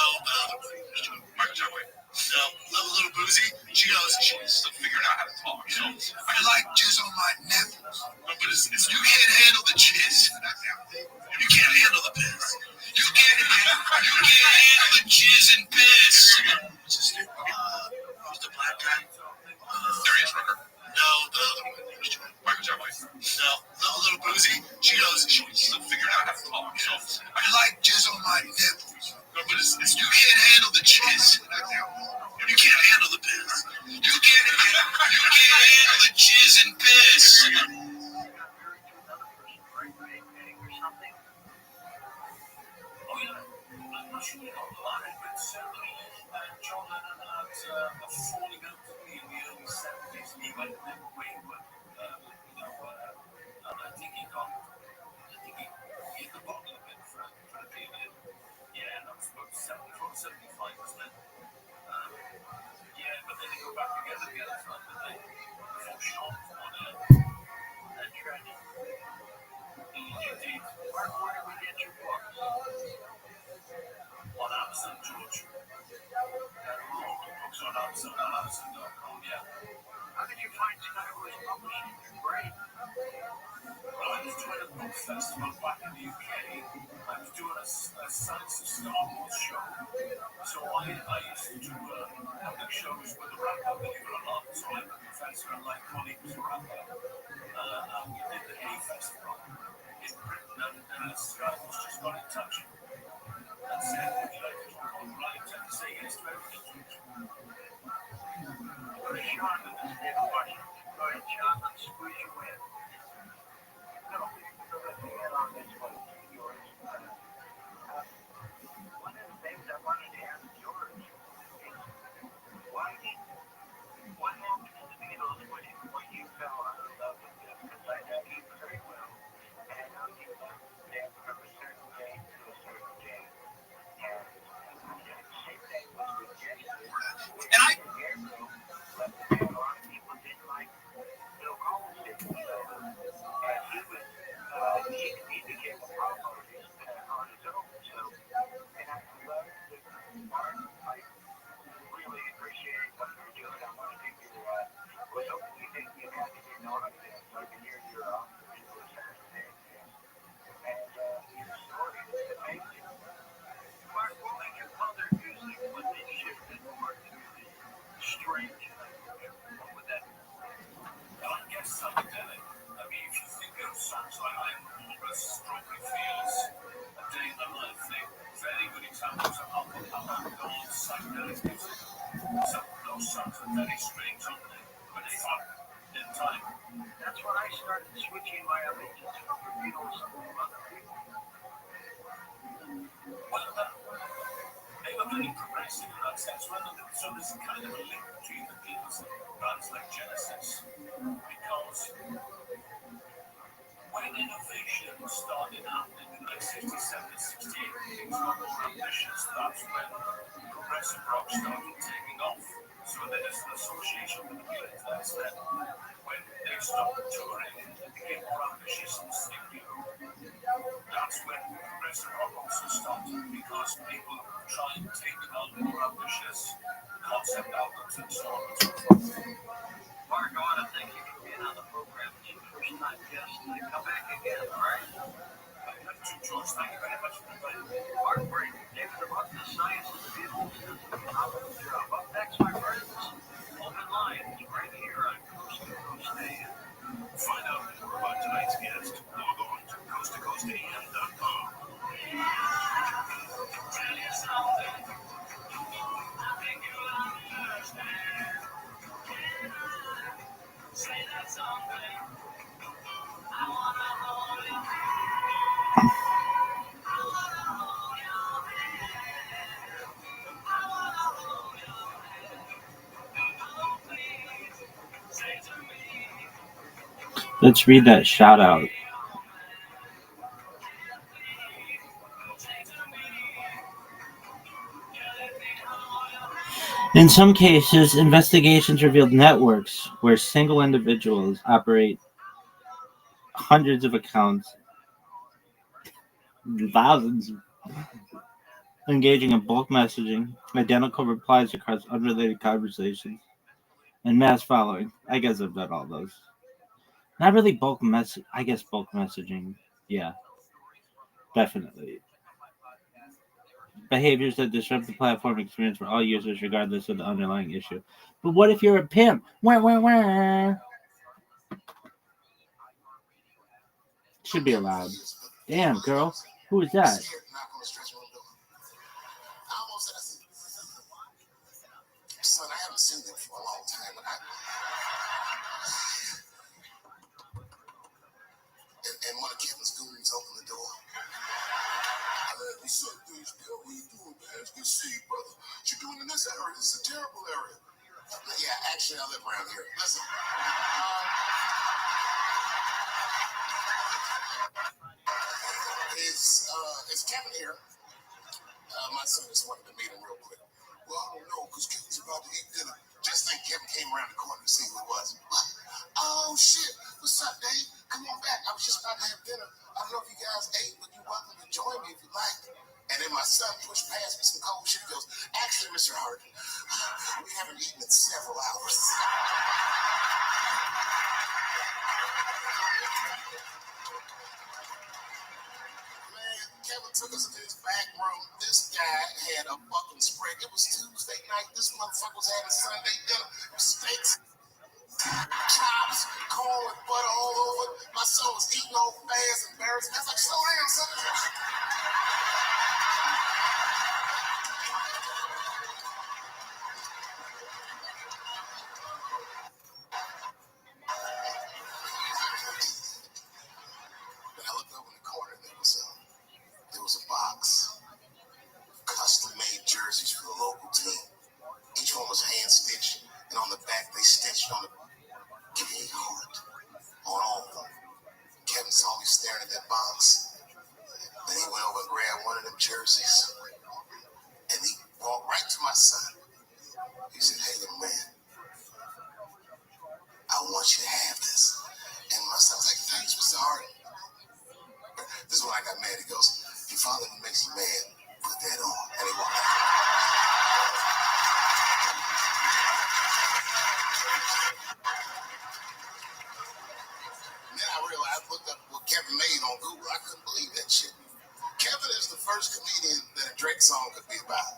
Michael Jeffrey. No, little Boozy. She she's still figuring out how to talk. So I like jizz on my nipples. But you can't handle the jizz. You can't handle the piss. You can't handle the jizz and piss. Who's the black guy? There he is, Rubber. No, the other one. Michael Jeffrey. No, little Boozy. She's still figuring out how to talk. So I like jizz on my nipples. But you can't handle the jizz. You can't handle the piss. You can't handle the jizz and piss. Oh, yeah. I'm not sure about the line, but certainly John Lennon had a falling out with me in the early 70s. He went a bit way, but, and I think he hit the bottom a bit for a period. Yeah, that was about 74, 75, wasn't it? Yeah, but then they go back together again, so they fall short on that track. Indeed. Where do we get your books? On Amazon, George. Books on Amazon, Amazon.com, yeah. How did you find Skywar's Publishing? Great. Well, I was doing a book festival back in the UK. I was doing a Science of Star Wars show. So I used to do public shows with a rapper, believe it or not. So I'm a professor and my colleague was a rapper. And we did the Hay Festival in Britain, and Sky was just got in touch and said, would you like to talk on right? And say yes to everything. What is Sean with this next question? Go ahead, Sean. Let's squeeze you in. No, let me in on this one, George. One of the things I wanted to ask George is what happened to the Beatles when you fell out of love with them? Because I know you very well, and you left them from a certain age to a certain I started switching my allegiance from the Beatles to other people. Well, they were pretty progressive in that sense, weren't they? So there's kind of a link between the Beatles and bands like Genesis, because when innovation started happening in like 67 and 68, things got more ambitious. That's when progressive rock started taking off. So there's an association with the Beatles. That's when they stopped touring and became more ambitious and stickier. That's when progressive rock also started, because people try and take on more ambitious concept albums and so on and so forth. Mark, I want to thank you for being on the program. It's your first time guest. Come back again, all right? George, thank you very much for inviting me. Mark Brady, David about the science of the Beatles. Phenomenal job. Up next, my friends, Open Lines, right here on Coast to Coast AM. Find out more about tonight's guest. Log on to coasttocoastam.com. Tell you something. I think you'll understand. Can I say that something? I wanna hold your hand. I wanna hold your hand. I wanna hold your hand. Oh, please, say to me. Let's read that shout out. In some cases, investigations revealed networks where single individuals operate hundreds of accounts, thousands, engaging in bulk messaging, identical replies across unrelated conversations, and mass following. I guess I've done all those. Not really bulk mess. I guess bulk messaging. Yeah, definitely. Behaviors that disrupt the platform experience for all users, regardless of the underlying issue. But what if you're a pimp? Wah, wah, wah. Should be allowed. Damn, girl. Who is that? Son, I haven't seen them for a long time. And one of Kevin's goons opened the door. What's up, dude? What are you doing, man? It's good to see you, brother. What you doing in this area? This is a terrible area. Yeah, actually, I live around here. Listen. Is Kevin here? My son just wanted to meet him real quick. Well, I don't know, because Kevin's about to eat dinner. Just think Kevin came around the corner to see who it was. What? Oh, shit. What's up, Dave? Come on back. I was just about to have dinner. I don't know if you guys ate, but you're welcome to join me if you like. And then my son pushed past me some cold shit. He goes, actually, Mr. Hart, we haven't eaten in several hours. Kevin took us into his back room. This guy had a fucking spread. It was Tuesday night. This motherfucker was having Sunday dinner. Steaks, chops, corn with butter all over. My son was eating all fast, embarrassed. I was like, slow down, son. When I looked over in the corner, there was a box. Custom-made jerseys for the local team. Each one was hand-stitched, and on the back they stitched on the K Heart on all of them. Kevin saw me staring at that box. Then he went over and grabbed one of them jerseys, and he walked right to my son. He said, "Hey, little man, I want you to have this." And my son was like, "Thanks, Mr. Hart." This is when I got mad. He goes, "Your father makes you mad. Put that on." And he walked out. Then I realized, I looked up what Kevin made on Google. I couldn't believe that shit. Kevin is the first comedian that a Drake song could be about.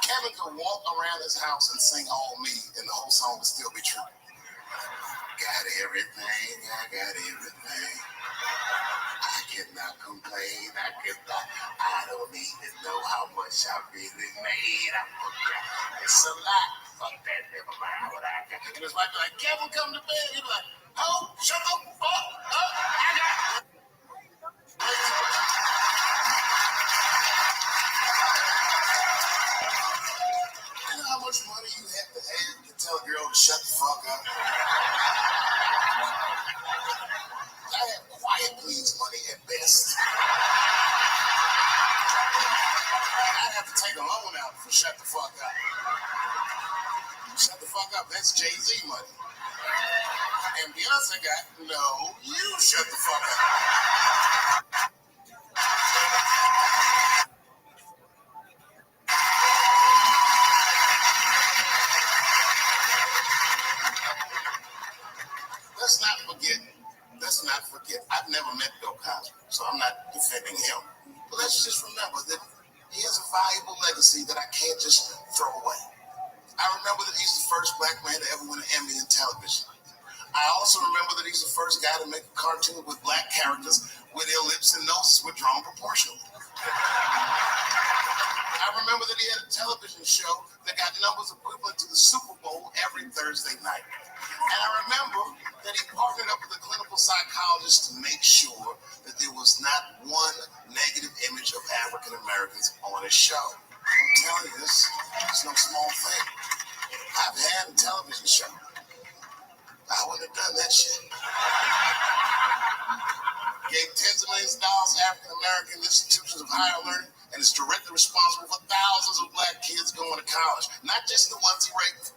Kevin could walk around his house and sing All Me, and the whole song would still be true. Got everything, I got everything. I cannot complain, I don't even know how much I really made. It's a lot. Fuck that, never mind what I got. And his wife be like, Kevin, come to bed. He'd be like, oh, shut the fuck up. I got. You know how much money you have to tell a girl to shut the fuck up? I have quiet please money at best. I have to take a loan out for shut the fuck up. Shut the fuck up, that's Jay-Z money. And Beyonce got, no, you shut the fuck up. Let's not forget, I've never met Bill Cosby, so I'm not defending him. But let's just remember that he has a valuable legacy that I can't just throw away. I remember that he's the first black man to ever win an Emmy in television. I also remember that he's the first guy to make a cartoon with black characters where their lips and noses were drawn proportionally. I remember that he had a television show that got numbers equivalent to the Super Bowl every Thursday night. And I remember that he partnered up with a clinical psychologist to make sure that there was not one negative image of African Americans on his show. I'm telling you, this is no small thing. I've had a television show. I wouldn't have done that shit. Gave tens of millions of dollars to African American institutions of higher learning, and is directly responsible for thousands of black kids going to college, not just the ones he raped.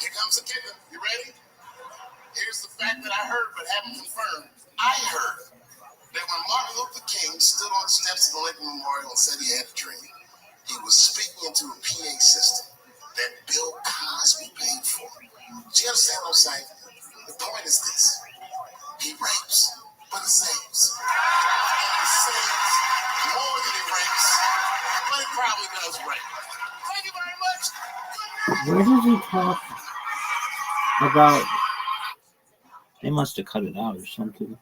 Here comes the kicker. You ready? Here's the fact that I heard but haven't confirmed. I heard that when Martin Luther King stood on the steps of the Lincoln Memorial and said he had a dream, he was speaking into a PA system that Bill Cosby paid for. Do you understand what I'm saying? The point is this. He rapes, but he saves. And he saves more than he rapes, but he probably does rape. Thank you very much. Where does he talk about? They must have cut it out or something.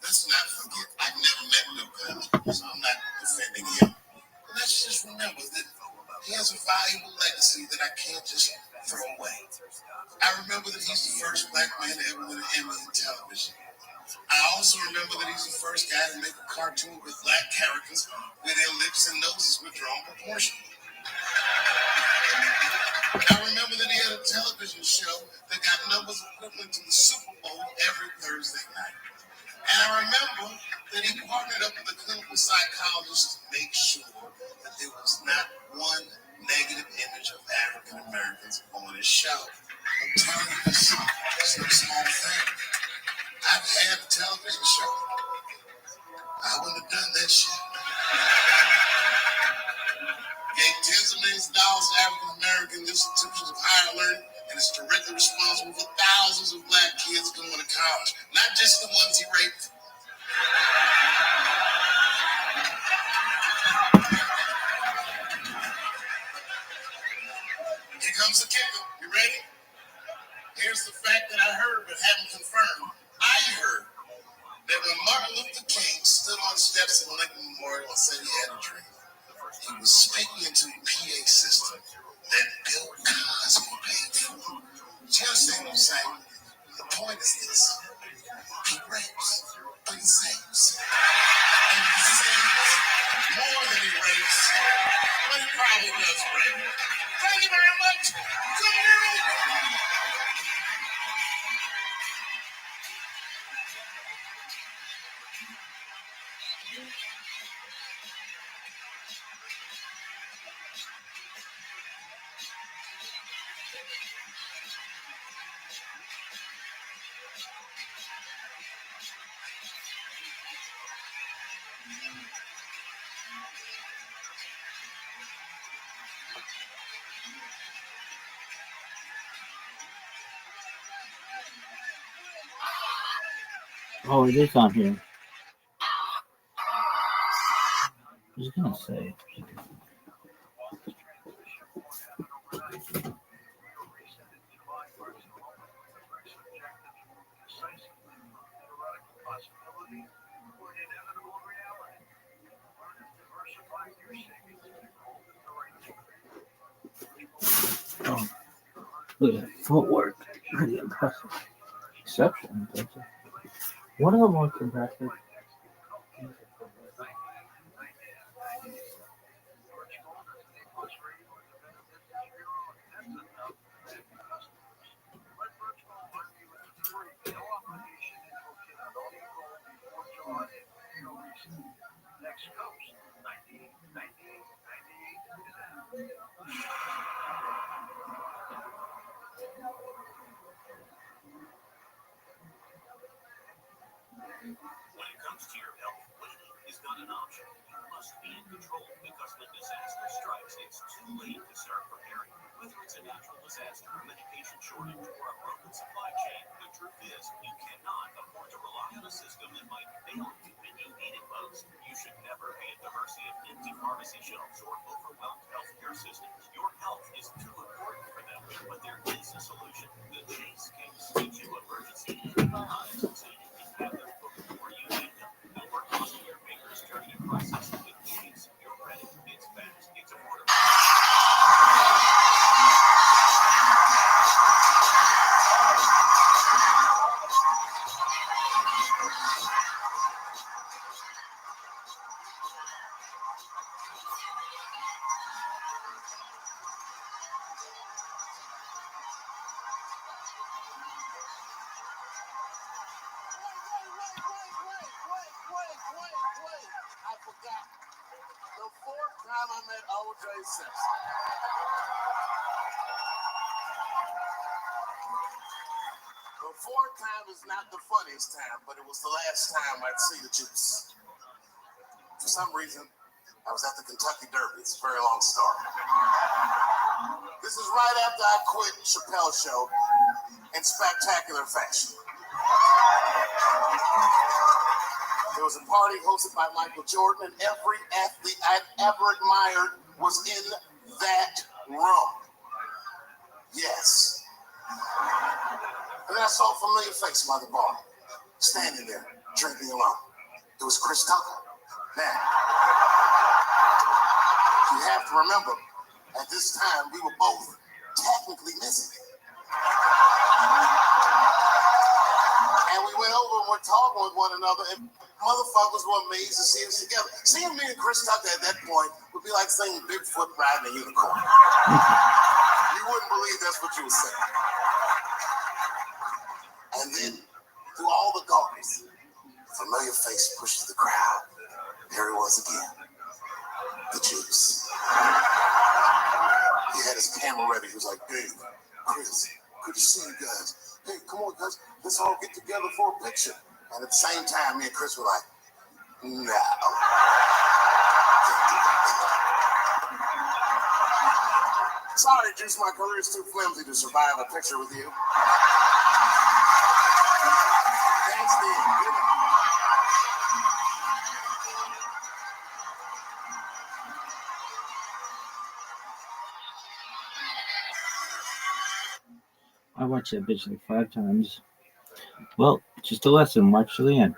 Let's not forget, I've never met Bill Cosby, so I'm not defending him. But let's just remember that he has a valuable legacy that I can't just throw away. I remember that he's the first black man to ever win an Emmy in television. I also remember that he's the first guy to make a cartoon with black characters where their lips and noses were drawn proportionally. I remember that he had a television show that got numbers equivalent to the Super Bowl every Thursday night. And I remember that he partnered up with a clinical psychologist to make sure that there was not one negative image of African Americans on his show. I'm telling you, this is no small thing. I've had a television show. I wouldn't have done that shit. Gave tens of millions of dollars to African American institutions of higher learning, and is directly responsible for thousands of black kids going to college, not just the ones he raped. Here comes the kicker. You ready? Here's the fact that I heard but haven't confirmed. I heard that when Martin Luther King stood on steps of Lincoln Memorial and said he had a dream, he was speaking into a PA system that Bill Cosby paid for. Do you understand what I'm saying? The point is this. He rapes, but he saves. And he saves more than he rapes, but he probably does rape. Thank you very much. Good night. Oh, it is on here. I was gonna say. Oh, look at that footwork. Pretty impressive. Exceptional. One of the most impressive. When it comes to your health, waiting is not an option. You must be in control because when disaster strikes, it's too late to start preparing. Whether it's a natural disaster, a medication shortage, or a broken supply chain, the truth is you cannot afford to rely on a system that might fail you when you need it most. You should never be at the mercy of empty pharmacy shelves or overwhelmed healthcare systems. Your health is too important for them, but there is a solution. The Chase case gives you emergency antibiotics so you can have them before you need them. No more crossing your fingers during a crisis. With Chase, you're ready. It's fast. It's affordable. I forgot. The fourth time I met O.J. Simpson. The fourth time is not the funniest time, but it was the last time I'd see the juice. For some reason, I was at the Kentucky Derby. It's a very long story. This is right after I quit Chappelle's show in spectacular fashion. There was a party hosted by Michael Jordan, and every athlete I'd ever admired was in that room. Yes. And then I saw a familiar face by the bar, standing there, drinking alone. It was Chris Tucker. Now, you have to remember, at this time, we were both technically missing. And we went over and we're talking with one another, and motherfuckers were amazed to see us together. Seeing me and Chris Tucker at that point would be like saying Bigfoot riding a unicorn. You wouldn't believe that's what you were saying. And then, through all the darkness, a familiar face pushed through the crowd. There he was again. The Juice. He had his camera ready. He was like, "Hey, Chris, good to see you guys. Hey, come on, guys. Let's all get together for a picture." And at the same time, me and Chris were like, "No." Sorry, Juice, my career's too flimsy to survive a picture with you. Thanks, Dean. Good night. I watched that bitch like 5 times. Well, just a lesson. Watch to the end.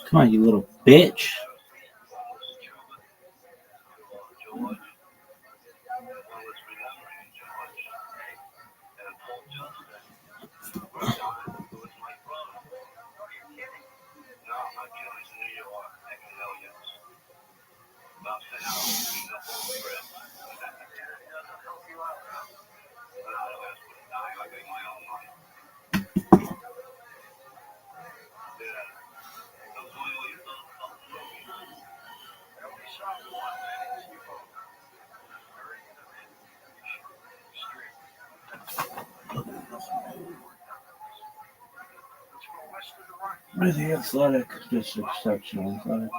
Come on, you little bitch. Really athletic, just exceptional athletic.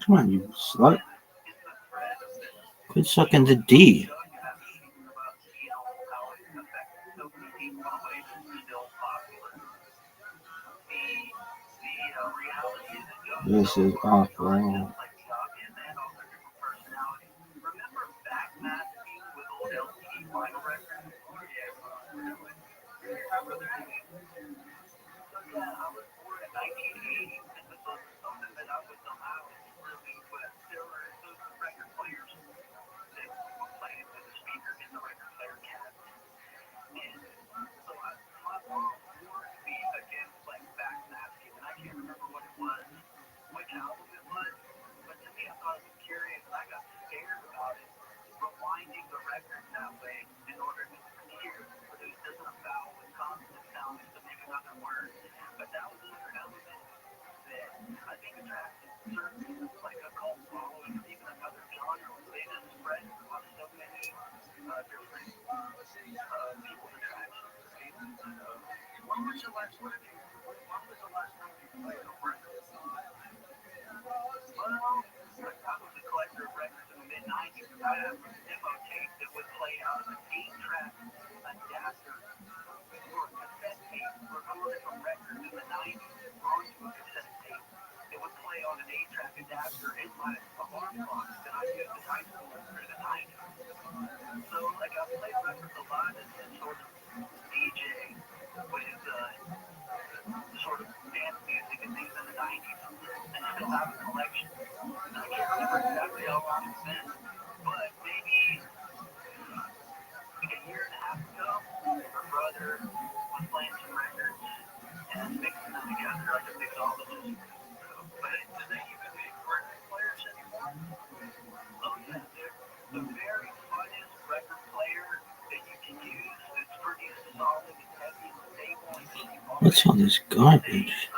Come on, you slut. Quit sucking the D. This is awful. What's all this garbage?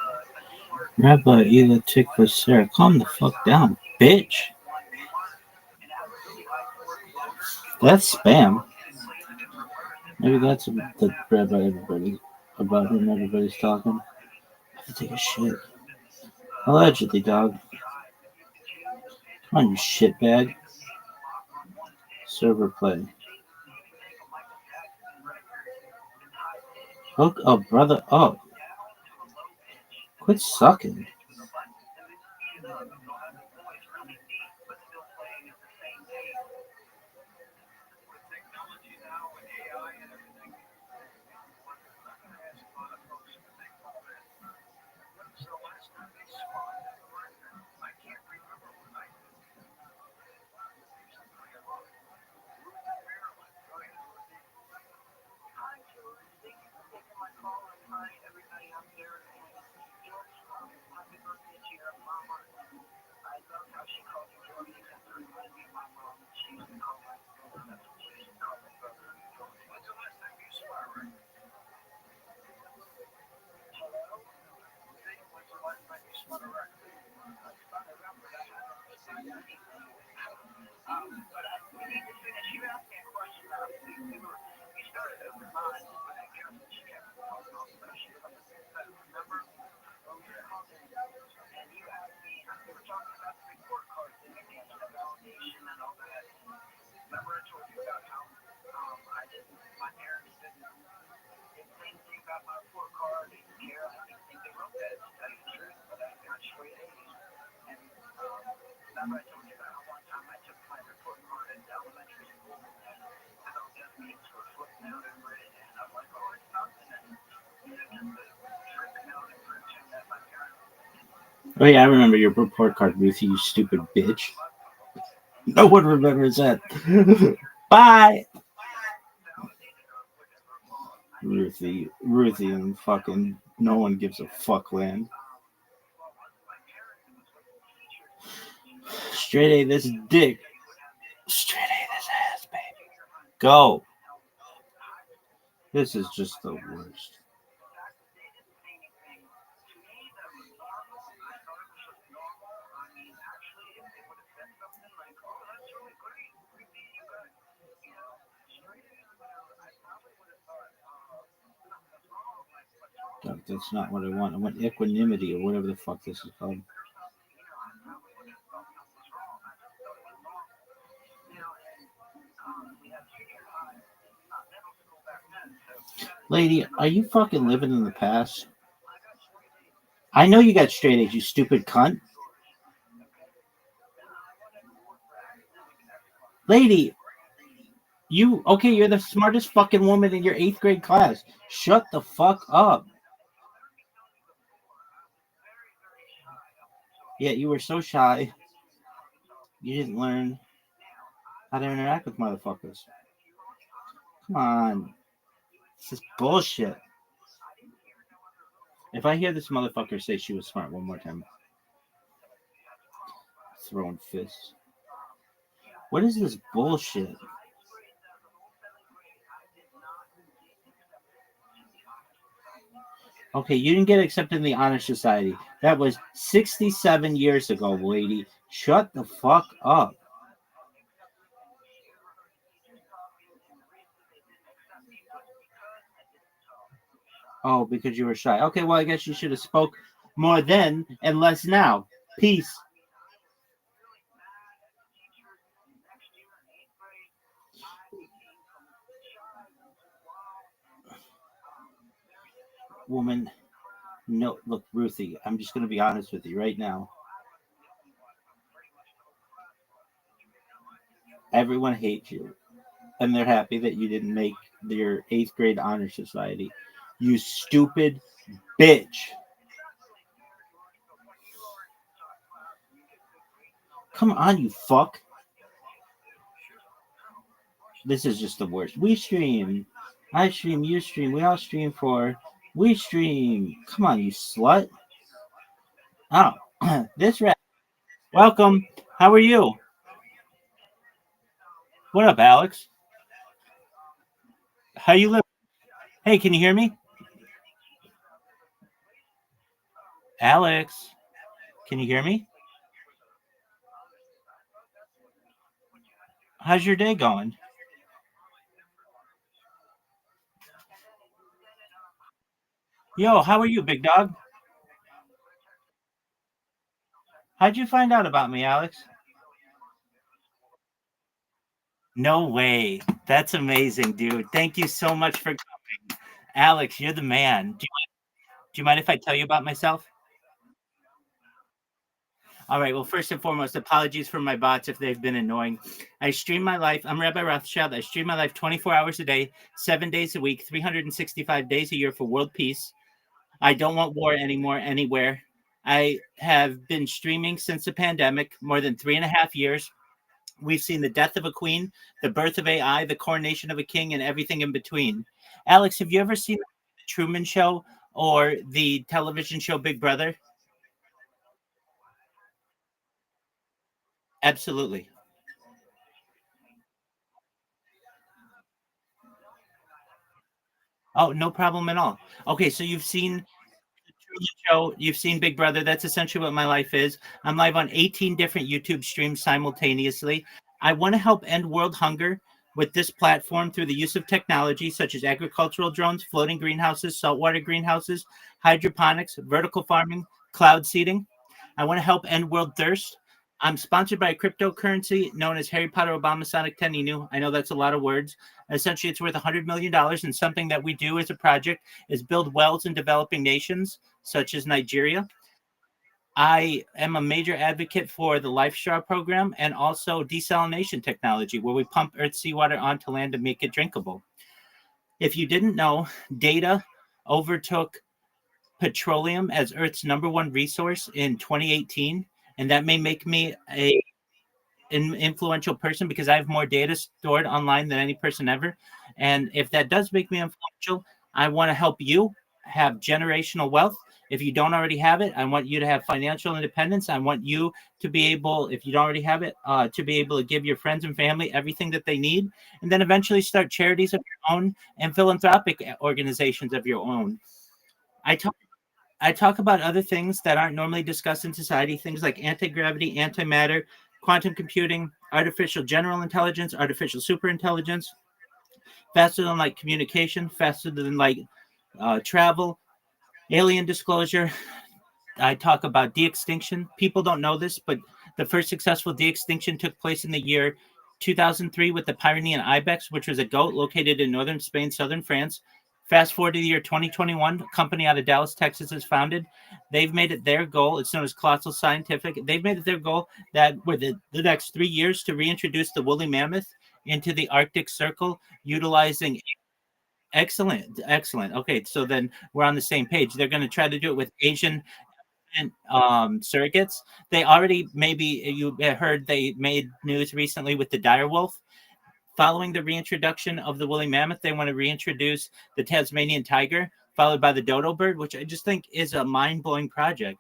Rabbi Ela Tikva Sarah, calm the fuck down, bitch. That's spam. Maybe that's the Rabbi everybody about whom everybody's talking. I have to take a shit. Allegedly, dog. Come on, you shitbag. Server play. Hook a brother up. Quit sucking. Oh yeah, I remember your report card, Ruthie, you stupid bitch. No one remembers that. Bye! Ruthie, and fucking no one gives a fuck land. Straight A this dick. Straight A this ass, baby. Go. This is just the worst. That's not what I want. I want equanimity or whatever the fuck this is called. Lady, are you fucking living in the past? I know you got straight A's, you stupid cunt. Lady, you're the smartest fucking woman in your 8th grade class. Shut the fuck up. Yeah, you were so shy. You didn't learn how to interact with motherfuckers. Come on. This is bullshit. If I hear this motherfucker say she was smart one more time, throwing fists. What is this bullshit? Okay, you didn't get accepted in the Honor Society. That was 67 years ago, lady. Shut the fuck up. Oh, because you were shy. Okay, well, I guess you should have spoke more then and less now. Peace. Woman, no, look, Ruthie, I'm just going to be honest with you right now. Everyone hates you, and they're happy that you didn't make your 8th grade honor society. You stupid bitch. Come on, you fuck. This is just the worst. We stream. I stream, you stream, we all stream for. We stream. Come on, you slut. Oh, this rat. Welcome. How are you? What up, Alex? How you live? Hey, can you hear me? Alex, can you hear me? How's your day going? Yo, how are you, big dog? How'd you find out about me, Alex? No way. That's amazing, dude. Thank you so much for coming. Alex, you're the man. Do you mind if I tell you about myself? All right. Well, first and foremost, apologies for my bots if they've been annoying. I stream my life. I'm Rabbi Rothschild. I stream my life 24 hours a day, 7 days a week, 365 days a year for world peace. I don't want war anymore, anywhere. I have been streaming since the pandemic, more than 3.5 years. We've seen the death of a queen, the birth of AI, the coronation of a king, and everything in between. Alex, have you ever seen the Truman Show or the television show Big Brother? Absolutely. Oh, no problem at all. Okay, so you've seen the Truman Show, you've seen Big Brother. That's essentially what my life is. I'm live on 18 different YouTube streams simultaneously. I want to help end world hunger with this platform through the use of technology such as agricultural drones, floating greenhouses, saltwater greenhouses, hydroponics, vertical farming, cloud seeding. I want to help end world thirst. I'm sponsored by a cryptocurrency known as Harry Potter Obama Sonic 10 Inu. I know that's a lot of words. Essentially, it's worth $100 million. And something that we do as a project is build wells in developing nations, such as Nigeria. I am a major advocate for the Life Straw program and also desalination technology, where we pump earth seawater onto land to make it drinkable. If you didn't know, data overtook petroleum as Earth's #1 resource in 2018, and that may make me an influential person because I have more data stored online than any person ever. And if that does make me influential, I want to help you have generational wealth. If you don't already have it, I want you to have financial independence. I want you to be able, if you don't already have it, to be able to give your friends and family everything that they need, and then eventually start charities of your own and philanthropic organizations of your own. I talk I talk about other things that aren't normally discussed in society, things like anti-gravity, antimatter, quantum computing, artificial general intelligence, artificial superintelligence, faster than light communication, faster than light travel, alien disclosure. I talk about de-extinction. People don't know this, but the first successful de-extinction took place in the year 2003 with the Pyrenean ibex, which was a goat located in northern Spain, southern France. Fast forward to the year 2021, a company out of Dallas, Texas is founded. They've made it their goal. It's known as Colossal Scientific. They've made it their goal that within the next 3 years to reintroduce the woolly mammoth into the Arctic Circle, utilizing excellent. Okay, so then we're on the same page. They're going to try to do it with Asian and surrogates. They already, maybe you heard, they made news recently with the dire wolf. Following the reintroduction of the woolly mammoth, they want to reintroduce the Tasmanian tiger, followed by the dodo bird, which I just think is a mind-blowing project.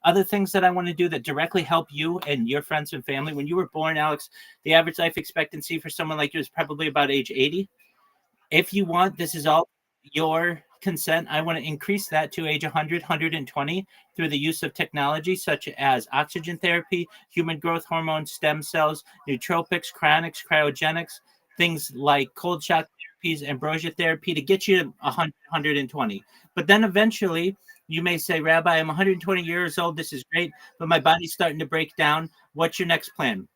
Other things that I want to do that directly help you and your friends and family. When you were born, Alex, the average life expectancy for someone like you is probably about age 80. If you want, this is all your consent. I want to increase that to age 100, 120 through the use of technology such as oxygen therapy, human growth hormone, stem cells, nootropics, cryonics, cryogenics, things like cold shock therapies, ambrosia therapy to get you to 100, 120. But then eventually you may say, Rabbi, I'm 120 years old. This is great, but my body's starting to break down. What's your next plan?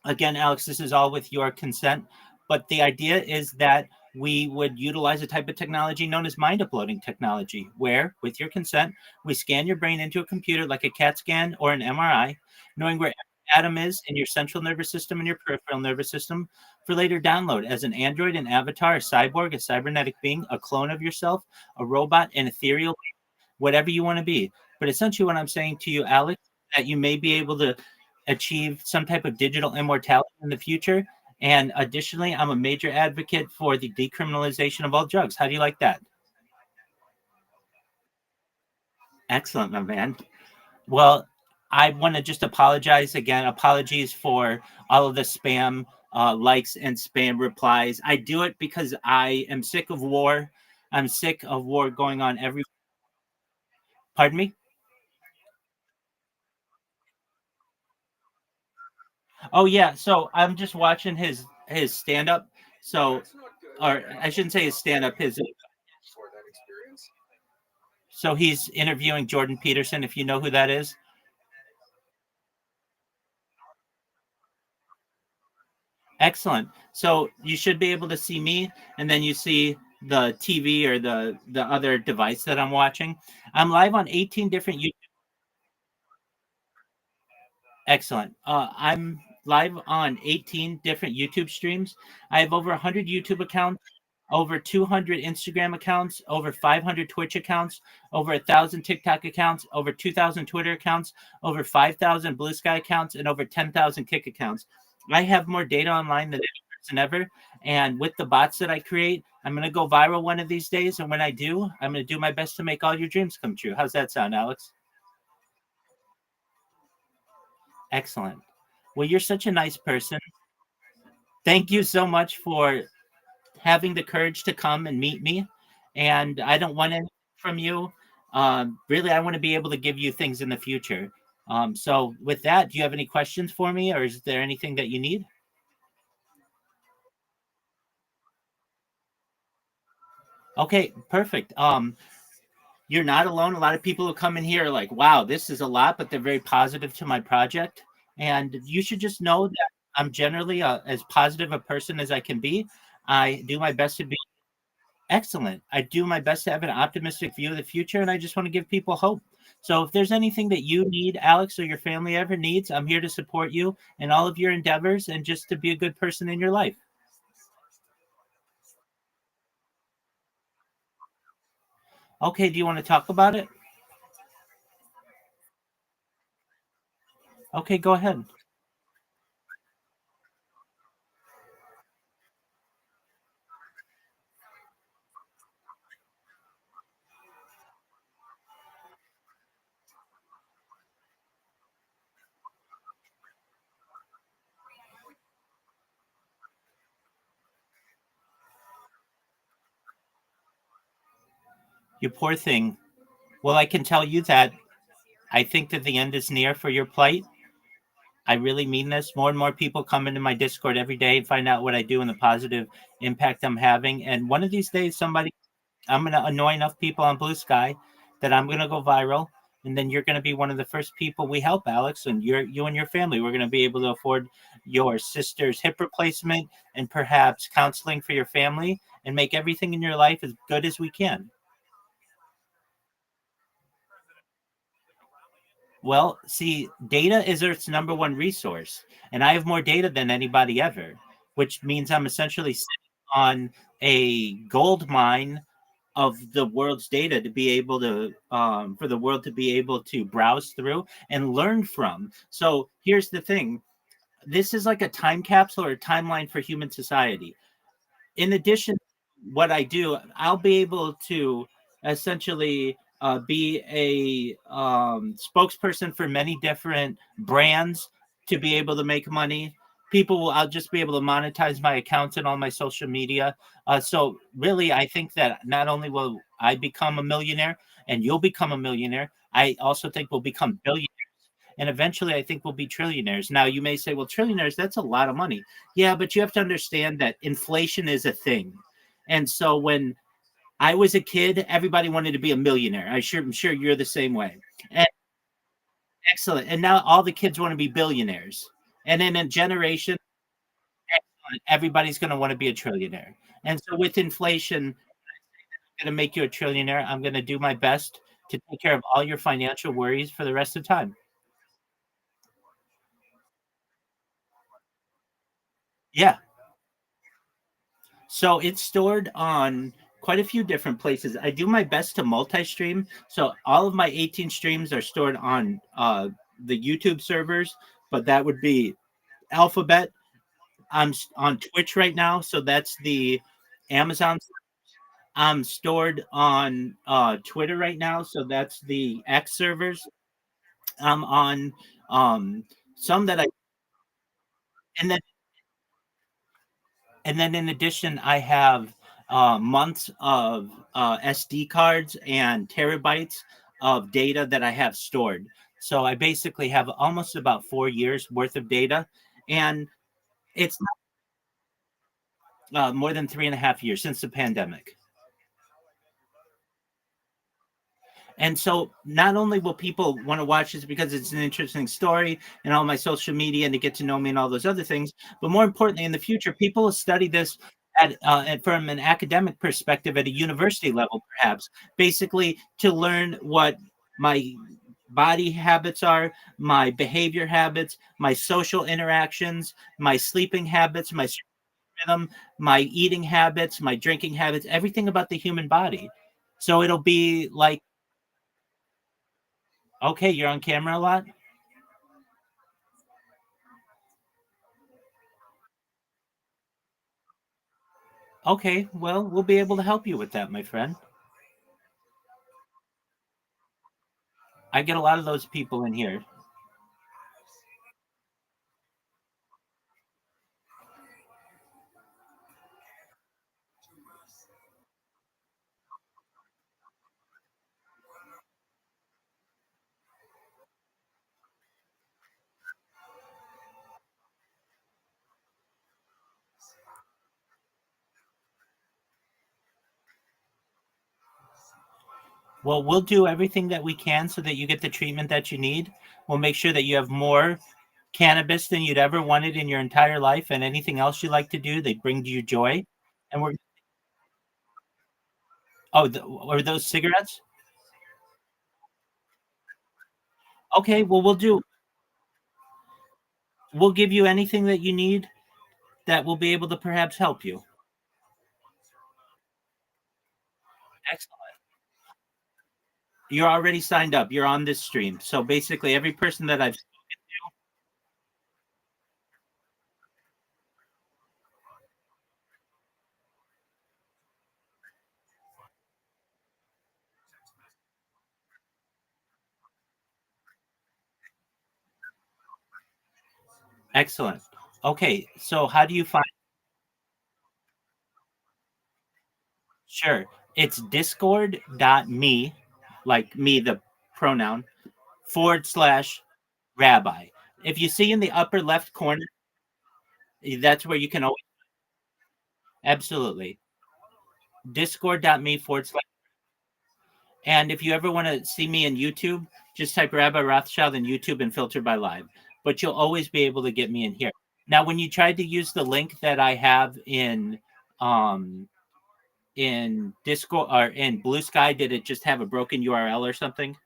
Again, Alex, this is all with your consent, but the idea is that we would utilize a type of technology known as mind uploading technology, where, with your consent, we scan your brain into a computer like a CAT scan or an MRI, knowing where every atom is in your central nervous system and your peripheral nervous system, for later download as an android, an avatar, a cyborg, a cybernetic being, a clone of yourself, a robot, an ethereal, whatever you want to be. But essentially, what I'm saying to you, Alex, that you may be able to achieve some type of digital immortality in the future. And additionally, I'm a major advocate for the decriminalization of all drugs. How do you like that? Excellent, my man. Well, I want to just apologize again. Apologies for all of the spam likes and spam replies. I do it because I am sick of war. I'm sick of war going on every. Pardon me? Oh yeah. So I'm just watching his stand up. So, or I shouldn't say his stand up. His. So he's interviewing Jordan Peterson. If you know who that is. Excellent. So you should be able to see me, and then you see the TV or the other device that I'm watching. I'm live on 18 different YouTube. Excellent. I'm live on 18 different YouTube streams. I have over 100 YouTube accounts, over 200 Instagram accounts, over 500 Twitch accounts, over 1,000 TikTok accounts, over 2,000 Twitter accounts, over 5,000 Blue Sky accounts, and over 10,000 Kick accounts. I have more data online than any person ever. And with the bots that I create, I'm going to go viral one of these days. And when I do, I'm going to do my best to make all your dreams come true. How's that sound, Alex? Excellent. Well, you're such a nice person. Thank you so much for having the courage to come and meet me. And I don't want anything from you. Really, I want to be able to give you things in the future. So, with that, do you have any questions for me, or is there anything that you need? Okay, perfect. You're not alone. A lot of people who come in here are like, wow, this is a lot, but they're very positive to my project. And you should just know that I'm generally as positive a person as I can be. I do my best to be excellent. I do my best to have an optimistic view of the future, and I just want to give people hope. So if there's anything that you need, Alex, or your family ever needs, I'm here to support you in all of your endeavors and just to be a good person in your life. Okay, do you want to talk about it? Okay, go ahead. You poor thing. Well, I can tell you that I think that the end is near for your plight. I really mean this. More and more people come into my Discord every day and find out what I do and the positive impact I'm having. And one of these days, I'm going to annoy enough people on Blue Sky that I'm going to go viral. and then you're going to be one of the first people we help, Alex. And you and your family, we're going to be able to afford your sister's hip replacement and perhaps counseling for your family, and make everything in your life as good as we can. Well, see, data is Earth's number one resource, and I have more data than anybody ever, which means I'm essentially sitting on a gold mine of the world's data to be able to for the world to be able to browse through and learn from. So here's the thing: this is like a time capsule or a timeline for human society. In addition, what I do, I'll be able to essentially be a spokesperson for many different brands to be able to make money. I'll just be able to monetize my accounts and all my social media. So really, I think that not only will I become a millionaire and you'll become a millionaire, I also think we'll become billionaires. And eventually, I think we'll be trillionaires. Now, you may say, well, trillionaires, that's a lot of money. Yeah, but you have to understand that inflation is a thing. And so when I was a kid, everybody wanted to be a millionaire. I'm sure you're the same way. And excellent. And now all the kids want to be billionaires. And in a generation, everybody's going to want to be a trillionaire. And so with inflation, I'm going to make you a trillionaire. I'm going to do my best to take care of all your financial worries for the rest of the time. Yeah. So it's stored on quite a few different places. I do my best to multi-stream. So all of my 18 streams are stored on the YouTube servers, but that would be Alphabet. I'm on Twitch right now, so that's the Amazon. I'm stored on Twitter right now, so that's the X servers. I'm on some that I and then in addition, I have months of SD cards and terabytes of data that I have stored. So I basically have almost about 4 years worth of data, and it's more than 3.5 years since the pandemic. And so not only will people want to watch this because it's an interesting story and all my social media and to get to know me and all those other things, but more importantly, in the future, people will study this from an academic perspective at a university level, perhaps, basically to learn what my body habits are, my behavior habits, my social interactions, my sleeping habits, my rhythm, my eating habits, my drinking habits, everything about the human body. So it'll be like, okay, you're on camera a lot? Okay, well, we'll be able to help you with that, my friend. I get a lot of those people in here. Well, we'll do everything that we can so that you get the treatment that you need. We'll make sure that you have more cannabis than you'd ever wanted in your entire life, and anything else you like to do, they bring you joy. And we're are those cigarettes? Okay, well, we'll give you anything that you need that will be able to perhaps help you. Excellent. You're already signed up. You're on this stream. So basically, every person that I've excellent. Okay, so how do you find? Sure. It's discord.me, like me, the pronoun, / rabbi. If you see in the upper left corner, that's where you can always, absolutely. Discord.me / And if you ever want to see me in YouTube, just type Rabbi Rothschild in YouTube and filter by live. But you'll always be able to get me in here. Now, when you tried to use the link that I have in Discord or in Blue Sky, did it just have a broken URL or something?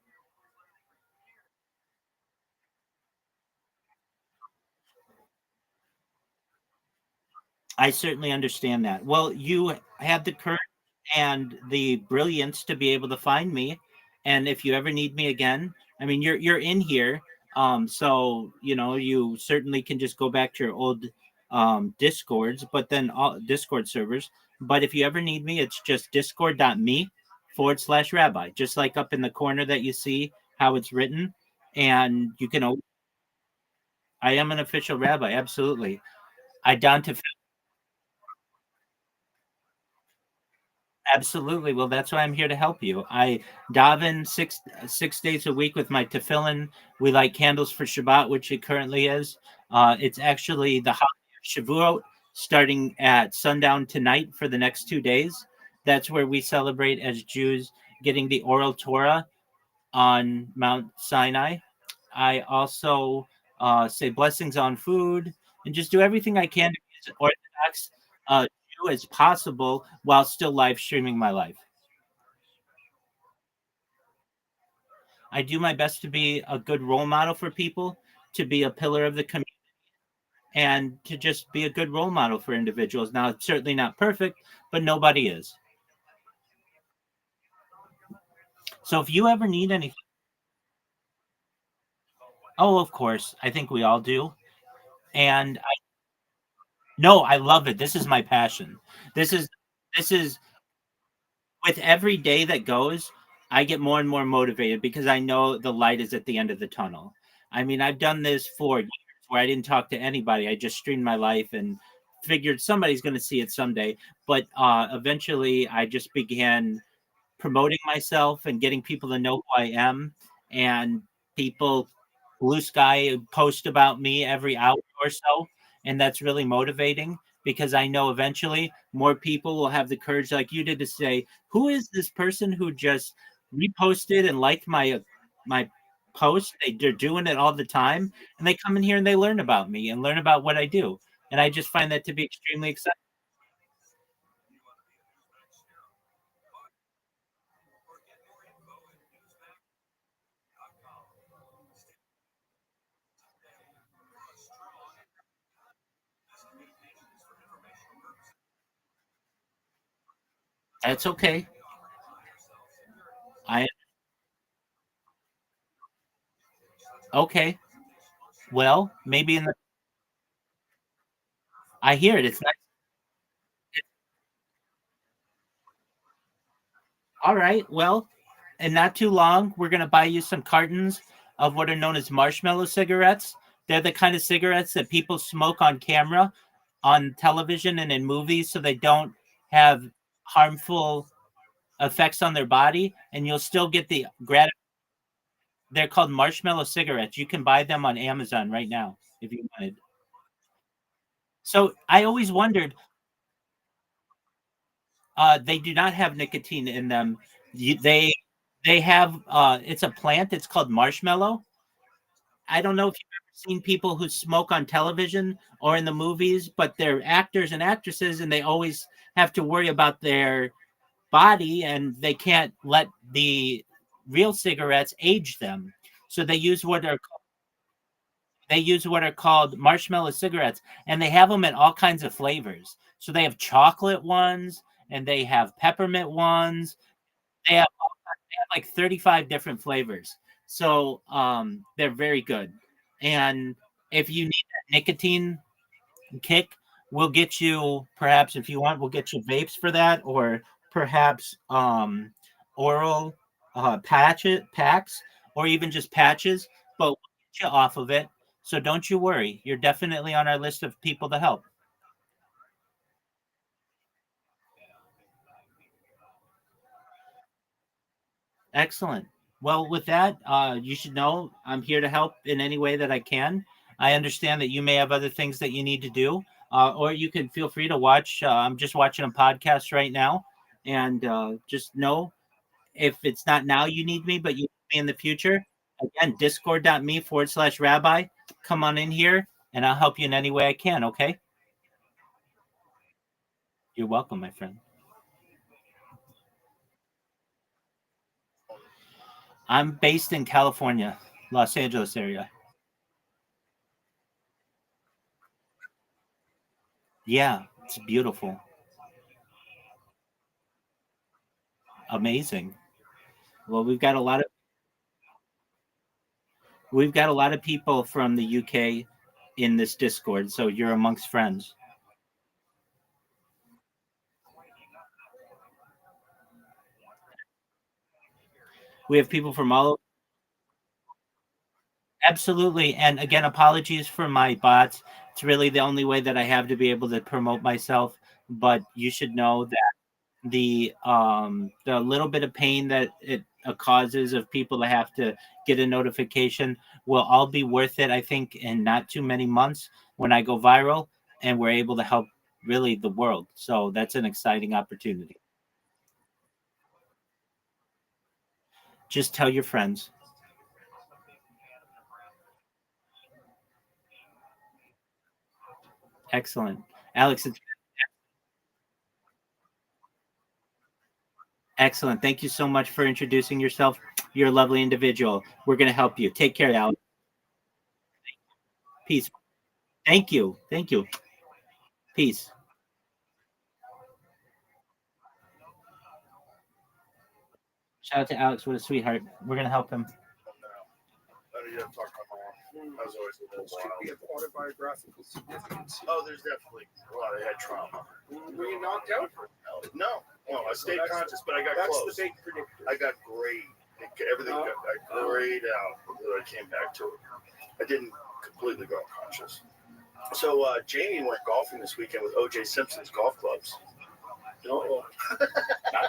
I certainly understand that. Well, you had the courage and the brilliance to be able to find me, and if you ever need me again, I mean, you're in here, so you certainly can just go back to your old Discords, but then all Discord servers. But if you ever need me, it's just discord.me/rabbi, just like up in the corner that you see how it's written, and you can. I am an official rabbi, absolutely. I don to Absolutely. Well, that's why I'm here to help you. I daven six days a week with my tefillin. We light candles for Shabbat, which it currently is. It's actually the holiday of Shavuot, starting at sundown tonight for the next 2 days. That's where we celebrate as Jews getting the oral Torah on Mount Sinai. I also say blessings on food and just do everything I can to be as Orthodox Jew as possible while still live streaming my life. I do my best to be a good role model for people, to be a pillar of the community, and to just be a good role model for individuals. Now, it's certainly not perfect, but nobody is. So if you ever need anything, oh, of course, I think we all do. And no, I love it. This is my passion. This is this is with every day that goes, I get more and more motivated because I know the light is at the end of the tunnel. I mean, I've done this for years where I didn't talk to anybody. I just streamed my life and figured somebody's going to see it someday. But eventually, I just began promoting myself and getting people to know who I am. And people, Blue Sky, post about me every hour or so. And that's really motivating because I know eventually more people will have the courage, like you did, to say, who is this person who just reposted and liked my post? They're doing it all the time. And they come in here and they learn about me and learn about what I do. And I just find that to be extremely exciting. That's okay. I Okay. Well, maybe in the I hear it. It's nice. All right. Well, and not too long, we're gonna buy you some cartons of what are known as marshmallow cigarettes. They're the kind of cigarettes that people smoke on camera, on television, and in movies, so they don't have harmful effects on their body, and you'll still get the grat. They're called marshmallow cigarettes. You can buy them on Amazon right now if you wanted. So I always wondered, they do not have nicotine in them. They have it's a plant. It's called marshmallow. I don't know if you've ever seen people who smoke on television or in the movies, but they're actors and actresses, and they always have to worry about their body, and they can't let the real cigarettes age them. So they use what are called marshmallow cigarettes, and they have them in all kinds of flavors. So they have chocolate ones, and they have peppermint ones. They have like 35 different flavors. So they're very good. And if you need that nicotine kick, we'll get you, perhaps if you want, we'll get you vapes for that, or perhaps oral packs, or even just patches, but we'll get you off of it. So don't you worry. You're definitely on our list of people to help. Excellent. Well, with that, you should know I'm here to help in any way that I can. I understand that you may have other things that you need to do, or you can feel free to watch. I'm just watching a podcast right now, and just know if it's not now you need me, but you need me in the future, again, discord.me/rabbi. Come on in here and I'll help you in any way I can, okay? You're welcome, my friend. I'm based in California, Los Angeles area. Yeah, it's beautiful. Amazing. Well, we've got a lot of people from the UK in this Discord, so you're amongst friends. We have people from all over. Absolutely. And again, apologies for my bots. It's really the only way that I have to be able to promote myself. But you should know that the little bit of pain that it causes of people to have to get a notification will all be worth it, I think, in not too many months when I go viral and we're able to help really the world. So that's an exciting opportunity. Just tell your friends. Excellent. Alex, it's excellent. Thank you so much for introducing yourself. You're a lovely individual. We're going to help you. Take care, Alex. Peace. Thank you. Thank you. Peace. Shout out to Alex. What a sweetheart. We're going to help him. I was always a little Should be wild. of autobiographical significance. Oh, there's definitely a lot of head trauma. Were you knocked out? No, I stayed conscious, but I got That's close. the big predictor. I got grayed. Everything got grayed out until I came back to it. I didn't completely go unconscious. So Jamie went golfing this weekend with O.J. Simpson's golf clubs. No,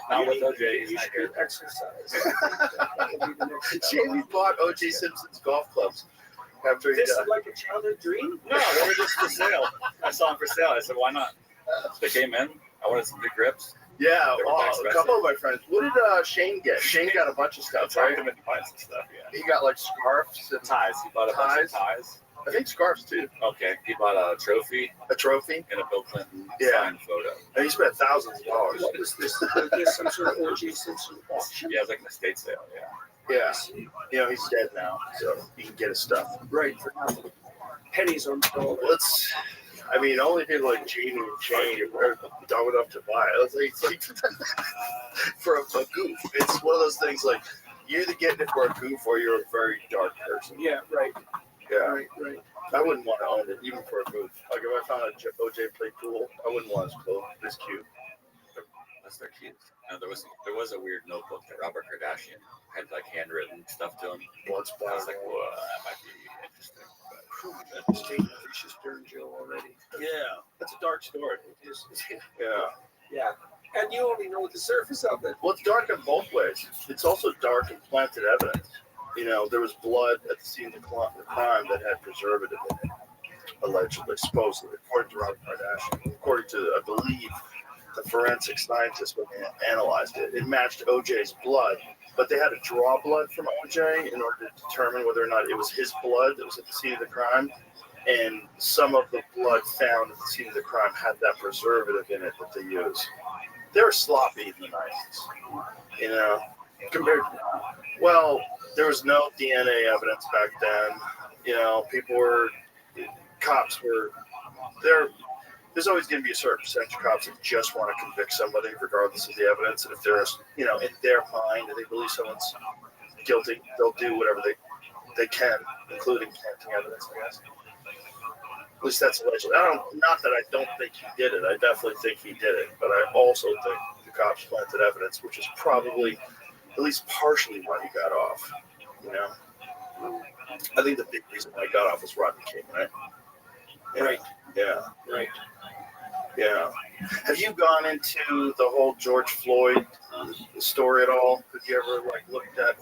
Not with OJ. you should do exercise. Jamie bought O.J. Simpson's golf clubs after he This is died. like a childhood dream. No, they were just for sale. I saw them for sale. I said, why not? They came in. I wanted some big grips. Yeah, They were a couple of my friends. What did Shane get? Shane got a bunch of stuff, That's right. right? Him and buy some stuff. Yeah. He got like scarves and Ties. He bought a bunch of ties. I think scarves too. Okay. He bought a trophy A trophy. and a Bill Clinton Yeah. signed photo. And he spent thousands of dollars. What was this? Was this some sort of O.J. Simpson auction? Yeah, it was like an estate sale. Yeah. Yeah. You know, he's dead now, so he can get his stuff. Right, for nothing. Pennies on the dollar. Let's. I mean, only people like Jamie and Shane are dumb enough to buy it. It's like for a goof. It's one of those things like you're either getting it for a goof or you're a very dark person. Yeah, right. Yeah. Right. I wouldn't want to own it even for a goof. Like if I found a OJ played pool, I wouldn't want his clothes this cute. That's their cute. No, there was a weird notebook that Robert Kardashian had like handwritten stuff to him. Blood I splatter. was like, whoa, that might be interesting. That's taking Precious during Joe already. Yeah, That's a dark story. It is. yeah. Yeah. And you only know the surface of it. Well, it's dark in both ways. It's also dark in planted evidence. You know, there was blood at the scene of the crime that had preservative in it, allegedly, supposedly, according to Robert Kardashian. According to, I believe, the forensic scientists when they analyzed it, it matched OJ's blood, but they had to draw blood from OJ in order to determine whether or not it was his blood that was at the scene of the crime. And some of the blood found at the scene of the crime had that preservative in it that they used. They were sloppy in the 90s, you know, compared to, well, there was no DNA evidence back then. You know, cops were, there's always going to be a certain percentage of cops that just want to convict somebody regardless of the evidence. And if there's, you know, in their mind and they believe someone's guilty, they'll do whatever they can, including planting evidence, I guess. At least that's allegedly. Not that I don't think he did it. I definitely think he did it. But I also think the cops planted evidence, which is probably at least partially why he got off. You know? I think the big reason why he got off was Rodney King, right? Yeah. Right. Yeah. Right. Yeah. Have you gone into the whole George Floyd story at all? Have you ever looked at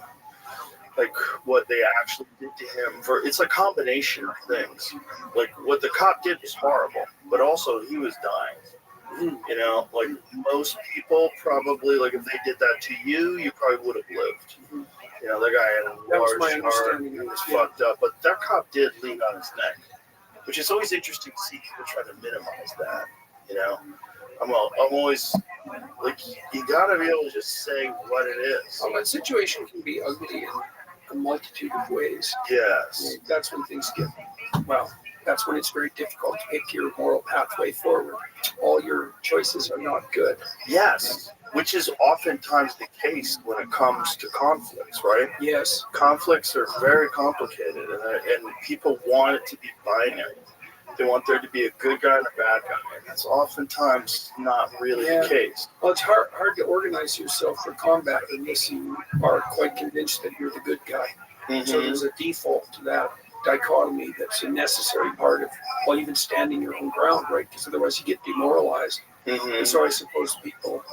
what they actually did to him? It's a combination of things. Like what the cop did was horrible, but also he was dying. You know, like most people probably, like if they did that to you, you probably would have lived. You know, the guy had a That was my large heart, understanding. he was fucked up, but that cop did lean on his neck, which is always interesting to see people try to minimize that. You know, I'm always like, you gotta be able to just say what it is. Well, that situation can be ugly in a multitude of ways. Yes. That's when things get, well, that's when it's very difficult to pick your moral pathway forward. All your choices are not good. Yes, which is oftentimes the case when it comes to conflicts, right? Yes. Conflicts are very complicated, and people want it to be binary. They want there to be a good guy and a bad guy, and that's oftentimes not really the case. Well, it's hard to organize yourself for combat unless you are quite convinced that you're the good guy. So there's a default to that dichotomy that's a necessary part of, well, even standing your own ground, right? Because otherwise you get demoralized. And so I suppose people,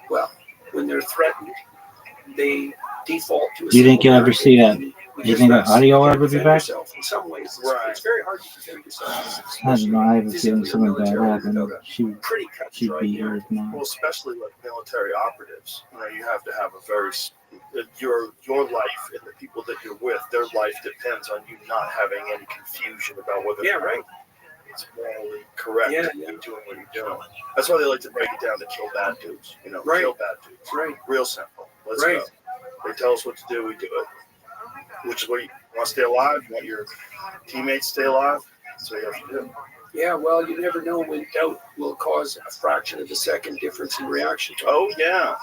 well, when they're threatened, they default to a Do you think you'll ever see that? narrative Do you think the audio will ever be back? In some ways, it's very hard to defend yourself. I don't know. I have a feeling something bad happened. She'd be here now. Well, especially like military operatives. You know, you have to have a very your life and the people that you're with, their life depends on you not having any confusion about whether it's morally correct to be doing what you're doing. That's why they like to break it down to kill bad dudes. You know, kill bad dudes. Right. Real simple. Let's go. They tell us what to do, we do it. Which is what you want to stay alive. You want your teammates to stay alive. That's what you have to do. Yeah, well, you never know when doubt will cause a fraction of a second difference in reaction. Oh, yeah.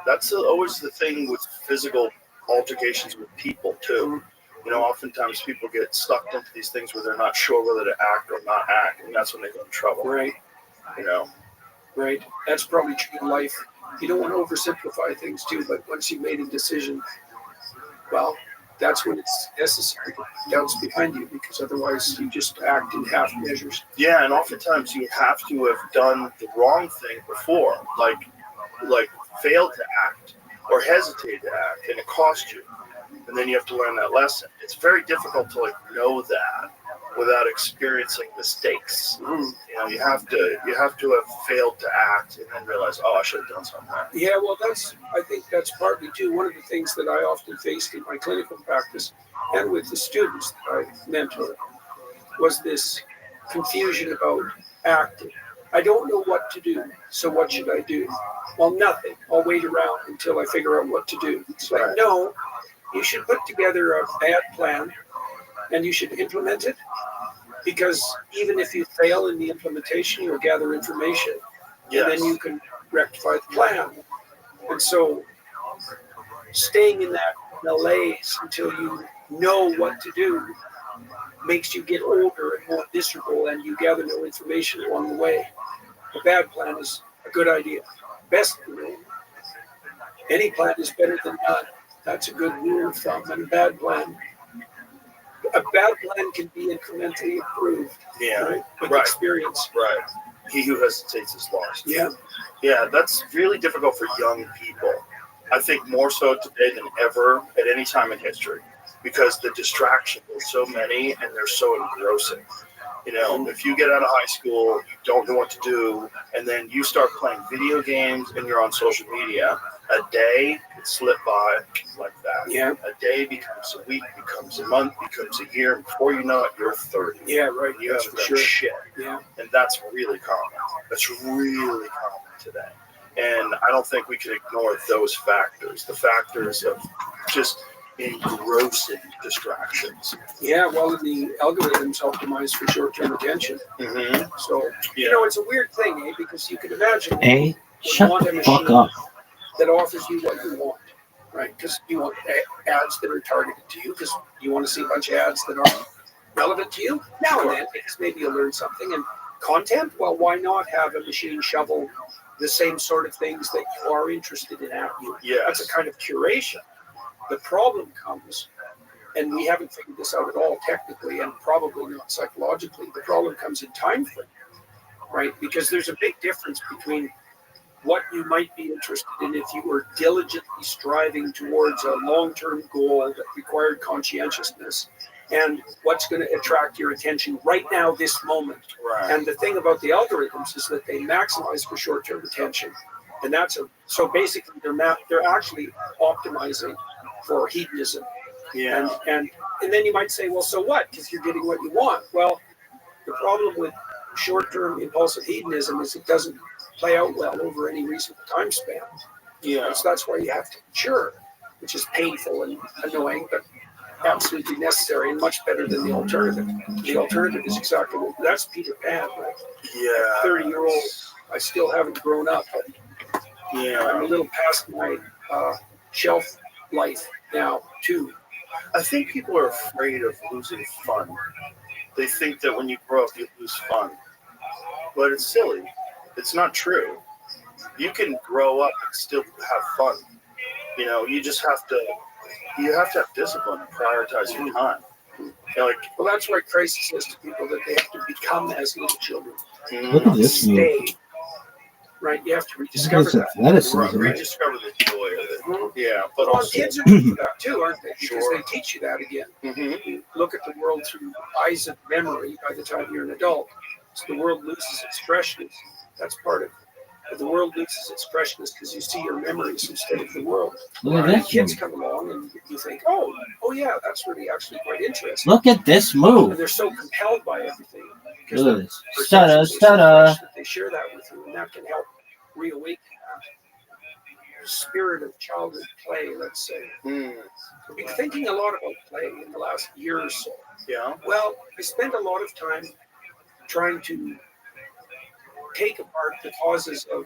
That's always the thing with physical altercations with people, too. You know, oftentimes people get stuck into these things where they're not sure whether to act or not act, and that's when they go in trouble. Right. You know? Right. That's probably true in life. You don't want to oversimplify things, too, but once you've made a decision, well, that's when it's necessary to put doubts behind you, because otherwise you just act in half measures. Yeah, and oftentimes you have to have done the wrong thing before, like failed to act or hesitate to act, and it cost you. And then you have to learn that lesson. It's very difficult to know that without experiencing mistakes. You know, you have to have failed to act and then realize, oh, I should have done something. Yeah, well, I think that's partly too one of the things that I often faced in my clinical practice and with the students that I mentor was this confusion about acting. I don't know what to do, so what should I do? Well, nothing. I'll wait around until I figure out what to do. It's like, no, you should put together a bad plan and you should implement it, because even if you fail in the implementation, you'll gather information and then you can rectify the plan. And so staying in that malaise until you know what to do makes you get older and more miserable, and you gather no information along the way. A bad plan is a good idea. Best, any plan is better than none. That's a good rule of thumb. And a bad plan can be incrementally improved. Yeah, with experience. Right. He who hesitates is lost. Yeah. Yeah, that's really difficult for young people. I think more so today than ever at any time in history, because the distractions are so many and they're so engrossing. You know, if you get out of high school, you don't know what to do, and then you start playing video games and you're on social media, a day can slip by like that. Yeah. A day becomes a week, becomes a month, becomes a year, and before you know it, you're 30. Yeah, right. You haven't done shit. Yeah. And that's really common. That's really common today. And I don't think we can ignore those factors, the factors of just engrossing distractions. Yeah, well, the algorithms optimize for short-term attention. So, you know, it's a weird thing, because you can imagine Shut the fuck up. that offers you what you want, right? Because you want ads that are targeted to you, because you want to see a bunch of ads that are relevant to you now and then, because maybe you'll learn something. And content, well, why not have a machine shovel the same sort of things that you are interested in at you? Yes. That's a kind of curation. The problem comes, and we haven't figured this out at all technically, and probably not psychologically, the problem comes in time frame, right? Because there's a big difference between what you might be interested in if you were diligently striving towards a long-term goal that required conscientiousness, and what's going to attract your attention right now, this moment. Right. And the thing about the algorithms is that they maximize for short-term attention, and so basically they're actually optimizing for hedonism. Yeah. And then you might say, well, so what? Because you're getting what you want. Well, the problem with short-term impulsive hedonism is it doesn't play out well over any reasonable time span. Yeah. So that's why you have to mature, which is painful and annoying, but absolutely necessary and much better than the alternative. The alternative is exactly that's Peter Pan, right? Yeah. 30-year-old, I still haven't grown up. But yeah. I'm a little past my shelf life now, too. I think people are afraid of losing fun. They think that when you grow up, you lose fun. But it's silly. It's not true. You can grow up and still have fun. You know, you just have to have discipline and prioritize your time. Well, that's why Christ says to people that they have to become as little children. Look at this move. Stay. Right, you have to rediscover that. Rediscover the joy of it. Yeah, but well, also, kids are doing that too, aren't they? Because Sure. they teach you that again. Mm-hmm. You look at the world through eyes of memory by the time you're an adult. So the world loses its freshness. That's part of it. But the world loses its freshness because you see your memories instead of the world. Look at And this kids move. come along and you think, oh yeah, that's really actually quite interesting. Look at this And move. they're so compelled by everything because Look at their this. perceptions are so fresh that they share that with you, and that can help reawaken that spirit of childhood play, let's say. I've been thinking a lot about play in the last year or so. Yeah. Well, I spent a lot of time trying to take apart the causes of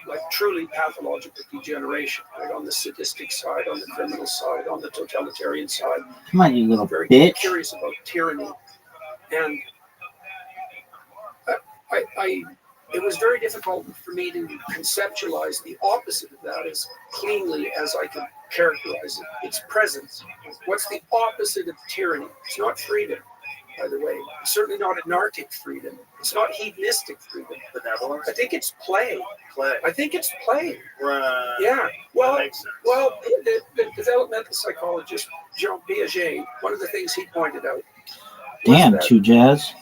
like truly pathological degeneration, right? On the sadistic side, on the criminal side, on the totalitarian side. Come on, you little I'm very bitch. curious about tyranny. And it was very difficult for me to conceptualize the opposite of that as cleanly as I could characterize it. Its presence. What's the opposite of tyranny? It's not freedom, by the way. It's certainly not anarchic freedom. It's not hedonistic freedom. Benevolence? I think it's play. Play. I think it's play. Right. Yeah. Well, That makes sense. the developmental psychologist Jean Piaget, one of the things he pointed out. Damn, Two Jazz.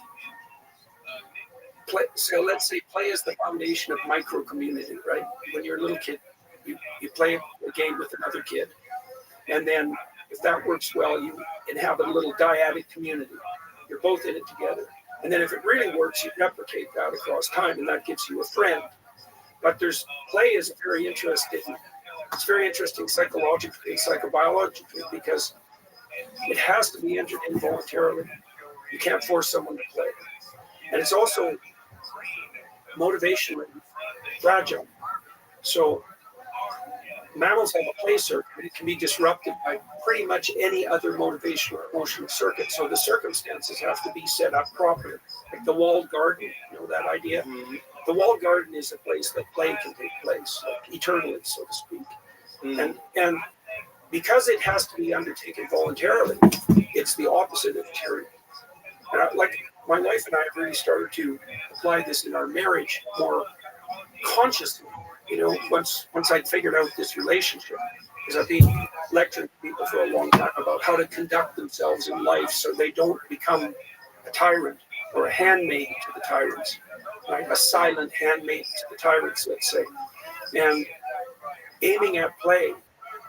Play, so let's say play is the foundation of micro community, right? When you're a little kid, you play a game with another kid, and then if that works well, you inhabit a little dyadic community. You're both in it together, and then if it really works, you replicate that across time, and that gives you a friend. But play is very interesting. It's very interesting psychologically and psychobiologically because it has to be entered in voluntarily. You can't force someone to play, and it's also motivationally fragile. So mammals have a play circuit. It can be disrupted by pretty much any other motivational or emotional circuit. So the circumstances have to be set up properly. Like the walled garden, you know that idea? Mm-hmm. The walled garden is a place that play can take place, like eternally, so to speak. Mm-hmm. And because it has to be undertaken voluntarily, it's the opposite of tyranny. And like my wife and I have really started to apply this in our marriage more consciously. You know, once I'd figured out this relationship, because I've been lecturing people for a long time about how to conduct themselves in life so they don't become a tyrant or a handmaid to the tyrants, right? A silent handmaid to the tyrants, let's say. And aiming at play.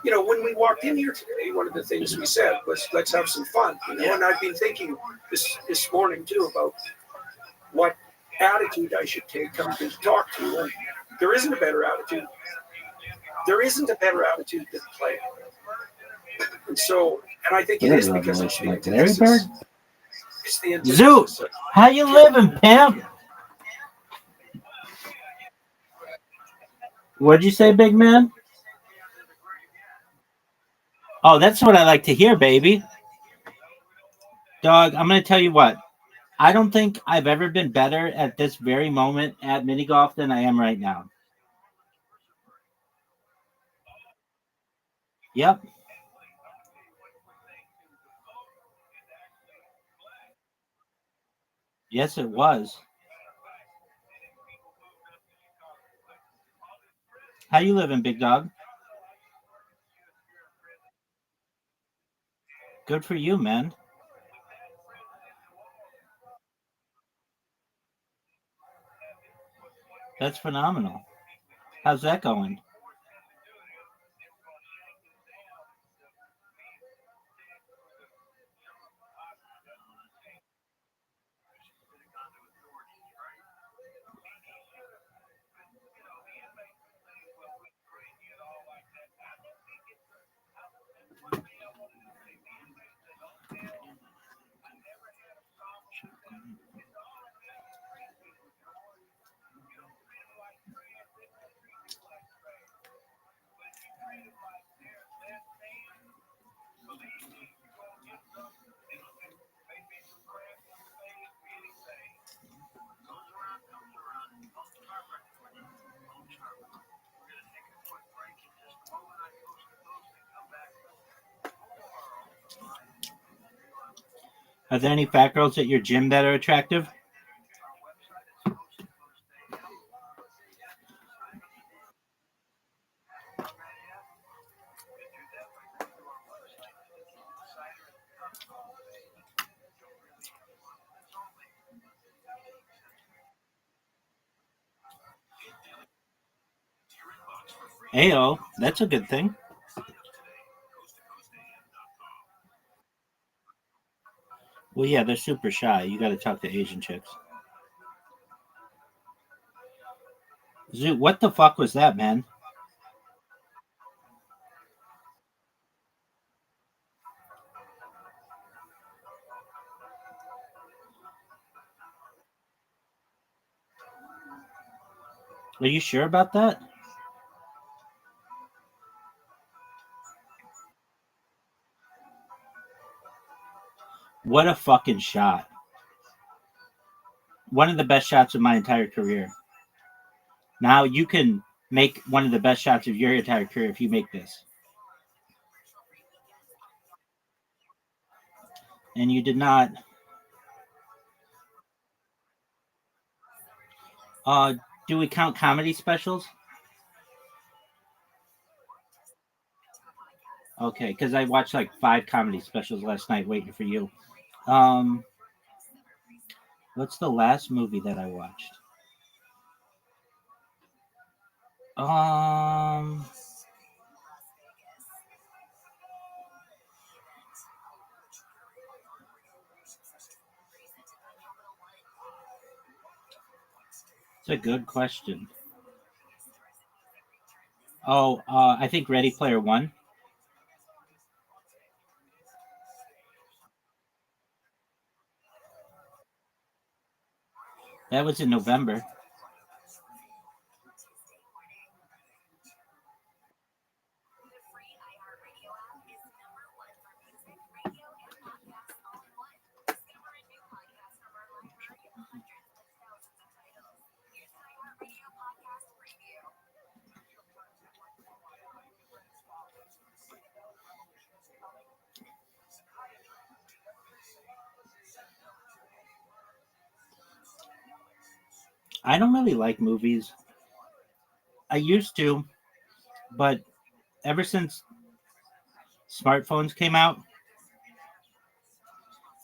You know, when we walked in here today, one of the things we said was, let's have some fun. You know, and I've been thinking this morning too about what attitude I should take coming to talk to you. And there isn't a better attitude. There isn't a better attitude than play. And so, and I think it is because it's the antithesis. It's the antithesis. Zoot, how you living, pimp? What'd you say, big man? Oh, that's what I like to hear, baby. Dog, I'm going to tell you what. I don't think I've ever been better at this very moment at mini golf than I am right now. Yep. Yes, it was. How you living, big dog? Good for you, man. That's phenomenal. How's that going? Are there any fat girls at your gym that are attractive? Ayo, that's a good thing. Well, yeah, they're super shy. You got to talk to Asian chicks. Zoo, what the fuck was that, man? Are you sure about that? What a fucking shot. One of the best shots of my entire career. Now you can make one of the best shots of your entire career if you make this. And you did not. Do we count comedy specials? Okay, because I watched like 5 comedy specials last night waiting for you. Um, what's the last movie that I watched? Um, it's a good question. Oh, I think Ready Player One. That was in November. I don't really like movies. I used to, but ever since smartphones came out,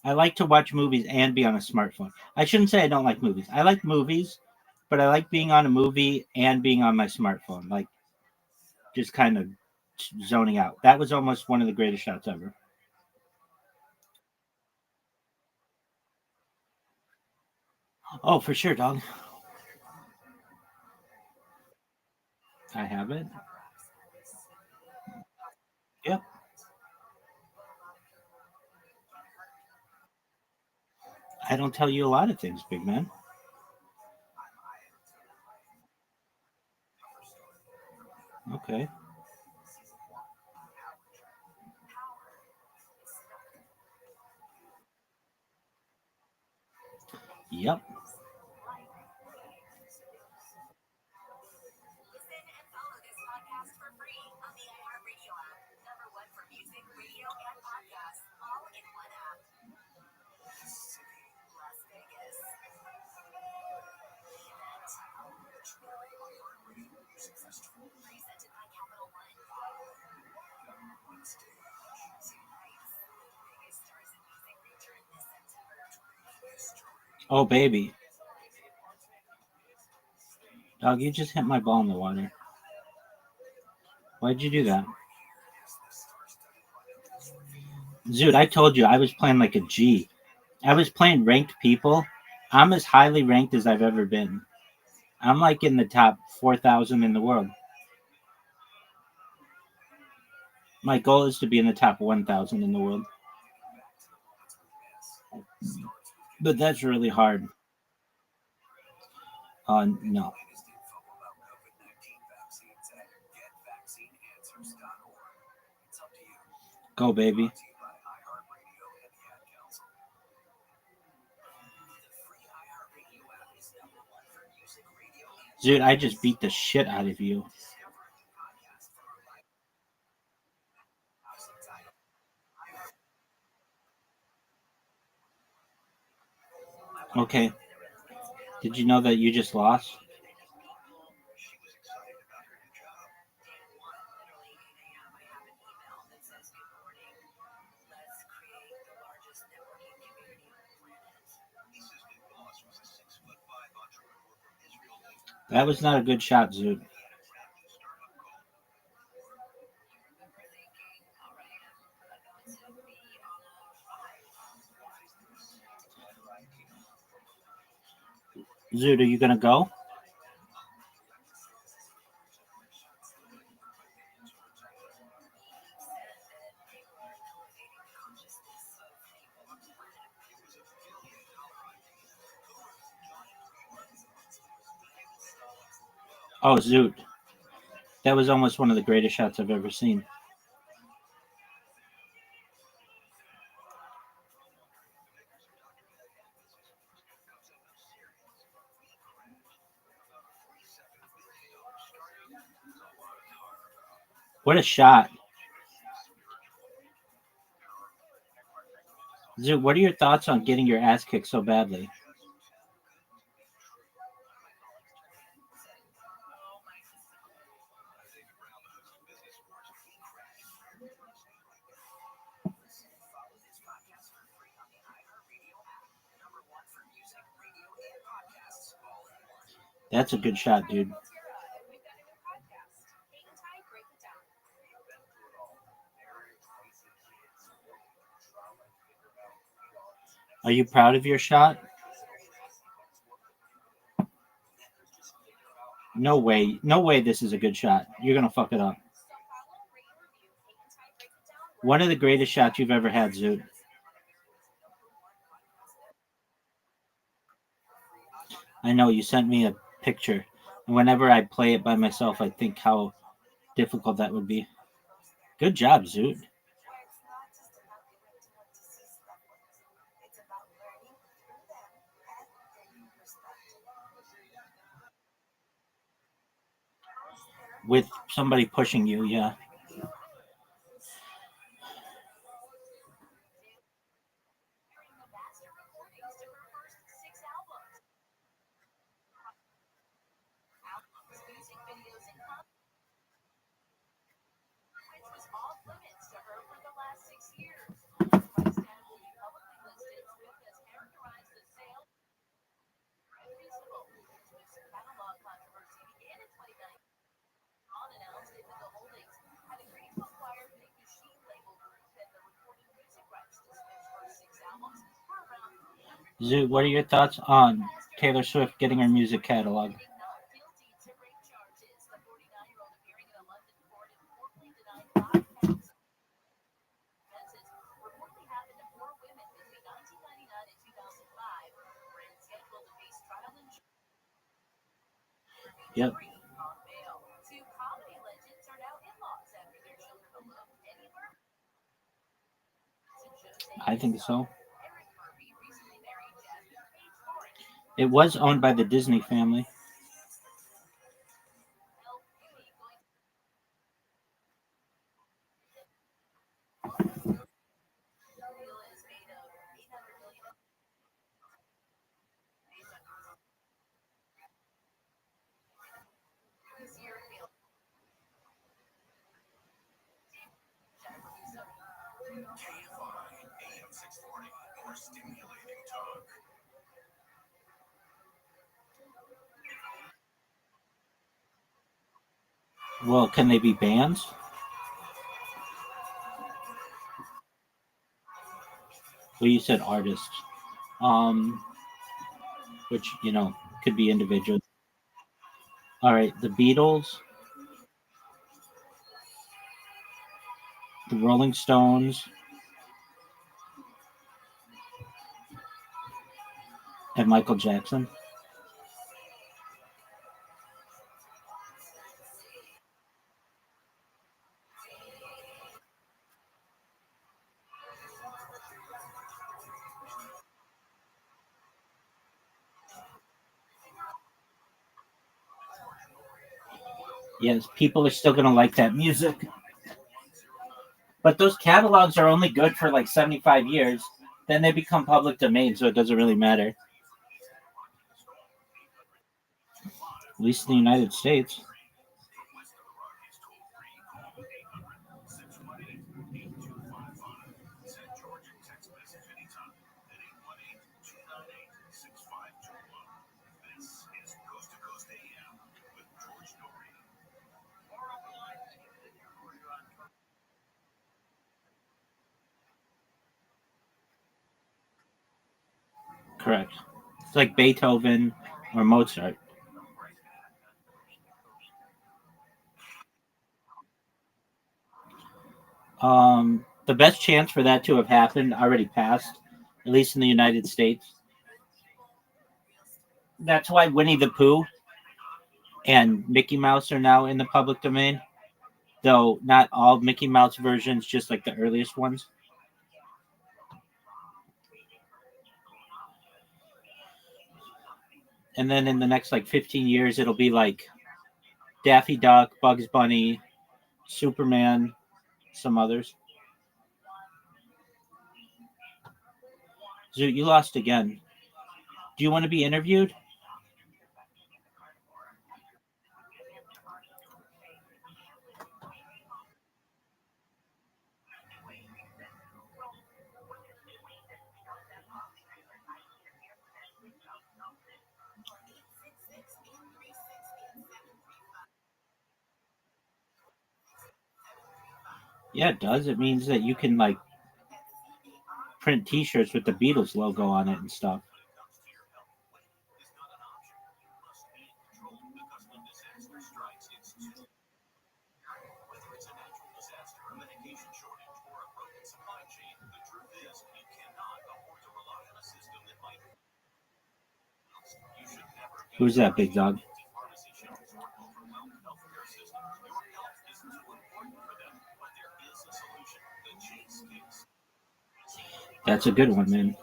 I like to watch movies and be on a smartphone. I shouldn't say I don't like movies. I like movies, but I like being on a movie and being on my smartphone, like just kind of zoning out. That was almost one of the greatest shots ever. Oh, for sure, dog. I have it. Yep. I don't tell you a lot of things, big man. Okay. Yep. Oh, baby. Dog, you just hit my ball in the water. Why'd you do that? Dude, I told you I was playing like a G. I was playing ranked people. I'm as highly ranked as I've ever been. I'm like in the top 4,000 in the world. My goal is to be in the top 1,000 in the world. But that's really hard. No. Go, baby. Dude, I just beat the shit out of you. Okay. Did you know that you just lost? That was not a good shot, Zoot. Zoot, are you gonna go? Oh, Zoot. That was almost one of the greatest shots I've ever seen. What a shot. Zoot, what are your thoughts on getting your ass kicked so badly? That's a good shot, dude. Are you proud of your shot? No way. No way this is a good shot. You're going to fuck it up. One of the greatest shots you've ever had, Zoot. I know you sent me a picture. And whenever I play it by myself, I think how difficult that would be. Good job, Zoot. With somebody pushing you, yeah. Zoot, what are your thoughts on Taylor Swift getting her music catalog? Yep. I think so. It was owned by the Disney family. Well, can they be bands? Well, you said artists. Which, could be individual. All right, the Beatles, the Rolling Stones, and Michael Jackson. Yes, people are still going to like that music. But those catalogs are only good for like 75 years. Then they become public domain, so it doesn't really matter. At least in the United States. Correct. It's like Beethoven or Mozart. The best chance for that to have happened already passed, at least in the United States. That's why Winnie the Pooh and Mickey Mouse are now in the public domain, though not all Mickey Mouse versions, just like the earliest ones. And then in the next like 15 years, it'll be like Daffy Duck, Bugs Bunny, Superman, some others. Zoot, you lost again. Do you want to be interviewed? Yeah, it does. It means that you can like print T-shirts with the Beatles logo on it and stuff. Who's that, big dog? That's a good one, man.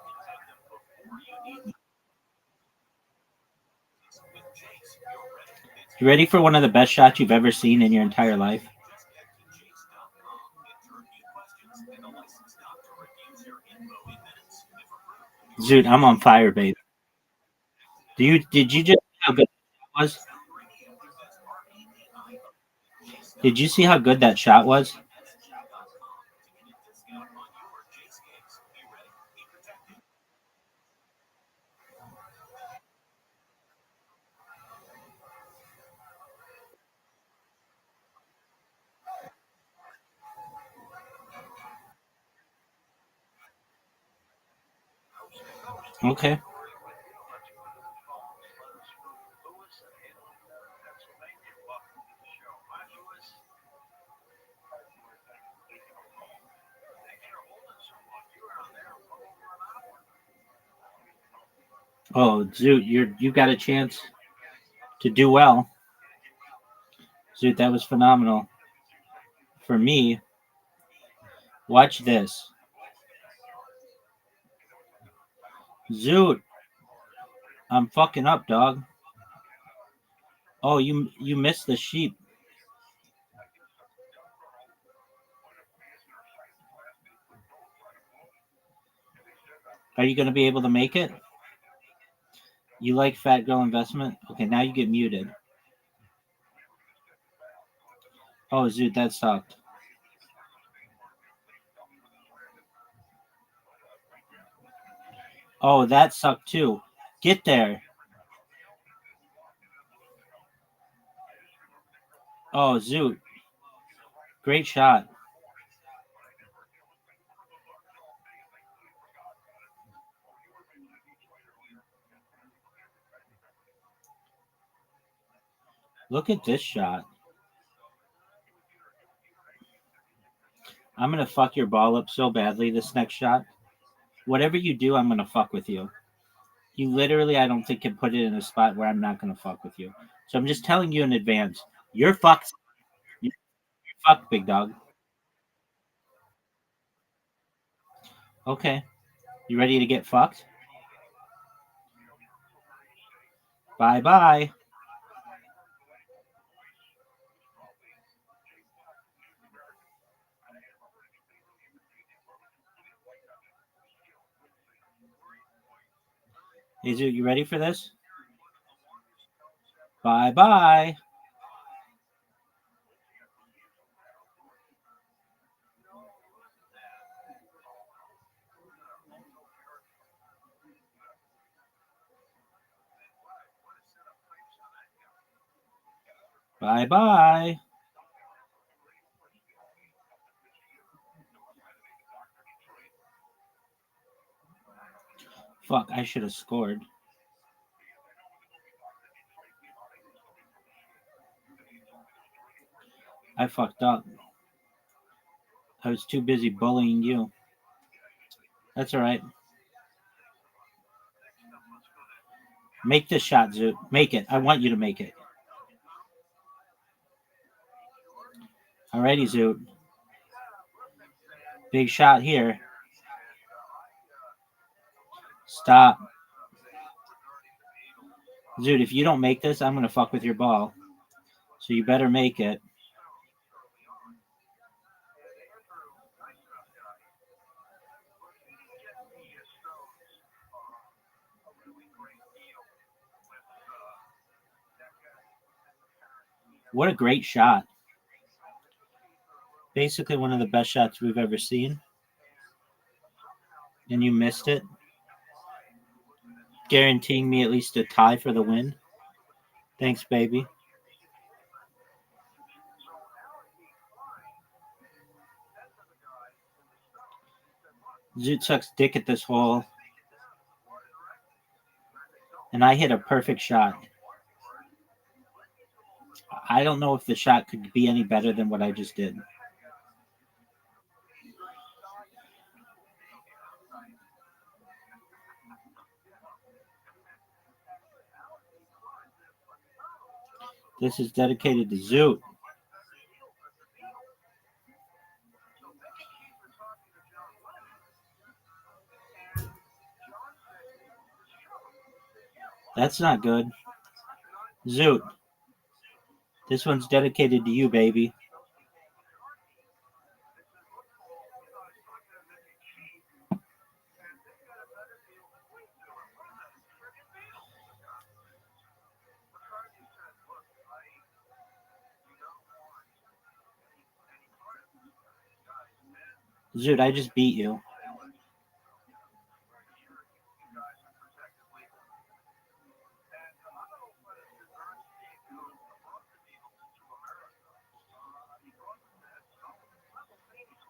You ready for one of the best shots you've ever seen in your entire life? Dude, I'm on fire, babe. Did you just see how good that was? Did you see how good that shot was? Okay. Oh, Zoot, you got a chance to do well. Zoot, that was phenomenal. For me, watch this. Zoot, I'm fucking up, dog. Oh, you missed the sheep. Are you gonna be able to make it? You like Fat Girl Investment? Okay, now you get muted. Oh, Zoot, that sucked. Oh, that sucked too. Get there. Oh, Zoot. Great shot. Look at this shot. I'm going to fuck your ball up so badly this next shot. Whatever you do, I'm going to fuck with you. You literally, I don't think, can put it in a spot where I'm not going to fuck with you. So I'm just telling you in advance. You're fucked. You're fucked, big dog. Okay. You ready to get fucked? Bye-bye. Hey, Zoot, you ready for this? Bye-bye. Bye-bye. Fuck, I should have scored. I fucked up. I was too busy bullying you. That's all right. Make this shot, Zoot. Make it. I want you to make it. Alrighty, Zoot. Big shot here. Stop. Zoot, if you don't make this, I'm going to fuck with your ball. So you better make it. What a great shot. Basically one of the best shots we've ever seen. And you missed it. Guaranteeing me at least a tie for the win. Thanks, baby. Zoot sucks dick at this hole. And I hit a perfect shot. I don't know if the shot could be any better than what I just did. This is dedicated to Zoot. That's not good. Zoot. This one's dedicated to you, baby. Zoot, I just beat you.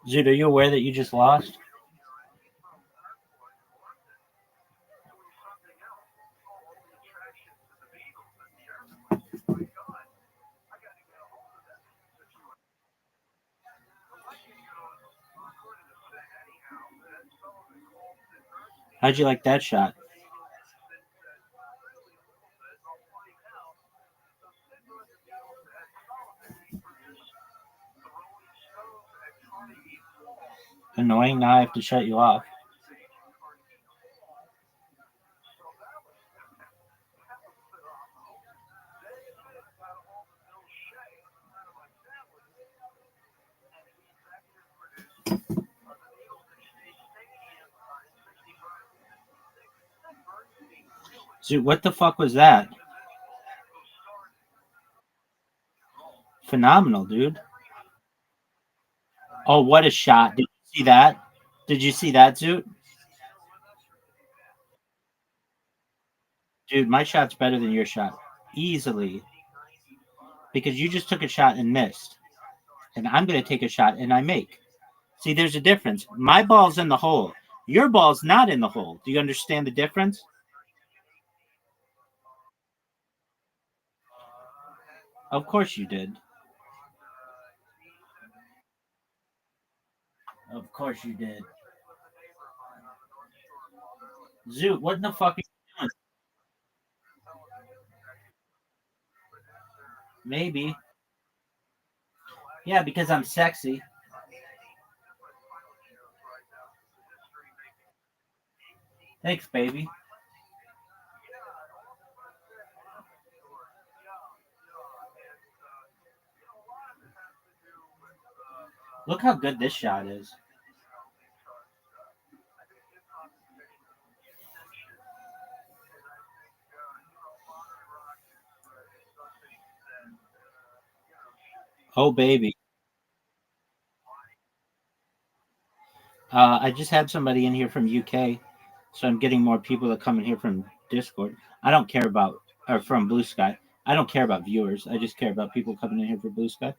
Zoot, are you aware that you just lost? How'd you like that shot? Annoying. Now I have to shut you off. Zoot, what the fuck was that? Phenomenal, dude. Oh, what a shot. Did you see that? Did you see that, Zoot? Dude, my shot's better than your shot. Easily. because you just took a shot and missed, and I'm going to take a shot and I make. See, there's a difference. My ball's in the hole. Your ball's not in the hole. Do you understand the difference? Of course you did. Of course you did. Zoot, what in the fuck are you doing? Maybe. Yeah, because I'm sexy. Thanks, baby. Look how good this shot is. Oh, baby. I just had somebody in here from UK, so I'm getting more people that come in here from Discord. I don't care about, or from Blue Sky. I don't care about viewers. I just care about people coming in here for Blue Sky.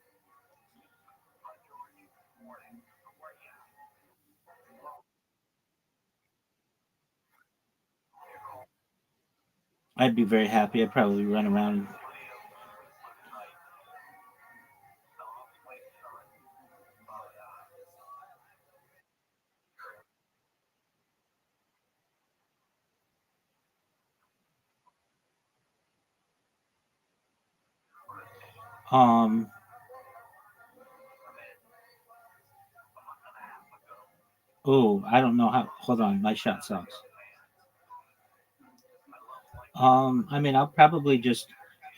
I'd be very happy. I'd probably run around. Um, oh, I don't know how. Hold on, my shot sucks. I mean, I'll probably just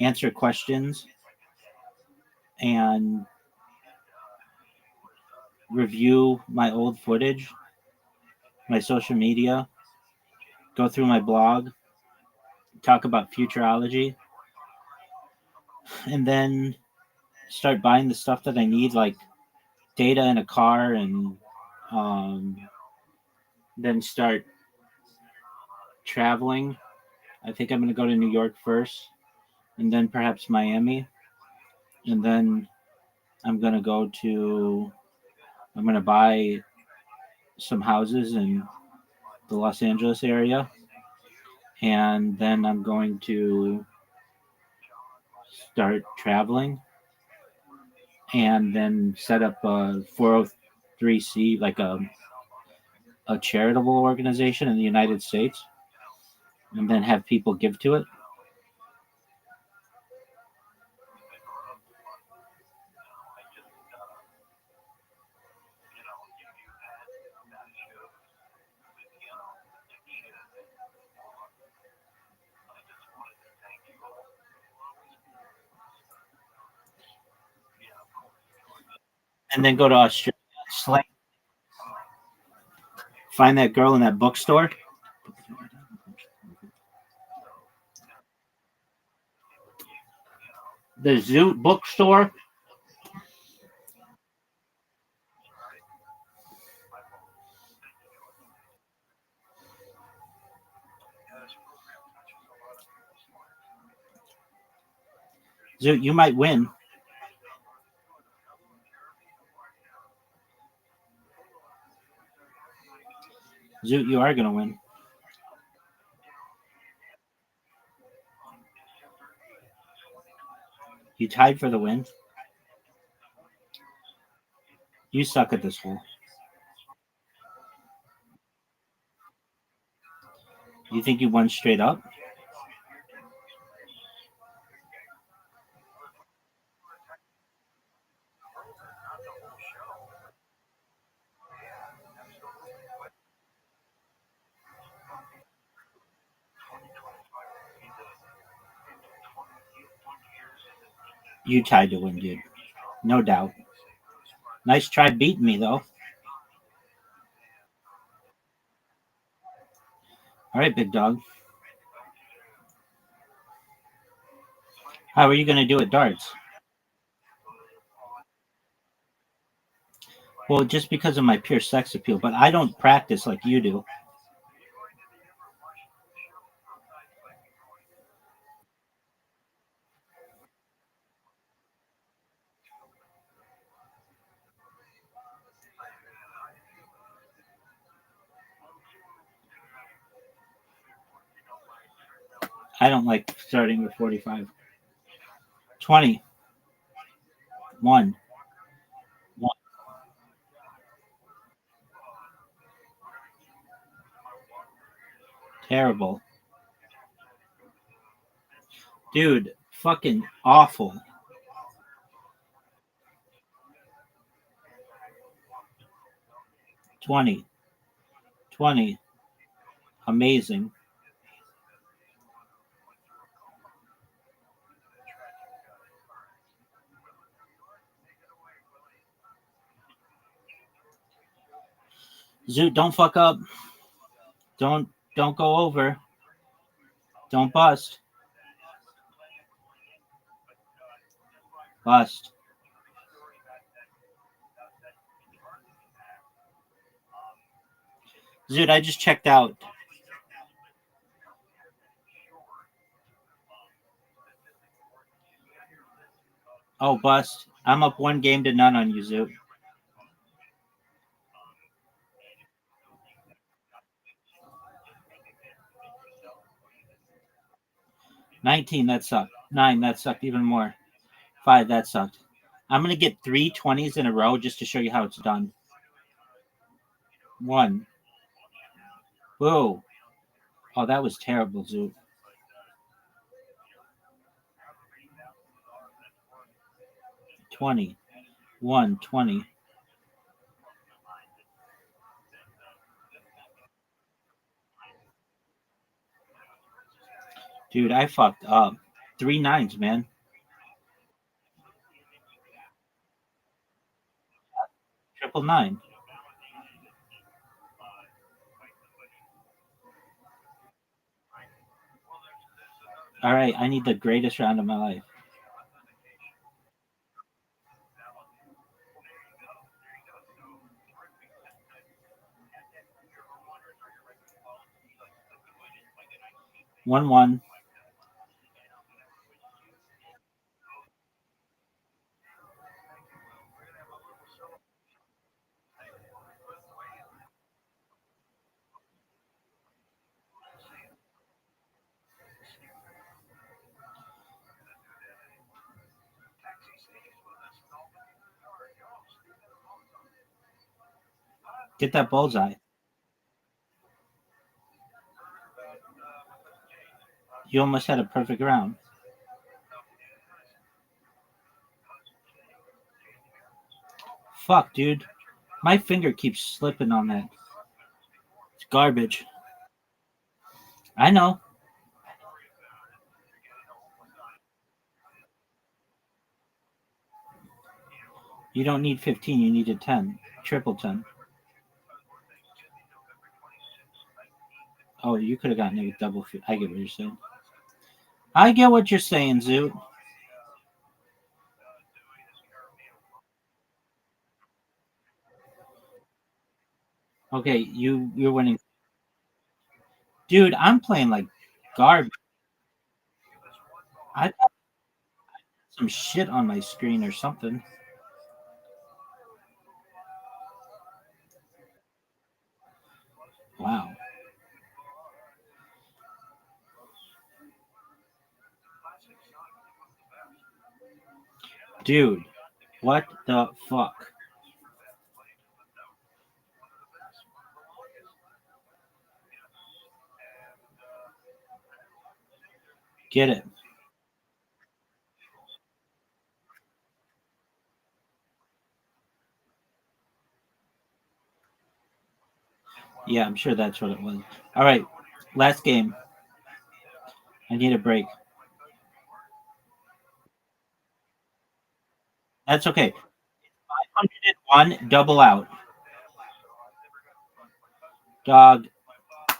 answer questions and review my old footage, my social media, go through my blog, talk about futurology, and then start buying the stuff that I need, like data in a car, and um, then start traveling. I think I'm going to go to New York first, and then perhaps Miami, and then I'm going to go to, I'm going to buy some houses in the Los Angeles area, and then I'm going to start traveling and then set up a 403c, like a charitable organization in the United States, and then have people give to it. And then go to Australia, find that girl in that bookstore. The Zoot bookstore. Zoot, you might win. Zoot, you are going to win. You tied for the win. You suck at this hole. You think you won straight up? You tied to win, dude. No doubt. Nice try beating me, though. All right, big dog. How are you going to do at darts? Well, just because of my pure sex appeal, but I don't practice like you do. I don't like starting with 45. 20. 1. Terrible. Dude, fucking awful. 20. 20. Amazing. Zoot, don't fuck up. Don't go over. Don't bust. Bust. Zoot, I just checked out. Oh, bust. I'm up 1-0 on you, Zoot. 19, that sucked. 9, that sucked even more. 5, that sucked. I'm going to get 3 20s in a row just to show you how it's done. 1. Whoa. Oh, that was terrible, Zoot. 20. 1, 20. Dude, I fucked up. 3 9s, man. Triple 9. All right, I need the greatest round of my life. One. Get that bullseye. You almost had a perfect round. Fuck, dude. My finger keeps slipping on that. It's garbage. I know. You don't need 15. You need a 10. Triple 10. Oh, you could have gotten a double. I get what you're saying. I get what you're saying, Zoot. Okay, you're winning. Dude, I'm playing like garbage. I got some shit on my screen or something. Wow. Dude, what the fuck? Get it. Yeah, I'm sure that's what it was. All right, last game. I need a break. That's okay. 501 double out. Dog.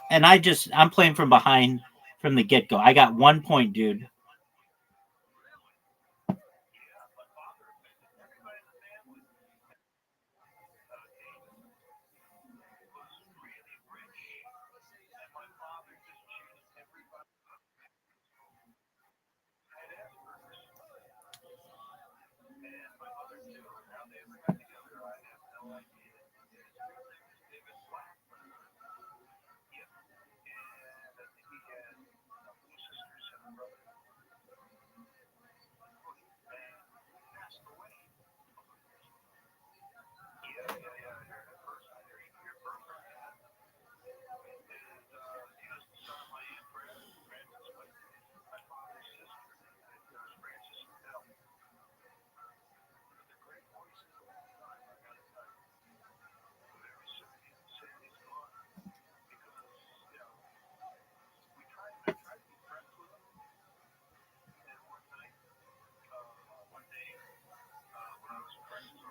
And I'm playing from behind from the get go. I got 1 point, dude.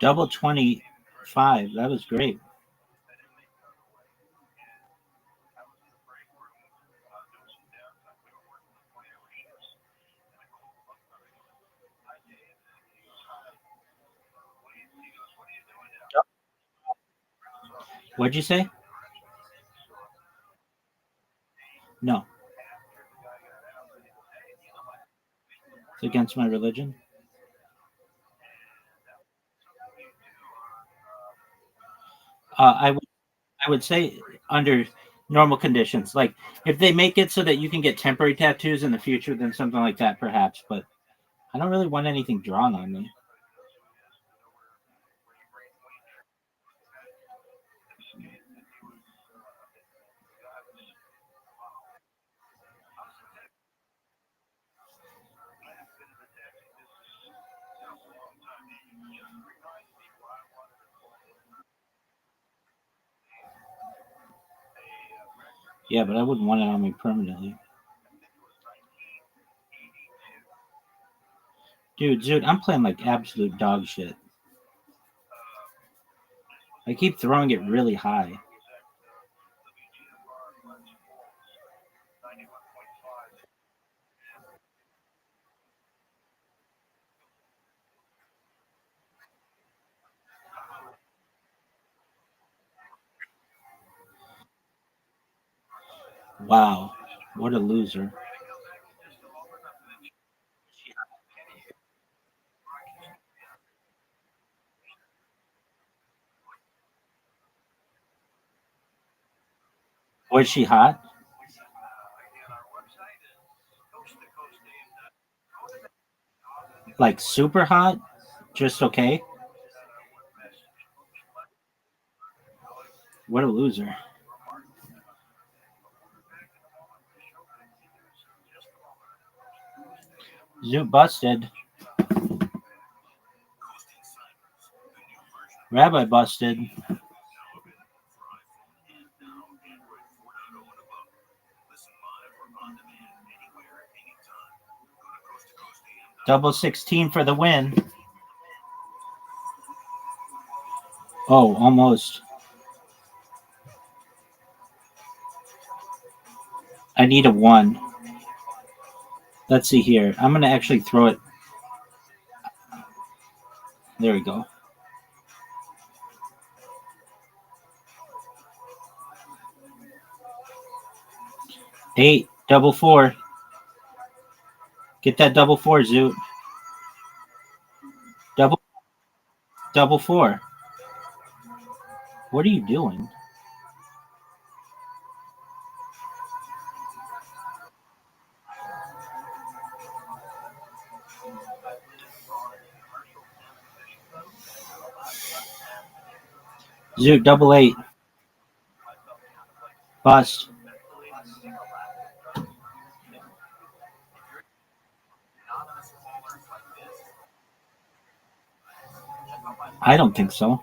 Double 25. That was great. What'd you say? No. It's against my religion. I would say under normal conditions, like if they make it so that you can get temporary tattoos in the future, then something like that perhaps. But I don't really want anything drawn on me. Yeah, but I wouldn't want it on me permanently. Dude, I'm playing like absolute dog shit. I keep throwing it really high. Wow, what a loser. Was she hot? Like super hot? Just okay? What a loser. Zoot busted. Rabbi busted. Double 16 for the win. Oh, almost. I need a 1. Let's see here. I'm going to actually throw it. There we go. 8. Double 4. Get that double 4, Zoot. Double 4. What are you doing? Zoot, double 8. Bust. I don't think so.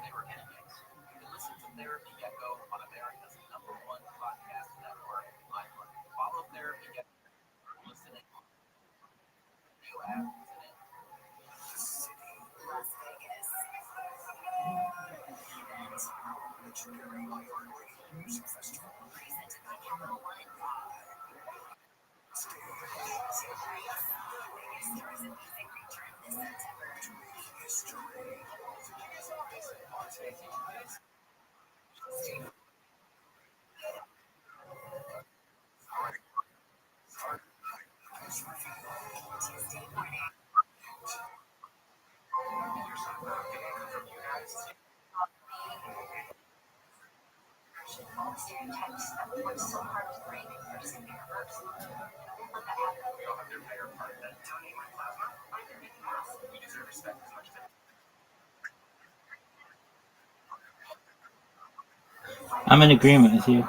I'm in agreement with you.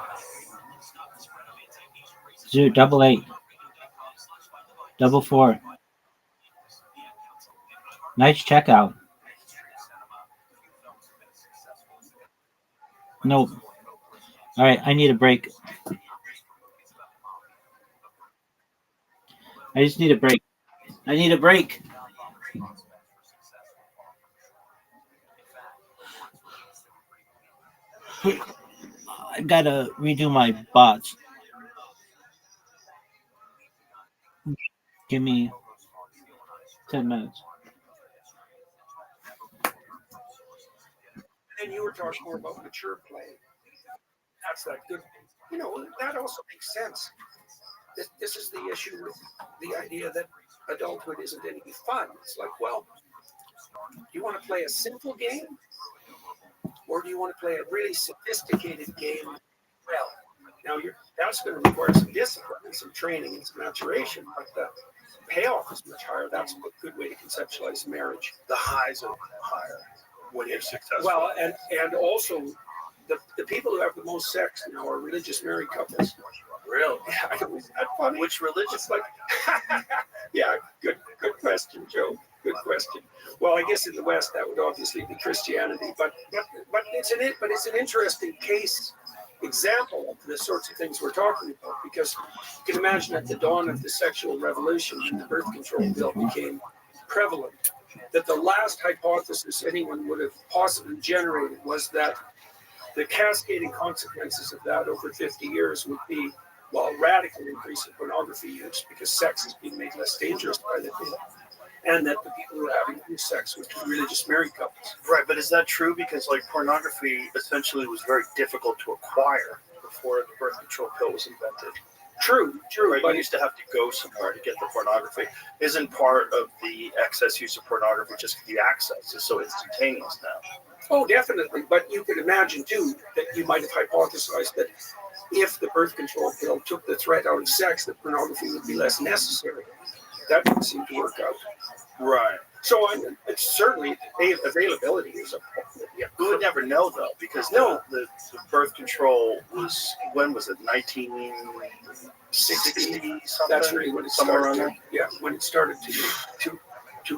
Zoot, double 8. Double 4. Nice checkout. Nope. All right, I need a break. I just need a break. I need a break. I gotta redo my bots. Give me 10 minutes. And you were talking more about mature play. That's that good. You know, that also makes sense. This is the issue with the idea that adulthood isn't any fun. It's like, well, you want to play a simple game, or do you want to play a really sophisticated game? Well, now that's going to require some discipline and some training and some maturation, but the payoff is much higher. That's a good way to conceptualize marriage. The highs are higher when you're successful. Well, and also the people who have the most sex now are religious married couples. Really? Yeah, isn't that funny? Which religion? It's like, yeah, good question, Joe. Good question. Well, I guess in the West that would obviously be Christianity, but it's an interesting case example of the sorts of things we're talking about, because you can imagine at the dawn of the sexual revolution, when the birth control bill became prevalent, that the last hypothesis anyone would have possibly generated was that the cascading consequences of that over 50 years would be, well, a radical increase in pornography use because sex is being made less dangerous by the people, and that the people who are having new sex would be religious married couples. Right, but is that true? Because like pornography essentially was very difficult to acquire before the birth control pill was invented. True. Right, you used to have to go somewhere to get the pornography. Isn't part of the excess use of pornography just the access is so instantaneous now? Oh, definitely. But you could imagine, too, that you might have hypothesized that if the birth control pill took the threat out of sex, that pornography would be less necessary. That didn't seem to work out. Right. So it's certainly availability is a problem. Yeah, we would never know, though, because the birth control was, when was it, 1960 something? That's really when it started. Yeah, when it started to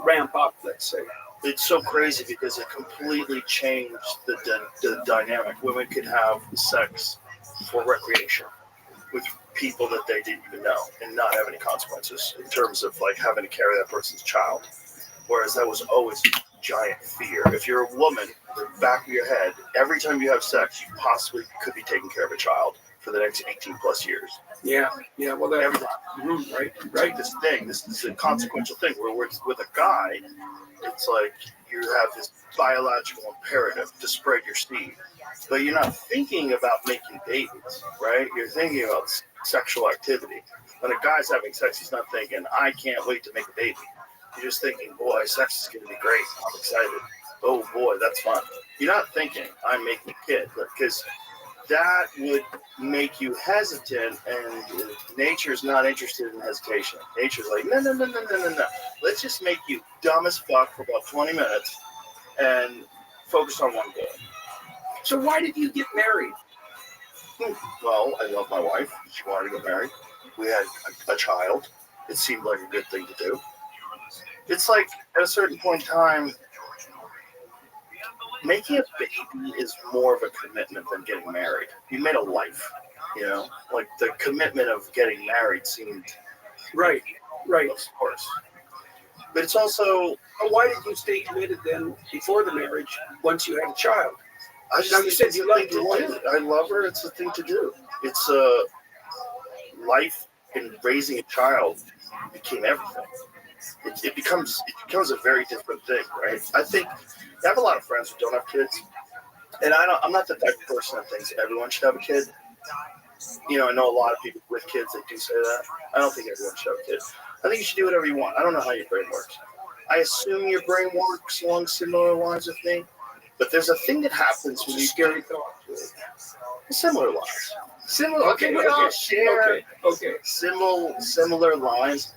ramp up, let's say. It's so crazy because it completely changed the dynamic. Women could have sex for recreation with people that they didn't even know and not have any consequences in terms of like having to carry that person's child. Whereas that was always a giant fear. If you're a woman, the back of your head, every time you have sex, you possibly could be taking care of a child for the next 18 plus years. Yeah. Well, that everything. Right. This is a consequential thing. Where with a guy, it's like you have this biological imperative to spread your seed, but you're not thinking about making babies, right? You're thinking about sexual activity. When a guy's having sex, he's not thinking, I can't wait to make a baby. You're just thinking, boy, sex is going to be great. I'm excited. Oh, boy, that's fun. You're not thinking, I'm making a kid, because that would make you hesitant, and nature's not interested in hesitation. Nature's like, no. Let's just make you dumb as fuck for about 20 minutes and focus on one goal. So why did you get married? Well, I love my wife. She wanted to get married. We had a child. It seemed like a good thing to do. It's like, at a certain point in time, making a baby is more of a commitment than getting married. You made a life, like the commitment of getting married seemed right. Of course, but it's also why did you stay committed then before the marriage once you had a child? You said you loved your wife. I love her. It's a thing to do. It's a life in raising a child became everything. It becomes a very different thing, right? I think I have a lot of friends who don't have kids, and I'm not the type of person that thinks everyone should have a kid. I know a lot of people with kids that do say that. I don't think everyone should have a kid. I think you should do whatever you want. I don't know how your brain works. I assume your brain works along similar lines with me, but there's a thing that happens when you scary thought. Similar lines. We all share similar lines.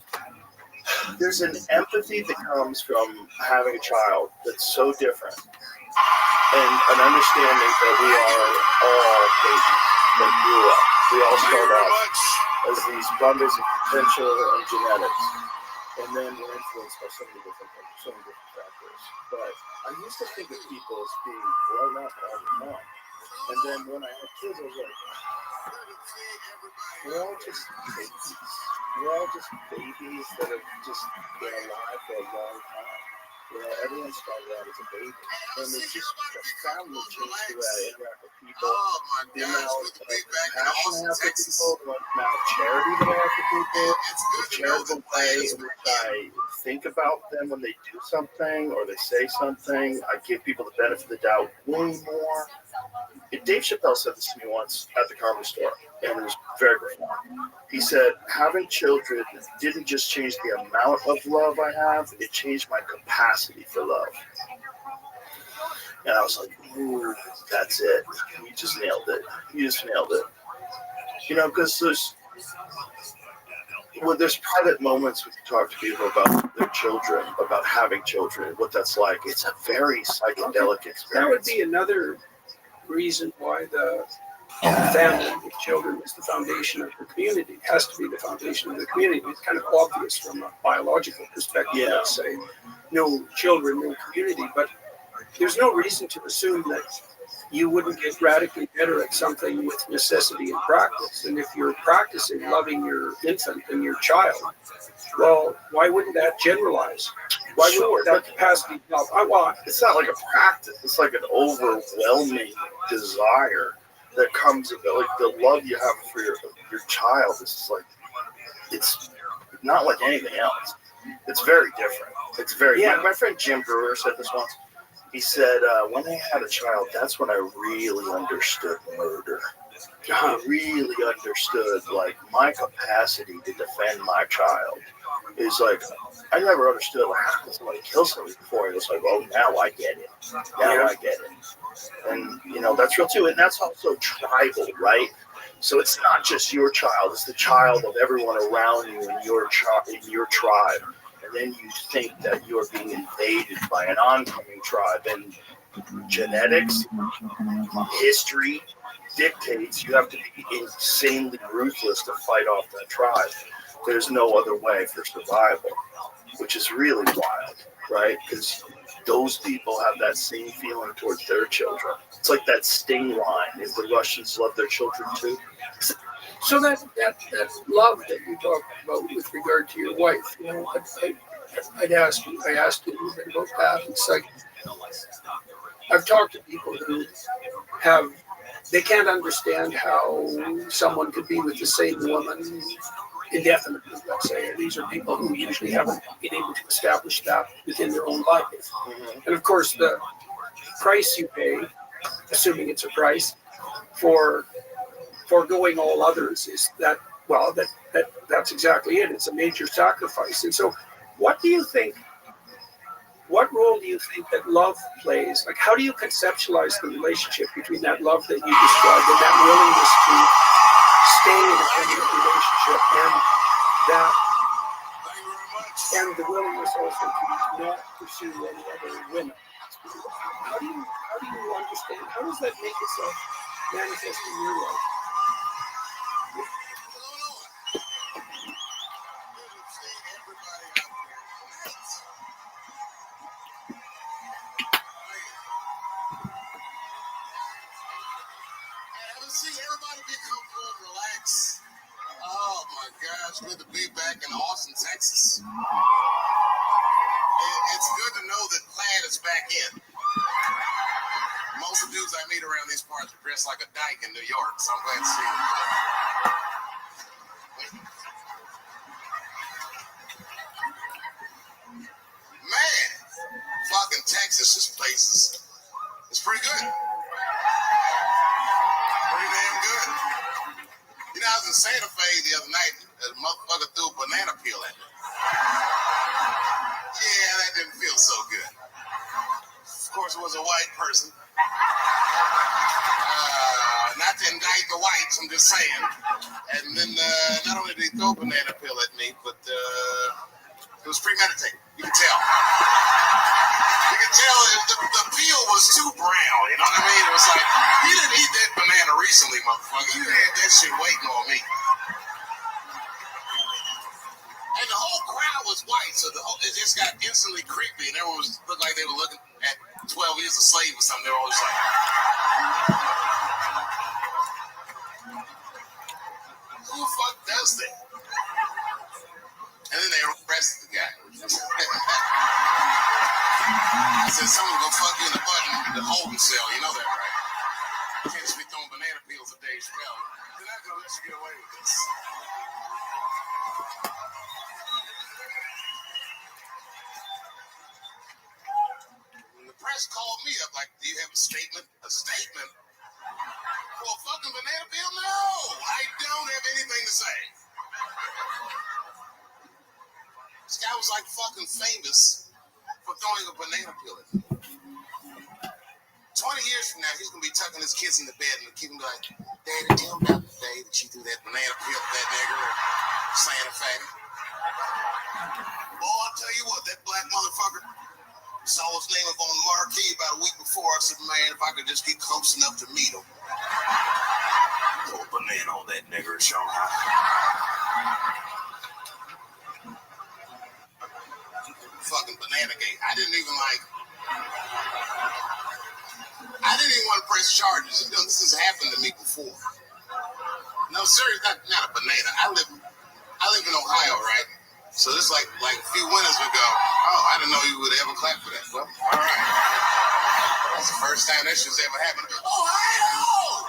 There's an empathy that comes from having a child that's so different, and an understanding that we are all babies that grew up. We all start out as these bundles of potential and genetics, and then we're influenced by so many different factors. But I used to think of people as being grown up all the time, and then when I had kids, I was like, we're all just babies. We're all just babies that have just been alive for a long time. You know, everyone started out as a baby. And it's just profoundly changed the way I interact with people. The amount of passion I have for people, the amount of charity that I have for people, the charitable way in which I think about them when they do something or they say something. I give people the benefit of the doubt way more. Dave Chappelle said this to me once at the comedy store, and it was very profound. He said, having children didn't just change the amount of love I have, it changed my capacity for love. And I was like, ooh, that's it. You just nailed it. You just nailed it. You know, because there's private moments we can talk to people about their children, about having children, what that's like. It's a very psychedelic experience. That would be another reason why the family with children is the foundation of the community. It has to be the foundation of the community. It's kind of obvious from a biological perspective. Yeah. Let's say no children, no community, but there's no reason to assume that you wouldn't get radically better at something with necessity and practice. And if you're practicing loving your infant and your child, well, why wouldn't that generalize? Why would that capacity love? It's not like a practice. It's like an overwhelming desire that comes about, like the love you have for your child. Is like, it's not like anything else. It's very different. It's very. Yeah. My friend Jim Brewer said this once. He said, when I had a child, that's when I really understood murder. I really understood, like, my capacity to defend my child is like, I never understood, like, how can somebody kill somebody before? It was like, oh, now I get it. Now I get it. And, you know, that's real too. And that's also tribal, right? So it's not just your child, it's the child of everyone around you in your tribe. And then you think that you're being invaded by an oncoming tribe. And genetics, history dictates you have to be insanely ruthless to fight off that tribe. There's no other way for survival, which is really wild, right? Because those people have that same feeling towards their children. It's like that Sting line, if the Russians love their children too. So that love that you talked about with regard to your wife, you know, I asked you a little bit about that. It's like, I've talked to people who they can't understand how someone could be with the same woman indefinitely, let's say. These are people who usually haven't been able to establish that within their own life. Mm-hmm. And of course, the price you pay, assuming it's a price, for foregoing all others is that, well, that's exactly it. It's a major sacrifice. And so what role do you think that love plays? Like, how do you conceptualize the relationship between that love that you described and that willingness to stay in a permanent relationship and the willingness also to not pursue any other women? How do you understand? How does that make itself manifest in your life? See everybody be comfortable and relax. Oh my gosh, good to be back in Austin, Texas. It's good to know that Plaid is back in. Most of the dudes I meet around these parts are dressed like a dyke in New York, so I'm glad to see them. Man, fucking Texas, this place is pretty good. Pretty damn good. You know, I was in Santa Fe the other night, and a motherfucker threw a banana peel at me. Yeah, that didn't feel so good. Of course, it was a white person. Not to indict the whites, I'm just saying. And then not only did he throw a banana peel at me, but it was premeditated. You can tell. You can tell the peel was too brown, you know what I mean? It was like, you didn't eat that banana recently, motherfucker. You had that shit waiting on me. And the whole crowd was white, so it just got instantly creepy, and everyone looked like they were looking at 12 Years a Slave or something. They were always like, who the fuck does that? And then they arrested the guy. the holding cell. You know that, right? You can't just be throwing banana peels at Dave Chappelle. They're not gonna let you get away with this. When the press called me up, like, do you have a statement? A statement? For a fucking banana peel? No! I don't have anything to say. This guy was like fucking famous for throwing a banana peel at me. 20 years from now, he's gonna be tucking his kids in the bed and keep him like, Daddy, tell me about the day that you threw that banana peel at that nigger or Santa Fe. Boy, I'll tell you what, that black motherfucker saw his name up on the marquee about a week before. I said, man, if I could just get close enough to meet him. Throw a banana on that nigger in Shanghai. Fucking banana gate. I didn't even want to press charges. You know, this has happened to me before. No, seriously, not a banana. I live in Ohio, right? So this like a few winters ago. Oh, I didn't know you would ever clap for that. Well, all right. That's the first time that shit's ever happened. Ohio!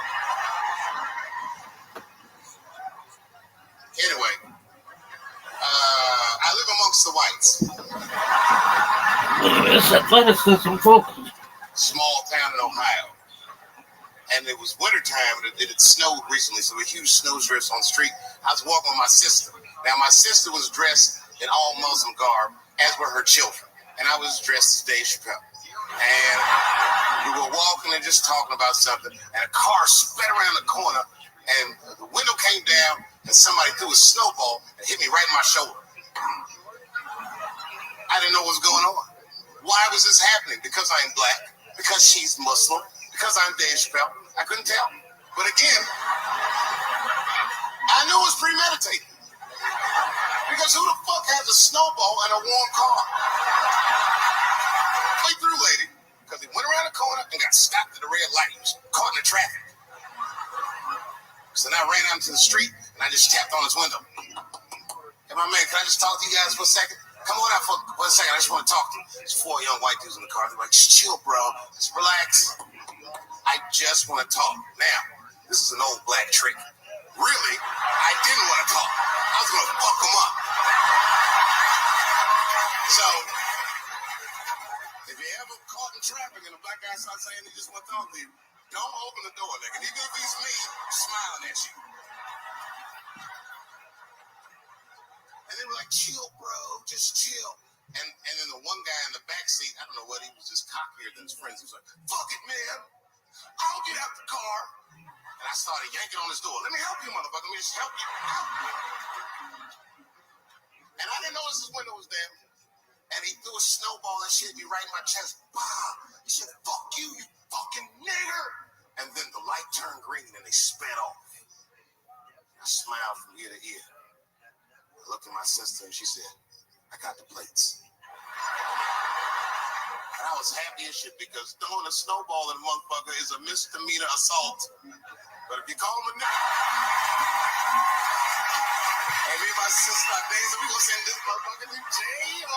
Anyway, I live amongst the whites. It's athleticism, folks. Small town in Ohio. And it was wintertime, and it had snowed recently, so there were huge snowdrifts on the street. I was walking with my sister. Now, my sister was dressed in all Muslim garb, as were her children. And I was dressed as Dave Chappelle. And we were walking and just talking about something, and a car sped around the corner, and the window came down, and somebody threw a snowball and hit me right in my shoulder. I didn't know what was going on. Why was this happening? Because I'm black? Because she's Muslim? Because I'm Dave Chappelle? I couldn't tell. But again, I knew it was premeditated. Because who the fuck has a snowball and a warm car? Play through, lady. Because he went around the corner and got stopped at the red light. He was caught in the traffic. So then I ran out into the street and I just tapped on his window. Hey, my man, can I just talk to you guys for a second? Come on out for a second. I just want to talk to you. There's 4 young white dudes in the car. They're like, just chill, bro. Just relax. I just want to talk. Now, this is an old black trick. Really, I didn't want to talk. I was going to fuck them up. So, if you're ever caught in traffic and a black guy starts saying he just want to talk to you, don't open the door, nigga. Even if he's me, smiling at you. And they were like, chill, bro, just chill. And then the one guy in the back seat, I don't know what, he was just cockier than his friends. He was like, fuck it, man. I'll get out the car. And I started yanking on his door. Let me help you, motherfucker. Let me just help you. And I didn't notice his window was down. And he threw a snowball and shit me right in my chest. Bah! He said, fuck you, you fucking nigger. And then the light turned green and they sped off. I smiled from ear to ear. I looked at my sister and she said, I got the plates. And I was happy as shit because throwing a snowball at a motherfucker is a misdemeanor assault. But if you call him a nigger, and me and my sister start dancing, we gonna send this motherfucker to jail.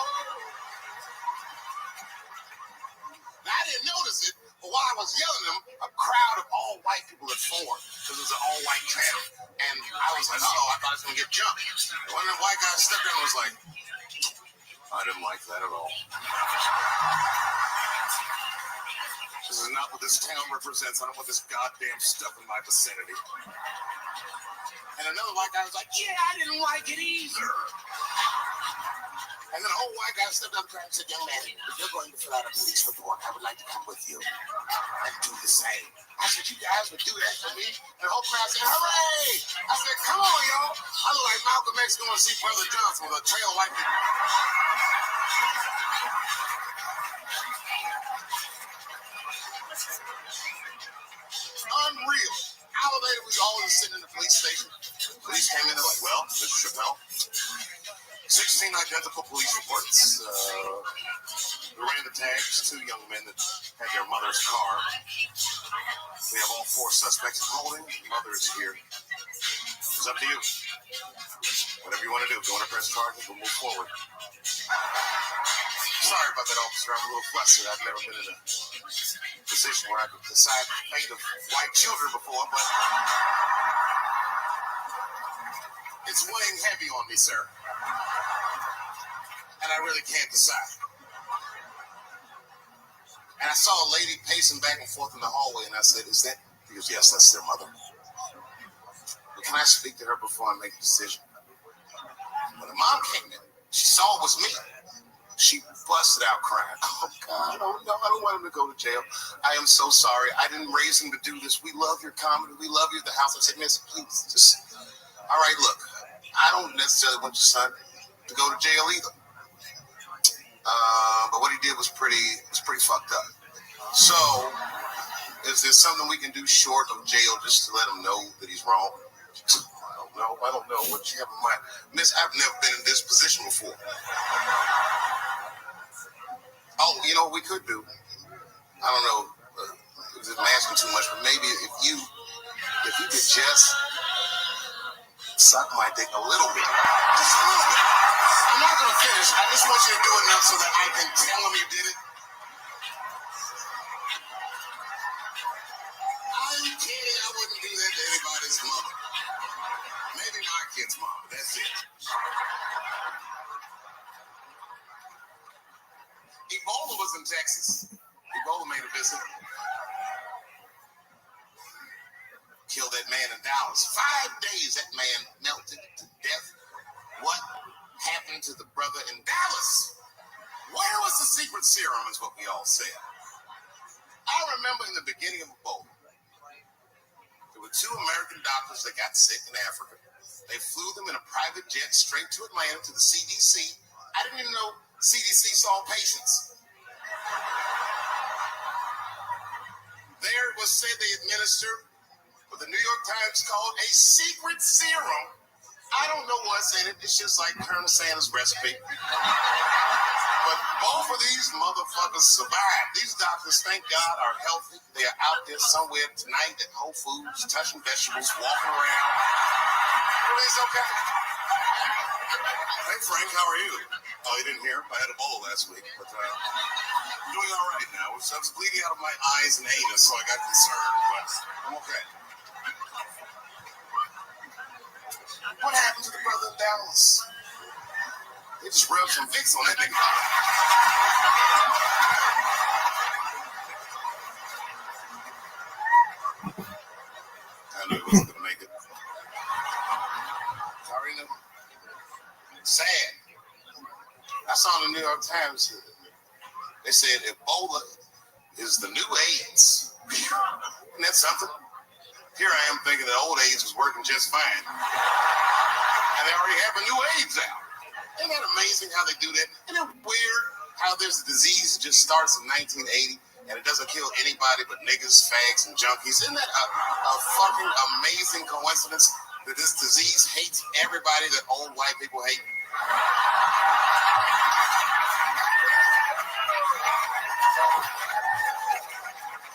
Now, I didn't notice it, but while I was yelling at him, a crowd of all white people had formed because it was an all-white town. And I was like, uh-oh, I thought I was going to get jumped. And one of the white guys stepped in and was like, I didn't like that at all. This is not what this town represents. I don't want this goddamn stuff in my vicinity. And another white guy was like, yeah, I didn't like it either. And then a whole white guy stepped up and said, young man, if you're going to fill out a police report, I would like to come with you and do the same. I said, you guys would do that for me? And the whole crowd said, hooray! I said, come on, y'all. I look like Malcolm X going to see Brother Johnson with a trail of white people. Unreal. Hour later, we all was sitting in the police station. The police came in and like, well, Mr. Chappelle, 16 identical police reports. We ran the tags, 2 young men that had their mother's car. We have all 4 suspects in holding. The mother is here. It's up to you. Whatever you want to do. If you want to press charges, we'll move forward. Sorry about that, officer. I'm a little flustered. I've never been in a position where I could decide the fate of white children before, but it's weighing heavy on me, sir. And I really can't decide. And I saw a lady pacing back and forth in the hallway, and I said, is that? He goes, yes, that's their mother. But can I speak to her before I make a decision? When the mom came in, she saw it was me. She busted out crying. Oh, God, oh, no, I don't want him to go to jail. I am so sorry. I didn't raise him to do this. We love your comedy. We love you at the house. I said, miss, please, just, all right, look, I don't necessarily want your son to go to jail either. But what he did was pretty fucked up. So, is there something we can do short of jail just to let him know that he's wrong? I don't know. What you have in mind? Miss, I've never been in this position before. Oh, you know what we could do? I don't know if I'm asking too much, but maybe if you could just suck my dick a little bit. Just a little bit. I'm not going to finish. I just want you to do enough so that I can tell him you did it. I'm kidding. I wouldn't do that to anybody's mother. Maybe my kid's mom. That's it. Ebola was in Texas. Ebola made a visit. Killed that man in Dallas. 5 days that man melted to death. What happened to the brother in Dallas? Where was the secret serum is what we all said. I remember in the beginning of Ebola, there were 2 American doctors that got sick in Africa. They flew them in a private jet straight to Atlanta to the CDC. I didn't even know CDC saw patients. There it was said they administered what the New York Times called a secret serum. I don't know what's in it. It's just like Colonel Sanders' recipe. But both of these motherfuckers survived. These doctors, thank God, are healthy. They are out there somewhere tonight at Whole Foods, touching vegetables, walking around. Everything's okay. Hey, Frank, how are you? Oh, you didn't hear? I had Ebola last week, but I'm doing all right now. I was bleeding out of my eyes and anus, so I got concerned, but I'm okay. What happened to the brother in Dallas? They just rubbed some Vicks on that nigga. I knew he wasn't going to make it. Sorry, no. Sad. I saw in the New York Times, they said Ebola is the new AIDS. Isn't that something? Here I am thinking that old AIDS was working just fine. And they already have a new AIDS out. Isn't that amazing how they do that? Isn't it weird how there's a disease that just starts in 1980 and it doesn't kill anybody but niggas, fags, and junkies? Isn't that a fucking amazing coincidence that this disease hates everybody that old white people hate?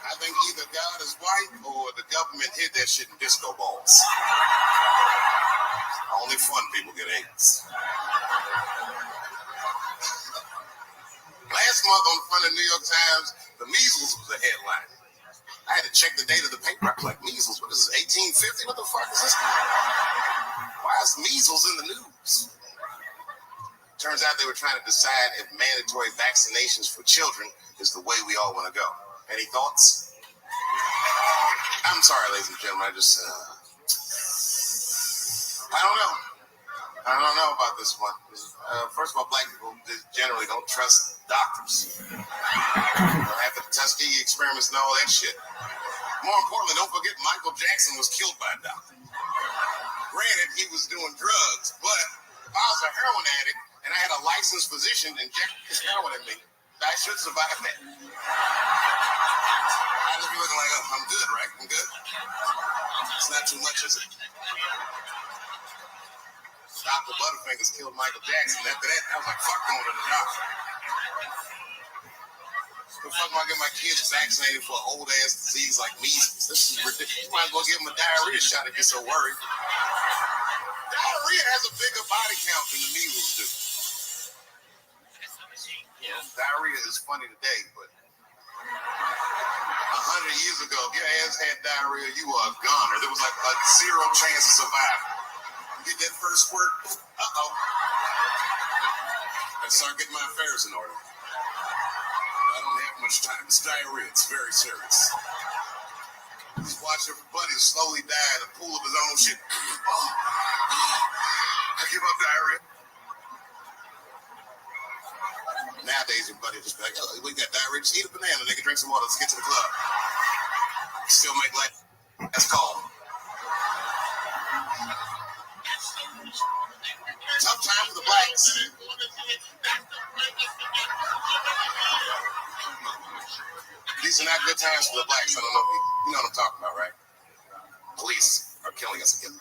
I think either God is white or the government hid that shit in disco balls. Only fun people get AIDS. Last month on the front of the New York Times, the measles was the headline. I had to check the date of the paper. I was like, measles? What is this, 1850? What the fuck is this? Why is measles in the news? Turns out they were trying to decide if mandatory vaccinations for children is the way we all want to go. Any thoughts? I'm sorry, ladies and gentlemen. I don't know. I don't know about this one. First of all, black people generally don't trust doctors. After the Tuskegee experiments and all that shit. More importantly, don't forget Michael Jackson was killed by a doctor. Granted, he was doing drugs, but if I was a heroin addict and I had a licensed physician injecting his heroin in me, I should survive that. I should be looking like, oh, I'm good, right? I'm good. It's not too much, is it? Dr. Butterfingers killed Michael Jackson. After that, I was like, fuck going to the doctor. The fuck am I get my kids vaccinated for an old ass disease like measles? This is ridiculous. You might as well give them a diarrhea shot if you're so worried. Diarrhea has a bigger body count than the measles do. Yeah, diarrhea is funny today, but 100 100 years ago, if your ass had diarrhea, you were a goner. There was like a 0 chance of survival. Get that first squirt, uh-oh. I start getting my affairs in order. I don't have much time. It's diarrhea. It's very serious. Just watch your buddy slowly die in a pool of his own shit. I give up diarrhea. Nowadays, your buddy just be like, oh, we got diarrhea. Just eat a banana. They can drink some water. Let's get to the club. Still make life. That's called. Tough time for the blacks. These are not good times for the blacks. I don't know if you know what I'm talking about, right? Police are killing us again.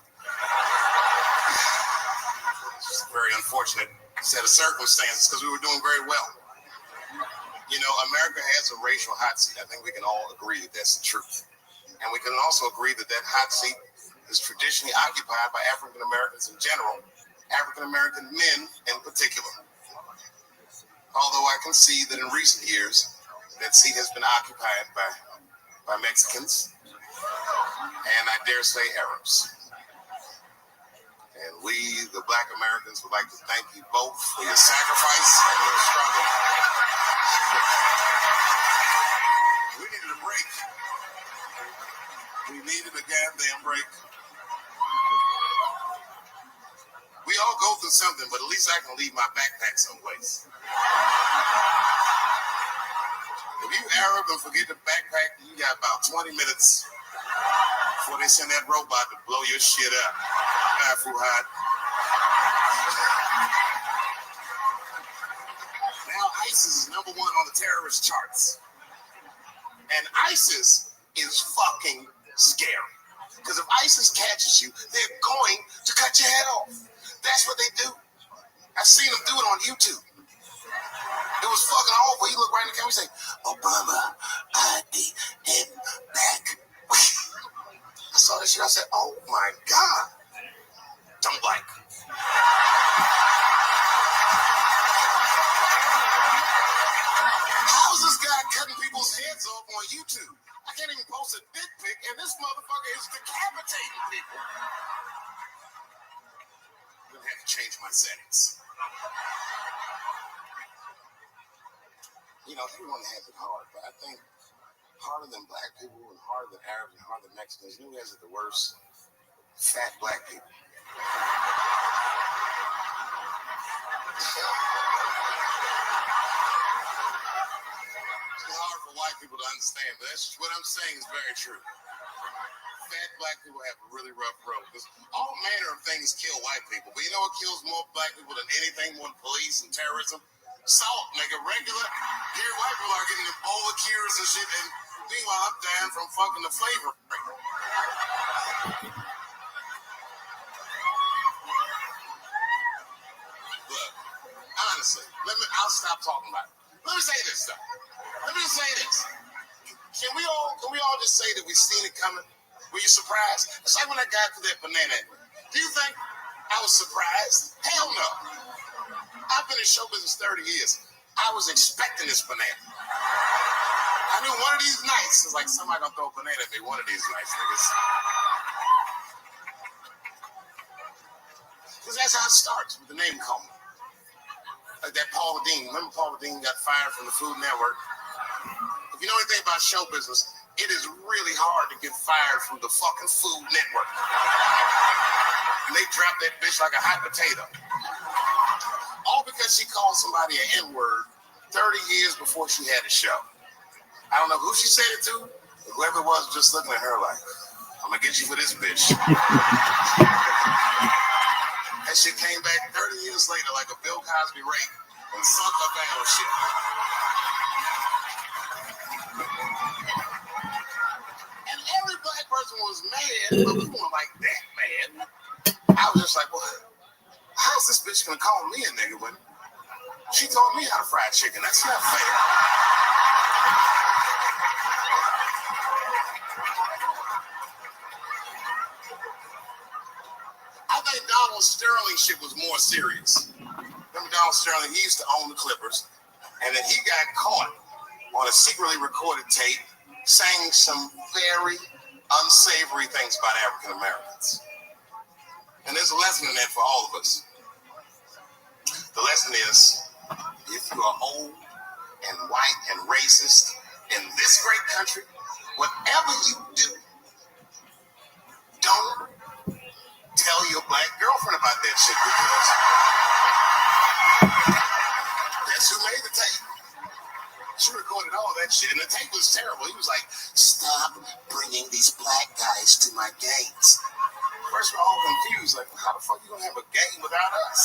It's a very unfortunate set of circumstances because we were doing very well. You know, America has a racial hot seat. I think we can all agree that that's the truth. And we can also agree that that hot seat is traditionally occupied by African Americans in general, African American men in particular. Although I can see that in recent years, that seat has been occupied by Mexicans, and I dare say Arabs. And we, the Black Americans, would like to thank you both for your sacrifice and your struggle. We needed a break. We needed a goddamn break. We all go through something, but at least I can leave my backpack someplace. If you Arab and forget the backpack, you got about 20 minutes before they send that robot to blow your shit up. Fuhad. Now ISIS is #1 on the terrorist charts. And ISIS is fucking scary. Because if ISIS catches you, they're going to cut your head off. That's what they do. I've seen them do it on YouTube. It was fucking awful. He looked right in the camera and say, Obama, I am back. I saw that shit. I said, oh my God. Don't like. How is this guy cutting people's heads off on YouTube? I can't even post a dick pic, and this motherfucker is decapitating people. I'm gonna have to change my settings. You know, everyone has it hard, but I think harder than black people and harder than Arabs and harder than Mexicans, you know who has it the worst? Fat black people. It's hard for white people to understand, but that's what I'm saying is very true. Fat black people have a really rough road because all manner of things kill white people. But you know what kills more black people than anything more than police and terrorism? Salt, nigga. Regular. Here, white people are getting Ebola cures and shit, and meanwhile, I'm dying from fucking the flavor. Look, honestly, I'll stop talking about it. Let me say this, though. Let me say this. Can we all just say that we seen it coming? Were you surprised? It's like when I got to that banana. Do you think I was surprised? Hell no. I've been in show business 30 years. I was expecting this banana. I knew one of these nights, it's like somebody gonna throw a banana at me one of these nights, niggas. Because that's how it starts with the name calling. Like that Paula Deen. Remember Paula Deen got fired from the Food Network? If you know anything about show business, it is really hard to get fired from the fucking Food Network. And they dropped that bitch like a hot potato. All because she called somebody an N-word 30 years before she had a show. I don't know who she said it to, but whoever it was just looking at her like, I'm gonna get you for this bitch. That shit came back 30 years later like a Bill Cosby rape and sunk her battleship. And every black person was mad, but we weren't like that mad. I was just like, well, how's this bitch gonna call me a nigga when she taught me how to fry chicken? That's not fair. I think Donald Sterling shit was more serious. Remember Donald Sterling? He used to own the Clippers, and then he got caught on a secretly recorded tape saying some very unsavory things about African Americans. And there's a lesson in that for all of us. The lesson is, if you are old and white and racist in this great country, whatever you do, don't tell your black girlfriend about that shit, because that's who made the tape. She recorded all that shit, and the tape was terrible. He was like, stop bringing these black guys to my games. First, we're all confused, like, how the fuck you gonna have a game without us?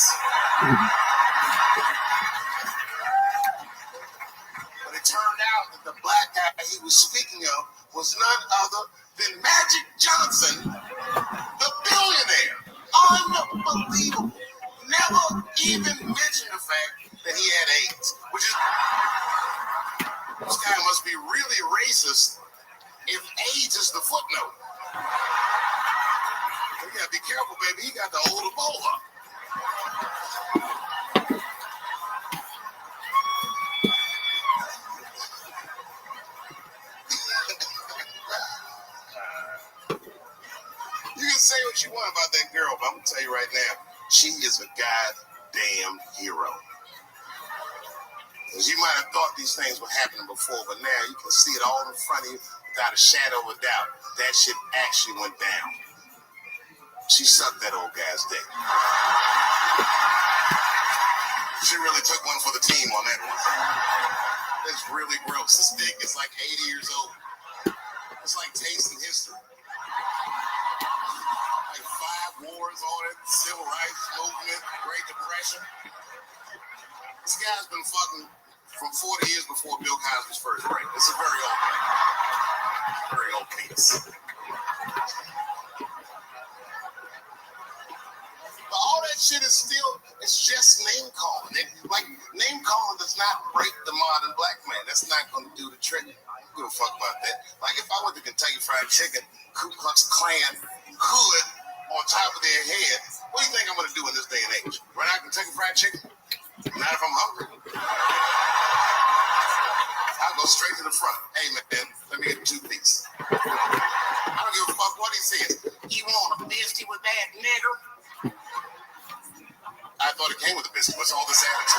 But it turned out that the black guy he was speaking of was none other than Magic Johnson, the billionaire. Unbelievable. Never even mentioned the fact that he had AIDS, which is, this guy must be really racist if AIDS is the footnote. You gotta be careful, baby. He got the old Ebola. You can say what you want about that girl, but I'm gonna tell you right now, she is a goddamn hero. Because you might have thought these things were happening before, but now you can see it all in front of you without a shadow of a doubt. That shit actually went down. She sucked that old guy's dick. She really took one for the team on that one. That's really gross. This dick is like 80 years old. It's like tasting history. Like 5 wars on it, civil rights movement, Great Depression. This guy's been fucking from 40 years before Bill Cosby's first break. It's a very old thing. Very old piece. But all that shit is still, it's just name calling. Like, name calling does not break the modern black man. That's not going to do the trick. I don't give a fuck about that. Like, if I went to Kentucky Fried Chicken, Ku Klux Klan hood on top of their head, what do you think I'm going to do in this day and age? Run out Kentucky Fried Chicken? Not if I'm hungry. I'll go straight to the front. Hey, man, let me get a 2-piece. I don't give a fuck what he says. You want a biscuit with that, nigger? I thought it came with a biscuit. What's all this attitude?